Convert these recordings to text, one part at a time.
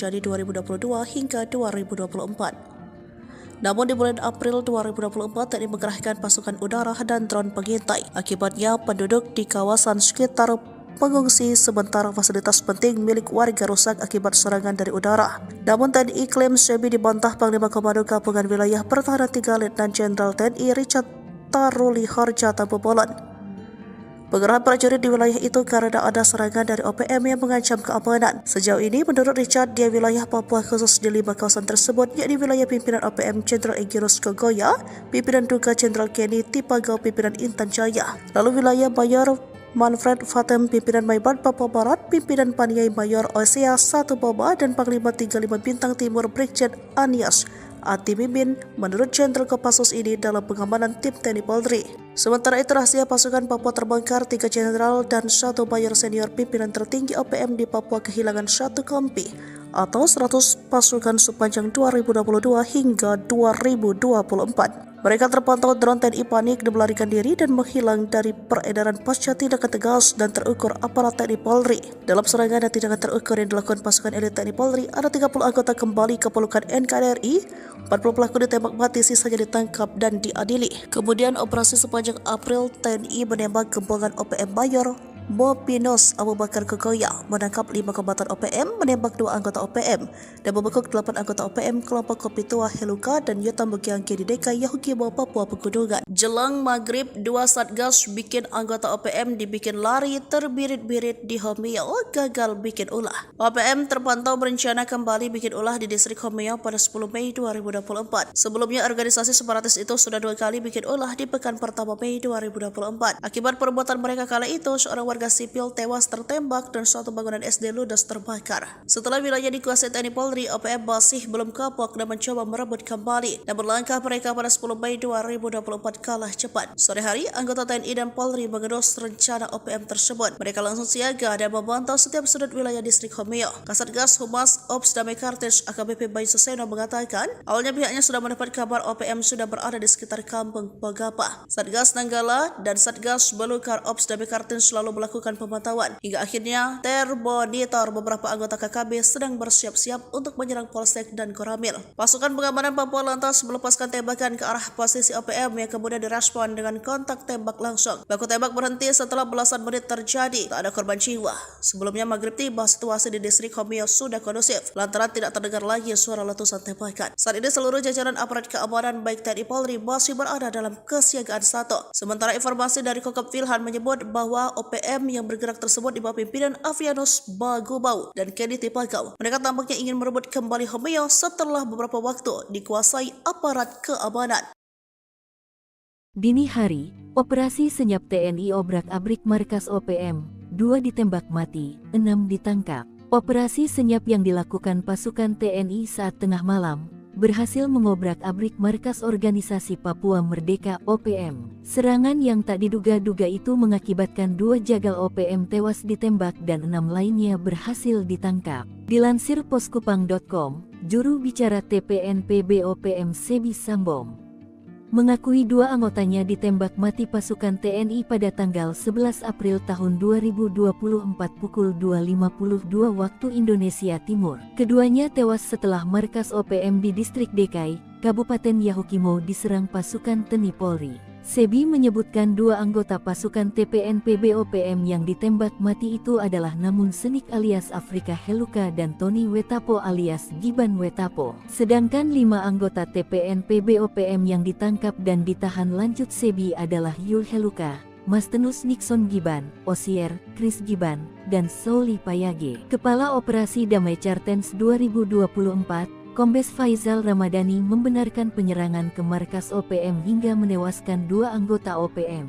terjadi 2022 hingga 2024. Namun di bulan April 2024, TNI mengerahkan pasukan udara dan drone pengintai. Akibatnya penduduk di kawasan sekitar pengungsi sementara fasilitas penting milik warga rusak akibat serangan dari udara. Namun TNI klaim Sebi dibantah Panglima Komando Gabungan Wilayah Pertahanan 3 Letnan Jenderal TNI Richard Taruli Harja Tampu Bolon. Pengerahan prajurit di wilayah itu karena ada serangan dari OPM yang mengancam keamanan. Sejauh ini, menurut Richard, di wilayah Papua khusus di 5 kawasan tersebut, yakni wilayah pimpinan OPM Jenderal Egirus Kogoya, pimpinan Duga Jenderal Kenny Tipagau, pimpinan Intan Jaya, lalu wilayah Mayor Manfred Fatem, pimpinan Maibad Papua Barat, pimpinan Paniai Mayor Osea 1 Boba, dan Panglima 35 Bintang Timur Brigjen Anias Ati Mimin menurut Jenderal Kopassus ini dalam pengamanan tim TNI Polri. Sementara itu rahasia pasukan Papua terbongkar, 3 jenderal dan 1 mayor senior pimpinan tertinggi OPM di Papua kehilangan 1 kompi atau 100 pasukan sepanjang 2022 hingga 2024. Mereka terpantau drone TNI panik dan melarikan diri dan menghilang dari peredaran pasca tindakan tegas dan terukur aparat TNI Polri. Dalam serangan dan tindakan terukur yang dilakukan pasukan elit TNI Polri, ada 30 anggota kembali ke pelukan NKRI, 40 pelaku ditembak mati, sisanya ditangkap dan diadili. Kemudian operasi sepanjang April, TNI menembak gembongan OPM Mayor Mopinos Abu Bakar Kogoya, menangkap 5 kombatan OPM, menembak 2 anggota OPM, dan membekuk 8 anggota OPM kelompok Kopi Tua Heluka dan Yotam Bukiangke di Deka Yahukimo Papua Pegunungan. Jelang maghrib, 2 satgas bikin anggota OPM dibikin lari terbirit-birit di Homeo, gagal bikin ulah. OPM terpantau berencana kembali bikin ulah di distrik Homeo pada 10 Mei 2024. Sebelumnya organisasi separatis itu sudah 2 kali bikin ulah di pekan pertama Mei 2024. Akibat perbuatan mereka kala itu, seorang warga sipil tewas tertembak dan suatu bangunan SD ludes terbakar. Setelah wilayah dikuasai TNI Polri, OPM masih belum kapok dan mencoba merebut kembali. Namun langkah mereka pada 10 Mei 2024 kalah cepat. Sore hari, anggota TNI dan Polri mengendus rencana OPM tersebut. Mereka langsung siaga dan memantau setiap sudut wilayah distrik Homeo. Kasatgas Humas Ops Damai Kartens AKBP Bayu Suseno mengatakan, awalnya pihaknya sudah mendapat kabar OPM sudah berada di sekitar kampung Pogapa. Satgas Nanggala dan Satgas Belukar Ops Damai Kartens selalu melakukan pemantauan. Hingga akhirnya termonitor beberapa anggota KKB sedang bersiap-siap untuk menyerang Polsek dan Koramil. Pasukan pengamanan Papua lantas melepaskan tembakan ke arah posisi OPM yang kemudian direspon dengan kontak tembak langsung. Baku tembak berhenti setelah belasan menit terjadi. Tak ada korban jiwa. Sebelumnya maghrib tiba, situasi di distrik Homeo sudah kondusif lantaran tidak terdengar lagi suara letusan tembakan. Saat ini seluruh jajaran aparat keamanan baik TNI Polri masih berada dalam kesiagaan 1. Sementara informasi dari Kokop Wilhan menyebut bahwa OPM yang bergerak tersebut di bawah pimpinan Avianus Bagubau dan Kenny Tipagau. Mereka tampaknya ingin merebut kembali Homeo setelah beberapa waktu dikuasai aparat keamanan. Dini hari, operasi senyap TNI obrak-abrik markas OPM, 2 ditembak mati, 6 ditangkap. Operasi senyap yang dilakukan pasukan TNI saat tengah malam berhasil mengobrak-abrik markas organisasi Papua Merdeka OPM. Serangan yang tak diduga-duga itu mengakibatkan 2 jagal OPM tewas ditembak dan 6 lainnya berhasil ditangkap. Dilansir poskupang.com, juru bicara TPNPB OPM Sebi Sambom mengakui 2 anggotanya ditembak mati pasukan TNI pada tanggal 11 April tahun 2024 pukul 2.52 waktu Indonesia Timur. Keduanya tewas setelah markas OPM di distrik Dekai, Kabupaten Yahukimo diserang pasukan TNI Polri. Sebi menyebutkan 2 anggota pasukan TPNPB OPM yang ditembak mati itu adalah Namun Senik alias Afrika Heluka dan Tony Wetapo alias Giban Wetapo. Sedangkan 5 anggota TPNPB OPM yang ditangkap dan ditahan lanjut Sebi adalah Yul Heluka, Mastenus Nixon Giban, Osier, Chris Giban, dan Souli Payage. Kepala Operasi Damai Kartens 2024, Kombes Faizal Ramadhani membenarkan penyerangan ke markas OPM hingga menewaskan 2 anggota OPM.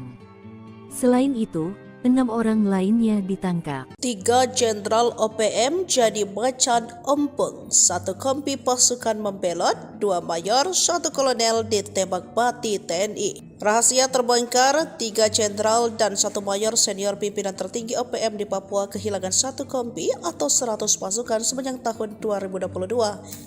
Selain itu, 6 orang lainnya ditangkap. 3 jenderal OPM jadi macan ompong, 1 kompi pasukan membelot, 2 mayor, 1 kolonel ditembak mati TNI. Rahasia terbongkar, 3 jenderal dan 1 mayor senior pimpinan tertinggi OPM di Papua kehilangan 1 kompi atau 100 pasukan sepanjang tahun 2022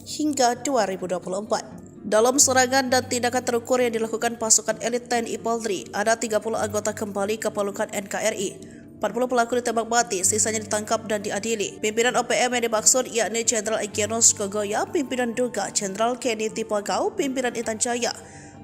hingga 2024. Dalam serangan dan tindakan terukur yang dilakukan pasukan elit TNI Polri, ada 30 anggota kembali ke pelukan NKRI. 40 40 pelaku ditembak mati, sisanya ditangkap dan diadili. Pimpinan OPM yang dimaksud yakni Jenderal Egyanus Kogoya, Pimpinan Duga Jenderal Kenny Tipagau, Pimpinan Intan Jaya,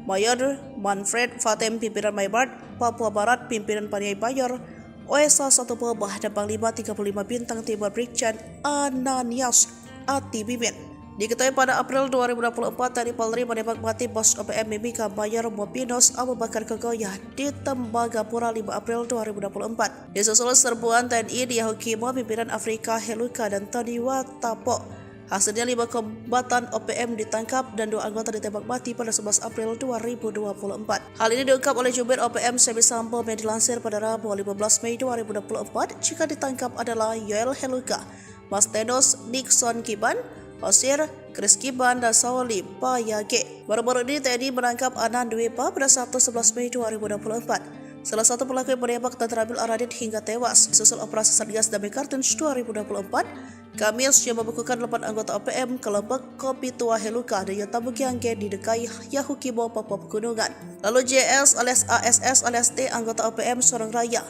Mayor Manfred Fatem, Pimpinan Maybart Papua Barat, Pimpinan Paniai Bayor, OSA 1 Pebah dan Panglima 35 Bintang Timur Brigjen Ananias Ati Bimin. Diketahui pada April 2024, TNI Polri menembak mati bos OPM Mimika Mayor Mopinus Abu Bakar Kogoya di Tembagapura 5 April 2024. Disusul serbuan TNI di Yahukimo, pimpinan Afrika Heluka dan Tony Watapo. Hasilnya 5 kombatan OPM ditangkap dan 2 anggota ditembak mati pada 11 April 2024. Hal ini diungkap oleh Jubir OPM Semi Sambo yang dilansir pada Rabu 15 Mei 2024. Jika ditangkap adalah Yoel Heluka, Mastenos Nixon Kiban, Osir, Chris Kiban, dan Sauli Payage. Baru-baru ini TNI menangkap Anan Dwepa pada Sabtu 11 Mei 2024. Salah satu pelaku yang menembak dan terambil Aradit hingga tewas. Susul operasi Satgas Damai Kartens 2024, Kamis yang membekukan 8 anggota OPM kelompok Kopi Tua Heluka dan Yotabu Giangge di Dekai Yahukimo, Papua Pegunungan. Lalu JS alias ASS alias T, anggota OPM Sorong Raya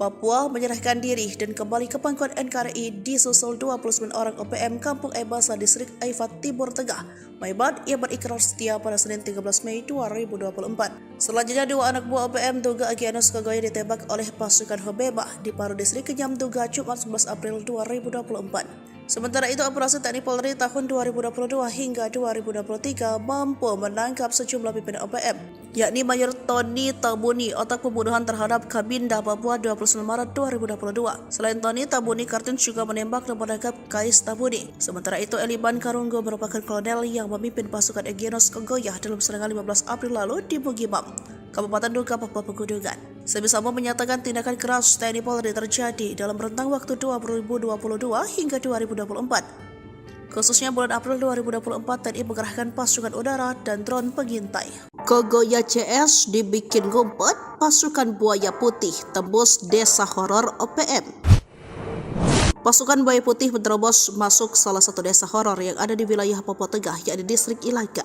Papua, menyerahkan diri dan kembali ke pangkuan NKRI disusul 29 orang OPM Kampung Ebasa Distrik Aifat Timur Tengah, Maybart, yang berikrar setia pada Senin 13 Mei 2024. Selanjutnya 2 anak buah OPM Duga Egyanus Kogoya ditembak oleh pasukan Hobeba di Paru Distrik Kenyam Duga Jumat 11 April 2024. Sementara itu, operasi TNI Polri tahun 2022 hingga 2023 mampu menangkap sejumlah pimpinan OPM, yakni Mayor Tony Tabuni, otak pembunuhan terhadap Kabinda Papua 29 Maret 2022. Selain Tony, Tabuni Kartens juga menembak dan menangkap Kais Tabuni. Sementara itu, Eliban Karunggo merupakan kolonel yang memimpin pasukan Egyanus Kogoya dalam serangan 15 April lalu di Bugimam, Kabupaten Duga, Papua Pegunungan. Semi Sambo menyatakan tindakan keras TNI Polri terjadi dalam rentang waktu 2022 hingga 2024. Khususnya bulan April 2024, TNI mengerahkan pasukan udara dan drone pengintai. Kogoya CS dibikin ngumpet, pasukan buaya putih tembus desa horor OPM. Pasukan buaya putih menerobos masuk salah satu desa horor yang ada di wilayah Papua Tengah, yakni distrik Ilaga.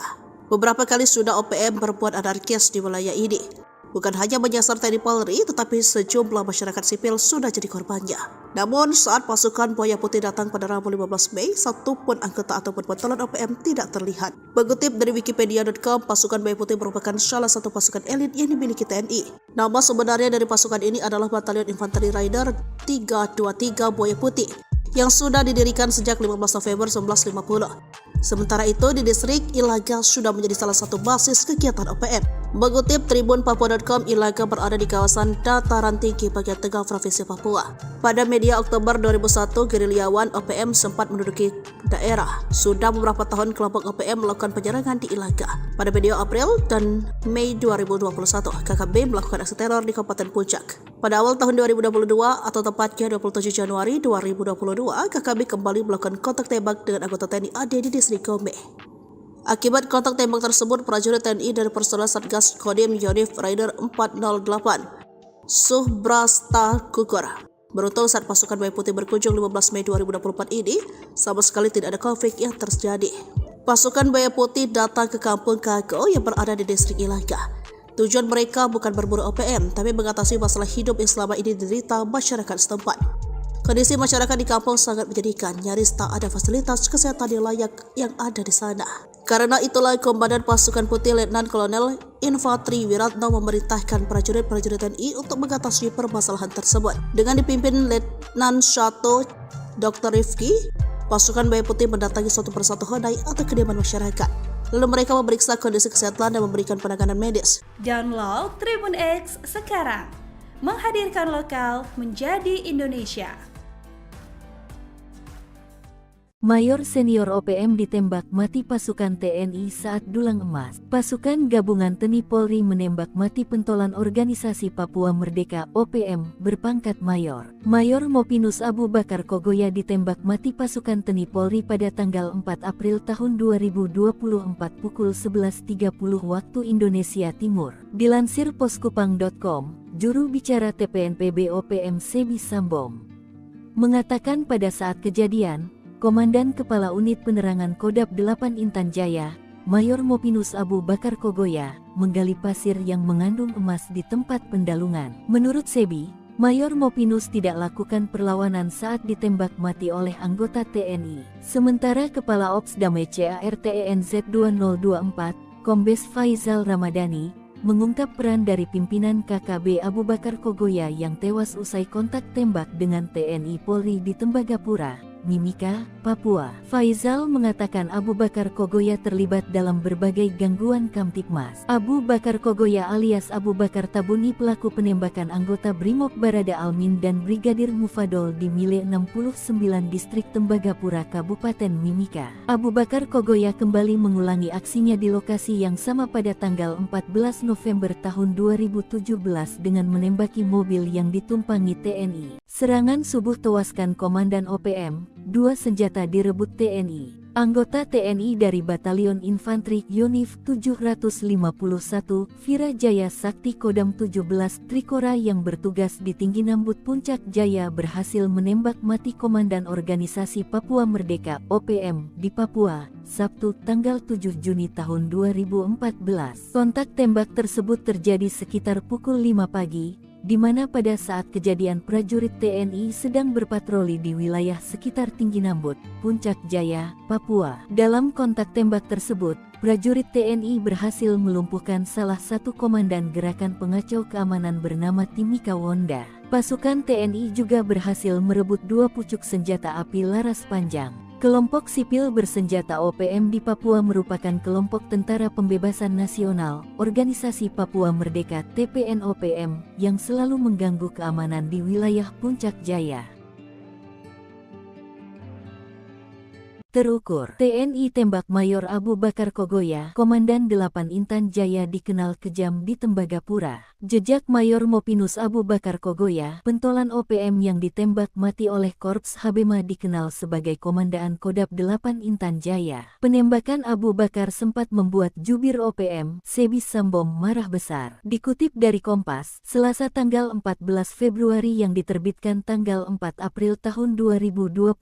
Beberapa kali sudah OPM berbuat anarkis di wilayah ini. Bukan hanya menyasar TNI Polri, tetapi sejumlah masyarakat sipil sudah jadi korbannya. Namun saat pasukan buaya putih datang pada Rabu 15 Mei, satupun anggota ataupun bantuan OPM tidak terlihat. Mengutip dari Wikipedia.com, pasukan buaya putih merupakan salah satu pasukan elit yang dimiliki TNI. Nama sebenarnya dari pasukan ini adalah Batalion Infanteri Rider 323 Buaya Putih, yang sudah didirikan sejak 15 November 1950. Sementara itu, di distrik Ilaga sudah menjadi salah satu basis kegiatan OPM. Mengutip Tribun Papua.com, Ilaga berada di kawasan dataran tinggi bagian tengah Provinsi Papua. Pada media Oktober 2001, gerilyawan OPM sempat menduduki daerah. Sudah beberapa tahun kelompok OPM melakukan penyerangan di Ilaga. Pada medio April dan Mei 2021, KKB melakukan aksi teror di Kabupaten Puncak. Pada awal tahun 2022 atau tepatnya 27 Januari 2022, KKB kembali melakukan kontak tembak dengan anggota TNI AD di distrik Gome. Akibat kontak tembak tersebut, prajurit TNI dari personel Satgas Kodim Yonif Rider 408 Subrasta gugur. Beruntung saat pasukan buaya putih berkunjung 15 Mei 2024 ini, sama sekali tidak ada konflik yang terjadi. Pasukan buaya putih datang ke kampung Kago yang berada di distrik Ilaga. Tujuan mereka bukan berburu OPM, tapi mengatasi masalah hidup yang selama ini diderita masyarakat setempat. Kondisi masyarakat di kampung sangat menyedihkan, nyaris tak ada fasilitas kesehatan yang layak yang ada di sana. Karena itulah Komandan Pasukan Putih Letnan Kolonel Infantri Wiratno memerintahkan prajurit-prajurit TNI untuk mengatasi permasalahan tersebut. Dengan dipimpin Letnan 1 Dr. Rifki, pasukan buaya putih mendatangi suatu persatu honai atau kediaman masyarakat. Lalu mereka memeriksa kondisi kesehatan dan memberikan penanganan medis. Download Tribun X sekarang, menghadirkan lokal menjadi Indonesia. Mayor senior OPM ditembak mati pasukan TNI saat dulang emas. Pasukan gabungan TNI Polri menembak mati pentolan organisasi Papua Merdeka OPM berpangkat Mayor. Mayor Mopinus Abu Bakar Kogoya ditembak mati pasukan TNI Polri pada tanggal 4 April tahun 2024 pukul 11.30 waktu Indonesia Timur. Dilansir poskupang.com, juru bicara TPNPB OPM Semi Sambom mengatakan pada saat kejadian, Komandan Kepala Unit Penerangan Kodab 8 Intan Jaya, Mayor Mopinus Abu Bakar Kogoya, menggali pasir yang mengandung emas di tempat pendalungan. Menurut Sebi, Mayor Mopinus tidak lakukan perlawanan saat ditembak mati oleh anggota TNI. Sementara Kepala Ops Damai CARTENZ 2024, Kombes Faizal Ramadhani, mengungkap peran dari pimpinan KKB Abu Bakar Kogoya yang tewas usai kontak tembak dengan TNI Polri di Tembagapura, Mimika, Papua. Faizal mengatakan Abu Bakar Kogoya terlibat dalam berbagai gangguan Kamtibmas. Abu Bakar Kogoya alias Abu Bakar Tabuni pelaku penembakan anggota Brimob Barada Almin dan Brigadir Mufadol di Mile 69 Distrik Tembagapura Kabupaten Mimika. Abu Bakar Kogoya kembali mengulangi aksinya di lokasi yang sama pada tanggal 14 November tahun 2017 dengan menembaki mobil yang ditumpangi TNI. Serangan subuh tewaskan Komandan OPM, 2 senjata direbut TNI. Anggota TNI dari Batalion Infanteri Yonif 751, Virajaya Sakti Kodam 17 Trikora yang bertugas di Tinggi Nambut Puncak Jaya berhasil menembak mati Komandan Organisasi Papua Merdeka (OPM) di Papua, Sabtu tanggal 7 Juni tahun 2014. Kontak tembak tersebut terjadi sekitar pukul 5 pagi, di mana pada saat kejadian prajurit TNI sedang berpatroli di wilayah sekitar Tinggi Nambut, Puncak Jaya, Papua. Dalam kontak tembak tersebut, prajurit TNI berhasil melumpuhkan salah satu komandan gerakan pengacau keamanan bernama Timika Wonda. Pasukan TNI juga berhasil merebut 2 pucuk senjata api laras panjang. Kelompok sipil bersenjata OPM di Papua merupakan kelompok Tentara Pembebasan Nasional, Organisasi Papua Merdeka (TPN-OPM) yang selalu mengganggu keamanan di wilayah Puncak Jaya. Terukur, TNI tembak Mayor Abu Bakar Kogoya, Komandan 8 Intan Jaya dikenal kejam di Tembagapura. Jejak Mayor Mopinus Abu Bakar Kogoya, pentolan OPM yang ditembak mati oleh Korps Habema dikenal sebagai Komandan Kodam 8 Intan Jaya. Penembakan Abu Bakar sempat membuat jubir OPM, Sebis Sambom marah besar. Dikutip dari Kompas, Selasa tanggal 14 Februari yang diterbitkan tanggal 4 April tahun 2024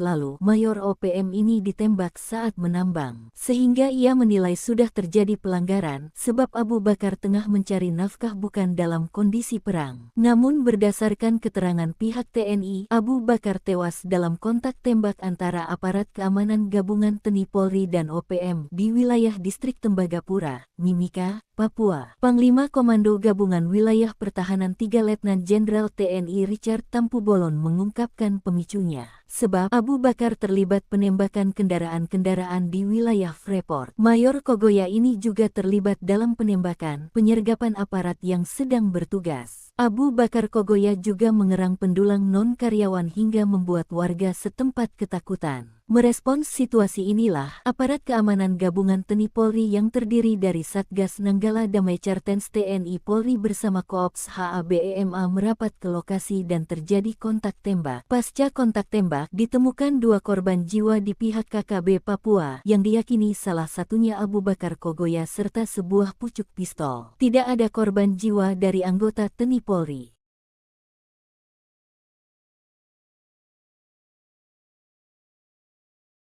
lalu, Mayor OPM ini ditembak saat menambang. Sehingga ia menilai sudah terjadi pelanggaran, sebab Abu Bakar tengah mencari nafkah bukan dalam kondisi perang. Namun berdasarkan keterangan pihak TNI, Abu Bakar tewas dalam kontak tembak antara aparat keamanan gabungan TNI Polri dan OPM di wilayah distrik Tembagapura, Mimika, Papua. Panglima Komando Gabungan Wilayah Pertahanan 3 Letnan Jenderal TNI Richard Tampu Bolon mengungkapkan pemicunya. Sebab Abu Bakar terlibat penembakan kendaraan-kendaraan di wilayah Freeport. Mayor Kogoya ini juga terlibat dalam penembakan, penyergapan aparat yang sedang bertugas. Abu Bakar Kogoya juga mengerang pendulang non-karyawan hingga membuat warga setempat ketakutan. Merespons situasi inilah, aparat keamanan gabungan TNI Polri yang terdiri dari Satgas Nanggala Damai Cartens TNI Polri bersama Koops HABEMA merapat ke lokasi dan terjadi kontak tembak. Pasca kontak tembak, ditemukan 2 korban jiwa di pihak KKB Papua yang diyakini salah satunya Abu Bakar Kogoya serta sebuah pucuk pistol. Tidak ada korban jiwa dari anggota TNI Polri.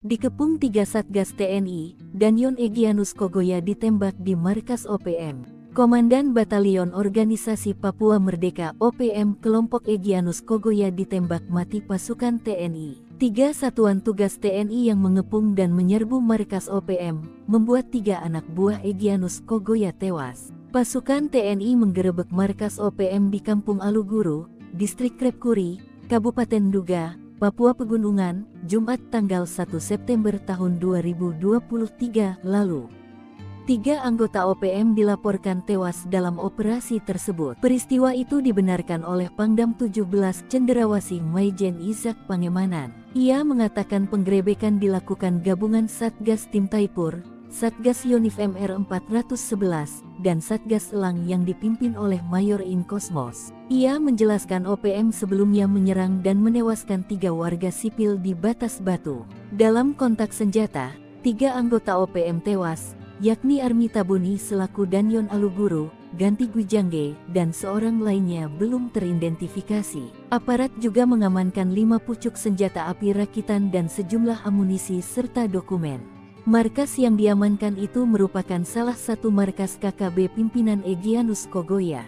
Dikepung 3 Satgas TNI, Danyon Egyanus Kogoya ditembak di markas OPM. Komandan Batalion Organisasi Papua Merdeka (OPM) kelompok Egyanus Kogoya ditembak mati pasukan TNI. 3 satuan tugas TNI yang mengepung dan menyerbu markas OPM, membuat 3 anak buah Egyanus Kogoya tewas. Pasukan TNI menggerebek markas OPM di Kampung Aluguru, Distrik Krepkuri, Kabupaten Duga, Papua Pegunungan, Jumat tanggal 1 September tahun 2023 lalu. 3 anggota OPM dilaporkan tewas dalam operasi tersebut. Peristiwa itu dibenarkan oleh Pangdam 17 Cenderawasih Maijen Izak Pangemanan. Ia mengatakan penggerebekan dilakukan gabungan Satgas Tim Taipur, Satgas Yonif MR 411, dan Satgas Elang yang dipimpin oleh Mayor Inkosmos. Ia menjelaskan OPM sebelumnya menyerang dan menewaskan 3 warga sipil di Batas Batu. Dalam kontak senjata, 3 anggota OPM tewas, yakni Armi Tabuni selaku Danyon Aluguru, Ganti Gwijangge, dan seorang lainnya belum teridentifikasi. Aparat juga mengamankan 5 pucuk senjata api rakitan dan sejumlah amunisi serta dokumen. Markas yang diamankan itu merupakan salah satu markas KKB pimpinan Egyanus Kogoya.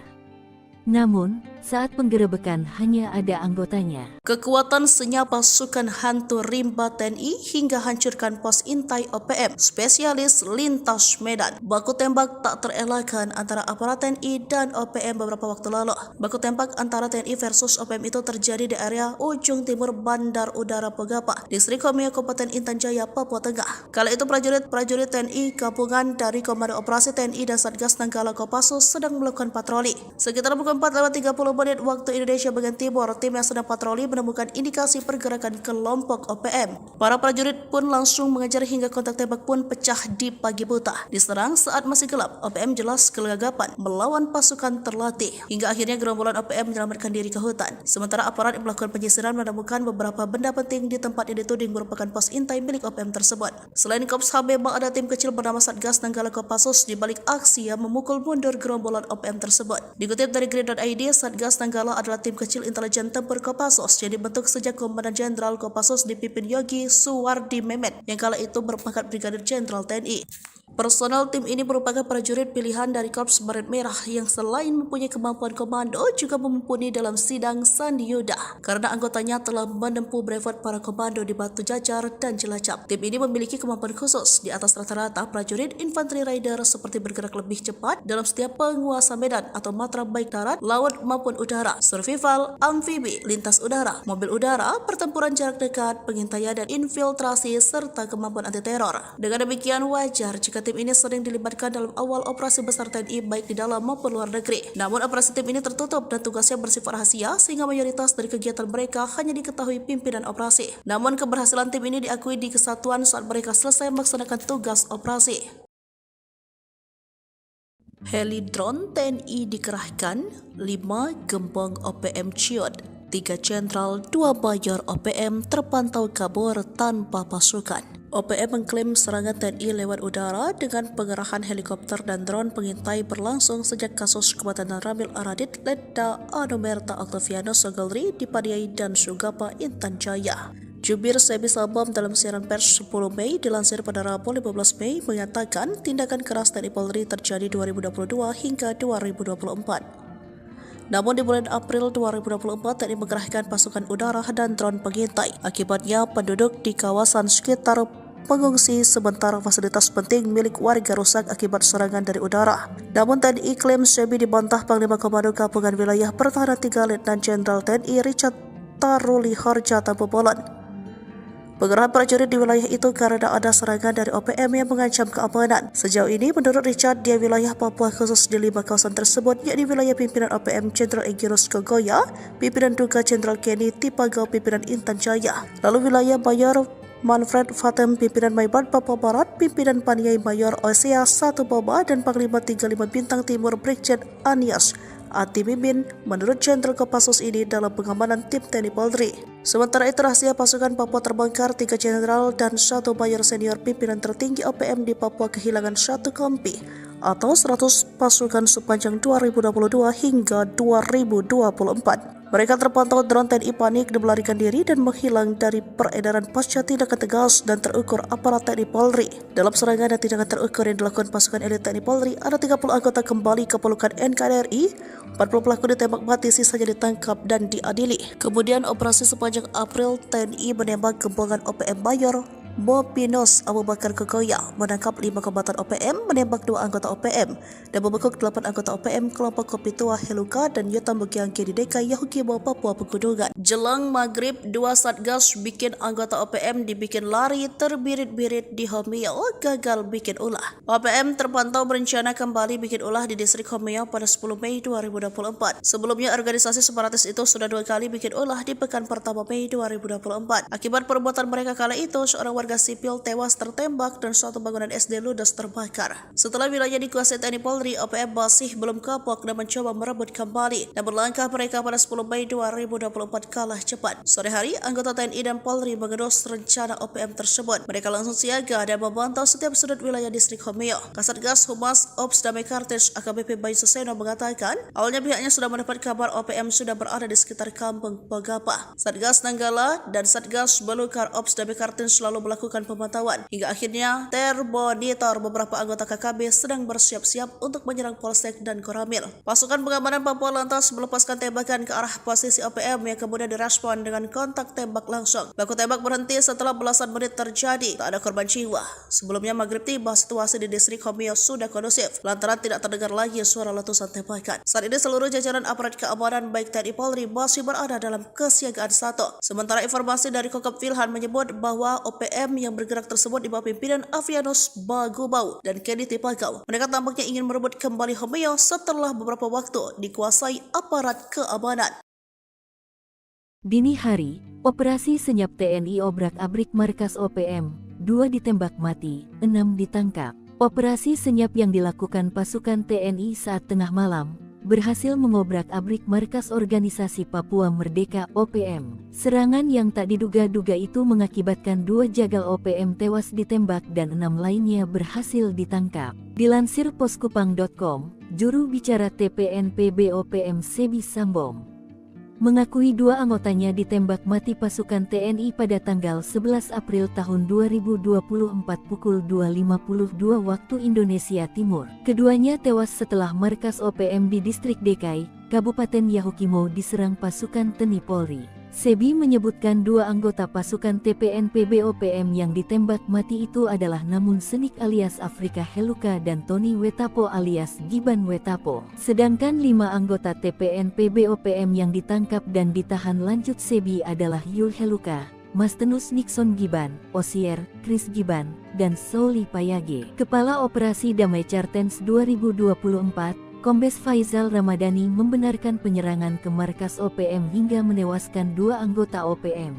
Namun, Saat penggerebekan hanya ada anggotanya. Kekuatan senyap pasukan hantu rimba TNI hingga hancurkan pos intai OPM, spesialis lintas Medan. Baku tembak tak terelakkan antara aparat TNI dan OPM beberapa waktu lalu. Baku tembak antara TNI versus OPM itu terjadi di area ujung timur Bandar Udara Pogapa, Distrik Komeo, Kabupaten Intan Jaya, Papua Tengah. Kala itu prajurit TNI gabungan dari Komando Operasi TNI dan Satgas Nanggala Kopassus sedang melakukan patroli. Sekitar pukul 4:30 menit waktu Indonesia bagian timur, tim yang sedang patroli menemukan indikasi pergerakan kelompok OPM. Para prajurit pun langsung mengejar hingga kontak tembak pun pecah di pagi buta. Diserang saat masih gelap, OPM jelas kelagapan melawan pasukan terlatih. Hingga akhirnya gerombolan OPM menyelamatkan diri ke hutan. Sementara aparat yang melakukan penyisiran menemukan beberapa benda penting di tempat yang dituding merupakan pos intai milik OPM tersebut. Selain Kops HB, ada tim kecil bernama Satgas Nanggala Kopassus di balik aksi yang memukul mundur gerombolan OPM tersebut. Dikutip dari Grid.id, Satgas Nanggala adalah tim kecil intelijen tempur Kopassus yang dibentuk sejak Komandan Jenderal Kopassus dipimpin Yogi Suwardi Memet yang kala itu berpangkat Brigadir Jenderal TNI. Personel tim ini merupakan prajurit pilihan dari Korps Beret Merah yang selain mempunyai kemampuan komando juga mumpuni dalam sidang Sandi Yuda karena anggotanya telah menempuh brevet para komando di Batu Jajar dan Cilacap. Tim ini memiliki kemampuan khusus di atas rata-rata prajurit infanteri rider seperti bergerak lebih cepat dalam setiap penguasa medan atau matra baik darat, laut maupun udara, survival, amfibi, lintas udara, mobil udara, pertempuran jarak dekat, pengintaian dan infiltrasi serta kemampuan anti teror. Dengan demikian wajar jika tim ini sering dilibatkan dalam awal operasi besar TNI baik di dalam maupun luar negeri. Namun operasi tim ini tertutup dan tugasnya bersifat rahasia sehingga mayoritas dari kegiatan mereka hanya diketahui pimpinan operasi. Namun keberhasilan tim ini diakui di kesatuan saat mereka selesai melaksanakan tugas operasi. Heli drone TNI dikerahkan, 5 gembong OPM ciut, 3 jenderal, 2 mayor OPM terpantau kabur tanpa pasukan. OPM mengklaim serangan TNI lewat udara dengan pengerahan helikopter dan drone pengintai berlangsung sejak kasus kematian Ramil Aradit, Letda Anomerta Octavianus Sogalri di Padiai dan Sugapa, Intan Jaya. Jubir Sebi Sabam dalam siaran pers 10 Mei dilansir pada Rabu 15 Mei mengatakan tindakan keras TNI Polri terjadi 2022 hingga 2024. Namun di bulan April 2024 TNI mengerahkan pasukan udara dan drone pengintai. Akibatnya penduduk di kawasan sekitar pengungsi sementara fasilitas penting milik warga rusak akibat serangan dari udara. Namun TNI klaim Sebi dibantah Panglima Komando Gabungan Wilayah Pertahanan 3 Letnan Jenderal TNI Richard Taruli Harja Tampobolan. Pengerahan prajurit di wilayah itu karena ada serangan dari OPM yang mengancam keamanan. Sejauh ini, menurut Richard, di wilayah Papua khusus di 5 kawasan tersebut, yakni wilayah pimpinan OPM Jenderal Egirus Kogoya, pimpinan Duga Jenderal Kenny Tipagau, pimpinan Intan Jaya, lalu wilayah Mayor Manfred Fatem, pimpinan Maibat Papua Barat, pimpinan Paniai Mayor Osea 1 Boba, dan Panglima 35 Bintang Timur Brigjen Anias Ati Mimin menurut Jenderal Kopassus ini dalam pengamanan tim TNI Polri. Sementara itu rahasia pasukan Papua terbongkar, 3 jenderal dan 1 mayor senior pimpinan tertinggi OPM di Papua kehilangan 1 kompi atau 100 pasukan sepanjang 2022 hingga 2024. Mereka terpantau drone TNI panik dan melarikan diri dan menghilang dari peredaran pasca tindakan tegas dan terukur aparat TNI Polri. Dalam serangan dan tindakan terukur yang dilakukan pasukan elit TNI Polri, ada 30 anggota kembali ke pelukan NKRI, 40 pelaku ditembak mati, sisanya ditangkap dan diadili. Kemudian operasi sepanjang April, TNI menembak gembongan OPM Mayor Bopinos Abu Bakar Kogoya, menangkap 5 kombatan OPM, menembak 2 anggota OPM, dan membekuk 8 anggota OPM kelompok Kopi Tua Heluka dan Yotam Bukiangke di Deka Yahukimo, Papua Pegunungan. Jelang maghrib, 2 satgas bikin anggota OPM dibikin lari terbirit-birit di Homeo, gagal bikin ulah. OPM terpantau berencana kembali bikin ulah di distrik Homeo pada 10 Mei 2024. Sebelumnya organisasi separatis itu sudah 2 kali bikin ulah di pekan pertama Mei 2024. Akibat perbuatan mereka kala itu, seorang warga sipil tewas tertembak dan suatu bangunan SD ludes terbakar. Setelah wilayah dikuasai TNI Polri, OPM masih belum kapok dan mencoba merebut kembali. Namun langkah mereka pada 10 Mei 2024 kalah cepat. Sore hari, anggota TNI dan Polri mengendus rencana OPM tersebut. Mereka langsung siaga dan memantau setiap sudut wilayah distrik Homeo. Kasatgas Humas Ops Damai Kartens AKBP Bayu Suseno mengatakan, awalnya pihaknya sudah mendapat kabar OPM sudah berada di sekitar kampung Pogapa. Satgas Nanggala dan Satgas Belukar Ops Damai Kartens selalu melakukan pemantauan. Hingga akhirnya termonitor beberapa anggota KKB sedang bersiap-siap untuk menyerang Polsek dan Koramil. Pasukan pengamanan Papua lantas melepaskan tembakan ke arah posisi OPM yang kemudian direspon dengan kontak tembak langsung. Baku tembak berhenti setelah belasan menit terjadi. Tak ada korban jiwa. Sebelumnya maghrib tiba, situasi di distrik Homeo sudah kondusif lantaran tidak terdengar lagi suara letusan tembakan. Saat ini seluruh jajaran aparat keamanan baik TNI Polri masih berada dalam kesiagaan 1. Sementara informasi dari Kokop Wilhan menyebut bahwa OPM yang bergerak tersebut di bawah pimpinan Avianus Bagubau dan Kenny Tipagau. Mereka tampaknya ingin merebut kembali Homeo setelah beberapa waktu dikuasai aparat keamanan. Dini hari, operasi senyap TNI obrak-abrik markas OPM, 2 ditembak mati, 6 ditangkap. Operasi senyap yang dilakukan pasukan TNI saat tengah malam berhasil mengobrak-abrik markas organisasi Papua Merdeka OPM. Serangan yang tak diduga-duga itu mengakibatkan 2 jagal OPM tewas ditembak dan 6 lainnya berhasil ditangkap. Dilansir poskupang.com, juru bicara TPNPB OPM Sebi Sambong mengakui 2 anggotanya ditembak mati pasukan TNI pada tanggal 11 April tahun 2024 pukul 2.52 waktu Indonesia Timur. Keduanya tewas setelah markas OPM di distrik Dekai, Kabupaten Yahukimo diserang pasukan TNI Polri. Sebi menyebutkan 2 anggota pasukan TPNPB OPM yang ditembak mati itu adalah Namun Senik alias Afrika Heluka dan Tony Wetapo alias Giban Wetapo. Sedangkan 5 anggota TPNPB OPM yang ditangkap dan ditahan lanjut Sebi adalah Yul Heluka, Mastenus Nixon Giban, Osier, Chris Giban, dan Sauli Payage. Kepala Operasi Damai Chartens 2024, Kombes Faizal Ramadhani membenarkan penyerangan ke markas OPM hingga menewaskan 2 anggota OPM.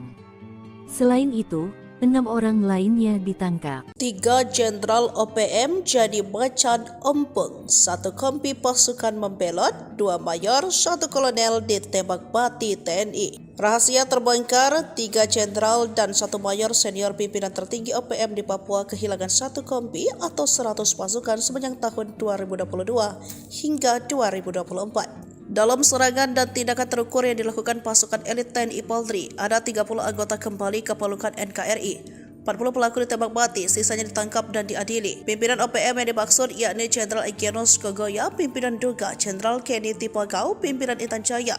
Selain itu, 6 orang lainnya ditangkap. 3 jenderal OPM jadi macan ompong, 1 kompi pasukan membelot, 2 mayor, 1 kolonel ditembak mati TNI. Rahasia terbongkar, 3 jenderal dan 1 mayor senior pimpinan tertinggi OPM di Papua kehilangan 1 kompi atau 100 pasukan sepanjang tahun 2022 hingga 2024. Dalam serangan dan tindakan terukur yang dilakukan pasukan elit TNI Polri, ada 30 anggota kembali ke pelukan NKRI. 40 pelaku ditembak mati, sisanya ditangkap dan diadili. Pimpinan OPM yang dimaksud yakni Jenderal Egyanus Kogoya, pimpinan Duga, Jenderal Kenny Tipagau, pimpinan Intan Jaya,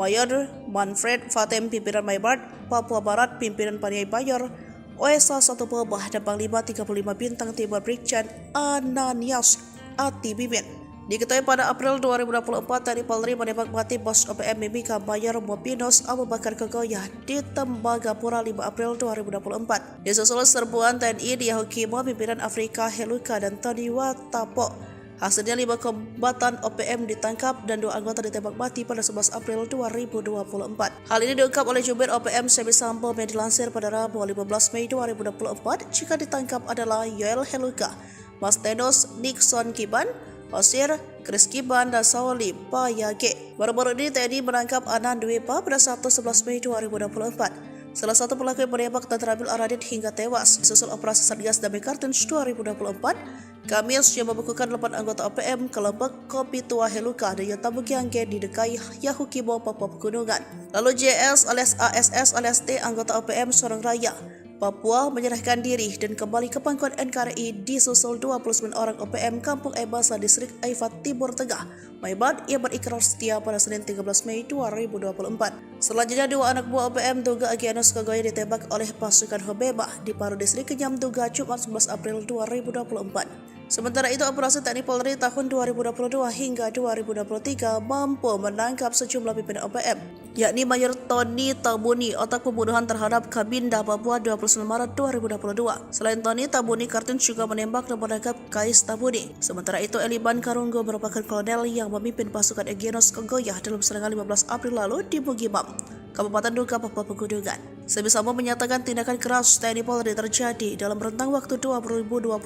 Mayor Manfred Fatem, pimpinan Maybart, Papua Barat, pimpinan Paniai Bayor, OSA 1 Pobah, dan Panglima 35 Bintang Timur Brigjen Ananias Ati Bimin. Diketahui pada April 2024, TNI Polri menembak mati bos OPM Mimika Mayor Mopinos Abu Bakar Kogoya di Tembagapura 5 April 2024. Disusul serbuan TNI di Yahukimo, pimpinan Afrika Heluka dan Tony Wetapo. Hasilnya 5 kombatan OPM ditangkap dan 2 anggota ditembak mati pada 11 April 2024. Hal ini diungkap oleh jubir OPM Sebi Sambong yang dilansir pada Rabu 15 Mei 2024. Jika ditangkap adalah Yoel Heluka, Mastenus Nixon Giban, Osir, Chris Giban, dan Sauli Payage. Baru-baru ini TNI menangkap Anan Dwepa pada Sabtu 11 Mei 2024. Salah satu pelaku yang menembak dan terambil Aradit hingga tewas. Susul operasi Satgas Damai Kartens 2024, Kamis yang membekukan 8 anggota OPM kelompok Kopi Tua Heluka dan Yotabugiangge di Dekai Yahukimo, Papua Pegunungan. Lalu JS alias ASS alias T, anggota OPM Sorong Raya, Papua, menyerahkan diri dan kembali ke pangkuan NKRI disusul 29 orang OPM Kampung Ebasa Distrik Aifat Timur Tengah, Maybart, yang berikrar setia pada Senin 13 Mei 2024. Selanjutnya 2 anak buah OPM Duga Egyanus Kogoya ditembak oleh pasukan Hobeba di Paru Distrik Kenyam Duga Jumat 11 April 2024. Sementara itu, operasi TNI Polri tahun 2022 hingga 2023 mampu menangkap sejumlah pimpinan OPM, yakni Mayor Tony Tabuni, otak pembunuhan terhadap Kabinda Papua 29 Maret 2022. Selain Tony, Tabuni Kartens juga menembak dan menangkap Kais Tabuni. Sementara itu, Eliban Karunggo merupakan kolonel yang memimpin pasukan Egyanus Kogoya dalam serangan 15 April lalu di Bugimam, Kabupaten Duga, Papua Pegunungan. Sebi Sambong menyatakan tindakan keras TNI Polri terjadi dalam rentang waktu 2022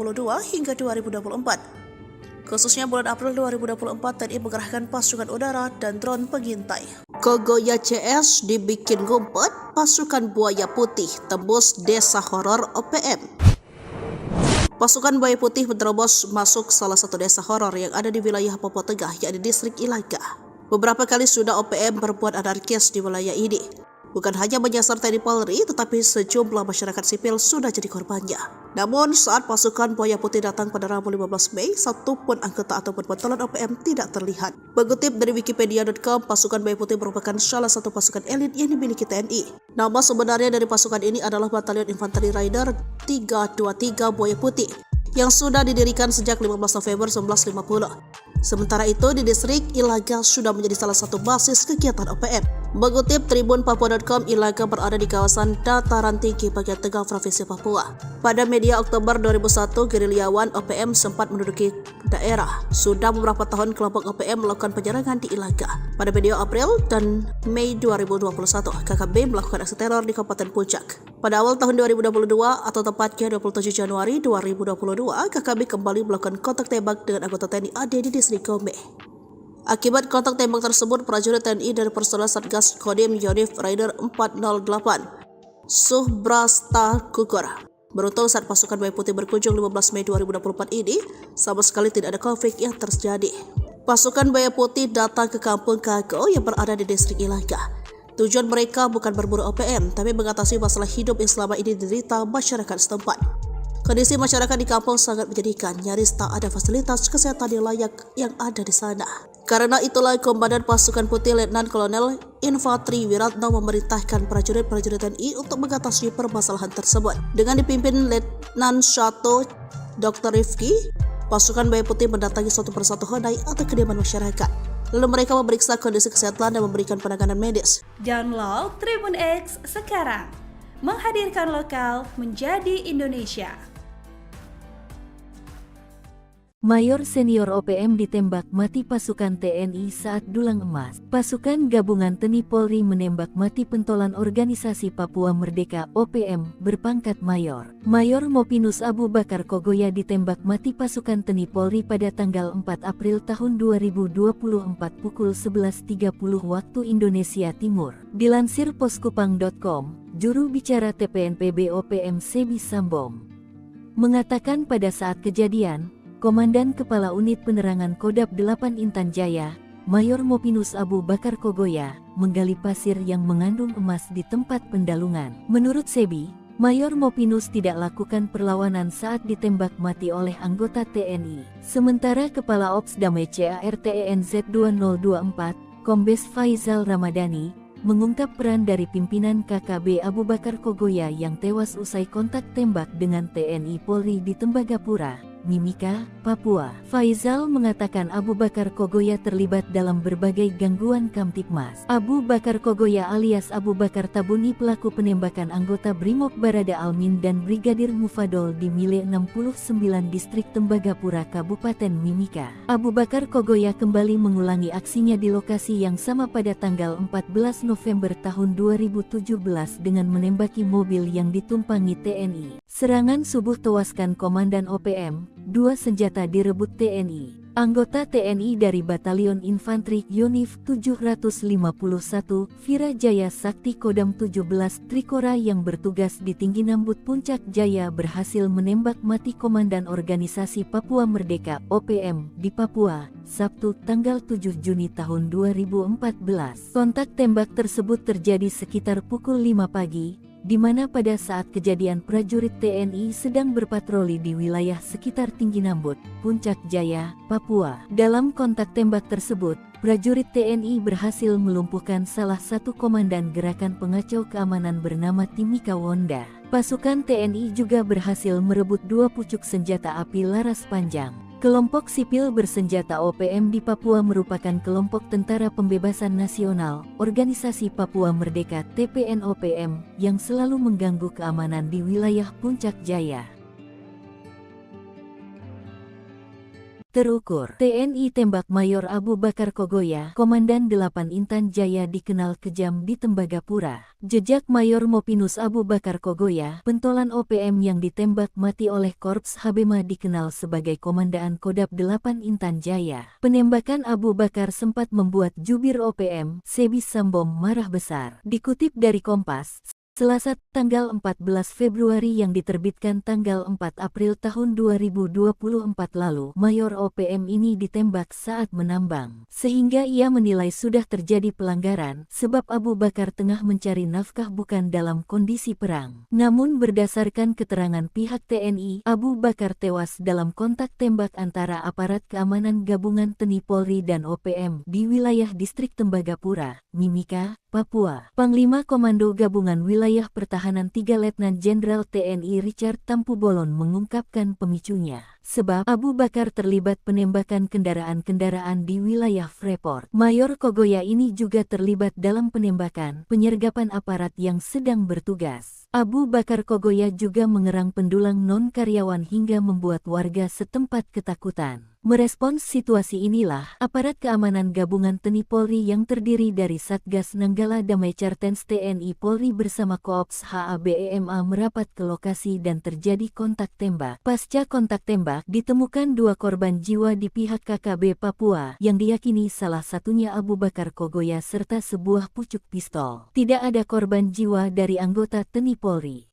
hingga 2024. Khususnya bulan April 2024, TNI mengerahkan pasukan udara dan drone pengintai. Kogoya CS dibikin ngumpet, pasukan buaya putih tembus desa horor OPM. Pasukan buaya putih menerobos masuk salah satu desa horor yang ada di wilayah Papua Tengah, yakni distrik Ilaga. Beberapa kali sudah OPM berbuat anarkis di wilayah ini. Bukan hanya menyasar TNI Polri, tetapi sejumlah masyarakat sipil sudah jadi korbannya. Namun saat pasukan Buaya Putih datang pada Rabu 15 Mei, satu pun anggota ataupun pentolan OPM tidak terlihat. Mengutip dari Wikipedia.com, pasukan Buaya Putih merupakan salah satu pasukan elit yang dimiliki TNI. Nama sebenarnya dari pasukan ini adalah Batalion Infanteri Raider 323 Buaya Putih, yang sudah didirikan sejak 15 November 1950. Sementara itu, di distrik Ilaga sudah menjadi salah satu basis kegiatan OPM. Mengutip tribunpapua.com, Ilaga berada di kawasan dataran tinggi bagian tengah Provinsi Papua. Pada media Oktober 2001, gerilyawan OPM sempat menduduki daerah. Sudah beberapa tahun kelompok OPM melakukan penyerangan di Ilaga. Pada media April dan Mei 2021, KKB melakukan aksi teror di Kabupaten Puncak. Pada awal tahun 2022 atau tepatnya 27 Januari 2022, KKB kembali melakukan kontak tembak dengan anggota TNI AD di distrik Gombe. Akibat kontak tembak tersebut, prajurit TNI dari personel Satgas Kodim Yonif Raider 408 Subrasta gugur. Beruntung saat pasukan Buaya Putih berkunjung 15 Mei 2024 ini, sama sekali tidak ada konflik yang terjadi. Pasukan Buaya Putih datang ke kampung Kago yang berada di distrik Ilaga. Tujuan mereka bukan berburu OPM, tapi mengatasi masalah hidup yang selama ini diderita masyarakat setempat. Kondisi masyarakat di kampung sangat menyedihkan, nyaris tak ada fasilitas kesehatan yang layak yang ada di sana. Karena itulah Komandan Pasukan Putih Letnan Kolonel Infantri Wiratno memerintahkan prajurit-prajurit TNI untuk mengatasi permasalahan tersebut. Dengan dipimpin Letnan Shato Dr. Rifki, pasukan Buaya Putih mendatangi satu persatu honai atau kediaman masyarakat. Lalu mereka memeriksa kondisi kesehatan dan memberikan penanganan medis. Download Tribun X sekarang, menghadirkan lokal menjadi Indonesia. Mayor senior OPM ditembak mati pasukan TNI saat dulang emas. Pasukan gabungan TNI Polri menembak mati pentolan organisasi Papua Merdeka OPM berpangkat mayor. Mayor Mopinus Abu Bakar Kogoya ditembak mati pasukan TNI Polri pada tanggal 4 April tahun 2024 pukul 11.30 waktu Indonesia Timur. Dilansir poskupang.com, juru bicara TPNPB OPM Sebi Sambom mengatakan pada saat kejadian, Komandan Kepala Unit Penerangan Kodam 8 Intan Jaya, Mayor Mopinus Abu Bakar Kogoya, menggali pasir yang mengandung emas di tempat pendalungan. Menurut Sebi, Mayor Mopinus tidak lakukan perlawanan saat ditembak mati oleh anggota TNI. Sementara Kepala Ops Damai CARTENZ 2024, Kombes Faizal Ramadhani, mengungkap peran dari pimpinan KKB Abu Bakar Kogoya yang tewas usai kontak tembak dengan TNI Polri di Tembagapura, Mimika, Papua. Faizal mengatakan Abu Bakar Kogoya terlibat dalam berbagai gangguan Kamtipmas. Abu Bakar Kogoya alias Abu Bakar Tabuni pelaku penembakan anggota Brimob Barada Almin dan Brigadir Mufadol di Mile 69 Distrik Tembagapura Kabupaten Mimika. Abu Bakar Kogoya kembali mengulangi aksinya di lokasi yang sama pada tanggal 14 November tahun 2017 dengan menembaki mobil yang ditumpangi TNI. Serangan subuh tewaskan Komandan OPM, 2 senjata direbut TNI. Anggota TNI dari Batalion Infanteri Yonif 751 Virajaya Sakti Kodam 17 Trikora yang bertugas di Tinggi Nambut Puncak Jaya berhasil menembak mati Komandan Organisasi Papua Merdeka OPM di Papua, Sabtu tanggal 7 Juni tahun 2014. Kontak tembak tersebut terjadi sekitar pukul 5 pagi, di mana pada saat kejadian prajurit TNI sedang berpatroli di wilayah sekitar Tinggi Nambut, Puncak Jaya, Papua. Dalam kontak tembak tersebut, prajurit TNI berhasil melumpuhkan salah satu komandan gerakan pengacau keamanan bernama Timika Wonda. Pasukan TNI juga berhasil merebut 2 pucuk senjata api laras panjang. Kelompok sipil bersenjata OPM di Papua merupakan kelompok Tentara Pembebasan Nasional, Organisasi Papua Merdeka TPN-OPM, yang selalu mengganggu keamanan di wilayah Puncak Jaya. Terukur, TNI tembak Mayor Abu Bakar Kogoya, Komandan 8 Intan Jaya dikenal kejam di Tembagapura. Jejak Mayor Mopinus Abu Bakar Kogoya, pentolan OPM yang ditembak mati oleh Korps Habema dikenal sebagai Komandaan Kodam 8 Intan Jaya. Penembakan Abu Bakar sempat membuat jubir OPM, Sebi Sambom marah besar. Dikutip dari Kompas, Selasa, tanggal 14 Februari yang diterbitkan tanggal 4 April tahun 2024 lalu, Mayor OPM ini ditembak saat menambang. Sehingga ia menilai sudah terjadi pelanggaran, sebab Abu Bakar tengah mencari nafkah bukan dalam kondisi perang. Namun berdasarkan keterangan pihak TNI, Abu Bakar tewas dalam kontak tembak antara aparat keamanan gabungan TNI Polri dan OPM di wilayah distrik Tembagapura, Mimika, Papua. Panglima Komando Gabungan Wilayah Pertahanan 3 Letnan Jenderal TNI Richard Tampu Bolon mengungkapkan pemicunya. Sebab Abu Bakar terlibat penembakan kendaraan-kendaraan di wilayah Freeport. Mayor Kogoya ini juga terlibat dalam penembakan, penyergapan aparat yang sedang bertugas. Abu Bakar Kogoya juga mengerang pendulang non-karyawan hingga membuat warga setempat ketakutan. Merespons situasi inilah, aparat keamanan gabungan TNI Polri yang terdiri dari Satgas Nanggala Damai Cartens TNI Polri bersama Koops HABEMA merapat ke lokasi dan terjadi kontak tembak. Pasca kontak tembak, ditemukan 2 korban jiwa di pihak KKB Papua yang diyakini salah satunya Abu Bakar Kogoya serta sebuah pucuk pistol. Tidak ada korban jiwa dari anggota TNI Polri.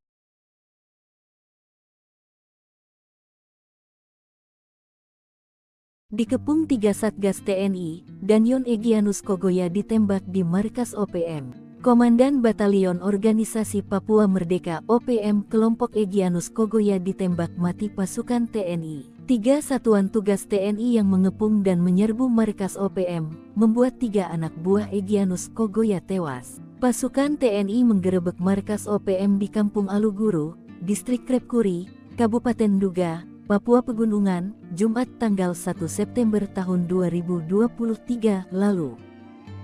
Dikepung 3 Satgas TNI, Danyon Egyanus Kogoya ditembak di markas OPM. Komandan Batalion Organisasi Papua Merdeka OPM kelompok Egyanus Kogoya ditembak mati pasukan TNI. 3 satuan tugas TNI yang mengepung dan menyerbu markas OPM, membuat 3 anak buah Egyanus Kogoya tewas. Pasukan TNI menggerebek markas OPM di Kampung Aluguru, Distrik Krepkuri, Kabupaten Duga, Papua Pegunungan, Jumat tanggal 1 September tahun 2023 lalu.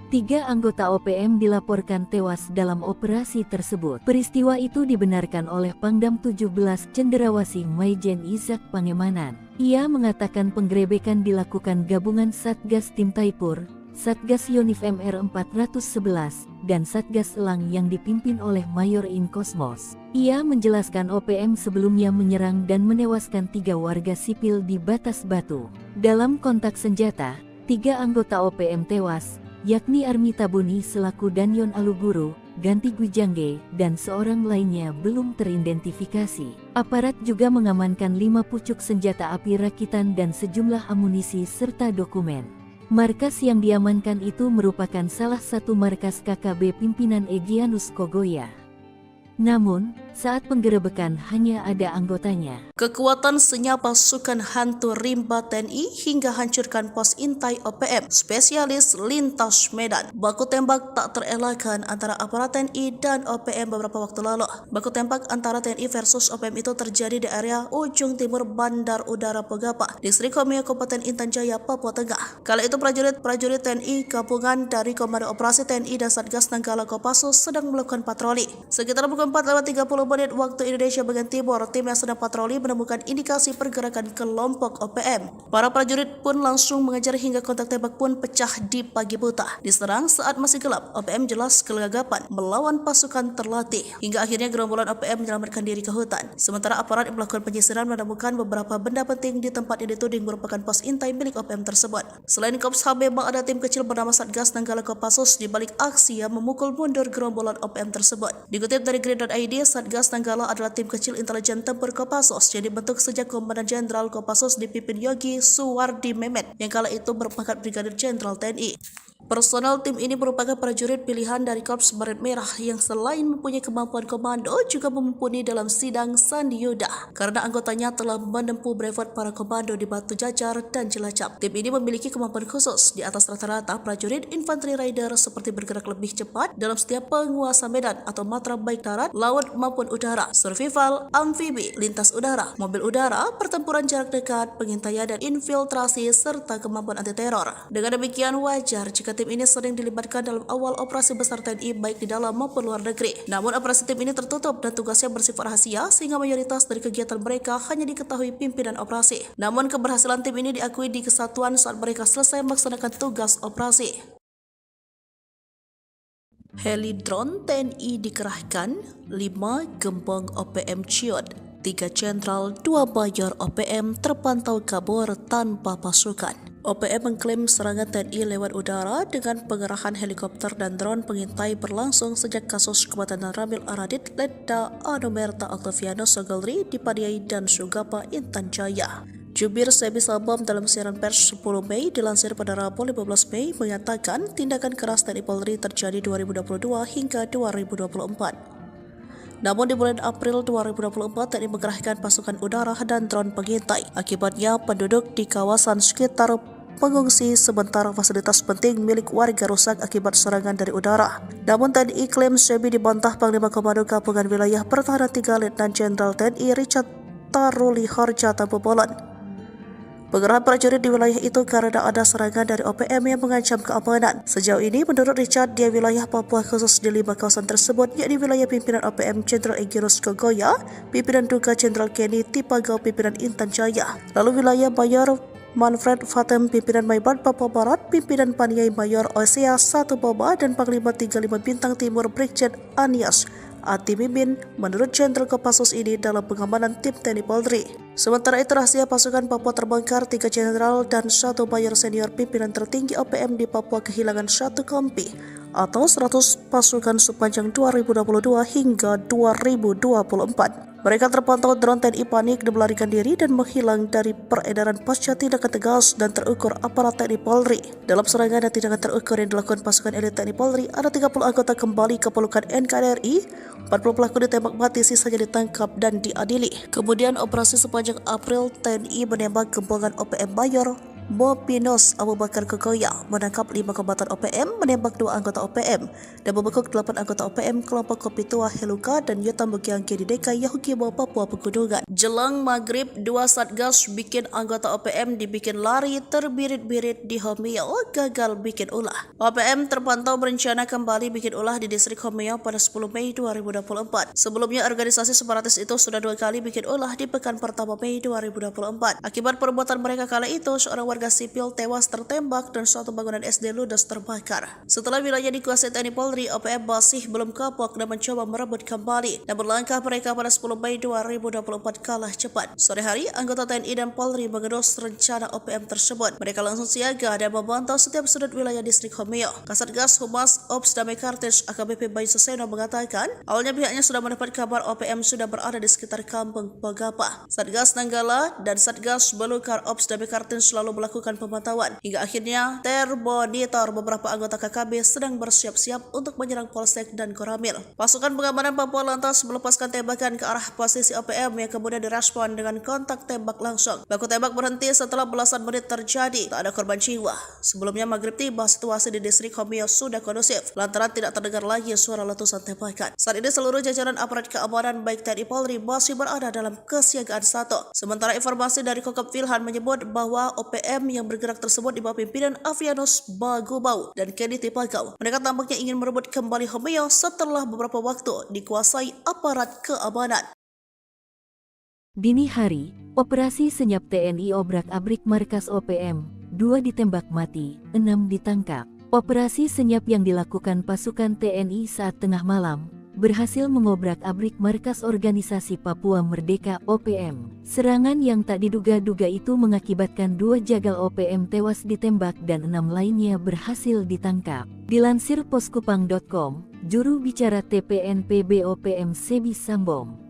3 anggota OPM dilaporkan tewas dalam operasi tersebut. Peristiwa itu dibenarkan oleh Pangdam 17 Cenderawasih Maijen Izak Pangemanan. Ia mengatakan penggerebekan dilakukan gabungan Satgas Tim Taipur, Satgas Yonif MR 411, dan Satgas Elang yang dipimpin oleh Mayor In Kosmos. Ia menjelaskan OPM sebelumnya menyerang dan menewaskan 3 warga sipil di Batas Batu. Dalam kontak senjata, 3 anggota OPM tewas, yakni Armi Tabuni selaku Danyon Aluguru, Ganti Gwijangge, dan seorang lainnya belum teridentifikasi. Aparat juga mengamankan 5 pucuk senjata api rakitan dan sejumlah amunisi serta dokumen. Markas yang diamankan itu merupakan salah satu markas KKB pimpinan Egyanus Kogoya. Namun, saat penggerebekan hanya ada anggotanya. Kekuatan senyap pasukan hantu rimba TNI hingga hancurkan pos intai OPM, spesialis lintas Medan. Baku tembak tak terelakkan antara aparat TNI dan OPM beberapa waktu lalu. Baku tembak antara TNI versus OPM itu terjadi di area ujung timur Bandar Udara Pogapa, Distrik Komiya, Kabupaten Intan Jaya, Papua Tengah. Kala itu prajurit TNI gabungan dari Komando Operasi TNI dan Satgas Nanggala Kopassus sedang melakukan patroli. Sekitar pukul 4:30 menit waktu Indonesia bagian timur, tim yang sedang patroli menemukan indikasi pergerakan kelompok OPM. Para prajurit pun langsung mengejar hingga kontak tembak pun pecah di pagi buta. Diserang saat masih gelap, OPM jelas kelagapan melawan pasukan terlatih. Hingga akhirnya gerombolan OPM menyelamatkan diri ke hutan. Sementara aparat yang melakukan penyisiran menemukan beberapa benda penting di tempat yang dituding merupakan pos intai milik OPM tersebut. Selain Kops HABEMA, ada tim kecil bernama Satgas Nanggala Kopassus di balik aksi yang memukul mundur gerombolan OPM tersebut. Dikutip dari Grid.id, Satgas Nanggala adalah tim kecil intelijen tempur Kopassus yang dibentuk sejak Komandan Jenderal Kopassus dipimpin Yogi Suwardi Memet yang kala itu berpangkat Brigadir Jenderal TNI. Personel tim ini merupakan prajurit pilihan dari Korps Baret Merah yang selain mempunyai kemampuan komando juga mumpuni dalam sidang Sandi Yuda karena anggotanya telah menempuh brevet para komando di Batu Jajar dan Cilacap. Tim ini memiliki kemampuan khusus di atas rata-rata prajurit infanteri rider seperti bergerak lebih cepat dalam setiap penguasa medan atau matra baik darat, laut maupun udara, survival, amfibi, lintas udara, mobil udara, pertempuran jarak dekat, pengintaian dan infiltrasi serta kemampuan anti teror. Dengan demikian wajar jika tim ini sering dilibatkan dalam awal operasi besar TNI baik di dalam maupun luar negeri. Namun operasi tim ini tertutup dan tugasnya bersifat rahasia sehingga mayoritas dari kegiatan mereka hanya diketahui pimpinan operasi. Namun keberhasilan tim ini diakui di kesatuan saat mereka selesai melaksanakan tugas operasi. Heli drone TNI dikerahkan, 5 gembong OPM ciut. 3 jenderal, 2 mayor OPM terpantau kabur tanpa pasukan. OPM mengklaim serangan TNI lewat udara dengan pengerahan helikopter dan drone pengintai berlangsung sejak kasus kematian Ramil Aradit, Letda Anumerta Octaviano Sogolri di Paniai dan Sugapa, Intan Jaya. Jubir Sebi Sabam dalam siaran pers 10 Mei dilansir pada Rabu 15 Mei mengatakan tindakan keras TNI Polri terjadi 2022 hingga 2024. Namun di bulan April 2024 TNI mengerahkan pasukan udara dan drone pengintai. Akibatnya penduduk di kawasan sekitar mengungsi sementara fasilitas penting milik warga rusak akibat serangan dari udara. Namun TNI klaim Sebi dibantah Panglima Komando Gabungan Wilayah Pertahanan 3 Letnan Jenderal TNI Richard Taruli Harja Tampu Bolon. Pengerahan prajurit di wilayah itu karena ada serangan dari OPM yang mengancam keamanan. Sejauh ini, menurut Richard, di wilayah Papua khusus di 5 kawasan tersebut, yakni wilayah pimpinan OPM Jenderal Egirus Kogoya, pimpinan Duga Jenderal Kenny Tipagau, pimpinan Intan Jaya. Lalu wilayah Mayor Manfred Fatem, pimpinan Maibat Papua Barat, pimpinan Paniai Mayor Osea 1 Boba, dan Panglima 35 Bintang Timur Brigjen Anias Ati Mimin menurut Jenderal Kopassus ini dalam pengamanan tim TNI Polri. Sementara itu rahasia pasukan Papua terbongkar, 3 jenderal dan 1 mayor senior pimpinan tertinggi OPM di Papua kehilangan 1 kompi atau 100 pasukan sepanjang 2022 hingga 2024. Mereka terpantau drone TNI panik dan melarikan diri dan menghilang dari peredaran pasca tindakan tegas dan terukur aparat TNI Polri. Dalam serangan dan tindakan terukur yang dilakukan pasukan elit TNI Polri, ada 30 anggota kembali ke pelukan NKRI, 40 pelaku ditembak mati, sisanya ditangkap dan diadili. Kemudian operasi sepanjang April, TNI menembak gembongan OPM Mayor Bopinos Abu Bakar Kogoya, menangkap 5 kombatan OPM, menembak 2 anggota OPM, dan membekuk 8 anggota OPM kelompok Kopi Tua Heluka dan Yotam Bukiangke di DKI Yahukimo, Papua Pegunungan. Jelang maghrib, 2 satgas bikin anggota OPM dibikin lari terbirit-birit di Homeo, gagal bikin ulah. OPM terpantau berencana kembali bikin ulah di distrik Homeo pada 10 Mei 2024. Sebelumnya organisasi separatis itu sudah 2 kali bikin ulah di pekan pertama Mei 2024. Akibat perbuatan mereka kala itu, seorang warga sipil tewas tertembak dan suatu bangunan SD ludes terbakar. Setelah wilayah dikuasai TNI Polri, OPM masih belum kapok dan mencoba merebut kembali. Namun langkah mereka pada 10 Mei 2024 kalah cepat. Sore hari, anggota TNI dan Polri mengendus rencana OPM tersebut. Mereka langsung siaga dan memantau setiap sudut wilayah distrik Homeo. Kasatgas Humas Ops Damai Kartens AKBP Bayu Suseno mengatakan, awalnya pihaknya sudah mendapat kabar OPM sudah berada di sekitar kampung Pogapa. Satgas Nanggala dan Satgas Belukar Ops Damai Kartens selalu melakukan pemantauan. Hingga akhirnya termonitor beberapa anggota KKB sedang bersiap-siap untuk menyerang Polsek dan Koramil. Pasukan pengamanan Papua lantas melepaskan tembakan ke arah posisi OPM yang kemudian direspon dengan kontak tembak langsung. Baku tembak berhenti setelah belasan menit terjadi. Tak ada korban jiwa. Sebelumnya maghrib tiba, situasi di distrik Homeo sudah kondusif lantaran tidak terdengar lagi suara letusan tembakan. Saat ini seluruh jajaran aparat keamanan baik TNI Polri masih berada dalam kesiagaan 1. Sementara informasi dari Kokop Wilhan menyebut bahwa OPM yang bergerak tersebut di bawah pimpinan Avianus Bagubau dan Kenny Tipagau. Mereka tampaknya ingin merebut kembali Homeo setelah beberapa waktu dikuasai aparat keamanan. Dini hari, operasi senyap TNI obrak-abrik markas OPM, 2 ditembak mati, 6 ditangkap. Operasi senyap yang dilakukan pasukan TNI saat tengah malam berhasil mengobrak-abrik markas organisasi Papua Merdeka OPM. Serangan yang tak diduga-duga itu mengakibatkan 2 jagal OPM tewas ditembak dan 6 lainnya berhasil ditangkap. Dilansir poskupang.com, juru bicara TPNPB OPM Sebi Sambom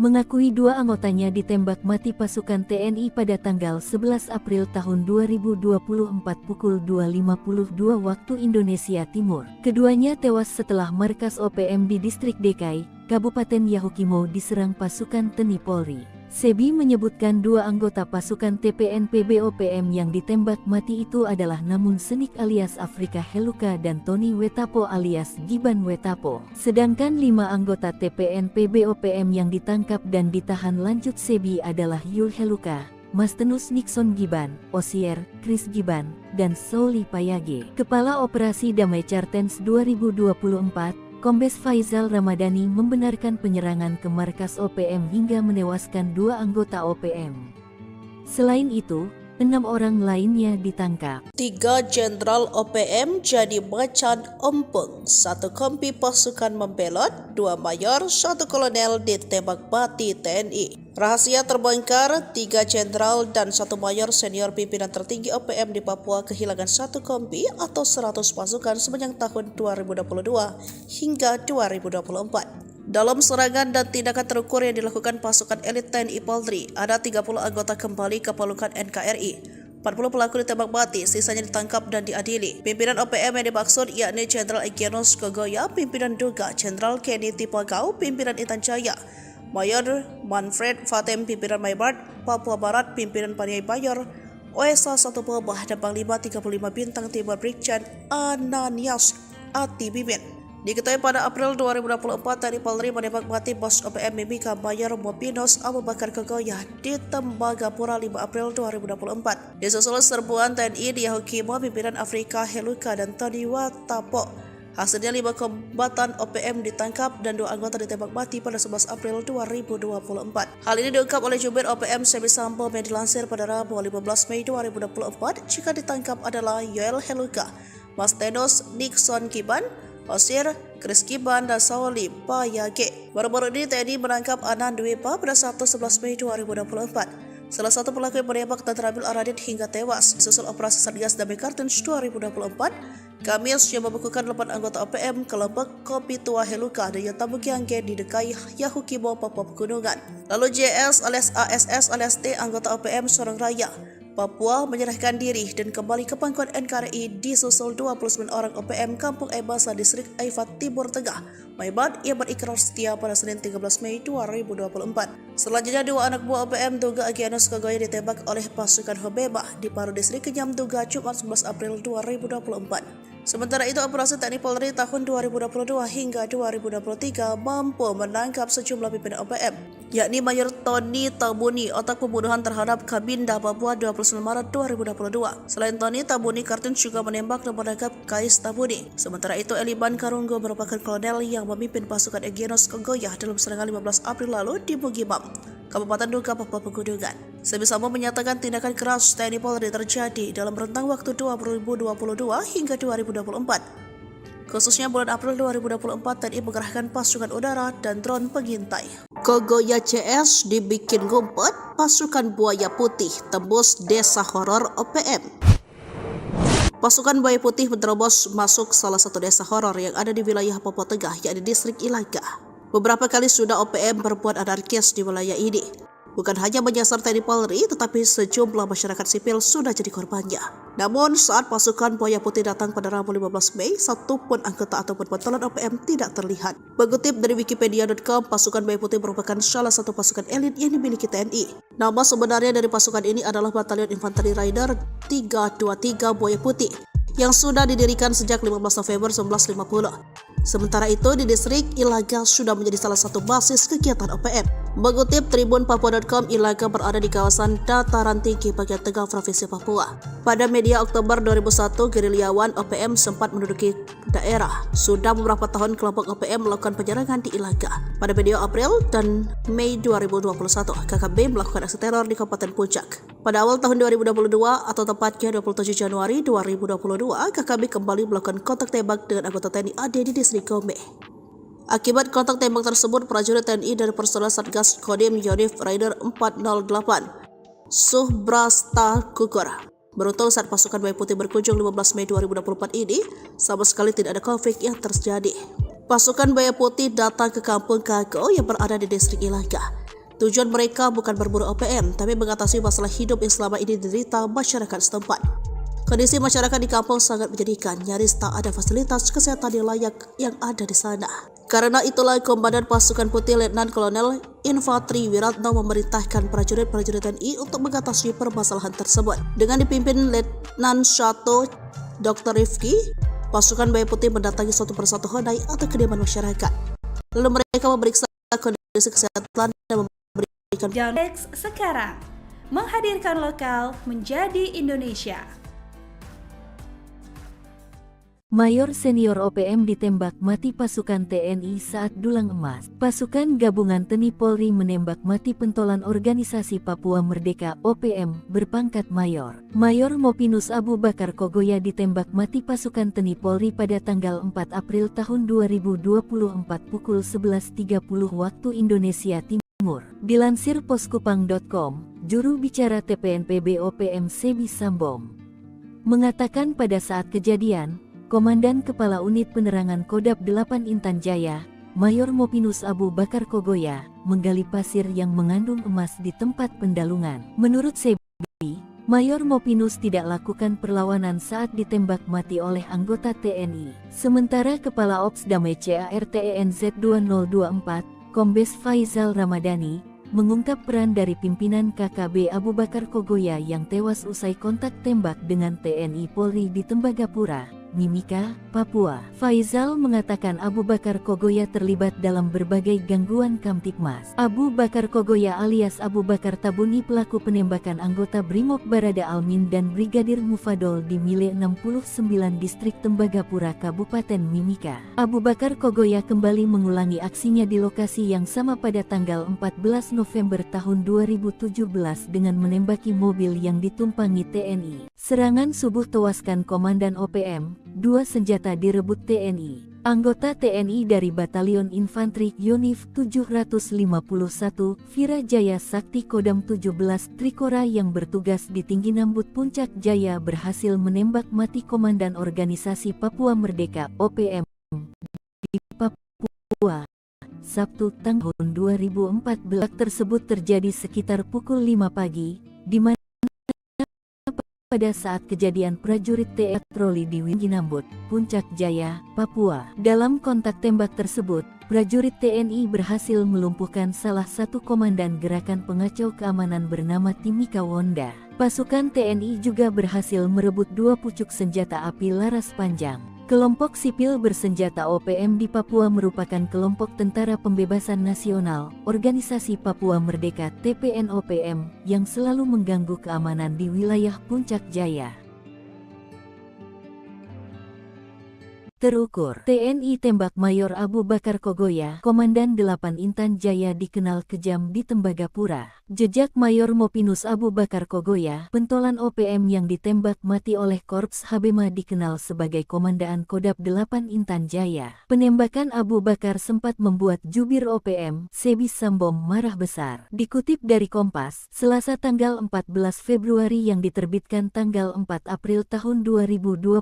mengakui 2 anggotanya ditembak mati pasukan TNI pada tanggal 11 April tahun 2024 pukul 2.52 waktu Indonesia Timur. Keduanya tewas setelah markas OPM di distrik DKI, Kabupaten Yahukimo diserang pasukan TNI Polri. Sebi menyebutkan 2 anggota pasukan TPNPB OPM yang ditembak mati itu adalah Namun Senik alias Afrika Heluka dan Tony Wetapo alias Giban Wetapo. Sedangkan 5 anggota TPNPB OPM yang ditangkap dan ditahan lanjut Sebi adalah Yul Heluka, Mastenus Nixon Giban, Osier, Chris Giban, dan Souli Payage. Kepala Operasi Damai Kartens 2024, Kombes Faizal Ramadhani membenarkan penyerangan ke markas OPM hingga menewaskan 2 anggota OPM. Selain itu, 6 orang lainnya ditangkap. 3 jenderal OPM jadi macan ompong, 1 kompi pasukan membelot, 2 mayor, 1 kolonel ditembak mati TNI. Rahasia terbongkar, 3 jenderal dan 1 mayor senior pimpinan tertinggi OPM di Papua kehilangan 1 kompi atau 100 pasukan sepanjang tahun 2022 hingga 2024. Dalam serangan dan tindakan terukur yang dilakukan pasukan elit TNI Polri, ada 30 anggota kembali ke pelukan NKRI. 40 pelaku ditembak mati, sisanya ditangkap dan diadili. Pimpinan OPM yang dimaksud yakni Jenderal Egyanus Kogoya, pimpinan Duga, Jenderal Kenny Tipagau, pimpinan Intan Jaya, Mayor Manfred Fatem, pimpinan Maybart, Papua Barat, pimpinan Paniai Bayor, OSA 1 Pobah, dan Panglima 35 Bintang Timur Brigjen Ananias Ati Bimin. Diketahui pada April 2024, TNI Polri menembak mati bos OPM Mimika Mayor Mopinos Abu Bakar Kogoya di Tembagapura 5 April 2024. Disusul serbuan TNI di Yahukimo, pimpinan Afrika Heluka dan Tony Watapo. Hasilnya 5 kombatan OPM ditangkap dan 2 anggota ditembak mati pada 11 April 2024. Hal ini diungkap oleh Jubir OPM Semi Sambo yang dilansir pada Rabu 15 Mei 2024. Jika ditangkap adalah Yoel Heluka, Mastenos Nixon Kiban, Osir, Chris Kiban, dan Sauli Payage. Baru-baru ini TNI menangkap Anan Dwepa pada Sabtu 11 Mei 2024. Salah satu pelaku yang menembak dan terambil Aradit hingga tewas. Susul operasi Satgas Damai Kartens 2024, Kamis yang membekukan 8 anggota OPM kelompok Kopi Tua Heluka dan Yatamugiangge di Dekai Yahukimo, Papua Pegunungan. Lalu JS alias ASS alias T, anggota OPM Sorong Raya, Papua, menyerahkan diri dan kembali ke pangkuan NKRI disusul 29 orang OPM Kampung Ebasa Distrik Aifat Timur Tengah, Maibat, yang berikrar setia pada Senin 13 Mei 2024. Selanjutnya 2 anak buah OPM Duga Egyanus Kogoya ditembak oleh pasukan Hobeba di Paru Distrik Kenyam Duga Jumat 11 April 2024. Sementara itu, operasi TNI Polri tahun 2022 hingga 2023 mampu menangkap sejumlah pimpinan OPM, yakni Mayor Tony Tabuni, otak pembunuhan terhadap Kabinda Papua 29 Maret 2022. Selain Tony, Tabuni Kartens juga menembak dan menangkap Kais Tabuni. Sementara itu, Eliban Karunggo merupakan kolonel yang memimpin pasukan Egyanus Kogoya dalam serangan 15 April lalu di Bugimam, Kabupaten Duga, Papua Pegunungan. Semi Sambo menyatakan tindakan keras TNI Polri terjadi dalam rentang waktu 2022 hingga 2024. Khususnya bulan April 2024, TNI mengerahkan pasukan udara dan drone pengintai. Kogoya CS dibikin ngumpet, pasukan Buaya Putih tembus desa horor OPM. Pasukan Buaya Putih menerobos masuk salah satu desa horor yang ada di wilayah Papua Tengah, yakni distrik Ilaga. Beberapa kali sudah OPM berbuat anarkis di wilayah ini. Bukan hanya menyasar TNI Polri, tetapi sejumlah masyarakat sipil sudah jadi korbannya. Namun saat pasukan Buaya Putih datang pada Rabu 15 Mei, satupun anggota ataupun pentolan OPM tidak terlihat. Mengutip dari Wikipedia.com, pasukan Buaya Putih merupakan salah satu pasukan elit yang dimiliki TNI. Nama sebenarnya dari pasukan ini adalah Batalion Infanteri Rider 323 Buaya Putih, yang sudah didirikan sejak 15 November 1950. Sementara itu, di distrik Ilaga sudah menjadi salah satu basis kegiatan OPM. Mengutip tribunpapua.com, Ilaga berada di kawasan dataran tinggi bagian tengah Provinsi Papua. Pada media Oktober 2001, gerilyawan OPM sempat menduduki daerah. Sudah beberapa tahun kelompok OPM melakukan penyerangan di Ilaga. Pada media April dan Mei 2021, KKB melakukan aksi teror di Kabupaten Puncak. Pada awal tahun 2022 atau tepatnya 27 Januari 2022, KKB kembali melakukan kontak tembak dengan anggota TNI AD di distrik Gome. Akibat kontak tembak tersebut, prajurit TNI dari personel Satgas Kodim Yonif Rider 408 Subrasta gugur. Beruntung saat pasukan Buaya Putih berkunjung 15 Mei 2024 ini, sama sekali tidak ada konflik yang terjadi. Pasukan Buaya Putih datang ke kampung Kago yang berada di distrik Ilaga. Tujuan mereka bukan berburu OPM, tapi mengatasi masalah hidup yang selama ini diderita masyarakat setempat. Kondisi masyarakat di kampung sangat menyedihkan, nyaris tak ada fasilitas kesehatan yang layak yang ada di sana. Karena itulah Komandan Pasukan Putih Letnan Kolonel Infantri Wiratno memerintahkan prajurit-prajurit TNI untuk mengatasi permasalahan tersebut. Dengan dipimpin Letnan Shato Dr. Rifki, pasukan Buaya Putih mendatangi satu persatu honai atau kediaman masyarakat. Lalu mereka memeriksa kondisi kesehatan dan memberikan Janex sekarang menghadirkan lokal menjadi Indonesia. Mayor senior OPM ditembak mati pasukan TNI saat dulang emas. Pasukan gabungan TNI Polri menembak mati pentolan organisasi Papua Merdeka OPM berpangkat mayor. Mayor Mopinus Abu Bakar Kogoya ditembak mati pasukan TNI Polri pada tanggal 4 April tahun 2024 pukul 11.30 waktu Indonesia Timur. Dilansir poskupang.com, juru bicara TPNPB OPM Sebi Sambom mengatakan pada saat kejadian, Komandan Kepala Unit Penerangan Kodap 8 Intan Jaya, Mayor Mopinus Abu Bakar Kogoya, menggali pasir yang mengandung emas di tempat pendalungan. Menurut Sebi, Mayor Mopinus tidak lakukan perlawanan saat ditembak mati oleh anggota TNI. Sementara Kepala Ops Damai CARTENZ 2024, Kombes Faizal Ramadhani, mengungkap peran dari pimpinan KKB Abu Bakar Kogoya yang tewas usai kontak tembak dengan TNI Polri di Tembagapura, Mimika, Papua. Faizal mengatakan Abu Bakar Kogoya terlibat dalam berbagai gangguan Kamtibmas. Abu Bakar Kogoya alias Abu Bakar Tabuni pelaku penembakan anggota Brimob Barada Almin dan Brigadir Mufadol di Mile 69 Distrik Tembagapura Kabupaten Mimika. Abu Bakar Kogoya kembali mengulangi aksinya di lokasi yang sama pada tanggal 14 November tahun 2017 dengan menembaki mobil yang ditumpangi TNI. Serangan subuh tewaskan Komandan OPM, 2 senjata direbut TNI. Anggota TNI dari Batalion Infanteri Yonif 751, Virajaya Sakti Kodam 17 Trikora yang bertugas di Tinggi Nambut Puncak Jaya berhasil menembak mati Komandan Organisasi Papua Merdeka (OPM) di Papua. Sabtu tahun 2014 tersebut terjadi sekitar pukul 5 pagi, di mana pada saat kejadian prajurit TNI patroli di Ginambut, Puncak Jaya, Papua. Dalam kontak tembak tersebut, prajurit TNI berhasil melumpuhkan salah satu komandan gerakan pengacau keamanan bernama Timika Wonda. Pasukan TNI juga berhasil merebut 2 pucuk senjata api laras panjang. Kelompok sipil bersenjata OPM di Papua merupakan kelompok Tentara Pembebasan Nasional, Organisasi Papua Merdeka (TPN-OPM) yang selalu mengganggu keamanan di wilayah Puncak Jaya. Terukur, TNI tembak Mayor Abu Bakar Kogoya, Komandan 8 Intan Jaya dikenal kejam di Tembagapura. Jejak Mayor Mopinus Abu Bakar Kogoya, pentolan OPM yang ditembak mati oleh Korps Habema dikenal sebagai Komandan Kodap 8 Intan Jaya. Penembakan Abu Bakar sempat membuat jubir OPM, Sebi Sambom marah besar. Dikutip dari Kompas, Selasa tanggal 14 Februari yang diterbitkan tanggal 4 April tahun 2024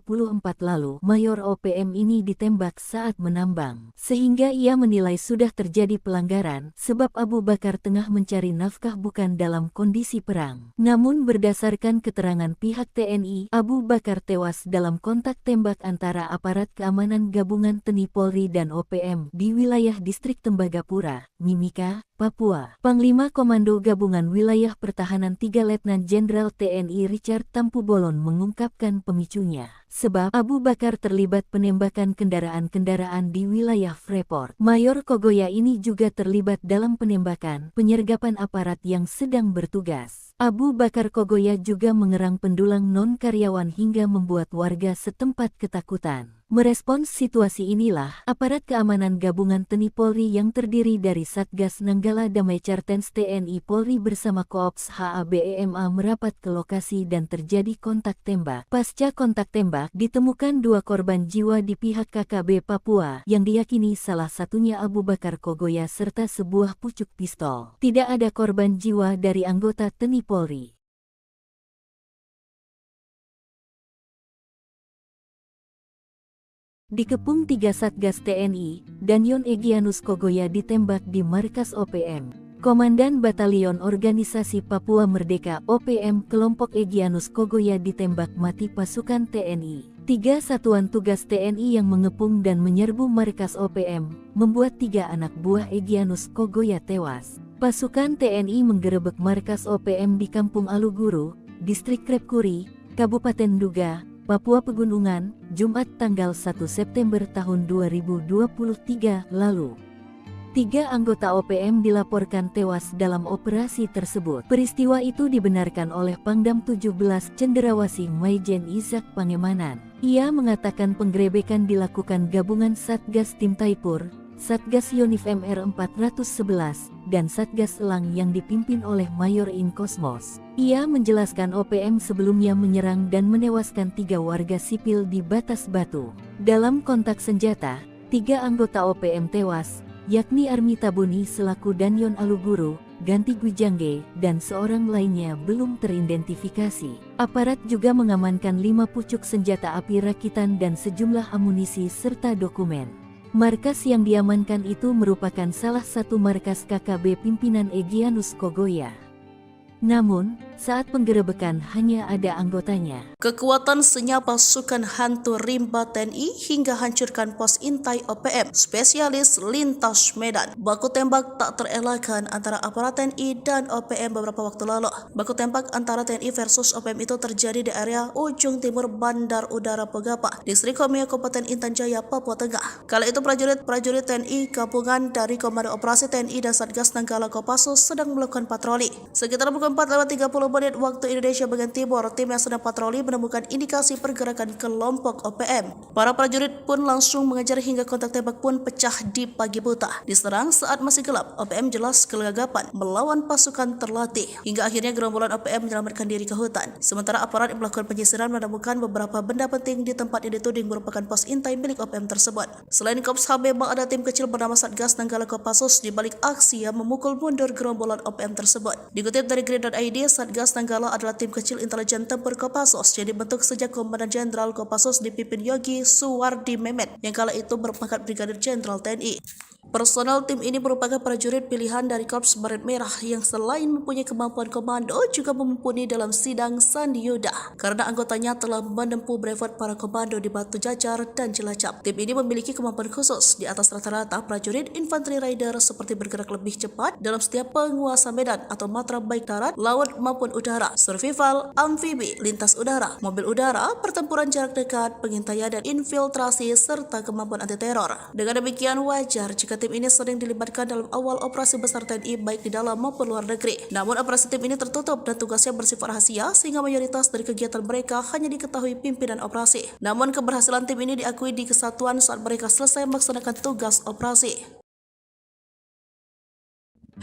lalu, Mayor OPM ini ditembak saat menambang, sehingga ia menilai sudah terjadi pelanggaran sebab Abu Bakar tengah mencari nafkah bukan dalam kondisi perang. Namun berdasarkan keterangan pihak TNI, Abu Bakar tewas dalam kontak tembak antara aparat keamanan gabungan TNI Polri dan OPM di wilayah Distrik Tembagapura, Mimika, Papua. Panglima Komando Gabungan Wilayah Pertahanan 3 Letnan Jenderal TNI Richard Tampubolon mengungkapkan pemicunya. Sebab Abu Bakar terlibat penembakan kendaraan-kendaraan di wilayah Freeport. Mayor Kogoya ini juga terlibat dalam penembakan, penyergapan aparat yang sedang bertugas. Abu Bakar Kogoya juga mengerang pendulang non-karyawan hingga membuat warga setempat ketakutan. Merespons situasi inilah, aparat keamanan gabungan TNI Polri yang terdiri dari Satgas Nanggala Damai Cartens TNI Polri bersama Koops HABEMA merapat ke lokasi dan terjadi kontak tembak. Pasca kontak tembak, ditemukan 2 korban jiwa di pihak KKB Papua yang diyakini salah satunya Abu Bakar Kogoya serta sebuah pucuk pistol. Tidak ada korban jiwa dari anggota TNI Polri. Dikepung 3 Satgas TNI, Danyon Egyanus Kogoya ditembak di markas OPM. Komandan Batalion Organisasi Papua Merdeka (OPM) kelompok Egyanus Kogoya ditembak mati pasukan TNI. 3 satuan tugas TNI yang mengepung dan menyerbu markas OPM, membuat 3 anak buah Egyanus Kogoya tewas. Pasukan TNI menggerebek markas OPM di Kampung Aluguru, Distrik Krepkuri, Kabupaten Duga, Papua Pegunungan, Jumat tanggal 1 September tahun 2023 lalu. 3 anggota OPM dilaporkan tewas dalam operasi tersebut. Peristiwa itu dibenarkan oleh Pangdam 17 Cenderawasih Maijen Izak Pangemanan. Ia mengatakan penggerebekan dilakukan gabungan Satgas Tim Taipur, Satgas Yonif MR 411, dan Satgas Elang yang dipimpin oleh Mayor In Kosmos. Ia menjelaskan OPM sebelumnya menyerang dan menewaskan 3 warga sipil di Batas Batu. Dalam kontak senjata, 3 anggota OPM tewas, yakni Armita Boni selaku Danyon Aluguru, Ganti Gujangge, dan seorang lainnya belum teridentifikasi. Aparat juga mengamankan 5 pucuk senjata api rakitan dan sejumlah amunisi serta dokumen. Markas yang diamankan itu merupakan salah satu markas KKB pimpinan Egyanus Kogoya. Namun, saat penggerebekan hanya ada anggotanya. Kekuatan senyap pasukan hantu rimba TNI hingga hancurkan pos intai OPM, spesialis lintas Medan. Baku tembak tak terelakkan antara aparat TNI dan OPM beberapa waktu lalu. Baku tembak antara TNI versus OPM itu terjadi di area ujung timur Bandar Udara Pogapa, Distrik Komiya, Kabupaten Intan Jaya, Papua Tengah. Kala itu prajurit TNI gabungan dari Komando Operasi TNI dan Satgas Nanggala Kopassus sedang melakukan patroli. Sekitar pukul 4:30 menit waktu Indonesia bagian timur, tim yang sedang patroli menemukan indikasi pergerakan kelompok OPM. Para prajurit pun langsung mengejar hingga kontak tembak pun pecah di pagi buta. Diserang saat masih gelap, OPM jelas kelagapan melawan pasukan terlatih. Hingga akhirnya gerombolan OPM menyelamatkan diri ke hutan. Sementara aparat yang melakukan penyisiran menemukan beberapa benda penting di tempat yang dituding merupakan pos intai milik OPM tersebut. Selain Kops HB, ada tim kecil bernama Satgas Nanggala Kopassus di balik aksi yang memukul mundur gerombolan OPM tersebut. Dikutip dari Grid.id, Satgas Nanggala adalah tim kecil intelijen tempur Kopassus yang dibentuk sejak Komandan Jenderal Kopassus dipimpin Yogi Suwardi Memet yang kala itu berpangkat Brigadir Jenderal TNI. Personel tim ini merupakan prajurit pilihan dari Korps Baret Merah yang selain mempunyai kemampuan komando juga mumpuni dalam sidang Sandi Yuda karena anggotanya telah menempuh brevet para komando di Batu Jajar dan Cilacap. Tim ini memiliki kemampuan khusus di atas rata-rata prajurit infanteri rider seperti bergerak lebih cepat dalam setiap penguasa medan atau matra baik darat, laut maupun udara, survival, amfibi, lintas udara, mobil udara, pertempuran jarak dekat, pengintaian dan infiltrasi serta kemampuan anti teror. Dengan demikian wajar jika tim ini sering dilibatkan dalam awal operasi besar TNI baik di dalam maupun luar negeri. Namun operasi tim ini tertutup dan tugasnya bersifat rahasia sehingga mayoritas dari kegiatan mereka hanya diketahui pimpinan operasi. Namun keberhasilan tim ini diakui di kesatuan saat mereka selesai melaksanakan tugas operasi.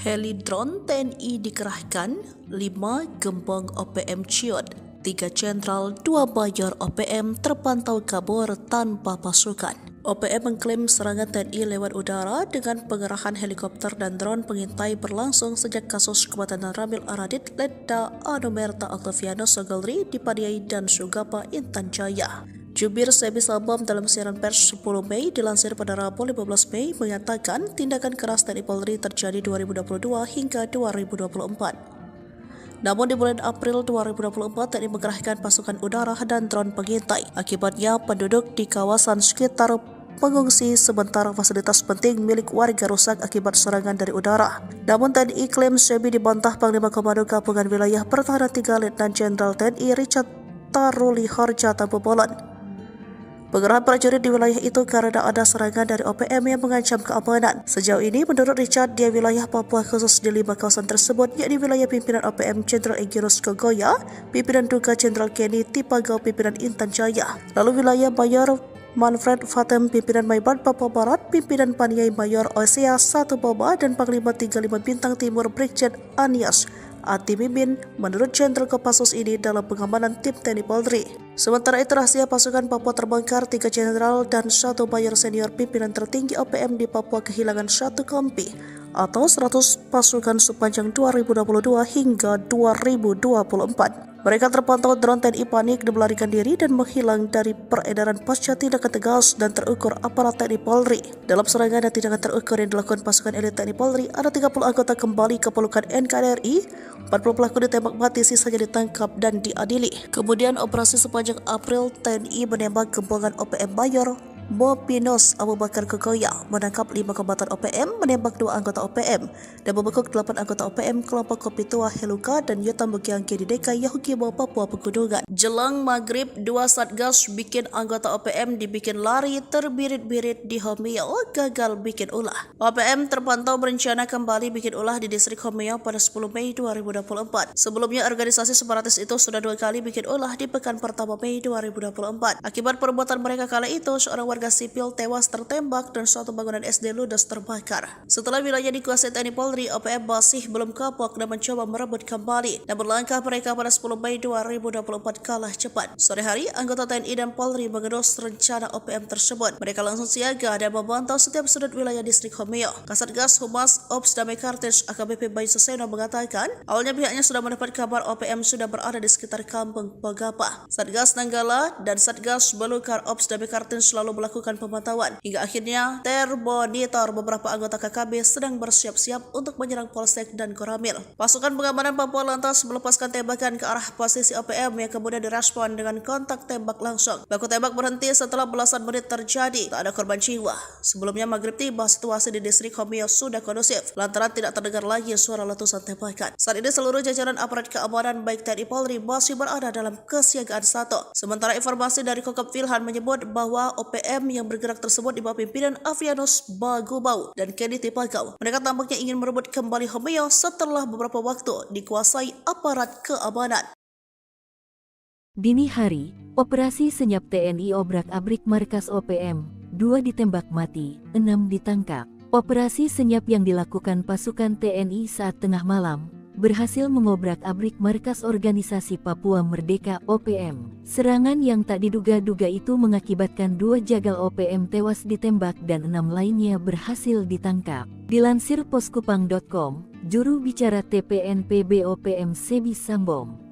Heli drone TNI dikerahkan, 5 gembong OPM ciut, 3 jenderal, 2 mayor OPM terpantau kabur tanpa pasukan. OPM mengklaim serangan TNI lewat udara dengan pengerahan helikopter dan drone pengintai berlangsung sejak kasus kematian Ramil Aradit, Letda Anumerta Octaviano Sogalri di Padiai dan Sugapa, Intan Jaya. Jubir Sebi Sabam dalam siaran pers 10 Mei dilansir pada Rabu 15 Mei mengatakan tindakan keras TNI Polri terjadi 2022 hingga 2024. Namun di bulan April 2024 TNI mengerahkan pasukan udara dan drone pengintai. Akibatnya penduduk di kawasan sekitar mengungsi sementara fasilitas penting milik warga rusak akibat serangan dari udara. Namun TNI klaim Sebi dibantah Panglima Komando Gabungan Wilayah Pertahanan 3 Letnan Jenderal TNI Richard Taruli Harja Tampubolon. Pengerahan prajurit di wilayah itu karena ada serangan dari OPM yang mengancam keamanan. Sejauh ini, menurut Richard, di wilayah Papua khusus di 5 kawasan tersebut, yakni wilayah pimpinan OPM Jenderal Egyanus Kogoya, pimpinan Duga Jenderal Kenny Tipagau, pimpinan Intan Jaya, lalu wilayah Mayor Manfred Fatem, pimpinan Maibad Papua Barat, pimpinan Paniai Mayor Osea 1 Boba, dan Panglima 35 Bintang Timur Brigjen Anias Ati Mimin menurut Jenderal Kopassus ini dalam pengamanan tim TNI Polri. Sementara itu rahasia pasukan Papua terbongkar, 3 jenderal dan 1 mayor senior pimpinan tertinggi OPM di Papua kehilangan 1 kompi atau 100 pasukan sepanjang 2022 hingga 2024. Mereka terpantau drone TNI panik dan melarikan diri dan menghilang dari peredaran pasca tindakan tegas dan terukur aparat TNI Polri. Dalam serangan dan tindakan terukur yang dilakukan pasukan elit TNI Polri, ada 30 anggota kembali ke pelukan NKRI, 40 pelaku ditembak mati, sisanya ditangkap dan diadili. Kemudian operasi sepanjang April, TNI menembak gembongan OPM Mayor Mopinos Abu Bakar Kogoya, menangkap 5 kombatan OPM, menembak 2 anggota OPM, dan membekuk 8 anggota OPM kelompok Kopi Tua Heluka dan Yotam Bukiangke di DKI Yahukimo, Papua Pegunungan. Jelang maghrib, 2 satgas bikin anggota OPM dibikin lari terbirit-birit di Homeo, gagal bikin ulah. OPM terpantau berencana kembali bikin ulah di distrik Homeo pada 10 Mei 2024. Sebelumnya organisasi separatis itu sudah 2 kali bikin ulah di pekan pertama Mei 2024. Akibat perbuatan mereka kala itu, seorang warga sipil tewas tertembak dan suatu bangunan SD ludes terbakar. Setelah wilayah dikuasai TNI Polri, OPM masih belum kapok dan mencoba merebut kembali. Namun langkah mereka pada 10 Mei 2024 kalah cepat. Sore hari, anggota TNI dan Polri mengendus rencana OPM tersebut. Mereka langsung siaga dan memantau setiap sudut wilayah distrik Homeo. Kasatgas Humas Ops Damai Kartens AKBP Bayu Suseno mengatakan, awalnya pihaknya sudah mendapat kabar OPM sudah berada di sekitar kampung Pagapa. Satgas Nanggala dan Satgas Belukar Ops Damai Kartens selalu melakukan pemantauan. Hingga akhirnya termonitor beberapa anggota KKB sedang bersiap-siap untuk menyerang Polsek dan Koramil. Pasukan pengamanan Papua lantas melepaskan tembakan ke arah posisi OPM yang kemudian direspon dengan kontak tembak langsung. Baku tembak berhenti setelah belasan menit terjadi. Tak ada korban jiwa. Sebelumnya maghrib tiba, situasi di distrik Homeo sudah kondusif lantaran tidak terdengar lagi suara letusan tembakan. Saat ini seluruh jajaran aparat keamanan baik TNI Polri masih berada dalam kesiagaan 1. Sementara informasi dari Kokop Wilhan menyebut bahwa OPM yang bergerak tersebut di bawah pimpinan Avianus Bagubau dan Kenny Tipagau. Mereka tampaknya ingin merebut kembali Homeo setelah beberapa waktu dikuasai aparat keamanan. Dini hari, operasi senyap TNI obrak-abrik markas OPM, 2 ditembak mati, 6 ditangkap. Operasi senyap yang dilakukan pasukan TNI saat tengah malam berhasil mengobrak-abrik markas organisasi Papua Merdeka OPM. Serangan yang tak diduga-duga itu mengakibatkan 2 jagal OPM tewas ditembak dan 6 lainnya berhasil ditangkap. Dilansir poskupang.com, juru bicara TPNPB OPM Sebi Sambom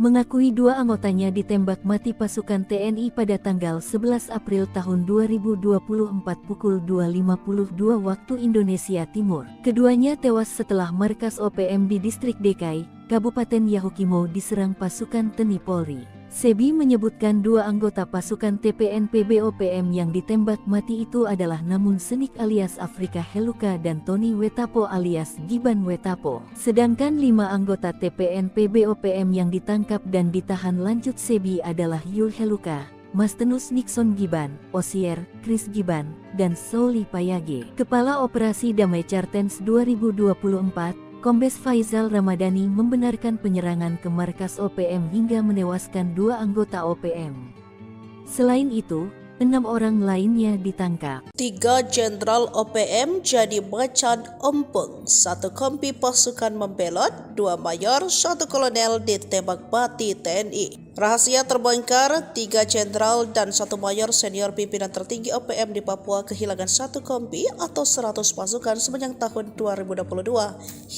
mengakui 2 anggotanya ditembak mati pasukan TNI pada tanggal 11 April tahun 2024 pukul 2.52 waktu Indonesia Timur. Keduanya tewas setelah markas OPM di distrik Dekai, Kabupaten Yahukimo diserang pasukan TNI Polri. Sebi menyebutkan 2 anggota pasukan TPNPB OPM yang ditembak mati itu adalah Namun Senik alias Afrika Heluka dan Tony Wetapo alias Giban Wetapo. Sedangkan 5 anggota TPNPB OPM yang ditangkap dan ditahan lanjut Sebi adalah Yul Heluka, Mastenus Nixon Giban, Osier, Chris Giban, dan Sauli Payage. Kepala Operasi Damai Kartens 2024, Kombes Faizal Ramadhani membenarkan penyerangan ke markas OPM hingga menewaskan 2 anggota OPM. Selain itu, 6 orang lainnya ditangkap. 3 jenderal OPM jadi macan ompong, 1 kompi pasukan membelot, 2 mayor, 1 kolonel ditembak mati TNI. Rahasia terbongkar, 3 jenderal dan 1 mayor senior pimpinan tertinggi OPM di Papua kehilangan 1 kompi atau 100 pasukan sepanjang tahun 2022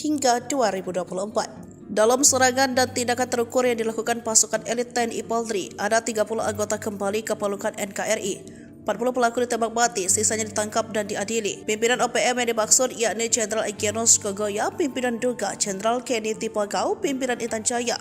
hingga 2024. Dalam serangan dan tindakan terukur yang dilakukan pasukan elit TNI Polri, ada 30 anggota kembali ke pelukan NKRI. 40 pelaku ditembak mati, sisanya ditangkap dan diadili. Pimpinan OPM yang dimaksud yakni Jenderal Egyanus Kogoya, pimpinan Duga, Jenderal Kenny Tipagau, pimpinan Intan Jaya,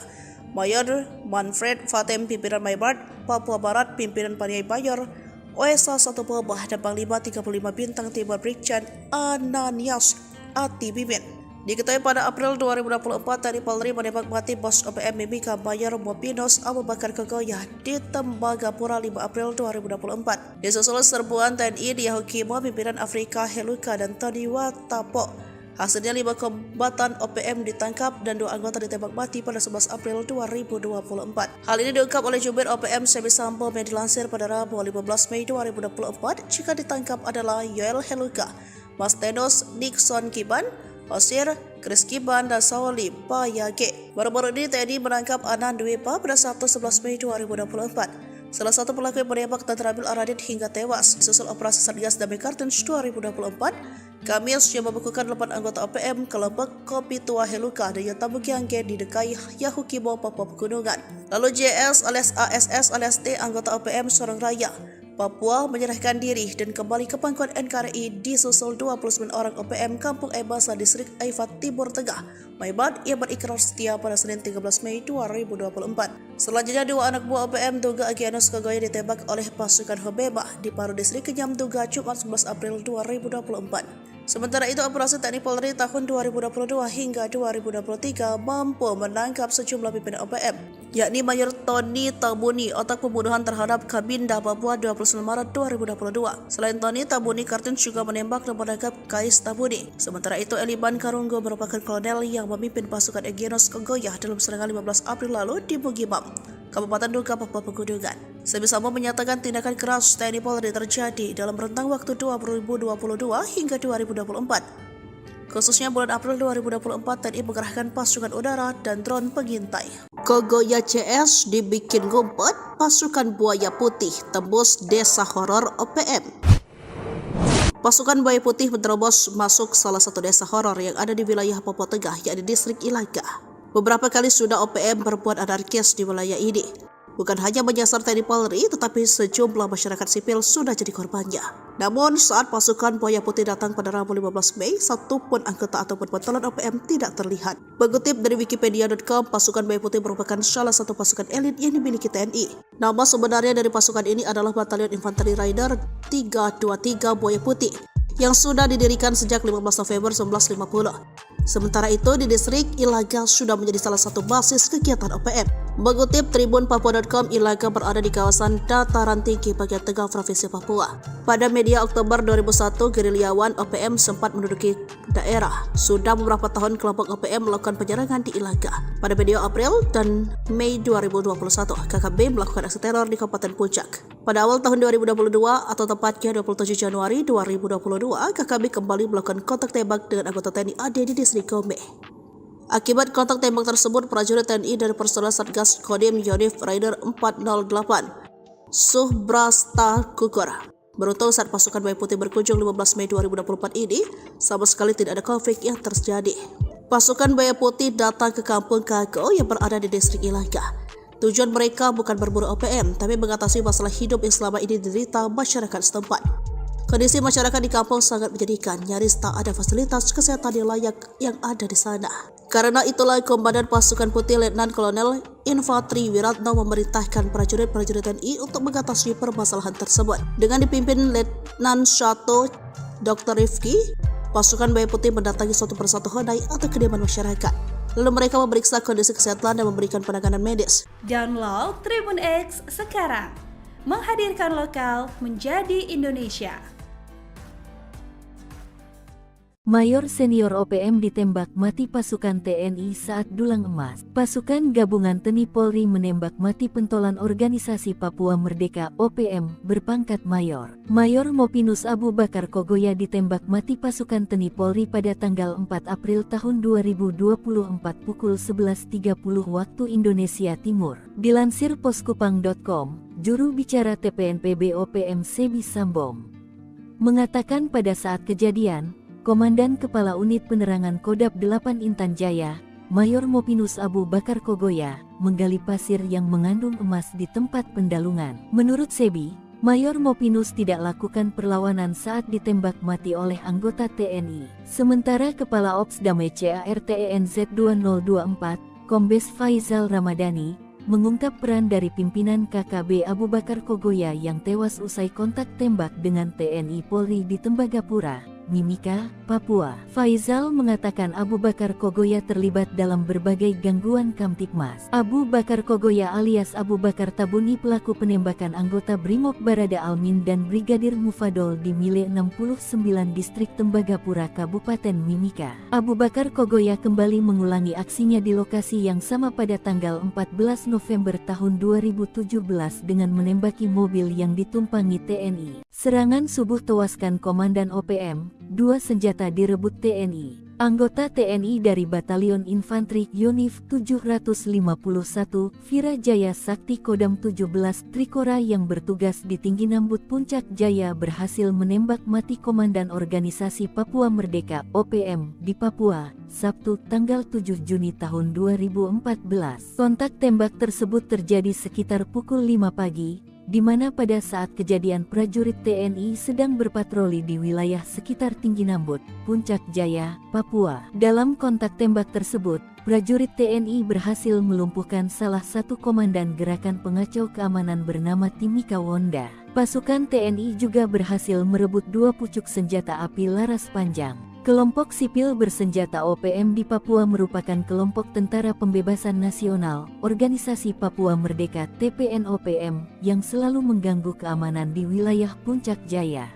Mayor Manfred Fatem, pimpinan Maybart, Papua Barat, pimpinan Paniai Bayor, OSA 1 Pobah, dan Panglima 35 Bintang Timur Brigjen Ananias Ati Bimin. Diketahui pada April 2024, TNI Polri menembak mati bos OPM Mimika Mayor Mopinos Abu Bakar Kogoya di Tembagapura 5 April 2024. Disusul serbuan TNI di Yahukimo, pimpinan Afrika Heluka dan Tony Wetapo. Hasilnya 5 kombatan OPM ditangkap dan 2 anggota ditembak mati pada 11 April 2024. Hal ini diungkap oleh Jubir OPM Sebi Sambom yang dilansir pada Rabu 15 Mei 2024. Jika ditangkap adalah Yoel Heluka, Mastenus Nixon Giban, Osir, Chris Giban, dan Sauli Payage. Baru-baru ini TNI menangkap Anan Dwepa pada Sabtu 11 Mei 2024. Salah satu pelaku yang menembak dan terambil Aradit hingga tewas. Susul operasi Satgas Damai Kartens 2024, Kamis yang membekukan 8 anggota OPM kelompok Kopi Tua Heluka dan Yatamugiangge di Dekai Yahukimo, Papua Pegunungan. Lalu JS alias ASS alias T, anggota OPM Sorong Raya, Papua menyerahkan diri dan kembali ke pangkuan NKRI disusul 29 orang OPM Kampung Ebasa Distrik Aifat Timur Tengah, Maibat, yang berikrar setia pada Senin 13 Mei 2024. Selanjutnya 2 anak buah OPM Duga Egyanus Kogoya ditembak oleh pasukan Hobeba di Paru Distrik Kenyam Duga Jumat 11 April 2024. Sementara itu, operasi TNI Polri tahun 2022 hingga 2023 mampu menangkap sejumlah pimpinan OPM, yakni Mayor Tony Tabuni, otak pembunuhan terhadap Kabinda Papua 29 Maret 2022. Selain Tony, Tabuni Kartens juga menembak dan menangkap Kais Tabuni. Sementara itu, Eliban Karunggo merupakan kolonel yang memimpin pasukan Egyanus Kogoya dalam serangan 15 April lalu di Bugimam, Kabupaten Duga, Papua Pegunungan. Sebi Sambo menyatakan tindakan keras TNI Polri terjadi dalam rentang waktu 2022 hingga 2024. Khususnya bulan April 2024, TNI mengerahkan pasukan udara dan drone pengintai. Kogoya CS dibikin ngumpet, pasukan buaya putih tembus desa horor OPM. Pasukan buaya putih menerobos masuk salah satu desa horor yang ada di wilayah Papua Tengah, yakni distrik Ilaga. Beberapa kali sudah OPM berbuat anarkis di wilayah ini. Bukan hanya menyasar TNI Polri, tetapi sejumlah masyarakat sipil sudah jadi korbannya. Namun saat pasukan buaya putih datang pada Rabu 15 Mei, satupun anggota ataupun pentolan OPM tidak terlihat. Mengutip dari wikipedia.com, pasukan buaya putih merupakan salah satu pasukan elit yang dimiliki TNI. Nama sebenarnya dari pasukan ini adalah Batalion Infanteri Rider 323 Buaya Putih, yang sudah didirikan sejak 15 November 1950. Sementara itu, di distrik Ilaga sudah menjadi salah satu basis kegiatan OPM. Mengutip tribunpapua.com, Ilaga berada di kawasan dataran tinggi bagian tengah Provinsi Papua. Pada media Oktober 2001, gerilyawan OPM sempat menduduki daerah. Sudah beberapa tahun kelompok OPM melakukan penyerangan di Ilaga. Pada media April dan Mei 2021, KKB melakukan aksi teror di Kabupaten Puncak. Pada awal tahun 2022 atau tepatnya 27 Januari 2022, KKB kembali melakukan kontak tembak dengan anggota TNI AD di distrik Gome. Akibat kontak tembak tersebut, prajurit TNI dari personel Satgas Kodim Yonif Rider 408 Subrasta gugur. Beruntung saat pasukan buaya putih berkunjung 15 Mei 2024 ini, sama sekali tidak ada konflik yang terjadi. Pasukan buaya putih datang ke kampung Kago yang berada di distrik Ilaga. Tujuan mereka bukan berburu OPM, tapi mengatasi masalah hidup yang selama ini diderita masyarakat setempat. Kondisi masyarakat di kampung sangat menyedihkan, nyaris tak ada fasilitas kesehatan yang layak yang ada di sana. Karena itulah Komandan Pasukan Putih Letnan Kolonel Infantri Wiratno memerintahkan prajurit-prajurit TNI untuk mengatasi permasalahan tersebut. Dengan dipimpin Letnan Shato Dr. Rifki, pasukan buaya putih mendatangi suatu persatu honai atau kediaman masyarakat. Lalu mereka memeriksa kondisi kesehatan dan memberikan penanganan medis. Download Tribun X sekarang, menghadirkan lokal menjadi Indonesia. Mayor senior OPM ditembak mati pasukan TNI saat dulang emas. Pasukan gabungan TNI Polri menembak mati pentolan organisasi Papua Merdeka OPM berpangkat mayor. Mayor Mopinus Abu Bakar Kogoya ditembak mati pasukan TNI Polri pada tanggal 4 April tahun 2024 pukul 11.30 waktu Indonesia Timur. Dilansir poskupang.com, juru bicara TPNPB OPM Sebi Sambo mengatakan pada saat kejadian, Komandan Kepala Unit Penerangan Kodam 8 Intan Jaya, Mayor Mopinus Abu Bakar Kogoya, menggali pasir yang mengandung emas di tempat pendalungan. Menurut Sebi, Mayor Mopinus tidak lakukan perlawanan saat ditembak mati oleh anggota TNI. Sementara Kepala Ops Damai CARTENZ 2024, Kombes Faizal Ramadhani, mengungkap peran dari pimpinan KKB Abu Bakar Kogoya yang tewas usai kontak tembak dengan TNI Polri di Tembagapura, Mimika, Papua. Faizal mengatakan Abu Bakar Kogoya terlibat dalam berbagai gangguan Kamtipmas. Abu Bakar Kogoya alias Abu Bakar Tabuni pelaku penembakan anggota Brimob Barada Almin dan Brigadir Mufadol di Mile 69 Distrik Tembagapura Kabupaten Mimika. Abu Bakar Kogoya kembali mengulangi aksinya di lokasi yang sama pada tanggal 14 November tahun 2017 dengan menembaki mobil yang ditumpangi TNI. Serangan subuh tewaskan Komandan OPM, 2 senjata direbut TNI. Anggota TNI dari Batalion Infanteri Yonif 751, Virajaya Sakti Kodam 17 Trikora yang bertugas di Tinggi Nambut Puncak Jaya berhasil menembak mati Komandan Organisasi Papua Merdeka OPM di Papua, Sabtu tanggal 7 Juni tahun 2014. Kontak tembak tersebut terjadi sekitar pukul 5 pagi, di mana pada saat kejadian prajurit TNI sedang berpatroli di wilayah sekitar Tinggi Nambut, Puncak Jaya, Papua. Dalam kontak tembak tersebut, prajurit TNI berhasil melumpuhkan salah satu komandan gerakan pengacau keamanan bernama Timika Wonda. Pasukan TNI juga berhasil merebut 2 pucuk senjata api laras panjang. Kelompok sipil bersenjata OPM di Papua merupakan kelompok Tentara Pembebasan Nasional, Organisasi Papua Merdeka TPNOPM, yang selalu mengganggu keamanan di wilayah Puncak Jaya.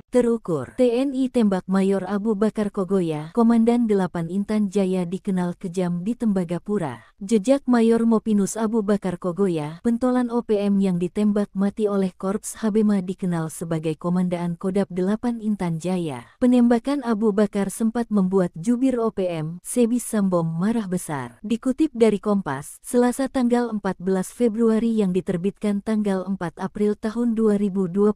terukur. TNI tembak Mayor Abu Bakar Kogoya, Komandan 8 Intan Jaya dikenal kejam di Tembagapura. Jejak Mayor Mopinus Abu Bakar Kogoya, pentolan OPM yang ditembak mati oleh Korps Habema dikenal sebagai Komandan Kodam 8 Intan Jaya. Penembakan Abu Bakar sempat membuat jubir OPM, Sebis Sambom marah besar. Dikutip dari Kompas, Selasa tanggal 14 Februari yang diterbitkan tanggal 4 April tahun 2024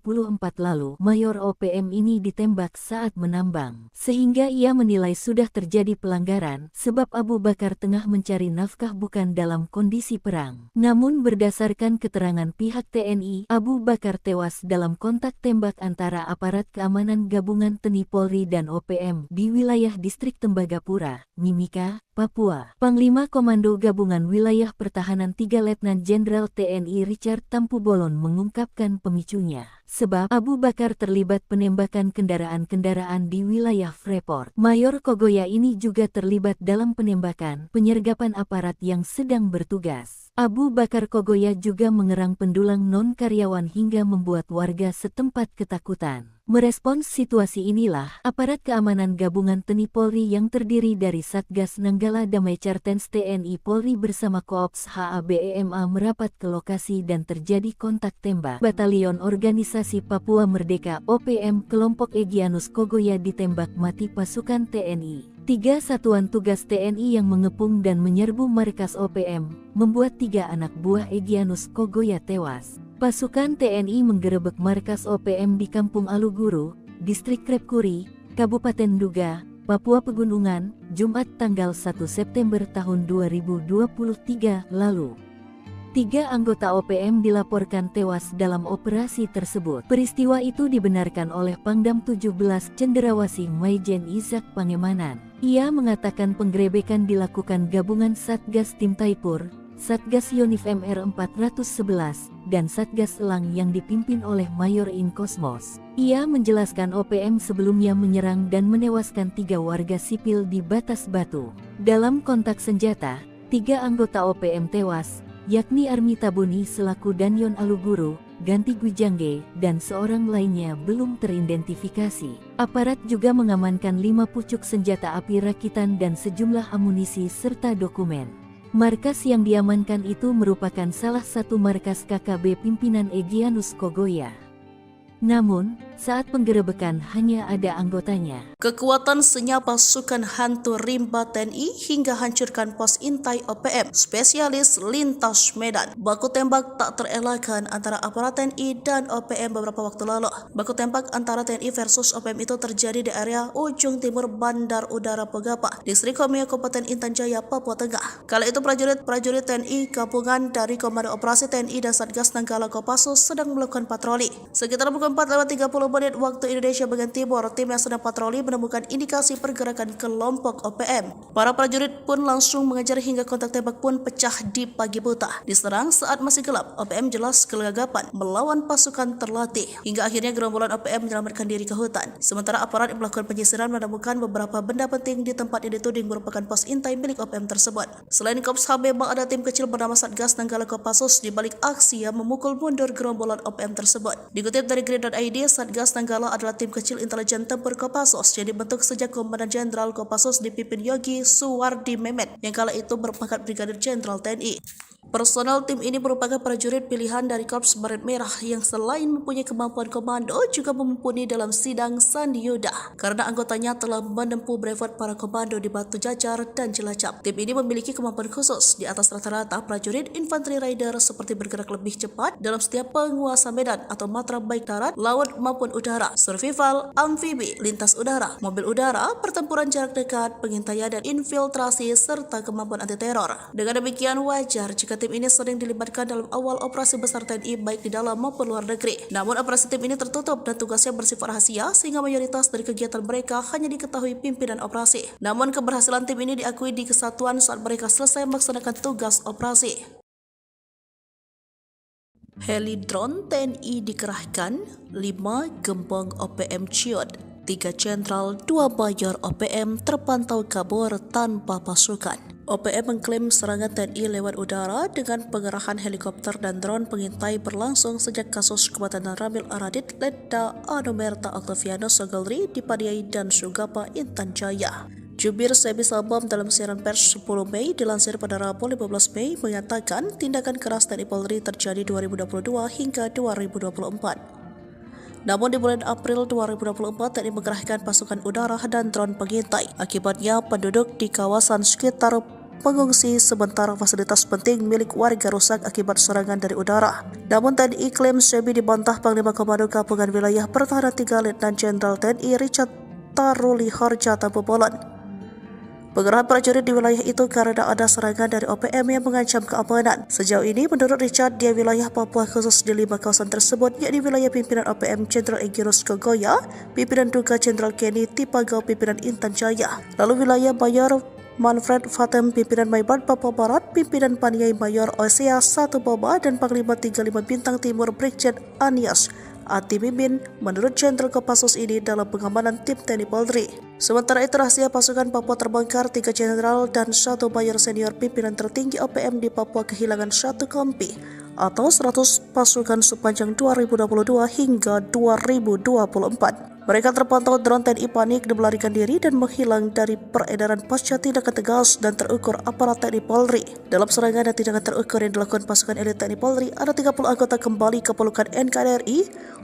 lalu, Mayor OPM ini ditembak saat menambang. Sehingga ia menilai sudah terjadi pelanggaran, sebab Abu Bakar tengah mencari nafkah bukan dalam kondisi perang. Namun berdasarkan keterangan pihak TNI, Abu Bakar tewas dalam kontak tembak antara aparat keamanan gabungan TNI Polri dan OPM di wilayah distrik Tembagapura, Mimika, Papua. Panglima Komando Gabungan Wilayah Pertahanan 3 Letnan Jenderal TNI Richard Tampu Bolon mengungkapkan pemicunya. Sebab Abu Bakar terlibat penembakan kendaraan-kendaraan di wilayah Freeport. Mayor Kogoya ini juga terlibat dalam penembakan, penyergapan aparat yang sedang bertugas. Abu Bakar Kogoya juga mengerang pendulang non-karyawan hingga membuat warga setempat ketakutan. Merespons situasi inilah, aparat keamanan gabungan TNI Polri yang terdiri dari Satgas Nanggala Damai Cartens TNI Polri bersama Koops HABEMA merapat ke lokasi dan terjadi kontak tembak. Batalion Organisasi Papua Merdeka OPM kelompok Egyanus Kogoya ditembak mati pasukan TNI. 3 satuan tugas TNI yang mengepung dan menyerbu markas OPM, membuat 3 anak buah Egyanus Kogoya tewas. Pasukan TNI menggerebek markas OPM di Kampung Aluguru, Distrik Krepkuri, Kabupaten Duga, Papua Pegunungan, Jumat tanggal 1 September tahun 2023 lalu. 3 anggota OPM dilaporkan tewas dalam operasi tersebut. Peristiwa itu dibenarkan oleh Pangdam 17 Cenderawasih Maijen Izak Pangemanan. Ia mengatakan penggerebekan dilakukan gabungan Satgas Tim Taipur, Satgas Yonif MR 411, dan Satgas Elang yang dipimpin oleh Mayor In Kosmos. Ia menjelaskan OPM sebelumnya menyerang dan menewaskan 3 warga sipil di Batas Batu. Dalam kontak senjata, 3 anggota OPM tewas, yakni Armita Buni selaku Danyon Aluguru, Ganti Gwijangge, dan seorang lainnya belum teridentifikasi. Aparat juga mengamankan 5 pucuk senjata api rakitan dan sejumlah amunisi serta dokumen. Markas yang diamankan itu merupakan salah satu markas KKB pimpinan Egyanus Kogoya. Namun, saat penggerebekan hanya ada anggotanya. Kekuatan senyap pasukan hantu rimba TNI hingga hancurkan pos intai OPM, spesialis lintas Medan. Baku tembak tak terelakkan antara aparat TNI dan OPM beberapa waktu lalu. Baku tembak antara TNI versus OPM itu terjadi di area ujung timur Bandar Udara Pegapa, Distrik Homeo, Kabupaten Intan Jaya, Papua Tengah. Kala itu prajurit TNI gabungan dari Komando Operasi TNI dan Satgas Nanggala Kopassus sedang melakukan patroli. Sekitar pukul 4:30 menit waktu Indonesia bagian timur, tim yang sedang patroli menemukan indikasi pergerakan kelompok OPM. Para prajurit pun langsung mengejar hingga kontak tembak pun pecah di pagi buta. Diserang saat masih gelap, OPM jelas kelagapan melawan pasukan terlatih. Hingga akhirnya gerombolan OPM menyelamatkan diri ke hutan. Sementara aparat yang melakukan penyisiran menemukan beberapa benda penting di tempat yang dituding merupakan pos intai milik OPM tersebut. Selain Korps HABEMA, ada tim kecil bernama Satgas Nanggala Kopassus di balik aksi yang memukul mundur gerombolan OPM tersebut. Dikutip dari Grid.id, Satgas Nanggala adalah tim kecil intelijen tempur Kopassus yang dibentuk sejak Komandan Jenderal Kopassus dipimpin Yogi Suwardi Memet yang kala itu berpangkat Brigadir Jenderal TNI. Personel tim ini merupakan prajurit pilihan dari Korps Baret Merah yang selain mempunyai kemampuan komando juga mumpuni dalam sidang Sandi Yuda karena anggotanya telah menempuh brevet para komando di Batu Jajar dan Cilacap. Tim ini memiliki kemampuan khusus di atas rata-rata prajurit infanteri rider seperti bergerak lebih cepat dalam setiap penguasa medan atau matra baik darat, laut maupun udara, survival, amfibi, lintas udara, mobil udara, pertempuran jarak dekat, pengintaian dan infiltrasi serta kemampuan anti teror. Dengan demikian wajar jika tim ini sering dilibatkan dalam awal operasi besar TNI baik di dalam maupun luar negeri. Namun operasi tim ini tertutup dan tugasnya bersifat rahasia sehingga mayoritas dari kegiatan mereka hanya diketahui pimpinan operasi. Namun keberhasilan tim ini diakui di kesatuan saat mereka selesai melaksanakan tugas operasi. Heli drone TNI dikerahkan, 5 gembong OPM ciut. 3 jenderal, 2 mayor OPM terpantau kabur tanpa pasukan. OPM mengklaim serangan TNI lewat udara dengan pengerahan helikopter dan drone pengintai berlangsung sejak kasus kematian Ramil Aradit, Letda Anumerta Octavianus Sogolri di Padiai dan Sugapa, Intan Jaya. Jubir Sebi Sabam dalam siaran pers 10 Mei dilansir pada Rabu 15 Mei mengatakan tindakan keras TNI Polri terjadi 2022 hingga 2024. Namun di bulan April 2024 TNI mengerahkan pasukan udara dan drone pengintai. Akibatnya penduduk di kawasan sekitar mengungsi sementara fasilitas penting milik warga rusak akibat serangan dari udara. Namun TNI klaim Sebi dibantah Panglima Komando Gabungan Wilayah Pertahanan 3 Letnan Jenderal TNI Richard Taruli Harja Tampobolan. Pengerahan prajurit di wilayah itu karena ada serangan dari OPM yang mengancam keamanan. Sejauh ini, menurut Richard, di wilayah Papua khusus di 5 kawasan tersebut, yakni wilayah pimpinan OPM Jenderal Egirus Kogoya, pimpinan Duga Jenderal Kenny Tipagau, pimpinan Intan Jaya, lalu wilayah Mayor Manfred Fatem, pimpinan Maibad Papua Barat, pimpinan Paniai Mayor Osea 1 Boba, dan Panglima 35 Bintang Timur Brigjen Anias Ati Mimin menurut Jenderal Kopassus ini dalam pengamanan tim TNI Polri. Sementara itu rahasia pasukan Papua terbongkar, 3 jenderal dan 1 mayor senior pimpinan tertinggi OPM di Papua kehilangan 1 kompi atau 100 pasukan sepanjang 2022 hingga 2024. Mereka terpantau drone TNI panik dan melarikan diri dan menghilang dari peredaran pasca tindakan tegas dan terukur aparat TNI Polri. Dalam serangan dan tindakan terukur yang dilakukan pasukan elit TNI Polri, ada 30 anggota kembali ke pelukan NKRI,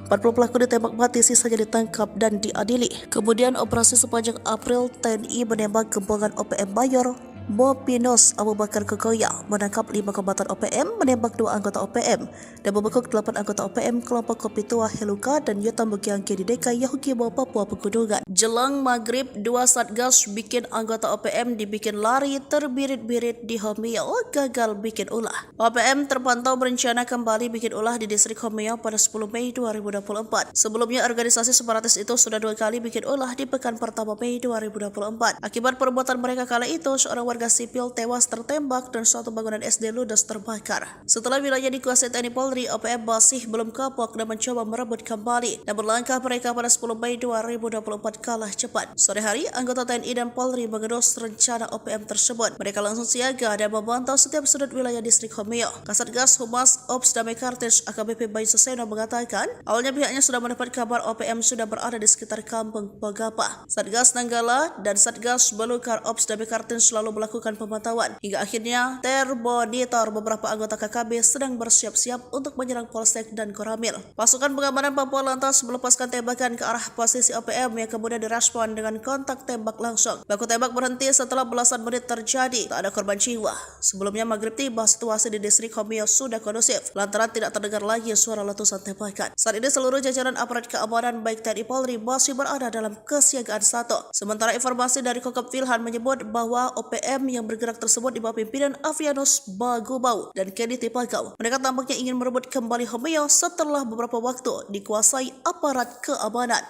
40 pelaku ditembak mati, sisanya ditangkap dan diadili. Kemudian operasi sepanjang April, TNI menembak gembongan OPM Mayor Mopinos Abu Bakar Kogoya, menangkap 5 kombatan OPM, menembak 2 anggota OPM, dan membekuk 8 anggota OPM kelompok Kopi Tua Heluka dan Yotam Bukiangke di DKI Yahukimo, Papua Pegunungan. Jelang maghrib, 2 satgas bikin anggota OPM dibikin lari terbirit-birit di Homeo, gagal bikin ulah. OPM terpantau berencana kembali bikin ulah di distrik Homeo pada 10 Mei 2024. Sebelumnya organisasi separatis itu sudah 2 kali bikin ulah di pekan pertama Mei 2024. Akibat perbuatan mereka kala itu, seorang warga sipil tewas tertembak dan suatu bangunan SD ludes terbakar. Setelah wilayah dikuasai TNI Polri, OPM masih belum kapok dan mencoba merebut kembali. Namun langkah mereka pada 10 Mei 2024 kalah cepat. Sore hari, anggota TNI dan Polri mengendus rencana OPM tersebut. Mereka langsung siaga dan memantau setiap sudut wilayah distrik Homeo. Kasatgas Humas Ops Damai Kartens AKBP Bayu Suseno mengatakan, awalnya pihaknya sudah mendapat kabar OPM sudah berada di sekitar kampung Pagapa. Satgas Nanggala dan Satgas Belukar Ops Damai Kartens selalu melakukan pemantauan. Hingga akhirnya termonitor beberapa anggota KKB sedang bersiap-siap untuk menyerang Polsek dan Koramil. Pasukan pengamanan Papua lantas melepaskan tembakan ke arah posisi OPM yang kemudian direspon dengan kontak tembak langsung. Baku tembak berhenti setelah belasan menit terjadi. Tak ada korban jiwa. Sebelumnya maghrib tiba, situasi di distrik Homeo sudah kondusif lantaran tidak terdengar lagi suara letusan tembakan. Saat ini seluruh jajaran aparat keamanan baik TNI Polri masih berada dalam kesiagaan 1. Sementara informasi dari Kokop Wilhan menyebut bahwa OPM yang bergerak tersebut di bawah pimpinan Avianus Bagubau dan Kenny Tipagau. Mereka tampaknya ingin merebut kembali Homeo setelah beberapa waktu dikuasai aparat keamanan.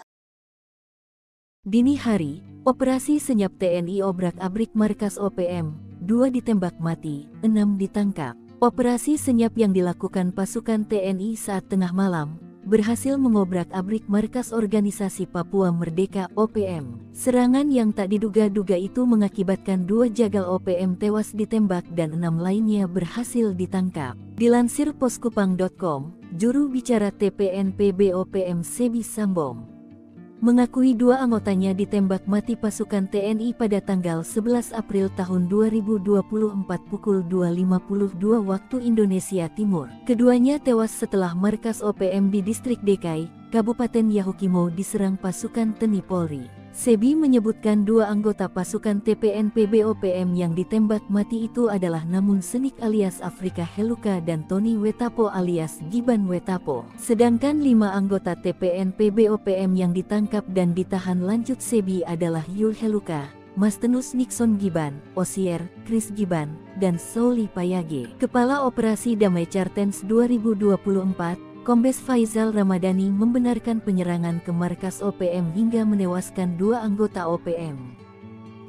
Dini hari, operasi senyap TNI obrak-abrik markas OPM, 2 ditembak mati, 6 ditangkap. Operasi senyap yang dilakukan pasukan TNI saat tengah malam berhasil mengobrak-abrik markas organisasi Papua Merdeka OPM. Serangan yang tak diduga-duga itu mengakibatkan 2 jagal OPM tewas ditembak dan 6 lainnya berhasil ditangkap. Dilansir poskupang.com, juru bicara TPNPB OPM Sebi Sambom mengakui 2 anggotanya ditembak mati pasukan TNI pada tanggal 11 April tahun 2024 pukul 2.52 waktu Indonesia Timur. Keduanya tewas setelah markas OPM di distrik DKI, Kabupaten Yahukimo diserang pasukan TNI Polri. Sebi menyebutkan 2 anggota pasukan TPNPB OPM yang ditembak mati itu adalah Namun Senik alias Afrika Heluka dan Tony Wetapo alias Giban Wetapo. Sedangkan 5 anggota TPNPB OPM yang ditangkap dan ditahan lanjut Sebi adalah Yul Heluka, Mastenus Nixon Giban, Osier, Chris Giban, dan Sauli Payage. Kepala Operasi Damai Kartens 2024, Kombes Faizal Ramadhani membenarkan penyerangan ke markas OPM hingga menewaskan 2 anggota OPM.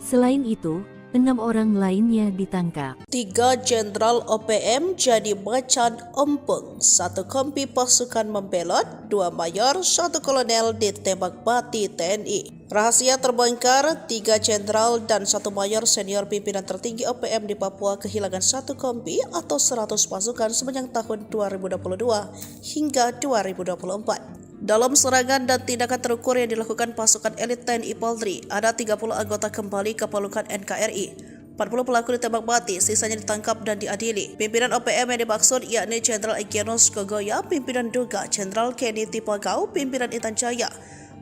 Selain itu, 6 orang lainnya ditangkap. 3 Jenderal OPM jadi macan ompong, 1 kompi pasukan membelot, 2 mayor, 1 kolonel ditembak mati TNI. Rahasia terbongkar, 3 jenderal dan 1 mayor senior pimpinan tertinggi OPM di Papua kehilangan 1 kompi atau 100 pasukan sepanjang tahun 2022 hingga 2024. Dalam serangan dan tindakan terukur yang dilakukan pasukan elit TNI Polri, ada 30 anggota kembali ke pelukan NKRI. 40 pelaku ditembak mati, sisanya ditangkap dan diadili. Pimpinan OPM yang dimaksud yakni Jenderal Egyanus Kogoya, pimpinan Duga, Jenderal Kenny Tipagau, pimpinan Intan Jaya,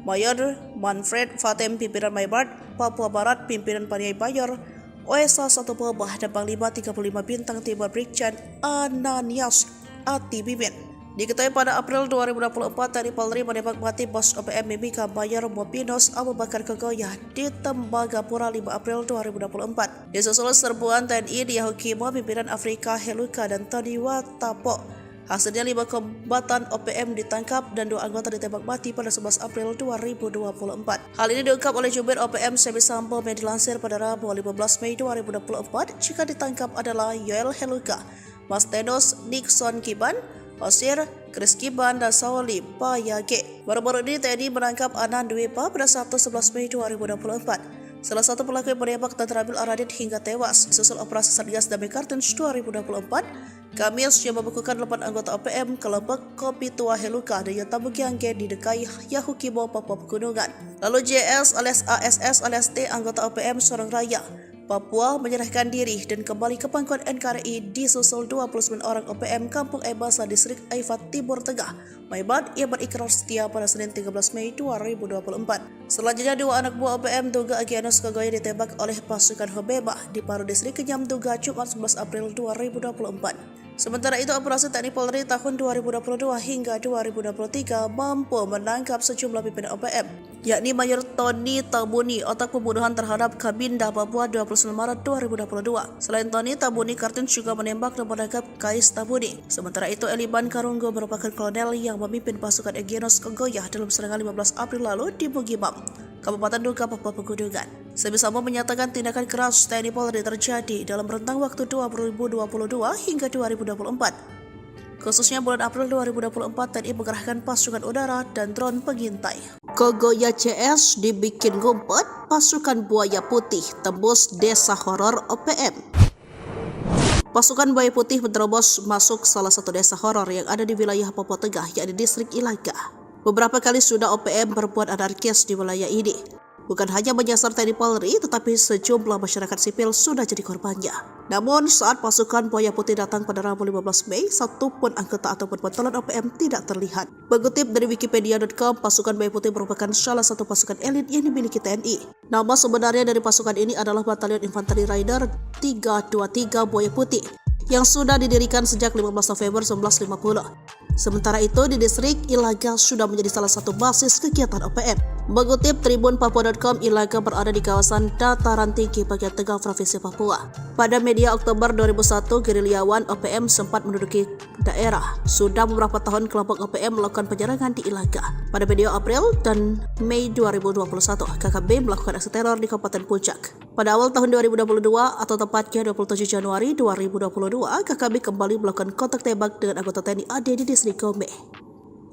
Mayor Manfred Fatem, pimpinan Maybart, Papua Barat, pimpinan Paniai Bayor, OSA 1 Bobah, dan Panglima 35 Bintang Timur Brigjen Ananias Ati Bimin. Diketahui pada April 2024, TNI Polri menembak mati bos OPM Mimika Mayor Mopinos Abu Bakar Kogoya di Tembagapura 5 April 2024. Disusul serbuan TNI di Yahukimo, pimpinan Afrika Heluka dan Tony Watapo. Hasilnya 5 kombatan OPM ditangkap dan 2 anggota ditembak mati pada 11 April 2024. Hal ini diungkap oleh jubir OPM Semi Sambo yang dilansir pada Rabu 15 Mei 2024. Jika ditangkap adalah Yoel Heluka, Mastenos Nixon Kiban, Osir, Chris Kiban, dan Sauli Payage. Baru-baru ini TNI menangkap Anan Dwipa pada Sabtu 11 Mei 2024. Salah satu pelaku yang menembak dan terambil Aradit hingga tewas. Susul operasi Satgas Damai Kartens 2024, Kamis yang membukukan 8 anggota OPM kelompok Kopi Tua Heluka dan Yatamugiangge di Dekai Yahukimo, Papua Pegunungan. Lalu JS alias ASS alias T, anggota OPM Sorong Raya, Papua, menyerahkan diri dan kembali ke pangkuan NKRI disusul 29 orang OPM Kampung Ebasa Distrik Aifat Timur Tengah, Maybart, yang berikrar setia pada Senin 13 Mei 2024. Selanjutnya 2 anak buah OPM Duga Egyanus Kogoya ditembak oleh pasukan Hobeba di Paru Distrik Kenyam Duga Jumat 11 April 2024. Sementara itu, operasi TNI Polri tahun 2022 hingga 2023 mampu menangkap sejumlah pimpinan OPM, yakni Mayor Tony Tabuni, otak pembunuhan terhadap Kabinda Papua 29 Maret 2022. Selain Tony, Tabuni Kartens juga menembak dan menangkap Kais Tabuni. Sementara itu, Eliban Karunggo merupakan kolonel yang memimpin pasukan Egyanus Kogoya dalam serangan 15 April lalu di Bugimam, Kabupaten Duga, Papua Pegunungan. Semi Sambo menyatakan tindakan keras TNI Polri terjadi dalam rentang waktu 2022 hingga 2024. Khususnya bulan April 2024, TNI mengerahkan pasukan udara dan drone pengintai. Kogoya CS dibikin ngumpet, pasukan buaya putih tembus desa horor OPM. Pasukan buaya putih menerobos masuk salah satu desa horor yang ada di wilayah Papua Tengah, yakni distrik Ilaga. Beberapa kali sudah OPM berbuat anarkis di wilayah ini. Bukan hanya menyasar TNI Polri, tetapi sejumlah masyarakat sipil sudah jadi korbannya. Namun saat pasukan buaya putih datang pada Rabu 15 Mei, satu pun anggota ataupun bantuan OPM tidak terlihat. Mengutip dari Wikipedia.com, pasukan buaya putih merupakan salah satu pasukan elit yang dimiliki TNI. Nama sebenarnya dari pasukan ini adalah Batalion Infanteri Rider 323 Buaya Putih, yang sudah didirikan sejak 15 November 1950. Sementara itu, di distrik Ilaga sudah menjadi salah satu basis kegiatan OPM. Mengutip Tribun Papua.com, Ilaga berada di kawasan dataran tinggi bagian tengah Provinsi Papua. Pada media Oktober 2001, gerilyawan OPM sempat menduduki daerah. Sudah beberapa tahun kelompok OPM melakukan penyerangan di Ilaga. Pada media April dan Mei 2021, KKB melakukan aksi teror di Kabupaten Puncak. Pada awal tahun 2022 atau tepatnya 27 Januari 2022, KKB kembali melakukan kontak tembak dengan anggota TNI AD di distrik Gome.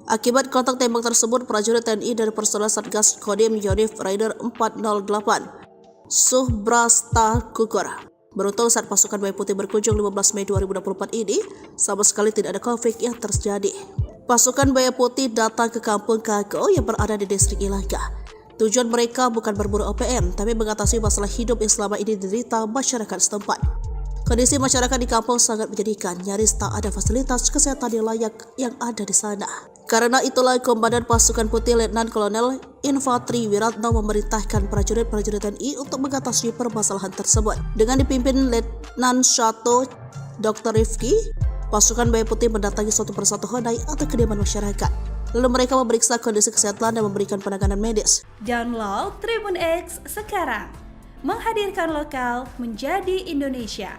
Akibat kontak tembak tersebut, prajurit TNI dari personel Satgas Kodim Yonif Rider 408 Subrasta gugur. Beruntung saat pasukan buaya putih berkunjung 15 Mei 2024 ini, sama sekali tidak ada konflik yang terjadi. Pasukan buaya putih datang ke kampung Kago yang berada di distrik Ilaga. Tujuan mereka bukan berburu OPM, tapi mengatasi masalah hidup yang selama ini diderita masyarakat setempat. Kondisi masyarakat di kampung sangat menyedihkan, nyaris tak ada fasilitas kesehatan yang layak yang ada di sana. Karena itulah Komandan Pasukan Putih Letnan Kolonel Infantri Wiratno memerintahkan prajurit-prajurit TNI untuk mengatasi permasalahan tersebut. Dengan dipimpin Letnan 1 Dr. Rifki, pasukan buaya putih mendatangi satu persatu honai atau kediaman masyarakat. Lalu mereka memeriksa kondisi kesehatan dan memberikan penanganan medis. Download Tribun X sekarang, menghadirkan lokal menjadi Indonesia.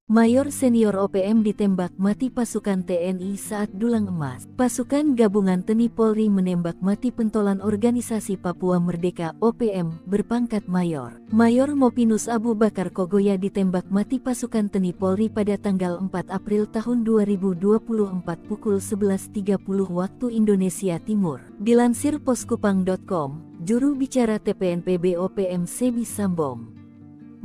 Mayor senior OPM ditembak mati pasukan TNI saat dulang emas. Pasukan gabungan TNI Polri menembak mati pentolan organisasi Papua Merdeka (OPM) berpangkat mayor. Mayor Mopinus Abu Bakar Kogoya ditembak mati pasukan TNI Polri pada tanggal 4 April tahun 2024 pukul 11.30 waktu Indonesia Timur. Dilansir poskupang.com, juru bicara TPNPB OPM Sebi Sambom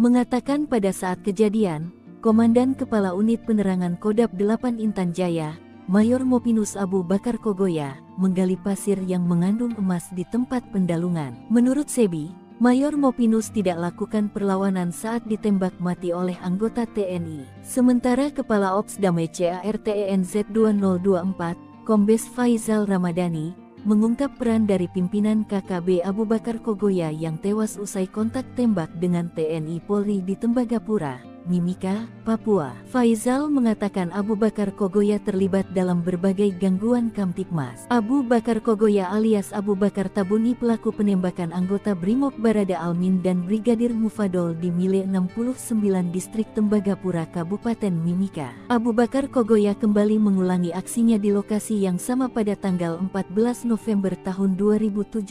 mengatakan pada saat kejadian, Komandan Kepala Unit Penerangan Kodam 8 Intan Jaya, Mayor Mopinus Abu Bakar Kogoya, menggali pasir yang mengandung emas di tempat pendalungan. Menurut Sebi, Mayor Mopinus tidak lakukan perlawanan saat ditembak mati oleh anggota TNI. Sementara Kepala Ops Damai CARTENZ 2024, Kombes Faizal Ramadhani, mengungkap peran dari pimpinan KKB Abu Bakar Kogoya yang tewas usai kontak tembak dengan TNI Polri di Tembagapura, Mimika, Papua. Faizal mengatakan Abu Bakar Kogoya terlibat dalam berbagai gangguan Kamtipmas. Abu Bakar Kogoya alias Abu Bakar Tabuni pelaku penembakan anggota Brimob Barada Almin dan Brigadir Mufadol di Mile 69 Distrik Tembagapura Kabupaten Mimika. Abu Bakar Kogoya kembali mengulangi aksinya di lokasi yang sama pada tanggal 14 November tahun 2017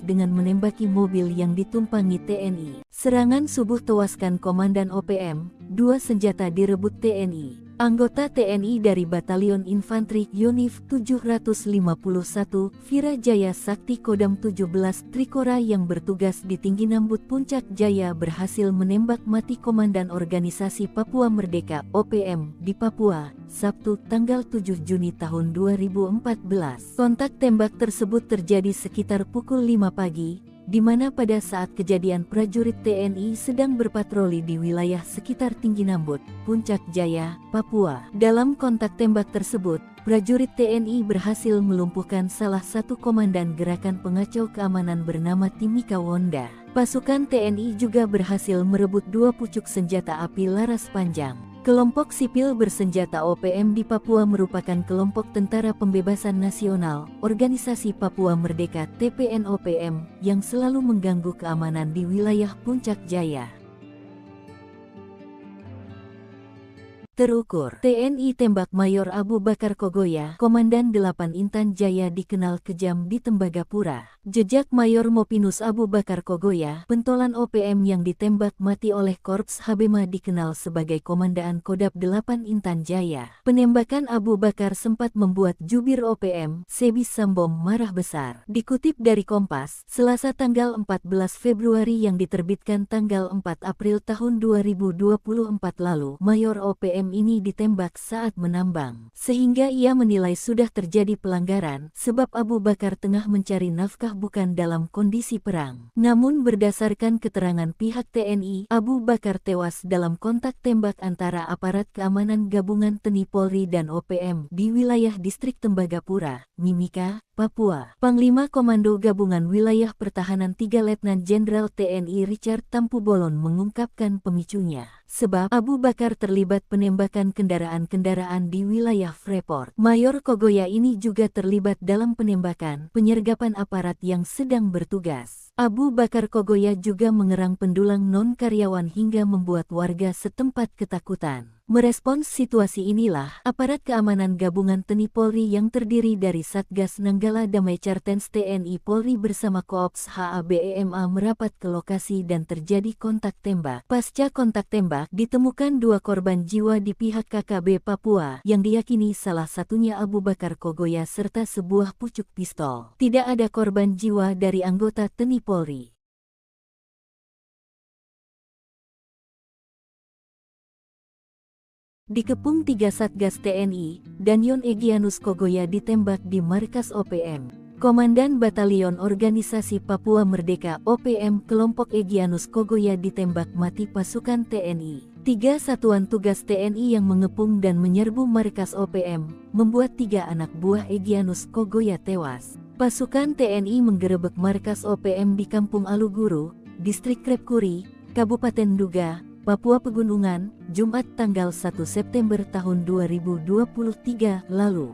dengan menembaki mobil yang ditumpangi TNI. Serangan subuh tewaskan Komandan OPM, 2 senjata direbut TNI. Anggota TNI dari Batalion Infanteri Yonif 751, Virajaya Sakti Kodam 17 Trikora yang bertugas di Tinggi Nambut Puncak Jaya berhasil menembak mati Komandan Organisasi Papua Merdeka (OPM) di Papua, Sabtu tanggal 7 Juni tahun 2014. Kontak tembak tersebut terjadi sekitar pukul 5 pagi, di mana pada saat kejadian prajurit TNI sedang berpatroli di wilayah sekitar Tinggi Nambut, Puncak Jaya, Papua. Dalam kontak tembak tersebut, prajurit TNI berhasil melumpuhkan salah satu komandan gerakan pengacau keamanan bernama Timika Wonda. Pasukan TNI juga berhasil merebut 2 pucuk senjata api laras panjang. Kelompok sipil bersenjata OPM di Papua merupakan kelompok Tentara Pembebasan Nasional, Organisasi Papua Merdeka (TPN-OPM) yang selalu mengganggu keamanan di wilayah Puncak Jaya. Terukur, TNI tembak Mayor Abu Bakar Kogoya, Komandan 8 Intan Jaya dikenal kejam di Tembagapura. Jejak Mayor Mopinus Abu Bakar Kogoya, pentolan OPM yang ditembak mati oleh Korps Habema dikenal sebagai Komandan Kodam 8 Intan Jaya. Penembakan Abu Bakar sempat membuat jubir OPM, Sebi Sambom marah besar. Dikutip dari Kompas, Selasa tanggal 14 Februari yang diterbitkan tanggal 4 April tahun 2024 lalu, Mayor OPM ini ditembak saat menambang, sehingga ia menilai sudah terjadi pelanggaran sebab Abu Bakar tengah mencari nafkah bukan dalam kondisi perang. Namun berdasarkan keterangan pihak TNI, Abu Bakar tewas dalam kontak tembak antara aparat keamanan gabungan TNI Polri dan OPM di wilayah Distrik Tembagapura, Mimika, Papua. Panglima Komando Gabungan Wilayah Pertahanan 3 Letnan Jenderal TNI Richard Tampu-Bolon mengungkapkan pemicunya, sebab Abu Bakar terlibat penembakan kendaraan-kendaraan di wilayah Freeport. Mayor Kogoya ini juga terlibat dalam penembakan, penyergapan aparat yang sedang bertugas. Abu Bakar Kogoya juga mengerang pendulang non-karyawan hingga membuat warga setempat ketakutan. Merespons situasi inilah, aparat keamanan gabungan TNI Polri yang terdiri dari Satgas Nanggala Damai Cartens TNI Polri bersama Koops HABEMA merapat ke lokasi dan terjadi kontak tembak. Pasca kontak tembak, ditemukan 2 korban jiwa di pihak KKB Papua, yang diyakini salah satunya Abu Bakar Kogoya serta sebuah pucuk pistol. Tidak ada korban jiwa dari anggota TNI Polri. Dikepung 3 Satgas TNI, Danyon Egyanus Kogoya ditembak di markas OPM. Komandan Batalion Organisasi Papua Merdeka (OPM) kelompok Egyanus Kogoya ditembak mati pasukan TNI. 3 satuan tugas TNI yang mengepung dan menyerbu markas OPM, membuat 3 anak buah Egyanus Kogoya tewas. Pasukan TNI menggerebek markas OPM di Kampung Aluguru, Distrik Krepkuri, Kabupaten Duga, Papua Pegunungan, Jumat tanggal 1 September tahun 2023 lalu.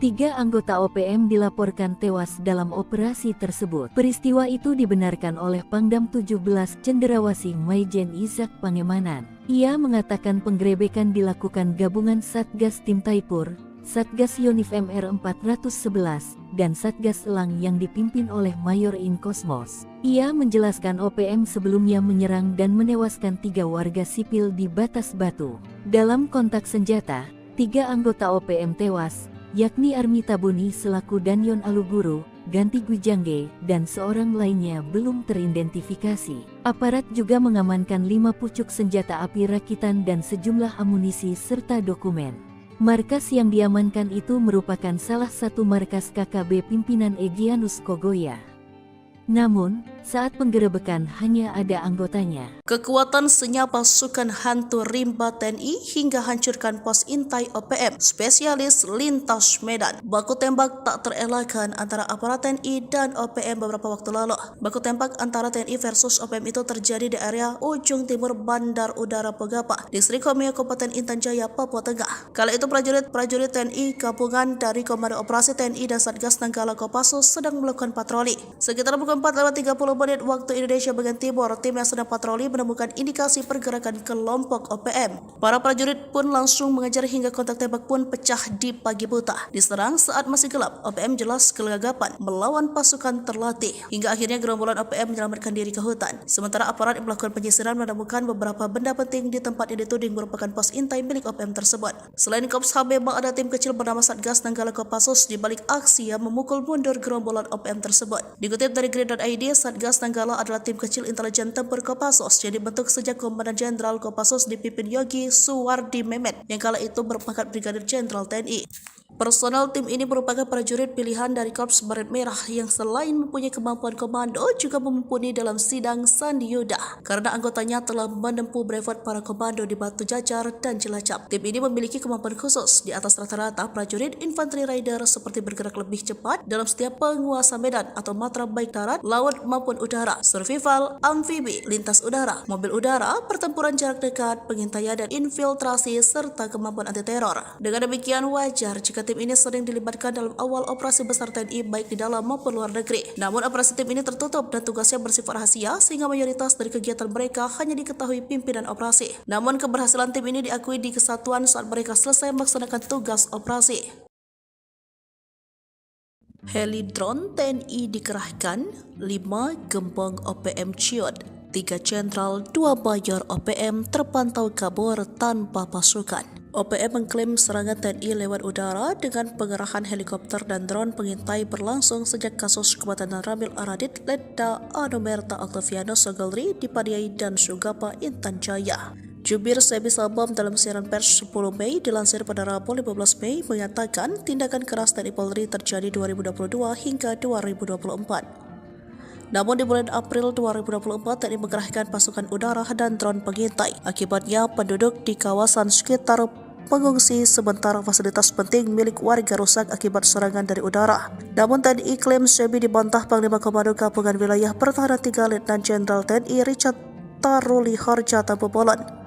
3 anggota OPM dilaporkan tewas dalam operasi tersebut. Peristiwa itu dibenarkan oleh Pangdam 17 Cenderawasih Maijen Izak Pangemanan. Ia mengatakan penggerebekan dilakukan gabungan Satgas Tim Taipur, Satgas Yonif MR 411, dan Satgas Elang yang dipimpin oleh Mayor In Kosmos. Ia menjelaskan OPM sebelumnya menyerang dan menewaskan 3 warga sipil di Batas Batu. Dalam kontak senjata, 3 anggota OPM tewas, yakni Armita Buni selaku Danyon Aluguru, Ganti Gwijangge, dan seorang lainnya belum teridentifikasi. Aparat juga mengamankan 5 pucuk senjata api rakitan dan sejumlah amunisi serta dokumen. Markas yang diamankan itu merupakan salah satu markas KKB pimpinan Egyanus Kogoya. Namun, saat penggerebekan hanya ada anggotanya. Kekuatan senyap pasukan hantu rimba TNI hingga hancurkan pos intai OPM, spesialis lintas Medan. Baku tembak tak terelakkan antara aparat TNI dan OPM beberapa waktu lalu. Baku tembak antara TNI versus OPM itu terjadi di area ujung timur Bandar Udara Pogapa, Distrik Komiya, Kabupaten Intan Jaya, Papua Tengah. Kala itu prajurit TNI gabungan dari Komando Operasi TNI dan Satgas Nanggala Kopassus sedang melakukan patroli. Sekitar pukul 4:30 menit waktu Indonesia bagian timur, tim yang sedang patroli menemukan indikasi pergerakan kelompok OPM. Para prajurit pun langsung mengejar hingga kontak tembak pun pecah di pagi buta. Diserang saat masih gelap, OPM jelas kelagapan melawan pasukan terlatih. Hingga akhirnya gerombolan OPM menyelamatkan diri ke hutan. Sementara aparat yang melakukan penyisiran menemukan beberapa benda penting di tempat yang dituding merupakan pos intai milik OPM tersebut. Selain Kops HB, ada tim kecil bernama Satgas Nanggala Kopassus di balik aksi yang memukul mundur gerombolan OPM tersebut. Dikutip dari Grid.id, Satgas Nanggala adalah tim kecil intelijen tempur Kopassus yang dibentuk sejak Komandan Jenderal Kopassus dipimpin Yogi Suwardi Memet yang kala itu berpangkat Brigadir Jenderal TNI. Personel tim ini merupakan prajurit pilihan dari Korps Baret Merah yang selain mempunyai kemampuan komando juga mumpuni dalam sidang Sandi Yuda karena anggotanya telah menempuh brevet para komando di Batu Jajar dan Cilacap. Tim ini memiliki kemampuan khusus di atas rata-rata prajurit infanteri rider seperti bergerak lebih cepat dalam setiap penguasa medan atau matra baik darat, laut maupun udara, survival, amfibi, lintas udara, mobil udara, pertempuran jarak dekat, pengintaian dan infiltrasi serta kemampuan anti teror. Dengan demikian wajar jika tim ini sering dilibatkan dalam awal operasi besar TNI baik di dalam maupun luar negeri. Namun operasi tim ini tertutup dan tugasnya bersifat rahasia sehingga mayoritas dari kegiatan mereka hanya diketahui pimpinan operasi. Namun keberhasilan tim ini diakui di kesatuan saat mereka selesai melaksanakan tugas operasi. Heli drone TNI dikerahkan, 5 gembong OPM ciut, 3 jenderal, 2 mayor OPM terpantau kabur tanpa pasukan. OPM mengklaim serangan TNI lewat udara dengan pengerahan helikopter dan drone pengintai berlangsung sejak kasus kematian Ramil Aradit, Letda Anomerta Octaviano Sogalri di Padiai dan Sugapa, Intan Jaya. Jubir Sebi Sabam dalam siaran pers 10 Mei dilansir pada Rabu 15 Mei mengatakan tindakan keras TNI Polri terjadi 2022 hingga 2024. Namun di bulan April 2024 TNI mengerahkan pasukan udara dan drone pengintai. Akibatnya penduduk di kawasan sekitar mengungsi sementara fasilitas penting milik warga rusak akibat serangan dari udara. Namun TNI klaim Sebi dibantah Panglima Komando Gabungan Wilayah Pertahanan 3 Letnan Jenderal TNI Richard Taruli Harja Tampu Bolon.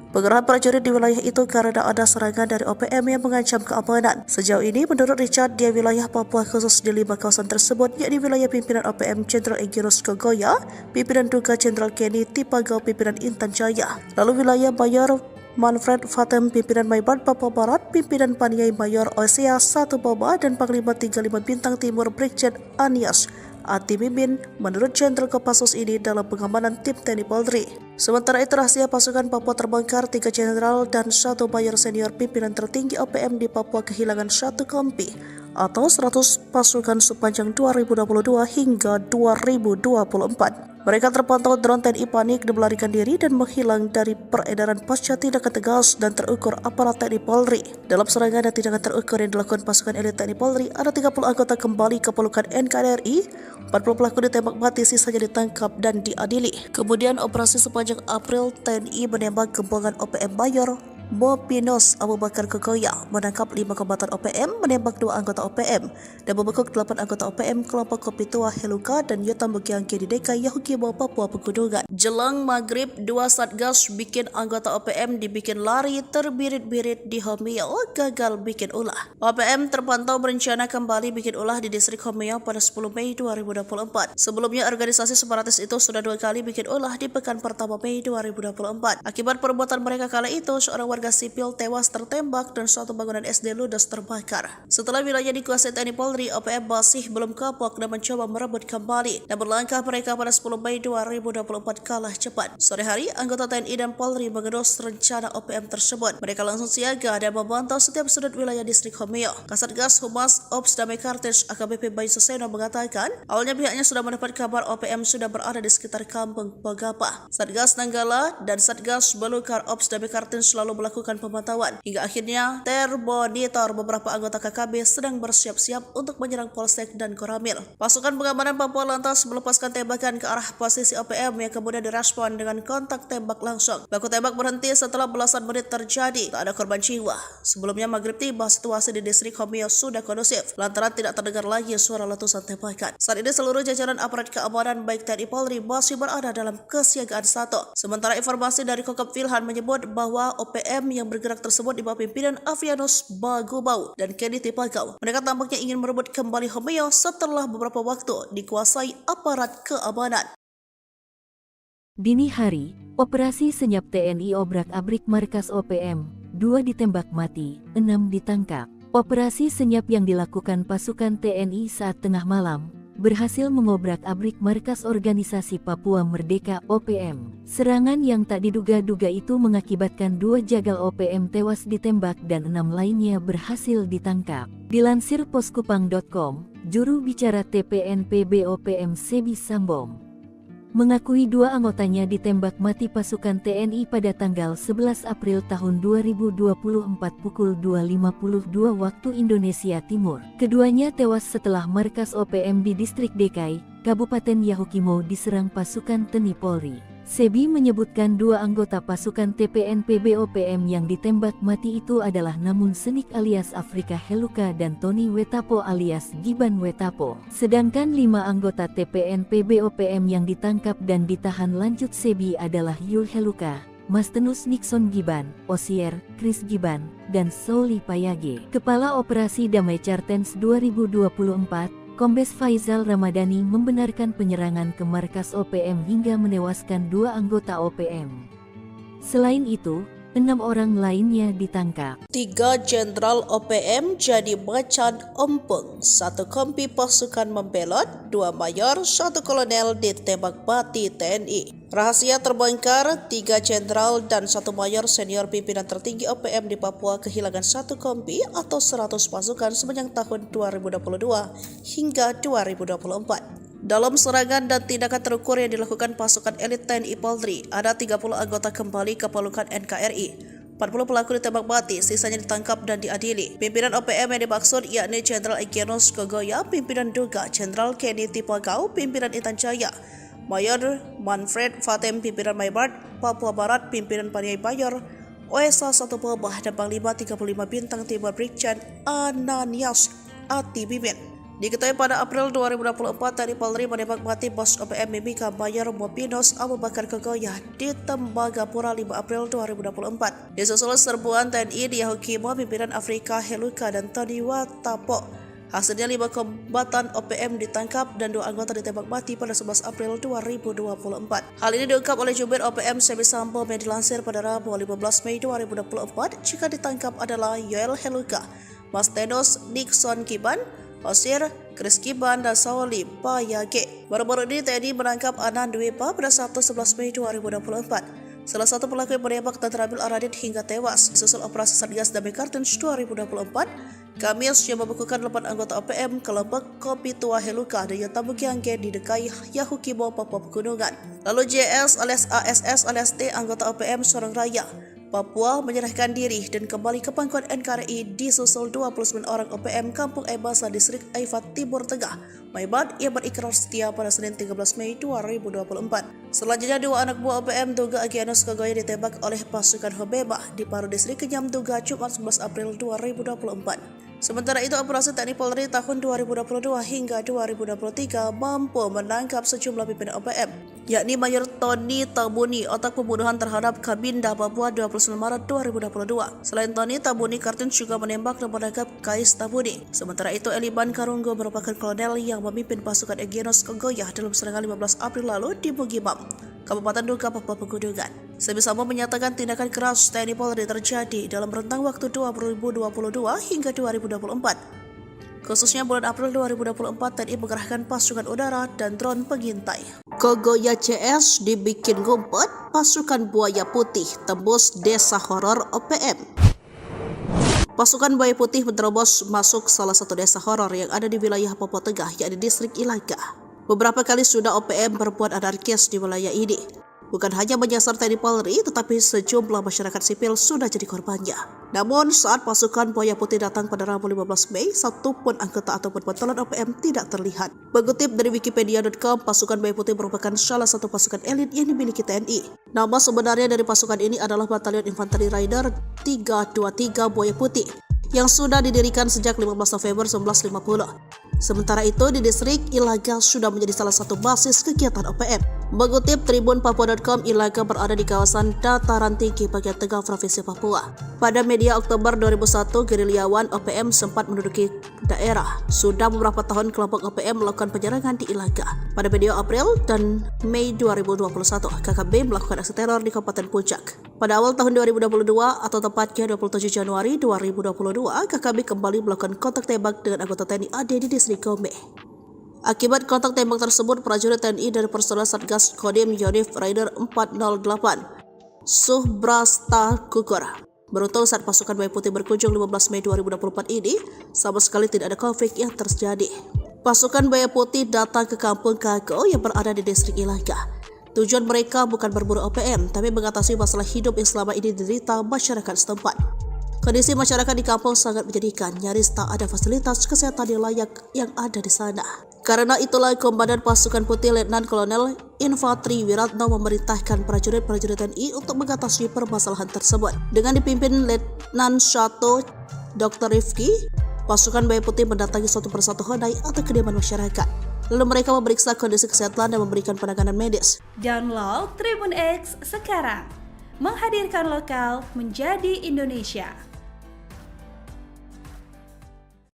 Pengerahan prajurit di wilayah itu karena ada serangan dari OPM yang mengancam keamanan. Sejauh ini, menurut Richard, di wilayah Papua khusus di 5 kawasan tersebut, yakni wilayah pimpinan OPM Jenderal Egyanus Kogoya, pimpinan Duga Jenderal Kenny Tipagau, pimpinan Intan Jaya, lalu wilayah Mayor Manfred Fatem, pimpinan Maibad Papua Barat, pimpinan Paniai Mayor Osea 1 Boba, dan Panglima 35 Bintang Timur Brigjen Anias Ati Mimin menurut Jenderal Kopassus ini dalam pengamanan tim TNI Polri. Sementara itu rahasia pasukan Papua terbongkar, 3 jenderal dan 1 mayor senior pimpinan tertinggi OPM di Papua kehilangan 1 kompi atau 100 pasukan sepanjang 2022 hingga 2024. Mereka terpantau drone TNI panik dan melarikan diri dan menghilang dari peredaran pasca tindakan tegas dan terukur aparat TNI Polri. Dalam serangan dan tindakan terukur yang dilakukan pasukan elit TNI Polri, ada 30 anggota kembali ke pelukan NKRI, 40 pelaku ditembak mati, sisanya ditangkap dan diadili. Kemudian operasi sepanjang April, TNI menembak gembongan OPM Mayor Mopinos Abu Bakar Kegoya menangkap 5 kombatan OPM, menembak 2 anggota OPM dan membekuk 8 anggota OPM kelompok Kopi Tua Heluka dan Yotam Bukiangke di DKI Yahukimo Papua Pegunungan. Jelang maghrib, 2 satgas bikin anggota OPM dibikin lari terbirit-birit di Homeo, gagal bikin ulah. OPM terpantau berencana kembali bikin ulah di distrik Homeo pada 10 Mei 2024. Sebelumnya organisasi separatis itu sudah 2 kali bikin ulah di pekan pertama Mei 2024. Akibat perbuatan mereka kala itu, seorang warga sipil tewas tertembak dan suatu bangunan SD ludes terbakar. Setelah wilayah dikuasai TNI Polri, OPM masih belum kapok dan mencoba merebut kembali. Dan berlangkah mereka pada 10 Mei 2024 kalah cepat. Sore hari, anggota TNI dan Polri mengendus rencana OPM tersebut. Mereka langsung siaga dan memantau setiap sudut wilayah distrik Homeo. Kasatgas Humas Ops Damai Kartens AKBP Bayu Suseno mengatakan, awalnya pihaknya sudah mendapat kabar OPM sudah berada di sekitar kampung Pogapa. Satgas Nanggala dan Satgas Belukar Ops Damai Kartens selalu melakukan pemantauan. Hingga akhirnya termonitor beberapa anggota KKB sedang bersiap-siap untuk menyerang Polsek dan Koramil. Pasukan pengamanan Papua lantas melepaskan tembakan ke arah posisi OPM yang kemudian direspon dengan kontak tembak langsung. Baku tembak berhenti setelah belasan menit terjadi. Tak ada korban jiwa. Sebelumnya maghrib tiba, situasi di distrik Homeo sudah kondusif lantaran tidak terdengar lagi suara letusan tembakan. Saat ini seluruh jajaran aparat keamanan baik TNI Polri masih berada dalam kesiagaan 1. Sementara informasi dari Kokop Wilhan menyebut bahwa OPM yang bergerak tersebut di bawah pimpinan Avianus Bagubau dan Kenny Tipagau. Mereka tampaknya ingin merebut kembali Homeo setelah beberapa waktu dikuasai aparat keamanan. Dini hari, operasi senyap TNI obrak-abrik markas OPM, 2 ditembak mati, 6 ditangkap. Operasi senyap yang dilakukan pasukan TNI saat tengah malam berhasil mengobrak-abrik markas organisasi Papua Merdeka OPM. Serangan yang tak diduga-duga itu mengakibatkan 2 jagal OPM tewas ditembak dan 6 lainnya berhasil ditangkap. Dilansir poskupang.com, juru bicara TPNPB OPM Sebi Sambom mengakui 2 anggotanya ditembak mati pasukan TNI pada tanggal 11 April tahun 2024 pukul 2.52 waktu Indonesia Timur. Keduanya tewas setelah markas OPM di distrik DKI, Kabupaten Yahukimo diserang pasukan TNI Polri. Sebi menyebutkan 2 anggota pasukan TPNPB OPM yang ditembak mati itu adalah Namun Senik alias Afrika Heluka dan Tony Wetapo alias Giban Wetapo. Sedangkan 5 anggota TPNPB OPM yang ditangkap dan ditahan lanjut Sebi adalah Yul Heluka, Mastenus Nixon Giban, Osier, Chris Giban, dan Souli Payage. Kepala Operasi Damai Kartens 2024, Kombes Faizal Ramadhani membenarkan penyerangan ke markas OPM hingga menewaskan 2 anggota OPM. Selain itu, 6 orang lainnya ditangkap. 3 jenderal OPM jadi macan ompong, 1 kompi pasukan membelot, 2 mayor, 1 kolonel ditembak mati TNI. Rahasia terbongkar, 3 jenderal dan 1 mayor senior pimpinan tertinggi OPM di Papua kehilangan 1 kompi atau 100 pasukan sepanjang tahun 2022 hingga 2024. Dalam serangan dan tindakan terukur yang dilakukan pasukan elit TNI Polri, ada 30 anggota kembali ke pelukan NKRI. 40 pelaku ditembak mati, sisanya ditangkap dan diadili. Pimpinan OPM yang dimaksud yakni Jenderal Egyanus Kogoya, pimpinan Duga, Jenderal Kenny Tipagau, pimpinan Intan Jaya, Mayor Manfred Fatem, pimpinan Maybart, Papua Barat, pimpinan Paniai Bayor, OSA 1 Bobah, dan Panglima 35 Bintang Timur Brigjen Ananias Atibimin. Diketahui pada April 2024, TNI Polri menembak mati bos OPM Mimika Mayor Mopinos Abu Bakar Kegoya di Tembagapura 5 April 2024. Disusul serbuan TNI di Yahukimo, pimpinan Afrika Heluka dan Tony Wetapo. Hasilnya 5 kombatan OPM ditangkap dan 2 anggota ditembak mati pada 11 April 2024. Hal ini diungkap oleh Jubir OPM Sebi Sambom yang dilansir pada Rabu 15 Mei 2024. Jika ditangkap adalah Yoel Heluka, Mastenus Nixon Giban, Osier, Chris Giban, dan Souli Payage. Baru-baru ini TNI menangkap Anan Dwepa pada Sabtu 11 Mei 2024. Salah satu pelaku yang menembak dan terambil Aradit hingga tewas. Susul operasi Satgas Damai Kartens 2024, Kamis yang membekukan 8 anggota OPM kelompok Kopi Tua Heluka dan Yotam Bukiangke di DKI Yahukimo Papua Pegunungan. Lalu JS alias ASS alias T anggota OPM Sorong Raya, Papua menyerahkan diri dan kembali ke pangkuan NKRI disusul 29 orang OPM Kampung Ebasa Distrik Aifat Timur Tengah, Maibat yang berikrar setia pada Senin 13 Mei 2024. Selanjutnya, dua anak buah OPM Duga Agyanus Kogoya ditembak oleh pasukan Hobebah di Paru Distrik Kenyam Duga Jumat 11 April 2024. Sementara itu, operasi TNI Polri tahun 2022 hingga 2023 mampu menangkap sejumlah pimpinan OPM, yakni Mayor Tony Tabuni, otak pembunuhan terhadap Kabinda Papua 29 Maret 2022. Selain Tony, Tabuni Kartins juga menembak dan menangkap Kais Tabuni. Sementara itu, Eliban Karunggo merupakan kolonel yang memimpin pasukan Agyanus Kogoya dalam serangan 15 April lalu di Bugimam, Kabupaten Duga, Papua Pegunungan. Sebisama menyatakan tindakan keras TNI Polri terjadi dalam rentang waktu 2022 hingga 2024. Khususnya bulan April 2024, TNI mengerahkan pasukan udara dan drone pengintai. Kogoya CS dibikin ngumpet, pasukan Buaya Putih tembus desa horor OPM. Pasukan Buaya Putih menerobos masuk salah satu desa horor yang ada di wilayah Papua Tengah, yakni distrik Ilaga. Beberapa kali sudah OPM berbuat anarkis di wilayah ini. Bukan hanya menyasar TNI Polri, tetapi sejumlah masyarakat sipil sudah jadi korbannya. Namun, saat pasukan Buaya Putih datang pada Rabu 15 Mei, satupun anggota ataupun pentolan OPM tidak terlihat. Mengutip dari Wikipedia.com, pasukan Buaya Putih merupakan salah satu pasukan elit yang dimiliki TNI. Nama sebenarnya dari pasukan ini adalah Batalion Infanteri Rider 323 Buaya Putih, yang sudah didirikan sejak 15 November 1950. Sementara itu, di distrik Ilaga sudah menjadi salah satu basis kegiatan OPM. Mengutip tribunpapua.com, Ilaga berada di kawasan dataran tinggi bagian tengah Provinsi Papua. Pada media Oktober 2001, gerilyawan OPM sempat menduduki daerah. Sudah beberapa tahun kelompok OPM melakukan penyerangan di Ilaga. Pada medio April dan Mei 2021, KKB melakukan aksi teror di Kabupaten Puncak. Pada awal tahun 2022 atau tepatnya 27 Januari 2022, KKB kembali melakukan kontak tembak dengan anggota TNI AD di distrik Gome. Akibat kontak tembak tersebut, prajurit TNI dari personel Satgas Kodim Yonif Rider 408 Subrasta gugur. Beruntung saat pasukan Buaya Putih berkunjung 15 Mei 2024 ini, sama sekali tidak ada konflik yang terjadi. Pasukan Buaya Putih datang ke kampung Kago yang berada di distrik Ilaga. Tujuan mereka bukan berburu OPM, tapi mengatasi masalah hidup yang selama ini diderita masyarakat setempat. Kondisi masyarakat di kampung sangat menyedihkan, nyaris tak ada fasilitas kesehatan yang layak yang ada di sana. Karena itulah Komandan Pasukan Putih Letnan Kolonel Infantri Wiratno memerintahkan prajurit-prajurit TNI untuk mengatasi permasalahan tersebut. Dengan dipimpin Letnan Shato Dr. Rifki, pasukan Buaya Putih mendatangi suatu persatu honai atau kediaman masyarakat. Lalu mereka memeriksa kondisi kesehatan dan memberikan penanganan medis. Download Tribun X sekarang, menghadirkan lokal menjadi Indonesia.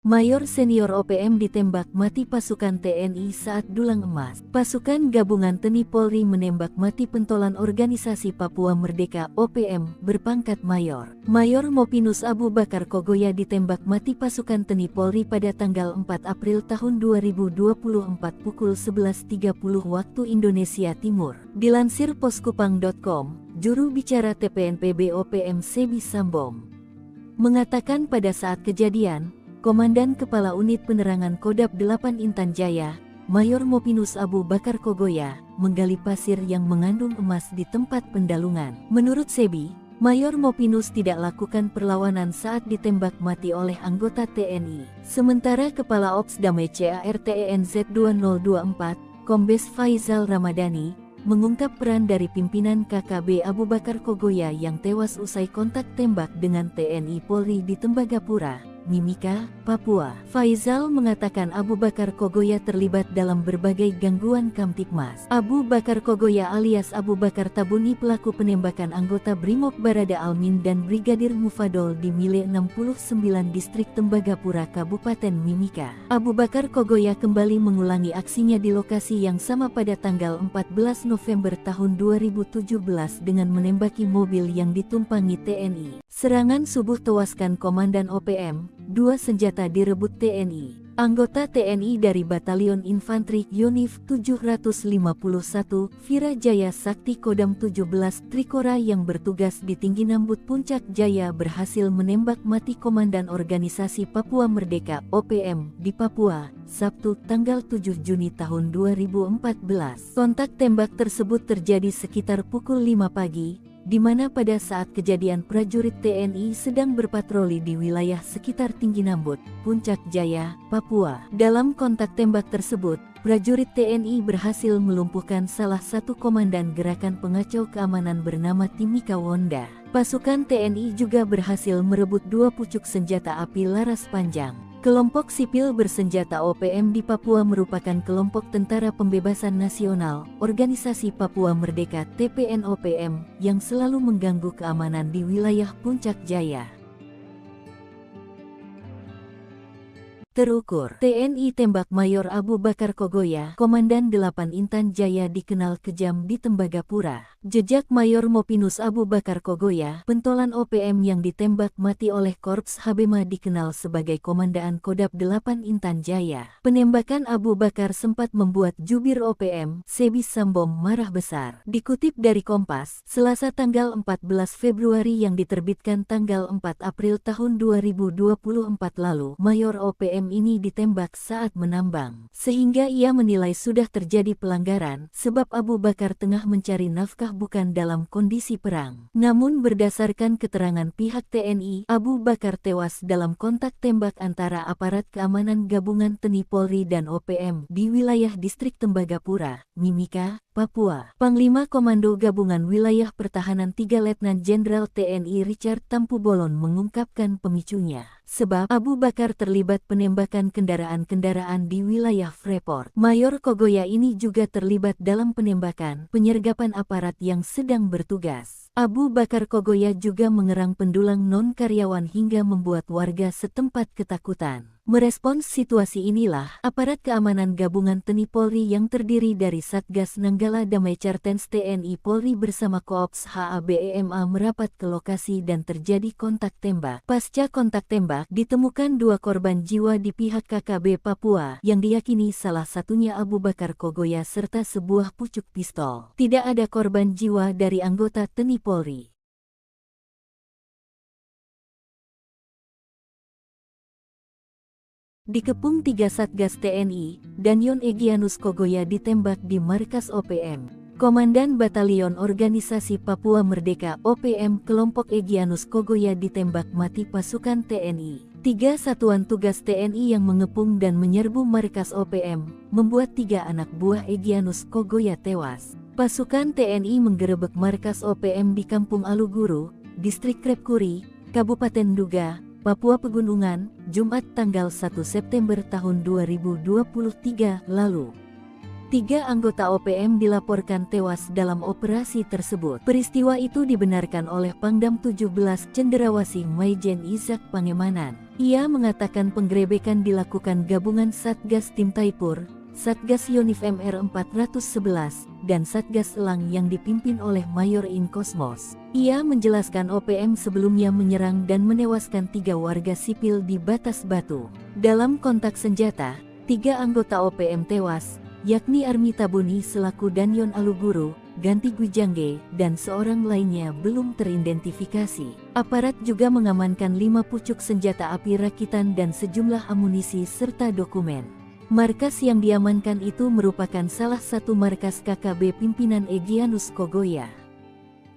Mayor senior OPM ditembak mati pasukan TNI saat dulang emas. Pasukan Gabungan TNI Polri menembak mati pentolan Organisasi Papua Merdeka OPM berpangkat Mayor. Mayor Mopinus Abu Bakar Kogoya ditembak mati pasukan TNI Polri pada tanggal 4 April tahun 2024 pukul 11.30 waktu Indonesia Timur. Dilansir poskupang.com, juru bicara TPNPB OPM Sebi Sambom mengatakan pada saat kejadian, Komandan Kepala Unit Penerangan Kodab 8 Intan Jaya, Mayor Mopinus Abu Bakar Kogoya, menggali pasir yang mengandung emas di tempat pendalungan. Menurut Sebi, Mayor Mopinus tidak lakukan perlawanan saat ditembak mati oleh anggota TNI. Sementara Kepala Ops Damai CARTENZ 2024, Kombes Faizal Ramadhani, mengungkap peran dari pimpinan KKB Abu Bakar Kogoya yang tewas usai kontak tembak dengan TNI Polri di Tembagapura, Mimika, Papua. Faizal mengatakan Abu Bakar Kogoya terlibat dalam berbagai gangguan Kamtipmas. Abu Bakar Kogoya alias Abu Bakar Tabuni pelaku penembakan anggota Brimob Barada Almin dan Brigadir Mufadol di Mile 69 Distrik Tembagapura, Kabupaten Mimika. Abu Bakar Kogoya kembali mengulangi aksinya di lokasi yang sama pada tanggal 14 November tahun 2017 dengan menembaki mobil yang ditumpangi TNI. Serangan subuh tewaskan Komandan OPM, 2 senjata direbut TNI. Anggota TNI dari Batalion Infanteri Yonif 751 Virajaya Sakti Kodam 17 Trikora yang bertugas di Tinggi Nambut Puncak Jaya berhasil menembak mati Komandan Organisasi Papua Merdeka OPM di Papua, Sabtu tanggal 7 Juni tahun 2014. Kontak tembak tersebut terjadi sekitar pukul 5 pagi, di mana pada saat kejadian prajurit TNI sedang berpatroli di wilayah sekitar Tinggi Nambut, Puncak Jaya, Papua. Dalam kontak tembak tersebut, prajurit TNI berhasil melumpuhkan salah satu komandan gerakan pengacau keamanan bernama Timika Wonda. Pasukan TNI juga berhasil merebut 2 pucuk senjata api laras panjang. Kelompok sipil bersenjata OPM di Papua merupakan kelompok Tentara Pembebasan Nasional, Organisasi Papua Merdeka (TPNOPM) yang selalu mengganggu keamanan di wilayah Puncak Jaya. Terukur, TNI tembak Mayor Abu Bakar Kogoya, Komandan 8 Intan Jaya dikenal kejam di Tembagapura. Jejak Mayor Mopinus Abu Bakar Kogoya, pentolan OPM yang ditembak mati oleh Korps Habema dikenal sebagai Komandaan Kodam 8 Intan Jaya. Penembakan Abu Bakar sempat membuat jubir OPM, Sebis Sambom marah besar. Dikutip dari Kompas, Selasa tanggal 14 Februari yang diterbitkan tanggal 4 April tahun 2024 lalu, Mayor OPM ini ditembak saat menambang. Sehingga ia menilai sudah terjadi pelanggaran, sebab Abu Bakar tengah mencari nafkah bukan dalam kondisi perang. Namun berdasarkan keterangan pihak TNI, Abu Bakar tewas dalam kontak tembak antara aparat keamanan gabungan TNI Polri dan OPM di wilayah distrik Tembagapura, Mimika, Papua. Panglima Komando Gabungan Wilayah Pertahanan 3 Letnan Jenderal TNI Richard Tampu Bolon mengungkapkan pemicunya. Sebab Abu Bakar terlibat penembakan kendaraan-kendaraan di wilayah Freeport. Mayor Kogoya ini juga terlibat dalam penembakan, penyergapan aparat yang sedang bertugas. Abu Bakar Kogoya juga mengerang pendulang non-karyawan hingga membuat warga setempat ketakutan. Merespons situasi inilah, aparat keamanan gabungan TNI Polri yang terdiri dari Satgas Nanggala Damai Cartens TNI Polri bersama Koops HABEMA merapat ke lokasi dan terjadi kontak tembak. Pasca kontak tembak, ditemukan 2 korban jiwa di pihak KKB Papua, yang diyakini salah satunya Abu Bakar Kogoya serta sebuah pucuk pistol. Tidak ada korban jiwa dari anggota TNI Polri. Dikepung 3 Satgas TNI, Danyon Egyanus Kogoya ditembak di markas OPM. Komandan Batalion Organisasi Papua Merdeka OPM kelompok Egyanus Kogoya ditembak mati pasukan TNI. 3 satuan tugas TNI yang mengepung dan menyerbu markas OPM, membuat 3 anak buah Egyanus Kogoya tewas. Pasukan TNI menggerebek markas OPM di Kampung Aluguru, Distrik Krepkuri, Kabupaten Duga, Papua Pegunungan, Jumat tanggal 1 September tahun 2023 lalu. 3 anggota OPM dilaporkan tewas dalam operasi tersebut. Peristiwa itu dibenarkan oleh Pangdam 17 Cenderawasih Maijen Izak Pangemanan. Ia mengatakan penggerebekan dilakukan gabungan Satgas Tim Taipur, Satgas Yonif MR 411, dan Satgas Elang yang dipimpin oleh Mayor In Kosmos. Ia menjelaskan OPM sebelumnya menyerang dan menewaskan 3 warga sipil di Batas Batu. Dalam kontak senjata, 3 anggota OPM tewas, yakni Armi Tabuni selaku Danyon Aluguru, Ganti Gwijangge, dan seorang lainnya belum teridentifikasi. Aparat juga mengamankan 5 pucuk senjata api rakitan dan sejumlah amunisi serta dokumen. Markas yang diamankan itu merupakan salah satu markas KKB pimpinan Egyanus Kogoya.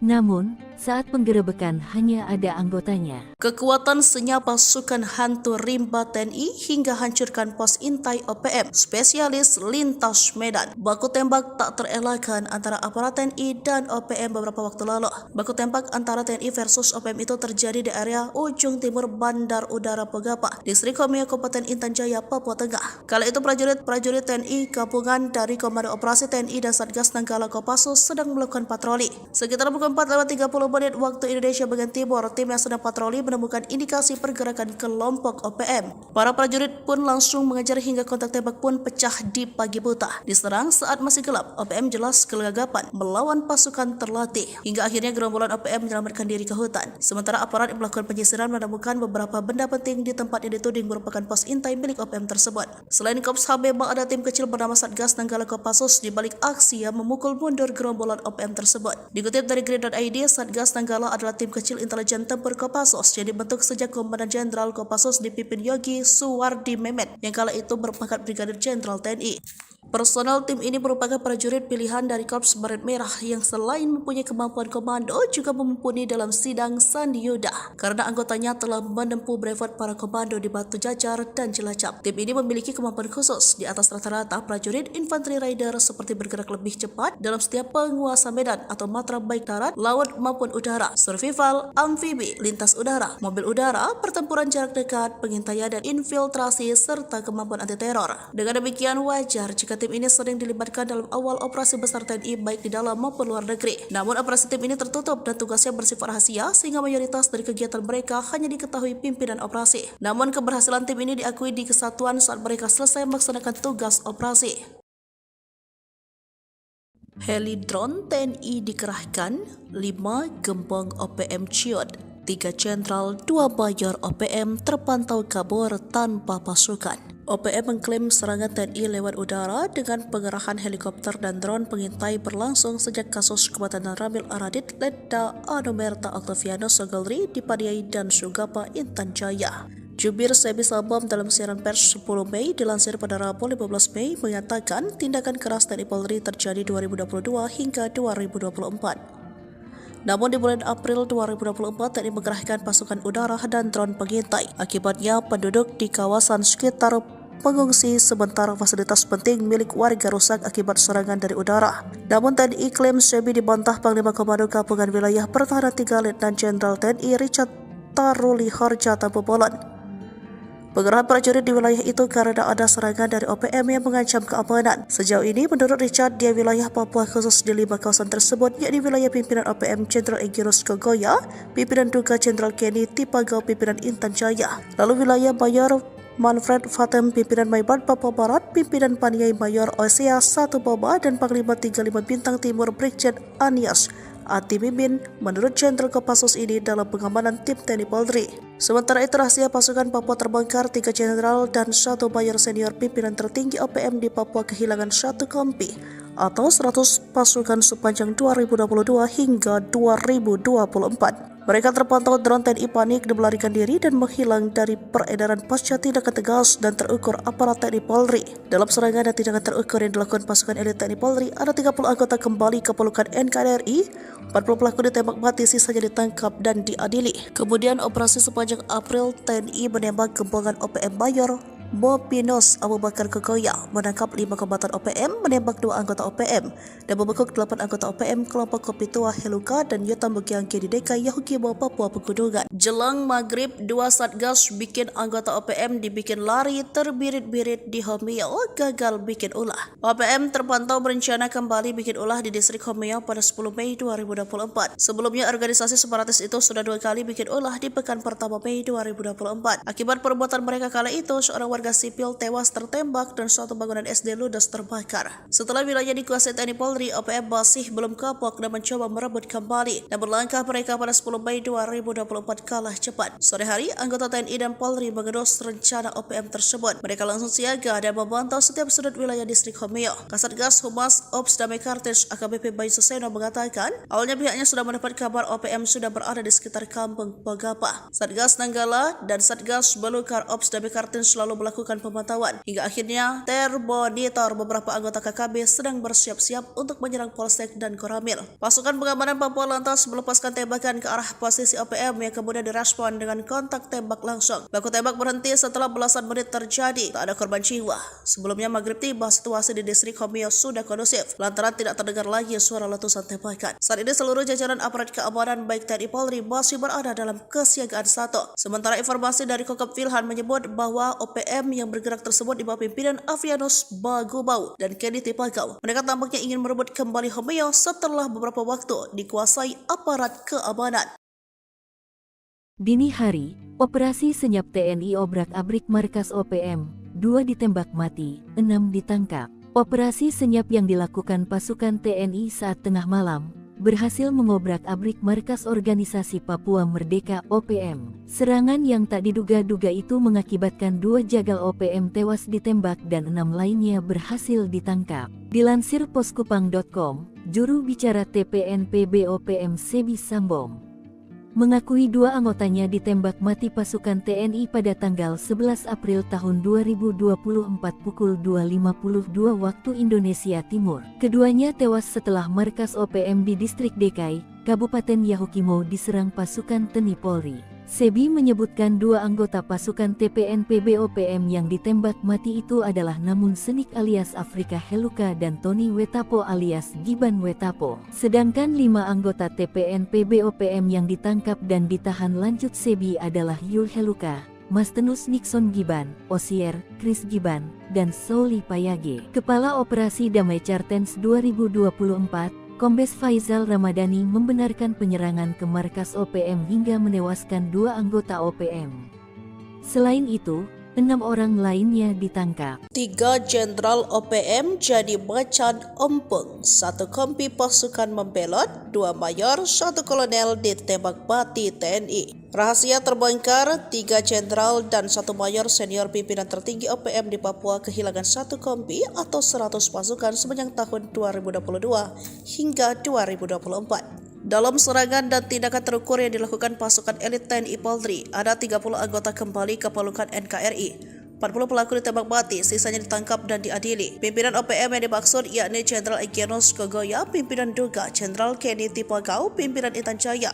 Namun, saat penggerebekan hanya ada anggotanya. Kekuatan senyap pasukan hantu rimba TNI hingga hancurkan pos intai OPM, spesialis lintas Medan. Baku tembak tak terelakkan antara aparat TNI dan OPM beberapa waktu lalu. Baku tembak antara TNI versus OPM itu terjadi di area ujung timur Bandar Udara Pegapa, Distrik Homeo, Kabupaten Intan Jaya, Papua Tengah. Kala itu prajurit TNI gabungan dari Komando Operasi TNI dan Satgas Nanggala Kopassus sedang melakukan patroli. Sekitar pukul 4:30 menit waktu Indonesia bagian timur, tim yang sedang patroli menemukan indikasi pergerakan kelompok OPM. Para prajurit pun langsung mengejar hingga kontak tembak pun pecah di pagi buta. Diserang saat masih gelap, OPM jelas kelagapan melawan pasukan terlatih. Hingga akhirnya gerombolan OPM menyelamatkan diri ke hutan. Sementara aparat yang melakukan penyisiran menemukan beberapa benda penting di tempat yang dituding merupakan pos intai milik OPM tersebut. Selain Korps Habema, ada tim kecil bernama Satgas Nanggala Kopassus di balik aksi yang memukul mundur gerombolan OPM tersebut. Dikutip dari Green.id, Satgas Nanggala adalah tim kecil intelijen tempur Kopassus yang dibentuk sejak Komandan Jenderal Kopassus dipimpin Yogi Suwardi Memet yang kala itu berpangkat Brigadir Jenderal TNI. Personal tim ini merupakan prajurit pilihan dari Korps Baret Merah yang selain mempunyai kemampuan komando juga mumpuni dalam sidang sandi yuda karena anggotanya telah menempuh brevet para komando di Batu Jajar dan Cilacap. Tim ini memiliki kemampuan khusus di atas rata-rata prajurit infanteri rider seperti bergerak lebih cepat dalam setiap penguasa medan atau matra baik darat, laut maupun udara, survival, amfibi, lintas udara, mobil udara, pertempuran jarak dekat, pengintaian dan infiltrasi serta kemampuan anti teror. Dengan demikian wajar jika tim ini sering dilibatkan dalam awal operasi besar TNI baik di dalam maupun luar negeri. Namun operasi tim ini tertutup dan tugasnya bersifat rahasia sehingga mayoritas dari kegiatan mereka hanya diketahui pimpinan operasi. Namun keberhasilan tim ini diakui di kesatuan saat mereka selesai melaksanakan tugas operasi. Heli drone TNI dikerahkan, 5 gembong OPM ciut, 3 jenderal, 2 mayor OPM terpantau kabur tanpa pasukan. OPM mengklaim serangan TNI lewat udara dengan pengerahan helikopter dan drone pengintai berlangsung sejak kasus kematian Ramil Aradit, Letda Anomerta Octavianus Sogolri di Padiai dan Sugapa Intan Jaya. Jubir Sebi Sabam dalam siaran pers 10 Mei dilansir pada Rabu 15 Mei mengatakan tindakan keras TNI Polri terjadi 2022 hingga 2024. Namun di bulan April 2024 TNI mengerahkan pasukan udara dan drone pengintai. Akibatnya penduduk di kawasan sekitar mengungsi sementara fasilitas penting milik warga rusak akibat serangan dari udara. Namun TNI klaim Sebi dibantah Panglima Komando Gabungan Wilayah Pertahanan 3 Letnan Jenderal TNI Richard Taruli Harja Tampobolon. Pengerahan prajurit di wilayah itu karena ada serangan dari OPM yang mengancam keamanan. Sejauh ini, menurut Richard, di wilayah Papua khusus di 5 kawasan tersebut, yakni wilayah pimpinan OPM Jenderal Egirus Kogoya, pimpinan Duga Jenderal Kenny Tipagau, pimpinan Intan Jaya, lalu wilayah Mayor Manfred Fatem, pimpinan Maibat Papua Barat, pimpinan Paniai Mayor Osea 1 Boba, dan Panglima 35 Bintang Timur Brigjen Anias Ati Mimin menurut Jenderal Kopassus ini dalam pengamanan tim TNI Polri. Sementara itu rahasia pasukan Papua terbongkar, 3 jenderal dan 1 mayor senior pimpinan tertinggi OPM di Papua kehilangan 1 kompi atau 100 pasukan sepanjang 2022 hingga 2024. Mereka terpantau drone TNI panik dan melarikan diri dan menghilang dari peredaran pasca tindakan tegas dan terukur aparat TNI Polri. Dalam serangan dan tindakan terukur yang dilakukan pasukan elit TNI Polri, ada 30 anggota kembali ke pelukan NKRI, 40 pelaku ditembak mati, sisanya ditangkap dan diadili. Kemudian operasi sepanjang April, TNI menembak gembongan OPM Mayor Bopinos Abu Bakar Kokoya, menangkap 5 kombatan OPM, menembak 2 anggota OPM, dan membekuk 8 anggota OPM kelompok Kopi Tua Heluka dan Yotam Bukiangke di DKI Yahukimo, Papua Pegunungan. Jelang maghrib, 2 satgas bikin anggota OPM dibikin lari terbirit-birit di Homeo, gagal bikin ulah. OPM terpantau berencana kembali bikin ulah di distrik Homeo pada 10 Mei 2024. Sebelumnya organisasi separatis itu sudah 2 kali bikin ulah di pekan pertama Mei 2024. Akibat perbuatan mereka kala itu, seorang warga sipil tewas tertembak dan suatu bangunan SD ludes terbakar. Setelah wilayah dikuasai TNI Polri, OPM masih belum kapok dan mencoba merebut kembali. Namun langkah mereka pada 10 Mei 2024 kalah cepat. Sore hari, anggota TNI dan Polri mengendus rencana OPM tersebut. Mereka langsung siaga dan memantau setiap sudut wilayah distrik Homeo. Kasatgas Humas Ops Damai Kartens AKBP Bayu Suseno mengatakan, awalnya pihaknya sudah mendapat kabar OPM sudah berada di sekitar kampung Pogapa. Satgas Nanggala dan Satgas Belukar Ops Damai Kartens selalu melakukan pemantauan. Hingga akhirnya termonitor beberapa anggota KKB sedang bersiap-siap untuk menyerang Polsek dan Koramil. Pasukan pengamanan Papua lantas melepaskan tembakan ke arah posisi OPM yang kemudian direspon dengan kontak tembak langsung. Baku tembak berhenti setelah belasan menit terjadi. Tak ada korban jiwa. Sebelumnya maghrib tiba, situasi di distrik Homeo sudah kondusif lantaran tidak terdengar lagi suara letusan tembakan. Saat ini seluruh jajaran aparat keamanan baik TNI Polri masih berada dalam kesiagaan 1. Sementara informasi dari Kokop Wilhan menyebut bahwa OPM yang bergerak tersebut di bawah pimpinan Avianus Bagubau dan Kenny Tipagau. Mereka tampaknya ingin merebut kembali Homeo setelah beberapa waktu dikuasai aparat keamanan. Dini hari, operasi senyap TNI obrak-abrik markas OPM, 2 ditembak mati, 6 ditangkap. Operasi senyap yang dilakukan pasukan TNI saat tengah malam berhasil mengobrak-abrik markas organisasi Papua Merdeka OPM. Serangan yang tak diduga-duga itu mengakibatkan 2 jagal OPM tewas ditembak dan 6 lainnya berhasil ditangkap. Dilansir poskupang.com, juru bicara TPNPB OPM Sebi Sambom mengakui 2 anggotanya ditembak mati pasukan TNI pada tanggal 11 April tahun 2024 pukul 2.52 waktu Indonesia Timur. Keduanya tewas setelah markas OPM di distrik Dekai, Kabupaten Yahukimo diserang pasukan TNI Polri. Sebi menyebutkan 2 anggota pasukan TPNPB OPM yang ditembak mati itu adalah Namun Senik alias Afrika Heluka dan Tony Wetapo alias Giban Wetapo. Sedangkan 5 anggota TPNPB OPM yang ditangkap dan ditahan lanjut Sebi adalah Yul Heluka, Mastenus Nixon Giban, Osier, Chris Giban, dan Souli Payage. Kepala Operasi Damai Chartens 2024, Kombes Faizal Ramadhani membenarkan penyerangan ke markas OPM hingga menewaskan 2 anggota OPM. Selain itu, 6 orang lainnya ditangkap. 3 jenderal OPM jadi macan ompong, 1 kompi pasukan membelot, 2 mayor, 1 kolonel ditembak mati TNI. Rahasia terbongkar, 3 jenderal dan 1 mayor senior pimpinan tertinggi OPM di Papua kehilangan 1 kompi atau 100 pasukan sepanjang tahun 2022 hingga 2024. Dalam serangan dan tindakan terukur yang dilakukan pasukan elit TNI Polri, ada 30 anggota kembali ke pelukan NKRI. 40 pelaku ditembak mati, sisanya ditangkap dan diadili. Pimpinan OPM yang dimaksud yakni Jenderal Egyanus Kogoya, Pimpinan Duga, Jenderal Kenny Tipagau, Pimpinan Intan Jaya,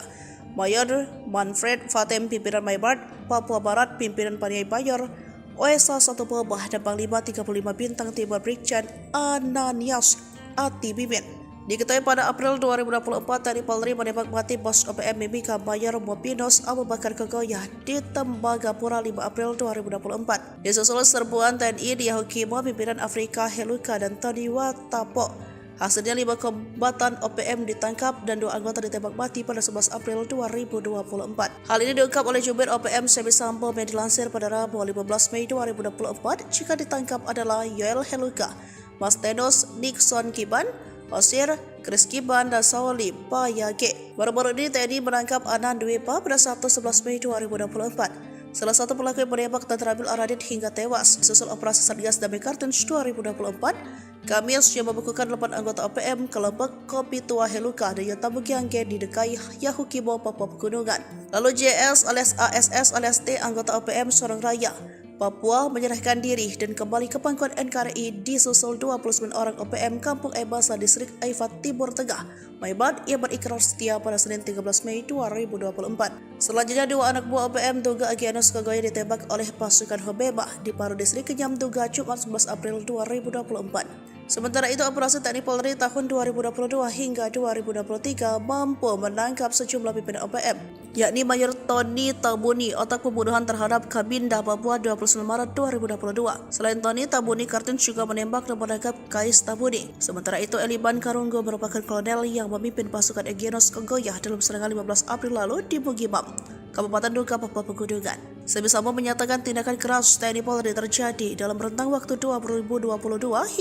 Mayor Manfred Fatem, Pimpinan Maybart, Papua Barat, Pimpinan Paniai Bayor, OSA 1 Pobah, dan Panglima 35 Bintang Timur Brigjen Ananias Ati Bimin. Diketahui pada April 2024, TNI Polri menembak mati bos OPM Mimika Mayor Mopinos Abu Bakar Kogoya di Tembagapura 5 April 2024. Disusul serbuan TNI di Yahukimo, Pimpinan Afrika Heluka dan Tony Wetapo. Hasilnya 5 kombatan OPM ditangkap dan 2 anggota ditembak mati pada 11 April 2024. Hal ini diungkap oleh Jubir OPM Sebi Sambo yang dilansir pada Rabu 15 Mei 2024. Jika ditangkap adalah Yoel Heluka, Mastenus Nixon Giban, Osier, Chris Giban, dan Souli Payage. Baru-baru ini TNI menangkap Anan Dwipa pada Sabtu 11 Mei 2024. Salah satu pelaku yang menembak dan terambil Aradit hingga tewas. Susul operasi Satgas Damai Kartens 2024, Kamis yang membekukan 8 anggota OPM kelompok Kopi Tua Heluka dan Yotabu Giangge di Dekai Yahukimo, Papua Pegunungan. Lalu JS alias ASS alias T, anggota OPM Sorong Raya, Papua, menyerahkan diri dan kembali ke pangkuan NKRI disusul 29 orang OPM Kampung Ebasa Distrik Aifat Timur Tengah, Maybart, yang berikrar setia pada Senin 13 Mei 2024. Selanjutnya 2 anak buah OPM Duga Egyanus Kogoya ditembak oleh pasukan Hobeba di Paru Distrik Kenyam Duga Jumat 11 April 2024. Sementara itu, operasi TNI Polri tahun 2022 hingga 2023 mampu menangkap sejumlah pimpinan OPM, yakni Mayor Tony Tabuni, otak pembunuhan terhadap Kabinda Papua 29 Maret 2022. Selain Tony, Tabuni Kartens juga menembak dan menangkap Kais Tabuni. Sementara itu, Eliban Karunggo merupakan kolonel yang memimpin pasukan Egyanus Kogoya dalam serangan 15 April lalu di Bugimam, Kabupaten Duga, Papua Pegunungan. Sebi Sambo menyatakan tindakan keras TNI Polri terjadi dalam rentang waktu 2022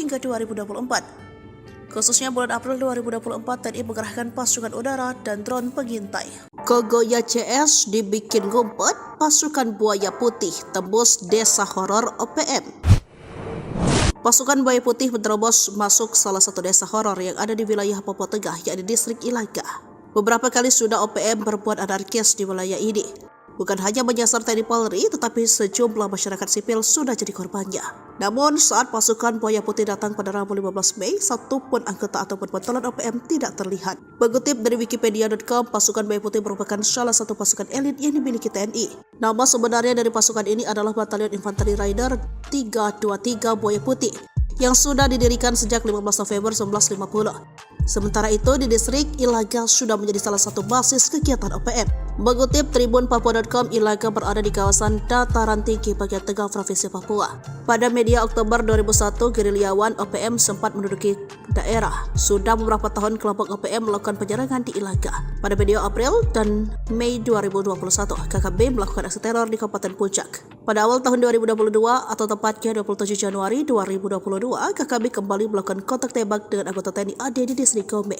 hingga 2024. Khususnya bulan April 2024, TNI mengerahkan pasukan udara dan drone pengintai. Kogoya CS dibikin ngumpet, pasukan buaya putih tembus desa horor OPM. Pasukan buaya putih menerobos masuk salah satu desa horor yang ada di wilayah Papua Tengah, yakni distrik Ilaga. Beberapa kali sudah OPM berbuat anarkis di wilayah ini. Bukan hanya menyasar TNI Polri, tetapi sejumlah masyarakat sipil sudah jadi korbannya. Namun saat pasukan buaya putih datang pada Rabu 15 Mei, satupun anggota ataupun bantuan OPM tidak terlihat. Mengutip dari Wikipedia.com, pasukan buaya putih merupakan salah satu pasukan elit yang dimiliki TNI. Nama sebenarnya dari pasukan ini adalah Batalion Infanteri Rider 323 Buaya Putih, yang sudah didirikan sejak 15 November 1950. Sementara itu, di distrik Ilaga sudah menjadi salah satu basis kegiatan OPM. Mengutip Tribun Papua.com, Ilaga berada di kawasan dataran tinggi bagian tengah Provinsi Papua. Pada media Oktober 2001, gerilyawan OPM sempat menduduki daerah. Sudah beberapa tahun kelompok OPM melakukan penyerangan di Ilaga. Pada media April dan Mei 2021, KKB melakukan aksi teror di Kabupaten Puncak. Pada awal tahun 2022 atau tepatnya 27 Januari 2022, KKB kembali melakukan kontak tembak dengan anggota TNI AD di distrik Gombe.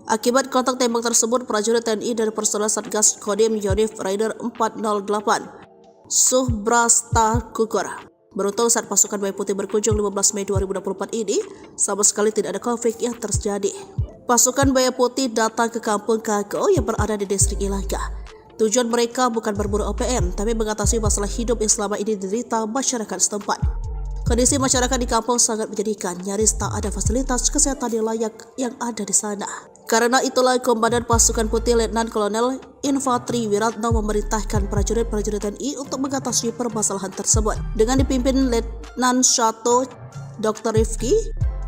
Akibat kontak tembak tersebut, prajurit TNI dari personel Satgas Kodim Yonif Rider 408 Subrasta gugur. Beruntung saat pasukan buaya putih berkunjung 15 Mei 2024 ini, sama sekali tidak ada konflik yang terjadi. Pasukan buaya putih datang ke kampung Kago yang berada di distrik Ilaga. Tujuan mereka bukan berburu OPM, tapi mengatasi masalah hidup yang selama ini diderita masyarakat setempat. Kondisi masyarakat di kampung sangat menyedihkan, nyaris tak ada fasilitas kesehatan yang layak yang ada di sana. Karena itulah Komandan Pasukan Putih Letnan Kolonel Infantri Wiratno memerintahkan prajurit-prajurit TNI untuk mengatasi permasalahan tersebut. Dengan dipimpin Letnan 1 Dr. Rifki,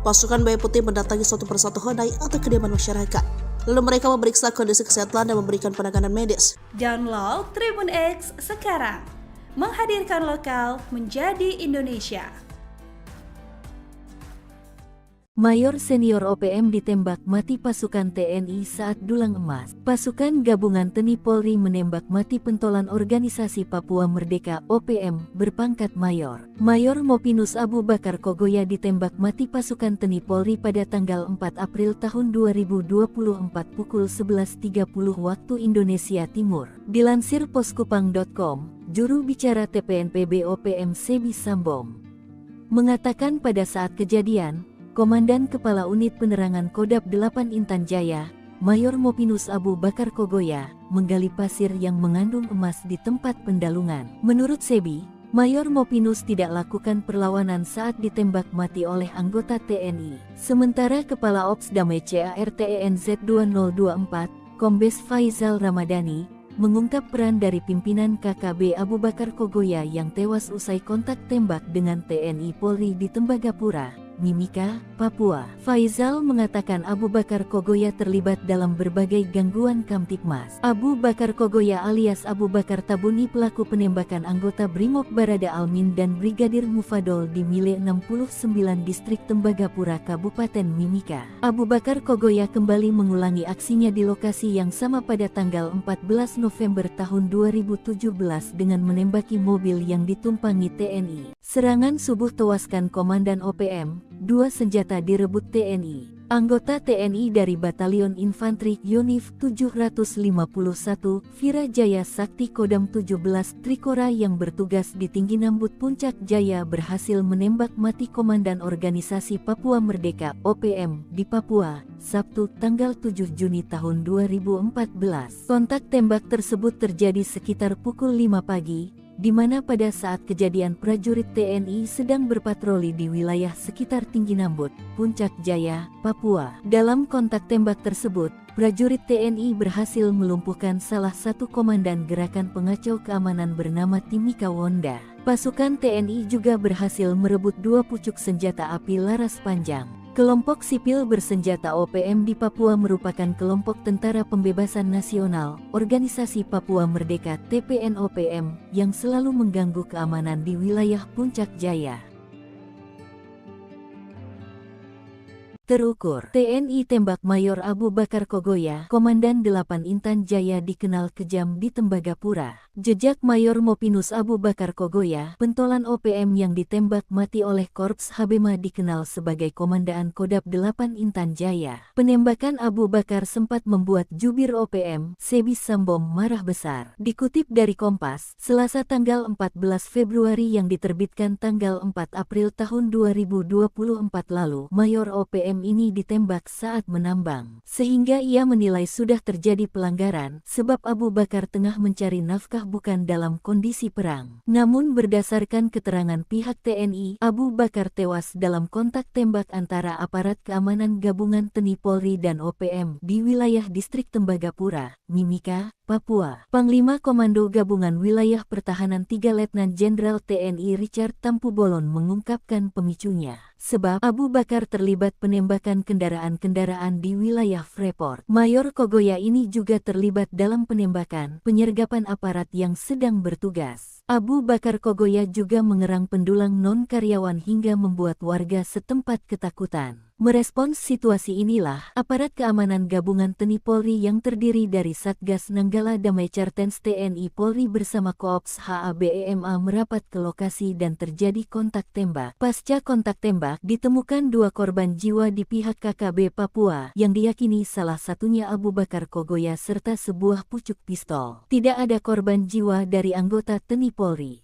pasukan Baya Putih mendatangi satu persatu honai atau kediaman masyarakat. Lalu mereka memeriksa kondisi kesehatan dan memberikan penanganan medis. Download Tribun X sekarang, menghadirkan lokal menjadi Indonesia. Mayor senior OPM ditembak mati pasukan TNI saat dulang emas. Pasukan gabungan TNI Polri menembak mati pentolan organisasi Papua Merdeka OPM berpangkat mayor. Mayor Mopinus Abu Bakar Kogoya ditembak mati pasukan TNI Polri pada tanggal 4 April tahun 2024 pukul 11.30 waktu Indonesia Timur. Dilansir poskupang.com, juru bicara TPNPB OPM Sebi Sambom mengatakan pada saat kejadian, Komandan Kepala Unit Penerangan Kodam 8 Intan Jaya, Mayor Mopinus Abu Bakar Kogoya, menggali pasir yang mengandung emas di tempat pendalungan. Menurut Sebi, Mayor Mopinus tidak lakukan perlawanan saat ditembak mati oleh anggota TNI. Sementara Kepala Ops Damai CARTENZ 2024, Kombes Faizal Ramadhani, mengungkap peran dari pimpinan KKB Abu Bakar Kogoya yang tewas usai kontak tembak dengan TNI Polri di Tembagapura, Mimika, Papua. Faizal mengatakan Abu Bakar Kogoya terlibat dalam berbagai gangguan Kamtipmas. Abu Bakar Kogoya alias Abu Bakar Tabuni pelaku penembakan anggota Brimob Barada Almin dan Brigadir Mufadol di Mile 69 Distrik Tembagapura Kabupaten Mimika. Abu Bakar Kogoya kembali mengulangi aksinya di lokasi yang sama pada tanggal 14 November tahun 2017 dengan menembaki mobil yang ditumpangi TNI. Serangan subuh tewaskan Komandan OPM, 2 senjata direbut TNI. Anggota TNI dari Batalion Infantri Yonif 751, Virajaya Sakti Kodam 17 Trikora yang bertugas di Tinggi Nambut Puncak Jaya berhasil menembak mati Komandan Organisasi Papua Merdeka OPM di Papua, Sabtu tanggal 7 Juni tahun 2014. Kontak tembak tersebut terjadi sekitar pukul 5 pagi, di mana pada saat kejadian prajurit TNI sedang berpatroli di wilayah sekitar Tinggi Nambut, Puncak Jaya, Papua. Dalam kontak tembak tersebut, prajurit TNI berhasil melumpuhkan salah satu komandan gerakan pengacau keamanan bernama Timika Wonda. Pasukan TNI juga berhasil merebut 2 pucuk senjata api laras panjang. Kelompok sipil bersenjata OPM di Papua merupakan kelompok Tentara Pembebasan Nasional, Organisasi Papua Merdeka TPNOPM, yang selalu mengganggu keamanan di wilayah Puncak Jaya. Terukur, TNI tembak Mayor Abu Bakar Kogoya, Komandan 8 Intan Jaya dikenal kejam di Tembagapura. Jejak Mayor Mopinus Abu Bakar Kogoya, pentolan OPM yang ditembak mati oleh Korps Habema dikenal sebagai Komandan Kodam 8 Intan Jaya. Penembakan Abu Bakar sempat membuat jubir OPM, Sebi Sambom marah besar. Dikutip dari Kompas, Selasa tanggal 14 Februari yang diterbitkan tanggal 4 April tahun 2024 lalu, Mayor OPM ini ditembak saat menambang. Sehingga ia menilai sudah terjadi pelanggaran, sebab Abu Bakar tengah mencari nafkah bukan dalam kondisi perang. Namun berdasarkan keterangan pihak TNI, Abu Bakar tewas dalam kontak tembak antara aparat keamanan gabungan TNI Polri dan OPM di wilayah distrik Tembagapura, Mimika, Papua. Panglima Komando Gabungan Wilayah Pertahanan 3 Letnan Jenderal TNI Richard Tampubolon mengungkapkan pemicunya. Sebab Abu Bakar terlibat penembakan kendaraan-kendaraan di wilayah Freeport. Mayor Kogoya ini juga terlibat dalam penembakan, penyergapan aparat yang sedang bertugas. Abu Bakar Kogoya juga mengerang pendulang non-karyawan hingga membuat warga setempat ketakutan. Merespons situasi inilah, aparat keamanan gabungan TNI Polri yang terdiri dari Satgas Nanggala Damai Cartens TNI Polri bersama Koops HABEMA merapat ke lokasi dan terjadi kontak tembak. Pasca kontak tembak, ditemukan 2 korban jiwa di pihak KKB Papua, yang diyakini salah satunya Abu Bakar Kogoya serta sebuah pucuk pistol. Tidak ada korban jiwa dari anggota TNI Polri.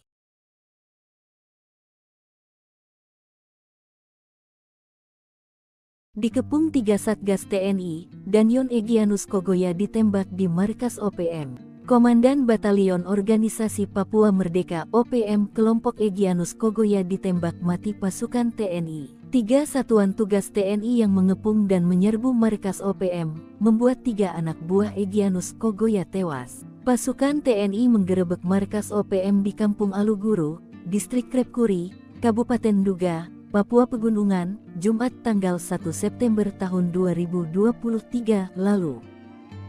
Dikepung 3 Satgas TNI, Danyon Egyanus Kogoya ditembak di markas OPM. Komandan Batalion Organisasi Papua Merdeka OPM Kelompok Egyanus Kogoya ditembak mati pasukan TNI. 3 satuan tugas TNI yang mengepung dan menyerbu markas OPM, membuat 3 anak buah Egyanus Kogoya tewas. Pasukan TNI menggerebek markas OPM di Kampung Aluguru, Distrik Krepkuri, Kabupaten Duga, Papua Pegunungan, Jumat tanggal 1 September tahun 2023 lalu.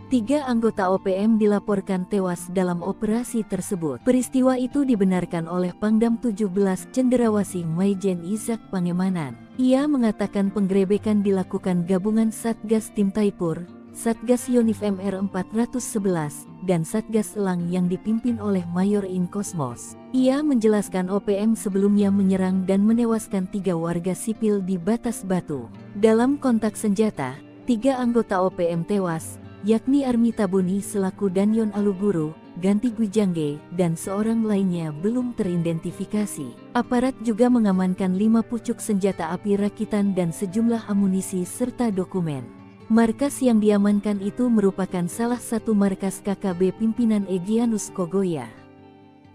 3 anggota OPM dilaporkan tewas dalam operasi tersebut. Peristiwa itu dibenarkan oleh Pangdam 17 Cenderawasih Maijen Izak Pangemanan. Ia mengatakan penggerebekan dilakukan gabungan Satgas Tim Taipur, Satgas Yonif MR 411, dan Satgas Elang yang dipimpin oleh Mayor In Kosmos. Ia menjelaskan OPM sebelumnya menyerang dan menewaskan 3 warga sipil di Batas Batu. Dalam kontak senjata, 3 anggota OPM tewas, yakni Armita Buni selaku Danyon Aluguru, Ganti Gwijangge, dan seorang lainnya belum teridentifikasi. Aparat juga mengamankan 5 pucuk senjata api rakitan dan sejumlah amunisi serta dokumen. Markas yang diamankan itu merupakan salah satu markas KKB pimpinan Egyanus Kogoya.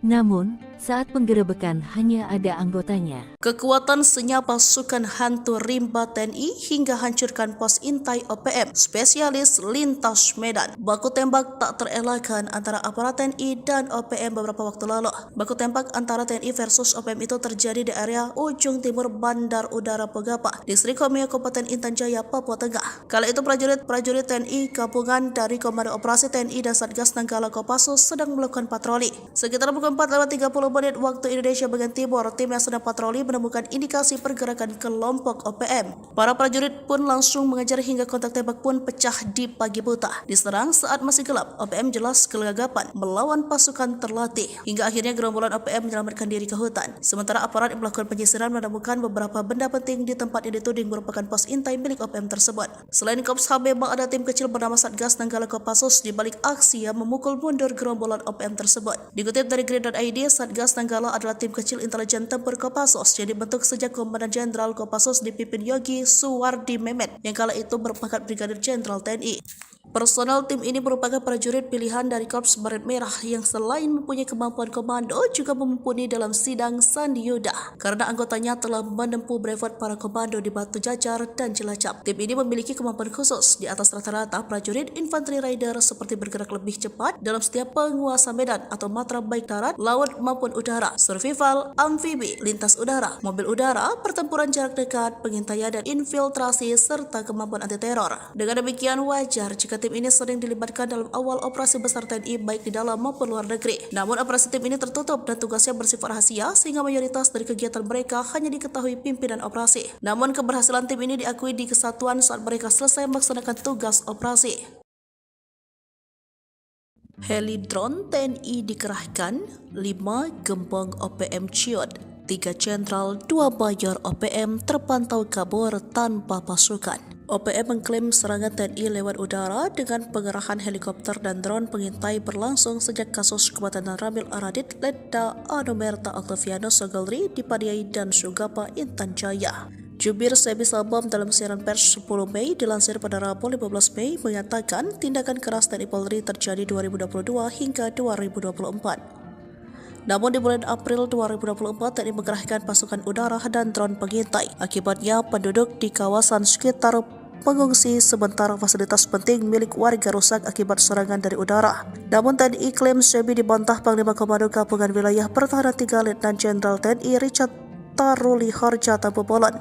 Namun, saat penggerebekan hanya ada anggotanya. Kekuatan senyap pasukan hantu rimba TNI hingga hancurkan pos intai OPM, spesialis lintas Medan. Baku tembak tak terelakkan antara aparat TNI dan OPM beberapa waktu lalu. Baku tembak antara TNI versus OPM itu terjadi di area ujung timur Bandar Udara Pogapa, Distrik Komiya, Kabupaten Intan Jaya, Papua Tengah. Kala itu prajurit TNI gabungan dari Komando Operasi TNI dan Satgas Nanggala Kopassus sedang melakukan patroli. Sekitar pukul 4:30 menit waktu Indonesia bagian timur, tim yang sedang patroli menemukan indikasi pergerakan kelompok OPM. Para prajurit pun langsung mengejar hingga kontak tembak pun pecah di pagi buta. Diserang saat masih gelap, OPM jelas kelagapan melawan pasukan terlatih. Hingga akhirnya gerombolan OPM menyelamatkan diri ke hutan. Sementara aparat yang melakukan penyisiran menemukan beberapa benda penting di tempat yang dituding merupakan pos intai milik OPM tersebut. Selain Kops HB, ada tim kecil bernama Satgas Nanggala Kopassus di balik aksi yang memukul mundur gerombolan OPM tersebut. Dikutip dari Grid.id, Satgas Nanggala adalah tim kecil intelijen tempur Kopassus yang dibentuk sejak Komandan Jenderal Kopassus dipimpin Yogi Suwardi Memet yang kala itu berpangkat Brigadir Jenderal TNI. Personel tim ini merupakan prajurit pilihan dari Korps Baret Merah yang selain mempunyai kemampuan komando juga mumpuni dalam sidang Sandi Yuda karena anggotanya telah menempuh brevet para komando di Batu Jajar dan Cilacap. Tim ini memiliki kemampuan khusus di atas rata-rata prajurit infanteri rider seperti bergerak lebih cepat dalam setiap penguasa medan atau matra baik darat, laut maupun udara, survival, amfibi, lintas udara, mobil udara, pertempuran jarak dekat, pengintaian dan infiltrasi serta kemampuan anti teror. Dengan demikian wajar jika tim ini sering dilibatkan dalam awal operasi besar TNI baik di dalam maupun luar negeri. Namun operasi tim ini tertutup dan tugasnya bersifat rahasia sehingga mayoritas dari kegiatan mereka hanya diketahui pimpinan operasi. Namun keberhasilan tim ini diakui di kesatuan saat mereka selesai melaksanakan tugas operasi. Heli drone TNI dikerahkan, 5 gembong OPM ciut, 3 jenderal, 2 mayor OPM terpantau kabur tanpa pasukan. OPM mengklaim serangan TNI lewat udara dengan pengerahan helikopter dan drone pengintai berlangsung sejak kasus kematian Ramil Aradit, Letda Anomerta Octavianus Sogalri di Padiai dan Sugapa, Intan Jaya. Jubir Sebi Sabam dalam siaran pers 10 Mei dilansir pada Rabu 15 Mei mengatakan tindakan keras TNI Polri terjadi 2022 hingga 2024. Namun di bulan April 2024 TNI mengerahkan pasukan udara dan drone pengintai. Akibatnya penduduk di kawasan sekitar mengungsi sementara fasilitas penting milik warga rusak akibat serangan dari udara. Namun TNI klaim Sebi dibantah Panglima Komando Gabungan Wilayah Pertahanan 3 Letnan Jenderal TNI Richard Taruli Harja Tampu Bolon.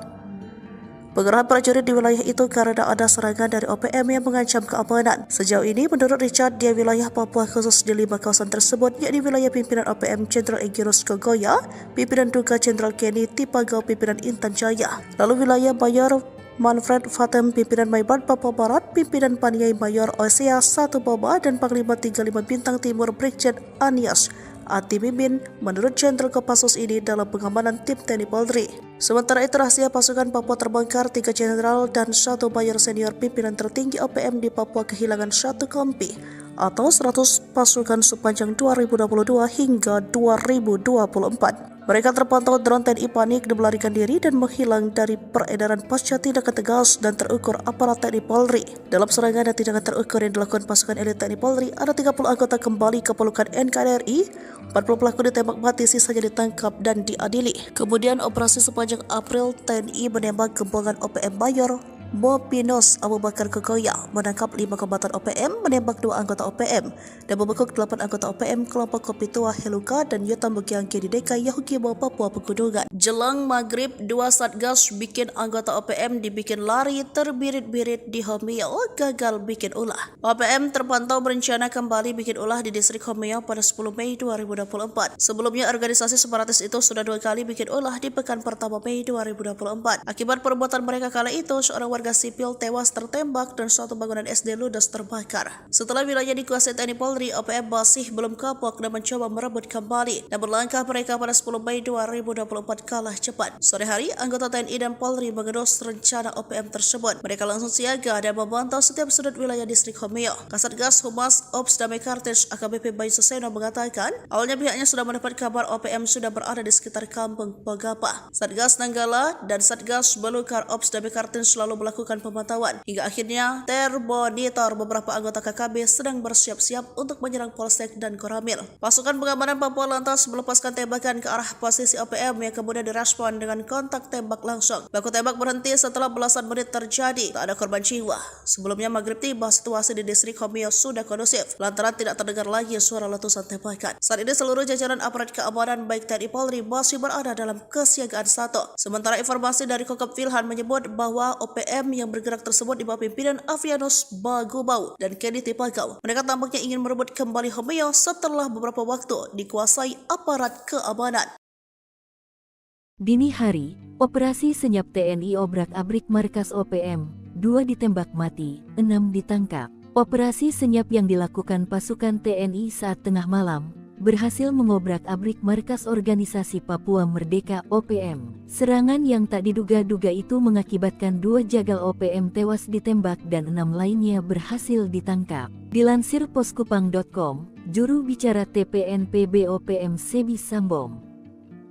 Pengerahan prajurit di wilayah itu karena ada serangan dari OPM yang mengancam keamanan. Sejauh ini, menurut Richard, di wilayah Papua khusus di 5 kawasan tersebut, yakni wilayah pimpinan OPM Jenderal Egyanus Kogoya, pimpinan Duga Jenderal Kenny Tipagau, pimpinan Intan Jaya, lalu wilayah Mayor Manfred Fatem, pimpinan Maibad Papua Barat, pimpinan Paniai Mayor Osea 1 Boba, dan Panglima 35 Bintang Timur Brigjen Anias Ati Mimin menurut Jenderal Kopassus ini dalam pengamanan tim TNI Polri. Sementara itu rahasia pasukan Papua terbongkar, 3 jenderal dan 1 mayor senior pimpinan tertinggi OPM di Papua kehilangan 1 kompi atau 100 pasukan sepanjang 2022 hingga 2024. Mereka terpantau drone TNI panik dan melarikan diri dan menghilang dari peredaran pasca tindakan tegas dan terukur aparat TNI Polri. Dalam serangan dan tindakan terukur yang dilakukan pasukan elit TNI Polri, ada 30 anggota kembali ke pelukan NKRI, 40 pelaku ditembak mati, sisanya ditangkap dan diadili. Kemudian operasi sepanjang April, TNI menembak gembongan OPM Mayor Mopinos Abu Bakar Kogoya, menangkap 5 kombatan OPM, menembak 2 anggota OPM, dan membekuk 8 anggota OPM kelompok Kopi Tua Heluka dan Yotam Bukiangke di DKI Yahukimo Papua Pegunungan. Jelang maghrib, 2 satgas bikin anggota OPM dibikin lari terbirit-birit di Homeo, gagal bikin ulah. OPM terpantau berencana kembali bikin ulah di distrik Homeo pada 10 Mei 2024. Sebelumnya organisasi separatis itu sudah 2 kali bikin ulah di pekan pertama Mei 2024. Akibat perbuatan mereka kala itu, seorang warga sipil tewas tertembak dan suatu bangunan SD ludes terbakar. Setelah wilayah dikuasai TNI Polri, OPM masih belum kapok dan mencoba merebut kembali. Namun langkah mereka pada 10 Mei 2024 kalah cepat. Sore hari, anggota TNI dan Polri mengendus rencana OPM tersebut. Mereka langsung siaga dan memantau setiap sudut wilayah distrik Homeo. Kasatgas Humas Ops Damai Kartens AKBP Bayu Suseno mengatakan, awalnya pihaknya sudah mendapat kabar OPM sudah berada di sekitar kampung Pogapa. Satgas Nanggala dan Satgas Belukar Ops Damai Kartens selalu melakukan pemantauan. Hingga akhirnya termonitor beberapa anggota KKB sedang bersiap-siap untuk menyerang Polsek dan Koramil. Pasukan pengamanan Papua lantas melepaskan tembakan ke arah posisi OPM yang kemudian direspon dengan kontak tembak langsung. Baku tembak berhenti setelah belasan menit terjadi. Tak ada korban jiwa. Sebelumnya maghrib tiba, situasi di distrik Homeo sudah kondusif lantaran tidak terdengar lagi suara letusan tembakan. Saat ini seluruh jajaran aparat keamanan baik TNI Polri masih berada dalam kesiagaan 1. Sementara informasi dari Kokop Wilhan menyebut bahwa OPM yang bergerak tersebut di bawah pimpinan Avianus Bagubau dan Kenny Tipagau. Mereka tampaknya ingin merebut kembali Homeo setelah beberapa waktu dikuasai aparat keamanan. Dini hari, operasi senyap TNI obrak-abrik markas OPM, 2 ditembak mati, 6 ditangkap. Operasi senyap yang dilakukan pasukan TNI saat tengah malam berhasil mengobrak-abrik markas organisasi Papua Merdeka OPM. Serangan yang tak diduga-duga itu mengakibatkan 2 jagal OPM tewas ditembak dan 6 lainnya berhasil ditangkap. Dilansir poskupang.com, juru bicara TPNPB OPM Sebi Sambom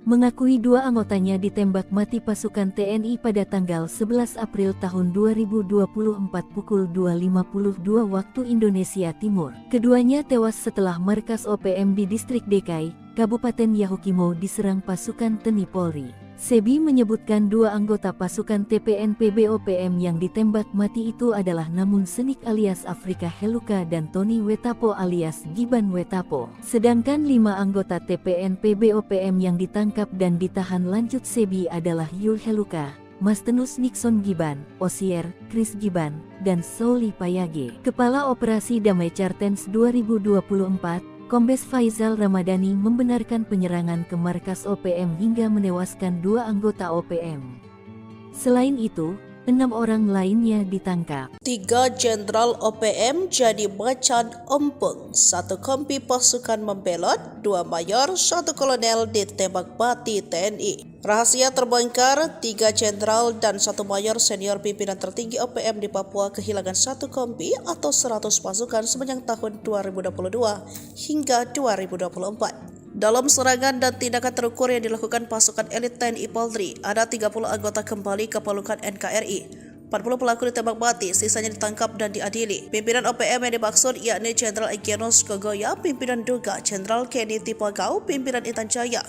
mengakui 2 anggotanya ditembak mati pasukan TNI pada tanggal 11 April tahun 2024 pukul 2.52 waktu Indonesia Timur. Keduanya tewas setelah markas OPM di distrik DKI, Kabupaten Yahukimo diserang pasukan TNI Polri. Sebi menyebutkan 2 anggota pasukan TPNPB OPM yang ditembak mati itu adalah Namun Senik alias Afrika Heluka dan Tony Wetapo alias Giban Wetapo. Sedangkan 5 anggota TPNPB OPM yang ditangkap dan ditahan lanjut Sebi adalah Yul Heluka, Mastenus Nixon Giban, Osier, Chris Giban, dan Sauli Payage. Kepala Operasi Damai Kartens 2024, Kombes Faizal Ramadhani membenarkan penyerangan ke markas OPM hingga menewaskan 2 anggota OPM. Selain itu, 6 orang lainnya ditangkap. 3 jenderal OPM jadi macan ompong, 1 kompi pasukan membelot, 2 mayor, 1 kolonel ditembak mati TNI. Rahasia terbongkar, 3 jenderal dan 1 mayor senior pimpinan tertinggi OPM di Papua kehilangan 1 kompi atau 100 pasukan sepanjang tahun 2022 hingga 2024. Dalam serangan dan tindakan terukur yang dilakukan pasukan elit TNI Polri, ada 30 anggota kembali ke pelukan NKRI. 40 pelaku ditembak mati, sisanya ditangkap dan diadili. Pimpinan OPM yang dimaksud yakni Jenderal Egyanus Kogoya, pimpinan Duga, Jenderal Kenny Tipagau, pimpinan Intan Jaya,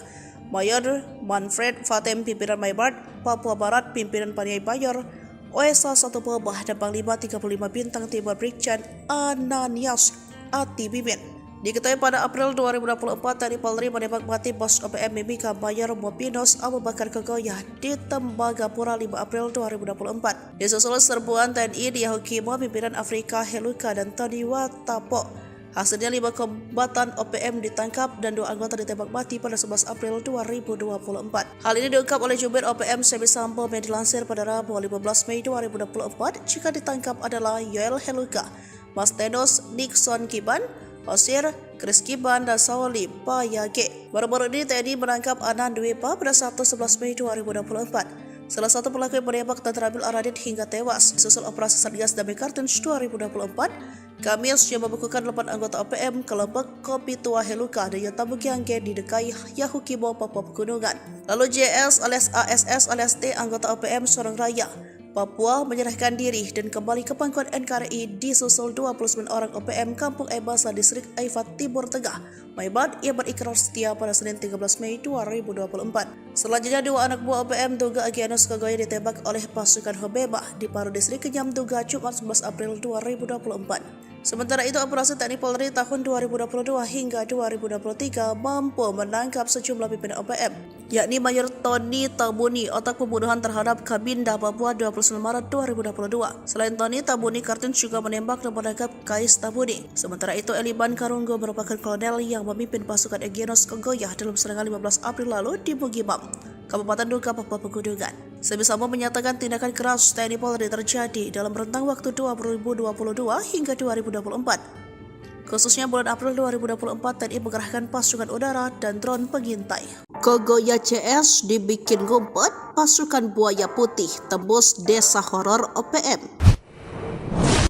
Mayor Manfred Fatem, pimpinan Maybart, Papua Barat, pimpinan Paniai Bayor, OSA 1 Pobah, dan Panglima 35 Bintang Timur Brigjen Ananias Ati Bimin. Diketahui pada April 2024, TNI Polri menembak mati bos OPM Mimika Mayor Mopinos Abu Bakar Kogoya di Tembagapura 5 April 2024. Disusul serbuan TNI di Yahukimo, pimpinan Afrika Heluka dan Tony Wetapo. Hasilnya 5 kombatan OPM ditangkap dan 2 anggota ditembak mati pada 11 April 2024. Hal ini diungkap oleh Jubir OPM Sebi Sambom yang dilansir pada Rabu 15 Mei 2024. Jika ditangkap adalah Yoel Heluka, Mastenus Nixon Giban, Osier, Chris Giban, dan Sauli Payage. Baru-baru ini TNI menangkap Anan Dwi Pa pada Sabtu 11 Mei 2024. Salah satu pelaku yang menembak dan terabil Aradit hingga tewas disusul operasi Satgas Damai Kartens 2024. Kamis yang membekukan 8 anggota OPM kelompok Kopi Tua Heluka dan Tabugiangge di Dekai Yahukimo, Papua Pegunungan. Lalu JS alias ASS alias T anggota OPM Sorong Raya, Papua menyerahkan diri dan kembali ke pangkuan NKRI disusul 29 orang OPM Kampung Ebasa Distrik Aifat Timur Tengah, Maibat yang berikrar setia pada Senin 13 Mei 2024. Selanjutnya 2 anak buah OPM Duga Agyanus Kogoya ditembak oleh pasukan Hobeba di Paru Distrik Kenyam Duga Jumat 11 April 2024. Sementara itu operasi TNI Polri tahun 2022 hingga 2023 mampu menangkap sejumlah pimpinan OPM, yakni Mayor Tony Tabuni, otak pembunuhan terhadap Kabinda Papua 29 Maret 2022. Selain Tony, Tabuni Kartens juga menembak dan menangkap Kais Tabuni. Sementara itu Eliban Karunggo merupakan kolonel yang memimpin pasukan Egyanus Kogoya dalam serangan 15 April lalu di Bugimam, Kabupaten Duga, Papua Pegunungan. Sebisama menyatakan tindakan keras TNI Polri terjadi dalam rentang waktu 2022 hingga 2024. Khususnya bulan April 2024, TNI mengerahkan pasukan udara dan drone pengintai. Kogoya CS dibikin ngumpet, pasukan Buaya Putih tembus desa horor OPM.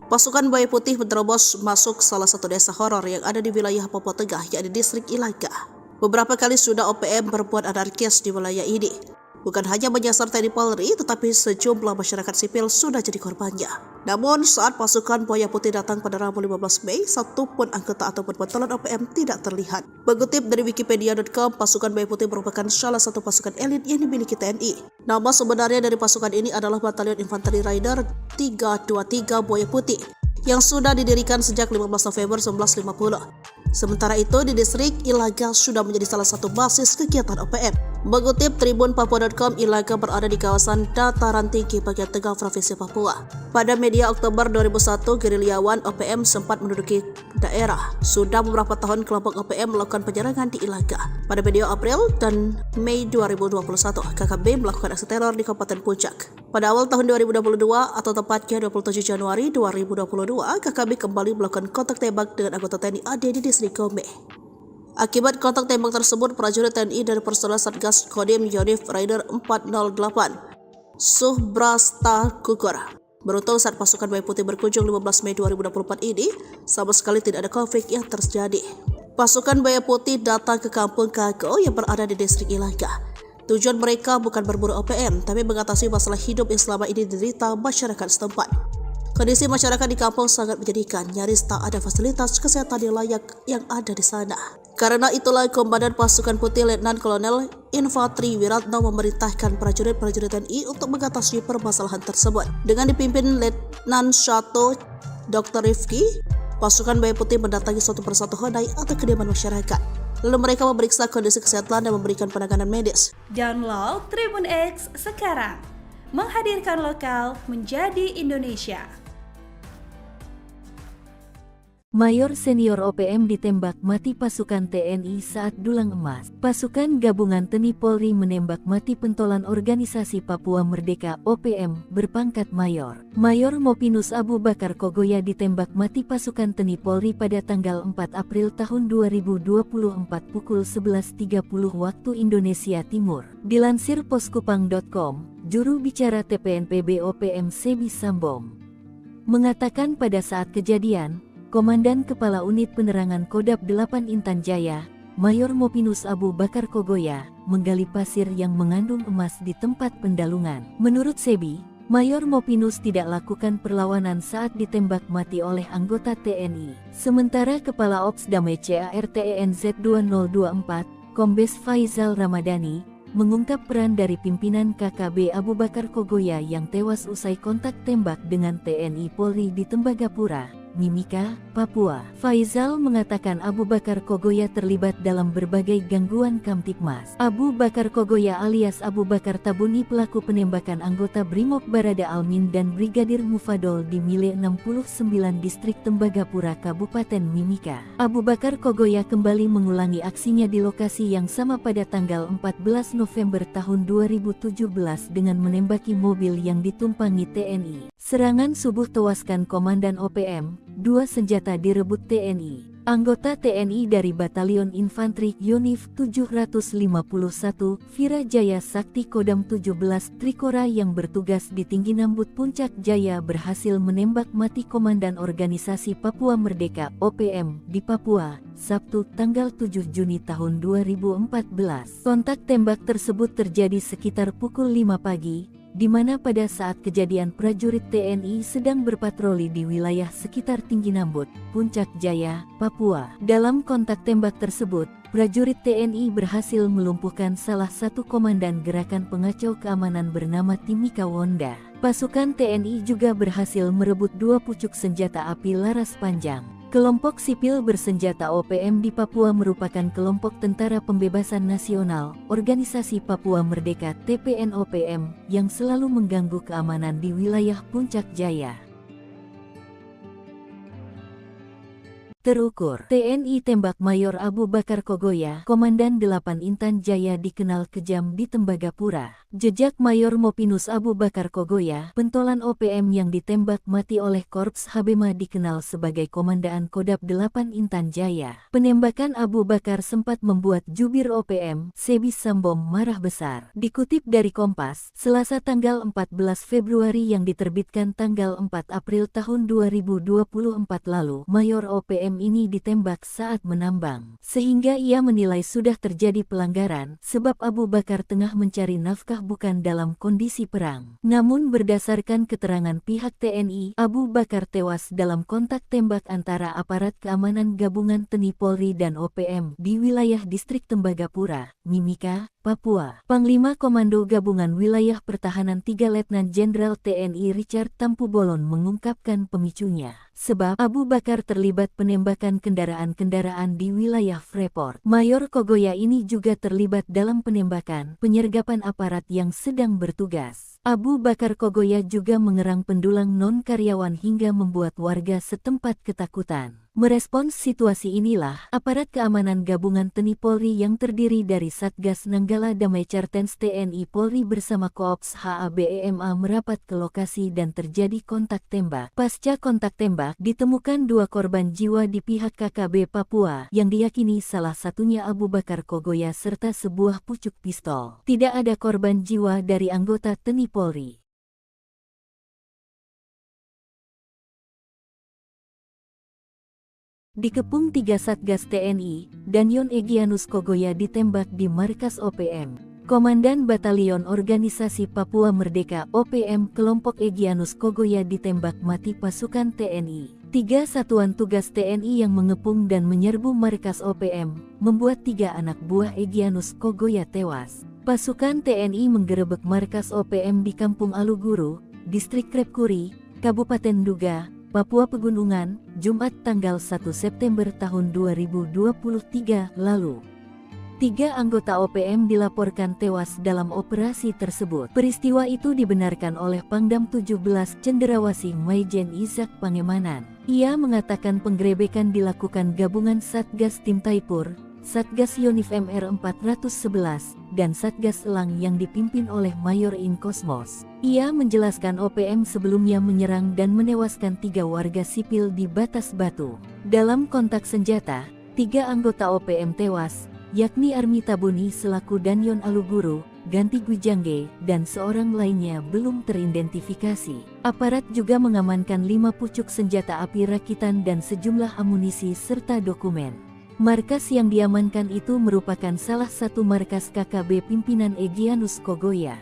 Pasukan Buaya Putih menerobos masuk salah satu desa horor yang ada di wilayah Papua Tengah, yakni distrik Ilaga. Beberapa kali sudah OPM berbuat anarkis di wilayah ini. Bukan hanya menyasar TNI Polri, tetapi sejumlah masyarakat sipil sudah jadi korbannya. Namun saat pasukan Buaya Putih datang pada Rabu 15 Mei, satupun anggota ataupun pentolan OPM tidak terlihat. Mengutip dari Wikipedia.com, pasukan Buaya Putih merupakan salah satu pasukan elit yang dimiliki TNI. Nama sebenarnya dari pasukan ini adalah Batalion Infanteri Rider 323 Buaya Putih, yang sudah didirikan sejak 15 November 1950. Sementara itu di distrik Ilaga sudah menjadi salah satu basis kegiatan OPM. Mengutip tribunpapua.com, Ilaga berada di kawasan dataran tinggi bagian tengah Provinsi Papua. Pada media Oktober 2001, gerilyawan OPM sempat menduduki daerah. Sudah beberapa tahun kelompok OPM melakukan penyerangan di Ilaga. Pada media April dan Mei 2021, KKB melakukan aksi teror di Kabupaten Puncak. Pada awal tahun 2022 atau tepatnya 27 Januari 2022, KKB kembali melakukan kontak tembak dengan anggota TNI AD di distrik Gome. Akibat kontak tembak tersebut, prajurit TNI dari personel Satgas Kodim Yonif Rider 408 Subrasta gugur. Beruntung saat pasukan Buaya Putih berkunjung 15 Mei 2024 ini, sama sekali tidak ada konflik yang terjadi. Pasukan Buaya Putih datang ke kampung Kago yang berada di distrik Ilaga. Tujuan mereka bukan berburu OPM, tapi mengatasi masalah hidup yang selama ini diderita masyarakat setempat. Kondisi masyarakat di kampung sangat menyedihkan, nyaris tak ada fasilitas kesehatan yang layak yang ada di sana. Karena itulah Komandan Pasukan Putih Letnan Kolonel Infantri Wiratno memerintahkan prajurit-prajurit TNI untuk mengatasi permasalahan tersebut. Dengan dipimpin Letnan Shato Dr. Rifki, pasukan Buaya Putih mendatangi suatu persatu honai atau kediaman masyarakat. Lalu mereka memeriksa kondisi kesehatan dan memberikan penanganan medis. Download Tribun X sekarang, menghadirkan lokal menjadi Indonesia. Mayor senior OPM ditembak mati pasukan TNI saat dulang emas. Pasukan Gabungan TNI Polri menembak mati pentolan Organisasi Papua Merdeka (OPM) berpangkat Mayor. Mayor Mopinus Abu Bakar Kogoya ditembak mati pasukan TNI Polri pada tanggal 4 April tahun 2024 pukul 11.30 waktu Indonesia Timur. Dilansir poskupang.com, juru bicara TPNPB OPM Sebi Sambom mengatakan pada saat kejadian, Komandan Kepala Unit Penerangan Kodap 8 Intan Jaya, Mayor Mopinus Abu Bakar Kogoya, menggali pasir yang mengandung emas di tempat pendalungan. Menurut Sebi, Mayor Mopinus tidak lakukan perlawanan saat ditembak mati oleh anggota TNI. Sementara Kepala Ops Damai CARTENZ 2024, Kombes Faizal Ramadhani, mengungkap peran dari pimpinan KKB Abu Bakar Kogoya yang tewas usai kontak tembak dengan TNI Polri di Tembagapura, Mimika, Papua. Faizal mengatakan Abu Bakar Kogoya terlibat dalam berbagai gangguan Kamtipmas. Abu Bakar Kogoya alias Abu Bakar Tabuni pelaku penembakan anggota Brimob Barada Almin dan Brigadir Mufadol di Mile 69 Distrik Tembagapura Kabupaten Mimika. Abu Bakar Kogoya kembali mengulangi aksinya di lokasi yang sama pada tanggal 14 November tahun 2017 dengan menembaki mobil yang ditumpangi TNI. Serangan subuh tewaskan Komandan OPM, 2 senjata direbut TNI. Anggota TNI dari Batalion Infanteri Yonif 751 Virajaya Sakti Kodam 17 Trikora yang bertugas di Tinggi Nambut Puncak Jaya berhasil menembak mati Komandan Organisasi Papua Merdeka (OPM) di Papua, Sabtu tanggal 7 Juni tahun 2014. Kontak tembak tersebut terjadi sekitar pukul 5 pagi, di mana pada saat kejadian prajurit TNI sedang berpatroli di wilayah sekitar Tinggi Nambut, Puncak Jaya, Papua. Dalam kontak tembak tersebut, prajurit TNI berhasil melumpuhkan salah satu komandan gerakan pengacau keamanan bernama Timika Wonda. Pasukan TNI juga berhasil merebut 2 pucuk senjata api laras panjang. Kelompok sipil bersenjata OPM di Papua merupakan kelompok Tentara Pembebasan Nasional, Organisasi Papua Merdeka (TPN-OPM) yang selalu mengganggu keamanan di wilayah Puncak Jaya. Terukur, TNI tembak Mayor Abu Bakar Kogoya, Komandan 8 Intan Jaya dikenal kejam di Tembagapura. Jejak Mayor Mopinus Abu Bakar Kogoya, pentolan OPM yang ditembak mati oleh Korps Habema dikenal sebagai Komandan Kodam 8 Intan Jaya. Penembakan Abu Bakar sempat membuat jubir OPM, Sebis Sambom marah besar. Dikutip dari Kompas, Selasa tanggal 14 Februari yang diterbitkan tanggal 4 April tahun 2024 lalu, Mayor OPM ini ditembak saat menambang. Sehingga ia menilai sudah terjadi pelanggaran, sebab Abu Bakar tengah mencari nafkah bukan dalam kondisi perang. Namun berdasarkan keterangan pihak TNI, Abu Bakar tewas dalam kontak tembak antara aparat keamanan gabungan TNI Polri dan OPM di wilayah distrik Tembagapura, Mimika, Papua. Panglima Komando Gabungan Wilayah Pertahanan 3 Letnan Jenderal TNI Richard Tampu Bolon mengungkapkan pemicunya. Sebab Abu Bakar terlibat penembakan kendaraan-kendaraan di wilayah Freeport. Mayor Kogoya ini juga terlibat dalam penembakan, penyergapan aparat yang sedang bertugas. Abu Bakar Kogoya juga mengerang pendulang non-karyawan hingga membuat warga setempat ketakutan. Merespons situasi inilah, aparat keamanan gabungan TNI Polri yang terdiri dari Satgas Nanggala Damai Cartens TNI Polri bersama Koops HABEMA merapat ke lokasi dan terjadi kontak tembak. Pasca kontak tembak, ditemukan 2 korban jiwa di pihak KKB Papua, yang diyakini salah satunya Abu Bakar Kogoya serta sebuah pucuk pistol. Tidak ada korban jiwa dari anggota TNI Polri. Dikepung 3 Satgas TNI, Danyon Egyanus Kogoya ditembak di markas OPM. Komandan Batalion Organisasi Papua Merdeka (OPM) kelompok Egyanus Kogoya ditembak mati pasukan TNI. 3 satuan tugas TNI yang mengepung dan menyerbu markas OPM, membuat 3 anak buah Egyanus Kogoya tewas. Pasukan TNI menggerebek markas OPM di Kampung Aluguru, Distrik Krepkuri, Kabupaten Duga, Papua Pegunungan, Jumat tanggal 1 September tahun 2023 lalu. 3 anggota OPM dilaporkan tewas dalam operasi tersebut. Peristiwa itu dibenarkan oleh Pangdam 17 Cenderawasih Maijen Ishak Pangemanan. Ia mengatakan penggerebekan dilakukan gabungan Satgas Tim Taipur, Satgas Yonif MR 411, dan Satgas Elang yang dipimpin oleh Mayor In Kosmos. Ia menjelaskan OPM sebelumnya menyerang dan menewaskan 3 warga sipil di Batas Batu. Dalam kontak senjata, 3 anggota OPM tewas, yakni Armi Tabuni selaku Danyon Aluguru, Ganti Gwijangge, dan seorang lainnya belum teridentifikasi. Aparat juga mengamankan 5 pucuk senjata api rakitan dan sejumlah amunisi serta dokumen. Markas yang diamankan itu merupakan salah satu markas KKB pimpinan Egyanus Kogoya.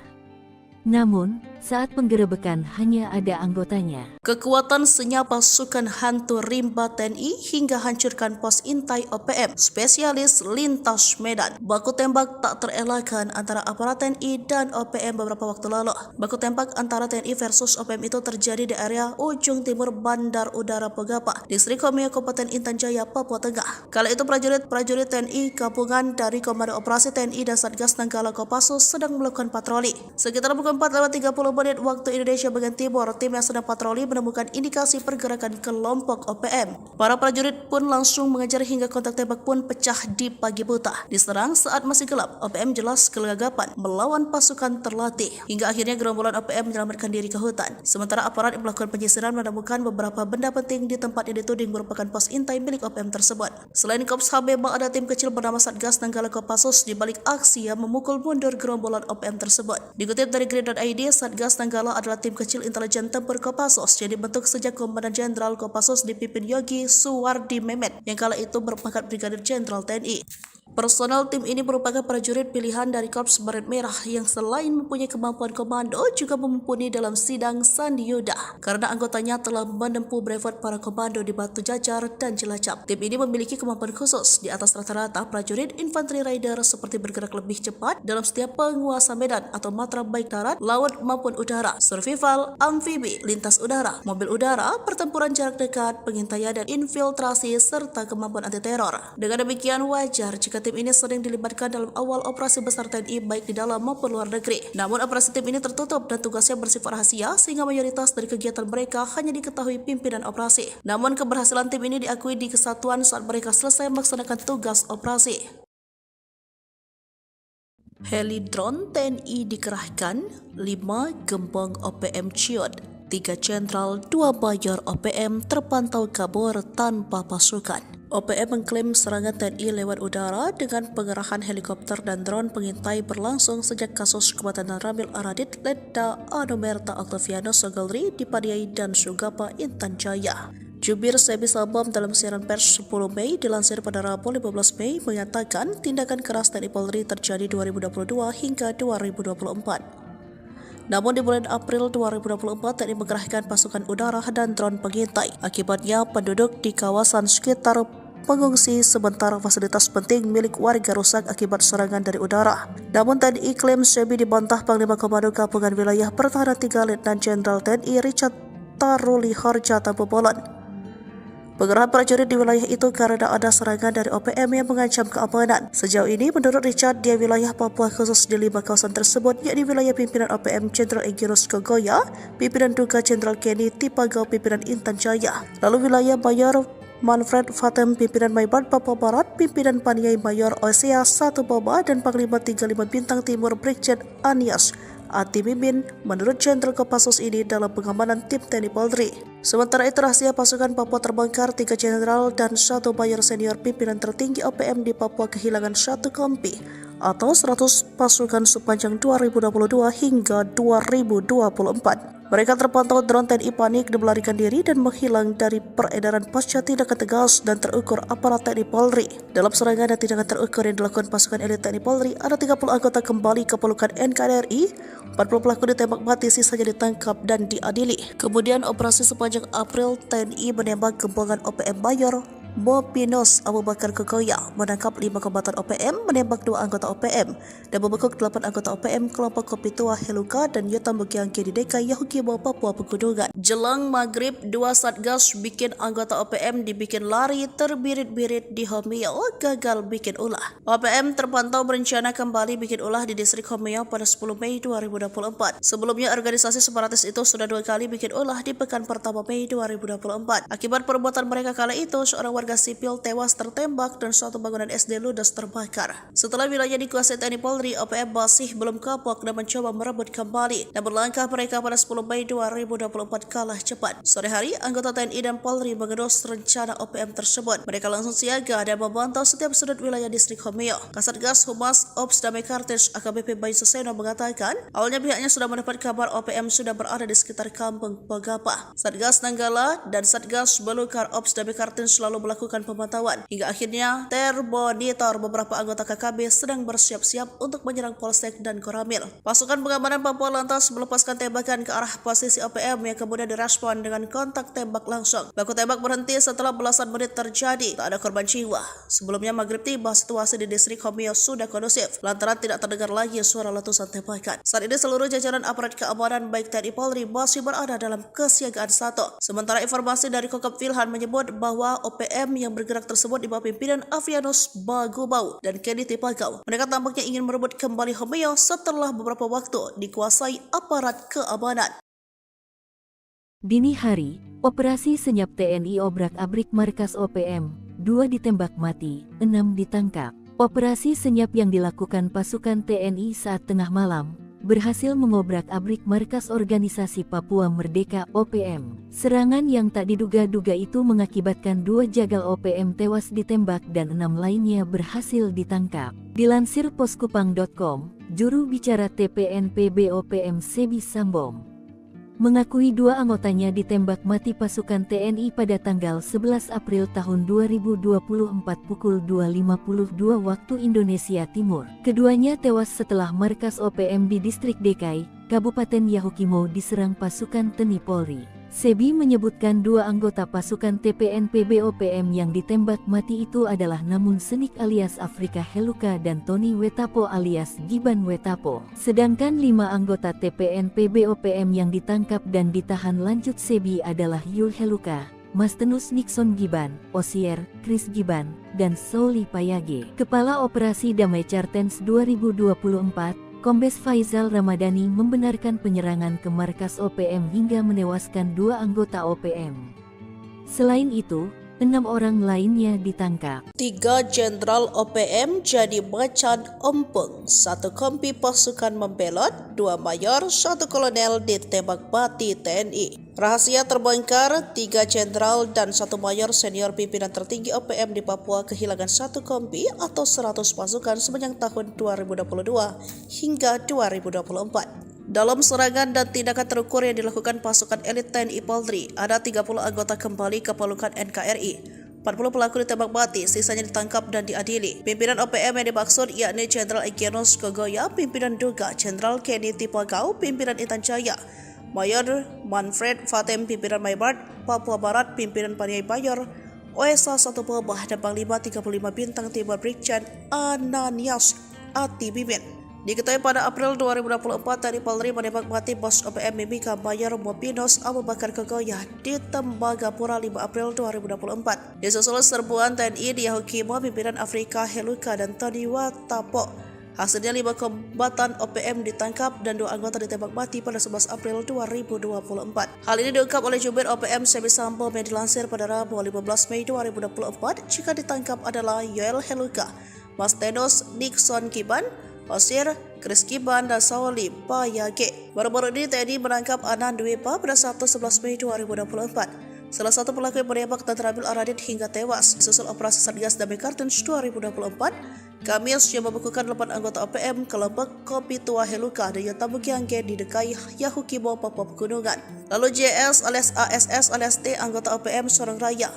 Namun, saat penggerebekan hanya ada anggotanya. Kekuatan senyap pasukan hantu rimba TNI hingga hancurkan pos intai OPM, spesialis lintas Medan. Baku tembak tak terelakkan antara aparat TNI dan OPM beberapa waktu lalu. Baku tembak antara TNI versus OPM itu terjadi di area ujung timur Bandar Udara Pegapa, Distrik Komio, Kabupaten Intan Jaya, Papua Tengah. Kala itu prajurit TNI gabungan dari Komando Operasi TNI dan Satgas Nanggala Kopassus sedang melakukan patroli. Sekitar pukul 4:30 menit waktu Indonesia bagian Timur, tim yang sedang patroli menemukan indikasi pergerakan kelompok OPM. Para prajurit pun langsung mengejar hingga kontak tembak pun pecah di pagi buta. Diserang saat masih gelap, OPM jelas kegagapan melawan pasukan terlatih. Hingga akhirnya gerombolan OPM menyelamatkan diri ke hutan. Sementara aparat yang melakukan penyisiran menemukan beberapa benda penting di tempat yang dituding merupakan pos intai milik OPM tersebut. Selain Korps HB, ada tim kecil bernama Satgas Nanggala Kopassus di balik aksi yang memukul mundur gerombolan OPM tersebut. Dikutip dari Grid.id, Satgas Nanggala adalah tim kecil intelijen tempur Kopassus yang dibentuk sejak Komandan Jenderal Kopassus dipimpin Yogi Suwardi Memet yang kala itu berpangkat Brigadir Jenderal TNI. Personel tim ini merupakan prajurit pilihan dari Korps Baret Merah yang selain mempunyai kemampuan komando juga mumpuni dalam sidang Sandi Yuda karena anggotanya telah menempuh brevet para komando di Batu Jajar dan Cilacap. Tim ini memiliki kemampuan khusus di atas rata-rata prajurit infanteri rider seperti bergerak lebih cepat dalam setiap penguasa medan atau matra baik darat, laut maupun udara, survival, amfibi, lintas udara, mobil udara, pertempuran jarak dekat, pengintaian dan infiltrasi serta kemampuan anti teror. Dengan demikian wajar jika tim ini sering dilibatkan dalam awal operasi besar TNI baik di dalam maupun luar negeri. Namun operasi tim ini tertutup dan tugasnya bersifat rahasia sehingga mayoritas dari kegiatan mereka hanya diketahui pimpinan operasi. Namun keberhasilan tim ini diakui di kesatuan saat mereka selesai melaksanakan tugas operasi. Heli drone TNI dikerahkan, 5 gembong OPM ciut, 3 jenderal, 2 mayor OPM terpantau kabur tanpa pasukan. OPM mengklaim serangan TNI lewat udara dengan pengerahan helikopter dan drone pengintai berlangsung sejak kasus kematian Ramil Aradit, Letda Anomerta Octavianus Sogolri di Padiai dan Sugapa Intan Jaya. Jubir Sebi Sabam dalam siaran pers 10 Mei dilansir pada Rabu 15 Mei mengatakan tindakan keras TNI Polri terjadi 2022 hingga 2024. Namun di bulan April 2024 TNI mengerahkan pasukan udara dan drone pengintai. Akibatnya penduduk di kawasan sekitar pengungsi sementara fasilitas penting milik warga rusak akibat serangan dari udara. Namun TNI klaim Sebi dibantah Panglima Komando Gabungan Wilayah Pertahanan 3 Letnan Jenderal TNI Richard Taruli Harja Tampu Bolon. Pengerahan prajurit di wilayah itu karena ada serangan dari OPM yang mengancam keamanan. Sejauh ini, menurut Richard, di wilayah Papua khusus di 5 kawasan tersebut, yakni wilayah pimpinan OPM Jenderal Egirus Kogoya, pimpinan Duga Jenderal Kenny Tipagau, pimpinan Intan Jaya, lalu wilayah Mayor Manfred Fatem, pimpinan Maibad Papua Barat, pimpinan Paniai Mayor Osea 1 Boba, dan Panglima 35 Bintang Timur Brigjen Anias Ati Mimin menurut Jenderal Kopassus ini dalam pengamanan tim TNI Polri. Sementara itu rahasia pasukan Papua terbongkar, 3 jenderal dan 1 mayor senior pimpinan tertinggi OPM di Papua kehilangan 1 kompi atau 100 pasukan sepanjang 2022 hingga 2024. Mereka terpantau drone TNI panik dan melarikan diri dan menghilang dari peredaran pasca tindakan tegas dan terukur aparat TNI Polri. Dalam serangan dan tindakan terukur yang dilakukan pasukan elit TNI Polri, ada 30 anggota kembali ke pelukan NKRI, 40 pelaku ditembak mati, sisanya ditangkap dan diadili. Kemudian operasi sepanjang April, TNI menembak gembongan OPM Mayor Bopinos Abu Bakar Kogoya, menangkap 5 kombatan OPM, menembak 2 anggota OPM, dan membekuk 8 anggota OPM kelompok Kopi Tua Heluka dan Yotam Bukiangke di Deka Yahukimo Papua Pegunungan. Jelang maghrib, 2 satgas bikin anggota OPM dibikin lari terbirit-birit di Homeo, gagal bikin ulah. OPM terpantau berencana kembali bikin ulah di distrik Homeo pada 10 Mei 2024. Sebelumnya organisasi separatis itu sudah 2 kali bikin ulah di pekan pertama Mei 2024. Akibat perbuatan mereka kala itu, seorang warga sipil tewas tertembak dan suatu bangunan SD ludes terbakar. Setelah wilayah dikuasai TNI Polri, OPM masih belum kapok dan mencoba merebut kembali. Namun langkah mereka pada 10 Mei 2024 kalah cepat. Sore hari, anggota TNI dan Polri mengendus rencana OPM tersebut. Mereka langsung siaga dan memantau setiap sudut wilayah distrik Homeo. Kasatgas Humas Ops Damai Kartens AKBP Bayu Suseno mengatakan, awalnya pihaknya sudah mendapat kabar OPM sudah berada di sekitar kampung Pogapa. Satgas Nanggala dan Satgas Belukar Ops Damai Kartens selalu melakukan pemantauan. Hingga akhirnya termonitor beberapa anggota KKB sedang bersiap-siap untuk menyerang Polsek dan Koramil. Pasukan pengamanan Papua lantas melepaskan tembakan ke arah posisi OPM yang kemudian direspon dengan kontak tembak langsung. Baku tembak berhenti setelah belasan menit terjadi. Tak ada korban jiwa. Sebelumnya maghrib tiba, situasi di distrik Homeo sudah kondusif lantaran tidak terdengar lagi suara letusan tembakan. Saat ini seluruh jajaran aparat keamanan baik TNI Polri masih berada dalam kesiagaan 1. Sementara informasi dari Kokop Wilhan menyebut bahwa OPM OPM yang bergerak tersebut di bawah pimpinan Avianus Bagobau dan Kenny Tipagau. Mereka tampaknya ingin merebut kembali Homeo setelah beberapa waktu dikuasai aparat keamanan. Dini hari, operasi senyap TNI obrak-abrik markas OPM, 2 ditembak mati, 6 ditangkap. Operasi senyap yang dilakukan pasukan TNI saat tengah malam berhasil mengobrak-abrik markas organisasi Papua Merdeka OPM. Serangan yang tak diduga-duga itu mengakibatkan 2 jagal OPM tewas ditembak dan 6 lainnya berhasil ditangkap. Dilansir poskupang.com, juru bicara TPNPB OPM Sebi Sambom mengakui 2 anggotanya ditembak mati pasukan TNI pada tanggal 11 April tahun 2024 pukul 2.52 waktu Indonesia Timur. Keduanya tewas setelah markas OPM di distrik DKI, Kabupaten Yahukimo diserang pasukan TNI Polri. Sebi menyebutkan 2 anggota pasukan TPNPB OPM yang ditembak mati itu adalah Namun Senik alias Afrika Heluka dan Tony Wetapo alias Giban Wetapo. Sedangkan 5 anggota TPNPB OPM yang ditangkap dan ditahan lanjut Sebi adalah Yul Heluka, Mastenus Nixon Giban, Osier, Chris Giban, dan Sauli Payage. Kepala Operasi Damai Chartens 2024, Kombes Faizal Ramadhani membenarkan penyerangan ke markas OPM hingga menewaskan 2 anggota OPM. Selain itu, 6 orang lainnya ditangkap. 3 jenderal OPM jadi macan ompong, 1 kompi pasukan membelot, 2 mayor, 1 kolonel ditembak mati TNI. Rahasia terbongkar, 3 jenderal dan 1 mayor senior pimpinan tertinggi OPM di Papua kehilangan 1 kompi atau 100 pasukan sepanjang tahun 2022 hingga 2024. Dalam serangan dan tindakan terukur yang dilakukan pasukan elit TNI Polri, ada 30 anggota kembali ke pelukan NKRI. 40 pelaku ditembak mati, sisanya ditangkap dan diadili. Pimpinan OPM yang dimaksud yakni Jenderal Egyanus Kogoya, pimpinan Duga, Jenderal Kenny Tipagau, pimpinan Intan Jaya, Mayor Manfred Fatem, pimpinan Maybart, Papua Barat, pimpinan Paniai Bayor, OSA 1 Pebah, dan Panglima 35 Bintang Timur Brigjen Ananias Ati Bimin. Diketahui pada April 2024, TNI Polri menembak mati bos OPM Mimika Mayor Mopinos Abu Bakar Kogoya di Tembagapura 5 April 2024. Disusul serbuan TNI di Yahukimo, pimpinan Afrika Heluka dan Tony Wetapo. Hasilnya 5 kombatan OPM ditangkap dan 2 anggota ditembak mati pada 11 April 2024. Hal ini diungkap oleh Jubir OPM Sebi Sambom yang dilansir pada Rabu 15 Mei 2024. Jika ditangkap adalah Yoel Heluka, Mastenus Nixon Giban, Osier, Chris Giban, dan Sauli Payage. Baru-baru ini TNI menangkap Anan Dwepa pada Sabtu 11 Mei 2024. Salah satu pelaku yang menembak dan terambil Aradit hingga tewas. Susul operasi Satgas Damai Kartens 2024, Kamis yang membekukan 8 anggota OPM kelompok Kopi Tua Heluka dan Yotabu Giangge di DKI Yahukimo, Papua Pegunungan. Lalu JS alias ASS alias T, anggota OPM Sorong Raya,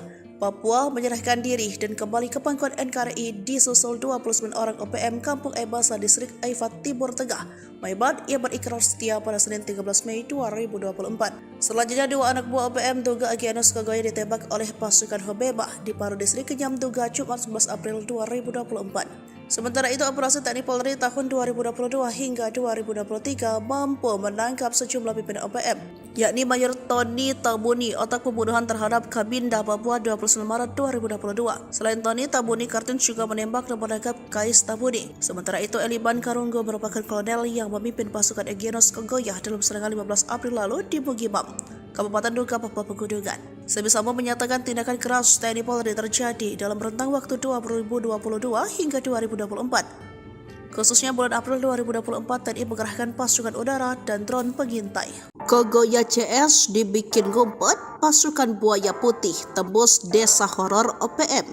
Papua, menyerahkan diri dan kembali ke pangkuan NKRI disusul 29 orang OPM Kampung Ebasa Distrik Aifat Timur Tengah, Maybart, yang berikrar setia pada Senin 13 Mei 2024. Selanjutnya 2 anak buah OPM Duga Egyanus Kogoya ditembak oleh pasukan Hobeba di Paru Distrik Kenyam Duga Jumat 11 April 2024. Sementara itu, operasi TNI Polri tahun 2022 hingga 2023 mampu menangkap sejumlah pimpinan OPM, yakni Mayor Tony Tabuni, otak pembunuhan terhadap Kabinda Papua 29 Maret 2022. Selain Tony, Tabuni Kartens juga menembak dan menangkap Kais Tabuni. Sementara itu, Eliban Karunggo merupakan kolonel yang memimpin pasukan Egyanus Kogoya dalam serangan 15 April lalu di Bugimam, Kabupaten Duga, Papua Pegunungan. Sebi Sambom menyatakan tindakan keras TNI Polri terjadi dalam rentang waktu 2022 hingga 2024. Khususnya bulan April 2024, TNI mengerahkan pasukan udara dan drone pengintai. Kogoya CS dibikin ngumpet, pasukan Buaya Putih tembus desa horor OPM.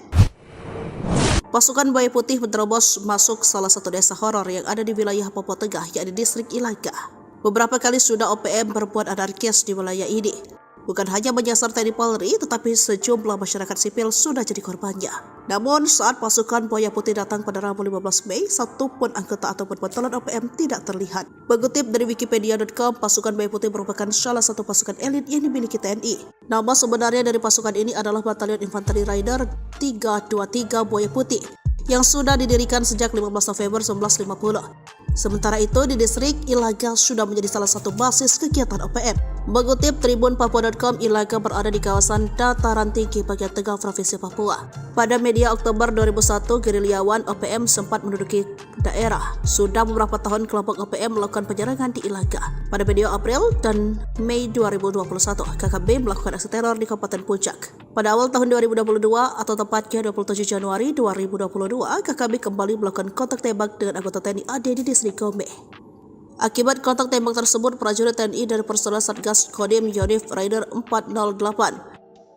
Pasukan Buaya Putih menerobos masuk salah satu desa horor yang ada di wilayah Papua Tengah, yakni distrik Ilaga. Beberapa kali sudah OPM berbuat anarkis di wilayah ini. Bukan hanya menyasar TNI Polri, tetapi sejumlah masyarakat sipil sudah jadi korbannya. Namun saat pasukan Buaya Putih datang pada Rabu 15 Mei, satupun anggota ataupun bantuan OPM tidak terlihat. Mengutip dari Wikipedia.com, pasukan Buaya Putih merupakan salah satu pasukan elit yang dimiliki TNI. Nama sebenarnya dari pasukan ini adalah Batalion Infanteri Rider 323 Buaya Putih, yang sudah didirikan sejak 15 November 1950. Sementara itu, di distrik Ilaga sudah menjadi salah satu basis kegiatan OPM. Mengutip Tribun Papua.com, Ilaga berada di kawasan dataran tinggi bagian tengah Provinsi Papua. Pada media Oktober 2001, gerilyawan OPM sempat menduduki daerah. Sudah beberapa tahun kelompok OPM melakukan penyerangan di Ilaga. Pada medio April dan Mei 2021, KKB melakukan aksi teror di Kabupaten Puncak. Pada awal tahun 2022 atau tepatnya 27 Januari 2022, KKB kembali melakukan kontak tembak dengan anggota TNI AD di distrik Gombe. Akibat kontak tembak tersebut, prajurit TNI dari personel Satgas Kodim Yonif Raider 408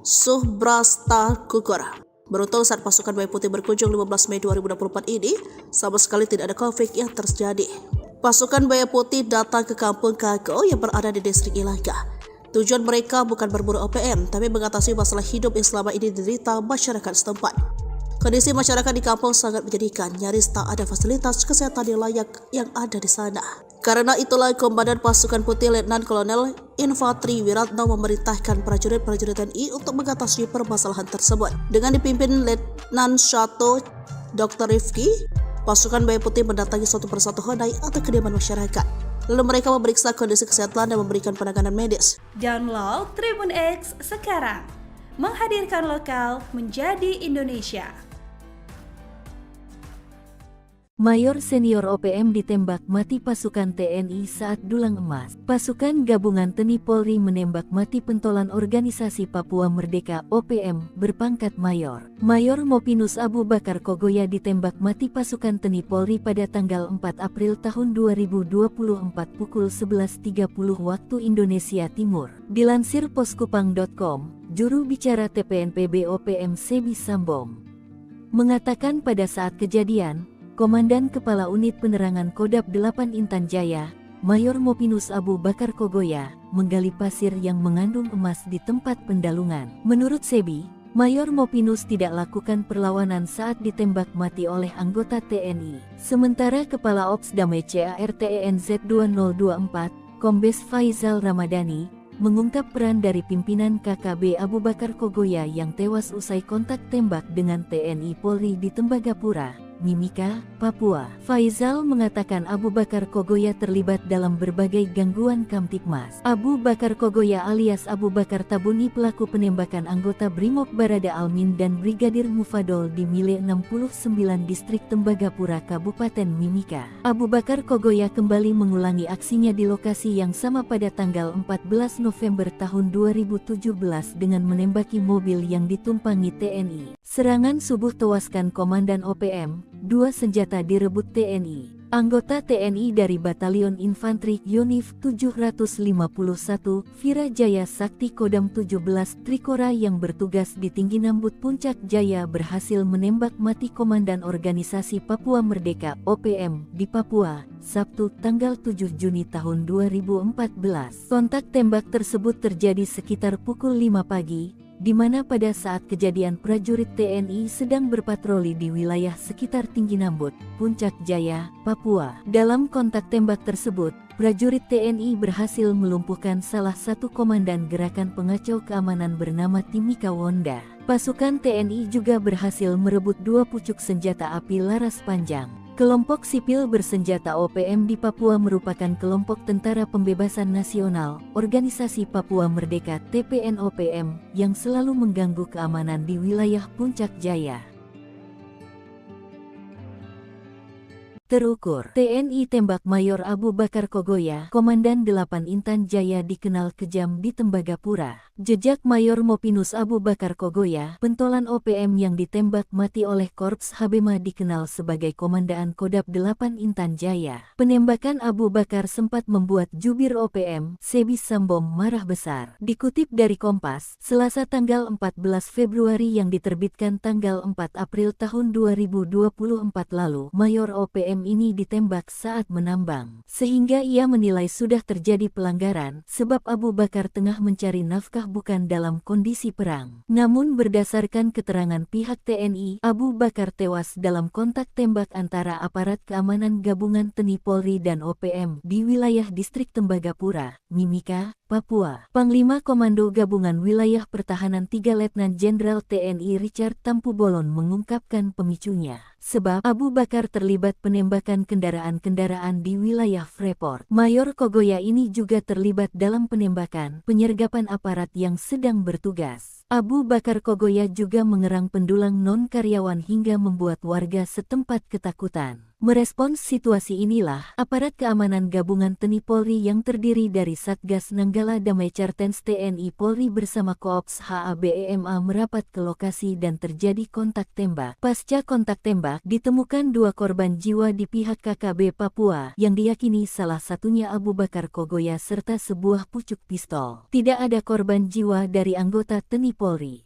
Subrasta gugur. Beruntung saat pasukan Bayi Putih berkunjung 15 Mei 2024 ini, sama sekali tidak ada konflik yang terjadi. Pasukan Bayi Putih datang ke kampung Kago yang berada di distrik Ilaga. Tujuan mereka bukan berburu OPM, tapi mengatasi masalah hidup yang selama ini diderita masyarakat setempat. Kondisi masyarakat di kampung sangat menyedihkan, nyaris tak ada fasilitas kesehatan yang layak yang ada di sana. Karena itulah Komandan Pasukan Putih Letnan Kolonel Infantri Wiratno memerintahkan prajurit-prajurit TNI untuk mengatasi permasalahan tersebut. Dengan dipimpin Letnan Shato Dr. Rifki, pasukan Bayi Putih mendatangi suatu persatu honai atau kediaman masyarakat. Lalu mereka memeriksa kondisi kesehatan dan memberikan penanganan medis. Download Tribun X sekarang, menghadirkan lokal menjadi Indonesia. Mayor senior OPM ditembak mati pasukan TNI saat dulang emas. Pasukan gabungan TNI Polri menembak mati pentolan Organisasi Papua Merdeka (OPM) berpangkat Mayor. Mayor Mopinus Abu Bakar Kogoya ditembak mati pasukan TNI Polri pada tanggal 4 April tahun 2024 pukul 11.30 waktu Indonesia Timur. Dilansir poskupang.com, juru bicara TPNPB OPM Sebi Sambom mengatakan pada saat kejadian, Komandan Kepala Unit Penerangan Kodab 8 Intan Jaya, Mayor Mopinus Abu Bakar Kogoya, menggali pasir yang mengandung emas di tempat pendalungan. Menurut Sebi, Mayor Mopinus tidak lakukan perlawanan saat ditembak mati oleh anggota TNI. Sementara Kepala Ops Damai CARTENZ 2024, Kombes Faizal Ramadhani, mengungkap peran dari pimpinan KKB Abu Bakar Kogoya yang tewas usai kontak tembak dengan TNI Polri di Tembagapura, Mimika, Papua. Faizal mengatakan Abu Bakar Kogoya terlibat dalam berbagai gangguan Kamtipmas. Abu Bakar Kogoya alias Abu Bakar Tabuni pelaku penembakan anggota Brimob Barada Almin dan Brigadir Mufadol di Mile 69 Distrik Tembagapura Kabupaten Mimika. Abu Bakar Kogoya kembali mengulangi aksinya di lokasi yang sama pada tanggal 14 November tahun 2017 dengan menembaki mobil yang ditumpangi TNI. Serangan subuh tewaskan Komandan OPM, 2 senjata direbut TNI. Anggota TNI dari Batalion Infantri Yonif 751, Virajaya Sakti Kodam 17 Trikora yang bertugas di Tinggi Nambut Puncak Jaya berhasil menembak mati Komandan Organisasi Papua Merdeka (OPM) di Papua, Sabtu tanggal 7 Juni tahun 2014. Kontak tembak tersebut terjadi sekitar pukul 5 pagi, di mana pada saat kejadian prajurit TNI sedang berpatroli di wilayah sekitar Tinggi Nambut, Puncak Jaya, Papua. Dalam kontak tembak tersebut, prajurit TNI berhasil melumpuhkan salah satu komandan gerakan pengacau keamanan bernama Timika Wonda. Pasukan TNI juga berhasil merebut 2 pucuk senjata api laras panjang. Kelompok sipil bersenjata OPM di Papua merupakan kelompok Tentara Pembebasan Nasional, Organisasi Papua Merdeka (TPN-OPM) yang selalu mengganggu keamanan di wilayah Puncak Jaya. Terukur, TNI tembak Mayor Abu Bakar Kogoya, Komandan 8 Intan Jaya dikenal kejam di Tembagapura. Jejak Mayor Mopinus Abu Bakar Kogoya, pentolan OPM yang ditembak mati oleh Korps Habema dikenal sebagai Komandaan Kodab 8 Intan Jaya. Penembakan Abu Bakar sempat membuat jubir OPM, Sebi Sambom marah besar. Dikutip dari Kompas, Selasa tanggal 14 Februari yang diterbitkan tanggal 4 April tahun 2024 lalu, Mayor OPM ini ditembak saat menambang. Sehingga ia menilai sudah terjadi pelanggaran, sebab Abu Bakar tengah mencari nafkah bukan dalam kondisi perang. Namun berdasarkan keterangan pihak TNI, Abu Bakar tewas dalam kontak tembak antara aparat keamanan gabungan TNI Polri dan OPM di wilayah distrik Tembagapura, Mimika, Papua. Panglima Komando Gabungan Wilayah Pertahanan 3 Letnan Jenderal TNI Richard Tampu Bolon mengungkapkan pemicunya. Sebab Abu Bakar terlibat penembakan kendaraan-kendaraan di wilayah Freeport. Mayor Kogoya ini juga terlibat dalam penembakan penyergapan aparat yang sedang bertugas. Abu Bakar Kogoya juga mengerang pendulang non-karyawan hingga membuat warga setempat ketakutan. Merespons situasi inilah, aparat keamanan gabungan TNI Polri yang terdiri dari Satgas Nanggala Damai Cartens TNI Polri bersama Koops HABEMA merapat ke lokasi dan terjadi kontak tembak. Pasca kontak tembak, ditemukan 2 korban jiwa di pihak KKB Papua yang diyakini salah satunya Abu Bakar Kogoya serta sebuah pucuk pistol. Tidak ada korban jiwa dari anggota TNI Polri.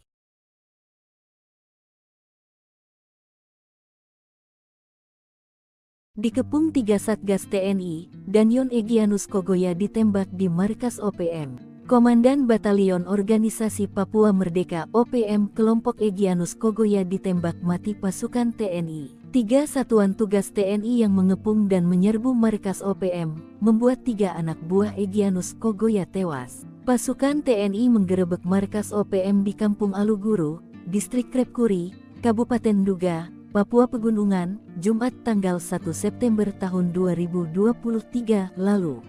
Dikepung 3 Satgas TNI, Danyon Egyanus Kogoya ditembak di markas OPM. Komandan Batalion Organisasi Papua Merdeka OPM kelompok Egyanus Kogoya ditembak mati pasukan TNI. 3 satuan tugas TNI yang mengepung dan menyerbu markas OPM, membuat 3 anak buah Egyanus Kogoya tewas. Pasukan TNI menggerebek markas OPM di Kampung Aluguru, Distrik Krepkuri, Kabupaten Duga, Papua Pegunungan, Jumat tanggal 1 September tahun 2023 lalu.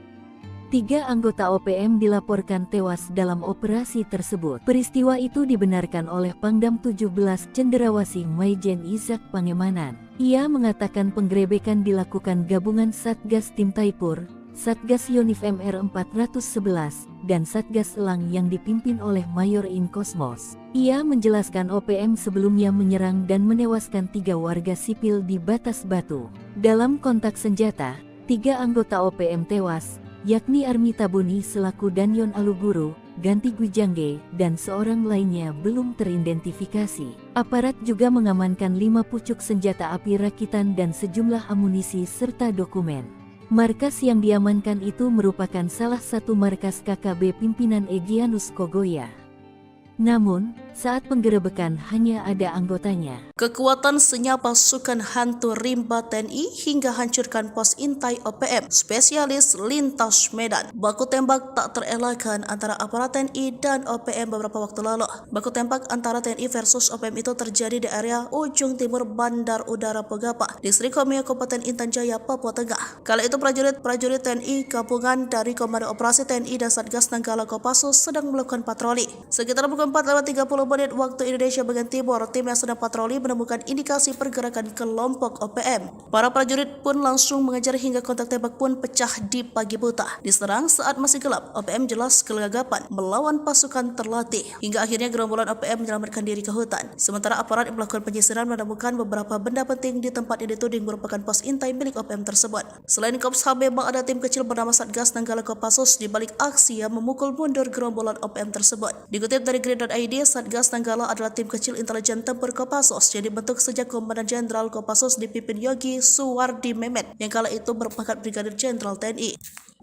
3 anggota OPM dilaporkan tewas dalam operasi tersebut. Peristiwa itu dibenarkan oleh Pangdam 17 Cenderawasih Maijen Izak Pangemanan. Ia mengatakan penggerebekan dilakukan gabungan Satgas Tim Taipur, Satgas Yonif MR 411, dan Satgas Elang yang dipimpin oleh Mayor In Kosmos. Ia menjelaskan OPM sebelumnya menyerang dan menewaskan 3 warga sipil di Batas Batu. Dalam kontak senjata, 3 anggota OPM tewas, yakni Armi Tabuni selaku Danyon Aluguru, Ganti Gwijangge, dan seorang lainnya belum teridentifikasi. Aparat juga mengamankan 5 pucuk senjata api rakitan dan sejumlah amunisi serta dokumen. Markas yang diamankan itu merupakan salah satu markas KKB pimpinan Egyanus Kogoya. Namun, saat penggerebekan hanya ada anggotanya. Kekuatan senyap pasukan hantu rimba TNI hingga hancurkan pos intai OPM, spesialis lintas Medan. Baku tembak tak terelakkan antara aparat TNI dan OPM beberapa waktu lalu. Baku tembak antara TNI versus OPM itu terjadi di area ujung timur Bandar Udara Pegapa, Distrik Komeo Kabupaten Intan Jaya, Papua Tengah. Kala itu prajurit TNI gabungan dari Komando Operasi TNI dan Satgas Nanggala Kopassus sedang melakukan patroli. Sekitar pukul 4:30 menit waktu Indonesia bagian timur, tim yang sedang patroli menemukan indikasi pergerakan kelompok OPM. Para prajurit pun langsung mengejar hingga kontak tembak pun pecah di pagi buta. Diserang saat masih gelap, OPM jelas kelagapan melawan pasukan terlatih. Hingga akhirnya gerombolan OPM menyelamatkan diri ke hutan. Sementara aparat yang melakukan penyisiran menemukan beberapa benda penting di tempat yang dituding merupakan pos intai milik OPM tersebut. Selain Kops HABEMA, ada tim kecil bernama Satgas Nanggala Kopassus di balik aksi yang memukul mundur gerombolan OPM tersebut. Dikutip dari Grid.id, Satgas Nanggala adalah tim kecil intelijen tempur Kopassus yang dibentuk sejak Komandan Jenderal Kopassus dipimpin Yogi Suwardi Memet yang kala itu berpangkat Brigadir Jenderal TNI.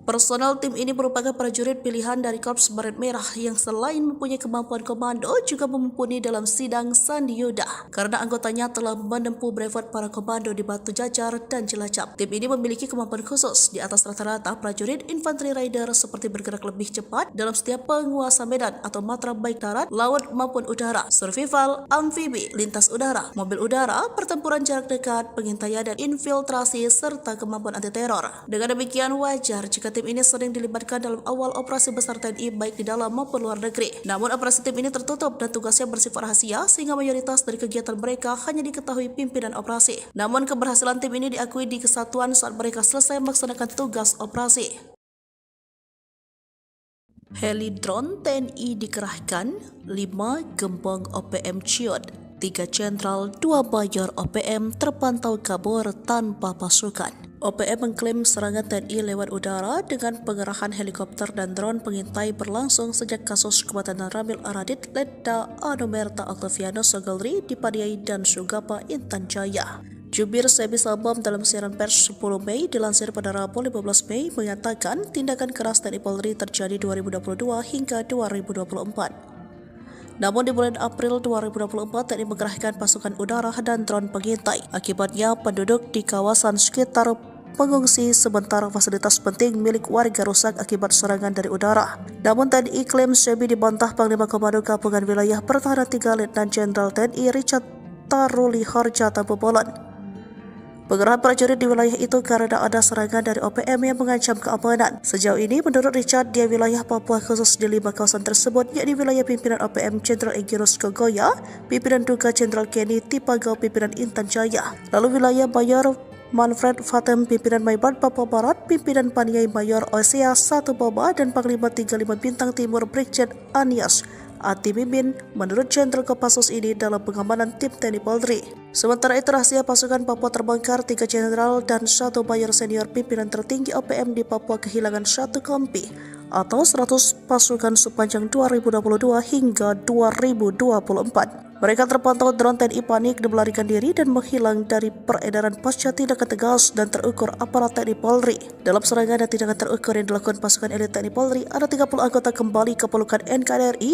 Personel tim ini merupakan prajurit pilihan dari Korps Baret Merah yang selain mempunyai kemampuan komando juga mumpuni dalam sidang Sandi Yuda karena anggotanya telah menempuh brevet para komando di Batu Jajar dan Cilacap. Tim ini memiliki kemampuan khusus di atas rata-rata prajurit infanteri rider seperti bergerak lebih cepat dalam setiap penguasa medan atau matra baik darat, laut maupun udara, survival, amfibi, lintas udara, mobil udara, pertempuran jarak dekat, pengintaian dan infiltrasi serta kemampuan anti teror. Dengan demikian wajar jika tim ini sering dilibatkan dalam awal operasi besar TNI baik di dalam maupun luar negeri. Namun operasi tim ini tertutup dan tugasnya bersifat rahasia sehingga mayoritas dari kegiatan mereka hanya diketahui pimpinan operasi. Namun keberhasilan tim ini diakui di kesatuan saat mereka selesai melaksanakan tugas operasi. Heli drone TNI dikerahkan, 5 gembong OPM ciut, 3 jenderal, 2 mayor OPM terpantau kabur tanpa pasukan. OPM mengklaim serangan TNI lewat udara dengan pengerahan helikopter dan drone pengintai berlangsung sejak kasus kematian Ramil Aradit, Letda Anomerta Octavianus Sogalri di Padiai dan Sugapa, Intan Jaya. Jubir Sebi Sabam dalam siaran pers 10 Mei dilansir pada Rabu 15 Mei mengatakan tindakan keras TNI Polri terjadi 2022 hingga 2024. Namun di bulan April 2024 TNI mengerahkan pasukan udara dan drone pengintai. Akibatnya penduduk di kawasan sekitar mengungsi sementara fasilitas penting milik warga rusak akibat serangan dari udara. Namun TNI klaim Sebi dibantah Panglima Komando Gabungan Wilayah Pertahanan 3 Letnan Jenderal TNI Richard Taruli Harjata Bobolan. Pengerahan prajurit di wilayah itu karena ada serangan dari OPM yang mengancam keamanan. Sejauh ini, menurut Richard, di wilayah Papua khusus di 5 kawasan tersebut, yakni wilayah pimpinan OPM Jenderal Egyanus Kogoya, pimpinan Duga Jenderal Kenny Tipagau, pimpinan Intan Jaya, lalu wilayah Mayor Manfred Fatem, pimpinan Maibad Papua Barat, pimpinan Paniai Mayor Osea 1 Boba, dan Panglima 35 Bintang Timur Brigjen Anias Ati Mimin menurut Jenderal Kopassus ini dalam pengamanan tim TNI Polri. Sementara itu rahasia pasukan Papua terbongkar, 3 jenderal dan 1 mayor senior pimpinan tertinggi OPM di Papua kehilangan 1 kompi atau 100 pasukan sepanjang 2022 hingga 2024. Mereka terpantau drone TNI panik dan melarikan diri dan menghilang dari peredaran pasca tindakan tegas dan terukur aparat TNI Polri. Dalam serangan dan tindakan terukur yang dilakukan pasukan elit TNI Polri, ada 30 anggota kembali ke pelukan NKRI,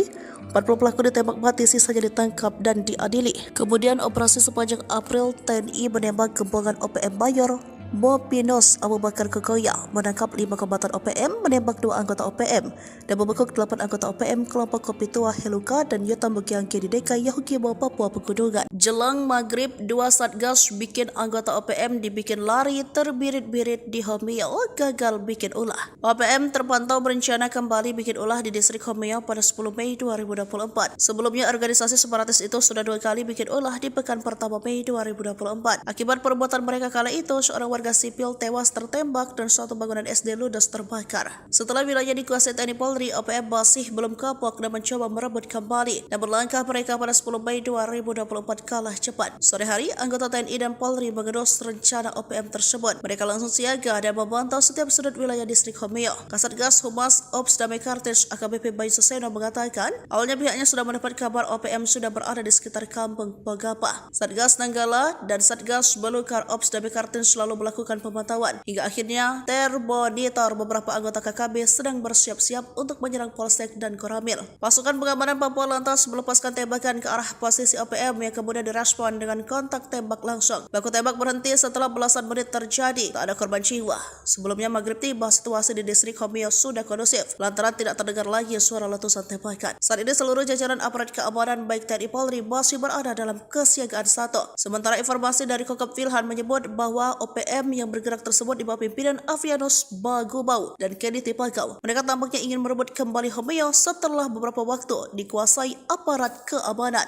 40 pelaku ditembak mati, sisanya ditangkap dan diadili. Kemudian operasi sepanjang April, TNI menembak gembongan OPM Mayor Mopinos Abu Bakar Kogoya, menangkap 5 kombatan OPM, menembak 2 anggota OPM, dan membekuk 8 anggota OPM kelompok Kopi Tua Heluka dan Yotam Bukiangke di DKI Yahukimo Papua Pegunungan. Jelang maghrib, 2 satgas bikin anggota OPM dibikin lari terbirit-birit di Homeo, gagal bikin ulah. OPM terpantau berencana kembali bikin ulah di distrik Homeo pada 10 Mei 2024. Sebelumnya organisasi separatis itu sudah 2 kali bikin ulah di pekan pertama Mei 2024. Akibat perbuatan mereka kala itu, seorang warga sipil tewas tertembak dan suatu bangunan SD ludes terbakar. Setelah wilayah dikuasai TNI Polri, OPM masih belum kapok dan mencoba merebut kembali. Dan berlangkah mereka pada 10 Mei 2024 kalah cepat. Sore hari, anggota TNI dan Polri mengendus rencana OPM tersebut. Mereka langsung siaga dan memantau setiap sudut wilayah distrik Homeo. Kasatgas Humas Ops Damai Kartens AKBP Bayu Suseno mengatakan, awalnya pihaknya sudah mendapat kabar OPM sudah berada di sekitar kampung Pogapa. Satgas Nanggala dan Satgas Belukar Ops Damai Kartens selalu melakukan pemantauan. Hingga akhirnya termonitor beberapa anggota KKB sedang bersiap-siap untuk menyerang Polsek dan Koramil. Pasukan pengamanan Papua lantas melepaskan tembakan ke arah posisi OPM yang kemudian direspon dengan kontak tembak langsung. Baku tembak berhenti setelah belasan menit terjadi. Tak ada korban jiwa. Sebelumnya maghrib tiba, situasi di distrik Homeo sudah kondusif lantaran tidak terdengar lagi suara letusan tembakan. Saat ini seluruh jajaran aparat keamanan baik TNI Polri masih berada dalam kesiagaan 1. Sementara informasi dari Kokop Wilhan menyebut bahwa OPM yang bergerak tersebut di bawah pimpinan Avianus Bagubau dan Kenny Tipagau. Mereka tampaknya ingin merebut kembali Homeo setelah beberapa waktu dikuasai aparat keamanan.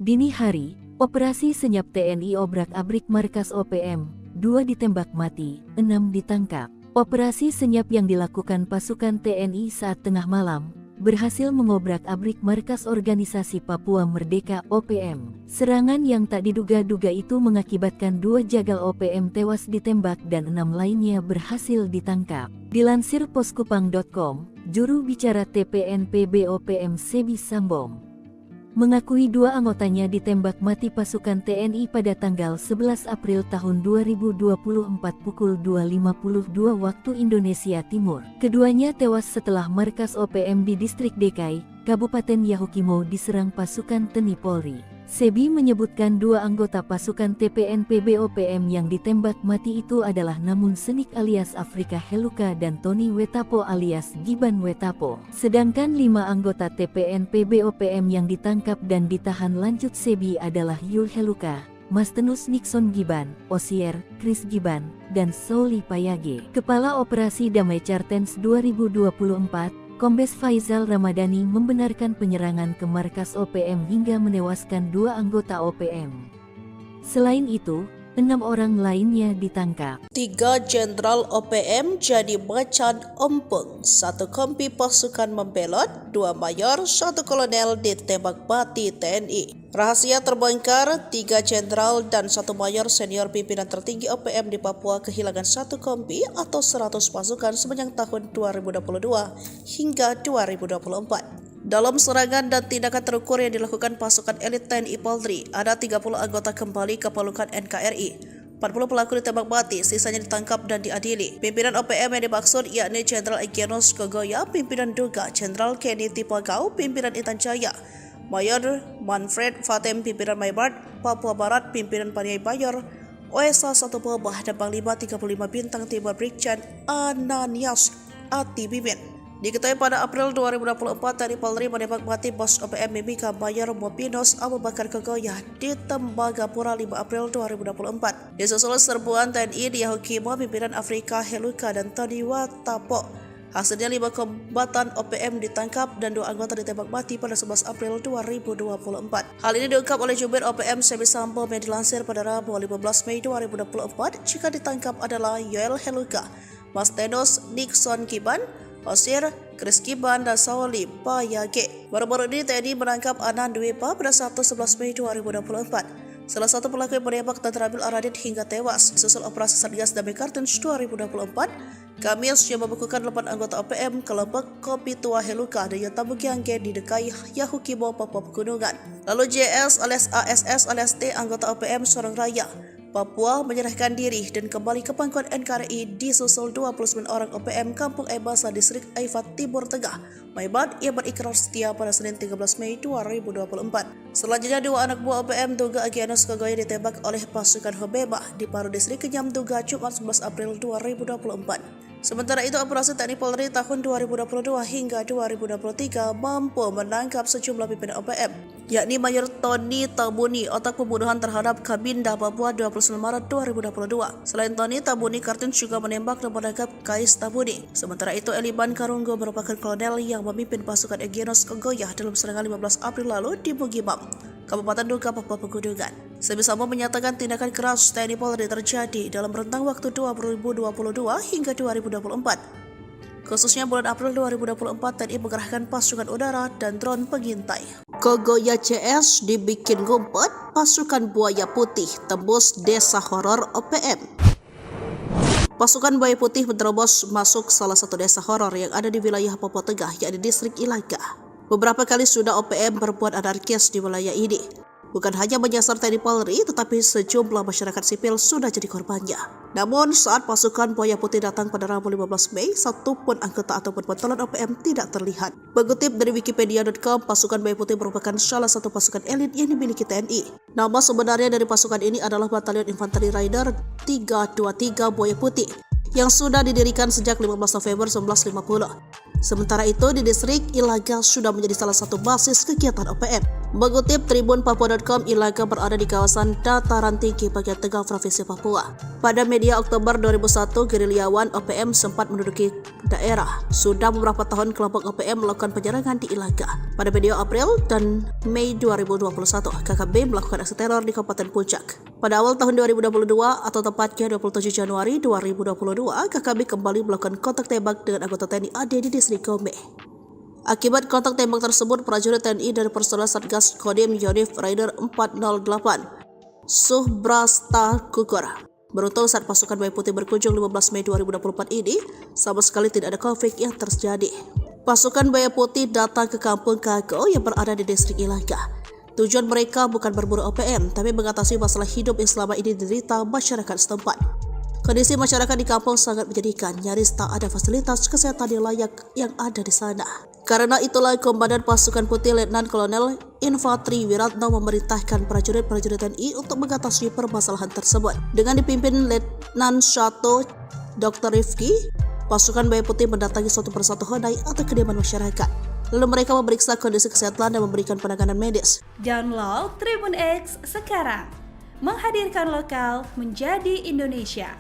Dini hari, operasi senyap TNI obrak-abrik markas OPM, 2 ditembak mati, 6 ditangkap. Operasi senyap yang dilakukan pasukan TNI saat tengah malam berhasil mengobrak-abrik markas organisasi Papua Merdeka OPM. Serangan yang tak diduga-duga itu mengakibatkan 2 jagal OPM tewas ditembak dan 6 lainnya berhasil ditangkap. Dilansir poskupang.com, juru bicara TPNPB OPM Sebi Sambong mengakui 2 anggotanya ditembak mati pasukan TNI pada tanggal 11 April tahun 2024 pukul 2.52 waktu Indonesia Timur. Keduanya tewas setelah markas OPM di distrik DKI, Kabupaten Yahukimo diserang pasukan TNI Polri. Sebi menyebutkan 2 anggota pasukan TPNPB OPM yang ditembak mati itu adalah Namun Senik alias Afrika Heluka dan Tony Wetapo alias Giban Wetapo. Sedangkan 5 anggota TPNPB OPM yang ditangkap dan ditahan lanjut Sebi adalah Yul Heluka, Mastenus Nixon Giban, Osier, Chris Giban, dan Sauli Payage. Kepala Operasi Damai Kartens 2024, Kombes Faizal Ramadhani membenarkan penyerangan ke markas OPM hingga menewaskan 2 anggota OPM. Selain itu, 6 orang lainnya ditangkap. 3 jenderal OPM jadi macan ompong, 1 kompi pasukan membelot, 2 mayor, 1 kolonel ditembak mati TNI. Rahasia terbongkar, 3 jenderal dan 1 mayor senior pimpinan tertinggi OPM di Papua kehilangan 1 kompi atau 100 pasukan sepanjang tahun 2022 hingga 2024. Dalam serangan dan tindakan terukur yang dilakukan pasukan elit TNI Polri, ada 30 anggota kembali ke pelukan NKRI. 40 pelaku ditembak mati, sisanya ditangkap dan diadili. Pimpinan OPM yang dimaksud yakni Jenderal Egyanus Kogoya, pimpinan Duga, Jenderal Kenny Tipagau, pimpinan Intan Jaya, Mayor Manfred Fatem, pimpinan Maibad Papua Barat, pimpinan Paniai Mayor OSA 1 Pebah dan Panglima 35 Bintang Timur Brigjen Ananias Atibimin. Diketahui pada April 2024, TNI Polri menembak mati Bos OPM Mimika Mayor Mopinus Abu Bakar Kogoya di Tembagapura 5 April 2024. Disusul serbuan TNI di Yahukimo pimpinan Afrika Heluka dan Tony Watapo. Hasilnya 5 kombatan OPM ditangkap dan 2 anggota ditembak mati pada 11 April 2024. Hal ini diungkap oleh Jubir OPM Sebi Sambo yang dilansir pada Rabu 15 Mei 2024. Jika ditangkap adalah Yoel Heluka, Mas Tenos Nixon Kiban, Osir, Chris Kiban, dan Sauli Payage. Baru-baru ini TNI menangkap Anan Dwepa pada Sabtu 11 Mei 2024. Salah satu pelaku yang menembak dan terambil Aradit hingga tewas. Susul operasi Satgas Damai Kartens 2024, Kamis yang membekukan 8 anggota OPM kelompok Kopi Tua Heluka dan Yatamugiangge di Dekai Yahukimo Papua Pegunungan. Lalu JS alias ASS alias T anggota OPM Sorong Raya Papua menyerahkan diri dan kembali ke pangkuan NKRI disusul 29 orang OPM Kampung Ebasa Distrik Aifat Timur Tengah, Maibat yang berikrar setia pada Senin 13 Mei 2024. Selanjutnya 2 anak buah OPM Duga Agyanus Kogoya ditembak oleh pasukan Hobeba di Paru Distrik Kenyam Duga Jumat 11 April 2024. Sementara itu, operasi TNI Polri tahun 2022 hingga 2023 mampu menangkap sejumlah pimpinan OPM, yakni Mayor Tony Tabuni, otak pembunuhan terhadap Kabinda Papua 29 Maret 2022. Selain Tony, Tabuni Kartens juga menembak dan menangkap Kais Tabuni. Sementara itu, Eliban Karunggo merupakan kolonel yang memimpin pasukan Egyanus Kogoya dalam serangan 15 April lalu di Bugimam, Kabupaten Duga, Papua Pegunungan. Sebi Sambo menyatakan tindakan keras TNI Polri terjadi dalam rentang waktu 2022 hingga 2024. Khususnya bulan April 2024, TNI mengerahkan pasukan udara dan drone pengintai. Kogoya CS dibikin ngumpet, pasukan Buaya Putih tembus desa horor OPM. Pasukan Buaya Putih menerobos masuk salah satu desa horor yang ada di wilayah Papua Tengah, yakni distrik Ilaga. Beberapa kali sudah OPM berbuat anarkis di wilayah ini. Bukan hanya menyasar TNI Polri, tetapi sejumlah masyarakat sipil sudah jadi korbannya. Namun saat pasukan Buaya Putih datang pada Rabu 15 Mei, satu pun anggota ataupun pentolan OPM tidak terlihat. Mengutip dari Wikipedia.com, pasukan Buaya Putih merupakan salah satu pasukan elit yang dimiliki TNI. Nama sebenarnya dari pasukan ini adalah Batalion Infanteri Rider 323 Buaya Putih, yang sudah didirikan sejak 15 November 1950. Sementara itu, di distrik Ilaga sudah menjadi salah satu basis kegiatan OPM. Mengutip tribunpapua.com, Ilaga berada di kawasan dataran tinggi bagian tengah Provinsi Papua. Pada media Oktober 2001, gerilyawan OPM sempat menduduki daerah. Sudah beberapa tahun kelompok OPM melakukan penyerangan di Ilaga. Pada media April dan Mei 2021, KKB melakukan aksi teror di Kabupaten Puncak. Pada awal tahun 2022 atau tepatnya 27 Januari 2022, KKB kembali melakukan kontak tembak dengan anggota TNI AD di distrik Gombe. Akibat kontak tembak tersebut, prajurit TNI dari personel Satgas Kodim Yonif Rider 408 Subrasta gugur. Beruntung saat pasukan Buaya Putih berkunjung 15 Mei 2024 ini, sama sekali tidak ada konflik yang terjadi. Pasukan Buaya Putih datang ke kampung Kago yang berada di distrik Ilaga. Tujuan mereka bukan berburu OPM, tapi mengatasi masalah hidup yang selama ini diderita masyarakat setempat. Kondisi masyarakat di kampung sangat menyedihkan, nyaris tak ada fasilitas kesehatan yang layak yang ada di sana. Karena itulah Komandan Pasukan Putih Letnan Kolonel Infantri Wiratno memerintahkan prajurit-prajurit TNI untuk mengatasi permasalahan tersebut. Dengan dipimpin Letnan Shato Dr. Rifki, pasukan Buaya Putih mendatangi satu persatu honai atau kediaman masyarakat. Lalu mereka memeriksa kondisi kesehatan dan memberikan penanganan medis. Download Tribun X sekarang, menghadirkan lokal menjadi Indonesia.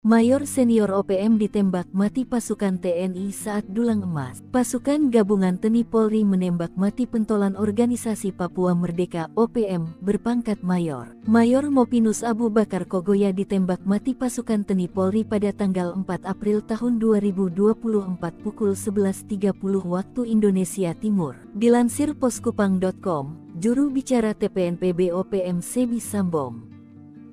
Mayor senior OPM ditembak mati pasukan TNI saat dulang emas. Pasukan gabungan TNI Polri menembak mati pentolan organisasi Papua Merdeka OPM berpangkat mayor. Mayor Mopinus Abu Bakar Kogoya ditembak mati pasukan TNI Polri pada tanggal 4 April tahun 2024 pukul 11.30 waktu Indonesia Timur. Dilansir poskupang.com, juru bicara TPNPB OPM Sebi Sambo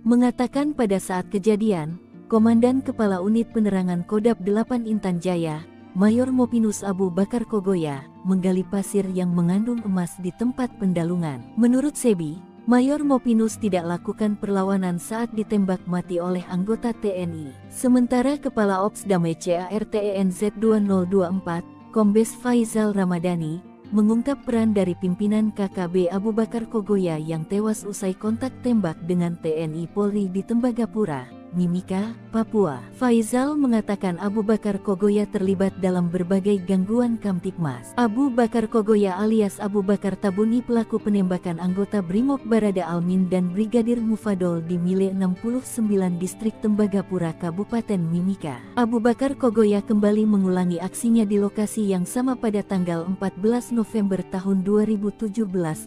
mengatakan pada saat kejadian, Komandan Kepala Unit Penerangan Kodam 8 Intan Jaya, Mayor Mopinus Abu Bakar Kogoya, menggali pasir yang mengandung emas di tempat pendalungan. Menurut Sebi, Mayor Mopinus tidak lakukan perlawanan saat ditembak mati oleh anggota TNI. Sementara Kepala Ops Damai CARTENZ 2024, Kombes Faizal Ramadhani, mengungkap peran dari pimpinan KKB Abu Bakar Kogoya yang tewas usai kontak tembak dengan TNI Polri di Tembagapura, Mimika, Papua. Faizal mengatakan Abu Bakar Kogoya terlibat dalam berbagai gangguan Kamtibmas. Abu Bakar Kogoya alias Abu Bakar Tabuni pelaku penembakan anggota Brimob Barada Almin dan Brigadir Mufadol di Mile 69 Distrik Tembagapura Kabupaten Mimika. Abu Bakar Kogoya kembali mengulangi aksinya di lokasi yang sama pada tanggal 14 November tahun 2017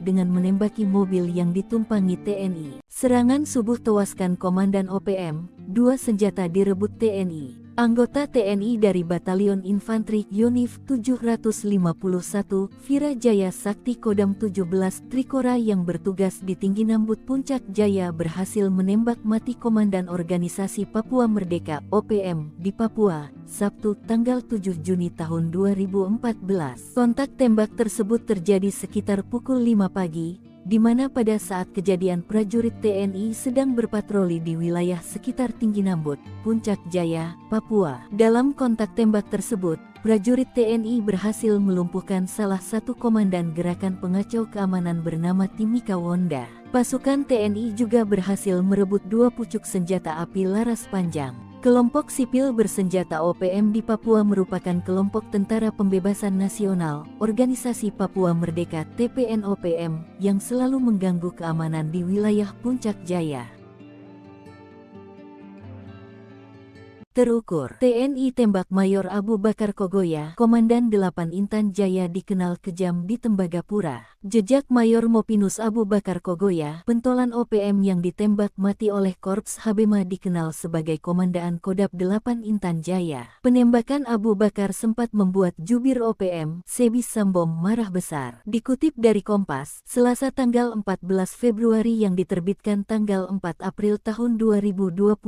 dengan menembaki mobil yang ditumpangi TNI. Serangan subuh tewaskan Komandan OPM, 2 senjata direbut TNI. Anggota TNI dari Batalion Infanteri Yonif 751, Virajaya Sakti Kodam 17 Trikora yang bertugas di Tinggi Nambut Puncak Jaya berhasil menembak mati Komandan Organisasi Papua Merdeka (OPM) di Papua, Sabtu tanggal 7 Juni tahun 2014. Kontak tembak tersebut terjadi sekitar pukul 5 pagi, di mana pada saat kejadian prajurit TNI sedang berpatroli di wilayah sekitar Tinggi Nambut, Puncak Jaya, Papua. Dalam kontak tembak tersebut, prajurit TNI berhasil melumpuhkan salah satu komandan gerakan pengacau keamanan bernama Timika Wonda. Pasukan TNI juga berhasil merebut 2 pucuk senjata api laras panjang. Kelompok sipil bersenjata OPM di Papua merupakan kelompok Tentara Pembebasan Nasional, Organisasi Papua Merdeka (TPN-OPM) yang selalu mengganggu keamanan di wilayah Puncak Jaya. Terukur, TNI tembak Mayor Abu Bakar Kogoya, Komandan 8 Intan Jaya dikenal kejam di Tembagapura. Jejak Mayor Mopinus Abu Bakar Kogoya, pentolan OPM yang ditembak mati oleh Korps Habema dikenal sebagai Komandan Kodam 8 Intan Jaya. Penembakan Abu Bakar sempat membuat jubir OPM, Sebis Sambom marah besar. Dikutip dari Kompas, Selasa tanggal 14 Februari yang diterbitkan tanggal 4 April tahun 2024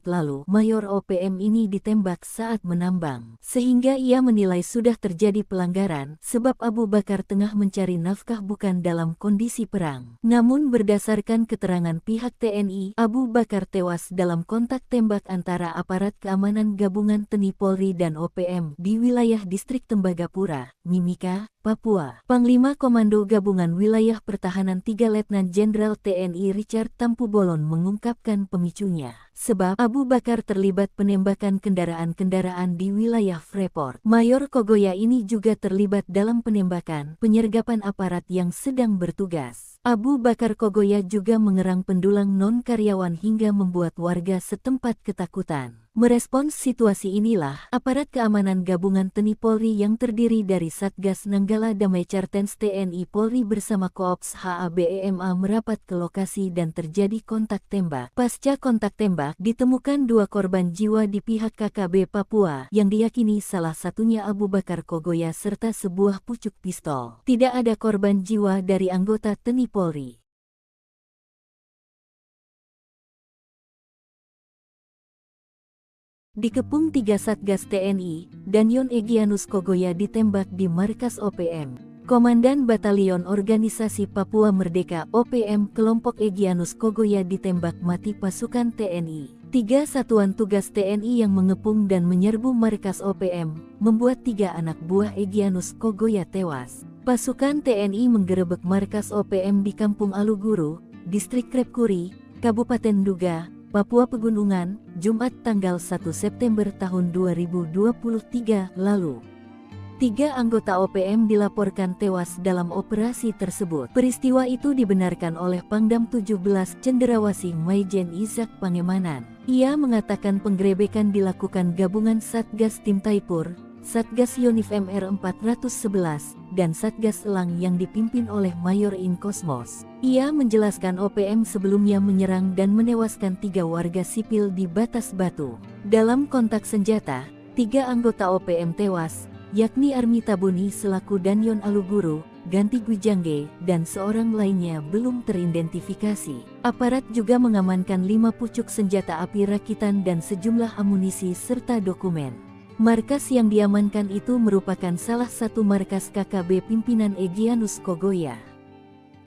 lalu, Mayor OPM ini ditembak saat menambang. Sehingga ia menilai sudah terjadi pelanggaran, sebab Abu Bakar tengah mencari nafkah bukan dalam kondisi perang. Namun berdasarkan keterangan pihak TNI, Abu Bakar tewas dalam kontak tembak antara aparat keamanan gabungan TNI Polri dan OPM di wilayah distrik Tembagapura, Mimika, Papua. Panglima Komando Gabungan Wilayah Pertahanan 3 Letnan Jenderal TNI Richard Tampu-Bolon mengungkapkan pemicunya. Sebab Abu Bakar terlibat penembakan kendaraan-kendaraan di wilayah Freeport. Mayor Kogoya ini juga terlibat dalam penembakan, penyergapan aparat yang sedang bertugas. Abu Bakar Kogoya juga mengerang pendulang non-karyawan hingga membuat warga setempat ketakutan. Merespons situasi inilah, aparat keamanan gabungan TNI Polri yang terdiri dari Satgas Nanggala Damai Cartens TNI Polri bersama Koops HABEMA merapat ke lokasi dan terjadi kontak tembak. Pasca kontak tembak, ditemukan 2 korban jiwa di pihak KKB Papua, yang diyakini salah satunya Abu Bakar Kogoya serta sebuah pucuk pistol. Tidak ada korban jiwa dari anggota TNI Polri. Dikepung 3 Satgas TNI, Danyon Egyanus Kogoya ditembak di markas OPM. Komandan Batalion Organisasi Papua Merdeka (OPM) kelompok Egyanus Kogoya ditembak mati pasukan TNI. 3 satuan tugas TNI yang mengepung dan menyerbu markas OPM, membuat 3 anak buah Egyanus Kogoya tewas. Pasukan TNI menggerebek markas OPM di Kampung Aluguru, Distrik Krepkuri, Kabupaten Duga, Papua Pegunungan, Jumat tanggal 1 September tahun 2023 lalu. 3 anggota OPM dilaporkan tewas dalam operasi tersebut. Peristiwa itu dibenarkan oleh Pangdam 17 Cenderawasih Maijen Izak Pangemanan. Ia mengatakan penggerebekan dilakukan gabungan Satgas Tim Taipur, Satgas Yonif MR 411, dan Satgas Elang yang dipimpin oleh Mayor In Kosmos. Ia menjelaskan OPM sebelumnya menyerang dan menewaskan 3 warga sipil di Batas Batu. Dalam kontak senjata, 3 anggota OPM tewas, yakni Armi Tabuni selaku Danyon Aluguru, Ganti Gwijangge, dan seorang lainnya belum teridentifikasi. Aparat juga mengamankan 5 pucuk senjata api rakitan dan sejumlah amunisi serta dokumen. Markas yang diamankan itu merupakan salah satu markas KKB pimpinan Egyanus Kogoya.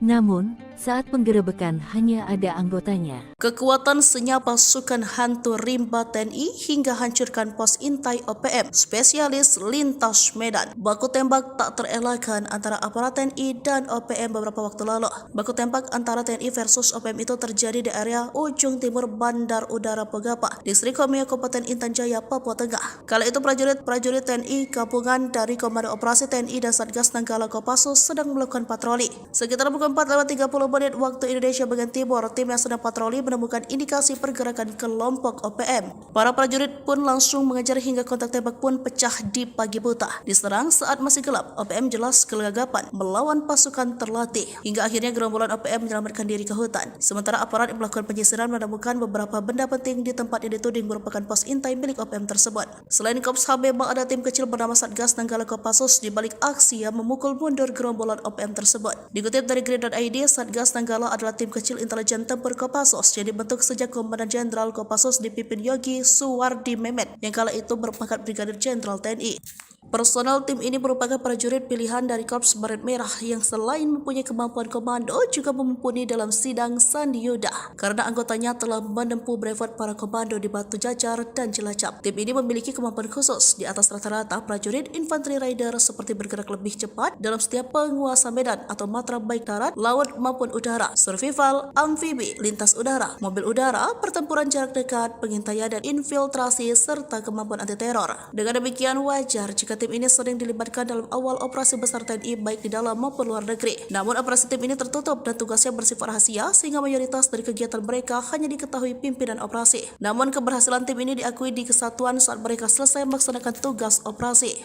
Namun, saat penggerebekan hanya ada anggotanya. Kekuatan senyap pasukan hantu rimba TNI hingga hancurkan pos intai OPM, spesialis lintas Medan. Baku tembak tak terelakkan antara aparat TNI dan OPM beberapa waktu lalu. Baku tembak antara TNI versus OPM itu terjadi di area ujung timur Bandar Udara Pogapa, Distrik Homeo, Kabupaten Intan Jaya, Papua Tengah. Kala itu prajurit TNI gabungan dari Komando Operasi TNI dan Satgas Nanggala Kopassus sedang melakukan patroli. Sekitar pukul 4:30 menit waktu Indonesia bagian timur, tim yang sedang patroli menemukan indikasi pergerakan kelompok OPM. Para prajurit pun langsung mengejar hingga kontak tembak pun pecah di pagi buta. Diserang saat masih gelap, OPM jelas kelagapan melawan pasukan terlatih. Hingga akhirnya gerombolan OPM menyelamatkan diri ke hutan. Sementara aparat yang melakukan penyisiran menemukan beberapa benda penting di tempat yang dituding merupakan pos intai milik OPM tersebut. Selain Korps HB, ada tim kecil bernama Satgas Nanggala Kopassus di balik aksi yang memukul mundur gerombolan OPM tersebut. Dikutip dari Grid.id, Satgas Nanggala adalah tim kecil intelijen tempur Kopassus yang dibentuk sejak Komandan Jenderal Kopassus dipimpin Yogi Suwardi Memet yang kala itu berpangkat Brigadir Jenderal TNI. Personel tim ini merupakan prajurit pilihan dari Korps Baret Merah yang selain mempunyai kemampuan komando juga mumpuni dalam sidang Sandi Yuda karena anggotanya telah menempuh brevet para komando di Batu Jajar dan Cilacap. Tim ini memiliki kemampuan khusus di atas rata-rata prajurit infanteri rider seperti bergerak lebih cepat dalam setiap penguasa medan atau matra baik darat, laut maupun udara, survival, amfibi, lintas udara, mobil udara, pertempuran jarak dekat, pengintaian dan infiltrasi serta kemampuan anti teror. Dengan demikian wajar jika tim ini sering dilibatkan dalam awal operasi besar TNI baik di dalam maupun luar negeri. Namun operasi tim ini tertutup dan tugasnya bersifat rahasia sehingga mayoritas dari kegiatan mereka hanya diketahui pimpinan operasi. Namun keberhasilan tim ini diakui di kesatuan saat mereka selesai melaksanakan tugas operasi.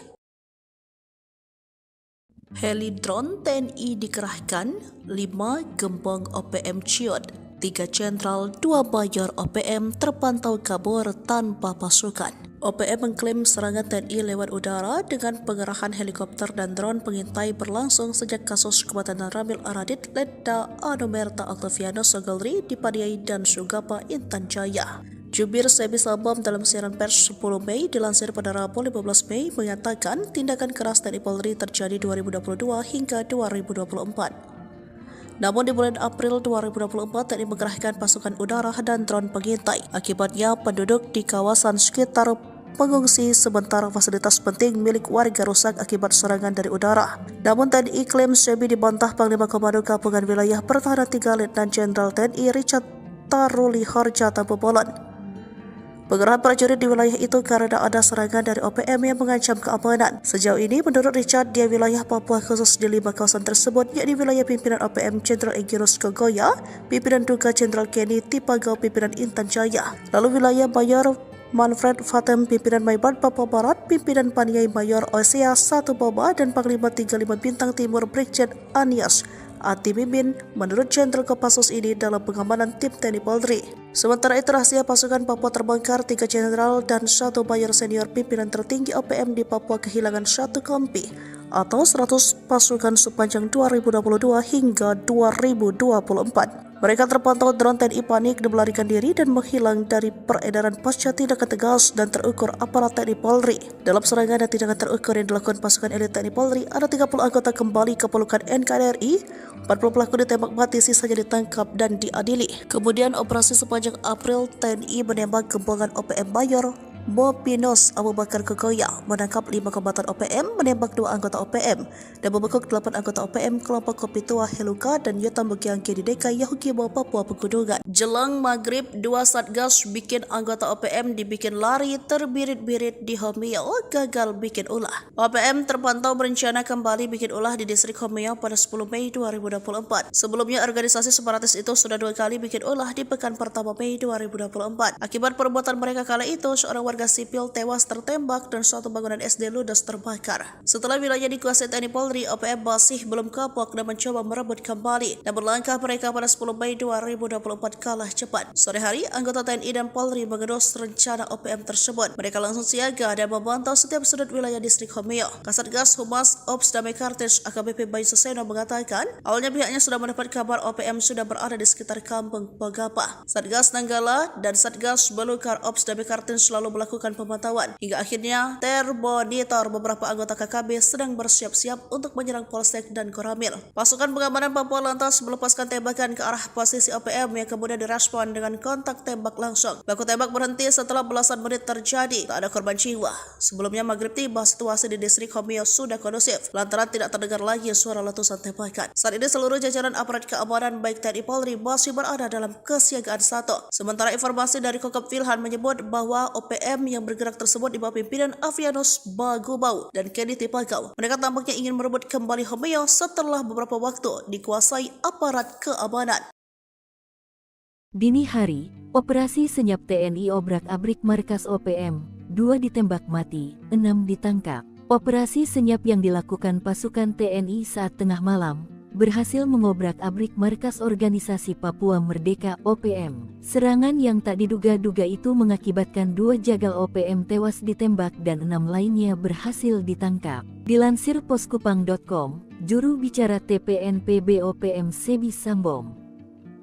Heli drone TNI dikerahkan, 5 gembong OPM ciut, 3 jenderal, 2 mayor OPM terpantau kabur tanpa pasukan. OPM mengklaim serangan TNI lewat udara dengan pengerahan helikopter dan drone pengintai berlangsung sejak kasus kematian Ramil Aradit, Letda Anumerta Octaviano Sogolri di Padiai dan Sugapa, Intan Jaya. Jubir Sebi Sabam dalam siaran pers 10 Mei dilansir pada Rabu 15 Mei mengatakan tindakan keras TNI Polri terjadi 2022 hingga 2024. Namun di bulan April 2024 TNI mengerahkan pasukan udara dan drone pengintai. Akibatnya penduduk di kawasan sekitar mengungsi sementara fasilitas penting milik warga rusak akibat serangan dari udara. Namun TNI klaim Sebi dibantah Panglima Komando Gabungan Wilayah Pertahanan 3 Letnan Jenderal TNI Richard Taruli Harja Tampu Bolon. Pengerahan prajurit di wilayah itu karena ada serangan dari OPM yang mengancam keamanan. Sejauh ini, menurut Richard, di wilayah Papua khusus di 5 kawasan tersebut, yakni wilayah pimpinan OPM Jenderal Egirus Kogoya, pimpinan Duga Jenderal Kenny Tipagau, pimpinan Intan Jaya, lalu wilayah Mayor Manfred Fatem, pimpinan Maibat Papua Barat, pimpinan Paniai Mayor Osea 1 Boba, dan Panglima 35 Bintang Timur Brigjen Anias Ati Mimin menurut Jenderal Kopassus ini dalam pengamanan tim TNI Polri. Sementara itu rahasia pasukan Papua terbongkar, 3 jenderal dan 1 mayor senior pimpinan tertinggi OPM di Papua kehilangan 1 kompi atau 100 pasukan sepanjang 2022 hingga 2024. Mereka terpantau drone TNI panik dan melarikan diri dan menghilang dari peredaran pasca tindakan tegas dan terukur aparat TNI Polri. Dalam serangan dan tindakan terukur yang dilakukan pasukan elit TNI Polri, ada 30 anggota kembali ke pelukan NKRI, 40 pelaku ditembak mati, sisanya ditangkap dan diadili. Kemudian operasi sepanjang April, TNI menembak gembongan OPM Mayor Bopinos Abu Bakar Kogoya, menangkap 5 kombatan OPM, menembak 2 anggota OPM, dan membekuk 8 anggota OPM kelompok Kopi Tua Heluka dan Yotam Bukiangki di DKI Yahukimo, Papua Pegunungan. Jelang maghrib, 2 satgas bikin anggota OPM dibikin lari terbirit-birit di Homeo, gagal bikin ulah. OPM terpantau berencana kembali bikin ulah di distrik Homeo pada 10 Mei 2024. Sebelumnya organisasi separatis itu sudah 2 kali bikin ulah di pekan pertama Mei 2024. Akibat perbuatan mereka kala itu, seorang warga sipil tewas tertembak dan suatu bangunan SD ludes terbakar. Setelah wilayah dikuasai TNI Polri, OPM masih belum kapok dan mencoba merebut kembali. Dan berlangkah mereka pada 10 Mei 2024 kalah cepat. Sore hari, anggota TNI dan Polri mengendus rencana OPM tersebut. Mereka langsung siaga dan memantau setiap sudut wilayah distrik Homeo. Kasatgas Humas Ops Damai Kartens AKBP Bayu Suseno mengatakan, awalnya pihaknya sudah mendapat kabar OPM sudah berada di sekitar kampung Pogapa. Satgas Nanggala dan Satgas Belukar Ops Damai Kartens selalu melakukan melakukan pemantauan. Hingga akhirnya termonitor beberapa anggota KKB sedang bersiap-siap untuk menyerang Polsek dan Koramil. Pasukan pengamanan Papua lantas melepaskan tembakan ke arah posisi OPM yang kemudian direspon dengan kontak tembak langsung. Baku tembak berhenti setelah belasan menit terjadi. Tak ada korban jiwa. Sebelumnya maghrib tiba, situasi di distrik Homeo sudah kondusif lantaran tidak terdengar lagi suara letusan tembakan. Saat ini seluruh jajaran aparat keamanan baik TNI Polri masih berada dalam kesiagaan 1. Sementara informasi dari Kokop Wilhan menyebut bahwa OPM yang bergerak tersebut di bawah pimpinan Avianus Bagubau dan Kenny Tipagau. Mereka tampaknya ingin merebut kembali Homeo setelah beberapa waktu dikuasai aparat keamanan. Dini hari, operasi senyap TNI obrak-abrik markas OPM, 2 ditembak mati, 6 ditangkap. Operasi senyap yang dilakukan pasukan TNI saat tengah malam berhasil mengobrak-abrik markas organisasi Papua Merdeka OPM. Serangan yang tak diduga-duga itu mengakibatkan 2 jagal OPM tewas ditembak dan 6 lainnya berhasil ditangkap. Dilansir poskupang.com, juru bicara TPNPB OPM Sebi Sambom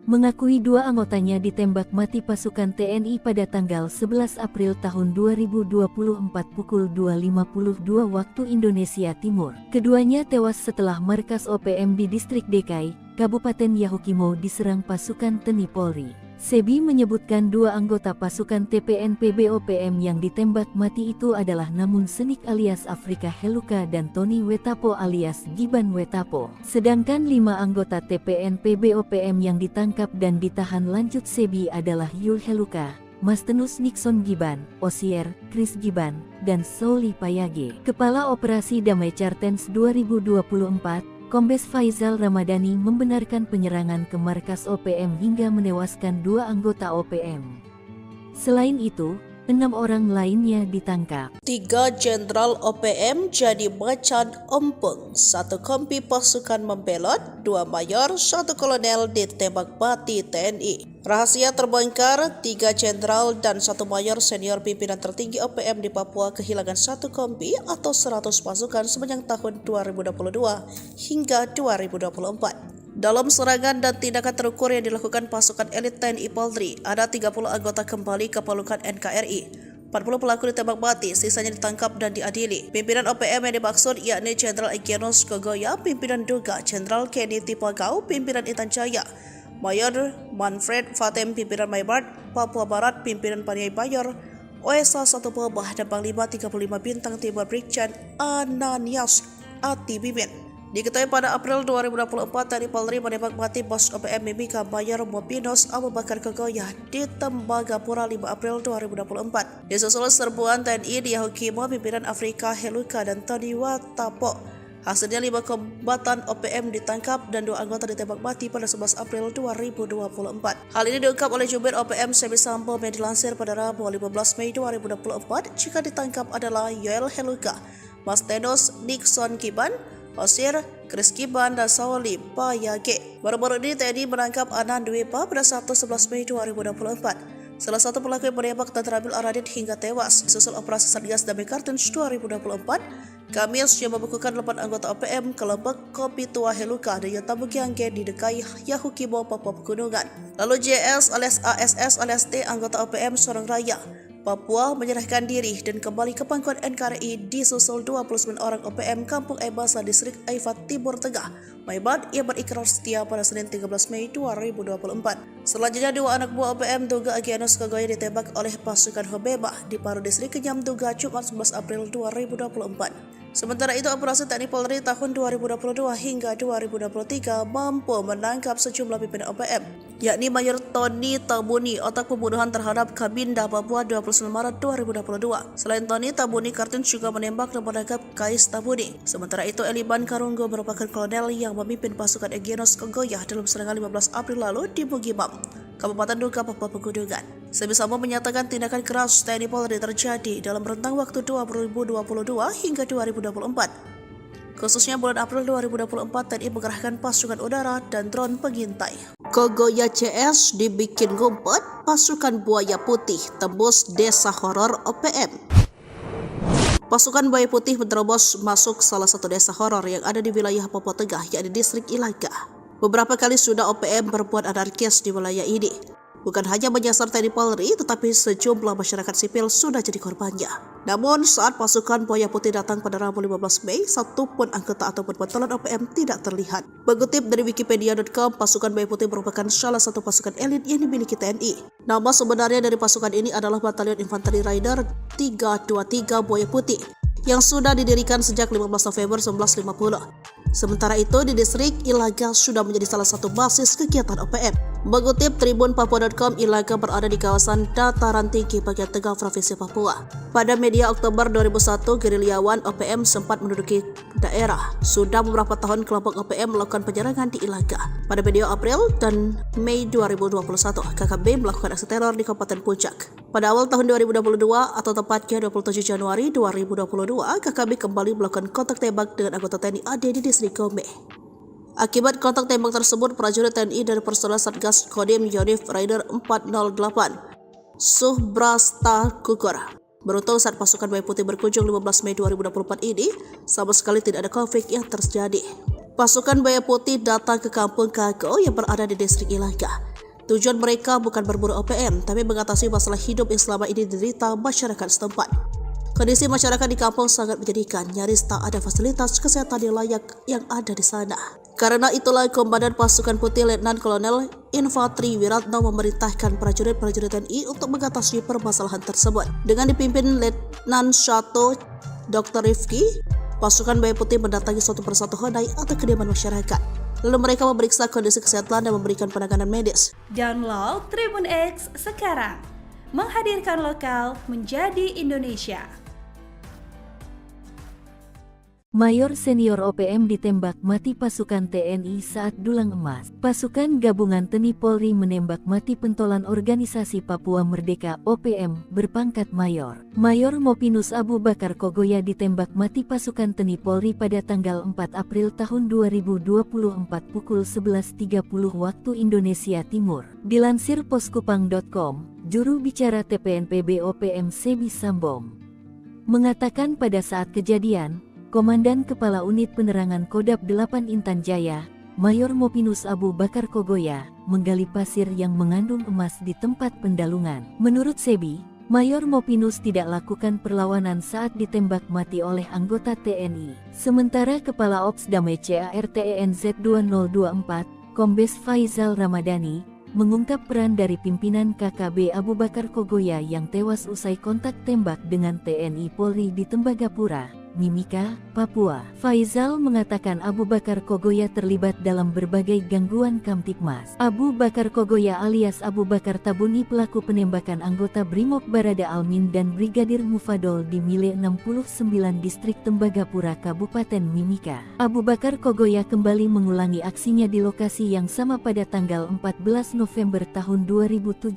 mengakui 2 anggotanya ditembak mati pasukan TNI pada tanggal 11 April tahun 2024 pukul 2.52 waktu Indonesia Timur. Keduanya tewas setelah markas OPM di distrik Dekai, Kabupaten Yahukimo diserang pasukan TNI Polri. Sebi menyebutkan 2 anggota pasukan TPNPB OPM yang ditembak mati itu adalah Namun Senik alias Afrika Heluka dan Tony Wetapo alias Giban Wetapo. Sedangkan 5 anggota TPNPB OPM yang ditangkap dan ditahan lanjut Sebi adalah Yul Heluka, Mastenus Nixon Giban, Osier, Chris Giban, dan Souli Payage. Kepala Operasi Damai Chartens 2024, Kombes Faizal Ramadhani membenarkan penyerangan ke markas OPM hingga menewaskan 2 anggota OPM. Selain itu, 6 orang lainnya ditangkap. 3 jenderal OPM jadi macan ompong, 1 kompi pasukan membelot, 2 mayor, 1 kolonel ditembak mati TNI. Rahasia terbongkar, 3 jenderal dan 1 mayor senior pimpinan tertinggi OPM di Papua kehilangan 1 kompi atau 100 pasukan sepanjang tahun 2022 hingga 2024. Dalam serangan dan tindakan terukur yang dilakukan pasukan elit TNI Polri, ada 30 anggota kembali ke pelukan NKRI. 40 pelaku ditembak mati, sisanya ditangkap dan diadili. Pimpinan OPM yang dimaksud yakni Jenderal Egyanus Kogoya, pimpinan Duga, Jenderal Kenny Tipagau, pimpinan Intan Jaya, Mayor Manfred Fatem, pimpinan Maybart, Papua Barat, pimpinan Paniai Bayor, OSA 1 Pobah, dan Panglima 35 Bintang Timur Brigjen Ananias Ati Bimin. Diketahui pada April 2024, TNI Polri menembak mati bos OPM Mimika Mayor Mopinos Abu Bakar Kogoya di Tembagapura 5 April 2024. Disusul serbuan TNI di Yahukimo, pimpinan Afrika Heluka dan Tony Wetapo. Hasilnya 5 kombatan OPM ditangkap dan 2 anggota ditembak mati pada 11 April 2024. Hal ini diungkap oleh jubir OPM Sebi Sambom yang dilansir pada Rabu 15 Mei 2024. Jika ditangkap adalah Yoel Heluka, Mastenus Nixon Giban, Osier, Chris Giban, dan Souli Payage. Baru-baru ini TNI menangkap Anan Dwepa pada Sabtu 11 Mei 2024. Salah satu pelaku yang menembak dan terambil Aradit hingga tewas. Susul operasi Satgas Damai Kartens 2024, Kamis yang membekukan 8 anggota OPM kelompok Kopi Tua Heluka dan Yotabugiangge di Dekai Yahukimo, Papua Pegunungan. Lalu JS alias ASS alias T, anggota OPM Sorong Raya, Papua, menyerahkan diri dan kembali ke pangkuan NKRI disusul 29 orang OPM Kampung Ebasa Distrik Aifat Timur Tengah, Maibat, yang berikrar setia pada Senin 13 Mei 2024. Selanjutnya 2 anak buah OPM Duga Egyanus Kogoya ditembak oleh pasukan Hobeba di Paru Distrik Kenyam Duga Jumat 11 April 2024. Sementara itu, operasi TNI Polri tahun 2022 hingga 2023 mampu menangkap sejumlah pimpinan OPM, yakni Mayor Tony Tabuni, otak pembunuhan terhadap Kabinda Papua 29 Maret 2022. Selain Tony, Tabuni Kartens juga menembak dan menangkap Kais Tabuni. Sementara itu, Eliban Karunggo merupakan kolonel yang memimpin pasukan Egyanus Kogoya dalam serangan 15 April lalu di Bugimam, Kabupaten Duga, Papua Pegunungan. Sebi Sambom menyatakan tindakan keras TNI Polri terjadi dalam rentang waktu 2022 hingga 2024. Khususnya bulan April 2024, TNI mengerahkan pasukan udara dan drone pengintai. Kogoya CS dibikin ngumpet, pasukan Buaya Putih tembus desa horor OPM. Pasukan Buaya Putih menerobos masuk salah satu desa horor yang ada di wilayah Papua Tengah, yakni distrik Ilaga. Beberapa kali sudah OPM berbuat anarkis di wilayah ini. Bukan hanya menyasar TNI Polri, tetapi sejumlah masyarakat sipil sudah jadi korbannya. Namun saat pasukan Buaya Putih datang pada Rabu 15 Mei, satu pun anggota ataupun pentolan OPM tidak terlihat. Mengutip dari Wikipedia.com, pasukan Buaya Putih merupakan salah satu pasukan elit yang dimiliki TNI. Nama sebenarnya dari pasukan ini adalah Batalion Infanteri Rider 323 Buaya Putih, yang sudah didirikan sejak 15 November 1950. Sementara itu, di distrik Ilaga sudah menjadi salah satu basis kegiatan OPM. Mengutip Tribun Papua.com, Ilaga berada di kawasan dataran tinggi bagian tengah Provinsi Papua. Pada media Oktober 2001, gerilyawan OPM sempat menduduki daerah. Sudah beberapa tahun kelompok OPM melakukan penyerangan di Ilaga. Pada media April dan Mei 2021, KKB melakukan aksi teror di Kabupaten Puncak. Pada awal tahun 2022 atau tepatnya 27 Januari 2022, KKB kembali melakukan kontak tembak dengan anggota TNI AD di distrik Gome. Akibat kontak tembak tersebut, prajurit TNI dari personel Satgas Kodim Yonif Rider 408 Subrasta gugur. Beruntung saat pasukan Buaya Putih berkunjung 15 Mei 2024 ini, sama sekali tidak ada konflik yang terjadi. Pasukan Buaya Putih datang ke kampung Kago yang berada di distrik Ilaga. Tujuan mereka bukan berburu OPM, tapi mengatasi masalah hidup yang selama ini diderita masyarakat setempat. Kondisi masyarakat di kampung sangat menyedihkan, nyaris tak ada fasilitas kesehatan yang layak yang ada di sana. Karena itulah Komandan Pasukan Putih Letnan Kolonel Infantri Wiratno memerintahkan prajurit-prajurit TNI untuk mengatasi permasalahan tersebut. Dengan dipimpin Letnan Shato Dr. Rifki, pasukan Buaya Putih mendatangi suatu persatu honai atau kediaman masyarakat. Lalu mereka memeriksa kondisi kesehatan dan memberikan penanganan medis. Download Tribun X sekarang, menghadirkan lokal menjadi Indonesia. Mayor senior OPM ditembak mati pasukan TNI saat dulang emas. Pasukan Gabungan TNI Polri menembak mati pentolan Organisasi Papua Merdeka (OPM) berpangkat Mayor. Mayor Mopinus Abu Bakar Kogoya ditembak mati pasukan TNI Polri pada tanggal 4 April tahun 2024 pukul 11.30 waktu Indonesia Timur. Dilansir poskupang.com, juru bicara TPNPB OPM Sebi Sambom mengatakan pada saat kejadian, Komandan Kepala Unit Penerangan Kodab 8 Intan Jaya, Mayor Mopinus Abu Bakar Kogoya, menggali pasir yang mengandung emas di tempat pendalungan. Menurut Sebi, Mayor Mopinus tidak lakukan perlawanan saat ditembak mati oleh anggota TNI. Sementara Kepala Ops Damai CARTENZ 2024, Kombes Faizal Ramadhani, mengungkap peran dari pimpinan KKB Abu Bakar Kogoya yang tewas usai kontak tembak dengan TNI Polri di Tembagapura, Mimika, Papua. Faizal mengatakan Abu Bakar Kogoya terlibat dalam berbagai gangguan Kamtipmas. Abu Bakar Kogoya alias Abu Bakar Tabuni pelaku penembakan anggota Brimob Barada Almin dan Brigadir Mufadol di Mile 69 Distrik Tembagapura Kabupaten Mimika. Abu Bakar Kogoya kembali mengulangi aksinya di lokasi yang sama pada tanggal 14 November tahun 2017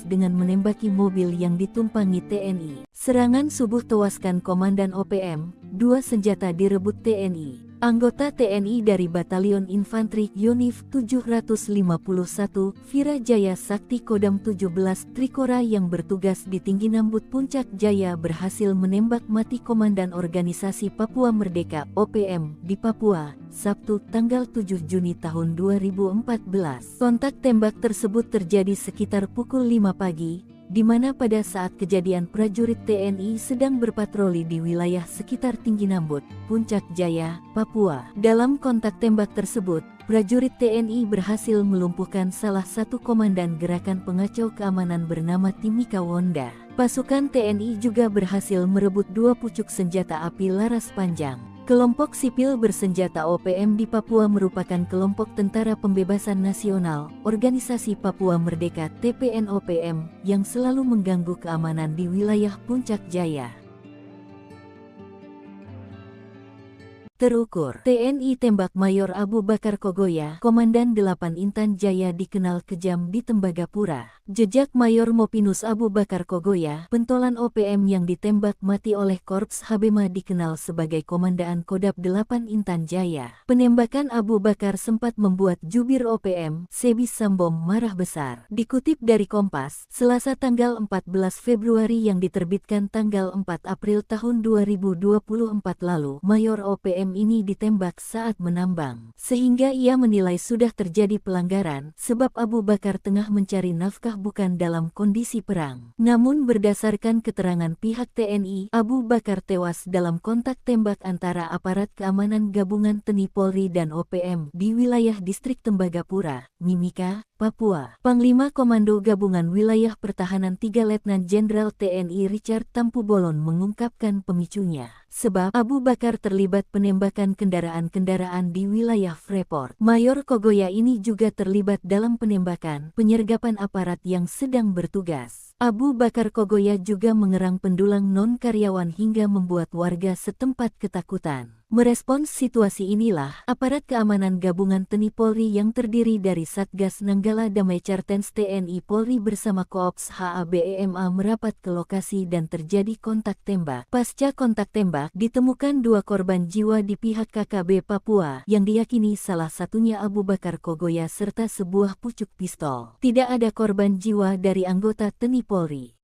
dengan menembaki mobil yang ditumpangi TNI. Serangan subuh tewaskan Komandan OPM, 2 senjata direbut TNI. Anggota TNI dari Batalion Infanteri Yonif 751, Virajaya Sakti Kodam 17 Trikora yang bertugas di Tinggi Nambut Puncak Jaya berhasil menembak mati Komandan Organisasi Papua Merdeka (OPM) di Papua, Sabtu tanggal 7 Juni tahun 2014. Kontak tembak tersebut terjadi sekitar pukul 5 pagi, di mana pada saat kejadian prajurit TNI sedang berpatroli di wilayah sekitar Tinggi Nambut, Puncak Jaya, Papua. Dalam kontak tembak tersebut, prajurit TNI berhasil melumpuhkan salah satu komandan gerakan pengacau keamanan bernama Timika Wonda. Pasukan TNI juga berhasil merebut 2 pucuk senjata api laras panjang. Kelompok sipil bersenjata OPM di Papua merupakan kelompok Tentara Pembebasan Nasional, Organisasi Papua Merdeka (TPNOPM) yang selalu mengganggu keamanan di wilayah Puncak Jaya. Terukur, TNI tembak Mayor Abu Bakar Kogoya, Komandan 8 Intan Jaya dikenal kejam di Tembagapura. Jejak Mayor Mopinus Abu Bakar Kogoya, pentolan OPM yang ditembak mati oleh Korps Habema dikenal sebagai Komandan Kodab 8 Intan Jaya. Penembakan Abu Bakar sempat membuat jubir OPM, Sebi Sambom marah besar. Dikutip dari Kompas, Selasa tanggal 14 Februari yang diterbitkan tanggal 4 April tahun 2024 lalu, Mayor OPM OPM ini ditembak saat menambang, sehingga ia menilai sudah terjadi pelanggaran sebab Abu Bakar tengah mencari nafkah bukan dalam kondisi perang. Namun berdasarkan keterangan pihak TNI, Abu Bakar tewas dalam kontak tembak antara aparat keamanan gabungan TNI Polri dan OPM di wilayah distrik Tembagapura, Mimika, Papua. Panglima Komando Gabungan Wilayah Pertahanan 3 Letnan Jenderal TNI Richard Tampu Bolon mengungkapkan pemicunya. Sebab Abu Bakar terlibat penembakan kendaraan-kendaraan di wilayah Freeport. Mayor Kogoya ini juga terlibat dalam penembakan penyergapan aparat yang sedang bertugas. Abu Bakar Kogoya juga mengerang pendulang non-karyawan hingga membuat warga setempat ketakutan. Merespons situasi inilah, aparat keamanan gabungan TNI Polri yang terdiri dari Satgas Nanggala Damai Cartens TNI Polri bersama Koops HABEMA merapat ke lokasi dan terjadi kontak tembak. Pasca kontak tembak, ditemukan 2 korban jiwa di pihak KKB Papua yang diyakini salah satunya Abu Bakar Kogoya serta sebuah pucuk pistol. Tidak ada korban jiwa dari anggota TNI Polri.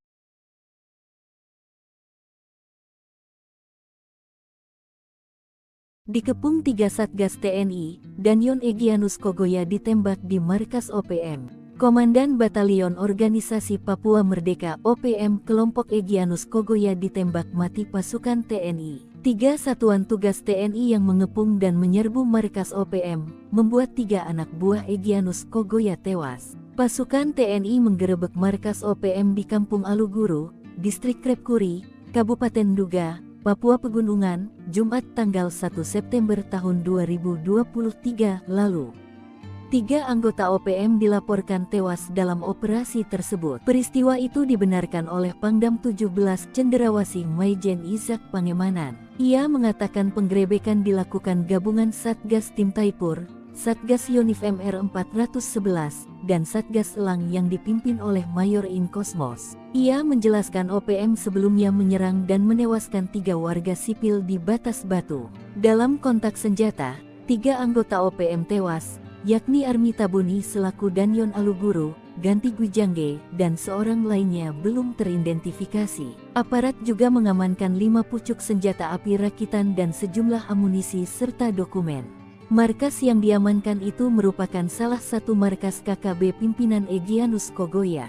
Dikepung 3 Satgas TNI, Danyon Egyanus Kogoya ditembak di markas OPM. Komandan Batalion Organisasi Papua Merdeka OPM kelompok Egyanus Kogoya ditembak mati pasukan TNI. 3 satuan tugas TNI yang mengepung dan menyerbu markas OPM, membuat 3 anak buah Egyanus Kogoya tewas. Pasukan TNI menggerebek markas OPM di Kampung Aluguru, Distrik Krepkuri, Kabupaten Duga, Papua Pegunungan, Jumat tanggal 1 September tahun 2023 lalu. 3 anggota OPM dilaporkan tewas dalam operasi tersebut. Peristiwa itu dibenarkan oleh Pangdam 17 Cenderawasih Maijen Ishak Pangemanan. Ia mengatakan penggerebekan dilakukan gabungan Satgas Tim Taipur, Satgas Yonif MR 411, dan Satgas Elang yang dipimpin oleh Mayor In Kosmos. Ia menjelaskan OPM sebelumnya menyerang dan menewaskan 3 warga sipil di Batas Batu. Dalam kontak senjata, 3 anggota OPM tewas, yakni Armi Tabuni selaku Danyon Aluguru, Ganti Gwijangge, dan seorang lainnya belum teridentifikasi. Aparat juga mengamankan 5 pucuk senjata api rakitan dan sejumlah amunisi serta dokumen. Markas yang diamankan itu merupakan salah satu markas KKB pimpinan Egyanus Kogoya.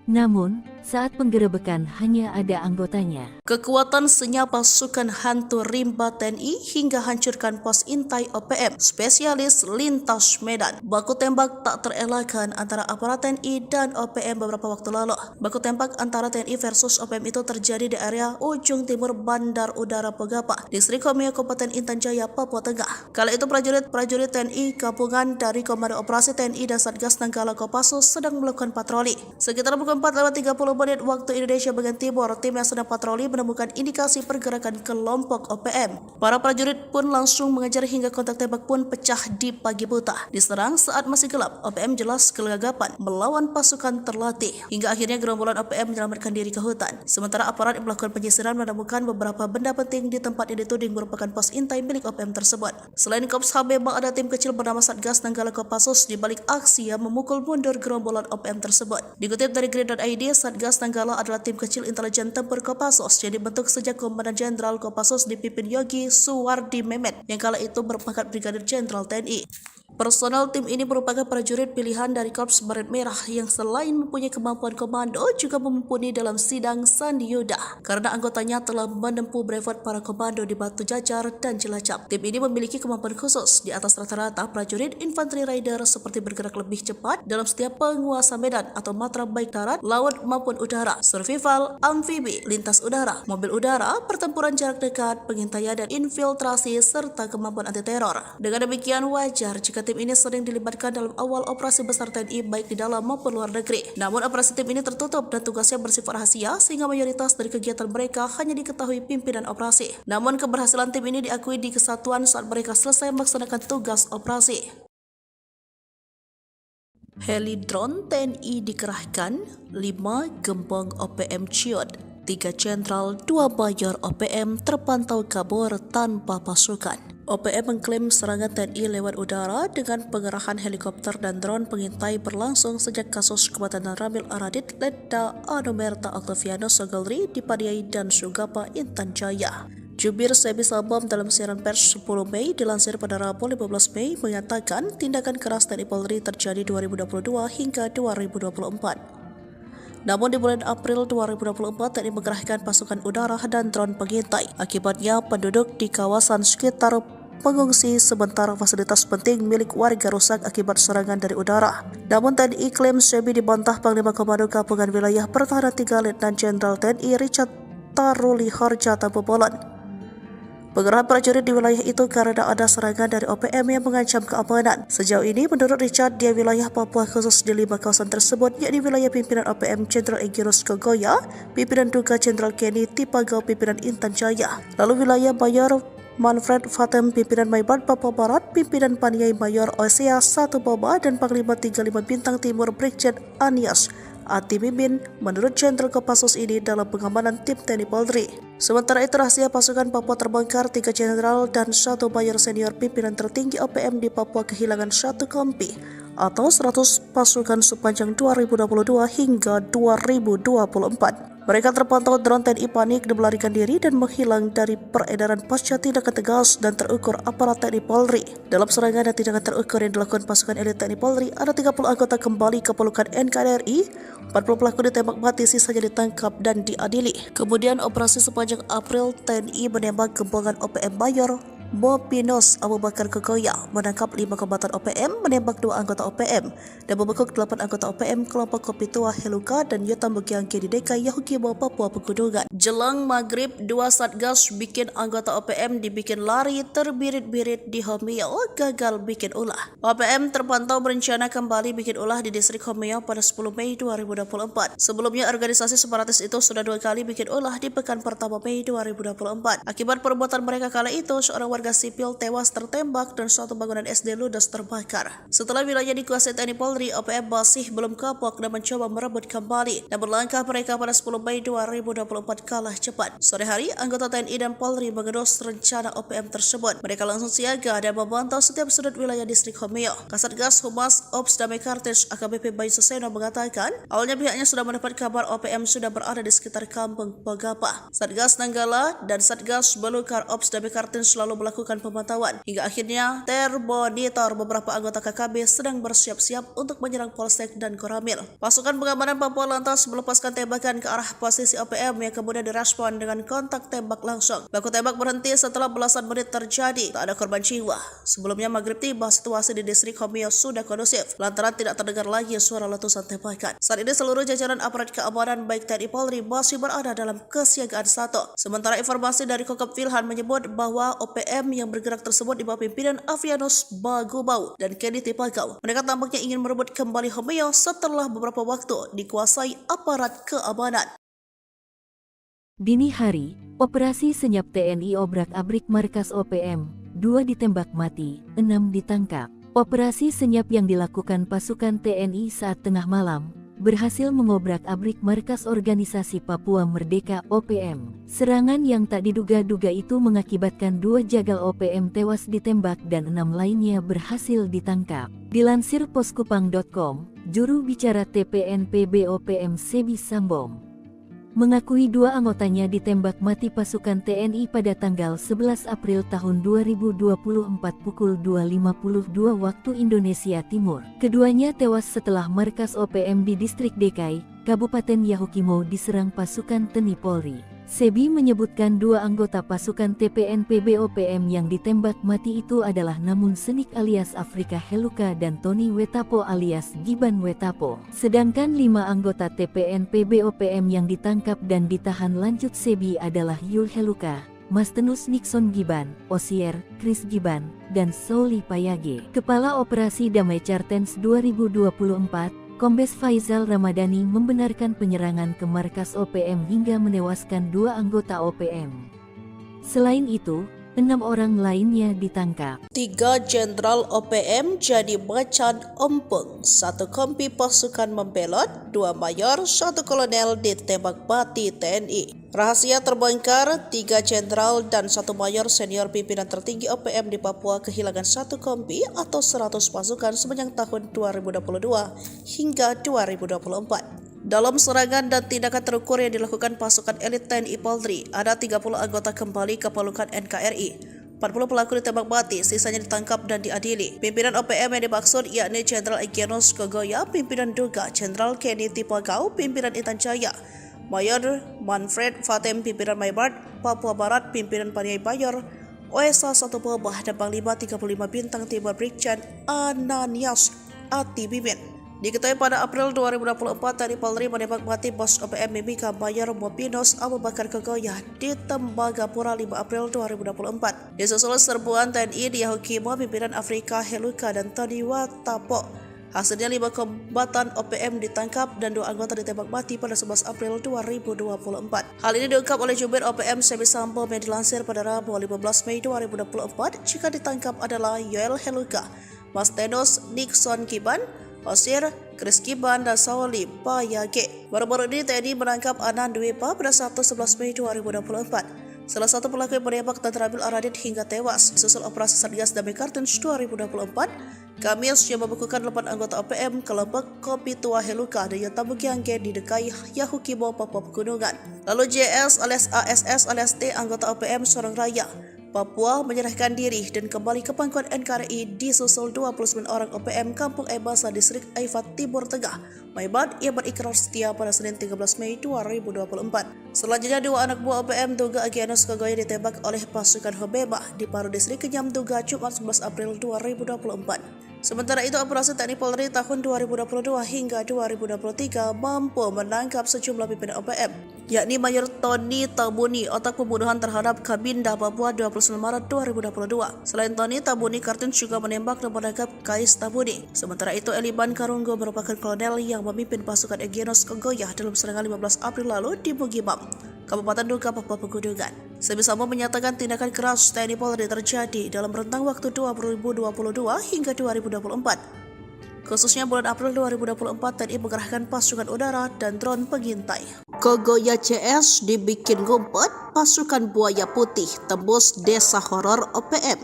Namun, saat penggerebekan hanya ada anggotanya. Kekuatan senyap pasukan hantu rimba TNI hingga hancurkan pos intai OPM, spesialis lintas Medan. Baku tembak tak terelakkan antara aparat TNI dan OPM beberapa waktu lalu. Baku tembak antara TNI versus OPM itu terjadi di area ujung timur Bandar Udara Pogapa, Distrik Komio Kabupaten Intan Jaya, Papua Tengah. Kala itu prajurit TNI gabungan dari Komando Operasi TNI dan Satgas Nanggala Kopassus sedang melakukan patroli. Sekitar pukul 4:30 menit waktu Indonesia bagian timur, tim yang sedang patroli menemukan indikasi pergerakan kelompok OPM. Para prajurit pun langsung mengejar hingga kontak tembak pun pecah di pagi buta. Diserang saat masih gelap, OPM jelas kelagapan melawan pasukan terlatih. Hingga akhirnya gerombolan OPM menyelamatkan diri ke hutan. Sementara aparat yang melakukan penyisiran menemukan beberapa benda penting di tempat yang dituding merupakan pos intai milik OPM tersebut. Selain Kops HBMA, ada tim kecil bernama Satgas Nanggala Kopassus di balik aksi yang memukul mundur gerombolan OPM tersebut. Dikutip dari Grid.id, Satgas Nanggala adalah tim kecil intelijen tempur Kopassus yang dibentuk sejak Komandan Jenderal Kopassus dipimpin Yogi Suwardi Memet yang kala itu berpangkat Brigadir Jenderal TNI. Personel tim ini merupakan prajurit pilihan dari Korps Baret Merah yang selain mempunyai kemampuan komando juga mumpuni dalam sidang Sandi Yuda karena anggotanya telah menempuh brevet para komando di Batu Jajar dan Cilacap. Tim ini memiliki kemampuan khusus di atas rata-rata prajurit infanteri rider seperti bergerak lebih cepat dalam setiap penguasa medan atau matra baik darat, laut maupun udara, survival, amfibi, lintas udara, mobil udara, pertempuran jarak dekat, pengintaian dan infiltrasi serta kemampuan anti teror. Dengan demikian wajar jika tim ini sering dilibatkan dalam awal operasi besar TNI baik di dalam maupun luar negeri. Namun operasi tim ini tertutup dan tugasnya bersifat rahasia sehingga mayoritas dari kegiatan mereka hanya diketahui pimpinan operasi. Namun keberhasilan tim ini diakui di kesatuan saat mereka selesai melaksanakan tugas operasi. Heli drone TNI dikerahkan, 5 gembong OPM ciut, 3 jenderal, 2 mayor OPM terpantau kabur tanpa pasukan. OPM mengklaim serangan TNI lewat udara dengan pengerahan helikopter dan drone pengintai berlangsung sejak kasus kematian Ramil Aradit, Letda Anomerta Octaviano Sogalri di Padiai dan Sugapa, Intan Jaya. Jubir Sebi Sabam dalam siaran pers 10 Mei dilansir pada Rabu 15 Mei mengatakan tindakan keras TNI Polri terjadi 2022 hingga 2024. Namun di bulan April 2024 TNI mengerahkan pasukan udara dan drone pengintai. Akibatnya penduduk di kawasan sekitar mengungsi sementara fasilitas penting milik warga rusak akibat serangan dari udara. Namun TNI klaim Sebi dibantah Panglima Komando Gabungan Wilayah Pertahanan 3 Letnan Jenderal TNI Richard Taruli Harja Tampobolan. Pengerahan prajurit di wilayah itu karena ada serangan dari OPM yang mengancam keamanan. Sejauh ini, menurut Richard, di wilayah Papua khusus di 5 kawasan tersebut, yakni wilayah pimpinan OPM Jenderal Egirus Kogoya, pimpinan Duga Jenderal Kenny Tipagau, pimpinan Intan Jaya, lalu wilayah Mayor Manfred Fatem, pimpinan Maibat Papua Barat, pimpinan Paniai Mayor Osea 1 Boba, dan Panglima 35 Bintang Timur Brigjen Anias Ati Mimin menurut Jenderal Kopassus ini dalam pengamanan tim TNI Polri. Sementara itu rahasia pasukan Papua terbongkar, 3 jenderal dan 1 mayor senior pimpinan tertinggi OPM di Papua kehilangan 1 kompi atau 100 pasukan sepanjang 2022 hingga 2024. Mereka terpantau drone TNI panik dan melarikan diri dan menghilang dari peredaran pasca tindakan tegas dan terukur aparat TNI Polri. Dalam serangan dan tindakan terukur yang dilakukan pasukan elit TNI Polri, ada 30 anggota kembali ke pelukan NKRI, 40 pelaku ditembak mati, sisanya ditangkap dan diadili. Kemudian operasi sepanjang April, TNI menembak gembongan OPM Mayor Mopinos Abu Bakar Kogoya, menangkap 5 kombatan OPM, menembak 2 anggota OPM, dan membekuk 8 anggota OPM kelompok Kopi Tua Heluka dan Yotam Bukiangke di DKI Yahukimo Papua Pegunungan. Jelang maghrib, 2 satgas bikin anggota OPM dibikin lari terbirit-birit di Homeo, gagal bikin ulah. OPM terpantau berencana kembali bikin ulah di distrik Homeo pada 10 Mei 2024. Sebelumnya organisasi separatis itu sudah 2 kali bikin ulah di pekan pertama Mei 2024. Akibat perbuatan mereka kala itu, seorang warga sipil tewas tertembak dan suatu bangunan SD ludes terbakar. Setelah wilayah dikuasai TNI Polri, OPM masih belum kapok dan mencoba merebut kembali. Namun langkah mereka pada 10 Mei 2024 kalah cepat. Sore hari, anggota TNI dan Polri mengendus rencana OPM tersebut. Mereka langsung siaga dan memantau setiap sudut wilayah distrik Homeo. Kasatgas Humas Ops Damai Kartens AKBP Bayu Suseno mengatakan, awalnya pihaknya sudah mendapat kabar OPM sudah berada di sekitar kampung Pogapa. Satgas Nanggala dan Satgas Belukar Ops Damai Kartens selalu melakukan pemantauan. Hingga akhirnya termonitor beberapa anggota KKB sedang bersiap-siap untuk menyerang Polsek dan Koramil. Pasukan pengamanan Papua lantas melepaskan tembakan ke arah posisi OPM yang kemudian direspon dengan kontak tembak langsung. Baku tembak berhenti setelah belasan menit terjadi. Tak ada korban jiwa. Sebelumnya maghrib tiba, situasi di distrik Homeo sudah kondusif lantaran tidak terdengar lagi suara letusan tembakan. Saat ini seluruh jajaran aparat keamanan baik TNI Polri masih berada dalam kesiagaan 1. Sementara informasi dari Kokop Wilhan menyebut bahwa OPM yang bergerak tersebut di bawah pimpinan Avianus Bagubau dan Kenny Tipagau. Mereka tampaknya ingin merebut kembali Homeo setelah beberapa waktu dikuasai aparat keamanan. Dini hari, operasi senyap TNI obrak-abrik markas OPM, 2 ditembak mati, 6 ditangkap. Operasi senyap yang dilakukan pasukan TNI saat tengah malam berhasil mengobrak-abrik markas organisasi Papua Merdeka OPM. Serangan yang tak diduga-duga itu mengakibatkan 2 jagal OPM tewas ditembak dan 6 lainnya berhasil ditangkap. Dilansir poskupang.com, juru bicara TPNPB OPM Sebi Sambom mengakui 2 anggotanya ditembak mati pasukan TNI pada tanggal 11 April tahun 2024 pukul 2.52 waktu Indonesia Timur. Keduanya tewas setelah markas OPM di distrik DKI, Kabupaten Yahukimo diserang pasukan TNI Polri. Sebi menyebutkan 2 anggota pasukan TPNPB OPM yang ditembak mati itu adalah Namun Senik alias Afrika Heluka dan Tony Wetapo alias Giban Wetapo. Sedangkan 5 anggota TPNPB OPM yang ditangkap dan ditahan lanjut Sebi adalah Yul Heluka, Mastenus Nixon Giban, Osier, Chris Giban, dan Souli Payage. Kepala Operasi Damai Kartens 2024, Kombes Faizal Ramadhani membenarkan penyerangan ke markas OPM hingga menewaskan 2 anggota OPM. Selain itu, 6 orang lainnya ditangkap. 3 jenderal OPM jadi macan ompong, 1 kompi pasukan membelot, 2 mayor, 1 kolonel ditembak mati TNI. Rahasia terbongkar, 3 jenderal dan 1 mayor senior pimpinan tertinggi OPM di Papua kehilangan 1 kompi atau 100 pasukan sepanjang tahun 2022 hingga 2024. Dalam serangan dan tindakan terukur yang dilakukan pasukan elit TNI Polri, ada 30 anggota kembali ke pelukan NKRI. 40 pelaku ditembak mati, sisanya ditangkap dan diadili. Pimpinan OPM yang dimaksud yakni Jenderal Egyanus Kogoya, Pimpinan Duga Jenderal Kenny Tipagau, Pimpinan Intan Jaya, Mayor Manfred Fatem, Pimpinan Maybart, Papua Barat, Pimpinan Paniai Bayor, OSA 1 Bobah, dan Panglima 35 Bintang Timur Brigjen Ananias Ati Bimin. Diketahui pada April 2024, TNI Polri menembak mati bos OPM Mimika Mayor Mopinos Abu Bakar Kogoya di Tembagapura 5 April 2024. Disusul serbuan TNI di Yahukimo, pimpinan Afrika Heluka dan Tony Watapo. Hasilnya 5 kombatan OPM ditangkap dan 2 anggota ditembak mati pada 11 April 2024. Hal ini diungkap oleh Jubir OPM Semi Sambo yang dilansir pada Rabu 15 Mei 2024. Jika ditangkap adalah Yoel Heluka, Mas Tenos Nixon Kiban, Osir, Chris Kiban, dan Sauli Payage. Baru-baru ini TNI menangkap Anan Dwepa pada Sabtu 11 Mei 2024. Salah satu pelaku yang menembak dan terambil Aradit hingga tewas. Susul operasi Satgas Damai Kartens 2024, Kamis yang membekukan 8 anggota OPM kelompok Kopi Tua Heluka dan Yatamugiangge di Dekai Yahukimo, Papua Pegunungan. Lalu JS alias ASS alias T, anggota OPM Sorong Raya, Papua, menyerahkan diri dan kembali ke pangkuan NKRI disusul 29 orang OPM Kampung Ebasa Distrik Aifat Timur Tengah, Maybart, yang berikrar setia pada Senin 13 Mei 2024. Selanjutnya 2 anak buah OPM Duga Egyanus Kogoya ditembak oleh pasukan Hobeba di Paru Distrik Kenyam Duga Jumat 11 April 2024. Sementara itu, operasi TNI Polri tahun 2022 hingga 2023 mampu menangkap sejumlah pimpinan OPM, yakni Mayor Tony Tabuni, otak pembunuhan terhadap Kabinda Papua 29 Maret 2022. Selain Tony, Tabuni Kartens juga menembak dan menangkap Kais Tabuni. Sementara itu, Eliban Karunggo merupakan kolonel yang memimpin pasukan Egyanus Kogoya dalam serangan 15 April lalu di Bugimam, Kabupaten Duga, Papua Pegunungan. Semi Sambo menyatakan tindakan keras TNI Polri terjadi dalam rentang waktu 2022 hingga 2024. Khususnya bulan April 2024, TNI mengerahkan pasukan udara dan drone pengintai. Kogoya CS dibikin ngumpet, pasukan Buaya Putih tembus desa horor OPM.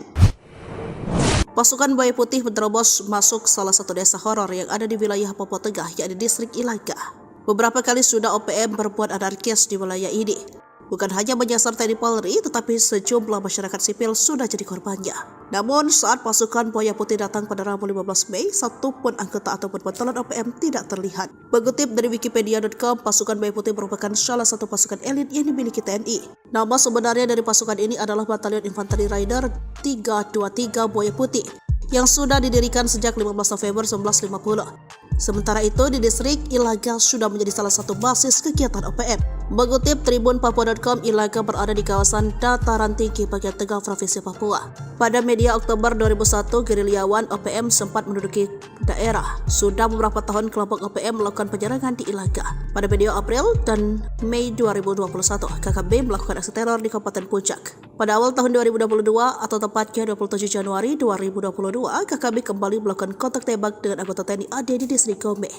Pasukan Buaya Putih menerobos masuk salah satu desa horor yang ada di wilayah Papua Tengah, yakni distrik Ilaga. Beberapa kali sudah OPM berbuat anarkis di wilayah ini. Bukan hanya menyasar TNI Polri, tetapi sejumlah masyarakat sipil sudah jadi korbannya. Namun saat pasukan Buaya Putih datang pada Rabu 15 Mei, satupun anggota ataupun pentolan OPM tidak terlihat. Mengutip dari Wikipedia.com, pasukan Buaya Putih merupakan salah satu pasukan elit yang dimiliki TNI. Nama sebenarnya dari pasukan ini adalah Batalion Infanteri Rider 323 Buaya Putih, yang sudah didirikan sejak 15 November 1950. Sementara itu, di distrik Ilaga sudah menjadi salah satu basis kegiatan OPM. Mengutip tribunpapua.com, Ilaga berada di kawasan dataran tinggi bagian tengah Provinsi Papua. Pada media Oktober 2001, gerilyawan OPM sempat menduduki daerah. Sudah beberapa tahun kelompok OPM melakukan penyerangan di Ilaga. Pada medio April dan Mei 2021, KKB melakukan aksi teror di Kabupaten Puncak. Pada awal tahun 2022 atau tepatnya 27 Januari 2022, KKB kembali melakukan kontak tembak dengan anggota TNI AD di distrik Gome.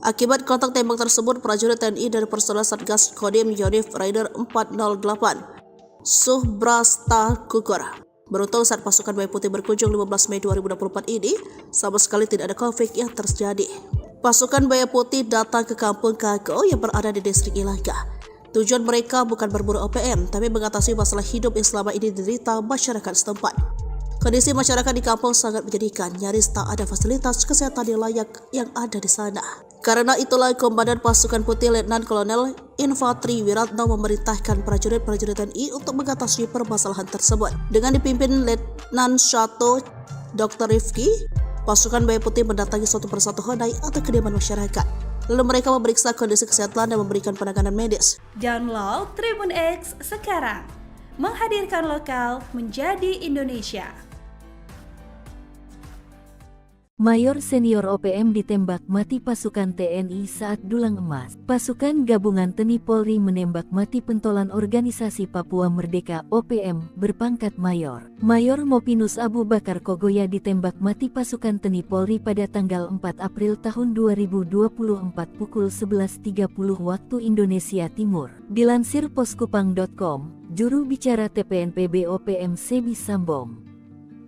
Akibat kontak tembak tersebut, prajurit TNI dari personel Satgas Kodim Yonif Rider 408 Subrasta gugur. Beruntung saat pasukan Buaya Putih berkunjung 15 Mei 2024 ini, sama sekali tidak ada konflik yang terjadi. Pasukan Buaya Putih datang ke kampung Kago yang berada di distrik Ilaga. Tujuan mereka bukan berburu OPM, tapi mengatasi masalah hidup yang selama ini diderita masyarakat setempat. Kondisi masyarakat di kampung sangat menyedihkan, nyaris tak ada fasilitas kesehatan yang layak yang ada di sana. Karena itulah Komandan Pasukan Putih Letnan Kolonel Infantri Wiratno memerintahkan prajurit-prajurit TNI untuk mengatasi permasalahan tersebut. Dengan dipimpin Letnan 1 Dr. Rifki, pasukan Buaya Putih mendatangi suatu persatu honai atau kediaman masyarakat. Lalu mereka memeriksa kondisi kesehatan dan memberikan penanganan medis. Download Tribun X sekarang, menghadirkan lokal menjadi Indonesia. Mayor senior OPM ditembak mati pasukan TNI saat dulang emas. Pasukan Gabungan TNI Polri menembak mati pentolan Organisasi Papua Merdeka OPM berpangkat Mayor. Mayor Mopinus Abu Bakar Kogoya ditembak mati pasukan TNI Polri pada tanggal 4 April tahun 2024 pukul 11.30 waktu Indonesia Timur. Dilansir poskupang.com, juru bicara TPNPB OPM Semi Sambom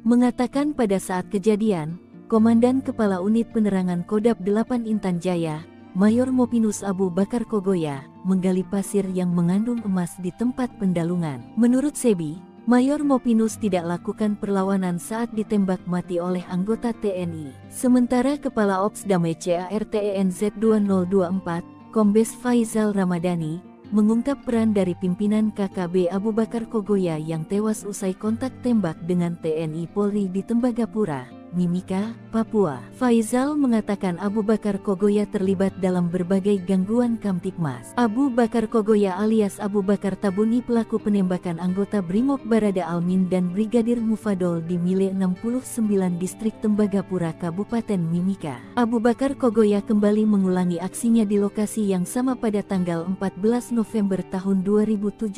mengatakan pada saat kejadian, Komandan Kepala Unit Penerangan Kodab 8 Intan Jaya, Mayor Mopinus Abu Bakar Kogoya, menggali pasir yang mengandung emas di tempat pendalungan. Menurut Sebi, Mayor Mopinus tidak lakukan perlawanan saat ditembak mati oleh anggota TNI. Sementara Kepala Ops Damai CARTENZ 2024, Kombes Faizal Ramadhani, mengungkap peran dari pimpinan KKB Abu Bakar Kogoya yang tewas usai kontak tembak dengan TNI Polri di Tembagapura, Mimika, Papua. Faizal mengatakan Abu Bakar Kogoya terlibat dalam berbagai gangguan Kamtibmas. Abu Bakar Kogoya alias Abu Bakar Tabuni pelaku penembakan anggota Brimob Barada Almin dan Brigadir Mufadol di Mile 69 Distrik Tembagapura Kabupaten Mimika. Abu Bakar Kogoya kembali mengulangi aksinya di lokasi yang sama pada tanggal 14 November tahun 2017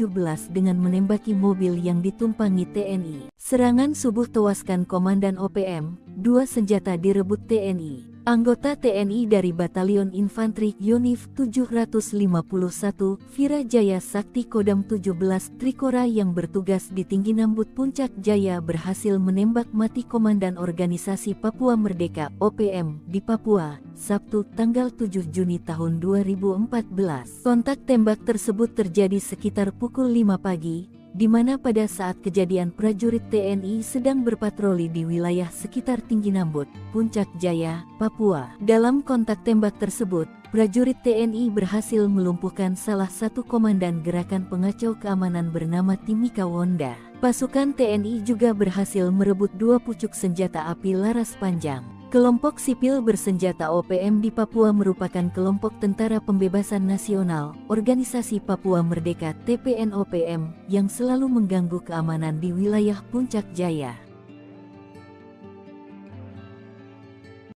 dengan menembaki mobil yang ditumpangi TNI. Serangan subuh tewaskan Komandan OPM, 2 senjata direbut TNI. Anggota TNI dari Batalion Infanteri Yonif 751, Virajaya Sakti Kodam 17 Trikora yang bertugas di Tinggi Nambut Puncak Jaya berhasil menembak mati Komandan Organisasi Papua Merdeka (OPM) di Papua, Sabtu tanggal 7 Juni tahun 2014. Kontak tembak tersebut terjadi sekitar pukul 5 pagi, di mana pada saat kejadian prajurit TNI sedang berpatroli di wilayah sekitar Tinggi Nambut, Puncak Jaya, Papua. Dalam kontak tembak tersebut, prajurit TNI berhasil melumpuhkan salah satu komandan gerakan pengacau keamanan bernama Timika Wonda. Pasukan TNI juga berhasil merebut 2 pucuk senjata api laras panjang. Kelompok sipil bersenjata OPM di Papua merupakan kelompok Tentara Pembebasan Nasional, Organisasi Papua Merdeka (TPNOPM) yang selalu mengganggu keamanan di wilayah Puncak Jaya.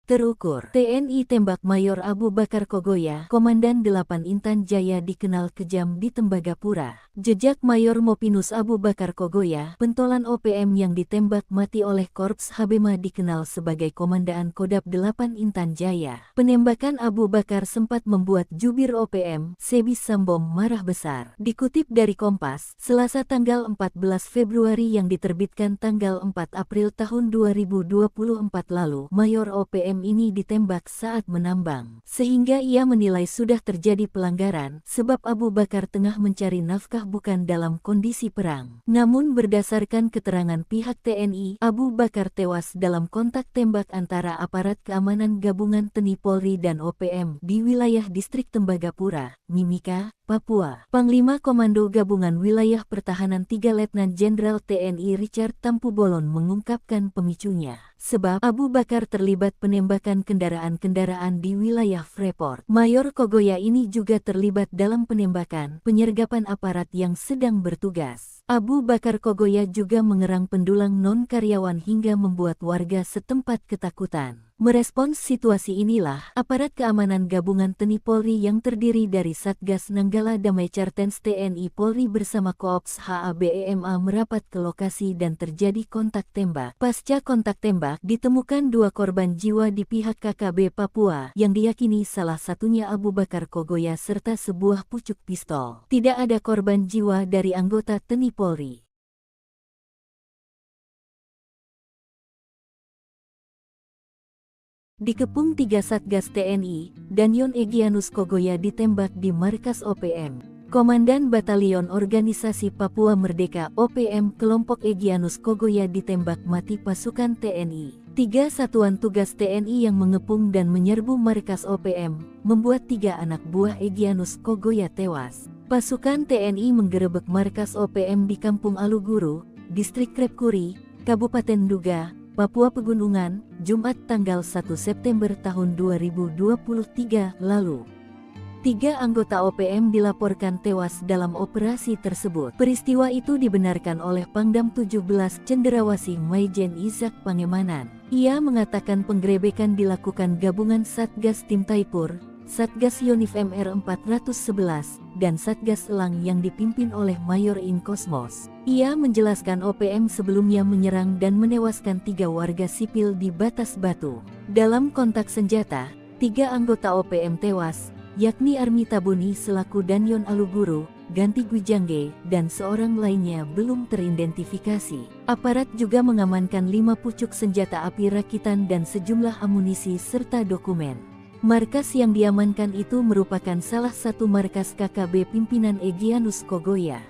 Terukur, TNI tembak Mayor Abu Bakar Kogoya, Komandan 8 Intan Jaya dikenal kejam di Tembagapura. Jejak Mayor Mopinus Abu Bakar Kogoya, pentolan OPM yang ditembak mati oleh Korps Habema dikenal sebagai Komandaan Kodam 8 Intan Jaya. Penembakan Abu Bakar sempat membuat jubir OPM, Sebi Sambom marah besar. Dikutip dari Kompas, Selasa tanggal 14 Februari yang diterbitkan tanggal 4 April tahun 2024 lalu, Mayor OPM ini ditembak saat menambang. Sehingga ia menilai sudah terjadi pelanggaran, sebab Abu Bakar tengah mencari nafkah bukan dalam kondisi perang. Namun berdasarkan keterangan pihak TNI, Abu Bakar tewas dalam kontak tembak antara aparat keamanan gabungan TNI Polri dan OPM di wilayah distrik Tembagapura, Mimika, Papua. Panglima Komando Gabungan Wilayah Pertahanan 3 Letnan Jenderal TNI Richard Tampu-Bolon mengungkapkan pemicunya. Sebab Abu Bakar terlibat penembakan kendaraan-kendaraan di wilayah Freeport. Mayor Kogoya ini juga terlibat dalam penembakan, penyergapan aparat yang sedang bertugas. Abu Bakar Kogoya juga mengerang pendulang non-karyawan hingga membuat warga setempat ketakutan. Merespons situasi inilah, aparat keamanan gabungan TNI Polri yang terdiri dari Satgas Nanggala Damai Cartens TNI Polri bersama Koops HABEMA merapat ke lokasi dan terjadi kontak tembak. Pasca kontak tembak, ditemukan 2 korban jiwa di pihak KKB Papua, yang diyakini salah satunya Abu Bakar Kogoya serta sebuah pucuk pistol. Tidak ada korban jiwa dari anggota TNI Polri. Dikepung 3 Satgas TNI, Danyon Egyanus Kogoya ditembak di markas OPM. Komandan Batalion Organisasi Papua Merdeka (OPM) kelompok Egyanus Kogoya ditembak mati pasukan TNI. 3 satuan tugas TNI yang mengepung dan menyerbu markas OPM, membuat 3 anak buah Egyanus Kogoya tewas. Pasukan TNI menggerebek markas OPM di Kampung Aluguru, Distrik Krepkuri, Kabupaten Duga, Papua Pegunungan, Jumat tanggal 1 September tahun 2023 lalu. 3 anggota OPM dilaporkan tewas dalam operasi tersebut. Peristiwa itu dibenarkan oleh Pangdam 17 Cenderawasih Maijen Izak Pangemanan. Ia mengatakan penggerebekan dilakukan gabungan Satgas Tim Taipur, Satgas Yonif MR 411, dan Satgas Elang yang dipimpin oleh Mayor In Kosmos. Ia menjelaskan OPM sebelumnya menyerang dan menewaskan 3 warga sipil di Batas Batu. Dalam kontak senjata, 3 anggota OPM tewas, yakni Armi Tabuni selaku Danyon Aluguru, Ganti Gwijangge, dan seorang lainnya belum teridentifikasi. Aparat juga mengamankan 5 pucuk senjata api rakitan dan sejumlah amunisi serta dokumen. Markas yang diamankan itu merupakan salah satu markas KKB pimpinan Egyanus Kogoya.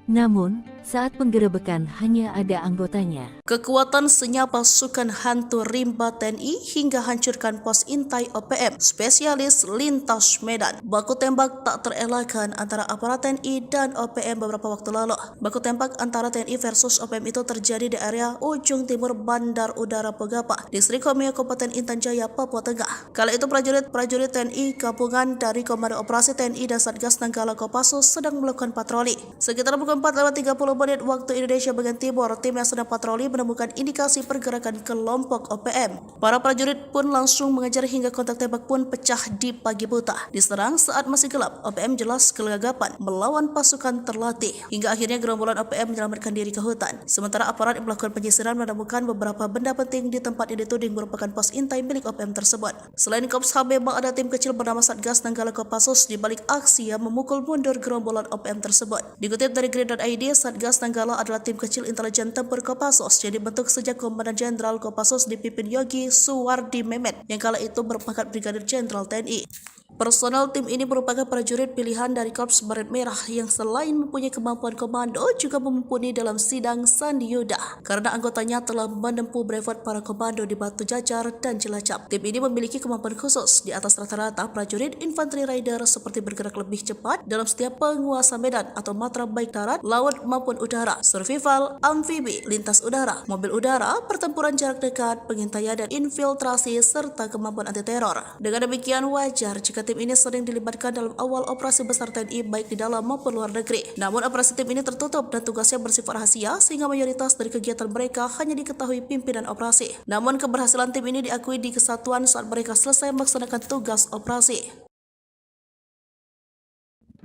Namun, saat penggerebekan hanya ada anggotanya. Kekuatan senyap pasukan hantu rimba TNI hingga hancurkan pos intai OPM, spesialis lintas Medan. Baku tembak tak terelakkan antara aparat TNI dan OPM beberapa waktu lalu. Baku tembak antara TNI versus OPM itu terjadi di area ujung timur Bandar Udara Pegapa, Distrik Homeo, Kabupaten Intan Jaya, Papua Tengah. Kala itu prajurit TNI gabungan dari Komando Operasi TNI dan Satgas Nanggala Kopassus sedang melakukan patroli. Sekitar pukul 4:30 menit waktu Indonesia bagian timur, tim yang sedang patroli menemukan indikasi pergerakan kelompok OPM. Para prajurit pun langsung mengejar hingga kontak tembak pun pecah di pagi buta. Diserang saat masih gelap, OPM jelas kelagapan melawan pasukan terlatih. Hingga akhirnya gerombolan OPM menyelamatkan diri ke hutan. Sementara aparat yang melakukan penyisiran menemukan beberapa benda penting di tempat yang dituding merupakan pos intai milik OPM tersebut. Selain Korps HB, ada tim kecil bernama Satgas Nanggala Kopassus di balik aksi yang memukul mundur gerombolan OPM tersebut. Dikutip dari Grid.id, Satgas Nanggala adalah tim kecil intelijen tempur Kopassus yang dibentuk sejak Komandan Jenderal Kopassus dipimpin Yogi Suwardi Mehmet yang kala itu berpangkat Brigadir Jenderal TNI. Personel tim ini merupakan prajurit pilihan dari Korps Baret Merah yang selain mempunyai kemampuan komando juga mumpuni dalam sidang Sandi Yuda karena anggotanya telah menempuh brevet para komando di Batu Jajar dan Cilacap. Tim ini memiliki kemampuan khusus di atas rata-rata prajurit infanteri rider seperti bergerak lebih cepat dalam setiap penguasa medan atau matra baik darat, laut maupun udara, survival, amfibi, lintas udara, mobil udara, pertempuran jarak dekat, pengintaian dan infiltrasi serta kemampuan anti teror. Dengan demikian wajar jika tim ini sering dilibatkan dalam awal operasi besar TNI baik di dalam maupun luar negeri. Namun operasi tim ini tertutup dan tugasnya bersifat rahasia sehingga mayoritas dari kegiatan mereka hanya diketahui pimpinan operasi. Namun keberhasilan tim ini diakui di kesatuan saat mereka selesai melaksanakan tugas operasi.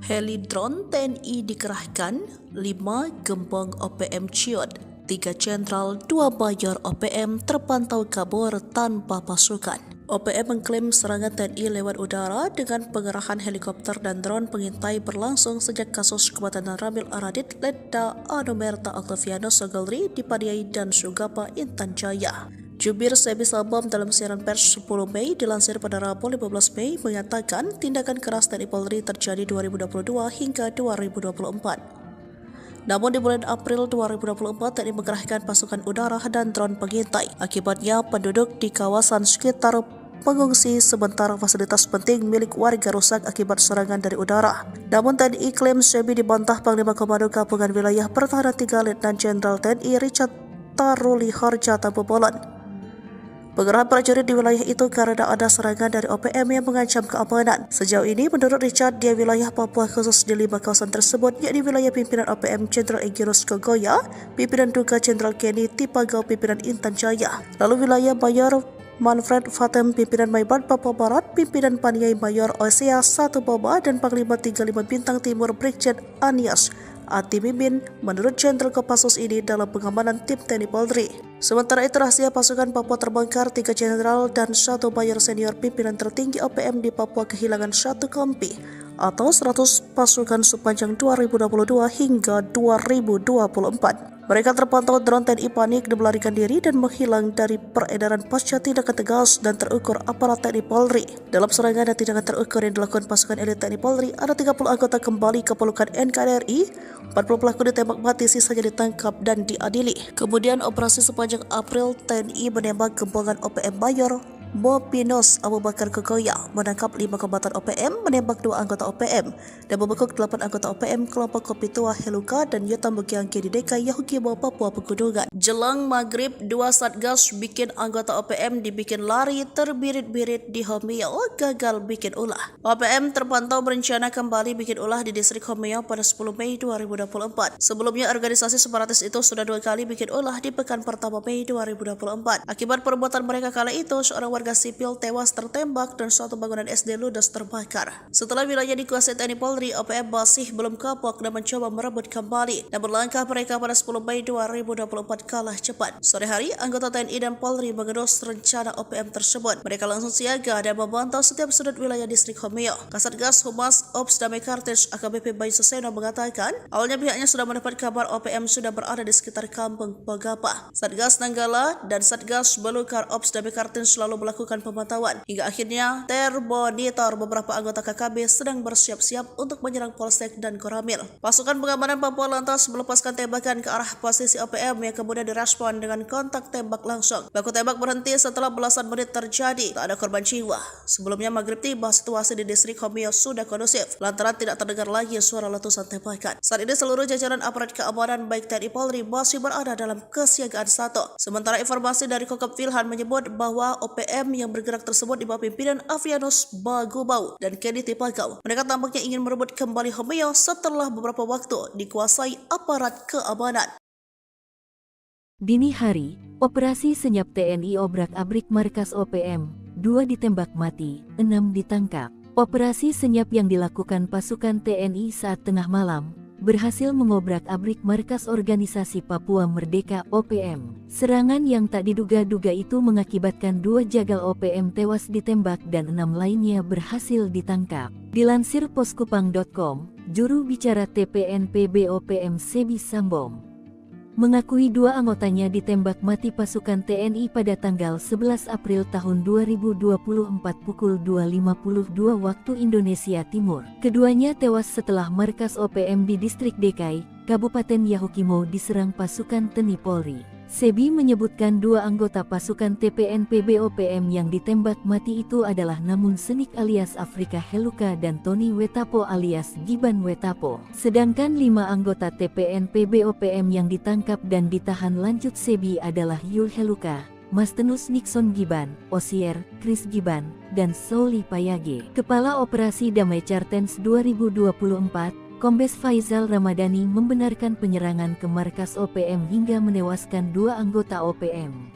Heli drone TNI dikerahkan, 5 gembong OPM ciut, 3 jenderal, 2 mayor OPM terpantau kabur tanpa pasukan. OPM mengklaim serangan TNI lewat udara dengan pengerahan helikopter dan drone pengintai berlangsung sejak kasus kematian Ramil Aradit, Letda Anomerta Octavianus Sogalri di Padiai dan Sugapa, Intan Jaya. Jubir Sebi Sabam dalam siaran pers 10 Mei dilansir pada Rabu 15 Mei mengatakan tindakan keras TNI Polri terjadi 2022 hingga 2024. Namun di bulan April 2024 TNI mengerahkan pasukan udara dan drone pengintai. Akibatnya penduduk di kawasan sekitar mengungsi sementara fasilitas penting milik warga rusak akibat serangan dari udara. Namun TNI klaim Sebi dibantah Panglima Komando Gabungan Wilayah Pertahanan 3 Letnan Jenderal TNI Richard Taruli Harja Tampobolon. Pengerahan prajurit di wilayah itu karena ada serangan dari OPM yang mengancam keamanan. Sejauh ini, menurut Richard, di wilayah Papua khusus di 5 kawasan tersebut, yakni wilayah pimpinan OPM Jenderal Egyanus Kogoya, pimpinan Duga Jenderal Kenny Tipagau, pimpinan Intan Jaya, lalu wilayah Mayor Manfred Fatem, pimpinan Maibat Papua Barat, pimpinan Paniai Mayor Osea 1 Boba, dan Panglima 35 Bintang Timur Brigjen Anias Ati Mimin menurut Jenderal Kopassus ini dalam pengamanan tim TNI Polri. Sementara itu rahasia pasukan Papua terbongkar, 3 jenderal dan 1 mayor senior pimpinan tertinggi OPM di Papua kehilangan 1 kompi atau 100 pasukan sepanjang 2022 hingga 2024. Mereka terpantau drone TNI panik dan melarikan diri dan menghilang dari peredaran pasca tindakan tegas dan terukur aparat TNI Polri. Dalam serangan dan tindakan terukur yang dilakukan pasukan elit TNI Polri, ada 30 anggota kembali ke pelukan NKRI, 40 pelaku ditembak mati, sisanya ditangkap dan diadili. Kemudian operasi sepanjang April, TNI menembak gembongan OPM Mayor Bopinos Abu Bakar Kogoya, menangkap 5 kombatan OPM, menembak 2 anggota OPM, dan membekuk 8 anggota OPM kelompok Kopi Tua Heluka dan Yotam Bukiangke di DKI Yahukimo, Papua Pegunungan. Jelang maghrib, 2 satgas bikin anggota OPM dibikin lari terbirit-birit di Homeo, gagal bikin ulah. OPM terpantau berencana kembali bikin ulah di distrik Homeo pada 10 Mei 2024. Sebelumnya organisasi separatis itu sudah 2 kali bikin ulah di pekan pertama Mei 2024. Akibat perbuatan mereka kala itu, seorang warga sipil tewas tertembak dan suatu bangunan SD ludes terbakar. Setelah wilayah dikuasai TNI Polri, OPM masih belum kapok dan mencoba merebut kembali. Namun langkah mereka pada 10 Mei 2024 kalah cepat. Sore hari, anggota TNI dan Polri mengendus rencana OPM tersebut. Mereka langsung siaga dan memantau setiap sudut wilayah distrik Homeo. Kasatgas Humas Ops Damai Kartens AKBP Bayu Suseno mengatakan, awalnya pihaknya sudah mendapat kabar OPM sudah berada di sekitar kampung Pogapa. Satgas Nanggala dan Satgas Belukar Ops Damai Kartens selalu melakukan pemantauan. Hingga akhirnya termonitor beberapa anggota KKB sedang bersiap-siap untuk menyerang Polsek dan Koramil. Pasukan pengamanan Papua lantas melepaskan tembakan ke arah posisi OPM yang kemudian direspon dengan kontak tembak langsung. Baku tembak berhenti setelah belasan menit terjadi. Tak ada korban jiwa. Sebelumnya maghrib tiba, situasi di distrik Homeo sudah kondusif lantaran tidak terdengar lagi suara letusan tembakan. Saat ini seluruh jajaran aparat keamanan baik TNI Polri masih berada dalam kesiagaan 1. Sementara informasi dari Kokop Wilhan menyebut bahwa OPM yang bergerak tersebut di bawah pimpinan Avianus Bagubau dan Kenny Tipagau. Mereka tampaknya ingin merebut kembali Homeo setelah beberapa waktu dikuasai aparat keamanan. Dini hari, operasi senyap TNI obrak-abrik markas OPM, 2 ditembak mati, 6 ditangkap. Operasi senyap yang dilakukan pasukan TNI saat tengah malam berhasil mengobrak-abrik markas organisasi Papua Merdeka OPM. Serangan yang tak diduga-duga itu mengakibatkan 2 jagal OPM tewas ditembak dan 6 lainnya berhasil ditangkap. Dilansir poskupang.com, juru bicara TPNPB OPM Sebi Sambom mengakui 2 anggotanya ditembak mati pasukan TNI pada tanggal 11 April tahun 2024 pukul 2.52 waktu Indonesia Timur. Keduanya tewas setelah markas OPM di distrik Dekai, Kabupaten Yahukimo diserang pasukan TNI Polri. Sebi menyebutkan 2 anggota pasukan TPNPB OPM yang ditembak mati itu adalah Namun Senik alias Afrika Heluka dan Tony Wetapo alias Giban Wetapo. Sedangkan 5 anggota TPNPB OPM yang ditangkap dan ditahan lanjut Sebi adalah Yul Heluka, Mastenus Nixon Giban, Osier, Chris Giban, dan Sauli Payage. Kepala Operasi Damai Chartens 2024, Kombes Faizal Ramadhani membenarkan penyerangan ke markas OPM hingga menewaskan 2 anggota OPM.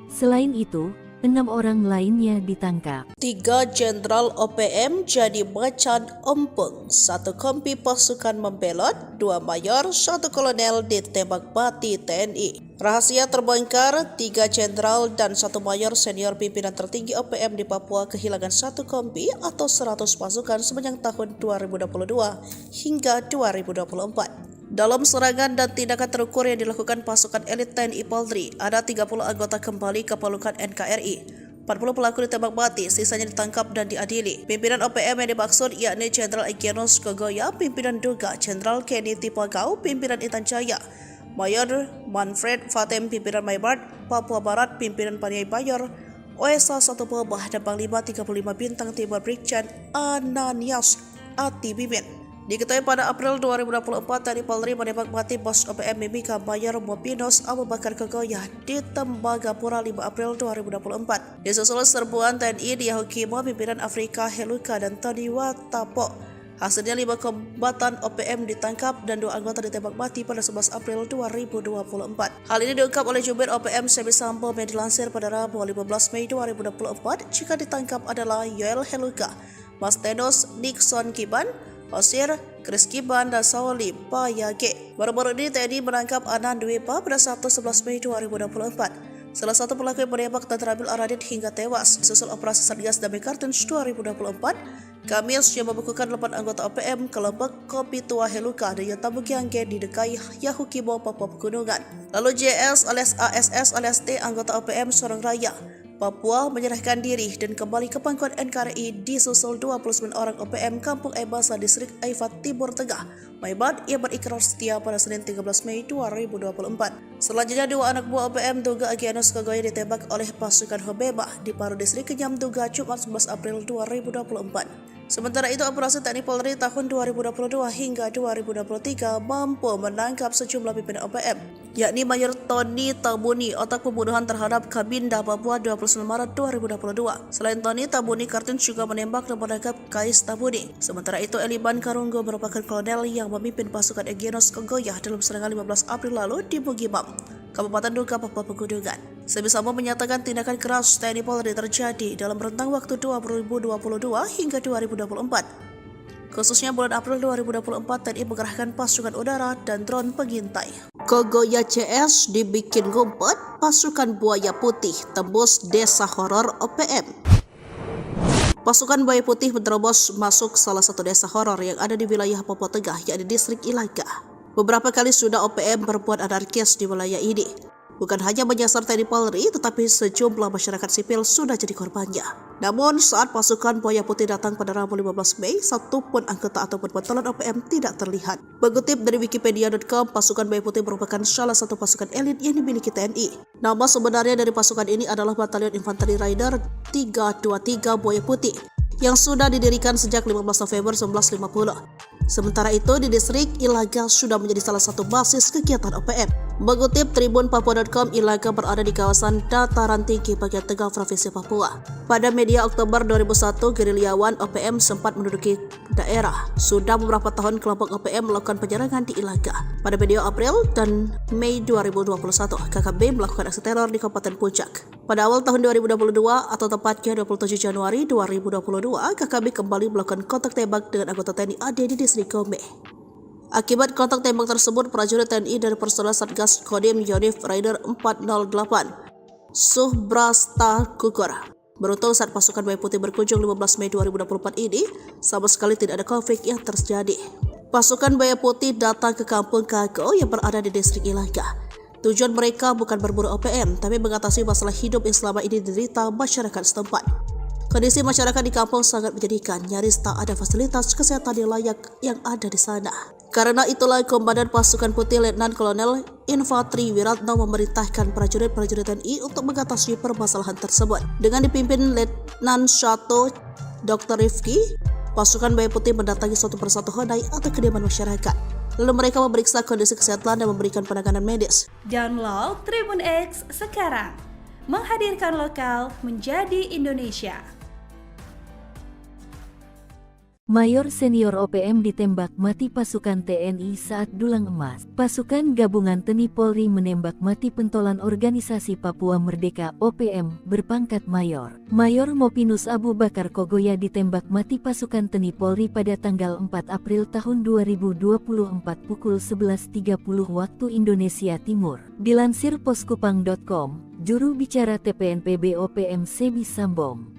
Selain itu, 6 orang lainnya ditangkap. 3 jenderal OPM jadi macan ompong, 1 kompi pasukan membelot, 2 mayor, 1 kolonel ditembak mati TNI. Rahasia terbongkar, 3 jenderal dan 1 mayor senior pimpinan tertinggi OPM di Papua kehilangan 1 kompi atau 100 pasukan sepanjang tahun 2022 hingga 2024. Dalam serangan dan tindakan terukur yang dilakukan pasukan elit TNI Polri, ada 30 anggota kembali ke pelukan NKRI. 40 pelaku ditembak mati, sisanya ditangkap dan diadili. Pimpinan OPM yang dimaksud yakni Jenderal Egyanus Kogoya, pimpinan Duga, Jenderal Kenny Tipagau, pimpinan Intan Jaya, Mayor Manfred Fatem, pimpinan Maybart, Papua Barat, pimpinan Paniai Bayor, OSA 1 Bobah, dan Panglima 35 Bintang Timur Brigjen Ananias Ati Bimin. Diketahui pada April 2024, TNI Polri menembak mati bos OPM Mimika Mayor Mopinos Abu Bakar Kogoya di Tembagapura 5 April 2024. Disusul serbuan TNI di Yahukimo, pimpinan Afrika Heluka dan Tony Wetapo. Hasilnya 5 kombatan OPM ditangkap dan 2 anggota ditembak mati pada 11 April 2024. Hal ini diungkap oleh Jubir OPM Sebi Sambom yang dilansir pada Rabu 15 Mei 2024. Jika ditangkap adalah Yoel Heluka, Mastenus Nixon Giban, Osier, Chris Giban, dan Sauli Payage. Baru-baru ini TNI menangkap Anan Dwepa pada Sabtu 11 Mei 2024. Salah satu pelaku yang menembak dan terambil Aradit hingga tewas. Disusul operasi Satgas Damai Kartens 2024, Kamis yang membukukan 8 anggota OPM kelompok Kopi Tua Heluka dan Yotabu Giangge di Dekai Yahukimo, Papua Pegunungan. Lalu JS alias ASS alias T, anggota OPM Sorong Raya Papua, menyerahkan diri dan kembali ke pangkuan NKRI disusul 29 orang OPM Kampung Ebasa Distrik Aifat Timur Tengah, Maybart, yang berikrar setia pada Senin 13 Mei 2024. Selanjutnya 2 anak buah OPM Duga Egyanus Kogoya ditembak oleh pasukan Hobeba di Paru Distrik Kenyam Duga Jumat 11 April 2024. Sementara itu, operasi TNI Polri tahun 2022 hingga 2023 mampu menangkap sejumlah pimpinan OPM, yakni Mayor Tony Tabuni, otak pembunuhan terhadap Kabinda Papua 29 Maret 2022. Selain Tony, Tabuni Kartens juga menembak dan menangkap Kais Tabuni. Sementara itu, Eliban Karunggo merupakan kolonel yang memimpin pasukan Egyanus Kogoya dalam serangan 15 April lalu di Bugimam, Kabupaten Duga, Papua Pegunungan. Sebi Sambom menyatakan tindakan keras TNI Polri terjadi dalam rentang waktu 2022 hingga 2024. Khususnya bulan April 2024, TNI mengerahkan pasukan udara dan drone pengintai. Kogoya CS dibikin ngumpet, pasukan Buaya Putih tembus desa horor OPM. Pasukan Buaya Putih menerobos masuk salah satu desa horor yang ada di wilayah Papua Tengah, yakni distrik Ilaga. Beberapa kali sudah OPM berbuat anarkis di wilayah ini. Bukan hanya menyasar TNI Polri, tetapi sejumlah masyarakat sipil sudah jadi korbannya. Namun saat pasukan Buaya Putih datang pada Rabu 15 Mei, satupun anggota ataupun pentolan OPM tidak terlihat. Mengutip dari Wikipedia.com, pasukan Buaya Putih merupakan salah satu pasukan elit yang dimiliki TNI. Nama sebenarnya dari pasukan ini adalah Batalion Infanteri Raider 323 Buaya Putih, yang sudah didirikan sejak 15 November 1950. Sementara itu, di distrik Ilaga sudah menjadi salah satu basis kegiatan OPM. Mengutip Tribun Papua.com, Ilaga berada di kawasan dataran tinggi bagian tengah Provinsi Papua. Pada media Oktober 2001, gerilyawan OPM sempat menduduki daerah. Sudah beberapa tahun kelompok OPM melakukan penyerangan di Ilaga. Pada media April dan Mei 2021, KKB melakukan aksi teror di Kabupaten Puncak. Pada awal tahun 2022 atau tepatnya 27 Januari 2022, KKB kembali melakukan kontak tembak dengan anggota TNI AD di distrik Gombe. Akibat kontak tembak tersebut, prajurit TNI dari personel Satgas Kodim Yonif Raider 408 Subrasta gugur. Beruntung saat pasukan Buaya Putih berkunjung 15 Mei 2024 ini, sama sekali tidak ada konflik yang terjadi. Pasukan Buaya Putih datang ke kampung Kago yang berada di distrik Ilaga. Tujuan mereka bukan berburu OPM, tapi mengatasi masalah hidup yang selama ini diderita masyarakat setempat. Kondisi masyarakat di kampung sangat menyedihkan, nyaris tak ada fasilitas kesehatan yang layak yang ada di sana. Karena itulah Komandan Pasukan Putih Letnan Kolonel Infantri Wiratno memerintahkan prajurit-prajurit TNI untuk mengatasi permasalahan tersebut. Dengan dipimpin Letnan 1 Dr. Rifki, pasukan Buaya Putih mendatangi suatu persatu honai atau kediaman masyarakat. Lalu mereka memeriksa kondisi kesehatan dan memberikan penanganan medis. Download Tribun X sekarang, menghadirkan lokal menjadi Indonesia. Mayor senior OPM ditembak mati pasukan TNI saat dulang emas. Pasukan gabungan TNI Polri menembak mati pentolan organisasi Papua Merdeka OPM berpangkat mayor. Mayor Mopinus Abu Bakar Kogoya ditembak mati pasukan TNI Polri pada tanggal 4 April tahun 2024 pukul 11.30 waktu Indonesia Timur. Dilansir poskupang.com, juru bicara TPNPB OPM Sebi Sambom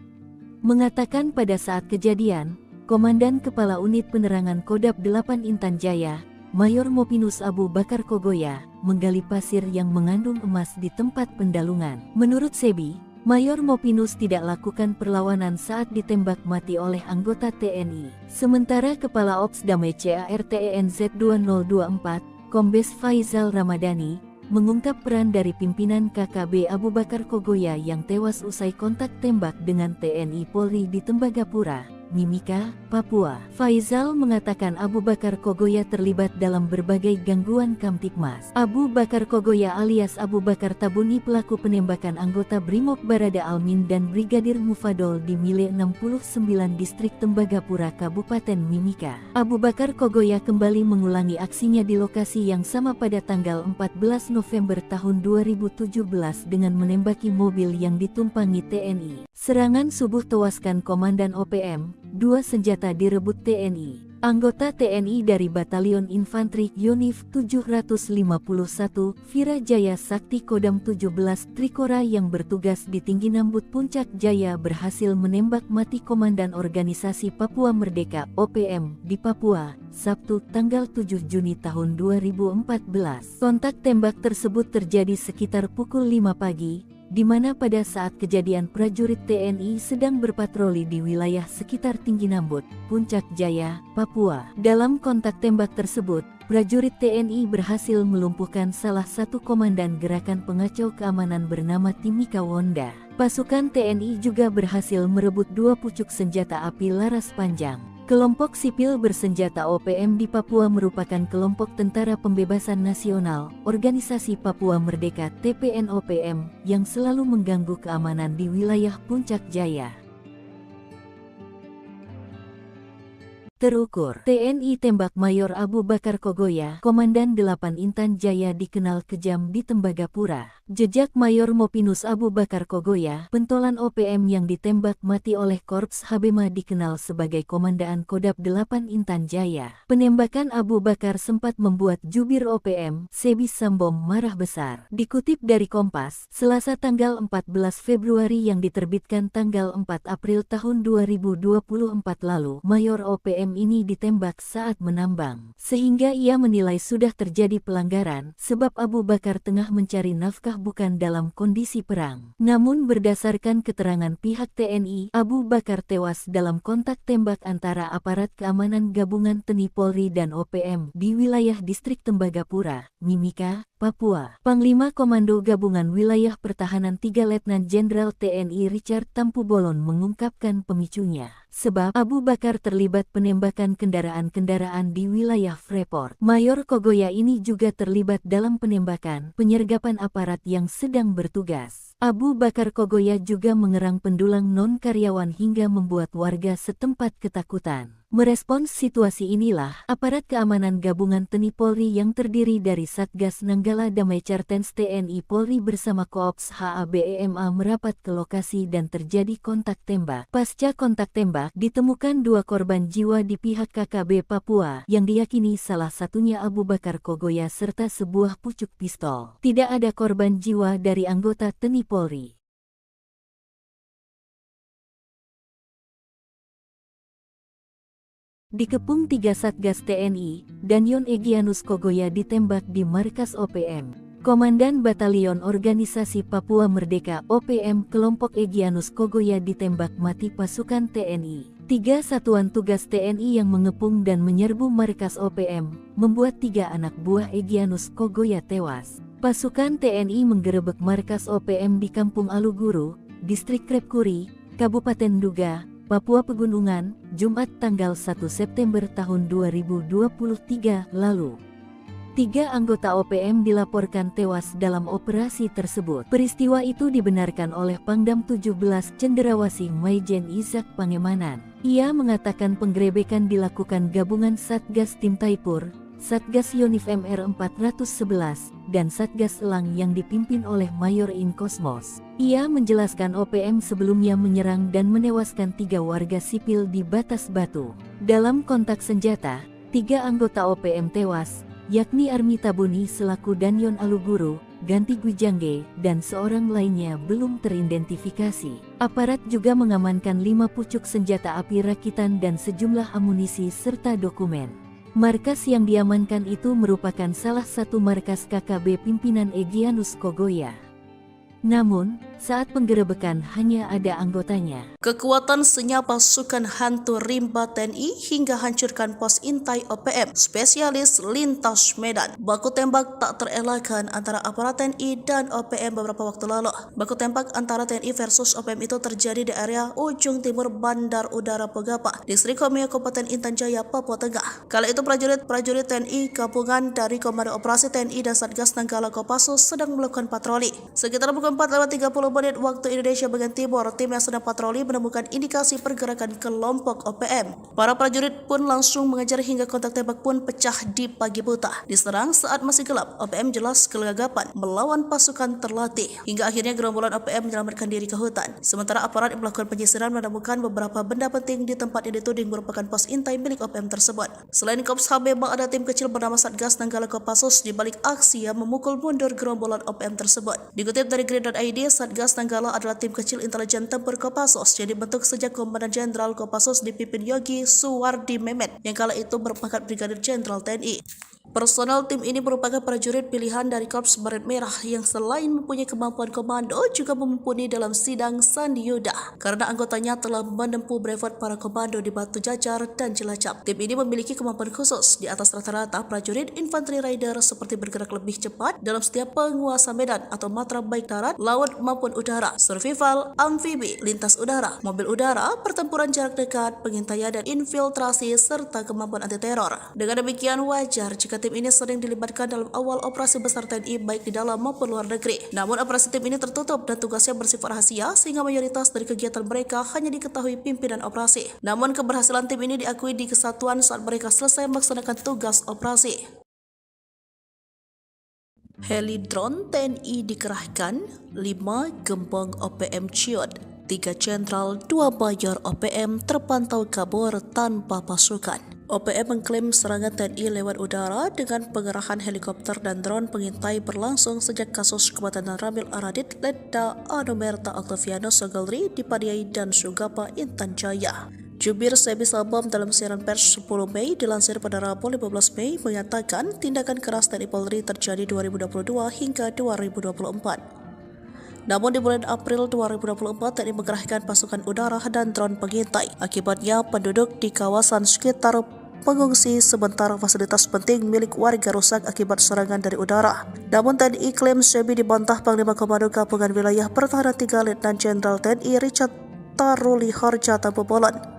mengatakan pada saat kejadian, Komandan Kepala Unit Penerangan Kodam 8 Intan Jaya, Mayor Mopinus Abu Bakar Kogoya, menggali pasir yang mengandung emas di tempat pendalungan. Menurut Sebi, Mayor Mopinus tidak lakukan perlawanan saat ditembak mati oleh anggota TNI. Sementara Kepala Ops Damai CARTENZ 2024, Kombes Faizal Ramadhani, mengungkap peran dari pimpinan KKB Abu Bakar Kogoya yang tewas usai kontak tembak dengan TNI Polri di Tembagapura, Mimika, Papua. Faizal mengatakan Abu Bakar Kogoya terlibat dalam berbagai gangguan Kamtipmas. Abu Bakar Kogoya alias Abu Bakar Tabuni pelaku penembakan anggota Brimob Barada Almin dan Brigadir Mufadol di Mile 69 Distrik Tembagapura Kabupaten Mimika. Abu Bakar Kogoya kembali mengulangi aksinya di lokasi yang sama pada tanggal 14 November tahun 2017 dengan menembaki mobil yang ditumpangi TNI. Serangan subuh tewaskan Komandan OPM, 2 senjata direbut TNI. Anggota TNI dari Batalion Infanteri Yonif 751, Virajaya Sakti Kodam 17 Trikora yang bertugas di Tinggi Nambut Puncak Jaya berhasil menembak mati Komandan Organisasi Papua Merdeka OPM di Papua, Sabtu tanggal 7 Juni tahun 2014. Kontak tembak tersebut terjadi sekitar pukul 5 pagi, di mana pada saat kejadian prajurit TNI sedang berpatroli di wilayah sekitar Tinggi Nambut, Puncak Jaya, Papua. Dalam kontak tembak tersebut, prajurit TNI berhasil melumpuhkan salah satu komandan gerakan pengacau keamanan bernama Timika Wonda. Pasukan TNI juga berhasil merebut 2 pucuk senjata api laras panjang. Kelompok sipil bersenjata OPM di Papua merupakan kelompok Tentara Pembebasan Nasional, Organisasi Papua Merdeka TPN-OPM, yang selalu mengganggu keamanan di wilayah Puncak Jaya. Terukur, TNI tembak Mayor Abu Bakar Kogoya, Komandan 8 Intan Jaya dikenal kejam di Tembagapura. Jejak Mayor Mopinus Abu Bakar Kogoya, pentolan OPM yang ditembak mati oleh Korps Habema dikenal sebagai Komandaan Kodam 8 Intan Jaya. Penembakan Abu Bakar sempat membuat jubir OPM, Sebi Sambom marah besar. Dikutip dari Kompas, Selasa tanggal 14 Februari yang diterbitkan tanggal 4 April tahun 2024 lalu, Mayor OPM OPM ini ditembak saat menambang, sehingga ia menilai sudah terjadi pelanggaran sebab Abu Bakar tengah mencari nafkah bukan dalam kondisi perang. Namun berdasarkan keterangan pihak TNI, Abu Bakar tewas dalam kontak tembak antara aparat keamanan gabungan TNI Polri dan OPM di wilayah distrik Tembagapura, Mimika, Papua. Panglima Komando Gabungan Wilayah Pertahanan 3 Letnan Jenderal TNI Richard Tampu Bolon mengungkapkan pemicunya. Sebab Abu Bakar terlibat penembakan kendaraan-kendaraan di wilayah Freeport. Mayor Kogoya ini juga terlibat dalam penembakan penyergapan aparat yang sedang bertugas. Abu Bakar Kogoya juga mengerang pendulang non-karyawan hingga membuat warga setempat ketakutan. Merespons situasi inilah, aparat keamanan gabungan TNI Polri yang terdiri dari Satgas Nanggala Damai Cartens TNI Polri bersama Koops HABEMA merapat ke lokasi dan terjadi kontak tembak. Pasca kontak tembak, ditemukan 2 korban jiwa di pihak KKB Papua yang diyakini salah satunya Abu Bakar Kogoya serta sebuah pucuk pistol. Tidak ada korban jiwa dari anggota TNI Polri. Dikepung 3 Satgas TNI, Danyon Egyanus Kogoya ditembak di markas OPM. Komandan Batalion Organisasi Papua Merdeka OPM kelompok Egyanus Kogoya ditembak mati pasukan TNI. 3 satuan tugas TNI yang mengepung dan menyerbu markas OPM, membuat 3 anak buah Egyanus Kogoya tewas. Pasukan TNI menggerebek markas OPM di Kampung Aluguru, Distrik Krepkuri, Kabupaten Duga, Papua Pegunungan, Jumat tanggal 1 September tahun 2023 lalu. 3 anggota OPM dilaporkan tewas dalam operasi tersebut. Peristiwa itu dibenarkan oleh Pangdam 17 Cenderawasih Maijen Izak Pangemanan. Ia mengatakan penggerebekan dilakukan gabungan Satgas Tim Taipur, Satgas Yonif MR 411, dan Satgas Elang yang dipimpin oleh Mayor In Kosmos. Ia menjelaskan OPM sebelumnya menyerang dan menewaskan 3 warga sipil di Batas Batu. Dalam kontak senjata, 3 anggota OPM tewas, yakni Armi Tabuni selaku Danyon Aluguru, Ganti Gwijangge, dan seorang lainnya belum teridentifikasi. Aparat juga mengamankan 5 pucuk senjata api rakitan dan sejumlah amunisi serta dokumen. Markas yang diamankan itu merupakan salah satu markas KKB pimpinan Egyanus Kogoya. Namun, saat penggerebekan hanya ada anggotanya. Kekuatan senyap pasukan hantu rimba TNI hingga hancurkan pos intai OPM, spesialis lintas Medan. Baku tembak tak terelakkan antara aparat TNI dan OPM beberapa waktu lalu. Baku tembak antara TNI versus OPM itu terjadi di area ujung timur Bandar Udara Pogapa, Distrik Komiya, Kabupaten Intan Jaya, Papua Tengah. Kala itu prajurit TNI gabungan dari Komando Operasi TNI dan Satgas Nanggala Kopassus sedang melakukan patroli. Sekitar pukul 4:30 menit waktu Indonesia bagian timur, tim yang sedang patroli menemukan indikasi pergerakan kelompok OPM. Para prajurit pun langsung mengejar hingga kontak tembak pun pecah di pagi buta. Diserang saat masih gelap, OPM jelas kegagapan melawan pasukan terlatih. Hingga akhirnya gerombolan OPM menyelamatkan diri ke hutan. Sementara aparat yang melakukan penyisiran menemukan beberapa benda penting di tempat yang dituding merupakan pos intai milik OPM tersebut. Selain Kops HBMA, ada tim kecil bernama Satgas Nanggala Kopassus di balik aksi yang memukul mundur gerombolan OPM tersebut. Dikutip dari Grid.id, Satgas Nanggala adalah tim kecil intelijen tempur Kopassus yang dibentuk sejak Komandan Jenderal Kopassus dipimpin Yogi Suwardi Memet yang kala itu berpangkat Brigadir Jenderal TNI. Personel tim ini merupakan prajurit pilihan dari Korps Baret Merah yang selain mempunyai kemampuan komando juga mumpuni dalam sidang Sandi Yuda karena anggotanya telah menempuh brevet para komando di Batu Jajar dan Cilacap. Tim ini memiliki kemampuan khusus di atas rata-rata prajurit infanteri rider seperti bergerak lebih cepat dalam setiap penguasa medan atau matra baik darat, laut maupun udara, survival, amfibi, lintas udara, mobil udara, pertempuran jarak dekat, pengintaian dan infiltrasi serta kemampuan anti teror. Dengan demikian wajar jika tim ini sering dilibatkan dalam awal operasi besar TNI baik di dalam maupun luar negeri. Namun operasi tim ini tertutup dan tugasnya bersifat rahasia sehingga mayoritas dari kegiatan mereka hanya diketahui pimpinan operasi. Namun keberhasilan tim ini diakui di kesatuan saat mereka selesai melaksanakan tugas operasi. Heli drone TNI dikerahkan, 5 gembong OPM ciut, 3 jenderal, 2 mayor OPM terpantau kabur tanpa pasukan. OPM mengklaim serangan TNI lewat udara dengan pengerahan helikopter dan drone pengintai berlangsung sejak kasus kematian Ramil Aradit, Letda Anomerta Octaviano Sogalri di Padiai dan Sugapa, Intan Jaya. Jubir Sebi Sabam dalam siaran pers 10 Mei dilansir pada Rabu 15 Mei mengatakan tindakan keras TNI Polri terjadi 2022 hingga 2024. Namun di bulan April 2024 TNI mengerahkan pasukan udara dan drone pengintai. Akibatnya penduduk di kawasan sekitar pengungsi sementara fasilitas penting milik warga rusak akibat serangan dari udara. Namun TNI klaim Sebi dibantah Panglima Komando Gabungan Wilayah Pertahanan 3 Letnan Jenderal TNI Richard Taruli Harja Tampu Bolon.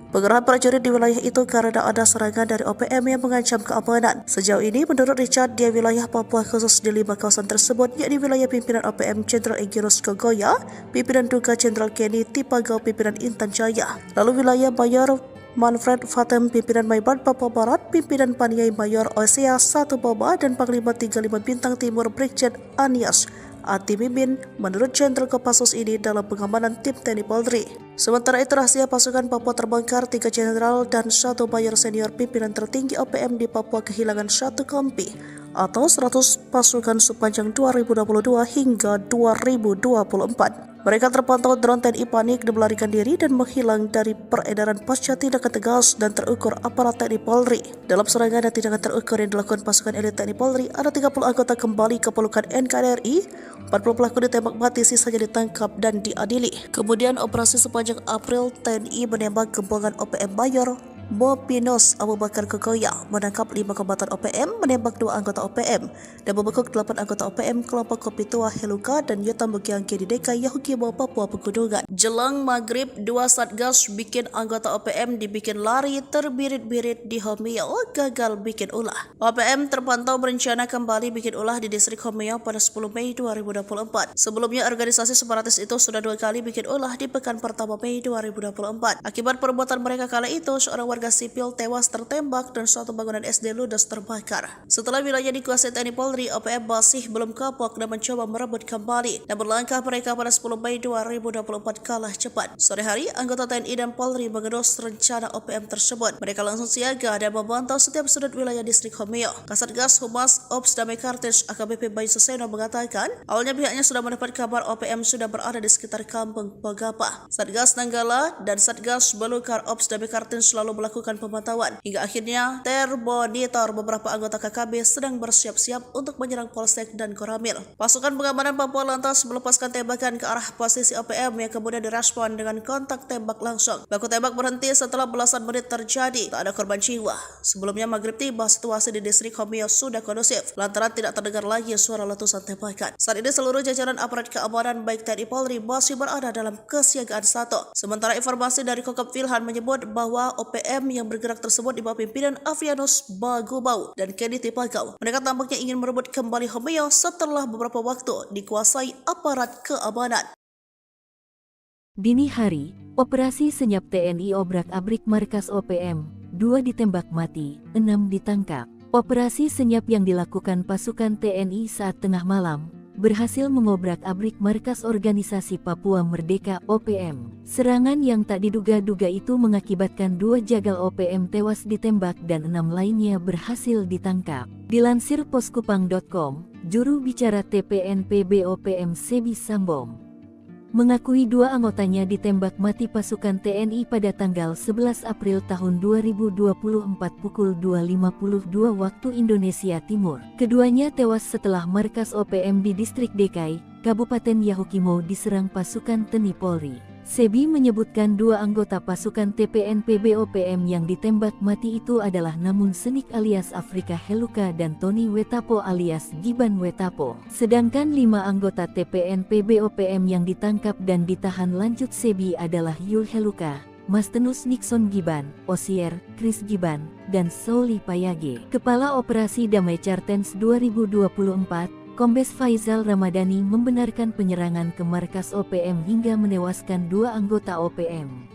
Pengerahan prajurit di wilayah itu karena ada serangan dari OPM yang mengancam keamanan. Sejauh ini, menurut Richard, di wilayah Papua khusus di 5 kawasan tersebut, yakni wilayah pimpinan OPM Jenderal Egirus Kogoya, pimpinan Duga Jenderal Kenny Tipagau, pimpinan Intan Jaya, lalu wilayah Mayor Manfred Fatem, pimpinan Maibad Papua Barat, pimpinan Paniai Mayor Osea 1 Boba, dan Panglima 35 Bintang Timur Brigjen Anias Ati Mimin menurut Jenderal Kopassus ini dalam pengamanan tim TNI Polri. Sementara itu rahasia pasukan Papua terbongkar, 3 jenderal dan 1 mayor senior pimpinan tertinggi OPM di Papua kehilangan 1 kompi atau 100 pasukan sepanjang 2022 hingga 2024. Mereka terpantau drone TNI panik dan melarikan diri dan menghilang dari peredaran pasca tindakan tegas dan terukur aparat TNI Polri. Dalam serangan dan tindakan terukur yang dilakukan pasukan elit TNI Polri, ada 30 anggota kembali ke pelukan NKRI, 40 pelaku ditembak mati, sisanya ditangkap dan diadili. Kemudian operasi sepanjang April, TNI menembak gembongan OPM Mayor Mopinos Abu Bakar Kogoya, menangkap 5 kombatan OPM, menembak 2 anggota OPM, dan membekuk 8 anggota OPM kelompok Kopi Tua Heluka dan Yotam Bukiangke di DKI Yahukimo Papua Pegunungan. Jelang maghrib, 2 satgas bikin anggota OPM dibikin lari terbirit-birit di Homeo, gagal bikin ulah. OPM terpantau berencana kembali bikin ulah di distrik Homeo pada 10 Mei 2024. Sebelumnya organisasi separatis itu sudah 2 kali bikin ulah di pekan pertama Mei 2024. Akibat perbuatan mereka kala itu, seorang warga sipil tewas tertembak dan suatu bangunan SD ludes terbakar. Setelah wilayah dikuasai TNI Polri, OPM masih belum kapok dan mencoba merebut kembali. Namun langkah mereka pada 10 Mei 2024 kalah cepat. Sore hari, anggota TNI dan Polri mengendus rencana OPM tersebut. Mereka langsung siaga dan memantau setiap sudut wilayah distrik Homeo. Kasatgas Humas Ops Damai Kartens AKBP Bayu Suseno mengatakan, awalnya pihaknya sudah mendapat kabar OPM sudah berada di sekitar kampung Pogapa. Satgas Nanggala dan Satgas Belukar Ops Damai Kartens selalu melakukan pemantauan. Hingga akhirnya termonitor beberapa anggota KKB sedang bersiap-siap untuk menyerang Polsek dan Koramil. Pasukan pengamanan Papua lantas melepaskan tembakan ke arah posisi OPM yang kemudian direspon dengan kontak tembak langsung. Baku tembak berhenti setelah belasan menit terjadi. Tak ada korban jiwa. Sebelumnya maghrib tiba, situasi di distrik Homeo sudah kondusif lantaran tidak terdengar lagi suara letusan tembakan. Saat ini seluruh jajaran aparat keamanan baik TNI Polri masih berada dalam kesiagaan 1. Sementara informasi dari Kokop Wilhan menyebut bahwa OPM yang bergerak tersebut di bawah pimpinan Avianus Bagubau dan Kenny Tipagau. Mereka tampaknya ingin merebut kembali Homeo setelah beberapa waktu dikuasai aparat keamanan. Dini hari, operasi senyap TNI obrak-abrik markas OPM, 2 ditembak mati, 6 ditangkap. Operasi senyap yang dilakukan pasukan TNI saat tengah malam berhasil mengobrak-abrik markas organisasi Papua Merdeka OPM. Serangan yang tak diduga-duga itu mengakibatkan 2 jagal OPM tewas ditembak dan 6 lainnya berhasil ditangkap. Dilansir poskupang.com, juru bicara TPNPB OPM Sebi Sambom mengakui 2 anggotanya ditembak mati pasukan TNI pada tanggal 11 April tahun 2024 pukul 2.52 waktu Indonesia Timur. Keduanya tewas setelah markas OPM di distrik DKI, Kabupaten Yahukimo diserang pasukan TNI Polri. Sebi menyebutkan 2 anggota pasukan TPNPB OPM yang ditembak mati itu adalah Namun Senik alias Afrika Heluka dan Tony Wetapo alias Giban Wetapo. Sedangkan 5 anggota TPNPB OPM yang ditangkap dan ditahan lanjut Sebi adalah Yul Heluka, Mastenus Nixon Giban, Osier, Chris Giban, dan Sauli Payage. Kepala Operasi Damai Kartens 2024, Kombes Faizal Ramadhani membenarkan penyerangan ke markas OPM hingga menewaskan 2 anggota OPM.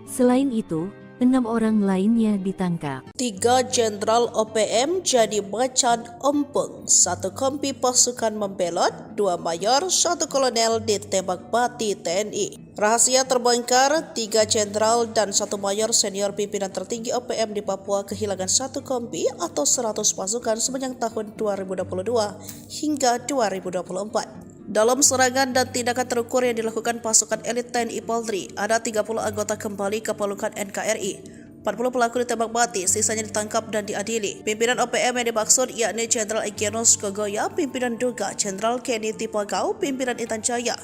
Selain itu, 6 orang lainnya ditangkap. 3 jenderal OPM jadi macan ompong, 1 kompi pasukan membelot, 2 mayor, 1 kolonel ditembak mati TNI. Rahasia terbongkar, 3 jenderal dan 1 mayor senior pimpinan tertinggi OPM di Papua kehilangan 1 kompi atau 100 pasukan sepanjang tahun 2022 hingga 2024. Dalam serangan dan tindakan terukur yang dilakukan pasukan elit TNI Polri, ada 30 anggota kembali ke pelukan NKRI. 40 pelaku ditembak mati, sisanya ditangkap dan diadili. Pimpinan OPM yang dimaksud yakni Jenderal Egyanus Kogoya, Pimpinan Duga Jenderal Kenny Tipagau, Pimpinan Intan Jaya,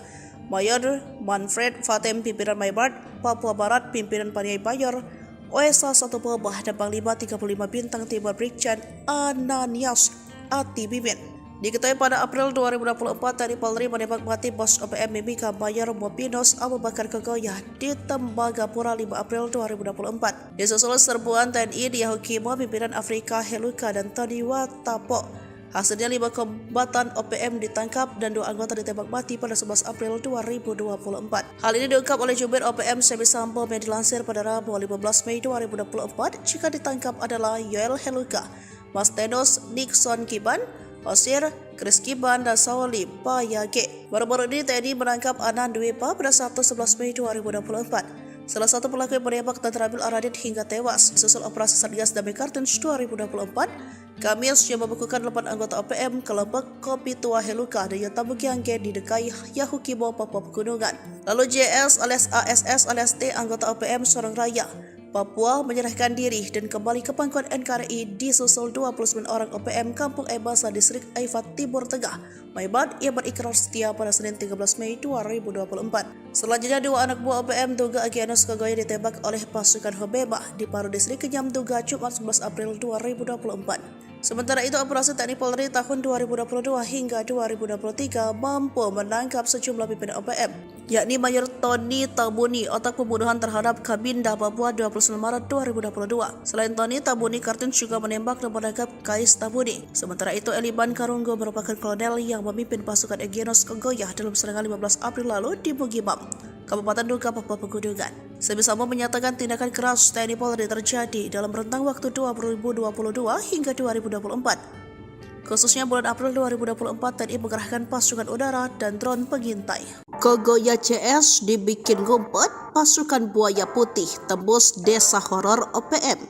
Mayor Manfred Fatem, Pimpinan Maybart, Papua Barat, Pimpinan Paniai Bayor, OSA 1 Pobah, dan Panglima 35 Bintang Timur Brigjen Ananias Atibimin. Diketahui pada April 2024, TNI Polri menembak mati bos OPM Mimika Mayor Mopinos Abu Bakar Kogoya di Tembagapura 5 April 2024. Disusul serbuan TNI di Yahukimo, pimpinan Afrika Heluka dan Tony Watapo. Hasilnya 5 kombatan OPM ditangkap dan 2 anggota ditembak mati pada 11 April 2024. Hal ini diungkap oleh Jubir OPM Semi Sambo yang dilansir pada Rabu 15 Mei 2024. Jika ditangkap adalah Yoel Heluka, Mastenos Nixon Kiban, Osir, Chris Kiban, dan Sauli Payage. Baru-baru ini TNI menangkap Anan Dwepa pada Sabtu 11 Mei 2024. Salah satu pelaku yang menembak dan terambil Aradit hingga tewas. Susul operasi Satgas Damai Kartens 2024, Kamis yang membekukan 8 anggota OPM kelompok Kopi Tua Heluka dan Yotamu Giangge di Dekai Yahukimo, Papua Pegunungan. Lalu JS alias ASS alias T, anggota OPM Sorong Raya, Papua, menyerahkan diri dan kembali ke pangkuan NKRI disusul 29 orang OPM Kampung Ebasa Distrik Aifat Timur Tengah, Maibat, yang berikrar setia pada Senin 13 Mei 2024. Selanjutnya 2 anak buah OPM Duga Egyanus Kogoya ditembak oleh pasukan Hobeba di Paru Distrik Kenyam Duga Jumat 11 April 2024. Sementara itu, operasi TNI Polri tahun 2022 hingga 2023 mampu menangkap sejumlah pimpinan OPM, yakni Mayor Tony Tabuni, otak pembunuhan terhadap Kabinda Papua 29 Maret 2022. Selain Tony, Tabuni Kartens juga menembak dan menangkap Kais Tabuni. Sementara itu, Eliban Karunggo merupakan kolonel yang memimpin pasukan Egyanus Kogoya dalam serangan 15 April lalu di Bugimam, Kabupaten Duga, Papua Pegunungan. Semi Sambo menyatakan tindakan keras TNI Polri terjadi dalam rentang waktu 2022 hingga 2024. Khususnya bulan April 2024, TNI mengerahkan pasukan udara dan drone pengintai. Kogoya CS dibikin ngumpet, pasukan buaya putih tembus desa horor OPM.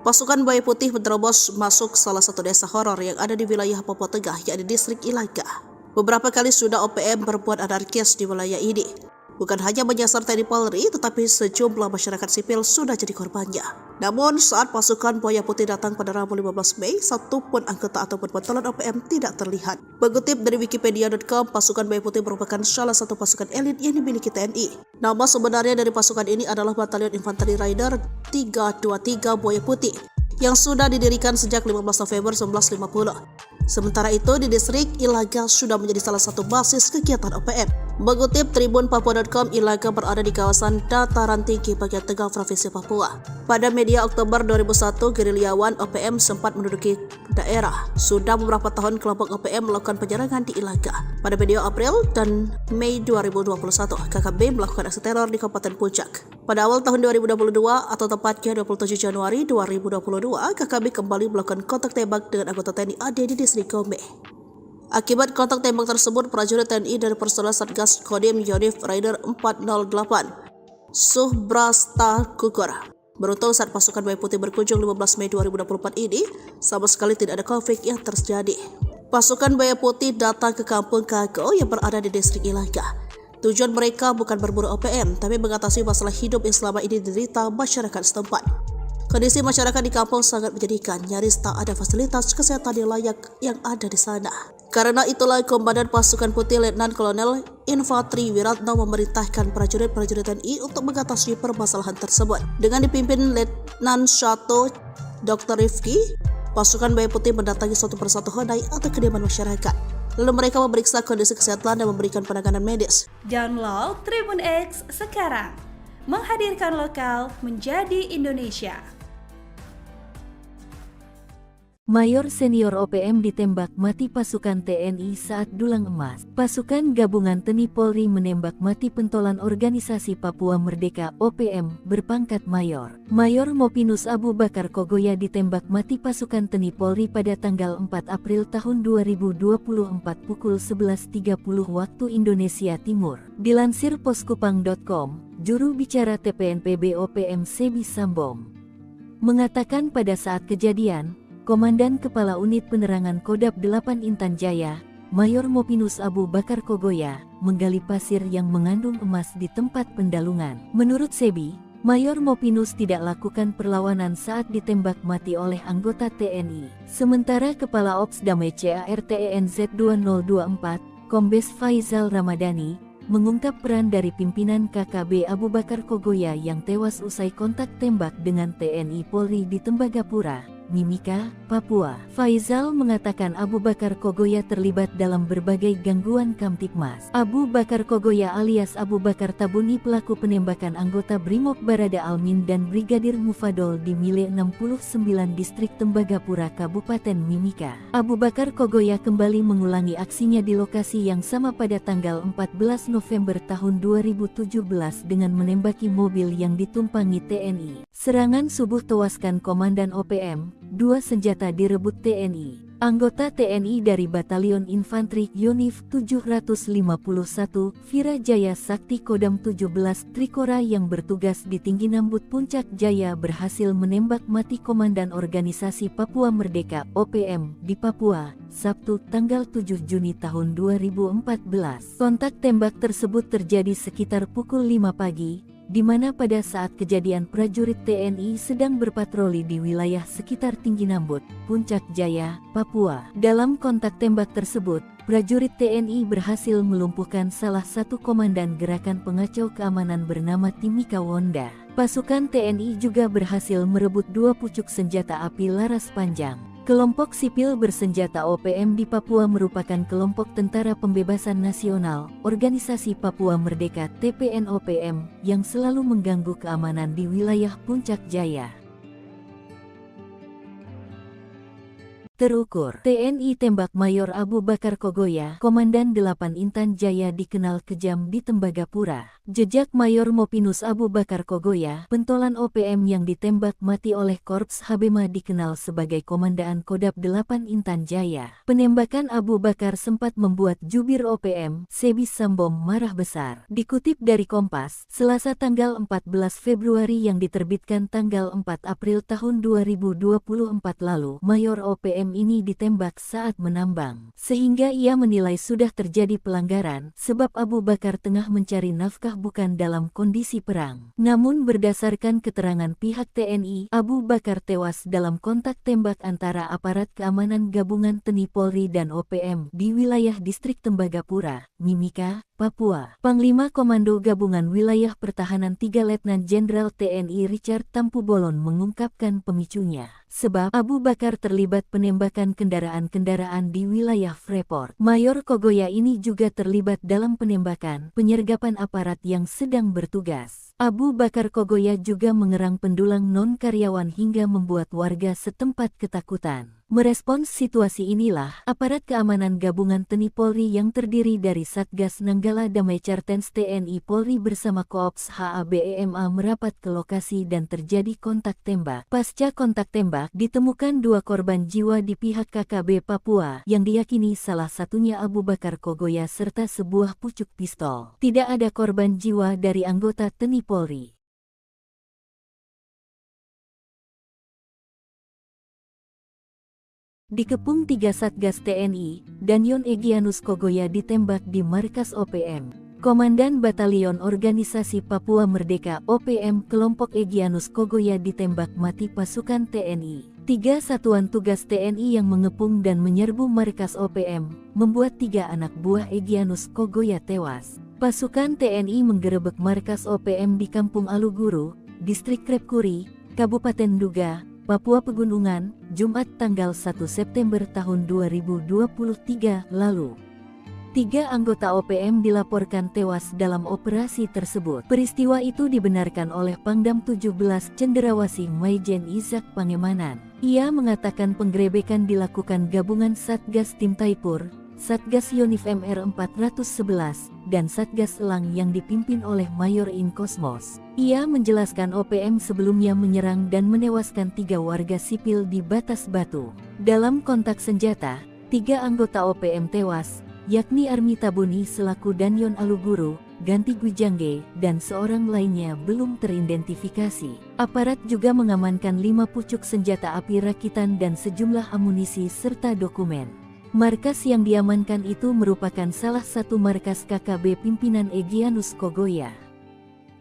Pasukan buaya putih menerobos masuk salah satu desa horor yang ada di wilayah Papua Tengah, yakni distrik Ilaga. Beberapa kali sudah OPM berbuat anarkis di wilayah ini. Bukan hanya menyasar TNI Polri, tetapi sejumlah masyarakat sipil sudah jadi korbannya. Namun saat pasukan buaya putih datang pada Rabu 15 Mei, satupun anggota ataupun pentolan OPM tidak terlihat. Mengutip dari Wikipedia.com, pasukan buaya putih merupakan salah satu pasukan elit yang dimiliki TNI. Nama sebenarnya dari pasukan ini adalah Batalion Infanteri Rider 323 Buaya Putih, yang sudah didirikan sejak 15 November 1950. Sementara itu, di distrik Ilaga sudah menjadi salah satu basis kegiatan OPM. Mengutip tribunpapua.com, Ilaga berada di kawasan dataran tinggi bagian tengah Provinsi Papua. Pada media Oktober 2001, gerilyawan OPM sempat menduduki daerah. Sudah beberapa tahun kelompok OPM melakukan penyerangan di Ilaga. Pada media April dan Mei 2021, KKB melakukan aksi teror di Kabupaten Puncak. Pada awal tahun 2022 atau tepatnya 27 Januari 2022, KKB kembali melakukan kontak tembak dengan anggota TNI AD di distrik Gombe. Akibat kontak tembak tersebut, prajurit TNI dari personel Satgas Kodim Yonif Rider 408 Subrasta gugur. Beruntung saat pasukan buaya putih berkunjung 15 Mei 2024 ini, sama sekali tidak ada konflik yang terjadi. Pasukan buaya putih datang ke kampung Kago yang berada di distrik Ilaga. Tujuan mereka bukan berburu OPM, tapi mengatasi masalah hidup yang selama ini diderita masyarakat setempat. Kondisi masyarakat di kampung sangat menyedihkan, nyaris tak ada fasilitas kesehatan yang layak yang ada di sana. Karena itulah Komandan Pasukan Putih Letnan Kolonel Infantri Wiratno memerintahkan prajurit-prajurit TNI untuk mengatasi permasalahan tersebut. Dengan dipimpin Letnan Shato Dr. Rifki, pasukan buaya putih mendatangi satu persatu honai atau kediaman masyarakat. Lalu mereka memeriksa kondisi kesehatan dan memberikan penanganan medis. Download Tribun X sekarang, menghadirkan lokal menjadi Indonesia. Mayor senior OPM ditembak mati pasukan TNI saat dulang emas. Pasukan Gabungan TNI Polri menembak mati pentolan Organisasi Papua Merdeka OPM berpangkat Mayor. Mayor Mopinus Abu Bakar Kogoya ditembak mati pasukan TNI Polri pada tanggal 4 April tahun 2024 pukul 11.30 waktu Indonesia Timur. Dilansir poskupang.com, juru bicara TPNPB OPM Semi Sambom mengatakan pada saat kejadian, Komandan Kepala Unit Penerangan Kodab 8 Intan Jaya, Mayor Mopinus Abu Bakar Kogoya, menggali pasir yang mengandung emas di tempat pendalungan. Menurut Sebi, Mayor Mopinus tidak lakukan perlawanan saat ditembak mati oleh anggota TNI. Sementara Kepala Ops Damai CARTENZ 2024, Kombes Faizal Ramadhani, mengungkap peran dari pimpinan KKB Abu Bakar Kogoya yang tewas usai kontak tembak dengan TNI Polri di Tembagapura, Mimika, Papua. Faizal mengatakan Abu Bakar Kogoya terlibat dalam berbagai gangguan Kamtibmas. Abu Bakar Kogoya alias Abu Bakar Tabuni pelaku penembakan anggota Brimob Barada Almin dan Brigadir Mufadol di Mile 69 Distrik Tembagapura Kabupaten Mimika. Abu Bakar Kogoya kembali mengulangi aksinya di lokasi yang sama pada tanggal 14 November tahun 2017 dengan menembaki mobil yang ditumpangi TNI. Serangan subuh tewaskan Komandan OPM, 2 senjata direbut TNI. Anggota TNI dari Batalion Infanteri Yonif 751, Virajaya Sakti Kodam 17 Trikora yang bertugas di Tinggi Nambut Puncak Jaya berhasil menembak mati Komandan Organisasi Papua Merdeka (OPM) di Papua, Sabtu tanggal 7 Juni tahun 2014. Kontak tembak tersebut terjadi sekitar pukul 5 pagi, di mana pada saat kejadian prajurit TNI sedang berpatroli di wilayah sekitar Tinggi Nambut, Puncak Jaya, Papua. Dalam kontak tembak tersebut, prajurit TNI berhasil melumpuhkan salah satu komandan gerakan pengacau keamanan bernama Timika Wonda. Pasukan TNI juga berhasil merebut 2 pucuk senjata api laras panjang. Kelompok sipil bersenjata OPM di Papua merupakan kelompok Tentara Pembebasan Nasional, Organisasi Papua Merdeka (TPNOPM) yang selalu mengganggu keamanan di wilayah Puncak Jaya. Terukur, TNI tembak Mayor Abu Bakar Kogoya, Komandan 8 Intan Jaya dikenal kejam di Tembagapura. Jejak Mayor Mopinus Abu Bakar Kogoya, pentolan OPM yang ditembak mati oleh Korps Habema dikenal sebagai Komandaan Kodam 8 Intan Jaya. Penembakan Abu Bakar sempat membuat jubir OPM, Sebi Sambom marah besar. Dikutip dari Kompas, Selasa tanggal 14 Februari yang diterbitkan tanggal 4 April tahun 2024 lalu, Mayor OPM ini ditembak saat menambang. Sehingga ia menilai sudah terjadi pelanggaran, sebab Abu Bakar tengah mencari nafkah bukan dalam kondisi perang. Namun berdasarkan keterangan pihak TNI, Abu Bakar tewas dalam kontak tembak antara aparat keamanan gabungan TNI Polri dan OPM di wilayah distrik Tembagapura, Mimika, Papua. Panglima Komando Gabungan Wilayah Pertahanan 3 Letnan Jenderal TNI Richard Tampu Bolon mengungkapkan pemicunya. Sebab Abu Bakar terlibat penembakan kendaraan-kendaraan di wilayah Freeport. Mayor Kogoya ini juga terlibat dalam penembakan, penyergapan aparat yang sedang bertugas. Abu Bakar Kogoya juga mengerang pendulang non-karyawan hingga membuat warga setempat ketakutan. Merespons situasi inilah, aparat keamanan gabungan TNI Polri yang terdiri dari Satgas Nanggala Damai Cartens TNI Polri bersama Koops HABEMA merapat ke lokasi dan terjadi kontak tembak. Pasca kontak tembak, ditemukan 2 korban jiwa di pihak KKB Papua, yang diyakini salah satunya Abu Bakar Kogoya serta sebuah pucuk pistol. Tidak ada korban jiwa dari anggota TNI Polri. Dikepung 3 Satgas TNI, Danyon Egyanus Kogoya ditembak di markas OPM. Komandan Batalion Organisasi Papua Merdeka (OPM) kelompok Egyanus Kogoya ditembak mati pasukan TNI. 3 satuan tugas TNI yang mengepung dan menyerbu markas OPM, membuat 3 anak buah Egyanus Kogoya tewas. Pasukan TNI menggerebek markas OPM di Kampung Aluguru, Distrik Krepkuri, Kabupaten Duga, Papua Pegunungan, Jumat tanggal 1 September tahun 2023 lalu. 3 anggota OPM dilaporkan tewas dalam operasi tersebut. Peristiwa itu dibenarkan oleh Pangdam 17 Cenderawasih Maijen Izak Pangemanan. Ia mengatakan penggerebekan dilakukan gabungan Satgas Tim Taipur, Satgas Yonif MR 411, dan Satgas Elang yang dipimpin oleh Mayor In Kosmos. Ia menjelaskan OPM sebelumnya menyerang dan menewaskan 3 warga sipil di Batas Batu. Dalam kontak senjata, 3 anggota OPM tewas, yakni Armi Tabuni selaku Danyon Aluguru, Ganti Gwijangge, dan seorang lainnya belum teridentifikasi. Aparat juga mengamankan 5 pucuk senjata api rakitan dan sejumlah amunisi serta dokumen. Markas yang diamankan itu merupakan salah satu markas KKB pimpinan Egyanus Kogoya.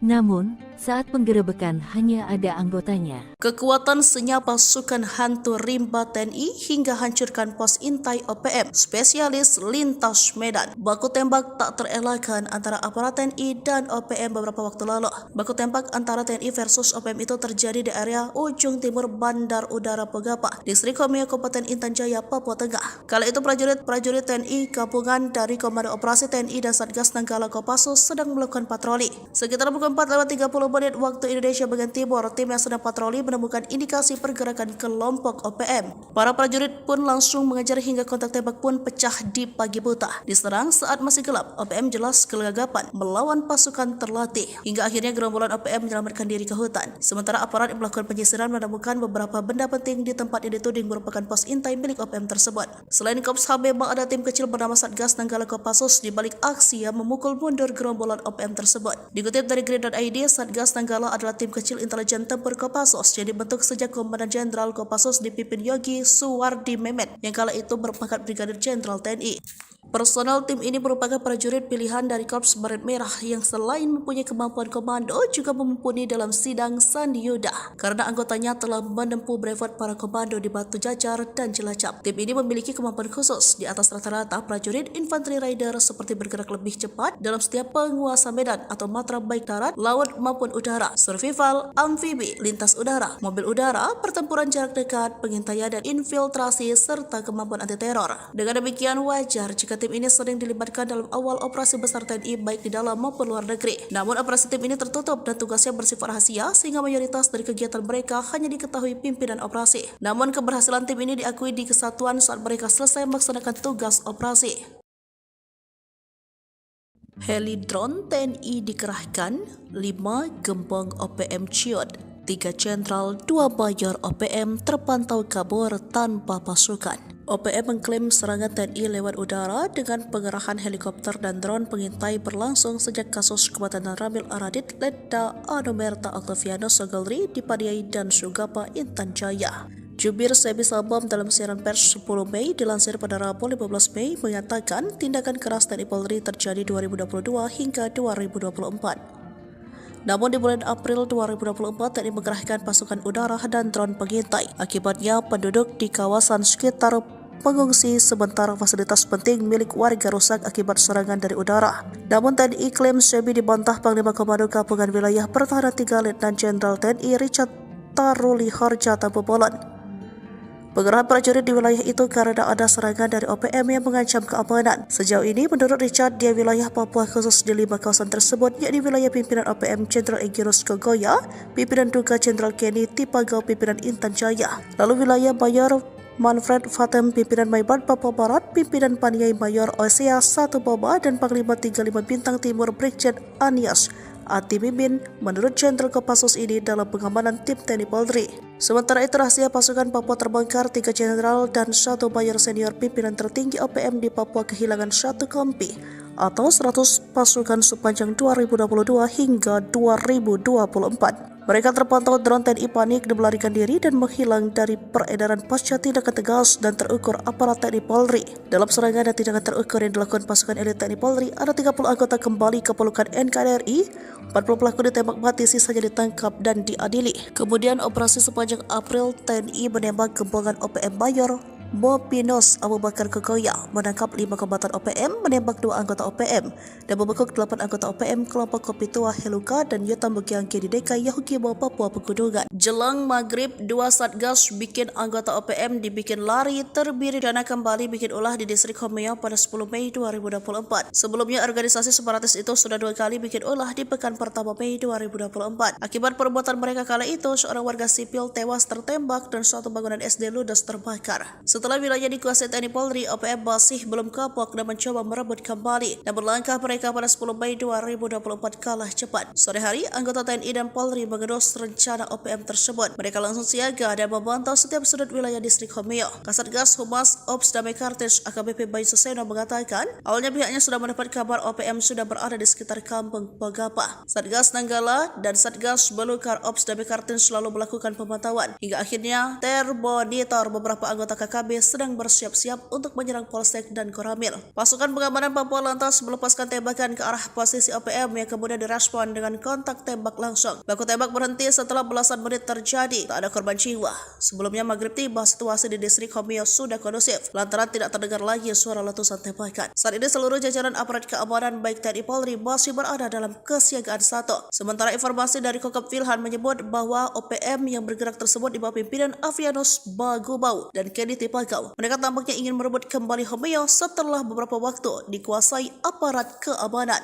Namun, saat penggerebekan hanya ada anggotanya. Kekuatan senyap pasukan hantu rimba TNI hingga hancurkan pos intai OPM, spesialis lintas Medan. Baku tembak tak terelakkan antara aparat TNI dan OPM beberapa waktu lalu. Baku tembak antara TNI versus OPM itu terjadi di area ujung timur Bandar Udara Pogapa, Distrik Homeo, Kabupaten Intan Jaya, Papua Tengah. Kala itu prajurit TNI gabungan dari Komando Operasi TNI dan Satgas Nanggala Kopassus sedang melakukan patroli. Sekitar pukul 4:30 menit waktu Indonesia bagian timur, tim yang sedang patroli menemukan indikasi pergerakan kelompok OPM. Para prajurit pun langsung mengejar hingga kontak tembak pun pecah di pagi buta. Diserang saat masih gelap, OPM jelas kelagapan melawan pasukan terlatih. Hingga akhirnya gerombolan OPM menyelamatkan diri ke hutan. Sementara aparat yang melakukan penyisiran menemukan beberapa benda penting di tempat yang dituding merupakan pos intai milik OPM tersebut. Selain Korps HB, ada tim kecil bernama Satgas Nanggala Kopassus di balik aksi yang memukul mundur gerombolan OPM tersebut. Dikutip dari Grid.id, Satgas Nanggala adalah tim kecil intelijen tempur Kopassus yang dibentuk sejak Komandan Jenderal Kopassus dipimpin Yogi Suwardi Memet yang kala itu berpangkat Brigadir Jenderal TNI. Personel tim ini merupakan prajurit pilihan dari Korps Baret Merah yang selain mempunyai kemampuan komando juga mumpuni dalam sidang Sandi Yuda karena anggotanya telah menempuh brevet para komando di Batu Jajar dan Cilacap. Tim ini memiliki kemampuan khusus di atas rata-rata prajurit infanteri rider seperti bergerak lebih cepat dalam setiap penguasa medan atau matra baik darat, laut maupun udara, survival, amfibi, lintas udara, mobil udara, pertempuran jarak dekat, pengintaian dan infiltrasi serta kemampuan anti teror. Dengan demikian wajar jika tim ini sering dilibatkan dalam awal operasi besar TNI baik di dalam maupun luar negeri. Namun operasi tim ini tertutup dan tugasnya bersifat rahasia sehingga mayoritas dari kegiatan mereka hanya diketahui pimpinan operasi. Namun keberhasilan tim ini diakui di kesatuan saat mereka selesai melaksanakan tugas operasi. Heli drone TNI dikerahkan, 5 gembong OPM ciut, 3 jenderal, 2 mayor OPM terpantau kabur tanpa pasukan. OPM mengklaim serangan TNI lewat udara dengan pengerahan helikopter dan drone pengintai berlangsung sejak kasus kematian Ramil Aradit, Letda Anomerta Octavianus Sogolri di Padiai dan Sugapa, Intan Jaya. Jubir Sebi Sabam dalam siaran pers 10 Mei dilansir pada Rabu 15 Mei mengatakan tindakan keras TNI Polri terjadi 2022 hingga 2024. Namun di bulan April 2024 TNI mengerahkan pasukan udara dan drone pengintai. Akibatnya penduduk di kawasan sekitar mengungsi sementara fasilitas penting milik warga rusak akibat serangan dari udara. Namun TNI klaim Sebi dibantah Panglima Komando Gabungan Wilayah Pertahanan 3 Letnan Jenderal TNI Richard Taruli Harja Tampu Bolon. Pengerahan prajurit di wilayah itu karena ada serangan dari OPM yang mengancam keamanan. Sejauh ini, menurut Richard, di wilayah Papua khusus di 5 kawasan tersebut, yakni wilayah pimpinan OPM Jenderal Egyanus Kogoya, pimpinan Duga Jenderal Kenny Tipagau, pimpinan Intan Jaya, lalu wilayah Mayor Manfred Fatem, pimpinan Maibad Papua Barat, pimpinan Paniai Mayor Osea 1 Boba, dan Panglima 35 Bintang Timur Brigjen Anias Ati Mimin menurut Jenderal Kopassus ini dalam pengamanan tim TNI Polri. Sementara itu rahasia pasukan Papua terbongkar, 3 jenderal dan 1 mayor senior pimpinan tertinggi OPM di Papua kehilangan 1 kompi atau 100 pasukan sepanjang 2022 hingga 2024. Mereka terpantau drone TNI panik dan melarikan diri dan menghilang dari peredaran pasca tindakan tegas dan terukur aparat TNI Polri. Dalam serangan dan tindakan terukur yang dilakukan pasukan elit TNI Polri, ada 30 anggota kembali ke pelukan NKRI, 40 pelaku ditembak mati, sisanya ditangkap dan diadili. Kemudian operasi sepanjang April, TNI menembak gembongan OPM Mayor Bopinos Abu Bakar Kogoya, menangkap 5 kombatan OPM, menembak 2 anggota OPM, dan membekuk 8 anggota OPM kelompok Kopi Tua Heluka dan Yotam Bukiangke di Deka Yahukibo, Papua Pegunungan. Jelang maghrib, 2 satgas bikin anggota OPM dibikin lari terbiri dana kembali bikin ulah di Distrik Homeo pada 10 Mei 2024. Sebelumnya organisasi separatis itu sudah 2 kali bikin ulah di pekan pertama Mei 2024. Akibat perbuatan mereka kala itu, seorang warga sipil tewas tertembak dan suatu bangunan SD ludes terbakar. Setelah wilayah dikuasai TNI Polri, OPM masih belum kapok dan mencoba merebut kembali. Namun langkah mereka pada 10 Mei 2024 kalah cepat. Sore hari, anggota TNI dan Polri mengendus rencana OPM tersebut. Mereka langsung siaga dan memantau setiap sudut wilayah Distrik Homeo. Kasatgas Humas Ops Damai Kartis AKBP Bayu Suseno mengatakan, awalnya pihaknya sudah mendapat kabar OPM sudah berada di sekitar kampung Pogapa. Satgas Nanggala dan Satgas Belukar Ops Damai Kartis selalu melakukan pemantauan. Hingga akhirnya termonitor beberapa anggota KKB PKB sedang bersiap-siap untuk menyerang Polsek dan Koramil. Pasukan pengamanan Papua lantas melepaskan tembakan ke arah posisi OPM yang kemudian direspon dengan kontak tembak langsung. Baku tembak berhenti setelah belasan menit terjadi, tak ada korban jiwa. Sebelumnya maghrib tiba, situasi di distrik Homeo sudah kondusif lantaran tidak terdengar lagi suara letusan tembakan. Saat ini seluruh jajaran aparat keamanan baik TNI Polri masih berada dalam kesiagaan 1. Sementara informasi dari Kokop Wilhan menyebut bahwa OPM yang bergerak tersebut di bawah pimpinan Afrianus Bagubau dan Kenny Tipagau. Mereka tampaknya ingin merebut kembali Homeo setelah beberapa waktu dikuasai aparat keamanan.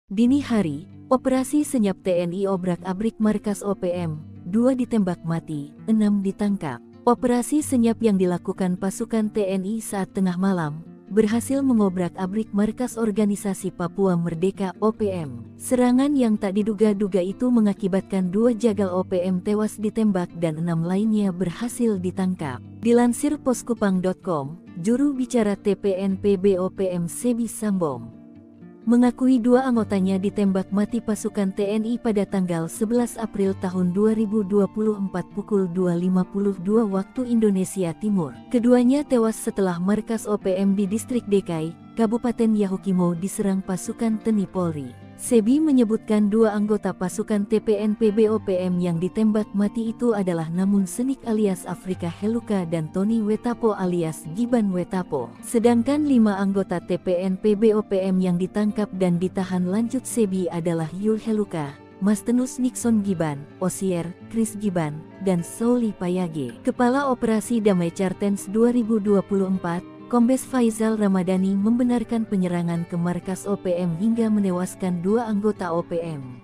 Dini hari, operasi senyap TNI obrak-abrik markas OPM, 2 ditembak mati, 6 ditangkap. Operasi senyap yang dilakukan pasukan TNI saat tengah malam berhasil mengobrak-abrik markas organisasi Papua Merdeka OPM. Serangan yang tak diduga-duga itu mengakibatkan 2 jagal OPM tewas ditembak dan 6 lainnya berhasil ditangkap. Dilansir poskupang.com, juru bicara TPNPB OPM Sebi Sambom mengakui 2 anggotanya ditembak mati pasukan TNI pada tanggal 11 April tahun 2024 pukul 2.52 waktu Indonesia Timur. Keduanya tewas setelah markas OPM di distrik Dekai, Kabupaten Yahukimo diserang pasukan TNI Polri. Sebi menyebutkan 2 anggota pasukan TPNPB OPM yang ditembak mati itu adalah Namun Senik alias Afrika Heluka dan Tony Wetapo alias Giban Wetapo. Sedangkan 5 anggota TPNPB OPM yang ditangkap dan ditahan lanjut Sebi adalah Yul Heluka, Mastenus Nixon Giban, Osier, Chris Giban, dan Sauli Payage. Kepala Operasi Damai Chartens 2024, Kombes Faizal Ramadhani membenarkan penyerangan ke markas OPM hingga menewaskan 2 anggota OPM.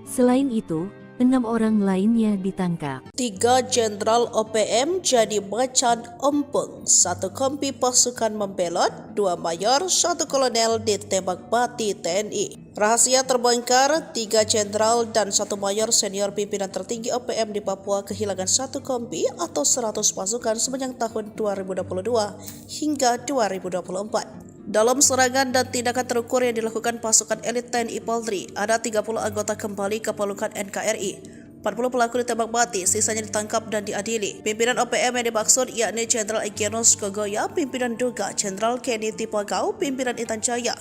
Selain itu, 6 orang lainnya ditangkap. 3 jenderal OPM jadi macan ompong, 1 kompi pasukan membelot, 2 mayor, 1 kolonel ditembak mati TNI. Rahasia terbongkar, 3 jenderal dan 1 mayor senior pimpinan tertinggi OPM di Papua kehilangan 1 kompi atau 100 pasukan sepanjang tahun 2022 hingga 2024. Dalam serangan dan tindakan terukur yang dilakukan pasukan elit TNI Polri, ada 30 anggota kembali ke pelukan NKRI. 40 pelaku ditembak mati, sisanya ditangkap dan diadili. Pimpinan OPM yang dimaksud yakni Jenderal Egyanus Kogoya, pimpinan Duga, Jenderal Kenny Tipagau, pimpinan Intan Jaya,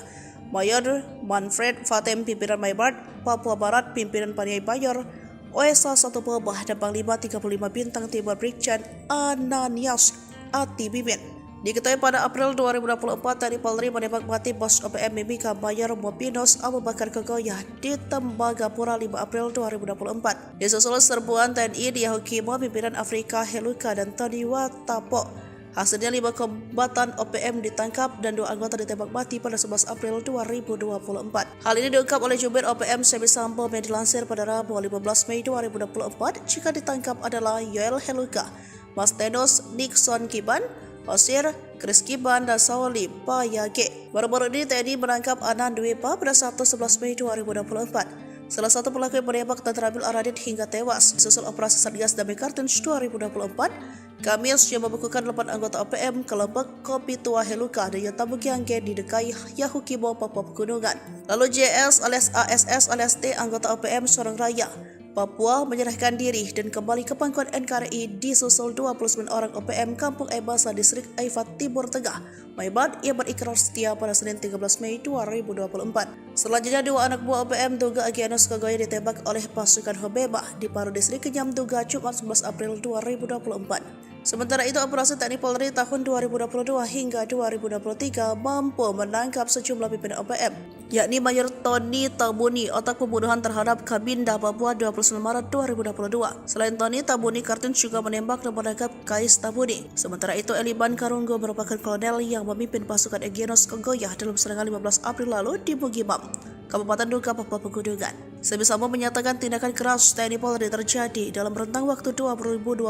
Mayor Manfred Fatem, pimpinan Maybart, Papua Barat, pimpinan Paniai Bayor, OSA 1 Pobah, dan Panglima 35 Bintang Timur Brigjen Ananias Ati Bimin. Diketahui pada April 2024, TNI Polri menembak mati bos OPM Mimika Mayor Mopinos Abu Bakar Kogoya di Tembagapura 5 April 2024. Disusul serbuan TNI di Yahukimo, pimpinan Afrika Heluka dan Tony Wetapo. Hasilnya 5 kombatan OPM ditangkap dan 2 anggota ditembak mati pada 11 April 2024. Hal ini diungkap oleh Jubir OPM Sebi Sambom yang dilansir pada Rabu 15 Mei 2024. Jika ditangkap adalah Yoel Heluka, Mastenus Nixon Giban, Osir, Chris Giban, dan Sauli Payage. Baru-baru ini TNI menangkap Anan Dwepa pada Sabtu 11 Mei 2024. Salah satu pelaku yang menembak dan terambil Aradit hingga tewas disusul operasi Satgas Damai Kartens 2024. Kamis yang membekukan 8 anggota OPM kelompok Kopi Tua Heluka dan Yatamugiangge di Dekai Yahukimo, Papua Pegunungan. Lalu JS alias ASS alias T, anggota OPM Sorong Raya, Papua, menyerahkan diri dan kembali ke pangkuan NKRI disusul 29 orang OPM Kampung Ebasa Distrik Aifat Timur Tengah, Maibat, yang berikrar setia pada Senin 13 Mei 2024. Selanjutnya 2 anak buah OPM Duga Egyanus Kogoya ditembak oleh pasukan Hobeba di Paru Distrik Kenyam Duga Jumat 11 April 2024. Sementara itu, operasi TNI Polri tahun 2022 hingga 2023 mampu menangkap sejumlah pimpinan OPM, yakni Mayor Tony Tabuni, otak pembunuhan terhadap Kabinda Papua 29 Maret 2022. Selain Tony, Tabuni Kartens juga menembak dan menangkap Kais Tabuni. Sementara itu, Eliban Karunggo merupakan kolonel yang memimpin pasukan Egyanus Kogoya dalam serangan 15 April lalu di Bugimam, Kabupaten Duga, Papua Pegunungan. Sebi Sambom menyatakan tindakan keras TNI Polri terjadi dalam rentang waktu 2022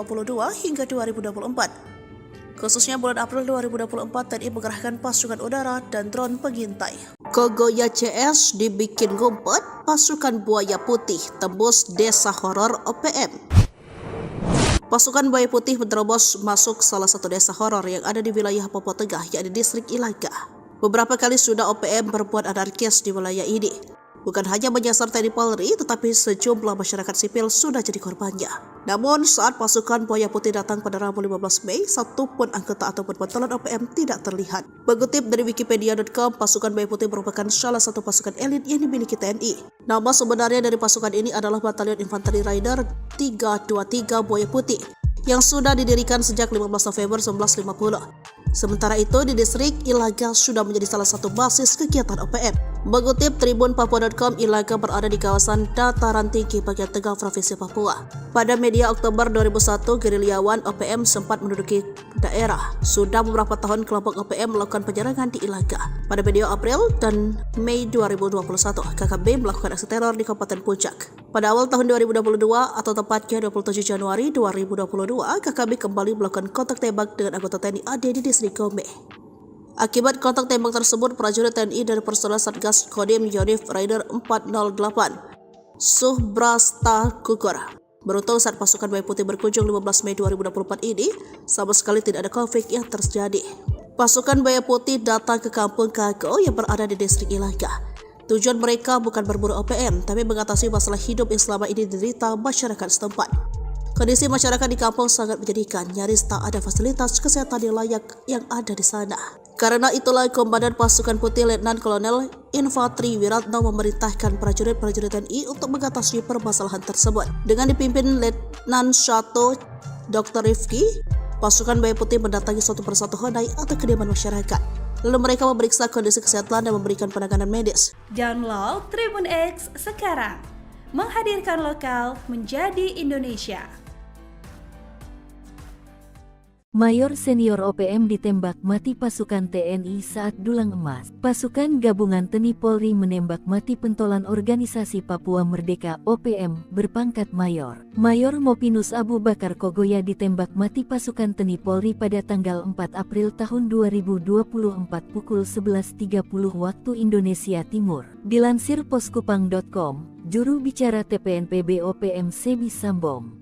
hingga 2024. Khususnya bulan April 2024, TNI mengerahkan pasukan udara dan drone pengintai. Kogoya CS dibikin ngumpet, pasukan Buaya Putih tembus desa horor OPM. Pasukan Buaya Putih menerobos masuk salah satu desa horor yang ada di wilayah Papua Tengah, yakni distrik Ilaga. Beberapa kali sudah OPM berbuat anarkis di wilayah ini. Bukan hanya menyasar TNI Polri, tetapi sejumlah masyarakat sipil sudah jadi korbannya. Namun saat pasukan Buaya Putih datang pada Rabu 15 Mei, satupun anggota ataupun pentolan OPM tidak terlihat. Mengutip dari wikipedia.com, pasukan Buaya Putih merupakan salah satu pasukan elit yang dimiliki TNI. Nama sebenarnya dari pasukan ini adalah Batalion Infanteri Rider 323 Buaya Putih yang sudah didirikan sejak 15 November 1950. Sementara itu, di distrik Ilaga sudah menjadi salah satu basis kegiatan OPM. Mengutip tribunpapua.com, Ilaga berada di kawasan dataran tinggi bagian tengah Provinsi Papua. Pada media Oktober 2001, gerilyawan OPM sempat menduduki daerah. Sudah beberapa tahun kelompok OPM melakukan penyerangan di Ilaga. Pada media April dan Mei 2021, KKB melakukan aksi teror di Kabupaten Puncak. Pada awal tahun 2022 atau tepatnya 27 Januari 2022, KKB kembali melakukan kontak tembak dengan anggota TNI AD di distrik Gombe. Akibat kontak tembak tersebut, prajurit TNI dari personel Satgas Kodim Yonif Rider 408 Subrasta gugur. Beruntung saat pasukan Buaya Putih berkunjung 15 Mei 2024 ini, sama sekali tidak ada konflik yang terjadi. Pasukan Buaya Putih datang ke kampung Kago yang berada di distrik Ilaga. Tujuan mereka bukan berburu OPM, tapi mengatasi masalah hidup yang selama ini diderita masyarakat setempat. Kondisi masyarakat di kampung sangat menyedihkan, nyaris tak ada fasilitas kesehatan yang layak yang ada di sana. Karena itulah Komandan Pasukan Putih Letnan Kolonel Infantri Wiratno memerintahkan prajurit-prajurit TNI untuk mengatasi permasalahan tersebut. Dengan dipimpin Letnan Shato Dr. Rifki, pasukan Buaya Putih mendatangi satu persatu honai atau kediaman masyarakat. Lalu mereka memeriksa kondisi kesehatan dan memberikan penanganan medis. Download Tribun X sekarang, menghadirkan lokal menjadi Indonesia. Mayor senior OPM ditembak mati pasukan TNI saat dulang emas. Pasukan Gabungan TNI Polri menembak mati pentolan Organisasi Papua Merdeka (OPM) berpangkat Mayor. Mayor Mopinus Abu Bakar Kogoya ditembak mati pasukan TNI Polri pada tanggal 4 April tahun 2024 pukul 11.30 waktu Indonesia Timur. Dilansir poskupang.com, juru bicara TPNPB OPM Sebi Sambom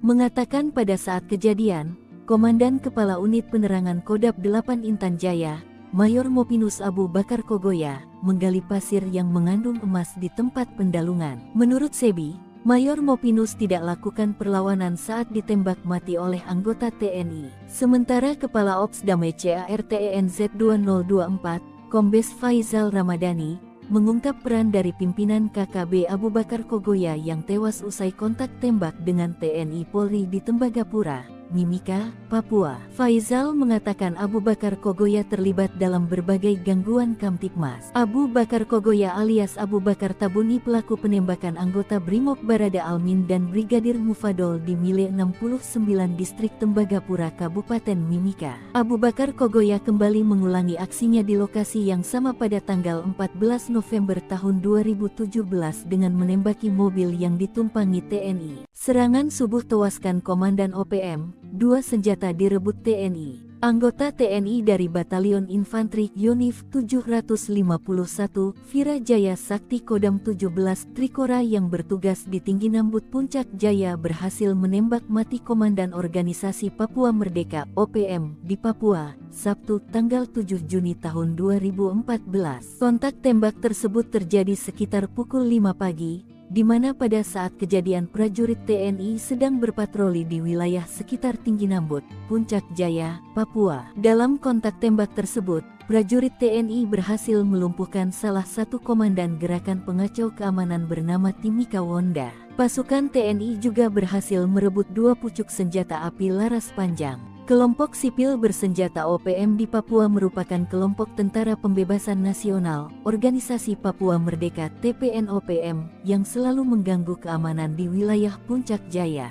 mengatakan pada saat kejadian, Komandan Kepala Unit Penerangan Kodam 8 Intan Jaya, Mayor Mopinus Abu Bakar Kogoya, menggali pasir yang mengandung emas di tempat pendalungan. Menurut Sebi, Mayor Mopinus tidak lakukan perlawanan saat ditembak mati oleh anggota TNI. Sementara Kepala Ops Damai CARTENZ 2024, Kombes Faizal Ramadhani, mengungkap peran dari pimpinan KKB Abu Bakar Kogoya yang tewas usai kontak tembak dengan TNI Polri di Tembagapura, Mimika, Papua. Faizal mengatakan Abu Bakar Kogoya terlibat dalam berbagai gangguan Kamtipmas. Abu Bakar Kogoya alias Abu Bakar Tabuni pelaku penembakan anggota Brimob Barada Almin dan Brigadir Mufadol di Mile 69 Distrik Tembagapura Kabupaten Mimika. Abu Bakar Kogoya kembali mengulangi aksinya di lokasi yang sama pada tanggal 14 November tahun 2017 dengan menembaki mobil yang ditumpangi TNI. Serangan subuh tewaskan Komandan OPM, 2 senjata direbut TNI. Anggota TNI dari Batalion Infanteri Yonif 751 Virajaya Sakti Kodam 17 Trikora yang bertugas di Tinggi Nambut Puncak Jaya berhasil menembak mati Komandan Organisasi Papua Merdeka (OPM) di Papua, Sabtu tanggal 7 Juni tahun 2014. Kontak tembak tersebut terjadi sekitar pukul 5 pagi, di mana pada saat kejadian prajurit TNI sedang berpatroli di wilayah sekitar Tinggi Nambut, Puncak Jaya, Papua. Dalam kontak tembak tersebut, prajurit TNI berhasil melumpuhkan salah satu komandan gerakan pengacau keamanan bernama Timika Wonda. Pasukan TNI juga berhasil merebut 2 pucuk senjata api laras panjang. Kelompok sipil bersenjata OPM di Papua merupakan kelompok Tentara Pembebasan Nasional, Organisasi Papua Merdeka (TPN-OPM) yang selalu mengganggu keamanan di wilayah Puncak Jaya.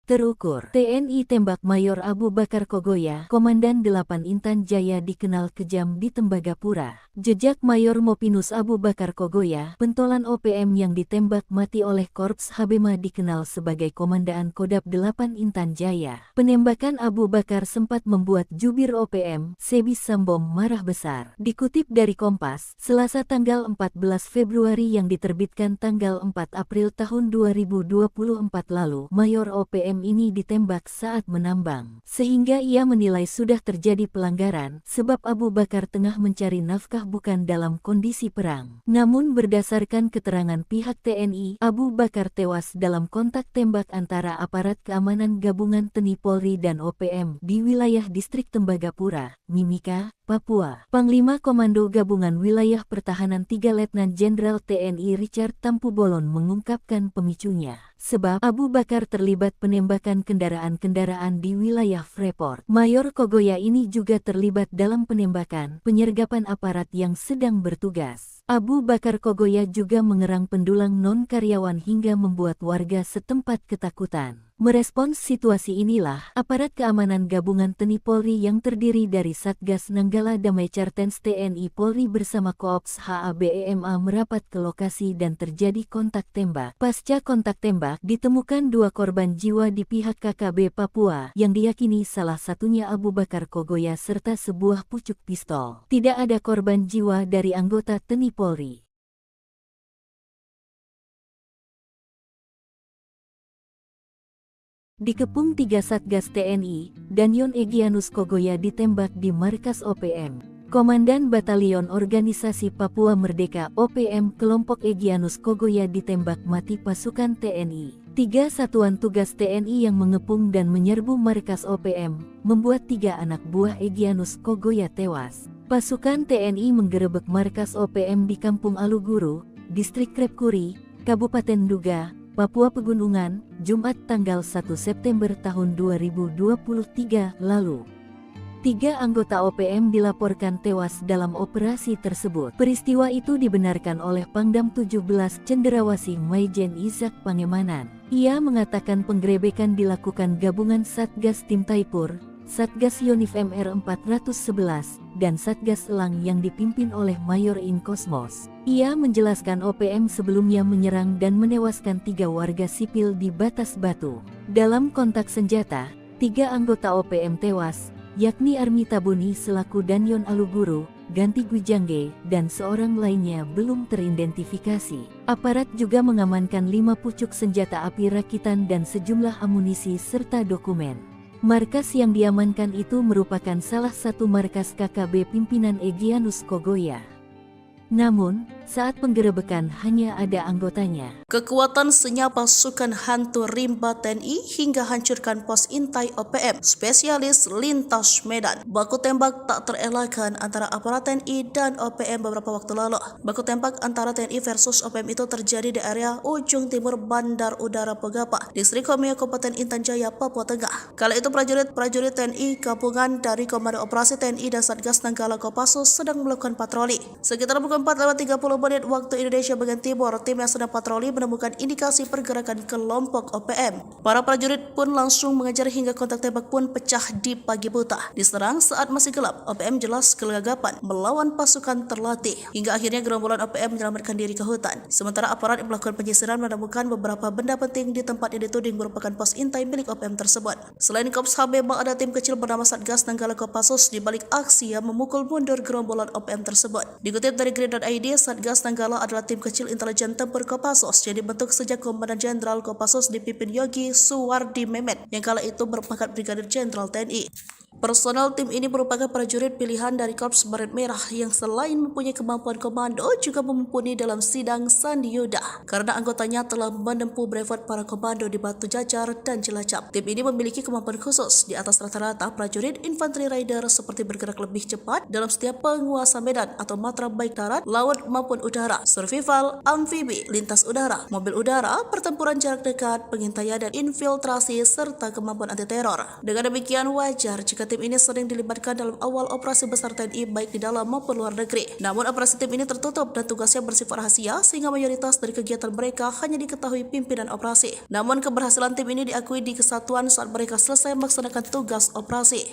Terukur, TNI tembak Mayor Abu Bakar Kogoya, Komandan 8 Intan Jaya dikenal kejam di Tembagapura. Jejak Mayor Mopinus Abu Bakar Kogoya, pentolan OPM yang ditembak mati oleh Korps Habema dikenal sebagai Komandan Kodam 8 Intan Jaya. Penembakan Abu Bakar sempat membuat jubir OPM, Sebi Sambom marah besar. Dikutip dari Kompas, Selasa tanggal 14 Februari yang diterbitkan tanggal 4 April tahun 2024 lalu, Mayor OPM ini ditembak saat menambang. Sehingga ia menilai sudah terjadi pelanggaran, sebab Abu Bakar tengah mencari nafkah seolah bukan dalam kondisi perang. Namun berdasarkan keterangan pihak TNI, Abu Bakar tewas dalam kontak tembak antara aparat keamanan gabungan TNI Polri dan OPM di wilayah distrik Tembagapura, Mimika, Papua. Panglima Komando Gabungan Wilayah Pertahanan 3 Letnan Jenderal TNI Richard Tampu Bolon mengungkapkan pemicunya. Sebab Abu Bakar terlibat penembakan kendaraan-kendaraan di wilayah Freeport. Mayor Kogoya ini juga terlibat dalam penembakan penyergapan aparat yang sedang bertugas. Abu Bakar Kogoya juga mengerang pendulang non-karyawan hingga membuat warga setempat ketakutan. Merespons situasi inilah, aparat keamanan gabungan TNI Polri yang terdiri dari Satgas Nanggala Damai Cartens TNI Polri bersama Koops HABEMA merapat ke lokasi dan terjadi kontak tembak. Pasca kontak tembak, ditemukan 2 korban jiwa di pihak KKB Papua yang diyakini salah satunya Abu Bakar Kogoya serta sebuah pucuk pistol. Tidak ada korban jiwa dari anggota TNI Polri. Dikepung 3 Satgas TNI, Danyon Egyanus Kogoya ditembak di markas OPM. Komandan Batalion Organisasi Papua Merdeka OPM kelompok Egyanus Kogoya ditembak mati pasukan TNI. 3 satuan tugas TNI yang mengepung dan menyerbu markas OPM, membuat 3 anak buah Egyanus Kogoya tewas. Pasukan TNI menggerebek markas OPM di Kampung Aluguru, Distrik Krepkuri, Kabupaten Duga, Papua Pegunungan, Jumat tanggal 1 September tahun 2023 lalu. 3 anggota OPM dilaporkan tewas dalam operasi tersebut. Peristiwa itu dibenarkan oleh Pangdam 17 Cenderawasih Maijen Izak Pangemanan. Ia mengatakan penggerebekan dilakukan gabungan Satgas Tim Taipur, Satgas Yonif MR 411, dan Satgas Elang yang dipimpin oleh Mayor In Kosmos. Ia menjelaskan OPM sebelumnya menyerang dan menewaskan 3 warga sipil di Batas Batu. Dalam kontak senjata, 3 anggota OPM tewas, yakni Armita Buni selaku Danyon Aluguru, Ganti Gwijangge, dan seorang lainnya belum teridentifikasi. Aparat juga mengamankan 5 pucuk senjata api rakitan dan sejumlah amunisi serta dokumen. Markas yang diamankan itu merupakan salah satu markas KKB pimpinan Egyanus Kogoya. Namun, saat penggerebekan hanya ada anggotanya. Kekuatan senyap pasukan hantu rimba TNI hingga hancurkan pos intai OPM, spesialis lintas Medan. Baku tembak tak terelakkan antara aparat TNI dan OPM beberapa waktu lalu. Baku tembak antara TNI versus OPM itu terjadi di area ujung timur Bandar Udara Pegapa, Distrik Homeo, Kabupaten Intan Jaya, Papua Tengah. Kala itu prajurit TNI gabungan dari Komando Operasi TNI dan Satgas Nanggala Kopassus sedang melakukan patroli. Sekitar pukul 4:30 menit waktu Indonesia bagian timur, tim yang sedang patroli menemukan indikasi pergerakan kelompok OPM. Para prajurit pun langsung mengejar hingga kontak tembak pun pecah di pagi buta. Diserang saat masih gelap, OPM jelas kelagapan melawan pasukan terlatih. Hingga akhirnya gerombolan OPM menyelamatkan diri ke hutan. Sementara aparat yang melakukan penyisiran menemukan beberapa benda penting di tempat yang dituding merupakan pos intai milik OPM tersebut. Selain Kops HB, ada tim kecil bernama Satgas Nanggala Kopassus di balik aksi yang memukul mundur gerombolan OPM tersebut. Dikutip dari Green.id, Satgas Nanggala adalah tim kecil intelijen tempur Kopassus yang dibentuk sejak Komandan Jenderal Kopassus dipimpin Yogi Suwardi Memet yang kala itu berpangkat Brigadir Jenderal TNI. Personel tim ini merupakan prajurit pilihan dari Korps Baret Merah yang selain mempunyai kemampuan komando juga mumpuni dalam sidang Sandi Yuda karena anggotanya telah menempuh brevet para komando di Batu Jajar dan Cilacap. Tim ini memiliki kemampuan khusus di atas rata-rata prajurit infanteri rider seperti bergerak lebih cepat dalam setiap penguasa medan atau matra baik darat, laut maupun udara, survival, amfibi, lintas udara, mobil udara, pertempuran jarak dekat, pengintaian dan infiltrasi serta kemampuan anti teror. Dengan demikian wajar jika tim ini sering dilibatkan dalam awal operasi besar TNI baik di dalam maupun luar negeri. Namun operasi tim ini tertutup dan tugasnya bersifat rahasia sehingga mayoritas dari kegiatan mereka hanya diketahui pimpinan operasi. Namun keberhasilan tim ini diakui di kesatuan saat mereka selesai melaksanakan tugas operasi.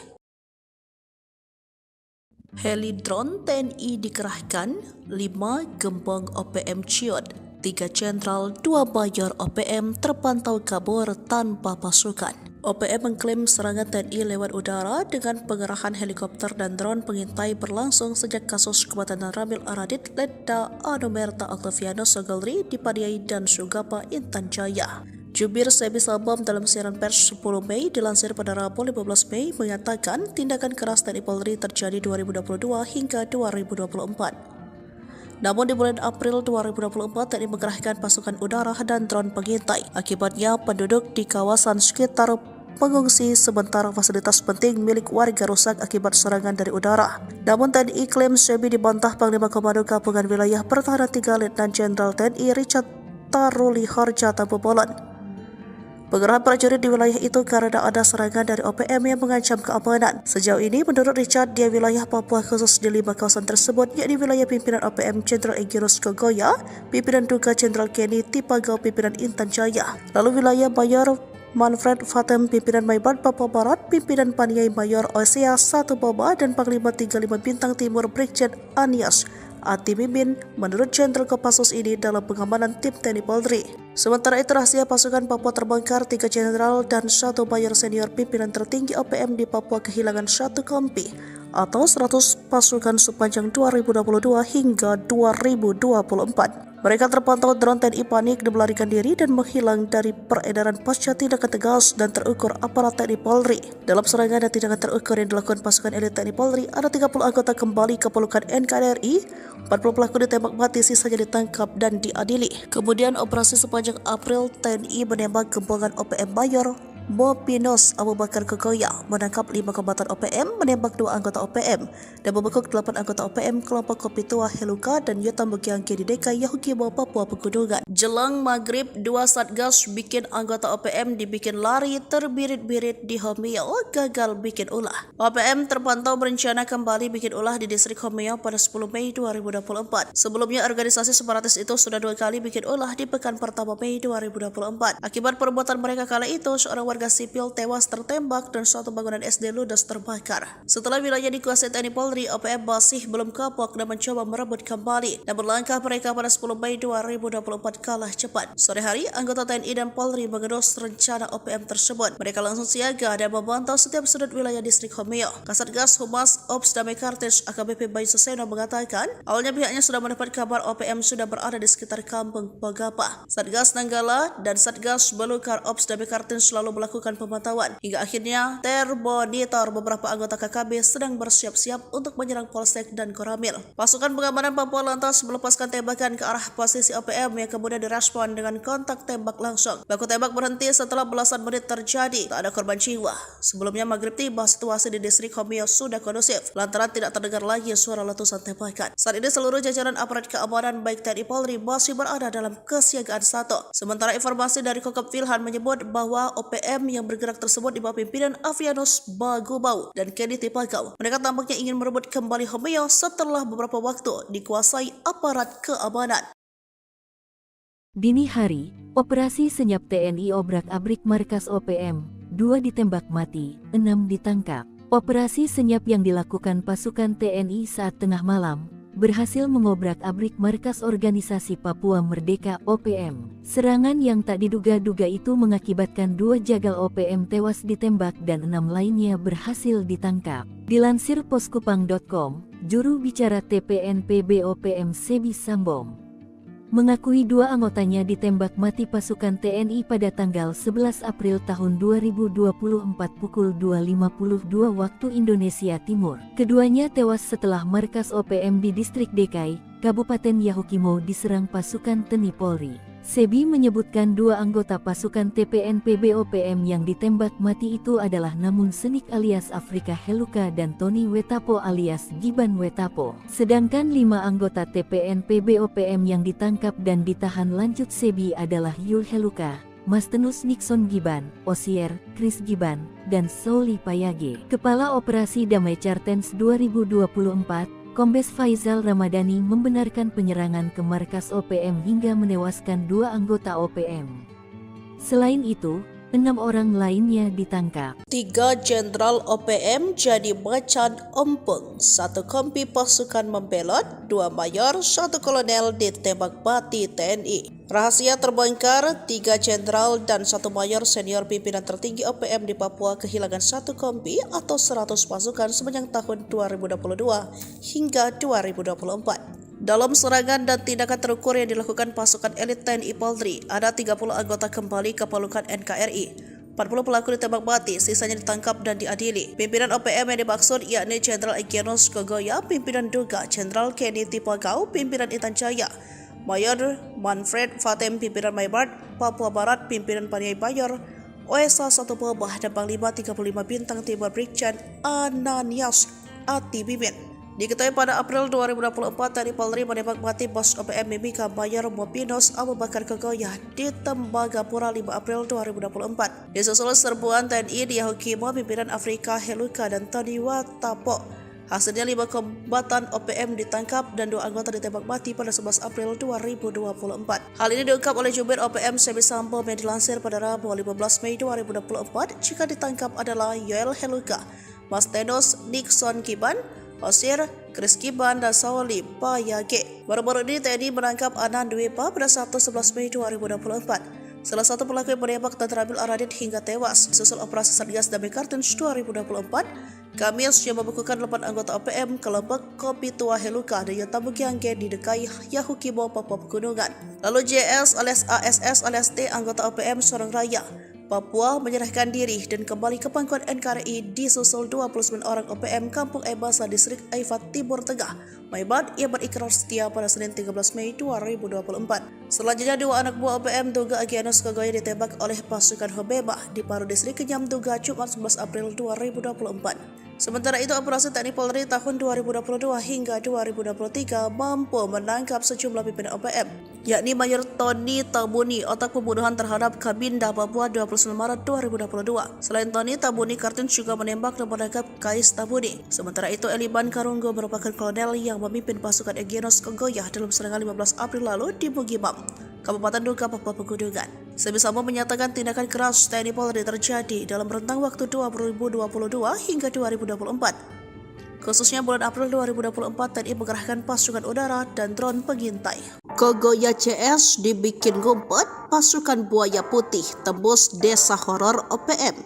Heli drone TNI dikerahkan, 5 gembong OPM ciut, 3 jenderal, 2 mayor OPM terpantau kabur tanpa pasukan. OPM mengklaim serangan TNI lewat udara dengan pengerahan helikopter dan drone pengintai berlangsung sejak kasus kematian Ramil Aradit, Letda Anomerta Octaviano Sogolri di Padiai dan Sugapa, Intan Jaya. Jubir Sebi Sabam dalam siaran pers 10 Mei dilansir pada Rabu 15 Mei mengatakan tindakan keras TNI Polri terjadi 2022 hingga 2024. Namun di bulan April 2024 TNI mengerahkan pasukan udara dan drone pengintai. Akibatnya penduduk di kawasan sekitar pengungsi sementara fasilitas penting milik warga rusak akibat serangan dari udara. Namun TNI klaim Sebi dibantah Panglima Komando Gabungan Wilayah Pertahanan 3 Letnan Jenderal TNI Richard Taruli Harja Tampu Bolon. Pengerahan prajurit di wilayah itu karena ada serangan dari OPM yang mengancam keamanan. Sejauh ini, menurut Richard, di wilayah Papua khusus di 5 kawasan tersebut, yakni wilayah pimpinan OPM Jenderal Egirus Kogoya, pimpinan Duga Jenderal Kenny Tipagau, pimpinan Intan Jaya, lalu wilayah Mayor Manfred Fatem, pimpinan Maibat Papua Barat, pimpinan Paniai Mayor Osea 1 Boba, dan Panglima 35 Bintang Timur Brigjen Anias Ati Mimin menurut Jenderal Kopassus ini dalam pengamanan tim TNI Polri. Sementara itu rahasia pasukan Papua terbongkar, 3 jenderal dan 1 mayor senior pimpinan tertinggi OPM di Papua kehilangan 1 kompi atau 100 pasukan sepanjang 2022 hingga 2024. Mereka terpantau drone TNI panik dan melarikan diri dan menghilang dari peredaran pasca tindakan tegas dan terukur aparat TNI Polri. Dalam serangan dan tindakan terukur yang dilakukan pasukan elit TNI Polri, ada 30 anggota kembali ke pelukan NKRI, 40 pelaku ditembak mati, sisanya ditangkap dan diadili. Kemudian operasi sepanjang April, TNI menembak gembongan OPM Mayor Mopinos Abu Bakar Kogoya, menangkap 5 kombatan OPM, menembak 2 anggota OPM, dan membekuk 8 anggota OPM kelompok Kopi Tua Heluka dan Yotam Bukiangke di DKI Yahukimo Papua Pegunungan. Jelang maghrib, 2 satgas bikin anggota OPM dibikin lari terbirit-birit di Homeo, gagal bikin ulah. OPM terpantau berencana kembali bikin ulah di distrik Homeo pada 10 Mei 2024. Sebelumnya organisasi separatis itu sudah 2 kali bikin ulah di pekan pertama Mei 2024. Akibat perbuatan mereka kala itu, seorang warga sipil tewas tertembak dan suatu bangunan SD ludes terbakar. Setelah wilayah dikuasai TNI Polri, OPM masih belum kapok dan mencoba merebut kembali. Namun langkah mereka pada 10 Mei 2024 kalah cepat. Sore hari, anggota TNI dan Polri mengendus rencana OPM tersebut. Mereka langsung siaga dan memantau setiap sudut wilayah distrik Homeo. Kasatgas Humas Ops Damai Kartens AKBP Bayu Suseno mengatakan, awalnya pihaknya sudah mendapat kabar OPM sudah berada di sekitar kampung Pogapa. Satgas Nanggala dan Satgas Belukar Ops Damai Kartens selalu melakukan pemantauan. Hingga akhirnya termonitor beberapa anggota KKB sedang bersiap-siap untuk menyerang Polsek dan Koramil. Pasukan pengamanan Papua lantas melepaskan tembakan ke arah posisi OPM yang kemudian direspon dengan kontak tembak langsung. Baku tembak berhenti setelah belasan menit terjadi. Tak ada korban jiwa. Sebelumnya maghrib tiba, situasi di distrik Homeo sudah kondusif lantaran tidak terdengar lagi suara letusan tembakan. Saat ini seluruh jajaran aparat keamanan baik TNI Polri masih berada dalam kesiagaan 1. Sementara informasi dari Kokop Wilhan menyebut bahwa OPM yang bergerak tersebut di bawah pimpinan Avianus Bagubau dan Kenny Tipagau. Mereka tampaknya ingin merebut kembali Homeo setelah beberapa waktu dikuasai aparat keamanan. Dini hari, operasi senyap TNI obrak-abrik markas OPM, 2 ditembak mati, 6 ditangkap. Operasi senyap yang dilakukan pasukan TNI saat tengah malam berhasil mengobrak-abrik markas organisasi Papua Merdeka OPM. Serangan yang tak diduga-duga itu mengakibatkan 2 jagal OPM tewas ditembak dan 6 lainnya berhasil ditangkap. Dilansir poskupang.com, juru bicara TPNPB OPM Sebi Sambom mengakui 2 anggotanya ditembak mati pasukan TNI pada tanggal 11 April tahun 2024 pukul 2.52 waktu Indonesia Timur. Keduanya tewas setelah markas OPM di distrik DKI, Kabupaten Yahukimo diserang pasukan TNI Polri. Sebi menyebutkan 2 anggota pasukan TPNPB OPM yang ditembak mati itu adalah Namun Senik alias Afrika Heluka dan Tony Wetapo alias Giban Wetapo. Sedangkan 5 anggota TPNPB OPM yang ditangkap dan ditahan lanjut Sebi adalah Yul Heluka, Mastenus Nixon Giban, Osier, Chris Giban, dan Souli Payage. Kepala Operasi Damai Kartens 2024, Kombes Faizal Ramadhani membenarkan penyerangan ke markas OPM hingga menewaskan 2 anggota OPM. Selain itu, 6 orang lainnya ditangkap. 3 jenderal OPM jadi macan ompong, 1 kompi pasukan membelot, 2 mayor, 1 kolonel ditembak mati TNI. Rahasia terbongkar, 3 jenderal dan 1 mayor senior pimpinan tertinggi OPM di Papua kehilangan 1 kompi atau 100 pasukan sepanjang tahun 2022 hingga 2024. Dalam serangan dan tindakan terukur yang dilakukan pasukan elit TNI Polri, ada 30 anggota kembali ke pelukan NKRI. 40 pelaku ditembak mati, sisanya ditangkap dan diadili. Pimpinan OPM yang dimaksud yakni Jenderal Egyanus Kogoya, Pimpinan Duga, Jenderal Kenny Tipagau, Pimpinan Intan Jaya, Mayor Manfred Fatem, Pimpinan Maybart, Papua Barat, Pimpinan Paniai Bayor, OSA 1 Bawah, dan Panglima 35 Bintang Timur Brigjen Ananias Atibimin. Diketahui pada April 2024, TNI Polri menembak mati bos OPM Mimika Mayor Mopinos Abu Bakar Kogoya di Tembagapura 5 April 2024. Disusul serbuan TNI di Yahukimo, pimpinan Afrika Heluka dan Tony Watapo. Hasilnya 5 kombatan OPM ditangkap dan 2 anggota ditembak mati pada 11 April 2024. Hal ini diungkap oleh jubir OPM Semi Sambo yang dilansir pada Rabu 15 Mei 2024. Jika ditangkap adalah Yoel Heluka, Mastenos Nixon Kiban, Osir, Chris Kiban, dan Sauli Payage. Baru-baru ini TNI menangkap Anan Dwepa pada Sabtu 11 Mei 2024. Salah satu pelaku yang menembak dan terambil Aradit hingga tewas. Susul operasi Satgas Damai Kartens 2024, Kamis yang membekukan 8 anggota OPM kelompok Kopi Tua Heluka dan Yotabu Giangge di Dekai Yahukimo, Papua Pegunungan. Lalu JS alias ASS alias T, anggota OPM Sorong Raya, Papua, menyerahkan diri dan kembali ke pangkuan NKRI disusul 29 orang OPM Kampung Ebasa Distrik Aifat Timur Tengah, Maybart, yang berikrar setia pada Senin 13 Mei 2024. Selanjutnya 2 anak buah OPM Duga Egyanus Kogoya ditembak oleh pasukan Hobeba di Paru Distrik Kenyam Duga Jumat 11 April 2024. Sementara itu, operasi TNI Polri tahun 2022 hingga 2023 mampu menangkap sejumlah pimpinan OPM, yakni Mayor Tony Tabuni, otak pembunuhan terhadap Kabinda Papua 29 Maret 2022. Selain Tony, Tabuni Kartens juga menembak dan menangkap Kais Tabuni. Sementara itu, Eliban Karunggo merupakan kolonel yang memimpin pasukan Egyanus Kogoya dalam serangan 15 April lalu di Bugimam, Kabupaten Duga, Papua Pegunungan. Semi Sambo menyatakan tindakan keras TNI Polri terjadi dalam rentang waktu 2022 hingga 2024. Khususnya bulan April 2024, TNI mengerahkan pasukan udara dan drone pengintai. Kogoya CS dibikin ngumpet, pasukan buaya putih tembus desa horor OPM.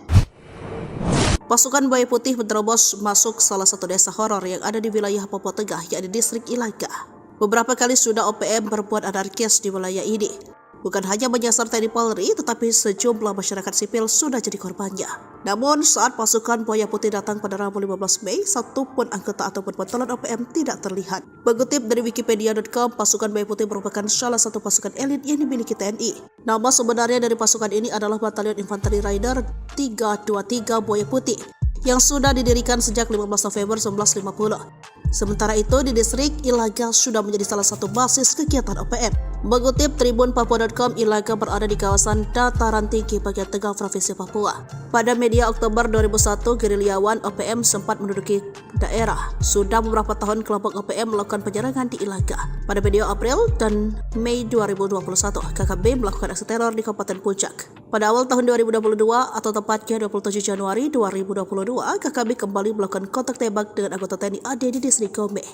Pasukan buaya putih menerobos masuk salah satu desa horor yang ada di wilayah Papua Tengah, yakni distrik Ilaga. Beberapa kali sudah OPM berbuat anarkis di wilayah ini. Bukan hanya menyasar TNI Polri, tetapi sejumlah masyarakat sipil sudah jadi korbannya. Namun saat pasukan buaya putih datang pada Rabu 15 Mei, satupun anggota ataupun pentolan OPM tidak terlihat. Mengutip dari Wikipedia.com, pasukan buaya putih merupakan salah satu pasukan elit yang dimiliki TNI. Nama sebenarnya dari pasukan ini adalah Batalion Infanteri Rider 323 Buaya Putih, yang sudah didirikan sejak 15 November 1950. Sementara itu, di distrik Ilaga sudah menjadi salah satu basis kegiatan OPM. Mengutip Tribun Papua.com, Ilaga berada di kawasan dataran tinggi bagian tengah Provinsi Papua. Pada media Oktober 2001, gerilyawan OPM sempat menduduki daerah. Sudah beberapa tahun kelompok OPM melakukan penyerangan di Ilaga. Pada medio April dan Mei 2021, KKB melakukan aksi teror di Kabupaten Puncak. Pada awal tahun 2022 atau tepatnya 27 Januari 2022, KKB kembali melakukan kontak tembak dengan anggota TNI AD di distrik Gome.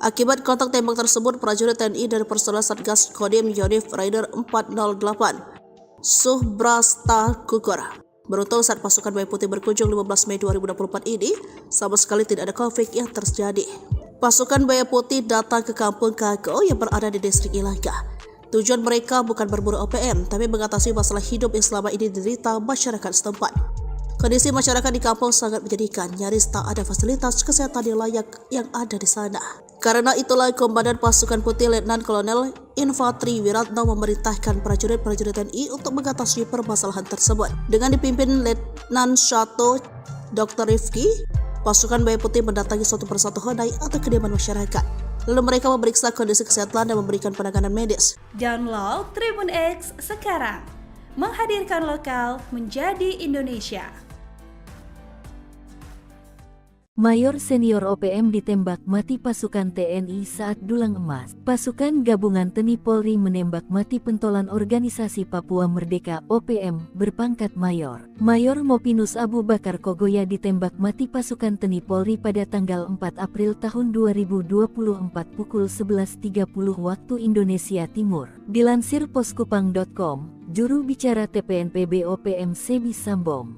Akibat kontak tembak tersebut, prajurit TNI dari personel Satgas Kodim Yonif Rider 408 Subrasta gugur. Beruntung saat pasukan buaya putih berkunjung 15 Mei 2024 ini, sama sekali tidak ada konflik yang terjadi. Pasukan buaya putih datang ke kampung Kago yang berada di distrik Ilaga. Tujuan mereka bukan berburu OPM, tapi mengatasi masalah hidup yang selama ini diderita masyarakat setempat. Kondisi masyarakat di kampung sangat menyedihkan, nyaris tak ada fasilitas kesehatan yang layak yang ada di sana. Karena itulah Komandan Pasukan Putih Letnan Kolonel Infantri Wiratno memerintahkan prajurit-prajurit TNI untuk mengatasi permasalahan tersebut. Dengan dipimpin Letnan Shato Dr. Rifki, pasukan buaya putih mendatangi suatu persatu honai atau kediaman masyarakat. Lalu mereka memeriksa kondisi kesehatan dan memberikan penanganan medis. Download Tribun X sekarang, menghadirkan lokal menjadi Indonesia. Mayor senior OPM ditembak mati pasukan TNI saat dulang emas. Pasukan gabungan TNI Polri menembak mati pentolan organisasi Papua Merdeka OPM berpangkat Mayor. Mayor Mopinus Abu Bakar Kogoya ditembak mati pasukan TNI Polri pada tanggal 4 April tahun 2024 pukul 11.30 waktu Indonesia Timur. Dilansir poskupang.com, juru bicara TPNPB OPM Semi Sambo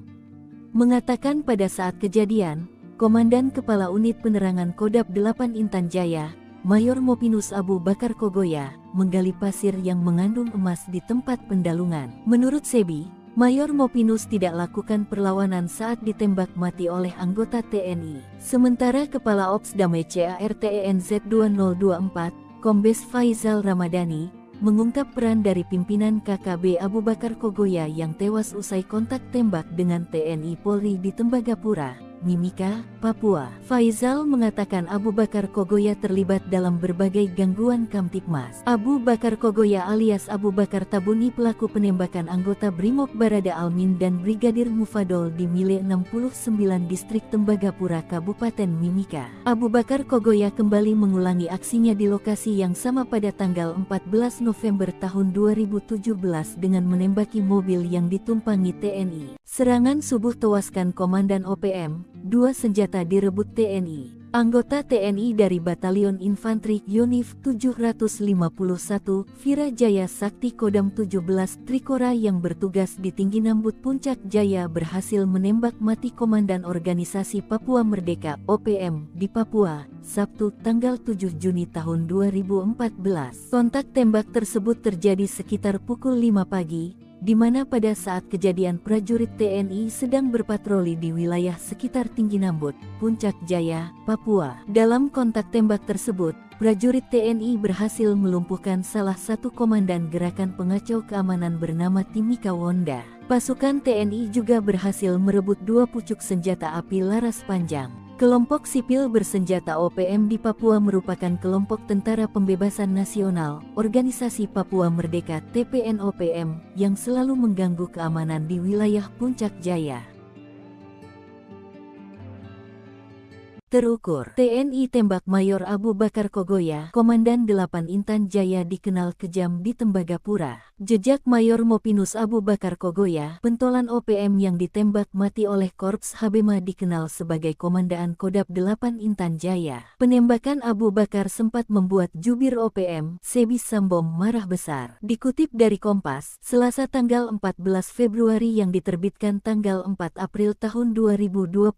mengatakan pada saat kejadian, Komandan Kepala Unit Penerangan Kodam 8 Intan Jaya, Mayor Mopinus Abu Bakar Kogoya, menggali pasir yang mengandung emas di tempat pendalungan. Menurut Sebi, Mayor Mopinus tidak lakukan perlawanan saat ditembak mati oleh anggota TNI. Sementara Kepala Ops Damai CARTENZ 2024, Kombes Faizal Ramadhani, mengungkap peran dari pimpinan KKB Abu Bakar Kogoya yang tewas usai kontak tembak dengan TNI Polri di Tembagapura, Mimika, Papua. Faizal mengatakan Abu Bakar Kogoya terlibat dalam berbagai gangguan Kamtibmas. Abu Bakar Kogoya alias Abu Bakar Tabuni pelaku penembakan anggota Brimob Barada Almin dan Brigadir Mufadol di Mile 69 Distrik Tembagapura Kabupaten Mimika. Abu Bakar Kogoya kembali mengulangi aksinya di lokasi yang sama pada tanggal 14 November tahun 2017 dengan menembaki mobil yang ditumpangi TNI. Serangan subuh tewaskan Komandan OPM, 2 senjata direbut TNI. Anggota TNI dari Batalion Infanteri Yonif 751, Virajaya Sakti Kodam 17 Trikora yang bertugas di Tinggi Nambut Puncak Jaya berhasil menembak mati Komandan Organisasi Papua Merdeka (OPM) di Papua, Sabtu tanggal 7 Juni tahun 2014. Kontak tembak tersebut terjadi sekitar pukul 5 pagi, di mana pada saat kejadian prajurit TNI sedang berpatroli di wilayah sekitar Tinggi Nambut, Puncak Jaya, Papua. Dalam kontak tembak tersebut, prajurit TNI berhasil melumpuhkan salah satu komandan gerakan pengacau keamanan bernama Timika Wonda. Pasukan TNI juga berhasil merebut 2 pucuk senjata api laras panjang. Kelompok sipil bersenjata OPM di Papua merupakan kelompok Tentara Pembebasan Nasional, Organisasi Papua Merdeka (TPN-OPM) yang selalu mengganggu keamanan di wilayah Puncak Jaya. Terukur, TNI tembak Mayor Abu Bakar Kogoya, Komandan 8 Intan Jaya dikenal kejam di Tembagapura. Jejak Mayor Mopinus Abu Bakar Kogoya, pentolan OPM yang ditembak mati oleh Korps Habema dikenal sebagai Komandan Kodam 8 Intan Jaya. Penembakan Abu Bakar sempat membuat jubir OPM, Sebi Sambom marah besar. Dikutip dari Kompas, Selasa tanggal 14 Februari yang diterbitkan tanggal 4 April tahun 2024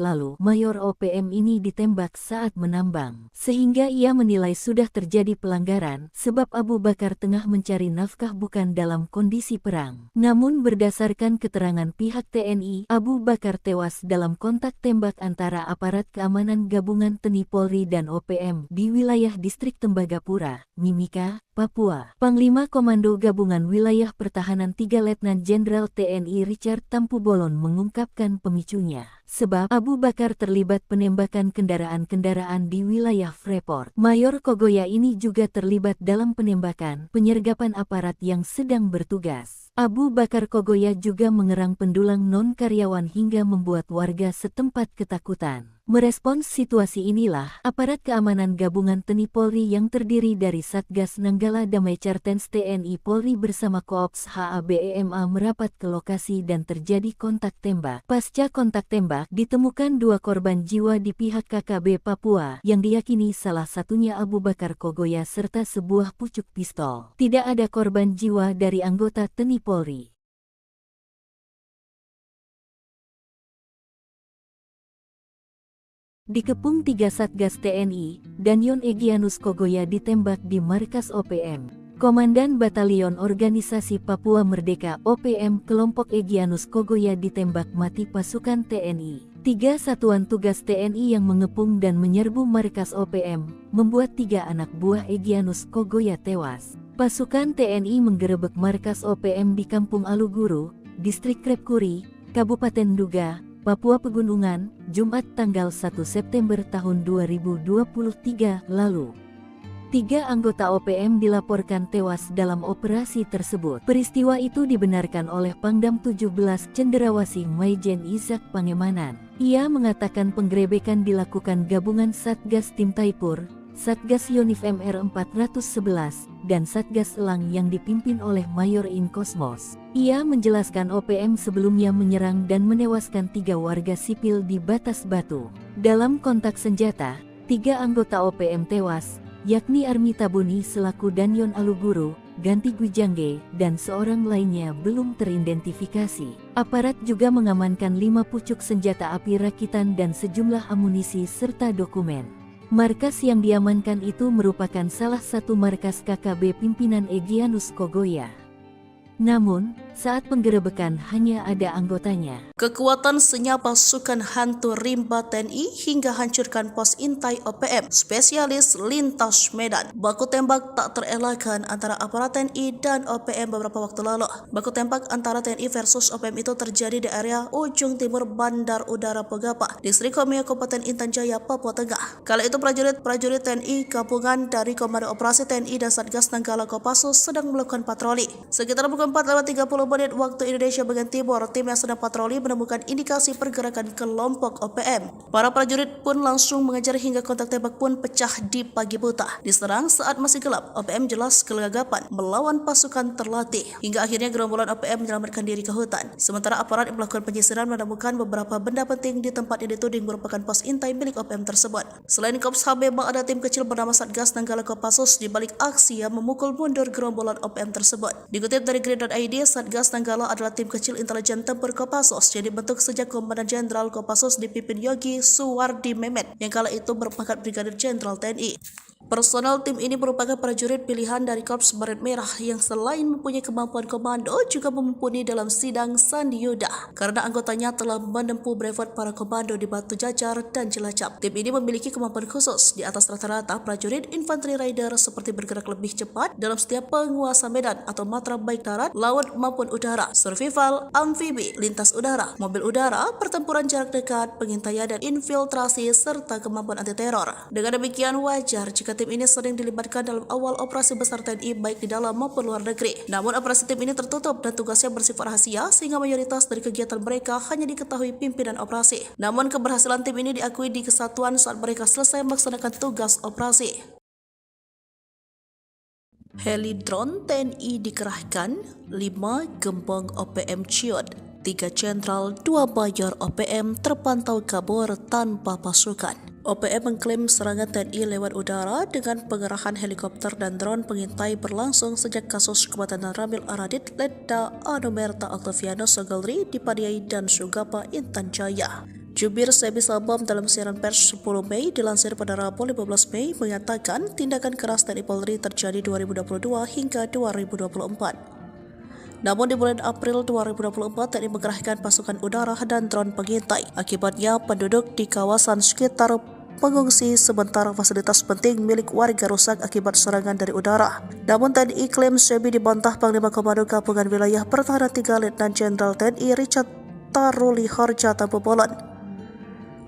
lalu, Mayor OPM ini ditembak saat menambang. Sehingga ia menilai sudah terjadi pelanggaran, sebab Abu Bakar tengah mencari nafkah bukan dalam kondisi perang. Namun berdasarkan keterangan pihak TNI, Abu Bakar tewas dalam kontak tembak antara aparat keamanan gabungan TNI Polri dan OPM di wilayah distrik Tembagapura, Mimika, Papua. Panglima Komando Gabungan Wilayah Pertahanan 3 Letnan Jenderal TNI Richard Tampubolon mengungkapkan pemicunya. Sebab Abu Bakar terlibat penembakan kendaraan-kendaraan di wilayah Freeport. Mayor Kogoya ini juga terlibat dalam penembakan, penyergapan aparat yang sedang bertugas. Abu Bakar Kogoya juga mengerang pendulang non-karyawan hingga membuat warga setempat ketakutan. Merespons situasi inilah, aparat keamanan gabungan TNI Polri yang terdiri dari Satgas Nanggala Damai Cartens TNI Polri bersama Koops HABEMA merapat ke lokasi dan terjadi kontak tembak. Pasca kontak tembak, ditemukan 2 korban jiwa di pihak KKB Papua yang diyakini salah satunya Abu Bakar Kogoya serta sebuah pucuk pistol. Tidak ada korban jiwa dari anggota TNI Polri. Dikepung 3 Satgas TNI, Danyon Egyanus Kogoya ditembak di markas OPM. Komandan Batalion Organisasi Papua Merdeka (OPM) kelompok Egyanus Kogoya ditembak mati pasukan TNI. 3 satuan tugas TNI yang mengepung dan menyerbu markas OPM, membuat 3 anak buah Egyanus Kogoya tewas. Pasukan TNI menggerebek markas OPM di Kampung Aluguru, Distrik Krepkuri, Kabupaten Duga, Papua Pegunungan, Jumat tanggal 1 September tahun 2023 lalu. 3 anggota OPM dilaporkan tewas dalam operasi tersebut. Peristiwa itu dibenarkan oleh Pangdam 17 Cenderawasih Maijen Ishak Pangemanan. Ia mengatakan penggerebekan dilakukan gabungan Satgas Tim Taipur, Satgas Yonif MR 411, dan Satgas Elang yang dipimpin oleh Mayor In Kosmos. Ia menjelaskan OPM sebelumnya menyerang dan menewaskan 3 warga sipil di Batas Batu. Dalam kontak senjata, 3 anggota OPM tewas, yakni Army Tabuni selaku Danyon Aluguru, Ganti Gwijangge, dan seorang lainnya belum teridentifikasi. Aparat juga mengamankan 5 pucuk senjata api rakitan dan sejumlah amunisi serta dokumen. Markas yang diamankan itu merupakan salah satu markas KKB pimpinan Egyanus Kogoya. Namun, saat penggerebekan hanya ada anggotanya. Kekuatan senyap pasukan hantu rimba TNI hingga hancurkan pos intai OPM, spesialis lintas Medan. Baku tembak tak terelakkan antara aparat TNI dan OPM beberapa waktu lalu. Baku tembak antara TNI versus OPM itu terjadi di area ujung timur Bandar Udara Pogapa, Distrik Komeo, Kabupaten Intan Jaya, Papua Tengah. Kala itu prajurit TNI gabungan dari Komando Operasi TNI dan Satgas Nanggala Kopassus sedang melakukan patroli. Sekitar pukul 4:30 menit waktu Indonesia bagian timur, tim yang sedang patroli menemukan indikasi pergerakan kelompok OPM. Para prajurit pun langsung mengejar hingga kontak tembak pun pecah di pagi buta. Diserang saat masih gelap, OPM jelas kelagapan melawan pasukan terlatih. Hingga akhirnya gerombolan OPM menyelamatkan diri ke hutan. Sementara aparat yang melakukan penyisiran menemukan beberapa benda penting di tempat yang dituding merupakan pos intai milik OPM tersebut. Selain Kops HB, ada tim kecil bernama Satgas Nanggala Kopassus di balik aksi yang memukul mundur gerombolan OPM tersebut. Dikutip dari Grid.id, Satgas Nanggala adalah tim kecil intelijen tempur Kopassus yang dibentuk sejak Komandan Jenderal Kopassus dipimpin Yogi Suwardi Memet yang kala itu berpangkat Brigadir Jenderal TNI. Personel tim ini merupakan prajurit pilihan dari Korps Baret Merah yang selain mempunyai kemampuan komando juga mumpuni dalam sidang Sandi Yuda karena anggotanya telah menempuh brevet para komando di Batu Jajar dan Cilacap. Tim ini memiliki kemampuan khusus di atas rata-rata prajurit infanteri rider seperti bergerak lebih cepat dalam setiap penguasa medan atau matra baik darat, laut maupun udara, survival, amfibi, lintas udara, mobil udara, pertempuran jarak dekat, pengintaian dan infiltrasi serta kemampuan anti teror. Dengan demikian wajar jika tim ini sering dilibatkan dalam awal operasi besar TNI baik di dalam maupun luar negeri. Namun operasi tim ini tertutup dan tugasnya bersifat rahasia sehingga mayoritas dari kegiatan mereka hanya diketahui pimpinan operasi. Namun keberhasilan tim ini diakui di kesatuan saat mereka selesai melaksanakan tugas operasi. Heli drone TNI dikerahkan, 5 gembong OPM ciut, 3 jenderal, 2 mayor OPM terpantau kabur tanpa pasukan. OPM mengklaim serangan TNI lewat udara dengan pengerahan helikopter dan drone pengintai berlangsung sejak kasus kematian Ramil Aradit, Letda Anumerta Octavianus Sogalri di Padiai dan Sugapa, Intan Jaya. Jubir Sebi Sabam dalam siaran pers 10 Mei dilansir pada Rabu 15 Mei mengatakan tindakan keras TNI Polri terjadi 2022 hingga 2024. Namun di bulan April 2024 TNI mengerahkan pasukan udara dan drone pengintai. Akibatnya penduduk di kawasan sekitar pengungsi sementara fasilitas penting milik warga rusak akibat serangan dari udara. Namun TNI klaim Sebi dibantah Panglima Komando Gabungan Wilayah Pertahanan 3 Letnan Jenderal TNI Richard Taruli Harja Tampobolan.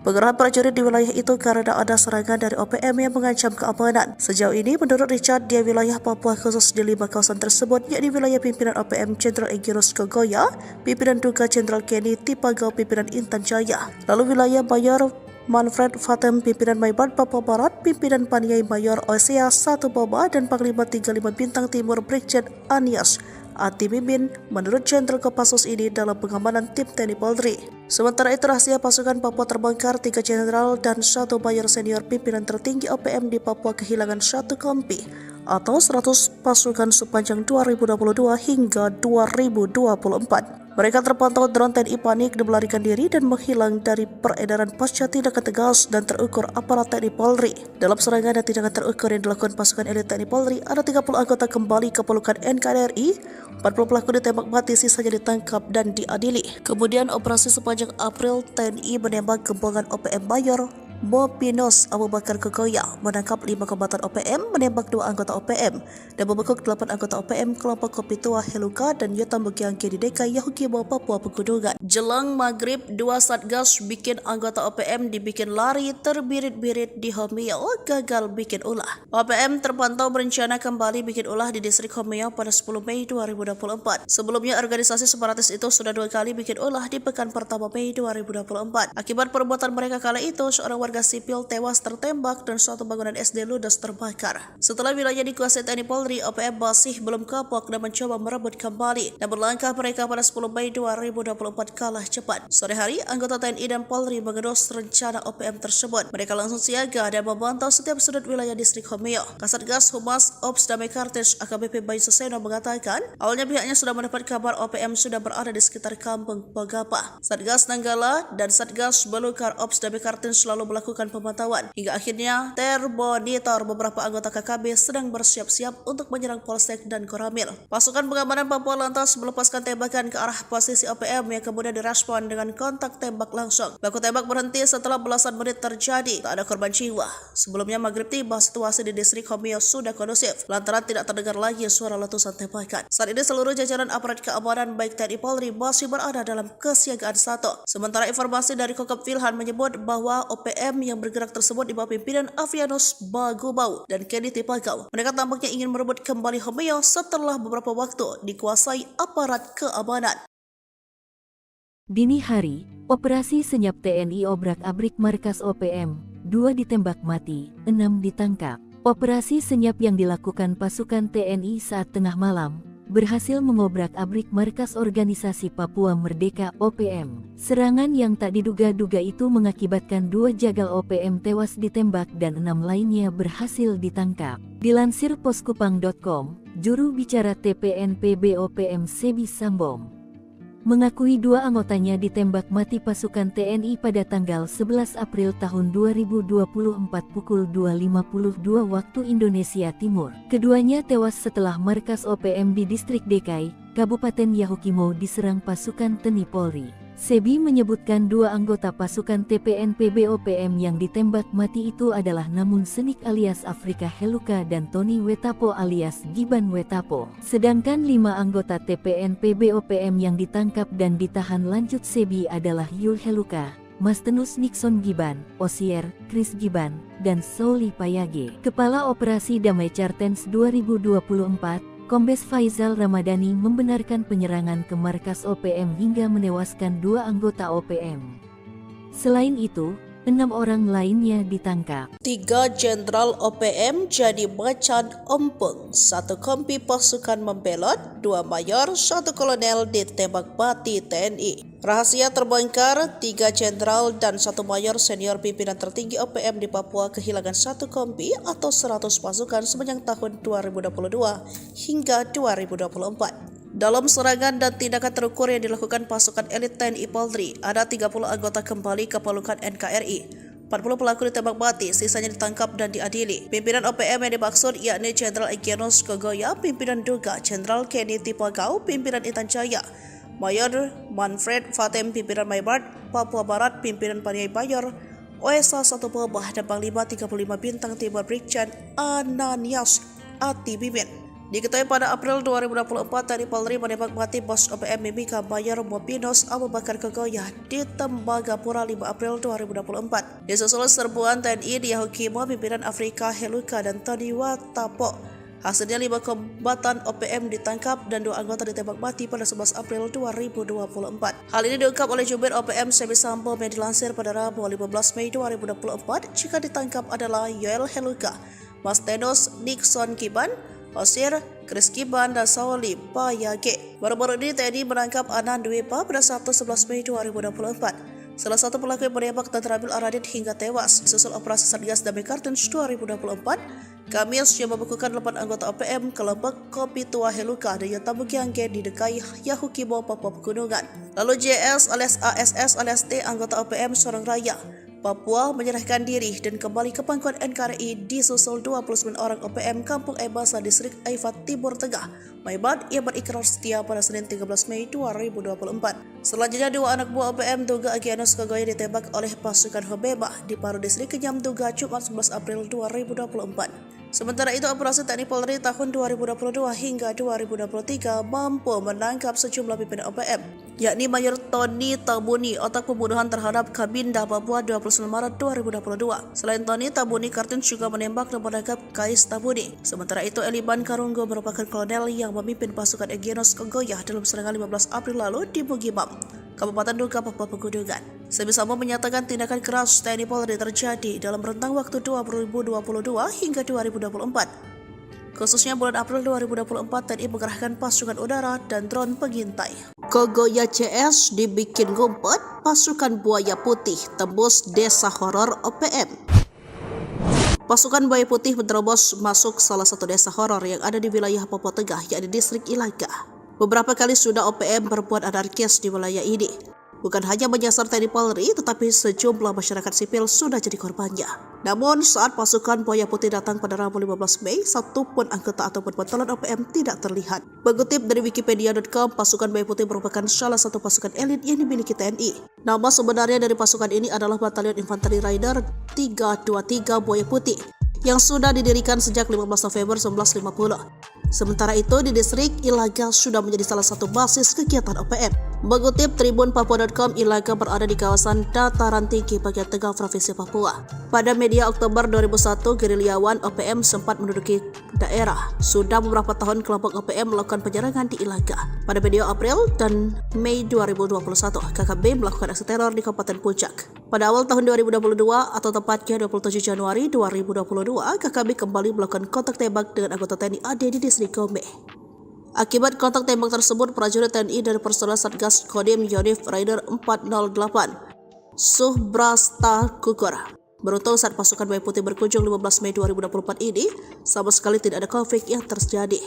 Pengerahan prajurit di wilayah itu karena ada serangan dari OPM yang mengancam keamanan. Sejauh ini, menurut Richard, di wilayah Papua khusus di 5 kawasan tersebut, yakni wilayah pimpinan OPM Jenderal Egyanus Kogoya, pimpinan Duga Jenderal Kenny Tipagau, pimpinan Intan Jaya, lalu wilayah Mayor Manfred Fatem, pimpinan Maibat Papua Barat, pimpinan Paniai Mayor Osea 1 Boba, dan Panglima 35 Bintang Timur Brigjen Anias Ati Mimin menurut Jenderal Kopassus ini dalam pengamanan tim TNI Polri. Sementara itu rahasia pasukan Papua terbongkar, 3 jenderal dan 1 mayor senior pimpinan tertinggi OPM di Papua kehilangan 1 kompi atau 100 pasukan sepanjang 2022 hingga 2024. Mereka terpantau drone TNI panik dan melarikan diri dan menghilang dari peredaran pasca tindakan tegas dan terukur aparat TNI Polri. Dalam serangan dan tindakan terukur yang dilakukan pasukan elit TNI Polri, ada 30 anggota kembali ke pelukan NKRI, 40 pelaku ditembak mati, sisanya ditangkap dan diadili. Kemudian operasi sepanjang April, TNI menembak gembongan OPM Mayor Bopinos Abu Bakar Kogoya, menangkap 5 kombatan OPM, menembak 2 anggota OPM, dan membekuk 8 anggota OPM kelompok Kopi Tua Heluka dan Yotam Bukiangke di DKI Yahukimo, Papua Pegunungan. Jelang maghrib, 2 satgas bikin anggota OPM dibikin lari terbirit-birit di Homeo, gagal bikin ulah. OPM terpantau berencana kembali bikin ulah di distrik Homeo pada 10 Mei 2024. Sebelumnya organisasi separatis itu sudah 2 kali bikin ulah di pekan pertama Mei 2024. Akibat perbuatan mereka kala itu, seorang warga sipil tewas tertembak dan suatu bangunan SD ludes terbakar. Setelah wilayah dikuasai TNI Polri, OPM masih belum kapok dan mencoba merebut kembali. Namun langkah mereka pada 10 Mei 2024 kalah cepat. Sore hari, anggota TNI dan Polri mengendus rencana OPM tersebut. Mereka langsung siaga dan memantau setiap sudut wilayah distrik Homeo. Kasatgas Humas Ops Damai Kartens AKBP Bayu Suseno mengatakan, awalnya pihaknya sudah mendapat kabar OPM sudah berada di sekitar kampung Pogapa. Satgas Nanggala dan Satgas Belukar Ops Damai Kartens selalu melakukan melakukan pemantauan. Hingga akhirnya termonitor beberapa anggota KKB sedang bersiap-siap untuk menyerang Polsek dan Koramil. Pasukan pengamanan Papua lantas melepaskan tembakan ke arah posisi OPM yang kemudian direspon dengan kontak tembak langsung. Baku tembak berhenti setelah belasan menit terjadi. Tak ada korban jiwa. Sebelumnya maghrib tiba, situasi di distrik Homeo sudah kondusif lantaran tidak terdengar lagi suara letusan tembakan. Saat ini seluruh jajaran aparat keamanan baik TNI Polri masih berada dalam kesiagaan 1. Sementara informasi dari Kokop Wilhan menyebut bahwa OPM yang bergerak tersebut di bawah pimpinan Avianus Bagubau dan Kenny Tipagau. Mereka tampaknya ingin merebut kembali Homeo setelah beberapa waktu dikuasai aparat keamanan. Dini hari, operasi senyap TNI obrak-abrik markas OPM, 2 ditembak mati, 6 ditangkap. Operasi senyap yang dilakukan pasukan TNI saat tengah malam berhasil mengobrak-abrik markas organisasi Papua Merdeka OPM. Serangan yang tak diduga-duga itu mengakibatkan 2 jagal OPM tewas ditembak dan 6 lainnya berhasil ditangkap. Dilansir poskupang.com, juru bicara TPNPB OPM Sebi Sambom mengakui 2 anggotanya ditembak mati pasukan TNI pada tanggal 11 April tahun 2024 pukul 2.52 waktu Indonesia Timur. Keduanya tewas setelah markas OPM di distrik Dekai, Kabupaten Yahukimo diserang pasukan TNI Polri. Sebi menyebutkan 2 anggota pasukan TPNPB OPM yang ditembak mati itu adalah Namun Senik alias Afrika Heluka dan Tony Wetapo alias Giban Wetapo. Sedangkan 5 anggota TPNPB OPM yang ditangkap dan ditahan lanjut Sebi adalah Yul Heluka, Mastenus Nixon Giban, Osier, Chris Giban, dan Sauli Payage. Kepala Operasi Damai Chartens 2024, Kombes Faizal Ramadhani membenarkan penyerangan ke markas OPM hingga menewaskan 2 anggota OPM. Selain itu, 6 orang lainnya ditangkap. 3 jenderal OPM jadi macan ompong, 1 kompi pasukan membelot, 2 mayor, 1 kolonel ditembak mati TNI. Rahasia terbongkar, 3 jenderal dan 1 mayor senior pimpinan tertinggi OPM di Papua kehilangan 1 kompi atau 100 pasukan sepanjang tahun 2022 hingga 2024. Dalam serangan dan tindakan terukur yang dilakukan pasukan elit TNI Polri, ada 30 anggota kembali ke pelukan NKRI. 40 pelaku ditembak mati, sisanya ditangkap dan diadili. Pimpinan OPM yang dimaksud yakni Jenderal Egyanus Kogoya, pimpinan Duga, Jenderal Kenny Tipagau, pimpinan Intan Jaya, Mayor Manfred Fatem, pimpinan Maybart, Papua Barat, pimpinan Paniai Bayor, OSA 1 Pobah, dan Panglima 35 Bintang Timur Brigjen Ananias Ati Bimin. Diketahui pada April 2024, TNI Polri menembak mati bos OPM Mimika Mayor Mobinos Abu Bakar Kogoya di Tembagapura 5 April 2024. Disusul serbuan TNI di Yahukimo, pimpinan Afrika Heluka dan Tony Wetapo. Hasilnya 5 kombatan OPM ditangkap dan 2 anggota ditembak mati pada 11 April 2024. Hal ini diungkap oleh Jubir OPM Sebi Sambom yang dilansir pada Rabu 15 Mei 2024. Jika ditangkap adalah Yoel Heluka, Mastenus Nixon Giban, Osir, Chris Giban, dan Sauli Payage. Baru-baru ini TNI menangkap Anan Dwepa pada Sabtu 11 Mei 2024. Salah satu pelaku yang menembak dan terabil Aradit hingga tewas. Susul operasi Satgas Damai Kartens 2024, Kamis yang membekukan 8 anggota OPM kelompok Kopi Tua Heluka dan Yatamugiangge di Dekai Yahukimo, Papua Pegunungan. Lalu JS alias ASS alias T, anggota OPM Sorong Raya, Papua, menyerahkan diri dan kembali ke pangkuan NKRI disusul 29 orang OPM Kampung Ebasa Distrik Aifat Timur Tengah, Maybart, yang berikrar setia pada Senin 13 Mei 2024. Selanjutnya 2 anak buah OPM Duga Egyanus Kogoya ditembak oleh pasukan Hobeba di Paru Distrik Kenyam Duga Jumat 11 April 2024. Sementara itu, operasi TNI Polri tahun 2022 hingga 2023 mampu menangkap sejumlah pimpinan OPM, yakni Mayor Tony Tabuni, otak pembunuhan terhadap Kabinda Papua 29 Maret 2022. Selain Tony, Tabuni Kartens juga menembak dan menangkap Kais Tabuni. Sementara itu, Eliban Karunggo merupakan kolonel yang memimpin pasukan Egyanus Kogoya dalam serangan 15 April lalu di Bugimam, Kabupaten Duga, Papua Pegunungan. Sebi Sambom menyatakan tindakan keras TNI Polri terjadi dalam rentang waktu 2022 hingga 2024. Khususnya bulan April 2024, TNI mengerahkan pasukan udara dan drone pengintai. Kogoya CS dibikin ngumpet, pasukan buaya putih tembus desa horor OPM. Pasukan buaya putih menerobos masuk salah satu desa horor yang ada di wilayah Papua Tengah, yakni distrik Ilaga. Beberapa kali sudah OPM berbuat anarkis di wilayah ini. Bukan hanya menyasar TNI Polri, tetapi sejumlah masyarakat sipil sudah jadi korbannya. Namun saat pasukan Buaya Putih datang pada Rabu 15 Mei, satu pun anggota ataupun pentolan OPM tidak terlihat. Mengutip dari Wikipedia.com, pasukan Buaya Putih merupakan salah satu pasukan elit yang dimiliki TNI. Nama sebenarnya dari pasukan ini adalah Batalion Infanteri Raider 323 Buaya Putih, yang sudah didirikan sejak 15 November 1950. Sementara itu, di distrik Ilaga sudah menjadi salah satu basis kegiatan OPM. Mengutip Tribun Papua.com, Ilaga berada di kawasan dataran tinggi bagian tengah Provinsi Papua. Pada media Oktober 2001, gerilyawan OPM sempat menduduki daerah. Sudah beberapa tahun kelompok OPM melakukan penyerangan di Ilaga. Pada media April dan Mei 2021, KKB melakukan aksi teror di Kabupaten Puncak. Pada awal tahun 2022 atau tepatnya 27 Januari 2022, KKB kembali melakukan kontak tembak dengan anggota TNI AD di distrik Gombe. Akibat kontak tembak tersebut, prajurit TNI dari personel Satgas Kodim Yonif Raider 408 Subrasta gugur. Beruntung saat pasukan Buaya Putih berkunjung 15 Mei 2024 ini, sama sekali tidak ada konflik yang terjadi.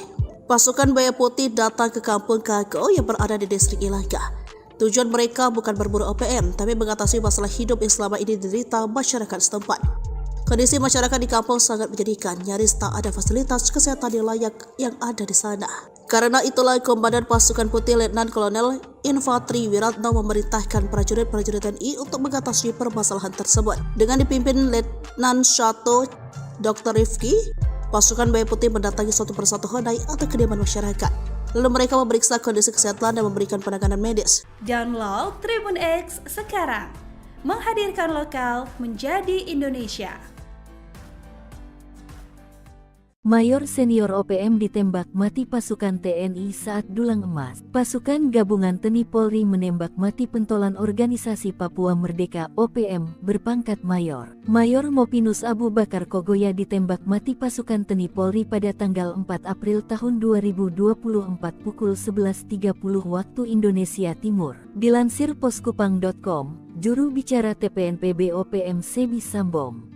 Pasukan Buaya Putih datang ke kampung Kago yang berada di distrik Ilaga. Tujuan mereka bukan berburu OPM, tapi mengatasi masalah hidup yang selama ini diderita masyarakat setempat. Kondisi masyarakat di kampung sangat menyedihkan, nyaris tak ada fasilitas kesehatan yang layak yang ada di sana. Karena itulah Komandan Pasukan Putih Letnan Kolonel Infantri Wiratno memerintahkan prajurit-prajurit TNI untuk mengatasi permasalahan tersebut. Dengan dipimpin Letnan Shato Dr. Rifki, pasukan Buaya Putih mendatangi satu persatu honai atau kediaman masyarakat. Lalu mereka memeriksa kondisi kesehatan dan memberikan penanganan medis. Download Tribun X sekarang, menghadirkan lokal menjadi Indonesia. Mayor senior OPM ditembak mati pasukan TNI saat dulang emas. Pasukan gabungan TNI Polri menembak mati pentolan organisasi Papua Merdeka OPM berpangkat mayor. Mayor Mopinus Abu Bakar Kogoya ditembak mati pasukan TNI Polri pada tanggal 4 April tahun 2024 pukul 11.30 waktu Indonesia Timur. Dilansir poskupang.com, juru bicara TPNPB OPM Sebi Sambom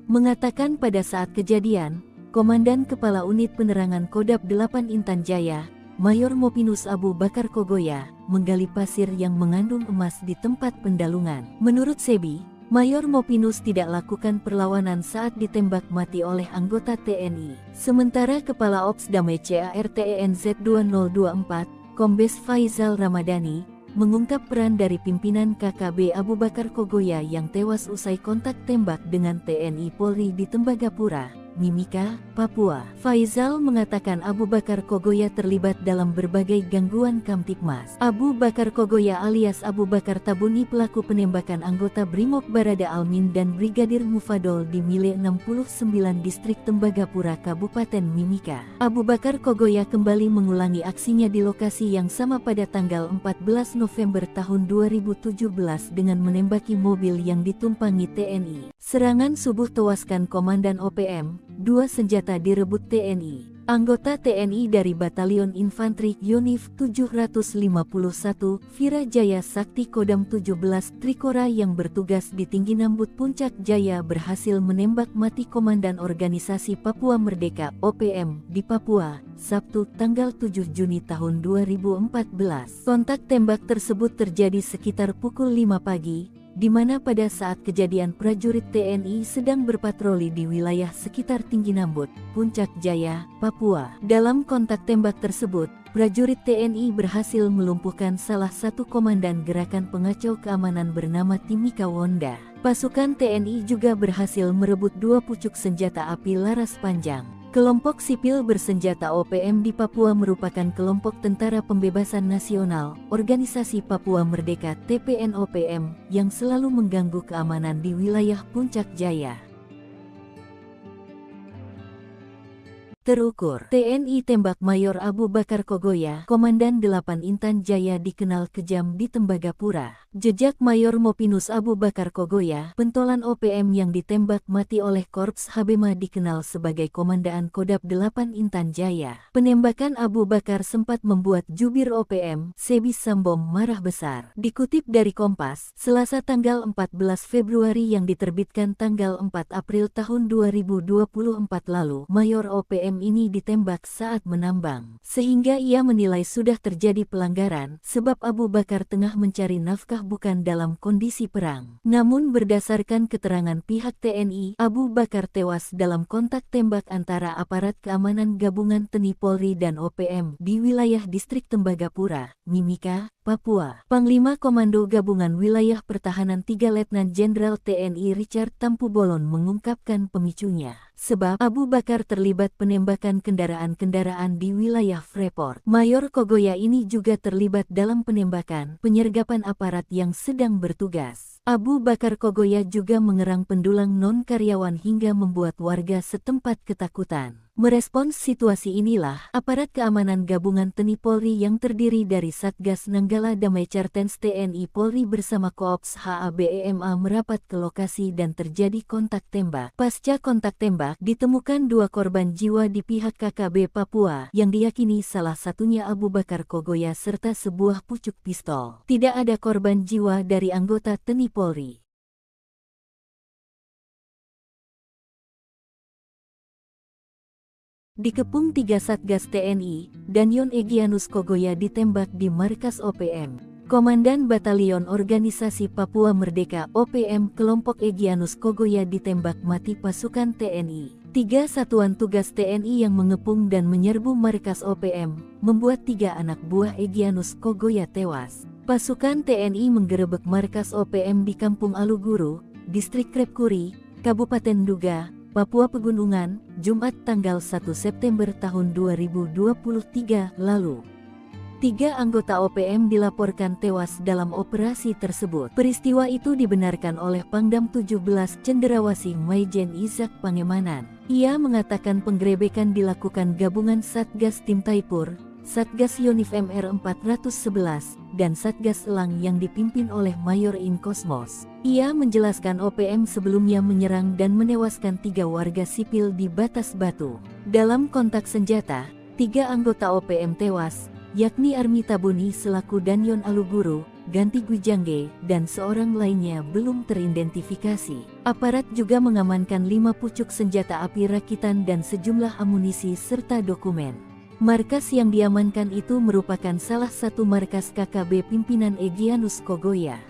mengatakan pada saat kejadian, Komandan Kepala Unit Penerangan Kodam 8 Intan Jaya, Mayor Mopinus Abu Bakar Kogoya, menggali pasir yang mengandung emas di tempat pendalungan. Menurut Sebi, Mayor Mopinus tidak lakukan perlawanan saat ditembak mati oleh anggota TNI. Sementara Kepala Ops Damai CARTENZ 2024, Kombes Faizal Ramadhani, mengungkap peran dari pimpinan KKB Abu Bakar Kogoya yang tewas usai kontak tembak dengan TNI Polri di Tembagapura, Mimika, Papua. Faizal mengatakan Abu Bakar Kogoya terlibat dalam berbagai gangguan Kamtipmas. Abu Bakar Kogoya alias Abu Bakar Tabuni pelaku penembakan anggota Brimob Barada Almin dan Brigadir Mufadol di Mile 69 Distrik Tembagapura Kabupaten Mimika. Abu Bakar Kogoya kembali mengulangi aksinya di lokasi yang sama pada tanggal 14 November tahun 2017 dengan menembaki mobil yang ditumpangi TNI. Serangan subuh tewaskan Komandan OPM, 2 senjata direbut TNI. Anggota TNI dari Batalion Infanteri Yonif 751 Virajaya Sakti Kodam 17 Trikora yang bertugas di Tinggi Nambut Puncak Jaya berhasil menembak mati Komandan Organisasi Papua Merdeka OPM di Papua, Sabtu tanggal 7 Juni tahun 2014. Kontak tembak tersebut terjadi sekitar pukul 5 pagi, di mana pada saat kejadian prajurit TNI sedang berpatroli di wilayah sekitar Tinggi Nambut, Puncak Jaya, Papua. Dalam kontak tembak tersebut, prajurit TNI berhasil melumpuhkan salah satu komandan gerakan pengacau keamanan bernama Timika Wonda. Pasukan TNI juga berhasil merebut 2 pucuk senjata api laras panjang. Kelompok sipil bersenjata OPM di Papua merupakan kelompok Tentara Pembebasan Nasional, Organisasi Papua Merdeka TPN-OPM, yang selalu mengganggu keamanan di wilayah Puncak Jaya. Terukur, TNI tembak Mayor Abu Bakar Kogoya, Komandan 8 Intan Jaya dikenal kejam di Tembagapura. Jejak Mayor Mopinus Abu Bakar Kogoya, pentolan OPM yang ditembak mati oleh Korps Habema dikenal sebagai Komandaan Kodam 8 Intan Jaya. Penembakan Abu Bakar sempat membuat jubir OPM, Sebi Sambom marah besar. Dikutip dari Kompas, Selasa tanggal 14 Februari yang diterbitkan tanggal 4 April tahun 2024 lalu, Mayor OPM ini ditembak saat menambang. Sehingga ia menilai sudah terjadi pelanggaran, sebab Abu Bakar tengah mencari nafkah bukan dalam kondisi perang. Namun berdasarkan keterangan pihak TNI, Abu Bakar tewas dalam kontak tembak antara aparat keamanan gabungan TNI Polri dan OPM di wilayah distrik Tembagapura, Mimika, Papua. Panglima Komando Gabungan Wilayah Pertahanan 3 Letnan Jenderal TNI Richard Tampu Bolon mengungkapkan pemicunya. Sebab Abu Bakar terlibat penembakan kendaraan-kendaraan di wilayah Freeport. Mayor Kogoya ini juga terlibat dalam penembakan penyergapan aparat yang sedang bertugas. Abu Bakar Kogoya juga mengerang pendulang non-karyawan hingga membuat warga setempat ketakutan. Merespons situasi inilah, aparat keamanan gabungan TNI Polri yang terdiri dari Satgas Nanggala Damai Cartens TNI Polri bersama Koops HABEMA merapat ke lokasi dan terjadi kontak tembak. Pasca kontak tembak, ditemukan 2 korban jiwa di pihak KKB Papua yang diyakini salah satunya Abu Bakar Kogoya serta sebuah pucuk pistol. Tidak ada korban jiwa dari anggota TNI Polri. Dikepung 3 Satgas TNI, Danyon Egyanus Kogoya ditembak di markas OPM. Komandan Batalion Organisasi Papua Merdeka OPM kelompok Egyanus Kogoya ditembak mati pasukan TNI. 3 satuan tugas TNI yang mengepung dan menyerbu markas OPM, membuat 3 anak buah Egyanus Kogoya tewas. Pasukan TNI menggerebek markas OPM di Kampung Aluguru, Distrik Krepkuri, Kabupaten Duga, Papua Pegunungan, Jumat tanggal 1 September tahun 2023 lalu. 3 anggota OPM dilaporkan tewas dalam operasi tersebut. Peristiwa itu dibenarkan oleh Pangdam 17 Cenderawasih Maijen Izak Pangemanan. Ia mengatakan penggerebekan dilakukan gabungan Satgas Tim Taipur, Satgas Yonif MR 411, dan Satgas Elang yang dipimpin oleh Mayor In Kosmos. Ia menjelaskan OPM sebelumnya menyerang dan menewaskan 3 warga sipil di Batas Batu. Dalam kontak senjata, 3 anggota OPM tewas, yakni Armita Buni selaku Danyon Aluguru, Ganti Gwijangge, dan seorang lainnya belum teridentifikasi. Aparat juga mengamankan 5 pucuk senjata api rakitan dan sejumlah amunisi serta dokumen. Markas yang diamankan itu merupakan salah satu markas KKB pimpinan Egyanus Kogoya.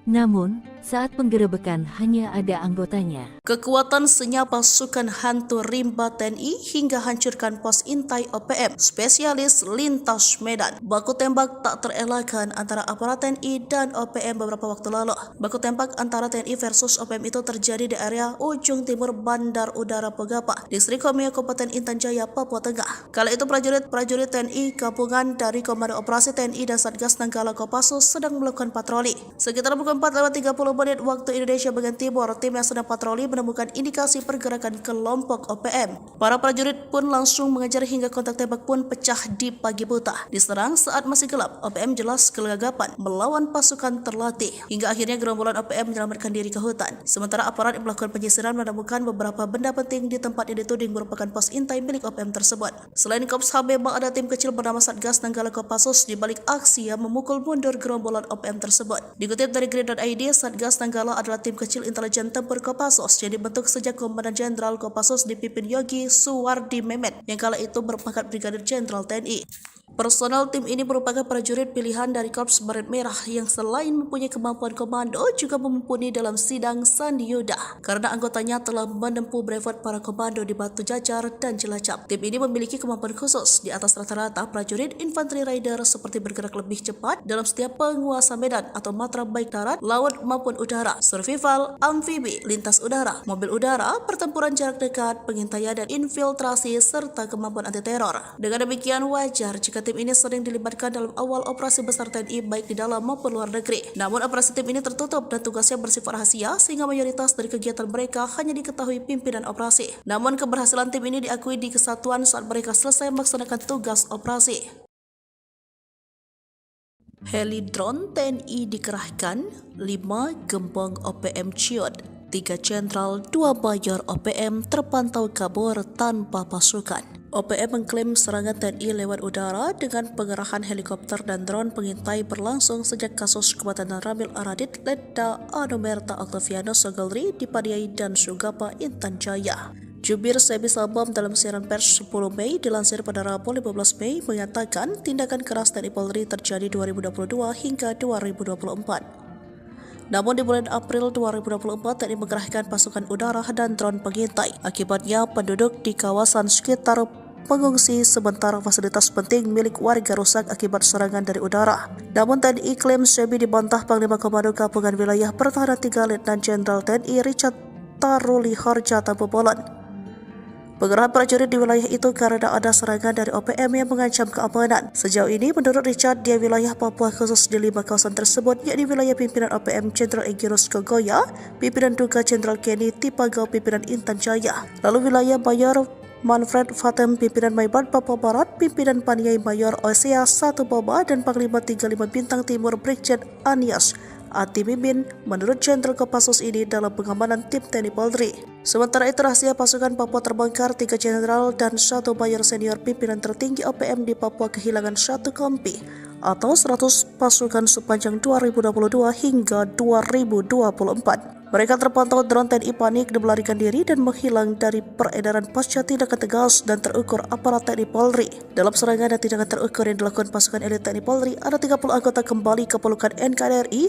Namun, saat penggerebekan hanya ada anggotanya. Kekuatan senyap pasukan hantu rimba TNI hingga hancurkan pos intai OPM, spesialis lintas Medan. Baku tembak tak terelakkan antara aparat TNI dan OPM beberapa waktu lalu. Baku tembak antara TNI versus OPM itu terjadi di area ujung timur Bandar Udara Pogapa, Distrik Homeo, Kabupaten Intan Jaya, Papua Tengah. Kala itu prajurit TNI gabungan dari Komando Operasi TNI dan Satgas Nanggala Kopassus sedang melakukan patroli. Sekitar pukul 4:30 menit waktu Indonesia bagian timur, tim yang sedang patroli menemukan indikasi pergerakan kelompok OPM. Para prajurit pun langsung mengejar hingga kontak tembak pun pecah di pagi buta. Diserang saat masih gelap, OPM jelas kegagapan melawan pasukan terlatih. Hingga akhirnya gerombolan OPM menyelamatkan diri ke hutan. Sementara aparat yang melakukan penyisiran menemukan beberapa benda penting di tempat yang dituding merupakan pos intai milik OPM tersebut. Selain Kops HB, ada tim kecil bernama Satgas Nanggala Kopassus di balik aksi yang memukul mundur gerombolan OPM tersebut. Dikutip dari Grid.id, Satgas Nanggala adalah tim kecil intelijen tempur Kopassus yang dibentuk sejak Komandan Jenderal Kopassus dipimpin Yogi Suwardi Memet yang kala itu berpangkat Brigadir Jenderal TNI. Personel tim ini merupakan prajurit pilihan dari Korps Baret Merah yang selain mempunyai kemampuan komando juga mumpuni dalam sidang Sandi Yuda karena anggotanya telah menempuh brevet para komando di Batu Jajar dan Cilacap. Tim ini memiliki kemampuan khusus di atas rata-rata prajurit infanteri rider seperti bergerak lebih cepat dalam setiap penguasa medan atau matra baik darat, laut maupun udara, survival, amfibi, lintas udara, mobil udara, pertempuran jarak dekat, pengintaian dan infiltrasi serta kemampuan anti teror. Dengan demikian wajar jika tim ini sering dilibatkan dalam awal operasi besar TNI baik di dalam maupun luar negeri. Namun operasi tim ini tertutup dan tugasnya bersifat rahasia sehingga mayoritas dari kegiatan mereka hanya diketahui pimpinan operasi. Namun keberhasilan tim ini diakui di kesatuan saat mereka selesai melaksanakan tugas operasi. Heli drone TNI dikerahkan, 5 gembong OPM ciut, 3 jenderal, 2 mayor OPM terpantau kabur tanpa pasukan. OPM mengklaim serangan TNI lewat udara dengan pengerahan helikopter dan drone pengintai berlangsung sejak kasus kematian Ramil Aradit, Letda Anumerta Octaviano Sogolri di Padiai dan Sugapa, Intan Jaya. Jubir Sebi Sabam dalam siaran pers 10 Mei dilansir pada Rabu 15 Mei mengatakan tindakan keras TNI Polri terjadi 2022 hingga 2024. Namun di bulan April 2024 TNI mengerahkan pasukan udara dan drone pengintai. Akibatnya penduduk di kawasan sekitar pengungsi sementara fasilitas penting milik warga rusak akibat serangan dari udara. Namun TNI klaim Sebi dibantah Panglima Komando Gabungan Wilayah Pertahanan 3 Letnan Jenderal TNI Richard Taruli Harja tanpa Bolan. Pengerahan prajurit di wilayah itu karena ada serangan dari OPM yang mengancam keamanan. Sejauh ini, menurut Richard, di wilayah Papua khusus di 5 kawasan tersebut, yakni wilayah pimpinan OPM Jenderal Egirus Kogoya, pimpinan Duga Jenderal Kenny Tipagau, pimpinan Intan Jaya, lalu wilayah Mayor Manfred Fatem, pimpinan Maibat Papua Barat, pimpinan Paniai Mayor Osea 1 Baba, dan Panglima 35 Bintang Timur Brigjen Anias Ati Mimin menurut Jenderal Kopassus ini dalam pengamanan tim TNI Polri. Sementara itu rahasia pasukan Papua terbongkar, 3 jenderal dan 1 mayor senior pimpinan tertinggi OPM di Papua kehilangan 1 kompi atau 100 pasukan sepanjang 2022 hingga 2024. Mereka terpantau drone TNI panik dan melarikan diri dan menghilang dari peredaran pasca tindakan tegas dan terukur aparat TNI Polri. Dalam serangan dan tindakan terukur yang dilakukan pasukan elit TNI Polri, ada 30 anggota kembali ke pelukan NKRI,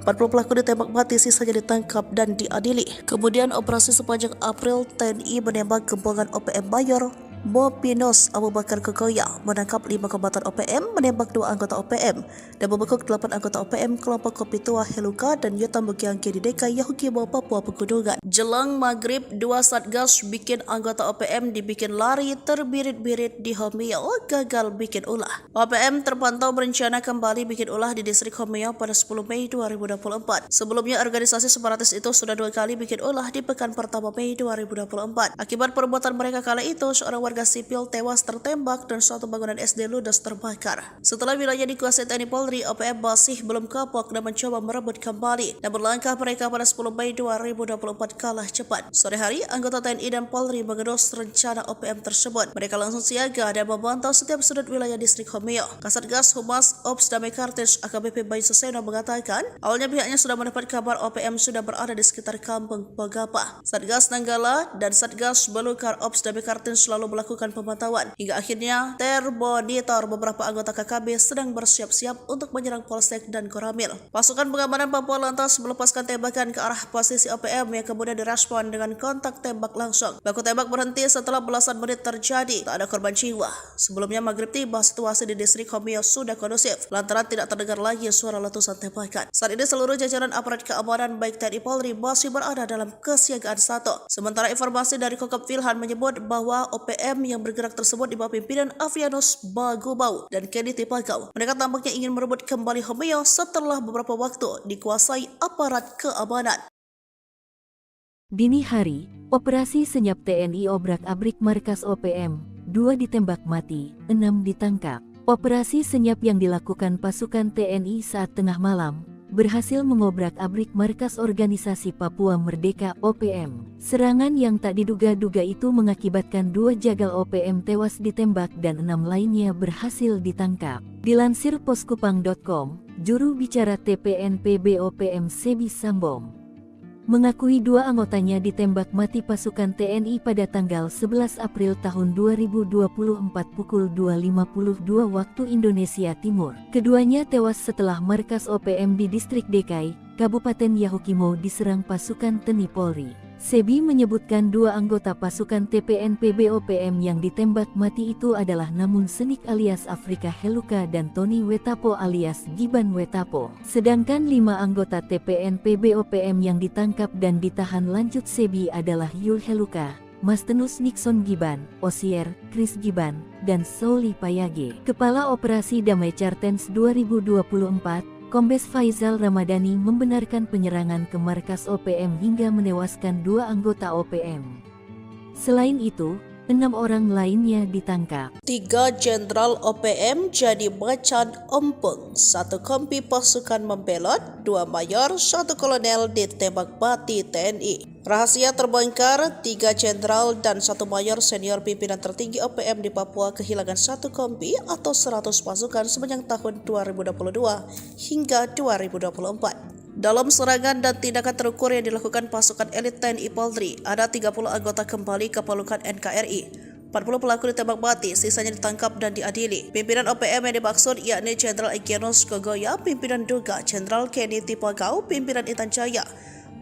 40 pelaku ditembak mati, sisanya ditangkap dan diadili. Kemudian operasi sepanjang April, TNI menembak gembongan OPM Mayor Mopinos Abu Bakar Kogoya, menangkap 5 kombatan OPM, menembak 2 anggota OPM, dan membekuk 8 anggota OPM kelompok Kopi Tua Heluka dan Yotam Bukiangke di DKI Yahukimo, Papua Pegunungan. Jelang maghrib, 2 satgas bikin anggota OPM dibikin lari terbirit-birit di Homeo, gagal bikin ulah. OPM terpantau berencana kembali bikin ulah di distrik Homeo pada 10 Mei 2024. Sebelumnya organisasi separatis itu sudah 2 kali bikin ulah di pekan pertama Mei 2024. Akibat perbuatan mereka kala itu, seorang warga sipil tewas tertembak dan suatu bangunan SD ludes terbakar. Setelah wilayah dikuasai TNI Polri, OPM masih belum kapok dan mencoba merebut kembali. Dan berlangkah mereka pada 10 Mei 2024 kalah cepat. Sore hari, anggota TNI dan Polri mengendus rencana OPM tersebut. Mereka langsung siaga dan memantau setiap sudut wilayah distrik Homeo. Kasatgas Humas Ops Damai Kartens AKBP Bayu Suseno mengatakan, awalnya pihaknya sudah mendapat kabar OPM sudah berada di sekitar kampung Pogapa. Satgas Nanggala dan Satgas Belukar Ops Damai Kartens selalu melakukan pemantauan. Hingga akhirnya termonitor beberapa anggota KKB sedang bersiap-siap untuk menyerang Polsek dan Koramil. Pasukan pengamanan Papua lantas melepaskan tembakan ke arah posisi OPM yang kemudian direspon dengan kontak tembak langsung. Baku tembak berhenti setelah belasan menit terjadi. Tak ada korban jiwa. Sebelumnya maghrib tiba, situasi di distrik Homeo sudah kondusif lantaran tidak terdengar lagi suara letusan tembakan. Saat ini seluruh jajaran aparat keamanan baik TNI Polri masih berada dalam kesiagaan 1. Sementara informasi dari Kokop Wilhan menyebut bahwa OPM yang bergerak tersebut di bawah pimpinan Avianus Bagubau dan Kenny Tipagau. Mereka tampaknya ingin merebut kembali Homeo setelah beberapa waktu dikuasai aparat keamanan. Dini hari, operasi senyap TNI obrak-abrik markas OPM, 2 ditembak mati, 6 ditangkap. Operasi senyap yang dilakukan pasukan TNI saat tengah malam berhasil mengobrak-abrik markas organisasi Papua Merdeka OPM. Serangan yang tak diduga-duga itu mengakibatkan 2 jagal OPM tewas ditembak dan 6 lainnya berhasil ditangkap. Dilansir poskupang.com, juru bicara TPNPB OPM Sebi Sambom mengakui 2 anggotanya ditembak mati pasukan TNI pada tanggal 11 April tahun 2024 pukul 2.52 waktu Indonesia Timur. Keduanya tewas setelah markas OPM di distrik DKI, Kabupaten Yahukimo diserang pasukan TNI Polri. Sebi menyebutkan 2 anggota pasukan TPNPB OPM yang ditembak mati itu adalah Namun Senik alias Afrika Heluka dan Tony Wetapo alias Giban Wetapo. Sedangkan 5 anggota TPNPB OPM yang ditangkap dan ditahan lanjut Sebi adalah Yul Heluka, Mastenus Nixon Giban, Osier, Chris Giban, dan Souli Payage. Kepala Operasi Damai Kartens 2024, Kombes Faizal Ramadhani membenarkan penyerangan ke markas OPM hingga menewaskan 2 anggota OPM. Selain itu, 6 orang lainnya ditangkap. 3 jenderal OPM jadi macan ompong, 1 kompi pasukan membelot, 2 mayor, 1 kolonel ditembak mati TNI. Rahasia terbongkar, 3 jenderal dan 1 mayor senior pimpinan tertinggi OPM di Papua kehilangan 1 kompi atau 100 pasukan sepanjang tahun 2022 hingga 2024. Dalam serangan dan tindakan terukur yang dilakukan pasukan elit TNI Polri, ada 30 anggota kembali ke pelukan NKRI. 40 pelaku ditembak mati, sisanya ditangkap dan diadili. Pimpinan OPM yang dimaksud yakni Jenderal Egyanus Kogoya, Pimpinan Duga, Jenderal Kenny Tipagau, Pimpinan Intan Jaya,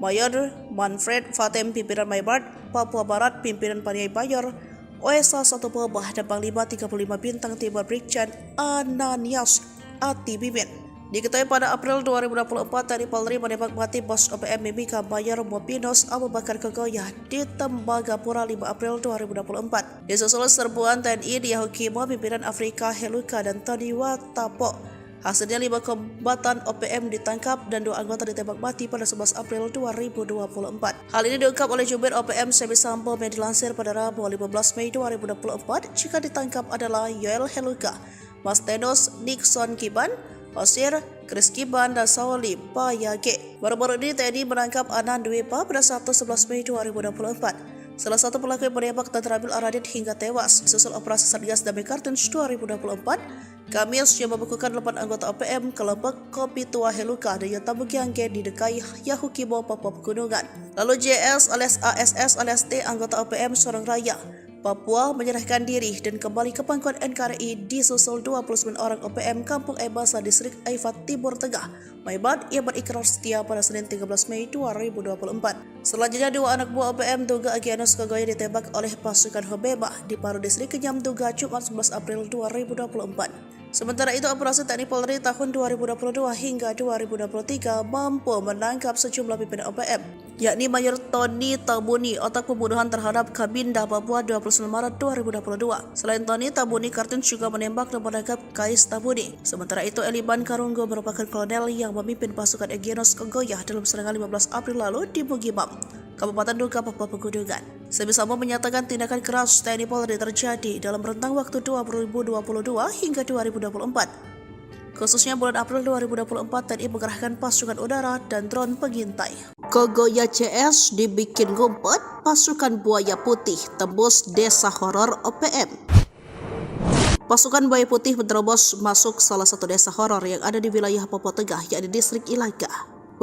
Mayor Manfred Fatem, Pimpinan Maybart, Papua Barat, Pimpinan Paniai Bayor, OSA 1 Bawah, dan Panglima 35 Bintang Timur Brigjen Ananias Atibimin. Diketahui pada April 2024, TNI Polri menembak mati bos OPM Mimika Mayor Mopinos Abu Bakar Kogoya di Tembagapura 5 April 2024. Disusul serbuan TNI di Yahukimo, pimpinan Afrika Heluka dan Tony Watapo. Hasilnya 5 kombatan OPM ditangkap dan 2 anggota ditembak mati pada 11 April 2024. Hal ini diungkap oleh jubir OPM Semi Sambo yang dilansir pada Rabu 15 Mei 2024. Jika ditangkap adalah Yoel Heluka, Mastenos Nixon Kiban, Osir, Chris Kiban, dan Sauli Payage. Baru-baru ini TNI menangkap Anan Dwepa pada 1-11 Mei 2024. Salah satu pelaku yang menembak dan terambil Aradit hingga tewas. Susul operasi Satgas Damai Kartens 2024, Kamis yang membekukan 8 anggota OPM kelompok Kopi Tua Heluka dan Yotabu Giangge di Dekai Yahukimo, Papua Pegunungan. Lalu JS alias ASS alias T, anggota OPM Sorong Raya, Papua, menyerahkan diri dan kembali ke pangkuan NKRI disusul 29 orang OPM Kampung Ebasa Distrik Aifat Timur Tengah, Maibat, yang berikrar setia pada Senin 13 Mei 2024. Selanjutnya 2 anak buah OPM Duga Egyanus Kogoya ditembak oleh pasukan Hobeba di Paru Distrik Kenyam Duga Jumat 11 April 2024. Sementara itu, operasi TNI Polri tahun 2022 hingga 2023 mampu menangkap sejumlah pimpinan OPM, yakni Mayor Tony Tabuni, otak pembunuhan terhadap Kabinda Papua 29 Maret 2022. Selain Tony, Tabuni Kartens juga menembak dan menangkap Kais Tabuni. Sementara itu, Eliban Karunggo merupakan kolonel yang memimpin pasukan Egyanus Kogoya dalam serangan 15 April lalu di Bugimam, Kabupaten Duga, Papua Pegunungan. Semi Sambo menyatakan tindakan keras TNI Polri terjadi dalam rentang waktu 2022 hingga 2024. Khususnya bulan April 2024, TNI mengerahkan pasukan udara dan drone pengintai. Kogoya CS dibikin ngumpet, pasukan Buaya Putih tembus desa horor OPM. Pasukan Buaya Putih menerobos masuk salah satu desa horor yang ada di wilayah Papua Tengah, yakni distrik Ilaga.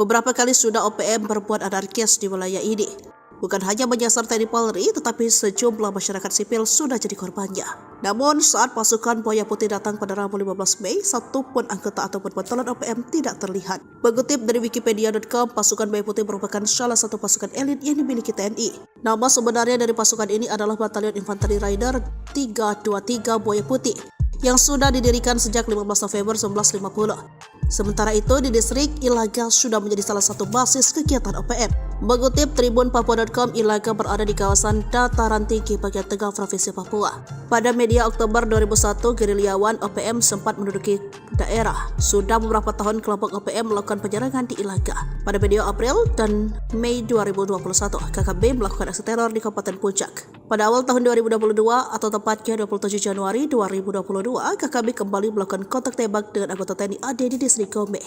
Beberapa kali sudah OPM berbuat anarkis di wilayah ini. Bukan hanya menyasar TNI Polri, tetapi sejumlah masyarakat sipil sudah jadi korbannya. Namun saat pasukan Buaya Putih datang pada Rabu 15 Mei, satupun anggota ataupun pentolan OPM tidak terlihat. Mengutip dari Wikipedia.com, pasukan Buaya Putih merupakan salah satu pasukan elit yang dimiliki TNI. Nama sebenarnya dari pasukan ini adalah Batalion Infanteri Rider 323 Buaya Putih, yang sudah didirikan sejak 15 November 1950. Sementara itu, di distrik Ilaga sudah menjadi salah satu basis kegiatan OPM. Mengutip Tribun Papua.com, Ilaga berada di kawasan dataran tinggi bagian tengah Provinsi Papua. Pada media Oktober 2001, gerilyawan OPM sempat menduduki daerah. Sudah beberapa tahun kelompok OPM melakukan penyerangan di Ilaga. Pada medio April dan Mei 2021, KKB melakukan aksi teror di Kabupaten Puncak. Pada awal tahun 2022 atau tepatnya 27 Januari 2022, KKB kembali melakukan kontak tembak dengan anggota TNI AD di distrik Gome.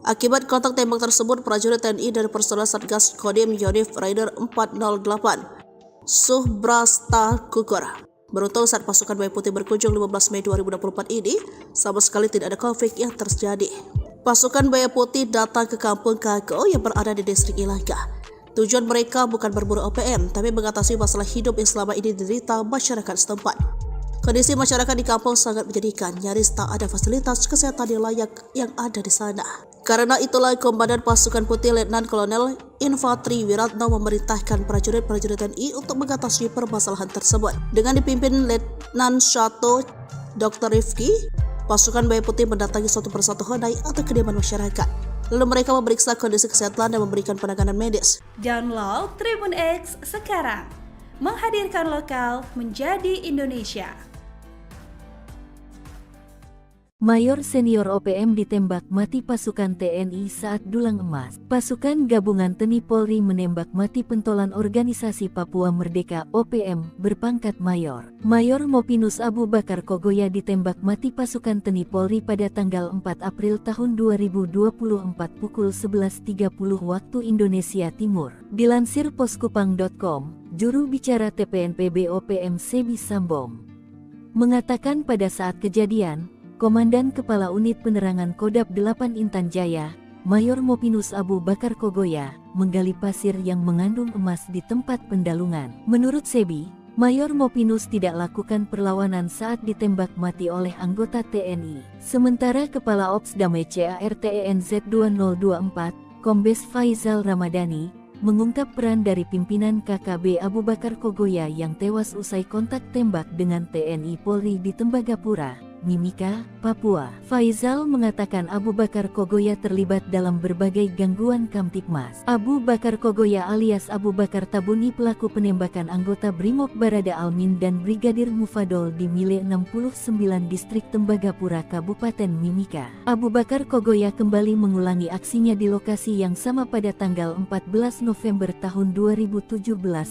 Akibat kontak tembak tersebut, prajurit TNI dari personel Satgas Kodim Yonif Rider 408 Subrasta gugur. Beruntung saat pasukan Buaya Putih berkunjung 15 Mei 2024 ini, sama sekali tidak ada konflik yang terjadi. Pasukan Buaya Putih datang ke kampung Kago yang berada di distrik Ilaga. Tujuan mereka bukan berburu OPM, tapi mengatasi masalah hidup yang selama ini diderita masyarakat setempat. Kondisi masyarakat di kampung sangat menyedihkan, nyaris tak ada fasilitas kesehatan yang layak yang ada di sana. Karena itulah Komandan Pasukan Putih Letnan Kolonel Infantri Wiratno memerintahkan prajurit-prajurit TNI untuk mengatasi permasalahan tersebut. Dengan dipimpin Letnan 1 Dr. Rifki, pasukan Buaya Putih mendatangi satu persatu honai atau kediaman masyarakat. Lalu mereka memeriksa kondisi kesehatan dan memberikan penanganan medis. Download Tribun X sekarang, menghadirkan lokal menjadi Indonesia. Mayor senior OPM ditembak mati pasukan TNI saat dulang emas. Pasukan Gabungan TNI Polri menembak mati pentolan Organisasi Papua Merdeka (OPM) berpangkat Mayor. Mayor Mopinus Abu Bakar Kogoya ditembak mati pasukan TNI Polri pada tanggal 4 April tahun 2024 pukul 11.30 waktu Indonesia Timur. Dilansir poskupang.com, juru bicara TPNPB OPM Semi Sambom mengatakan pada saat kejadian, Komandan Kepala Unit Penerangan Kodam 8 Intan Jaya, Mayor Mopinus Abu Bakar Kogoya, menggali pasir yang mengandung emas di tempat pendalungan. Menurut Sebi, Mayor Mopinus tidak lakukan perlawanan saat ditembak mati oleh anggota TNI. Sementara Kepala Ops Damai CARTENZ 2024, Kombes Faizal Ramadhani, mengungkap peran dari pimpinan KKB Abu Bakar Kogoya yang tewas usai kontak tembak dengan TNI Polri di Tembagapura, Mimika, Papua. Faizal mengatakan Abu Bakar Kogoya terlibat dalam berbagai gangguan Kamtibmas. Abu Bakar Kogoya alias Abu Bakar Tabuni pelaku penembakan anggota Brimob Barada Almin dan Brigadir Mufadol di Mile 69 Distrik Tembagapura Kabupaten Mimika. Abu Bakar Kogoya kembali mengulangi aksinya di lokasi yang sama pada tanggal 14 November tahun 2017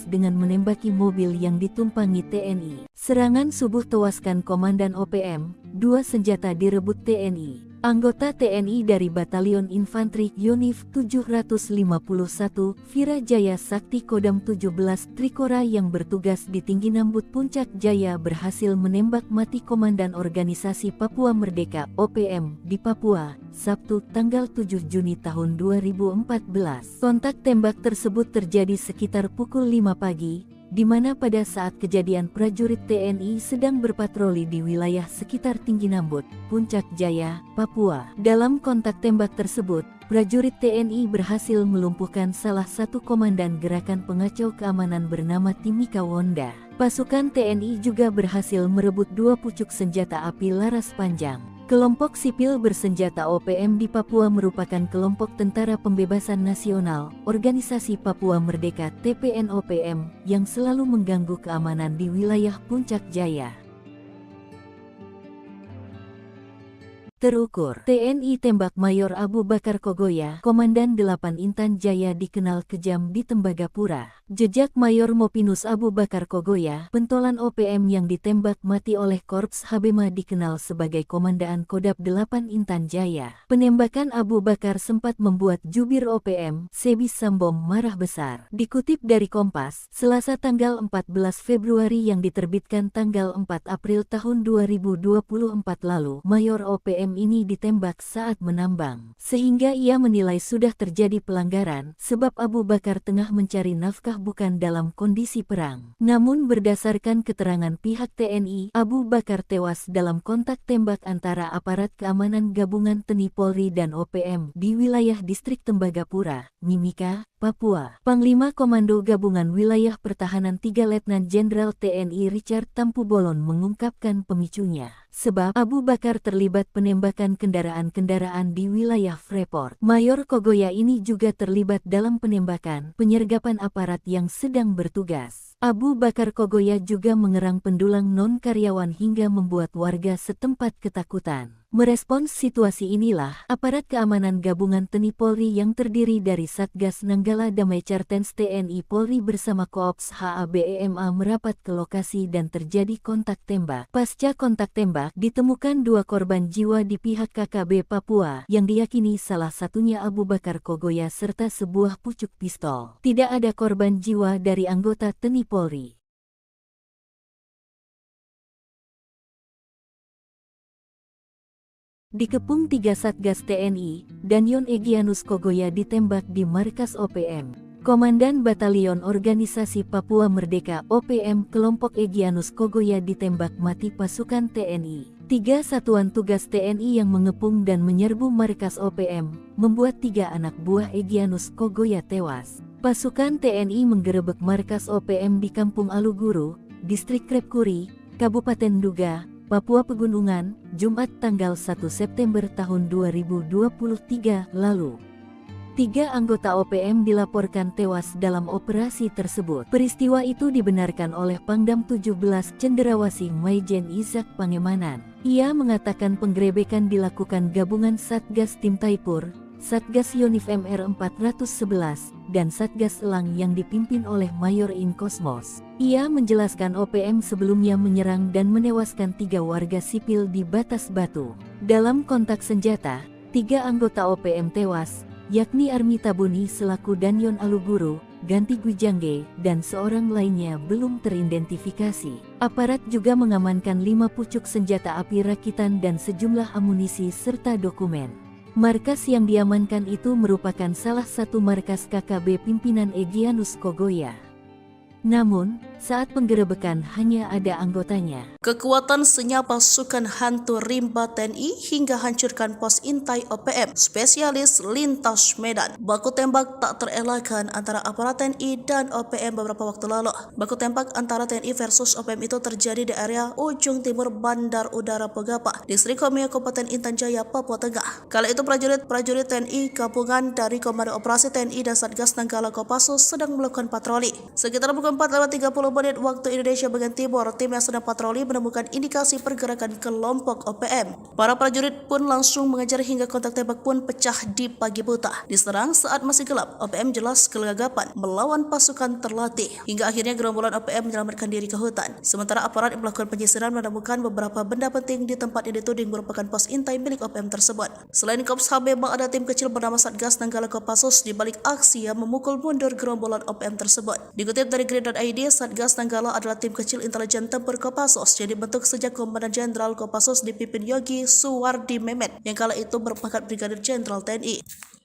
dengan menembaki mobil yang ditumpangi TNI. Serangan subuh tewaskan Komandan OPM, 2 senjata direbut TNI. Anggota TNI dari Batalion Infanteri Yonif 751, Virajaya Sakti Kodam 17 Trikora yang bertugas di Tinggi Nambut Puncak Jaya berhasil menembak mati Komandan Organisasi Papua Merdeka (OPM) di Papua, Sabtu tanggal 7 Juni tahun 2014. Kontak tembak tersebut terjadi sekitar pukul 5 pagi, di mana pada saat kejadian prajurit TNI sedang berpatroli di wilayah sekitar Tinggi Nambut, Puncak Jaya, Papua. Dalam kontak tembak tersebut, prajurit TNI berhasil melumpuhkan salah satu komandan gerakan pengacau keamanan bernama Timika Wonda. Pasukan TNI juga berhasil merebut 2 pucuk senjata api laras panjang. Kelompok sipil bersenjata OPM di Papua merupakan kelompok Tentara Pembebasan Nasional, Organisasi Papua Merdeka (TPNOPM) yang selalu mengganggu keamanan di wilayah Puncak Jaya. Terukur, TNI tembak Mayor Abu Bakar Kogoya, Komandan 8 Intan Jaya dikenal kejam di Tembagapura. Jejak Mayor Mopinus Abu Bakar Kogoya, pentolan OPM yang ditembak mati oleh Korps Habema dikenal sebagai Komandan Kodam 8 Intan Jaya. Penembakan Abu Bakar sempat membuat jubir OPM, Sebi Sambom marah besar. Dikutip dari Kompas, Selasa tanggal 14 Februari yang diterbitkan tanggal 4 April tahun 2024 lalu, Mayor OPM ini ditembak saat menambang. Sehingga ia menilai sudah terjadi pelanggaran, sebab Abu Bakar tengah mencari nafkah bukan dalam kondisi perang. Namun berdasarkan keterangan pihak TNI, Abu Bakar tewas dalam kontak tembak antara aparat keamanan gabungan TNI Polri dan OPM di wilayah Distrik Tembagapura, Mimika, Papua. Panglima Komando Gabungan Wilayah Pertahanan 3 Letnan Jenderal TNI Richard Tampubolon mengungkapkan pemicunya. Sebab Abu Bakar terlibat penembakan kendaraan-kendaraan di wilayah Freeport. Mayor Kogoya ini juga terlibat dalam penembakan, penyergapan aparat yang sedang bertugas. Abu Bakar Kogoya juga mengerang pendulang non-karyawan hingga membuat warga setempat ketakutan. Merespons situasi inilah, aparat keamanan gabungan TNI Polri yang terdiri dari Satgas Nanggala Damai Cartens TNI Polri bersama Koops HABEMA merapat ke lokasi dan terjadi kontak tembak. Pasca kontak tembak, ditemukan 2 korban jiwa di pihak KKB Papua yang diyakini salah satunya Abu Bakar Kogoya serta sebuah pucuk pistol. Tidak ada korban jiwa dari anggota TNI Polri. Dikepung 3 Satgas TNI, Danyon Egyanus Kogoya ditembak di markas OPM. Komandan Batalion Organisasi Papua Merdeka (OPM) kelompok Egyanus Kogoya ditembak mati pasukan TNI. 3 satuan tugas TNI yang mengepung dan menyerbu markas OPM, membuat 3 anak buah Egyanus Kogoya tewas. Pasukan TNI menggerebek markas OPM di Kampung Aluguru, Distrik Krepkuri, Kabupaten Duga, Papua Pegunungan, Jumat tanggal 1 September tahun 2023 lalu. 3 anggota OPM dilaporkan tewas dalam operasi tersebut. Peristiwa itu dibenarkan oleh Pangdam 17 Cenderawasih Maijen Izak Pangemanan. Ia mengatakan penggerebekan dilakukan gabungan Satgas Tim Taipur, Satgas Yonif MR 411, dan Satgas Elang yang dipimpin oleh Mayor In Kosmos. Ia menjelaskan OPM sebelumnya menyerang dan menewaskan 3 warga sipil di Batas Batu. Dalam kontak senjata, 3 anggota OPM tewas, yakni Armi Tabuni selaku Danyon Aluguru, Ganti Gwijangge, dan seorang lainnya belum teridentifikasi. Aparat juga mengamankan 5 pucuk senjata api rakitan dan sejumlah amunisi serta dokumen. Markas yang diamankan itu merupakan salah satu markas KKB pimpinan Egyanus Kogoya. Namun, saat penggerebekan hanya ada anggotanya. Kekuatan senyap pasukan hantu rimba TNI hingga hancurkan pos intai OPM, spesialis lintas Medan. Baku tembak tak terelakkan antara aparat TNI dan OPM beberapa waktu lalu. Baku tembak antara TNI versus OPM itu terjadi di area ujung timur Bandar Udara Pogapa, Distrik Homeo, Kabupaten Intan Jaya, Papua Tengah. Kala itu prajurit TNI gabungan dari Komando Operasi TNI dan Satgas Nanggala Kopassus sedang melakukan patroli. Sekitar pukul 4:30 menit waktu Indonesia bagian timur, tim yang sedang patroli menemukan indikasi pergerakan kelompok OPM. Para prajurit pun langsung mengejar hingga kontak tembak pun pecah di pagi buta. Diserang saat masih gelap, OPM jelas kelagapan melawan pasukan terlatih. Hingga akhirnya gerombolan OPM menyelamatkan diri ke hutan. Sementara aparat yang melakukan penyisiran menemukan beberapa benda penting di tempat yang dituding merupakan pos intai milik OPM tersebut. Selain Kops HB, ada tim kecil bernama Satgas Nanggala Kopassus di balik aksi yang memukul mundur gerombolan OPM tersebut. Dikutip dari Grid.id, Satgas Nanggala adalah tim kecil intelijen tempur Kopassus yang dibentuk sejak Komandan Jenderal Kopassus dipimpin Yogi Suwardi Memet yang kala itu berpangkat Brigadir Jenderal TNI.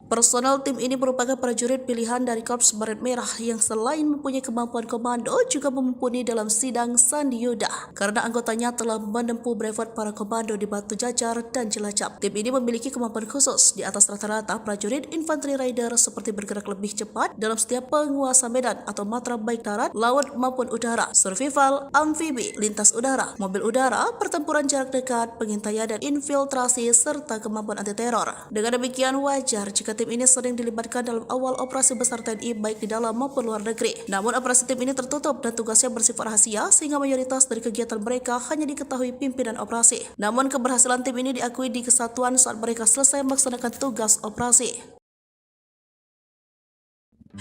Personel tim ini merupakan prajurit pilihan dari Korps Baret Merah yang selain mempunyai kemampuan komando juga mumpuni dalam sidang Sandi Yuda karena anggotanya telah menempuh brevet para komando di Batu Jajar dan Cilacap. Tim ini memiliki kemampuan khusus di atas rata-rata prajurit infanteri rider seperti bergerak lebih cepat dalam setiap penguasa medan atau matra baik darat, laut maupun udara, survival, amfibi, lintas udara, mobil udara, pertempuran jarak dekat, pengintaian dan infiltrasi serta kemampuan anti teror. Dengan demikian wajar jika tim ini sering dilibatkan dalam awal operasi besar TNI baik di dalam maupun luar negeri. Namun operasi tim ini tertutup dan tugasnya bersifat rahasia sehingga mayoritas dari kegiatan mereka hanya diketahui pimpinan operasi. Namun keberhasilan tim ini diakui di kesatuan saat mereka selesai melaksanakan tugas operasi.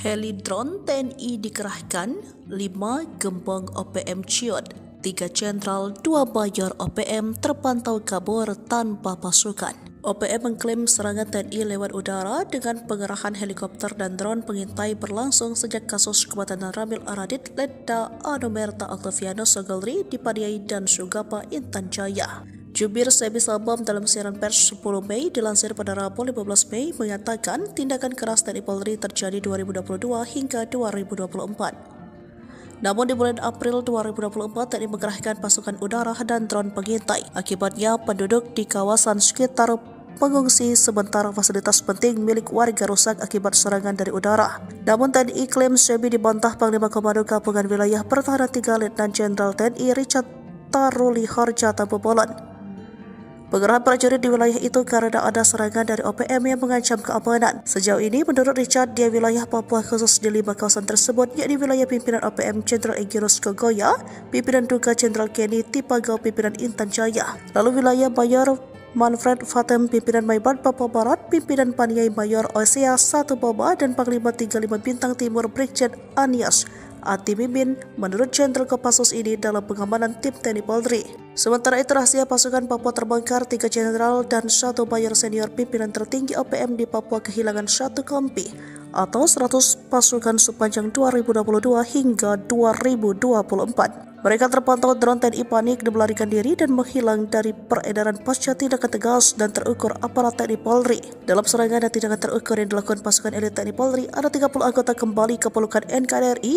Heli drone TNI dikerahkan, 5 gembong OPM ciut, 3 jenderal, 2 mayor OPM terpantau kabur tanpa pasukan. OPM mengklaim serangan TNI lewat udara dengan pengerahan helikopter dan drone pengintai berlangsung sejak kasus kematian Ramil Aradit, Letda Anomerta Octavianus Sogalri di Padiai dan Sugapa, Intan Jaya. Jubir Sebi Sabam dalam siaran pers 10 Mei dilansir pada Rabu 15 Mei mengatakan tindakan keras TNI Polri terjadi 2022 hingga 2024. Namun di bulan April 2024 TNI mengerahkan pasukan udara dan drone pengintai. Akibatnya penduduk di kawasan sekitar pengungsi sementara fasilitas penting milik warga rusak akibat serangan dari udara. Namun TNI klaim Sebi dibantah Panglima Komando Gabungan Wilayah Pertahanan 3 Letnan Jenderal TNI Richard Taruli Harja Tampobolan. Pengerahan prajurit di wilayah itu karena ada serangan dari OPM yang mengancam keamanan. Sejauh ini, menurut Richard, di wilayah Papua khusus di 5 kawasan tersebut, yakni wilayah pimpinan OPM Jenderal Egyanus Kogoya, pimpinan Duga Jenderal Kenny Tipagau, pimpinan Intan Jaya, lalu wilayah Mayor Manfred Fatem, pimpinan Maibad Papua Barat, pimpinan Paniai Mayor Osea 1 Boba, dan Panglima 35 Bintang Timur Brigjen Anias Ati Mimin menurut Jenderal Kopassus ini dalam pengamanan tim TNI Polri. Sementara itu rahasia pasukan Papua terbongkar, 3 jenderal dan 1 mayor senior pimpinan tertinggi OPM di Papua kehilangan 1 kompi atau 100 pasukan sepanjang 2022 hingga 2024. Mereka terpantau drone TNI panik dan melarikan diri dan menghilang dari peredaran pasca tindakan tegas dan terukur aparat TNI Polri. Dalam serangan dan tindakan terukur yang dilakukan pasukan elit TNI Polri, ada 30 anggota kembali ke pelukan NKRI,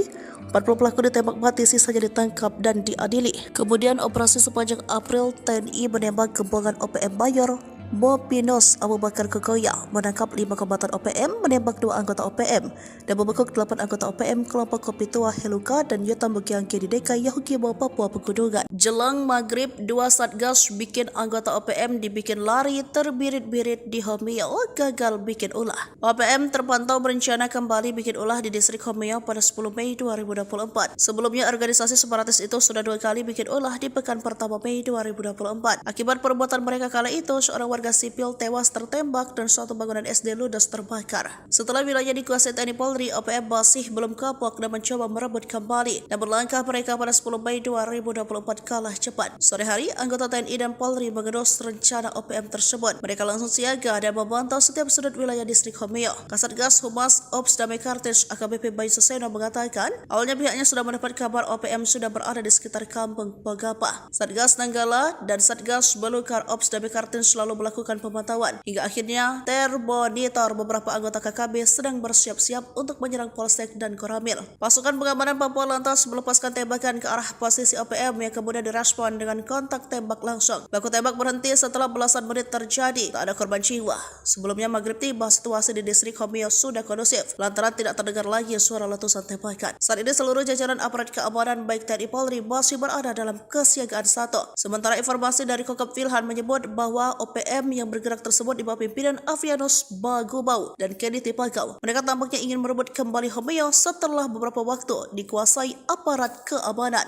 40 pelaku ditembak mati, sisanya ditangkap dan diadili. Kemudian operasi sepanjang April, TNI menembak gembongan OPM Mayor Mopinos Abu Bakar Kogoya, menangkap 5 kombatan OPM, menembak 2 anggota OPM, dan membekuk 8 anggota OPM kelompok Kopi Tua Heluka dan Yotam Bukiangke di Deka Yahukimo, Papua Pegunungan. Jelang maghrib, 2 satgas bikin anggota OPM dibikin lari terbirit-birit di Homeo, gagal bikin ulah. OPM terpantau berencana kembali bikin ulah di distrik Homeo pada 10 Mei 2024. Sebelumnya organisasi separatis itu sudah 2 kali bikin ulah di pekan pertama Mei 2024. Akibat perbuatan mereka kala itu, seorang warga sipil tewas tertembak dan suatu bangunan SD ludes terbakar. Setelah wilayah dikuasai TNI Polri, OPM masih belum kapok dan mencoba merebut kembali. Namun langkah mereka pada 10 Mei 2024 kalah cepat. Sore hari, anggota TNI dan Polri mengendus rencana OPM tersebut. Mereka langsung siaga dan memantau setiap sudut wilayah distrik Homeo. Kasatgas Humas Ops Damai Kartens AKBP Bayu Suseno mengatakan, awalnya pihaknya sudah mendapat kabar OPM sudah berada di sekitar kampung Pogapa. Satgas Nanggala dan Satgas Belukar Ops Damai Kartens selalu melakukan melakukan pemantauan. Hingga akhirnya termonitor beberapa anggota KKB sedang bersiap-siap untuk menyerang Polsek dan Koramil. Pasukan pengamanan Papua lantas melepaskan tembakan ke arah posisi OPM yang kemudian direspon dengan kontak tembak langsung. Baku tembak berhenti setelah belasan menit terjadi. Tak ada korban jiwa. Sebelumnya maghrib tiba, situasi di distrik Homeo sudah kondusif lantaran tidak terdengar lagi suara letusan tembakan. Saat ini seluruh jajaran aparat keamanan baik TNI Polri masih berada dalam kesiagaan 1. Sementara informasi dari Kokop Wilhan menyebut bahwa OPM yang bergerak tersebut di bawah pimpinan Avianus Bagubau dan Kenny Tipagau. Mereka tampaknya ingin merebut kembali Homeo setelah beberapa waktu dikuasai aparat keamanan.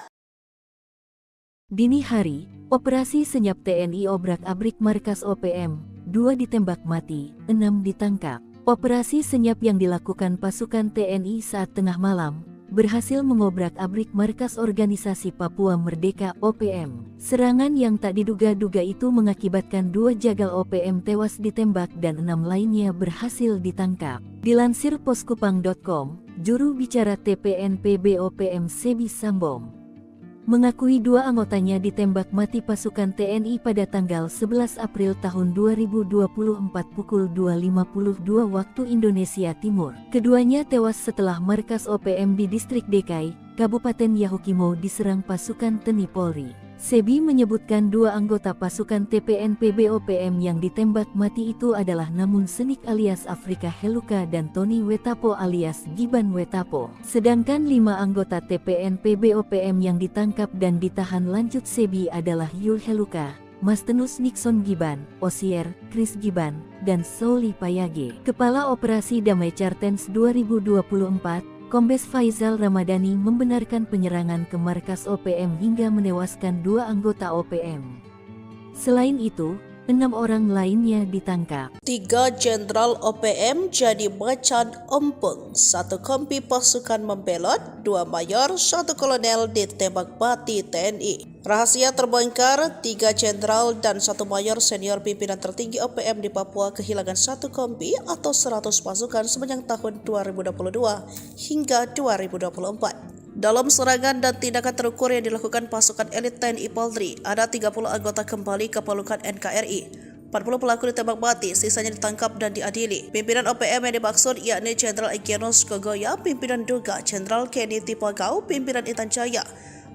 Dini hari, operasi senyap TNI obrak-abrik markas OPM, 2 ditembak mati, 6 ditangkap. Operasi senyap yang dilakukan pasukan TNI saat tengah malam berhasil mengobrak-abrik markas organisasi Papua Merdeka OPM. Serangan yang tak diduga-duga itu mengakibatkan 2 jagal OPM tewas ditembak dan 6 lainnya berhasil ditangkap. Dilansir poskupang.com, juru bicara TPNPB OPM Sebi Sambom mengakui 2 anggotanya ditembak mati pasukan TNI pada tanggal 11 April tahun 2024 pukul 2.52 waktu Indonesia Timur. Keduanya tewas setelah markas OPM di distrik Dekai, Kabupaten Yahukimo diserang pasukan TNI Polri. Sebi menyebutkan 2 anggota pasukan TPNPB OPM yang ditembak mati itu adalah Namun Senik alias Afrika Heluka dan Tony Wetapo alias Giban Wetapo. Sedangkan 5 anggota TPNPB OPM yang ditangkap dan ditahan lanjut Sebi adalah Yul Heluka, Mastenus Nixon Giban, Osier, Chris Giban, dan Sauli Payage. Kepala Operasi Damai Chartens 2024, Kombes Faizal Ramadhani membenarkan penyerangan ke markas OPM hingga menewaskan 2 anggota OPM. Selain itu, 6 orang lainnya ditangkap. 3 jenderal OPM jadi macan ompong, 1 kompi pasukan membelot, 2 mayor, 1 kolonel ditembak mati TNI. Rahasia terbongkar, 3 jenderal dan 1 mayor senior pimpinan tertinggi OPM di Papua kehilangan 1 kompi atau 100 pasukan sepanjang tahun 2022 hingga 2024. Dalam serangan dan tindakan terukur yang dilakukan pasukan elit TNI Polri, ada 30 anggota kembali ke pelukan NKRI. 40 pelaku ditembak mati, sisanya ditangkap dan diadili. Pimpinan OPM yang dimaksud yakni Jenderal Egyanus Kogoya, pimpinan Duga, Jenderal Kenny Tipagau, pimpinan Intan Jaya,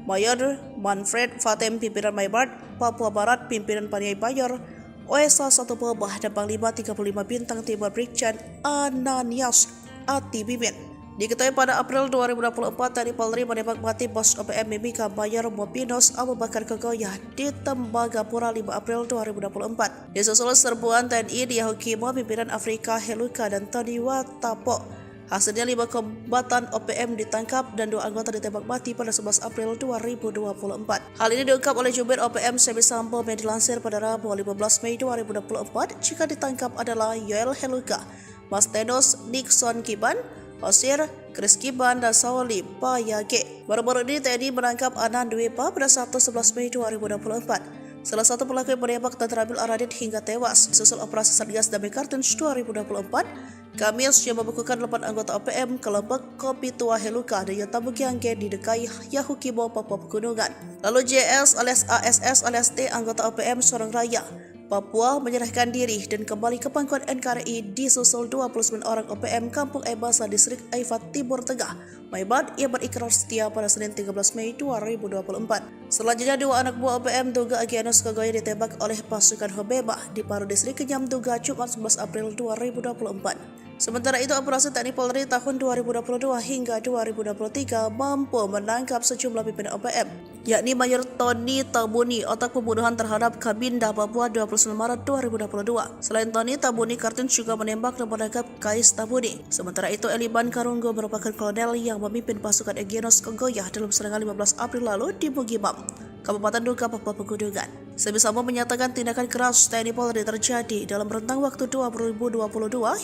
Mayor Manfred Fatem, pimpinan Maybart, Papua Barat, pimpinan Paniai Bayor, OSA 1 Pobah, dan Panglima 35 Bintang Timur Brigjen Ananias Ati Bimin. Diketahui pada April 2024, TNI Polri menembak mati bos OPM Mimika Mayor Mopinos Abu Bakar Kogoya di Tembagapura 5 April 2024. Disusul serbuan TNI di Yahukimo, pimpinan Afrika Heluka dan Tony Wetapo. Hasilnya 5 kombatan OPM ditangkap dan 2 anggota ditembak mati pada 11 April 2024. Hal ini diungkap oleh Jubir OPM Sebi Sambom yang dilansir pada Rabu 15 Mei 2024. Jika ditangkap adalah Yoel Heluka, Mastenus Nixon Giban, Osir, Chris Giban, dan Sauli Payage. Baru-baru ini TNI menangkap Anan Dwepa pada Sabtu 11 Mei 2024. Salah satu pelaku yang menembak dan terambil Aradit hingga tewas disusul operasi Satgas Damai Kartens 2024. Kamis yang membekukan 8 anggota OPM kelompok Kopi Tua Heluka dan Yotamu Giangge di Dekai Yahukimo, Papua Pegunungan. Lalu JS alias ASS alias T, anggota OPM Sorong Raya, Papua, menyerahkan diri dan kembali ke pangkuan NKRI disusul 29 orang OPM Kampung Ebasa Distrik Aifat Timur Tengah, Maybart, yang berikrar setia pada Senin 13 Mei 2024. Selanjutnya 2 anak buah OPM Duga Egyanus Kogoya ditembak oleh pasukan Hobeba di Paru Distrik Kenyam Duga Jumat 11 April 2024. Sementara itu, operasi TNI Polri tahun 2022 hingga 2023 mampu menangkap sejumlah pimpinan OPM, yakni Mayor Tony Tabuni, otak pembunuhan terhadap Kabinda Papua 29 Maret 2022. Selain Tony, Tabuni Kartens juga menembak dan menangkap Kais Tabuni. Sementara itu, Eliban Karunggo merupakan kolonel yang memimpin pasukan Egyanus Kogoya dalam serangan 15 April lalu di Bugimam, Kabupaten Duga, Papua Pegunungan. Sebi Sambom menyatakan tindakan keras TNI Polri terjadi dalam rentang waktu 2022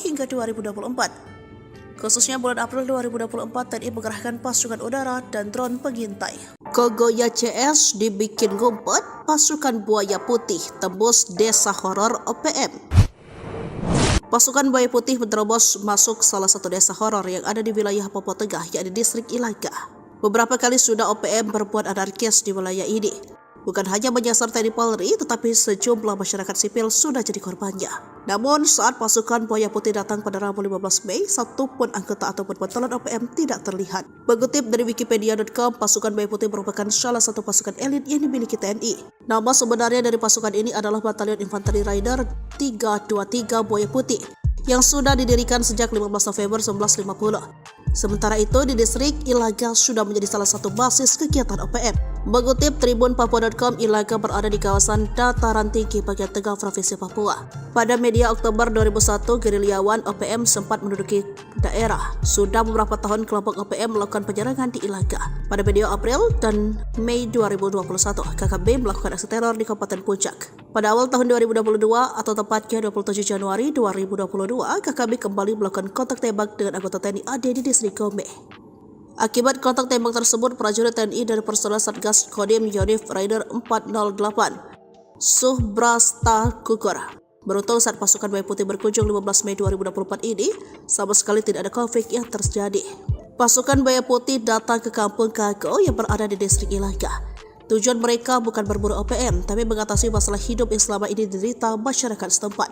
hingga 2024. Khususnya bulan April 2024, TNI mengerahkan pasukan udara dan drone pengintai. Kogoya CS dibikin ngumpet, pasukan Buaya Putih tembus desa horor OPM. Pasukan Buaya Putih menerobos masuk salah satu desa horor yang ada di wilayah Papua Tengah, yakni distrik Ilaga. Beberapa kali sudah OPM berbuat anarkis di wilayah ini. Bukan hanya menyasar TNI Polri, tetapi sejumlah masyarakat sipil sudah jadi korbannya. Namun saat pasukan Buaya Putih datang pada Rabu 15 Mei, satu pun anggota ataupun pentolan OPM tidak terlihat. Mengutip dari Wikipedia.com, pasukan Buaya Putih merupakan salah satu pasukan elit yang dimiliki TNI. Nama sebenarnya dari pasukan ini adalah Batalion Infanteri Rider 323 Buaya Putih, yang sudah didirikan sejak 15 November 1950. Sementara itu, di distrik Ilaga sudah menjadi salah satu basis kegiatan OPM. Mengutip tribunpapua.com, Ilaga berada di kawasan dataran tinggi bagian tengah Provinsi Papua. Pada media Oktober 2001, gerilyawan OPM sempat menduduki daerah. Sudah beberapa tahun kelompok OPM melakukan penyerangan di Ilaga. Pada media April dan Mei 2021, KKB melakukan aksi teror di Kabupaten Puncak. Pada awal tahun 2022 atau tepatnya 27 Januari 2022, KKB kembali melakukan kontak tembak dengan anggota TNI AD di distrik Gombe. Akibat kontak tembak tersebut, prajurit TNI dari personel Satgas Kodim Yonif Rider 408 Subrasta gugur. Beruntung saat pasukan Buaya Putih berkunjung 15 Mei 2024 ini, sama sekali tidak ada konflik yang terjadi. Pasukan Buaya Putih datang ke kampung Kago yang berada di distrik Ilaga. Tujuan mereka bukan berburu OPM, tapi mengatasi masalah hidup yang selama ini diderita masyarakat setempat.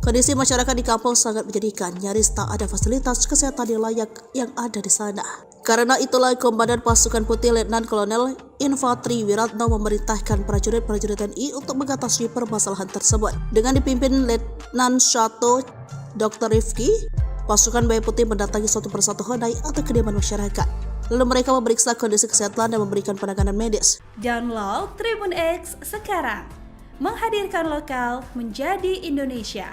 Kondisi masyarakat di kampung sangat menyedihkan, nyaris tak ada fasilitas kesehatan yang layak yang ada di sana. Karena itulah Komandan Pasukan Putih Letnan Kolonel Infantri Wiratno memerintahkan prajurit-prajurit TNI untuk mengatasi permasalahan tersebut. Dengan dipimpin Letnan 1 Dr. Rifki, pasukan Buaya Putih mendatangi satu persatu honai atau kediaman masyarakat. Lalu mereka memeriksa kondisi kesehatan dan memberikan penanganan medis. Download Tribun X sekarang, menghadirkan lokal menjadi Indonesia.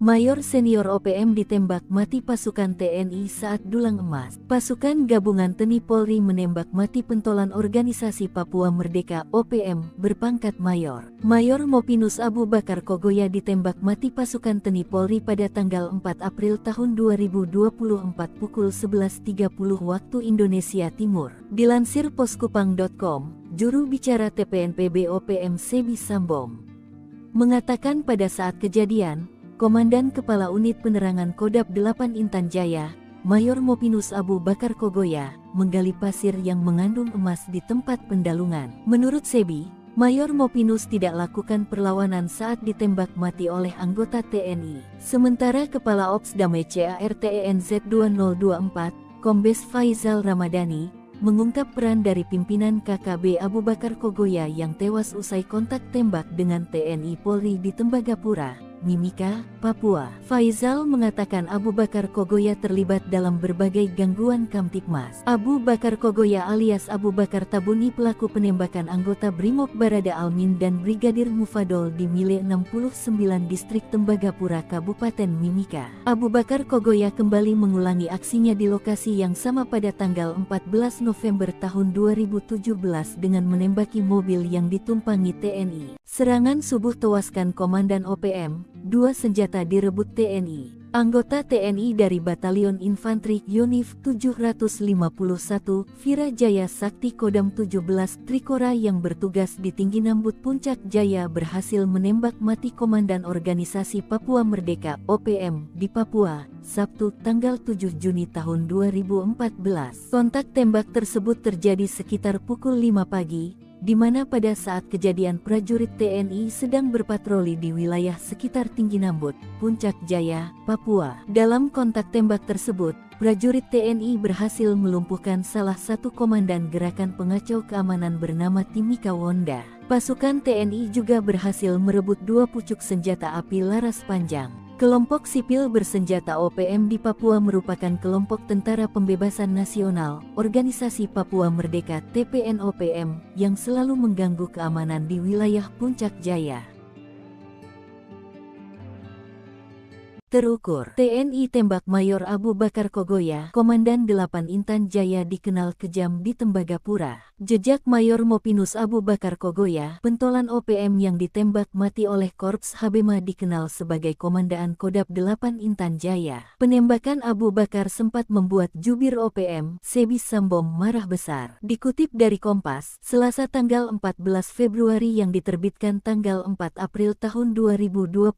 Mayor senior OPM ditembak mati pasukan TNI saat dulang emas. Pasukan gabungan TNI Polri menembak mati pentolan organisasi Papua Merdeka OPM berpangkat mayor. Mayor Mopinus Abu Bakar Kogoya ditembak mati pasukan TNI Polri pada tanggal 4 April tahun 2024 pukul 11.30 waktu Indonesia Timur. Dilansir poskupang.com, juru bicara TPNPB OPM Sebi Sambom mengatakan pada saat kejadian, Komandan Kepala Unit Penerangan Kodam 8 Intan Jaya, Mayor Mopinus Abu Bakar Kogoya, menggali pasir yang mengandung emas di tempat pendalungan. Menurut Sebi, Mayor Mopinus tidak lakukan perlawanan saat ditembak mati oleh anggota TNI. Sementara Kepala Ops Damai CARTENZ 2024, Kombes Faizal Ramadhani, mengungkap peran dari pimpinan KKB Abu Bakar Kogoya yang tewas usai kontak tembak dengan TNI Polri di Tembagapura, Mimika, Papua. Faizal mengatakan Abu Bakar Kogoya terlibat dalam berbagai gangguan Kamtipmas. Abu Bakar Kogoya alias Abu Bakar Tabuni pelaku penembakan anggota Brimob Barada Almin dan Brigadir Mufadol di Mile 69 Distrik Tembagapura Kabupaten Mimika. Abu Bakar Kogoya kembali mengulangi aksinya di lokasi yang sama pada tanggal 14 November tahun 2017 dengan menembaki mobil yang ditumpangi TNI. Serangan subuh tewaskan Komandan OPM, 2 senjata direbut TNI. Anggota TNI dari Batalion Infanteri Yonif 751 Virajaya Sakti Kodam 17 Trikora yang bertugas di Tinggi Nambut Puncak Jaya berhasil menembak mati Komandan Organisasi Papua Merdeka OPM di Papua, Sabtu tanggal 7 Juni tahun 2014. Kontak tembak tersebut terjadi sekitar pukul 5 pagi, di mana pada saat kejadian prajurit TNI sedang berpatroli di wilayah sekitar Tinggi Nambut, Puncak Jaya, Papua. Dalam kontak tembak tersebut, prajurit TNI berhasil melumpuhkan salah satu komandan gerakan pengacau keamanan bernama Timika Wonda. Pasukan TNI juga berhasil merebut 2 pucuk senjata api laras panjang. Kelompok sipil bersenjata OPM di Papua merupakan kelompok Tentara Pembebasan Nasional, Organisasi Papua Merdeka TPNOPM, yang selalu mengganggu keamanan di wilayah Puncak Jaya. Terukur, TNI tembak Mayor Abu Bakar Kogoya, Komandan 8 Intan Jaya dikenal kejam di Tembagapura. Jejak Mayor Mopinus Abu Bakar Kogoya, pentolan OPM yang ditembak mati oleh Korps Habema dikenal sebagai Komandaan Kodam 8 Intan Jaya. Penembakan Abu Bakar sempat membuat jubir OPM, Sebi Sambom marah besar. Dikutip dari Kompas, Selasa tanggal 14 Februari yang diterbitkan tanggal 4 April tahun 2024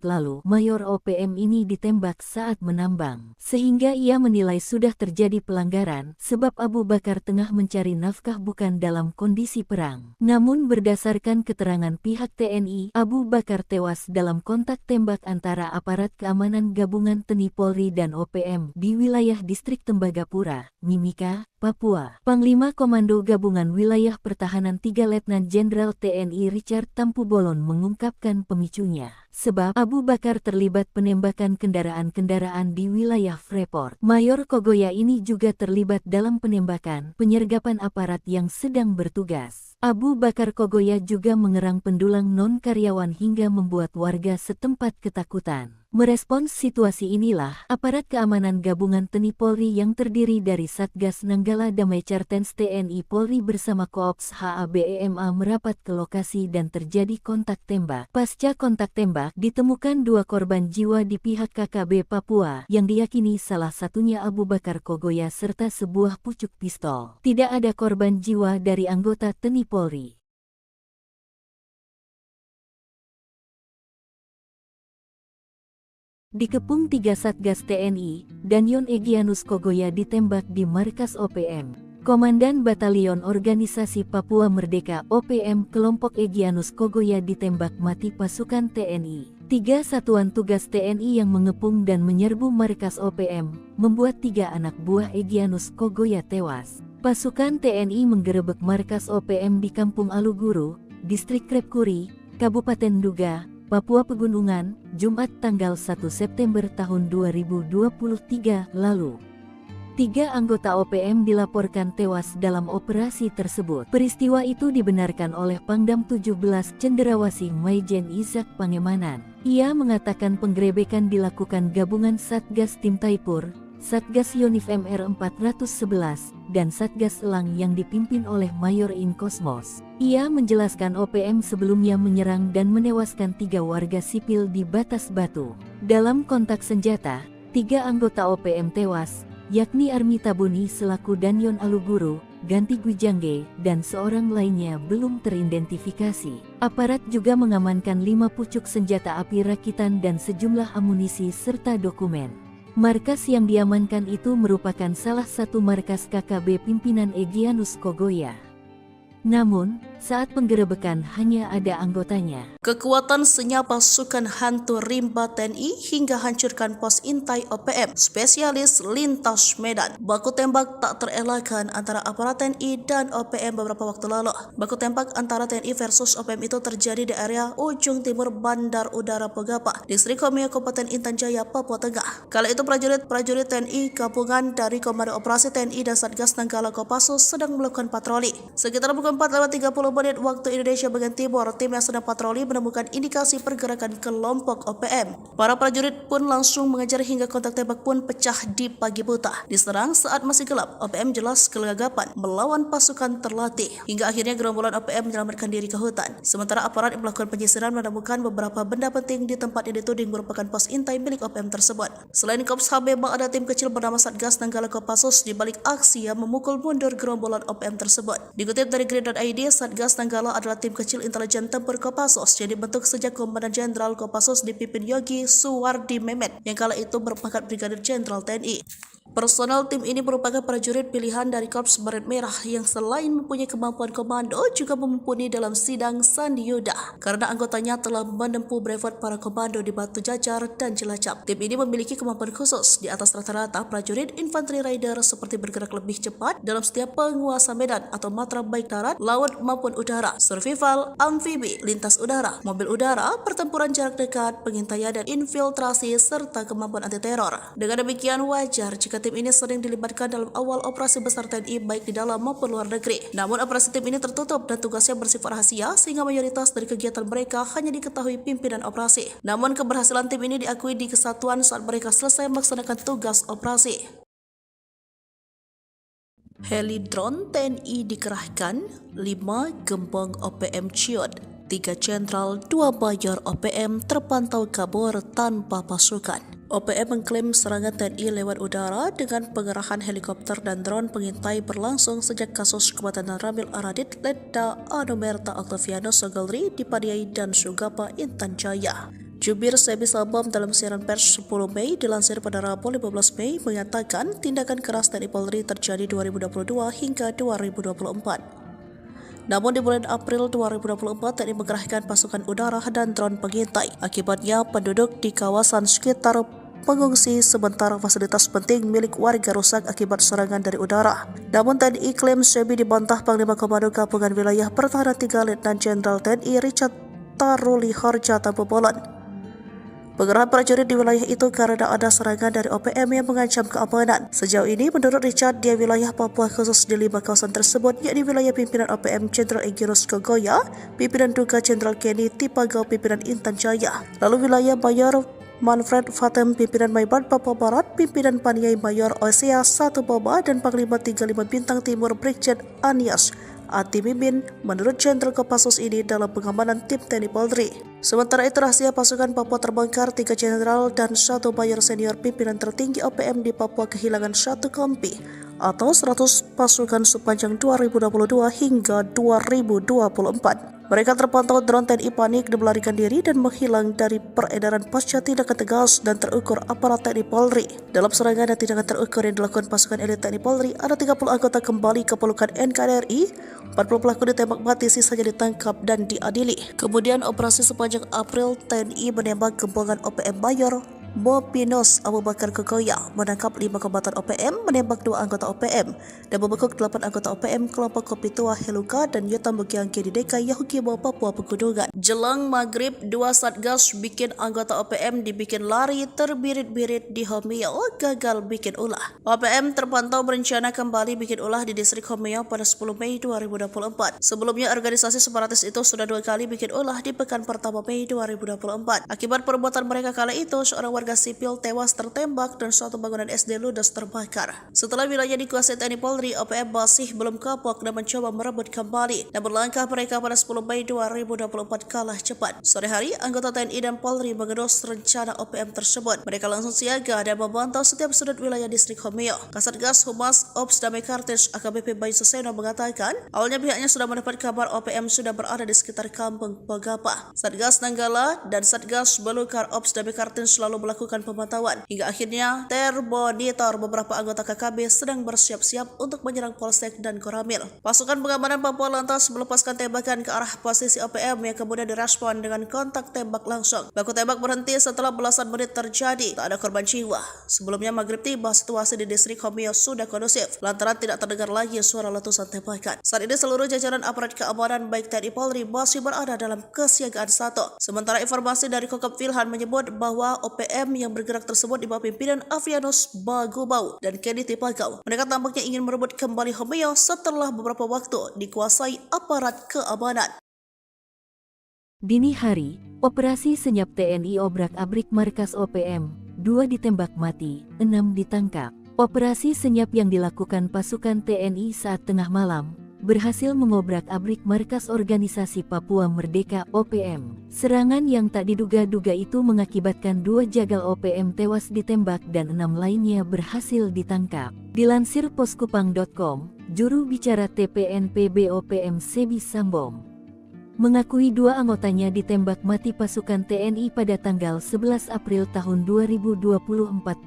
lalu, Mayor OPM ini ditembak saat menambang. Sehingga ia menilai sudah terjadi pelanggaran, sebab Abu Bakar tengah mencari nafkah bukan dalam kondisi perang. Namun berdasarkan keterangan pihak TNI, Abu Bakar tewas dalam kontak tembak antara aparat keamanan gabungan TNI Polri dan OPM di wilayah distrik Tembagapura, Mimika, Papua. Panglima Komando Gabungan Wilayah Pertahanan 3 Letnan Jenderal TNI Richard Tampu Bolon mengungkapkan pemicunya. Sebab Abu Bakar terlibat penembakan kendaraan-kendaraan di wilayah Freeport. Mayor Kogoya ini juga terlibat dalam penembakan penyergapan aparat yang sedang bertugas. Abu Bakar Kogoya juga mengerang pendulang non-karyawan hingga membuat warga setempat ketakutan. Merespons situasi inilah, aparat keamanan gabungan TNI Polri yang terdiri dari Satgas Nanggala Damai Cartens TNI Polri bersama Koops HABEMA merapat ke lokasi dan terjadi kontak tembak. Pasca kontak tembak, ditemukan 2 korban jiwa di pihak KKB Papua yang diyakini salah satunya Abu Bakar Kogoya serta sebuah pucuk pistol. Tidak ada korban jiwa dari anggota TNI Polri. Dikepung 3 Satgas TNI, Danyon Egyanus Kogoya ditembak di markas OPM. Komandan Batalion Organisasi Papua Merdeka OPM kelompok Egyanus Kogoya ditembak mati pasukan TNI. 3 satuan tugas TNI yang mengepung dan menyerbu markas OPM, membuat 3 anak buah Egyanus Kogoya tewas. Pasukan TNI menggerebek markas OPM di Kampung Aluguru, Distrik Krepkuri, Kabupaten Duga, Papua Pegunungan, Jumat tanggal 1 September tahun 2023 lalu. 3 anggota OPM dilaporkan tewas dalam operasi tersebut. Peristiwa itu dibenarkan oleh Pangdam 17 Cenderawasih Maijen Izak Pangemanan. Ia mengatakan penggerebekan dilakukan gabungan Satgas Tim Taipur, Satgas Yonif MR 411, dan Satgas Elang yang dipimpin oleh Mayor In Kosmos. Ia menjelaskan OPM sebelumnya menyerang dan menewaskan 3 warga sipil di Batas Batu. Dalam kontak senjata, 3 anggota OPM tewas, yakni Armi Tabuni selaku Danyon Aluguru, Ganti Gwijangge, dan seorang lainnya belum teridentifikasi. Aparat juga mengamankan 5 pucuk senjata api rakitan dan sejumlah amunisi serta dokumen. Markas yang diamankan itu merupakan salah satu markas KKB pimpinan Egyanus Kogoya. Namun, saat penggerebekan hanya ada anggotanya. Kekuatan senyap pasukan hantu rimba TNI hingga hancurkan pos intai OPM, spesialis lintas Medan. Baku tembak tak terelakkan antara aparat TNI dan OPM beberapa waktu lalu. Baku tembak antara TNI versus OPM itu terjadi di area ujung timur Bandar Udara Pogapa, Distrik Homeo, Kabupaten Intan Jaya, Papua Tengah. Kala itu prajurit TNI gabungan dari Komando Operasi TNI dan Satgas Nanggala Kopassus sedang melakukan patroli. Sekitar pukul 4:30 menit waktu Indonesia bagian timur, tim yang sedang patroli menemukan indikasi pergerakan kelompok OPM. Para prajurit pun langsung mengejar hingga kontak tembak pun pecah di pagi buta. Diserang saat masih gelap, OPM jelas kegagapan melawan pasukan terlatih. Hingga akhirnya gerombolan OPM menyelamatkan diri ke hutan. Sementara aparat yang melakukan penyisiran menemukan beberapa benda penting di tempat yang dituding merupakan pos intai milik OPM tersebut. Selain Kops HBM, ada tim kecil bernama Satgas Nanggala Kopassus di balik aksi yang memukul mundur gerombolan OPM tersebut. Dikutip dari Grid.id, Satgas Nanggala adalah tim kecil intelijen tempur Kopassus yang dibentuk sejak Komandan Jenderal Kopassus dipimpin Yogi Suwardi Memet yang kala itu berpangkat Brigadir Jenderal TNI. Personel tim ini merupakan prajurit pilihan dari Korps Baret Merah yang selain mempunyai kemampuan komando juga mumpuni dalam sidang Sandi Yuda karena anggotanya telah menempuh brevet para komando di Batu Jajar dan Cilacap. Tim ini memiliki kemampuan khusus di atas rata-rata prajurit infanteri rider seperti bergerak lebih cepat dalam setiap penguasa medan atau matra baik darat, laut maupun udara, survival, amfibi, lintas udara, mobil udara, pertempuran jarak dekat, pengintaian dan infiltrasi serta kemampuan anti teror. Dengan demikian wajar jika tim ini sering dilibatkan dalam awal operasi besar TNI baik di dalam maupun luar negeri. Namun operasi tim ini tertutup dan tugasnya bersifat rahasia sehingga mayoritas dari kegiatan mereka hanya diketahui pimpinan operasi. Namun keberhasilan tim ini diakui di kesatuan saat mereka selesai melaksanakan tugas operasi. Heli drone TNI dikerahkan, 5 gembong OPM ciut, 3 jenderal, 2 mayor OPM terpantau kabur tanpa pasukan. OPM mengklaim serangan TNI lewat udara dengan pengerahan helikopter dan drone pengintai berlangsung sejak kasus kematian Ramil Aradit, Letda Anomerta Octaviano Sogalri di Padiai dan Sugapa, Intan Jaya. Jubir Sebi Sabam dalam siaran pers 10 Mei dilansir pada Rabu 15 Mei mengatakan tindakan keras TNI Polri terjadi 2022 hingga 2024. Namun di bulan April 2024 TNI mengerahkan pasukan udara dan drone pengintai. Akibatnya penduduk di kawasan sekitar mengungsi sementara fasilitas penting milik warga rusak akibat serangan dari udara. Namun TNI klaim Sebi dibantah Panglima Komando Gabungan Wilayah Pertahanan 3 Letnan Jenderal TNI Richard Taruli Harja Tampobolan. Pengerahan prajurit di wilayah itu karena ada serangan dari OPM yang mengancam keamanan. Sejauh ini, menurut Richard, di wilayah Papua khusus di 5 kawasan tersebut, yakni wilayah pimpinan OPM Jenderal Egirus Kogoya, pimpinan Duga Jenderal Kenny Tipagau, pimpinan Intan Jaya, lalu wilayah Mayor Manfred Fatem, pimpinan Maibat Papua Barat, pimpinan Paniai Mayor Osea 1 Boba, dan Panglima 35 Bintang Timur Brigjen Anias Ati Mimin menurut Jenderal Kopassus ini dalam pengamanan tim TNI Polri. Sementara itu rahasia pasukan Papua terbongkar, 3 jenderal dan 1 mayor senior pimpinan tertinggi OPM di Papua kehilangan 1 kompi atau 100 pasukan sepanjang 2022 hingga 2024. Mereka terpantau drone TNI panik dan melarikan diri dan menghilang dari peredaran pasca tindakan tegas dan terukur aparat TNI Polri. Dalam serangan dan tindakan terukur yang dilakukan pasukan elit TNI Polri, ada 30 anggota kembali ke pelukan NKRI, 40 pelaku ditembak mati, sisanya ditangkap dan diadili. Kemudian operasi sepanjang April, TNI menembak gembongan OPM Mayor Bopinos Abu Bakar Kogoya, menangkap 5 kombatan OPM, menembak 2 anggota OPM, dan membekuk 8 anggota OPM kelompok Kopi Tua Heluka dan Yuta Mugyangke di DKI Yahukimo Papua Pegunungan. Jelang maghrib, 2 satgas bikin anggota OPM dibikin lari terbirit-birit di Homeo, gagal bikin ulah. OPM terpantau berencana kembali bikin ulah di distrik Homeo pada 10 Mei 2024. Sebelumnya organisasi separatis itu sudah 2 kali bikin ulah di pekan pertama Mei 2024. Akibat perbuatan mereka kala itu, seorang warga sipil tewas tertembak dan suatu bangunan SD ludes terbakar. Setelah wilayah dikuasai TNI Polri, OPM masih belum kapok dan mencoba merebut kembali. Dan berlangkah mereka pada 10 Mei 2024 kalah cepat. Sore hari, anggota TNI dan Polri mengendus rencana OPM tersebut. Mereka langsung siaga dan memantau setiap sudut wilayah distrik Homeo. Kasatgas Humas Ops Damai Kartens AKBP Bayu Suseno mengatakan, awalnya pihaknya sudah mendapat kabar OPM sudah berada di sekitar kampung Pogapa. Satgas Nanggala dan Satgas Belukar Ops Damai Kartens selalu melakukan pemantauan. Hingga akhirnya termonitor beberapa anggota KKB sedang bersiap-siap untuk menyerang Polsek dan Koramil. Pasukan pengamanan Papua lantas melepaskan tembakan ke arah posisi OPM yang kemudian direspon dengan kontak tembak langsung. Baku tembak berhenti setelah belasan menit terjadi. Tak ada korban jiwa. Sebelumnya maghrib tiba, situasi di distrik Homeo sudah kondusif lantaran tidak terdengar lagi suara letusan tembakan. Saat ini seluruh jajaran aparat keamanan baik TNI Polri masih berada dalam kesiagaan 1. Sementara informasi dari Kokop Wilhan menyebut bahwa OPM yang bergerak tersebut di bawah pimpinan Avianus Bagubau dan Kenny Tipagau. Mereka tampaknya ingin merebut kembali Homeo setelah beberapa waktu dikuasai aparat keamanan. Dini hari, operasi senyap TNI obrak-abrik markas OPM, 2 ditembak mati, 6 ditangkap. Operasi senyap yang dilakukan pasukan TNI saat tengah malam berhasil mengobrak-abrik markas organisasi Papua Merdeka OPM. Serangan yang tak diduga-duga itu mengakibatkan 2 jagal OPM tewas ditembak dan 6 lainnya berhasil ditangkap. Dilansir poskupang.com, juru bicara TPNPB OPM Sebi Sambom mengakui 2 anggotanya ditembak mati pasukan TNI pada tanggal 11 April tahun 2024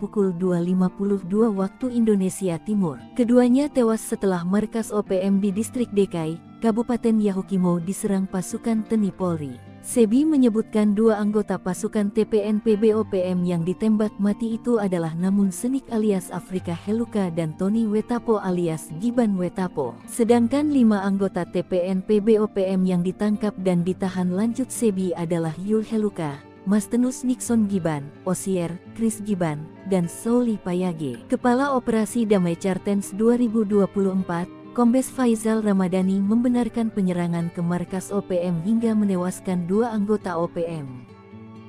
pukul 2.52 waktu Indonesia Timur. Keduanya tewas setelah markas OPM di distrik DKI, Kabupaten Yahukimo diserang pasukan TNI Polri. Sebi menyebutkan 2 anggota pasukan TPNPB OPM yang ditembak mati itu adalah Namun Senik alias Afrika Heluka dan Tony Wetapo alias Giban Wetapo. Sedangkan 5 anggota TPNPB OPM yang ditangkap dan ditahan lanjut Sebi adalah Yul Heluka, Mastenus Nixon Giban, Osier, Chris Giban, dan Souli Payage. Kepala Operasi Damai Kartens 2024, Kombes Faizal Ramadhani membenarkan penyerangan ke markas OPM hingga menewaskan 2 anggota OPM.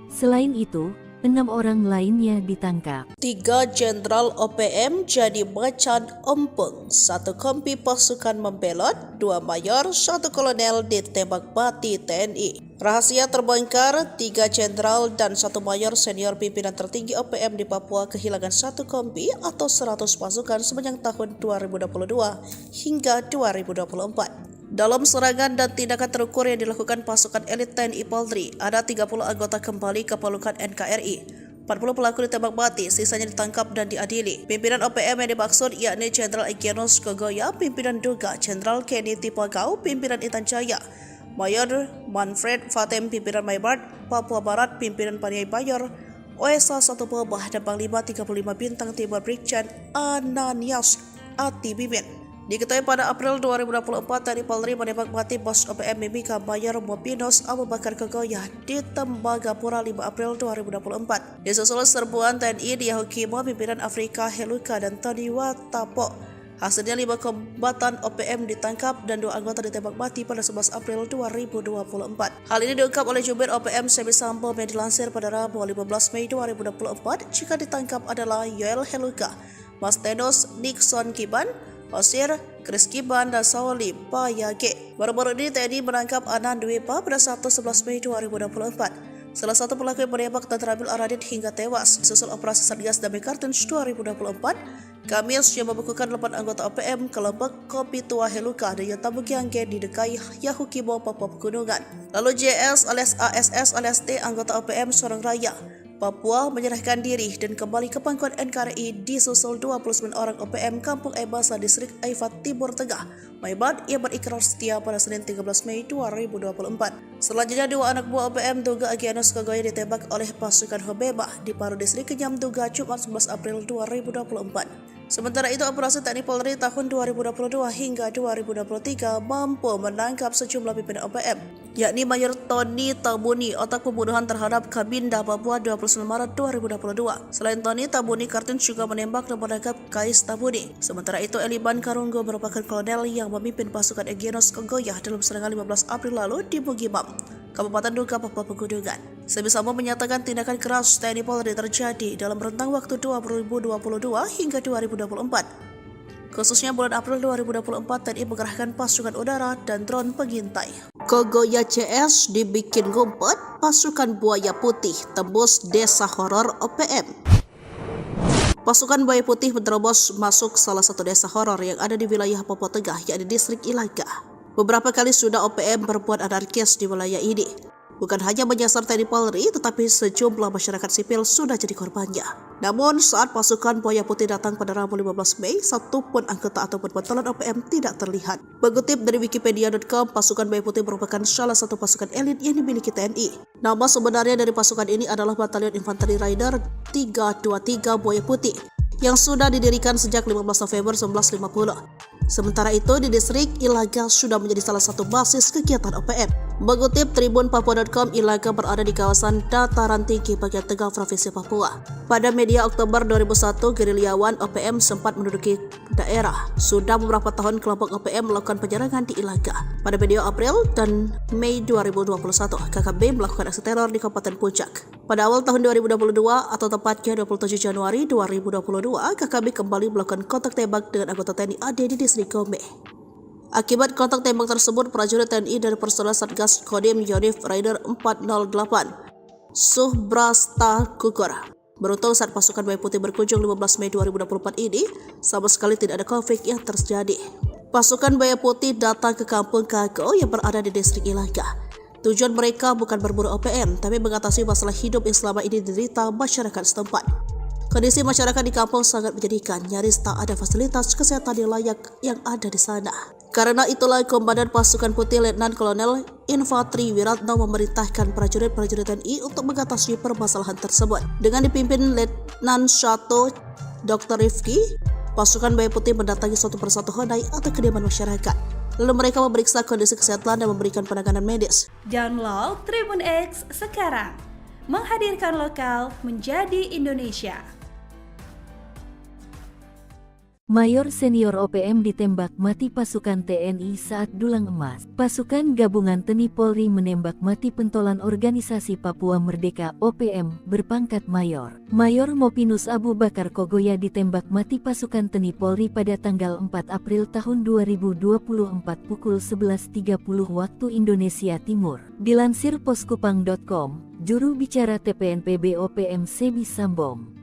Selain itu, 6 orang lainnya ditangkap. 3 jenderal OPM jadi macan ompong, 1 kompi pasukan membelot, 2 mayor, 1 kolonel ditembak mati TNI. Rahasia terbongkar, 3 jenderal dan 1 mayor senior pimpinan tertinggi OPM di Papua kehilangan 1 kompi atau 100 pasukan sepanjang tahun 2022 hingga 2024. Dalam serangan dan tindakan terukur yang dilakukan pasukan elit TNI Polri, ada 30 anggota kembali ke pelukan NKRI. 40 pelaku ditembak mati, sisanya ditangkap dan diadili. Pimpinan OPM yang dimaksud yakni Jenderal Egyanus Kogoya, Pimpinan Duga Jenderal Kenny Tipagau, Pimpinan Intan Jaya, Mayor Manfred Fatem, Pimpinan Maybart, Papua Barat, Pimpinan Paniai Bayor, OSA 1 Bawah dan Panglima 35 Bintang Timur Brigjen Ananias Atibimin. Diketahui pada April 2024, TNI Polri menembak mati bos OPM Mimika Mayor Mopinos Abu Bakar Kogoya di Tembagapura 5 April 2024. Disusul serbuan TNI di Yahukimo, pimpinan Afrika Heluka dan Tony Watapo. Hasilnya 5 kombatan OPM ditangkap dan 2 anggota ditembak mati pada 11 April 2024. Hal ini diungkap oleh jubir OPM Semi Sambo yang dilansir pada Rabu 15 Mei 2024. Jika ditangkap adalah Yoel Heluka, Mas Tenos Nixon Kiban, Osir, Chris Kiban, dan Sauli Payage. Baru-baru ini TNI menangkap Anan Dwepa pada Sabtu 11 Mei 2024. Salah satu pelaku yang menembak dan terambil Aradit hingga tewas. Susul operasi Satgas Damai Kartens 2024, Kamis yang membekukan 8 anggota OPM kelompok Kopi Tua Heluka dan Yatabugiangge di Dekai Yahukimo, Papua Pegunungan. Lalu JS alias ASS alias T, anggota OPM Sorong Raya, Papua, menyerahkan diri dan kembali ke pangkuan NKRI disusul 29 orang OPM Kampung Ebasa Distrik Aifat Timur Tengah, Maybart, yang berikrar setia pada Senin 13 Mei 2024. Selanjutnya 2 anak buah OPM Duga Egyanus Kogoya ditembak oleh pasukan Hobeba di Paru Distrik Kenyam Duga Jumat 11 April 2024. Sementara itu, operasi TNI Polri tahun 2022 hingga 2023 mampu menangkap sejumlah pimpinan OPM, yakni Mayor Tony Tabuni, otak pembunuhan terhadap Kabinda Papua 29 Maret 2022. Selain Tony, Tabuni Kartens juga menembak dan menangkap Kais Tabuni. Sementara itu, Eliban Karunggo merupakan kolonel yang memimpin pasukan Egyanus Kogoya dalam serangan 15 April lalu di Bugimam, Kabupaten Duga, Papua Pegunungan. Semi Sambo menyatakan tindakan keras TNI Polri terjadi dalam rentang waktu 2022 hingga 2024. Khususnya bulan April 2024, TNI mengerahkan pasukan udara dan drone pengintai. Kogoya CS dibikin ngumpet, pasukan buaya putih tembus desa horor OPM. Pasukan buaya putih menerobos masuk salah satu desa horor yang ada di wilayah Papua Tengah, yakni distrik Ilaga. Beberapa kali sudah OPM berbuat anarkis di wilayah ini. Bukan hanya menyasar TNI Polri, tetapi sejumlah masyarakat sipil sudah jadi korbannya. Namun saat pasukan buaya putih datang pada Rabu 15 Mei, satupun anggota ataupun pentolan OPM tidak terlihat. Mengutip dari Wikipedia.com, pasukan buaya putih merupakan salah satu pasukan elit yang dimiliki TNI. Nama sebenarnya dari pasukan ini adalah Batalion Infanteri Rider 323 Buaya Putih, yang sudah didirikan sejak 15 November 1950. Sementara itu, di distrik Ilaga sudah menjadi salah satu basis kegiatan OPM. Mengutip tribunpapua.com, Ilaga berada di kawasan dataran tinggi bagian tengah Provinsi Papua. Pada media Oktober 2001, gerilyawan OPM sempat menduduki daerah. Sudah beberapa tahun kelompok OPM melakukan penyerangan di Ilaga. Pada media April dan Mei 2021, KKB melakukan aksi teror di Kabupaten Puncak. Pada awal tahun 2022 atau tepatnya 27 Januari 2022, KKB kembali melakukan kontak tembak dengan anggota TNI AD di distrik Gome. Akibat kontak tembak tersebut, prajurit TNI dari personel Satgas Kodim Yonif Rider 408 Subrasta gugur. Beruntung saat pasukan buaya putih berkunjung 15 Mei 2024 ini, sama sekali tidak ada konflik yang terjadi. Pasukan buaya putih datang ke kampung Kago yang berada di distrik Ilaga. Tujuan mereka bukan berburu OPM, tapi mengatasi masalah hidup yang selama ini diderita masyarakat setempat. Kondisi masyarakat di kampung sangat menyedihkan, nyaris tak ada fasilitas kesehatan yang layak yang ada di sana. Karena itulah Komandan Pasukan Putih Letnan Kolonel Infantri Wiratno memerintahkan prajurit-prajurit TNI untuk mengatasi permasalahan tersebut. Dengan dipimpin Letnan 1 Dr. Rifki, pasukan buaya putih mendatangi suatu persatu honai atau kediaman masyarakat. Lalu mereka memeriksa kondisi kesehatan dan memberikan penanganan medis. Download Tribun X sekarang, menghadirkan lokal menjadi Indonesia. Mayor senior OPM ditembak mati pasukan TNI saat dulang emas. Pasukan gabungan TNI Polri menembak mati pentolan organisasi Papua Merdeka OPM berpangkat Mayor. Mayor Mopinus Abu Bakar Kogoya ditembak mati pasukan TNI Polri pada tanggal 4 April tahun 2024 pukul 11.30 waktu Indonesia Timur. Dilansir poskupang.com, juru bicara TPNPB OPM Semi Sambom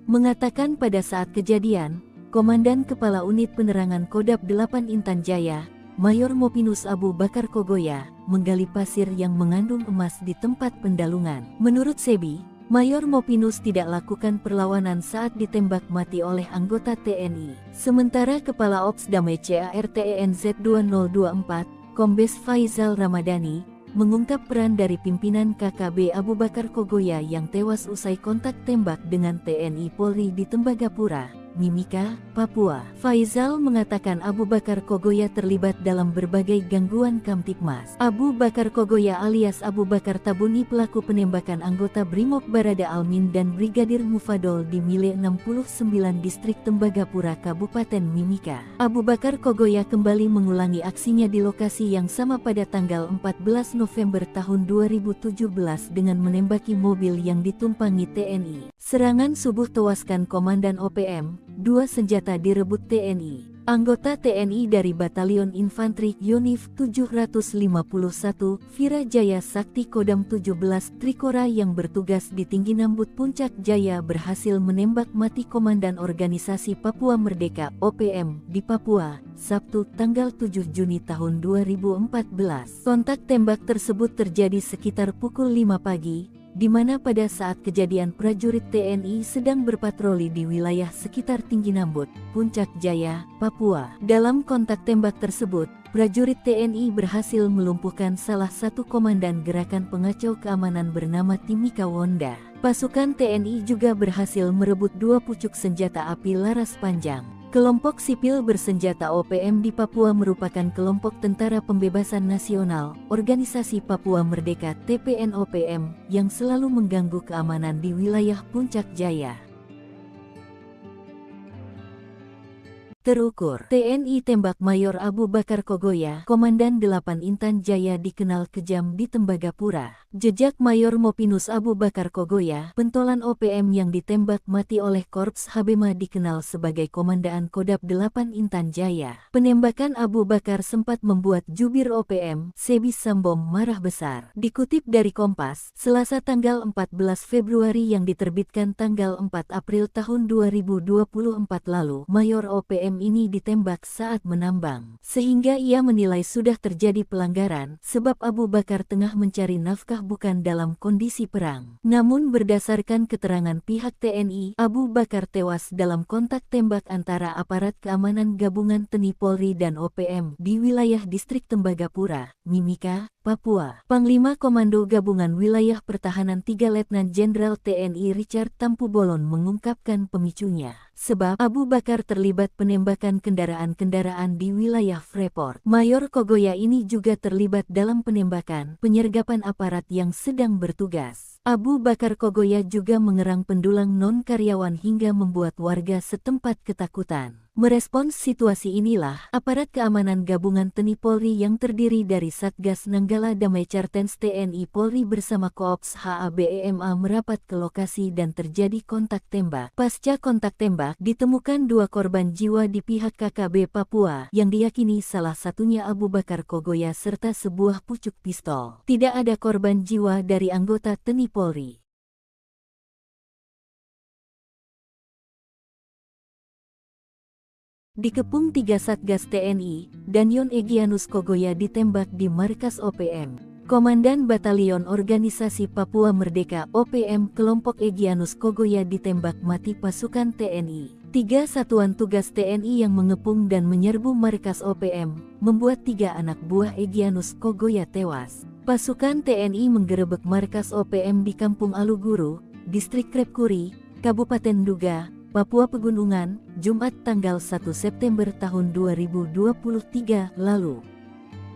mengatakan pada saat kejadian, Komandan Kepala Unit Penerangan Kodab 8 Intan Jaya, Mayor Mopinus Abu Bakar Kogoya, menggali pasir yang mengandung emas di tempat pendalungan. Menurut Sebi, Mayor Mopinus tidak lakukan perlawanan saat ditembak mati oleh anggota TNI. Sementara Kepala Ops Damai CARTENZ 2024, Kombes Faizal Ramadhani, mengungkap peran dari pimpinan KKB Abu Bakar Kogoya yang tewas usai kontak tembak dengan TNI Polri di Tembagapura, Mimika, Papua. Faizal mengatakan Abu Bakar Kogoya terlibat dalam berbagai gangguan Kamtipmas. Abu Bakar Kogoya alias Abu Bakar Tabuni pelaku penembakan anggota Brimob Barada Almin dan Brigadir Mufadol di Mile 69 Distrik Tembagapura Kabupaten Mimika. Abu Bakar Kogoya kembali mengulangi aksinya di lokasi yang sama pada tanggal 14 November tahun 2017 dengan menembaki mobil yang ditumpangi TNI. Serangan subuh tewaskan Komandan OPM, 2 senjata direbut TNI. Anggota TNI dari Batalion Infanteri Yonif 751, Virajaya Sakti Kodam 17 Trikora yang bertugas di Tinggi Nambut Puncak Jaya berhasil menembak mati Komandan Organisasi Papua Merdeka (OPM) di Papua, Sabtu tanggal 7 Juni tahun 2014. Kontak tembak tersebut terjadi sekitar pukul 5 pagi, di mana pada saat kejadian prajurit TNI sedang berpatroli di wilayah sekitar Tinggi Nambut, Puncak Jaya, Papua. Dalam kontak tembak tersebut, prajurit TNI berhasil melumpuhkan salah satu komandan gerakan pengacau keamanan bernama Timika Wonda. Pasukan TNI juga berhasil merebut 2 pucuk senjata api laras panjang. Kelompok sipil bersenjata OPM di Papua merupakan kelompok Tentara Pembebasan Nasional, Organisasi Papua Merdeka (TPNOPM) yang selalu mengganggu keamanan di wilayah Puncak Jaya. Terukur, TNI tembak Mayor Abu Bakar Kogoya, Komandan 8 Intan Jaya dikenal kejam di Tembagapura. Jejak Mayor Mopinus Abu Bakar Kogoya, pentolan OPM yang ditembak mati oleh Korps Habema dikenal sebagai Komandaan Kodam 8 Intan Jaya. Penembakan Abu Bakar sempat membuat jubir OPM, Sebi Sambom marah besar. Dikutip dari Kompas, Selasa tanggal 14 Februari yang diterbitkan tanggal 4 April tahun 2024 lalu, Mayor OPM ini ditembak saat menambang. Sehingga ia menilai sudah terjadi pelanggaran, sebab Abu Bakar tengah mencari nafkah bukan dalam kondisi perang. Namun berdasarkan keterangan pihak TNI, Abu Bakar tewas dalam kontak tembak antara aparat keamanan gabungan TNI Polri dan OPM di wilayah distrik Tembagapura, Mimika, Papua. Panglima Komando Gabungan Wilayah Pertahanan 3 Letnan Jenderal TNI Richard Tampu-Bolon mengungkapkan pemicunya. Sebab Abu Bakar terlibat penembakan kendaraan-kendaraan di wilayah Freeport. Mayor Kogoya ini juga terlibat dalam penembakan, penyergapan aparat yang sedang bertugas. Abu Bakar Kogoya juga mengerang pendulang non-karyawan hingga membuat warga setempat ketakutan. Merespons situasi inilah, aparat keamanan gabungan TNI Polri yang terdiri dari Satgas Nanggala Damai Cartens TNI Polri bersama Koops HABEMA merapat ke lokasi dan terjadi kontak tembak. Pasca kontak tembak, ditemukan 2 korban jiwa di pihak KKB Papua, yang diyakini salah satunya Abu Bakar Kogoya serta sebuah pucuk pistol. Tidak ada korban jiwa dari anggota TNI Polri. Dikepung 3 Satgas TNI, Danyon Egyanus Kogoya ditembak di markas OPM. Komandan Batalion Organisasi Papua Merdeka (OPM) kelompok Egyanus Kogoya ditembak mati pasukan TNI. 3 satuan tugas TNI yang mengepung dan menyerbu markas OPM, membuat 3 anak buah Egyanus Kogoya tewas. Pasukan TNI menggerebek markas OPM di Kampung Aluguru, Distrik Krepkuri, Kabupaten Duga, Papua Pegunungan, Jumat tanggal 1 September tahun 2023 lalu.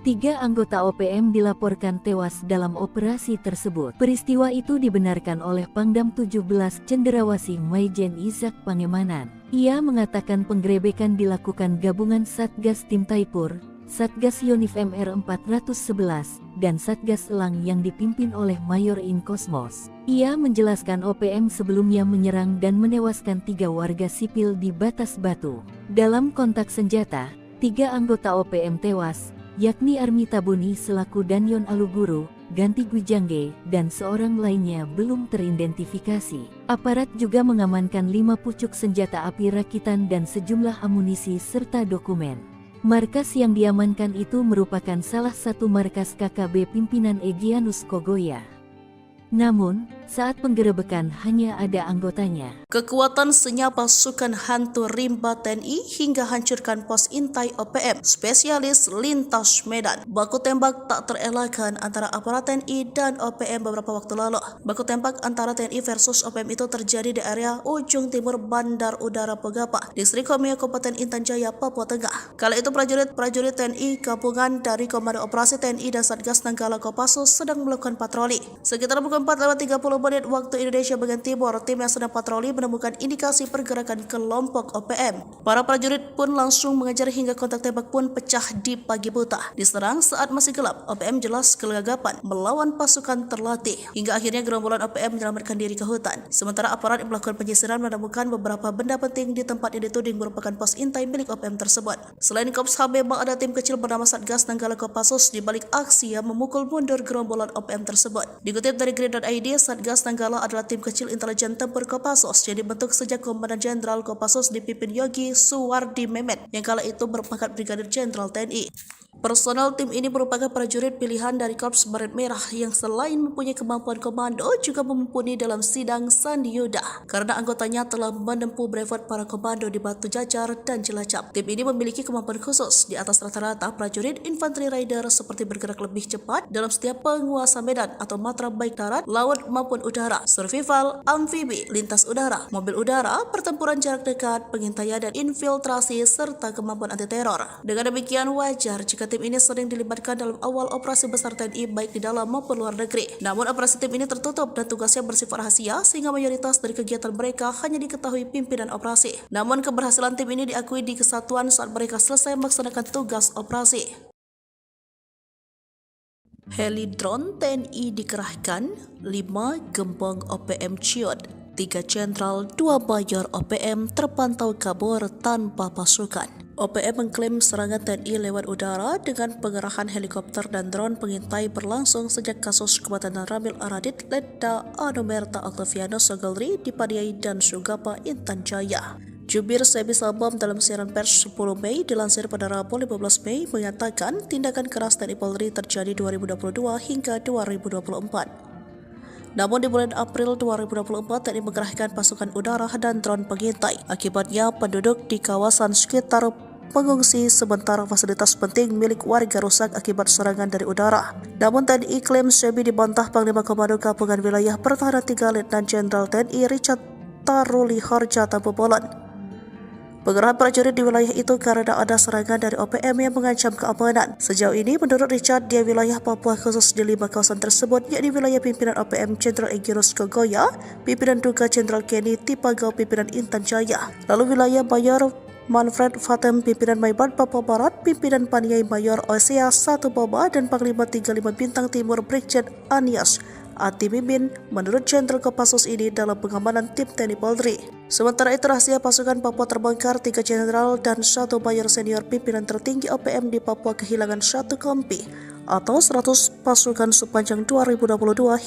3 anggota OPM dilaporkan tewas dalam operasi tersebut. Peristiwa itu dibenarkan oleh Pangdam 17 Cenderawasih Maijen Izak Pangemanan. Ia mengatakan penggerebekan dilakukan gabungan Satgas Tim Taipur, Satgas Yonif MR 411, dan Satgas Elang yang dipimpin oleh Mayor In Kosmos. Ia menjelaskan OPM sebelumnya menyerang dan menewaskan 3 warga sipil di Batas Batu. Dalam kontak senjata, 3 anggota OPM tewas, yakni Armi Tabuni selaku Danyon Aluguru, Ganti Gwijangge, dan seorang lainnya belum teridentifikasi. Aparat juga mengamankan 5 pucuk senjata api rakitan dan sejumlah amunisi serta dokumen. Markas yang diamankan itu merupakan salah satu markas KKB pimpinan Egyanus Kogoya. Namun, saat penggerebekan hanya ada anggotanya. Kekuatan senyap pasukan hantu rimba TNI hingga hancurkan pos intai OPM, spesialis lintas Medan. Baku tembak tak terelakkan antara aparat TNI dan OPM beberapa waktu lalu. Baku tembak antara TNI versus OPM itu terjadi di area ujung timur Bandar Udara Pogapa, Distrik Homeo, Kabupaten Intan Jaya, Papua Tengah. Kala itu prajurit TNI gabungan dari Komando Operasi TNI dan Satgas Nanggala Kopassus sedang melakukan patroli. Sekitar pukul 4:30 menit waktu Indonesia bagian timur, tim yang sedang patroli menemukan indikasi pergerakan kelompok OPM. Para prajurit pun langsung mengejar hingga kontak tembak pun pecah di pagi buta. Diserang saat masih gelap, OPM jelas kelagapan melawan pasukan terlatih. Hingga akhirnya gerombolan OPM menyelamatkan diri ke hutan. Sementara aparat yang melakukan penyisiran menemukan beberapa benda penting di tempat yang dituding merupakan pos intai milik OPM tersebut. Selain Korps HB, memang ada tim kecil bernama Satgas Nanggala Kopassus di balik aksi yang memukul mundur gerombolan OPM tersebut. Dikutip dari Green.id, Satgas Nanggala adalah tim kecil intelijen tempur Kopassus yang dibentuk sejak Komandan Jenderal Kopassus dipimpin Yogi Suwardi Memet yang kala itu berpangkat Brigadir Jenderal TNI. Personel tim ini merupakan prajurit pilihan dari Korps Baret Merah yang selain mempunyai kemampuan komando juga mumpuni dalam sidang Sandi Yuda karena anggotanya telah menempuh brevet para komando di Batu Jajar dan Cilacap. Tim ini memiliki kemampuan khusus di atas rata-rata prajurit infanteri rider seperti bergerak lebih cepat dalam setiap penguasa medan atau matra baik darat, laut maupun udara, survival, amfibi, lintas udara, mobil udara, pertempuran jarak dekat, pengintaian dan infiltrasi serta kemampuan anti teror. Dengan demikian wajar jika tim ini sering dilibatkan dalam awal operasi besar TNI baik di dalam maupun luar negeri. Namun operasi tim ini tertutup dan tugasnya bersifat rahasia sehingga mayoritas dari kegiatan mereka hanya diketahui pimpinan operasi. Namun keberhasilan tim ini diakui di kesatuan saat mereka selesai melaksanakan tugas operasi. Heli drone TNI dikerahkan, 5 gembong OPM ciut, 3 jenderal, 2 mayor OPM terpantau kabur tanpa pasukan. OPM mengklaim serangan TNI lewat udara dengan pengerahan helikopter dan drone pengintai berlangsung sejak kasus kematian Ramil Aradit, Letda Anomerta Octavianus Sogalri di Padiai dan Sugapa, Intan Jaya. Jubir Sebi Sabam dalam siaran pers 10 Mei dilansir pada Rabu 15 Mei mengatakan tindakan keras TNI Polri terjadi 2022 hingga 2024. Namun di bulan April 2024 TNI mengerahkan pasukan udara dan drone pengintai. Akibatnya penduduk di kawasan sekitar mengungsi sementara fasilitas penting milik warga rusak akibat serangan dari udara. Namun TNI klaim Sebi dibantah Panglima Komando Gabungan Wilayah Pertahanan 3 Letnan Jenderal TNI Richard Taruli Harja Tampobolan. Pengerahan prajurit di wilayah itu karena ada serangan dari OPM yang mengancam keamanan. Sejauh ini, menurut Richard, di wilayah Papua khusus di 5 kawasan tersebut, yakni wilayah pimpinan OPM Jenderal Egyanus Kogoya, pimpinan Duga Jenderal Kenny Tipagau, pimpinan Intan Jaya, lalu wilayah Mayor Manfred Fatem, pimpinan Maibat Papua Barat, pimpinan Paniai Mayor Osea 1 Boba, dan Panglima 35 Bintang Timur Brigjen Anias Ati Mimin menurut Jenderal Kopassus ini dalam pengamanan tim TNI Polri. Sementara itu rahasia pasukan Papua terbongkar, 3 jenderal dan 1 mayor senior pimpinan tertinggi OPM di Papua kehilangan 1 kompi atau 100 pasukan sepanjang 2022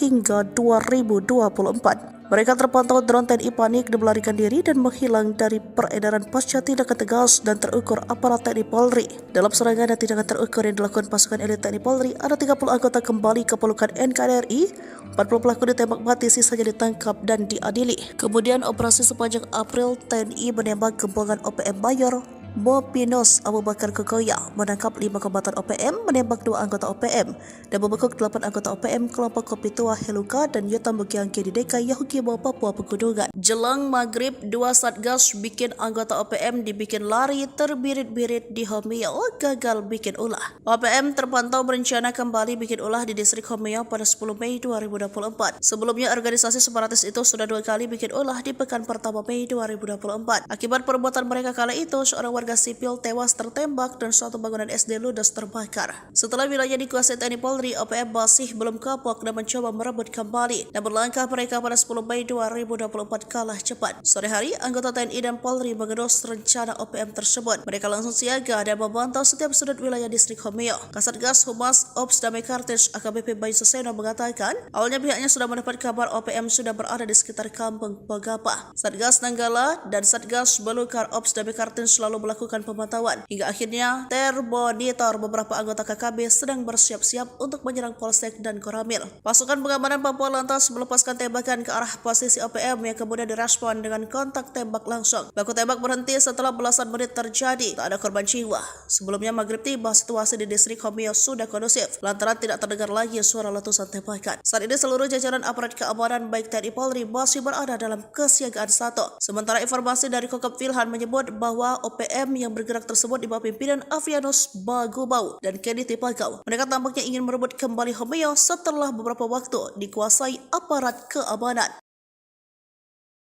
hingga 2024. Mereka terpantau drone TNI panik dan melarikan diri dan menghilang dari peredaran pasca tindakan tegas dan terukur aparat TNI Polri. Dalam serangan dan tindakan terukur yang dilakukan pasukan elit TNI Polri, ada 30 anggota kembali ke pelukan NKRI, 40 pelaku ditembak mati, sisanya ditangkap dan diadili. Kemudian operasi sepanjang April, TNI menembak gembongan OPM Mayor Bopinos Abu Bakar Kogoya, menangkap 5 kombatan OPM, menembak 2 anggota OPM, dan membekuk 8 anggota OPM kelompok Kopi Tua Heluka dan Yotam Bukiangke di DKI Yahukimo, Papua Pegunungan. Jelang maghrib, 2 satgas bikin anggota OPM dibikin lari terbirit-birit di Homeo, gagal bikin ulah. OPM terpantau berencana kembali bikin ulah di distrik Homeo pada 10 Mei 2024. Sebelumnya organisasi separatis itu sudah 2 kali bikin ulah di pekan pertama Mei 2024. Akibat perbuatan mereka kala itu, seorang warga sipil tewas tertembak dan suatu bangunan SD ludes terbakar. Setelah wilayah dikuasai TNI Polri, OPM masih belum kapok dan mencoba merebut kembali. Namun langkah mereka pada 10 Mei 2024 kalah cepat. Sore hari, anggota TNI dan Polri mengendus rencana OPM tersebut. Mereka langsung siaga dan memantau setiap sudut wilayah distrik Homeo. Kasatgas Humas Ops Damai Kartis AKBP Bayu Suseno mengatakan, awalnya pihaknya sudah mendapat kabar OPM sudah berada di sekitar kampung Pogapa. Satgas Nanggala dan Satgas Belukar Ops Damai Kartis selalu melakukan melakukan pemantauan. Hingga akhirnya termonitor beberapa anggota KKB sedang bersiap-siap untuk menyerang Polsek dan Koramil. Pasukan pengamanan Papua lantas melepaskan tembakan ke arah posisi OPM yang kemudian direspon dengan kontak tembak langsung. Baku tembak berhenti setelah belasan menit terjadi. Tak ada korban jiwa. Sebelumnya maghrib tiba, situasi di distrik Homeo sudah kondusif lantaran tidak terdengar lagi suara letusan tembakan. Saat ini seluruh jajaran aparat keamanan baik TNI Polri masih berada dalam kesiagaan 1. Sementara informasi dari Kokop Wilhan menyebut bahwa OPM yang bergerak tersebut di bawah pimpinan Avianus Bagubau dan Kenny Tipagau. Mereka tampaknya ingin merebut kembali Homeo setelah beberapa waktu dikuasai aparat keamanan.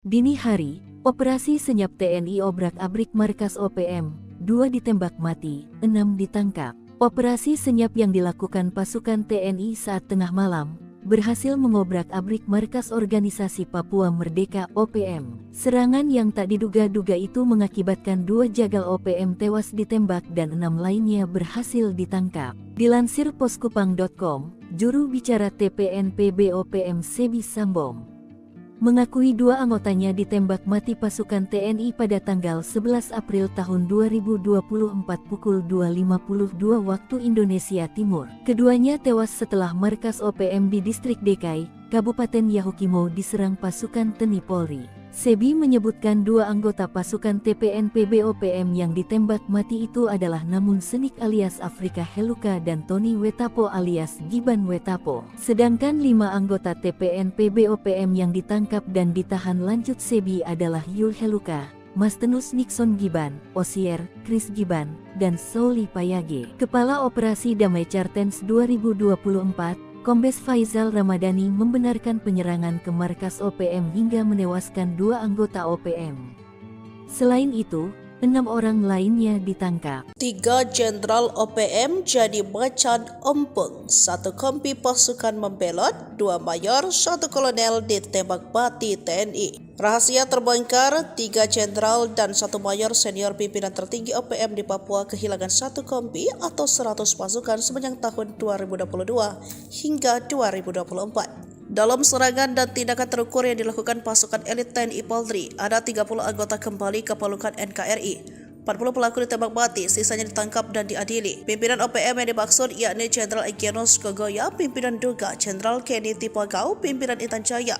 Dini hari, operasi senyap TNI obrak-abrik markas OPM, 2 ditembak mati, 6 ditangkap. Operasi senyap yang dilakukan pasukan TNI saat tengah malam berhasil mengobrak-abrik markas organisasi Papua Merdeka OPM. Serangan yang tak diduga-duga itu mengakibatkan 2 jagal OPM tewas ditembak dan 6 lainnya berhasil ditangkap. Dilansir poskupang.com, juru bicara TPNPB OPM Sebi Sambom mengakui 2 anggotanya ditembak mati pasukan TNI pada tanggal 11 April tahun 2024 pukul 2.52 waktu Indonesia Timur. Keduanya tewas setelah markas OPM di distrik Dekai, Kabupaten Yahukimo diserang pasukan TNI Polri. Sebi menyebutkan 2 anggota pasukan TPNPB OPM yang ditembak mati itu adalah Namun Senik alias Afrika Heluka dan Tony Wetapo alias Giban Wetapo. Sedangkan 5 anggota TPNPB OPM yang ditangkap dan ditahan lanjut Sebi adalah Yul Heluka, Mastenus Nixon Giban, Osier, Chris Giban, dan Sauli Payage. Kepala Operasi Damai Chartens 2024, Kombes Faizal Ramadhani membenarkan penyerangan ke markas OPM hingga menewaskan 2 anggota OPM. Selain itu, 6 orang lainnya ditangkap. 3 jenderal OPM jadi macan ompong, 1 kompi pasukan membelot, 2 mayor, 1 kolonel ditembak mati TNI. Rahasia terbongkar, 3 jenderal dan 1 mayor senior pimpinan tertinggi OPM di Papua kehilangan 1 kompi atau 100 pasukan sepanjang tahun 2022 hingga 2024. Dalam serangan dan tindakan terukur yang dilakukan pasukan elit TNI Polri, ada 30 anggota kembali ke pelukan NKRI. 40 pelaku ditembak mati, sisanya ditangkap dan diadili. Pimpinan OPM yang dimaksud yakni Jenderal Egyanus Kogoya, pimpinan Duga, Jenderal Kenny Tipagau, pimpinan Intan Jaya,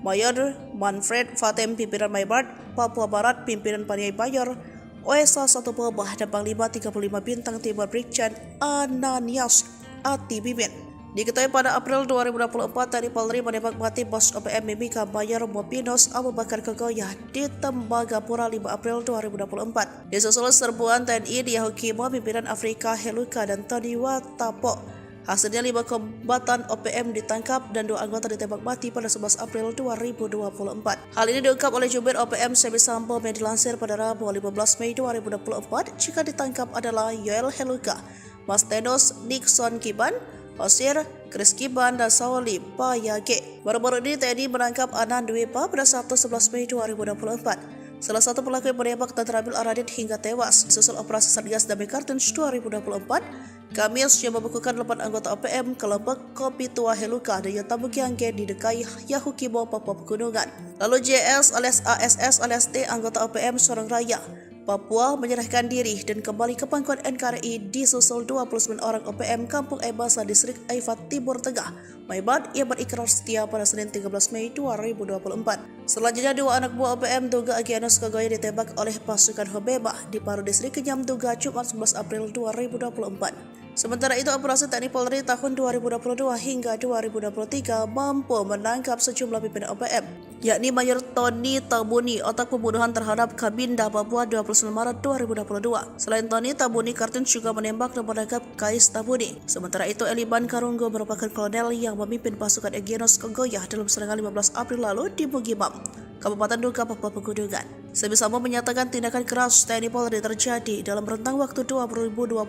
Mayor Manfred Fatem, pimpinan Maybart, Papua Barat, pimpinan Paniai Bayor, OSA 1 Bobah, dan Panglima 35 Bintang Timur Brigjen Ananias Ati Bimin. Diketahui pada April 2024, TNI Polri menembak mati bos OPM Mimika Mayor Mopinos Abu Bakar Kogoya di Tembagapura 5 April 2024. Disusul serbuan TNI di Yahukimo, pimpinan Afrika Heluka dan Tony Wetapo. Hasilnya 5 kombatan OPM ditangkap dan 2 anggota ditembak mati pada 11 April 2024. Hal ini diungkap oleh Jubir OPM Sebi Sambom yang dilansir pada Rabu 15 Mei 2024. Jika ditangkap adalah Yoel Heluka, Mastenus Nixon Giban, Osier, Chris Giban, dan Sauli Payage. Baru-baru ini TNI menangkap Anan Dwipa pada Sabtu 11 Mei 2024. Salah satu pelaku yang menembak dan terambil Aradit hingga tewas. Susul operasi Satgas Damai Kartens 2024, Kamis yang membekukan 8 anggota OPM kelompok Kopi Tua Heluka dan Yotabu Giangge di Dekai Yahukimo, Papua Pegunungan. Lalu JS alias ASS alias T, anggota OPM Sorong Raya Papua, menyerahkan diri dan kembali ke pangkuan NKRI disusul 29 orang OPM Kampung Ebasa Distrik Aifat Timur Tengah, Maybart, yang berikrar setia pada Senin 13 Mei 2024. Selanjutnya 2 anak buah OPM Duga Egyanus Kogoya ditembak oleh pasukan Hobeba di Paru Distrik Kenyam Duga Jumat 11 April 2024. Sementara itu, operasi TNI Polri tahun 2022 hingga 2023 mampu menangkap sejumlah pimpinan OPM, yakni Mayor Tony Tabuni, otak pembunuhan terhadap Kabinda Papua 29 Maret 2022. Selain Tony, Tabuni Kartens juga menembak dan menangkap Kais Tabuni. Sementara itu, Eliban Karunggo merupakan kolonel yang memimpin pasukan Egyanus Kogoya dalam serangan 15 April lalu di Bugimam, Kabupaten Duga, Papua Pegunungan. Sebi Sambom menyatakan tindakan keras TNI Polri terjadi dalam rentang waktu 2022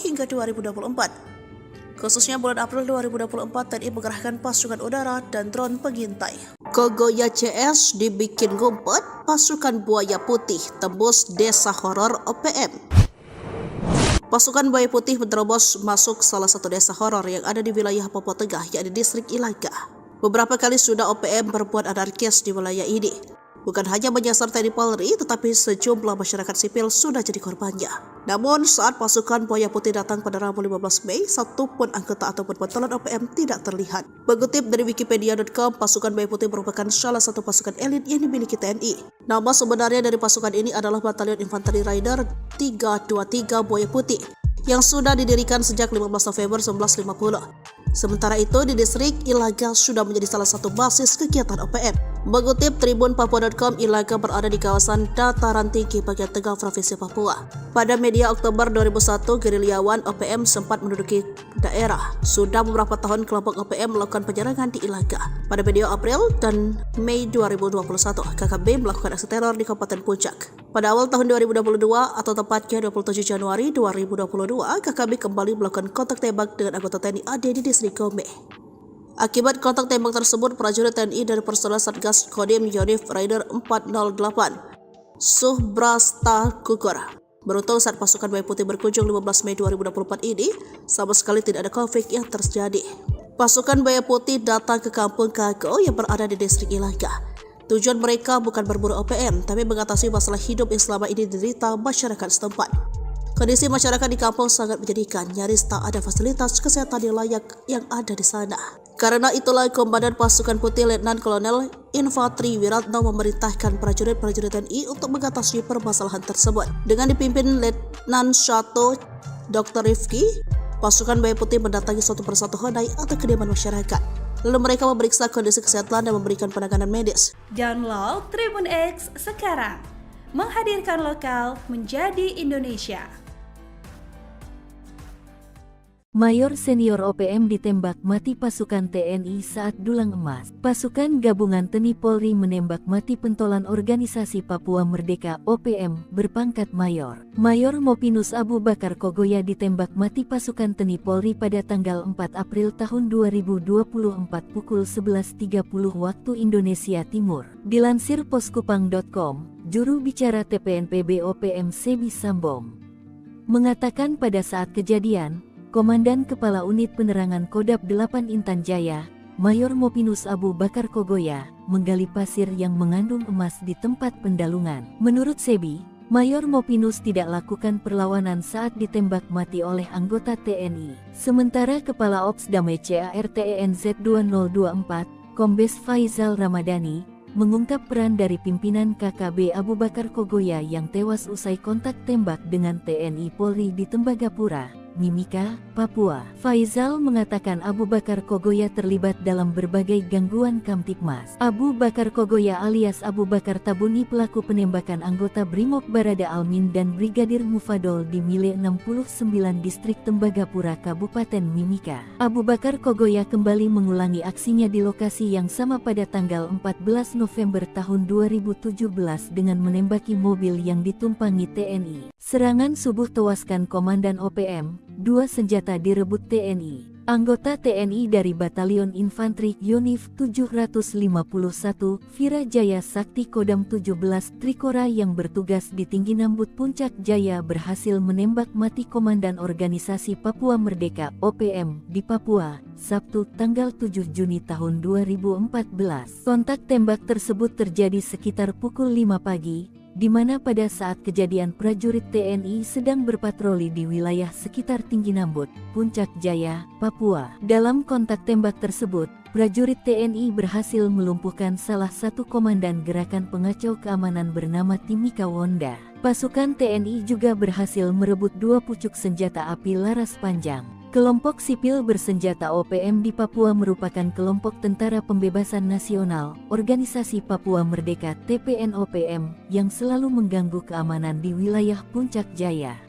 hingga 2024. Khususnya bulan April 2024, TNI mengerahkan pasukan udara dan drone pengintai. Kogoya CS dibikin ngumpet, pasukan Buaya Putih tembus desa horor OPM. Pasukan Buaya Putih menerobos masuk salah satu desa horor yang ada di wilayah Papua Tengah, yakni distrik Ilaga. Beberapa kali sudah OPM berbuat anarkis di wilayah ini. Bukan hanya menyasar TNI Polri, tetapi sejumlah masyarakat sipil sudah jadi korbannya. Namun saat pasukan Buaya Putih datang pada Rabu 15 Mei, satupun anggota ataupun pentolan OPM tidak terlihat. Mengutip dari Wikipedia.com, pasukan Buaya Putih merupakan salah satu pasukan elit yang dimiliki TNI. Nama sebenarnya dari pasukan ini adalah Batalion Infanteri Rider 323 Buaya Putih yang sudah didirikan sejak 15 November 1950. Sementara itu, di distrik Ilaga sudah menjadi salah satu basis kegiatan OPM. Mengutip tribunpapua.com, Ilaga berada di kawasan dataran tinggi bagian tengah Provinsi Papua. Pada media Oktober 2001, gerilyawan OPM sempat menduduki daerah. Sudah beberapa tahun kelompok OPM melakukan penyerangan di Ilaga. Pada media April dan Mei 2021, KKB melakukan aksi teror di Kabupaten Puncak. Pada awal tahun 2022 atau tepatnya 27 Januari 2022, KKB kembali melakukan kontak tembak dengan anggota TNI AD di distrik Gombe. Akibat kontak tembak tersebut, prajurit TNI dari personel Satgas Kodim Yonif Rider 408 Subrasta gugur. Beruntung saat pasukan Buaya Putih berkunjung 15 Mei 2024 ini, sama sekali tidak ada konflik yang terjadi. Pasukan Buaya Putih datang ke kampung Kago yang berada di distrik Ilaga. Tujuan mereka bukan berburu OPM, tapi mengatasi masalah hidup yang selama ini diderita masyarakat setempat. Kondisi masyarakat di kampung sangat menyedihkan, nyaris tak ada fasilitas kesehatan yang layak yang ada di sana. Karena itulah Komandan Pasukan Putih Letnan Kolonel Infantri Wiratno memerintahkan prajurit-prajurit TNI untuk mengatasi permasalahan tersebut. Dengan dipimpin Letnan Shato Dr. Rifki, pasukan Buaya Putih mendatangi satu persatu honai atau kediaman masyarakat. Lalu mereka memeriksa kondisi kesehatan dan memberikan penanganan medis. Download Tribun X sekarang, menghadirkan lokal menjadi Indonesia. Mayor senior OPM ditembak mati pasukan TNI saat dulang emas. Pasukan gabungan TNI Polri menembak mati pentolan organisasi Papua Merdeka OPM berpangkat mayor. Mayor Mopinus Abu Bakar Kogoya ditembak mati pasukan TNI Polri pada tanggal 4 April tahun 2024 pukul 11.30 waktu Indonesia Timur. Dilansir poskupang.com, juru bicara TPNPB OPM Sebi Sambom mengatakan pada saat kejadian, Komandan Kepala Unit Penerangan Kodam 8 Intan Jaya, Mayor Mopinus Abu Bakar Kogoya, menggali pasir yang mengandung emas di tempat pendalungan. Menurut Sebi, Mayor Mopinus tidak lakukan perlawanan saat ditembak mati oleh anggota TNI. Sementara Kepala Ops Damai CARTENZ 2024, Kombes Faizal Ramadhani, mengungkap peran dari pimpinan KKB Abu Bakar Kogoya yang tewas usai kontak tembak dengan TNI Polri di Tembagapura, Mimika, Papua. Faizal mengatakan Abu Bakar Kogoya terlibat dalam berbagai gangguan Kamtipmas. Abu Bakar Kogoya alias Abu Bakar Tabuni pelaku penembakan anggota Brimob Barada Almin dan Brigadir Mufadol di Mile 69 Distrik Tembagapura Kabupaten Mimika. Abu Bakar Kogoya kembali mengulangi aksinya di lokasi yang sama pada tanggal 14 November tahun 2017 dengan menembaki mobil yang ditumpangi TNI. Serangan subuh tewaskan Komandan OPM, 2 senjata direbut TNI. Anggota TNI dari Batalion Infanteri Yonif 751, Virajaya Sakti Kodam 17 Trikora yang bertugas di Tinggi Nambut Puncak Jaya berhasil menembak mati Komandan Organisasi Papua Merdeka OPM di Papua, Sabtu tanggal 7 Juni tahun 2014. Kontak tembak tersebut terjadi sekitar pukul 5 pagi, di mana pada saat kejadian prajurit TNI sedang berpatroli di wilayah sekitar Tinggi Nambut, Puncak Jaya, Papua. Dalam kontak tembak tersebut, prajurit TNI berhasil melumpuhkan salah satu komandan gerakan pengacau keamanan bernama Timika Wonda. Pasukan TNI juga berhasil merebut 2 pucuk senjata api laras panjang. Kelompok sipil bersenjata OPM di Papua merupakan kelompok Tentara Pembebasan Nasional, Organisasi Papua Merdeka TPNOPM, yang selalu mengganggu keamanan di wilayah Puncak Jaya.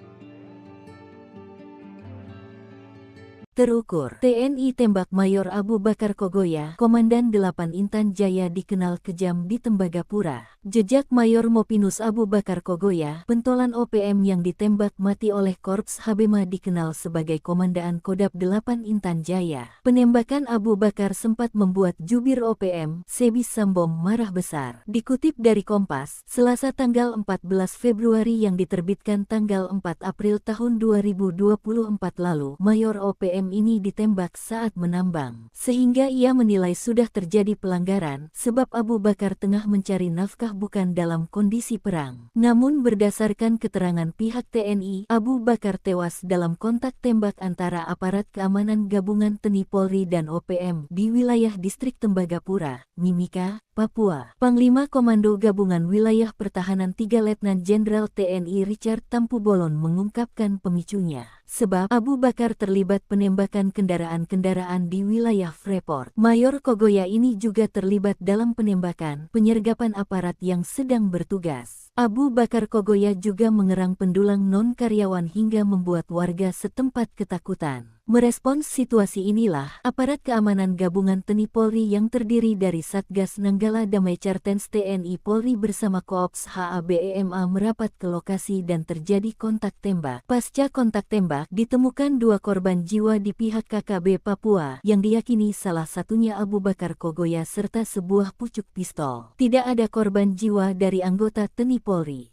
Terukur, TNI tembak Mayor Abu Bakar Kogoya, Komandan 8 Intan Jaya dikenal kejam di Tembagapura. Jejak Mayor Mopinus Abu Bakar Kogoya, pentolan OPM yang ditembak mati oleh Korps Habema dikenal sebagai Komandaan Kodam 8 Intan Jaya. Penembakan Abu Bakar sempat membuat jubir OPM, Sebi Sambom marah besar. Dikutip dari Kompas, Selasa tanggal 14 Februari yang diterbitkan tanggal 4 April tahun 2024 lalu, Mayor OPM ini ditembak saat menambang. Sehingga ia menilai sudah terjadi pelanggaran, sebab Abu Bakar tengah mencari nafkah bukan dalam kondisi perang. Namun berdasarkan keterangan pihak TNI, Abu Bakar tewas dalam kontak tembak antara aparat keamanan gabungan TNI Polri dan OPM di wilayah distrik Tembagapura, Mimika, Papua. Panglima Komando Gabungan Wilayah Pertahanan 3 Letnan Jenderal TNI Richard Tampu Bolon mengungkapkan pemicunya. Sebab Abu Bakar terlibat penembakan kendaraan-kendaraan di wilayah Freeport. Mayor Kogoya ini juga terlibat dalam penembakan penyergapan aparat yang sedang bertugas. Abu Bakar Kogoya juga mengerang pendulang non-karyawan hingga membuat warga setempat ketakutan. Merespons situasi inilah, aparat keamanan gabungan TNI Polri yang terdiri dari Satgas Nanggala Damai Cartens TNI Polri bersama Koops HABEMA merapat ke lokasi dan terjadi kontak tembak. Pasca kontak tembak, ditemukan 2 korban jiwa di pihak KKB Papua yang diyakini salah satunya Abu Bakar Kogoya serta sebuah pucuk pistol. Tidak ada korban jiwa dari anggota TNI Polri.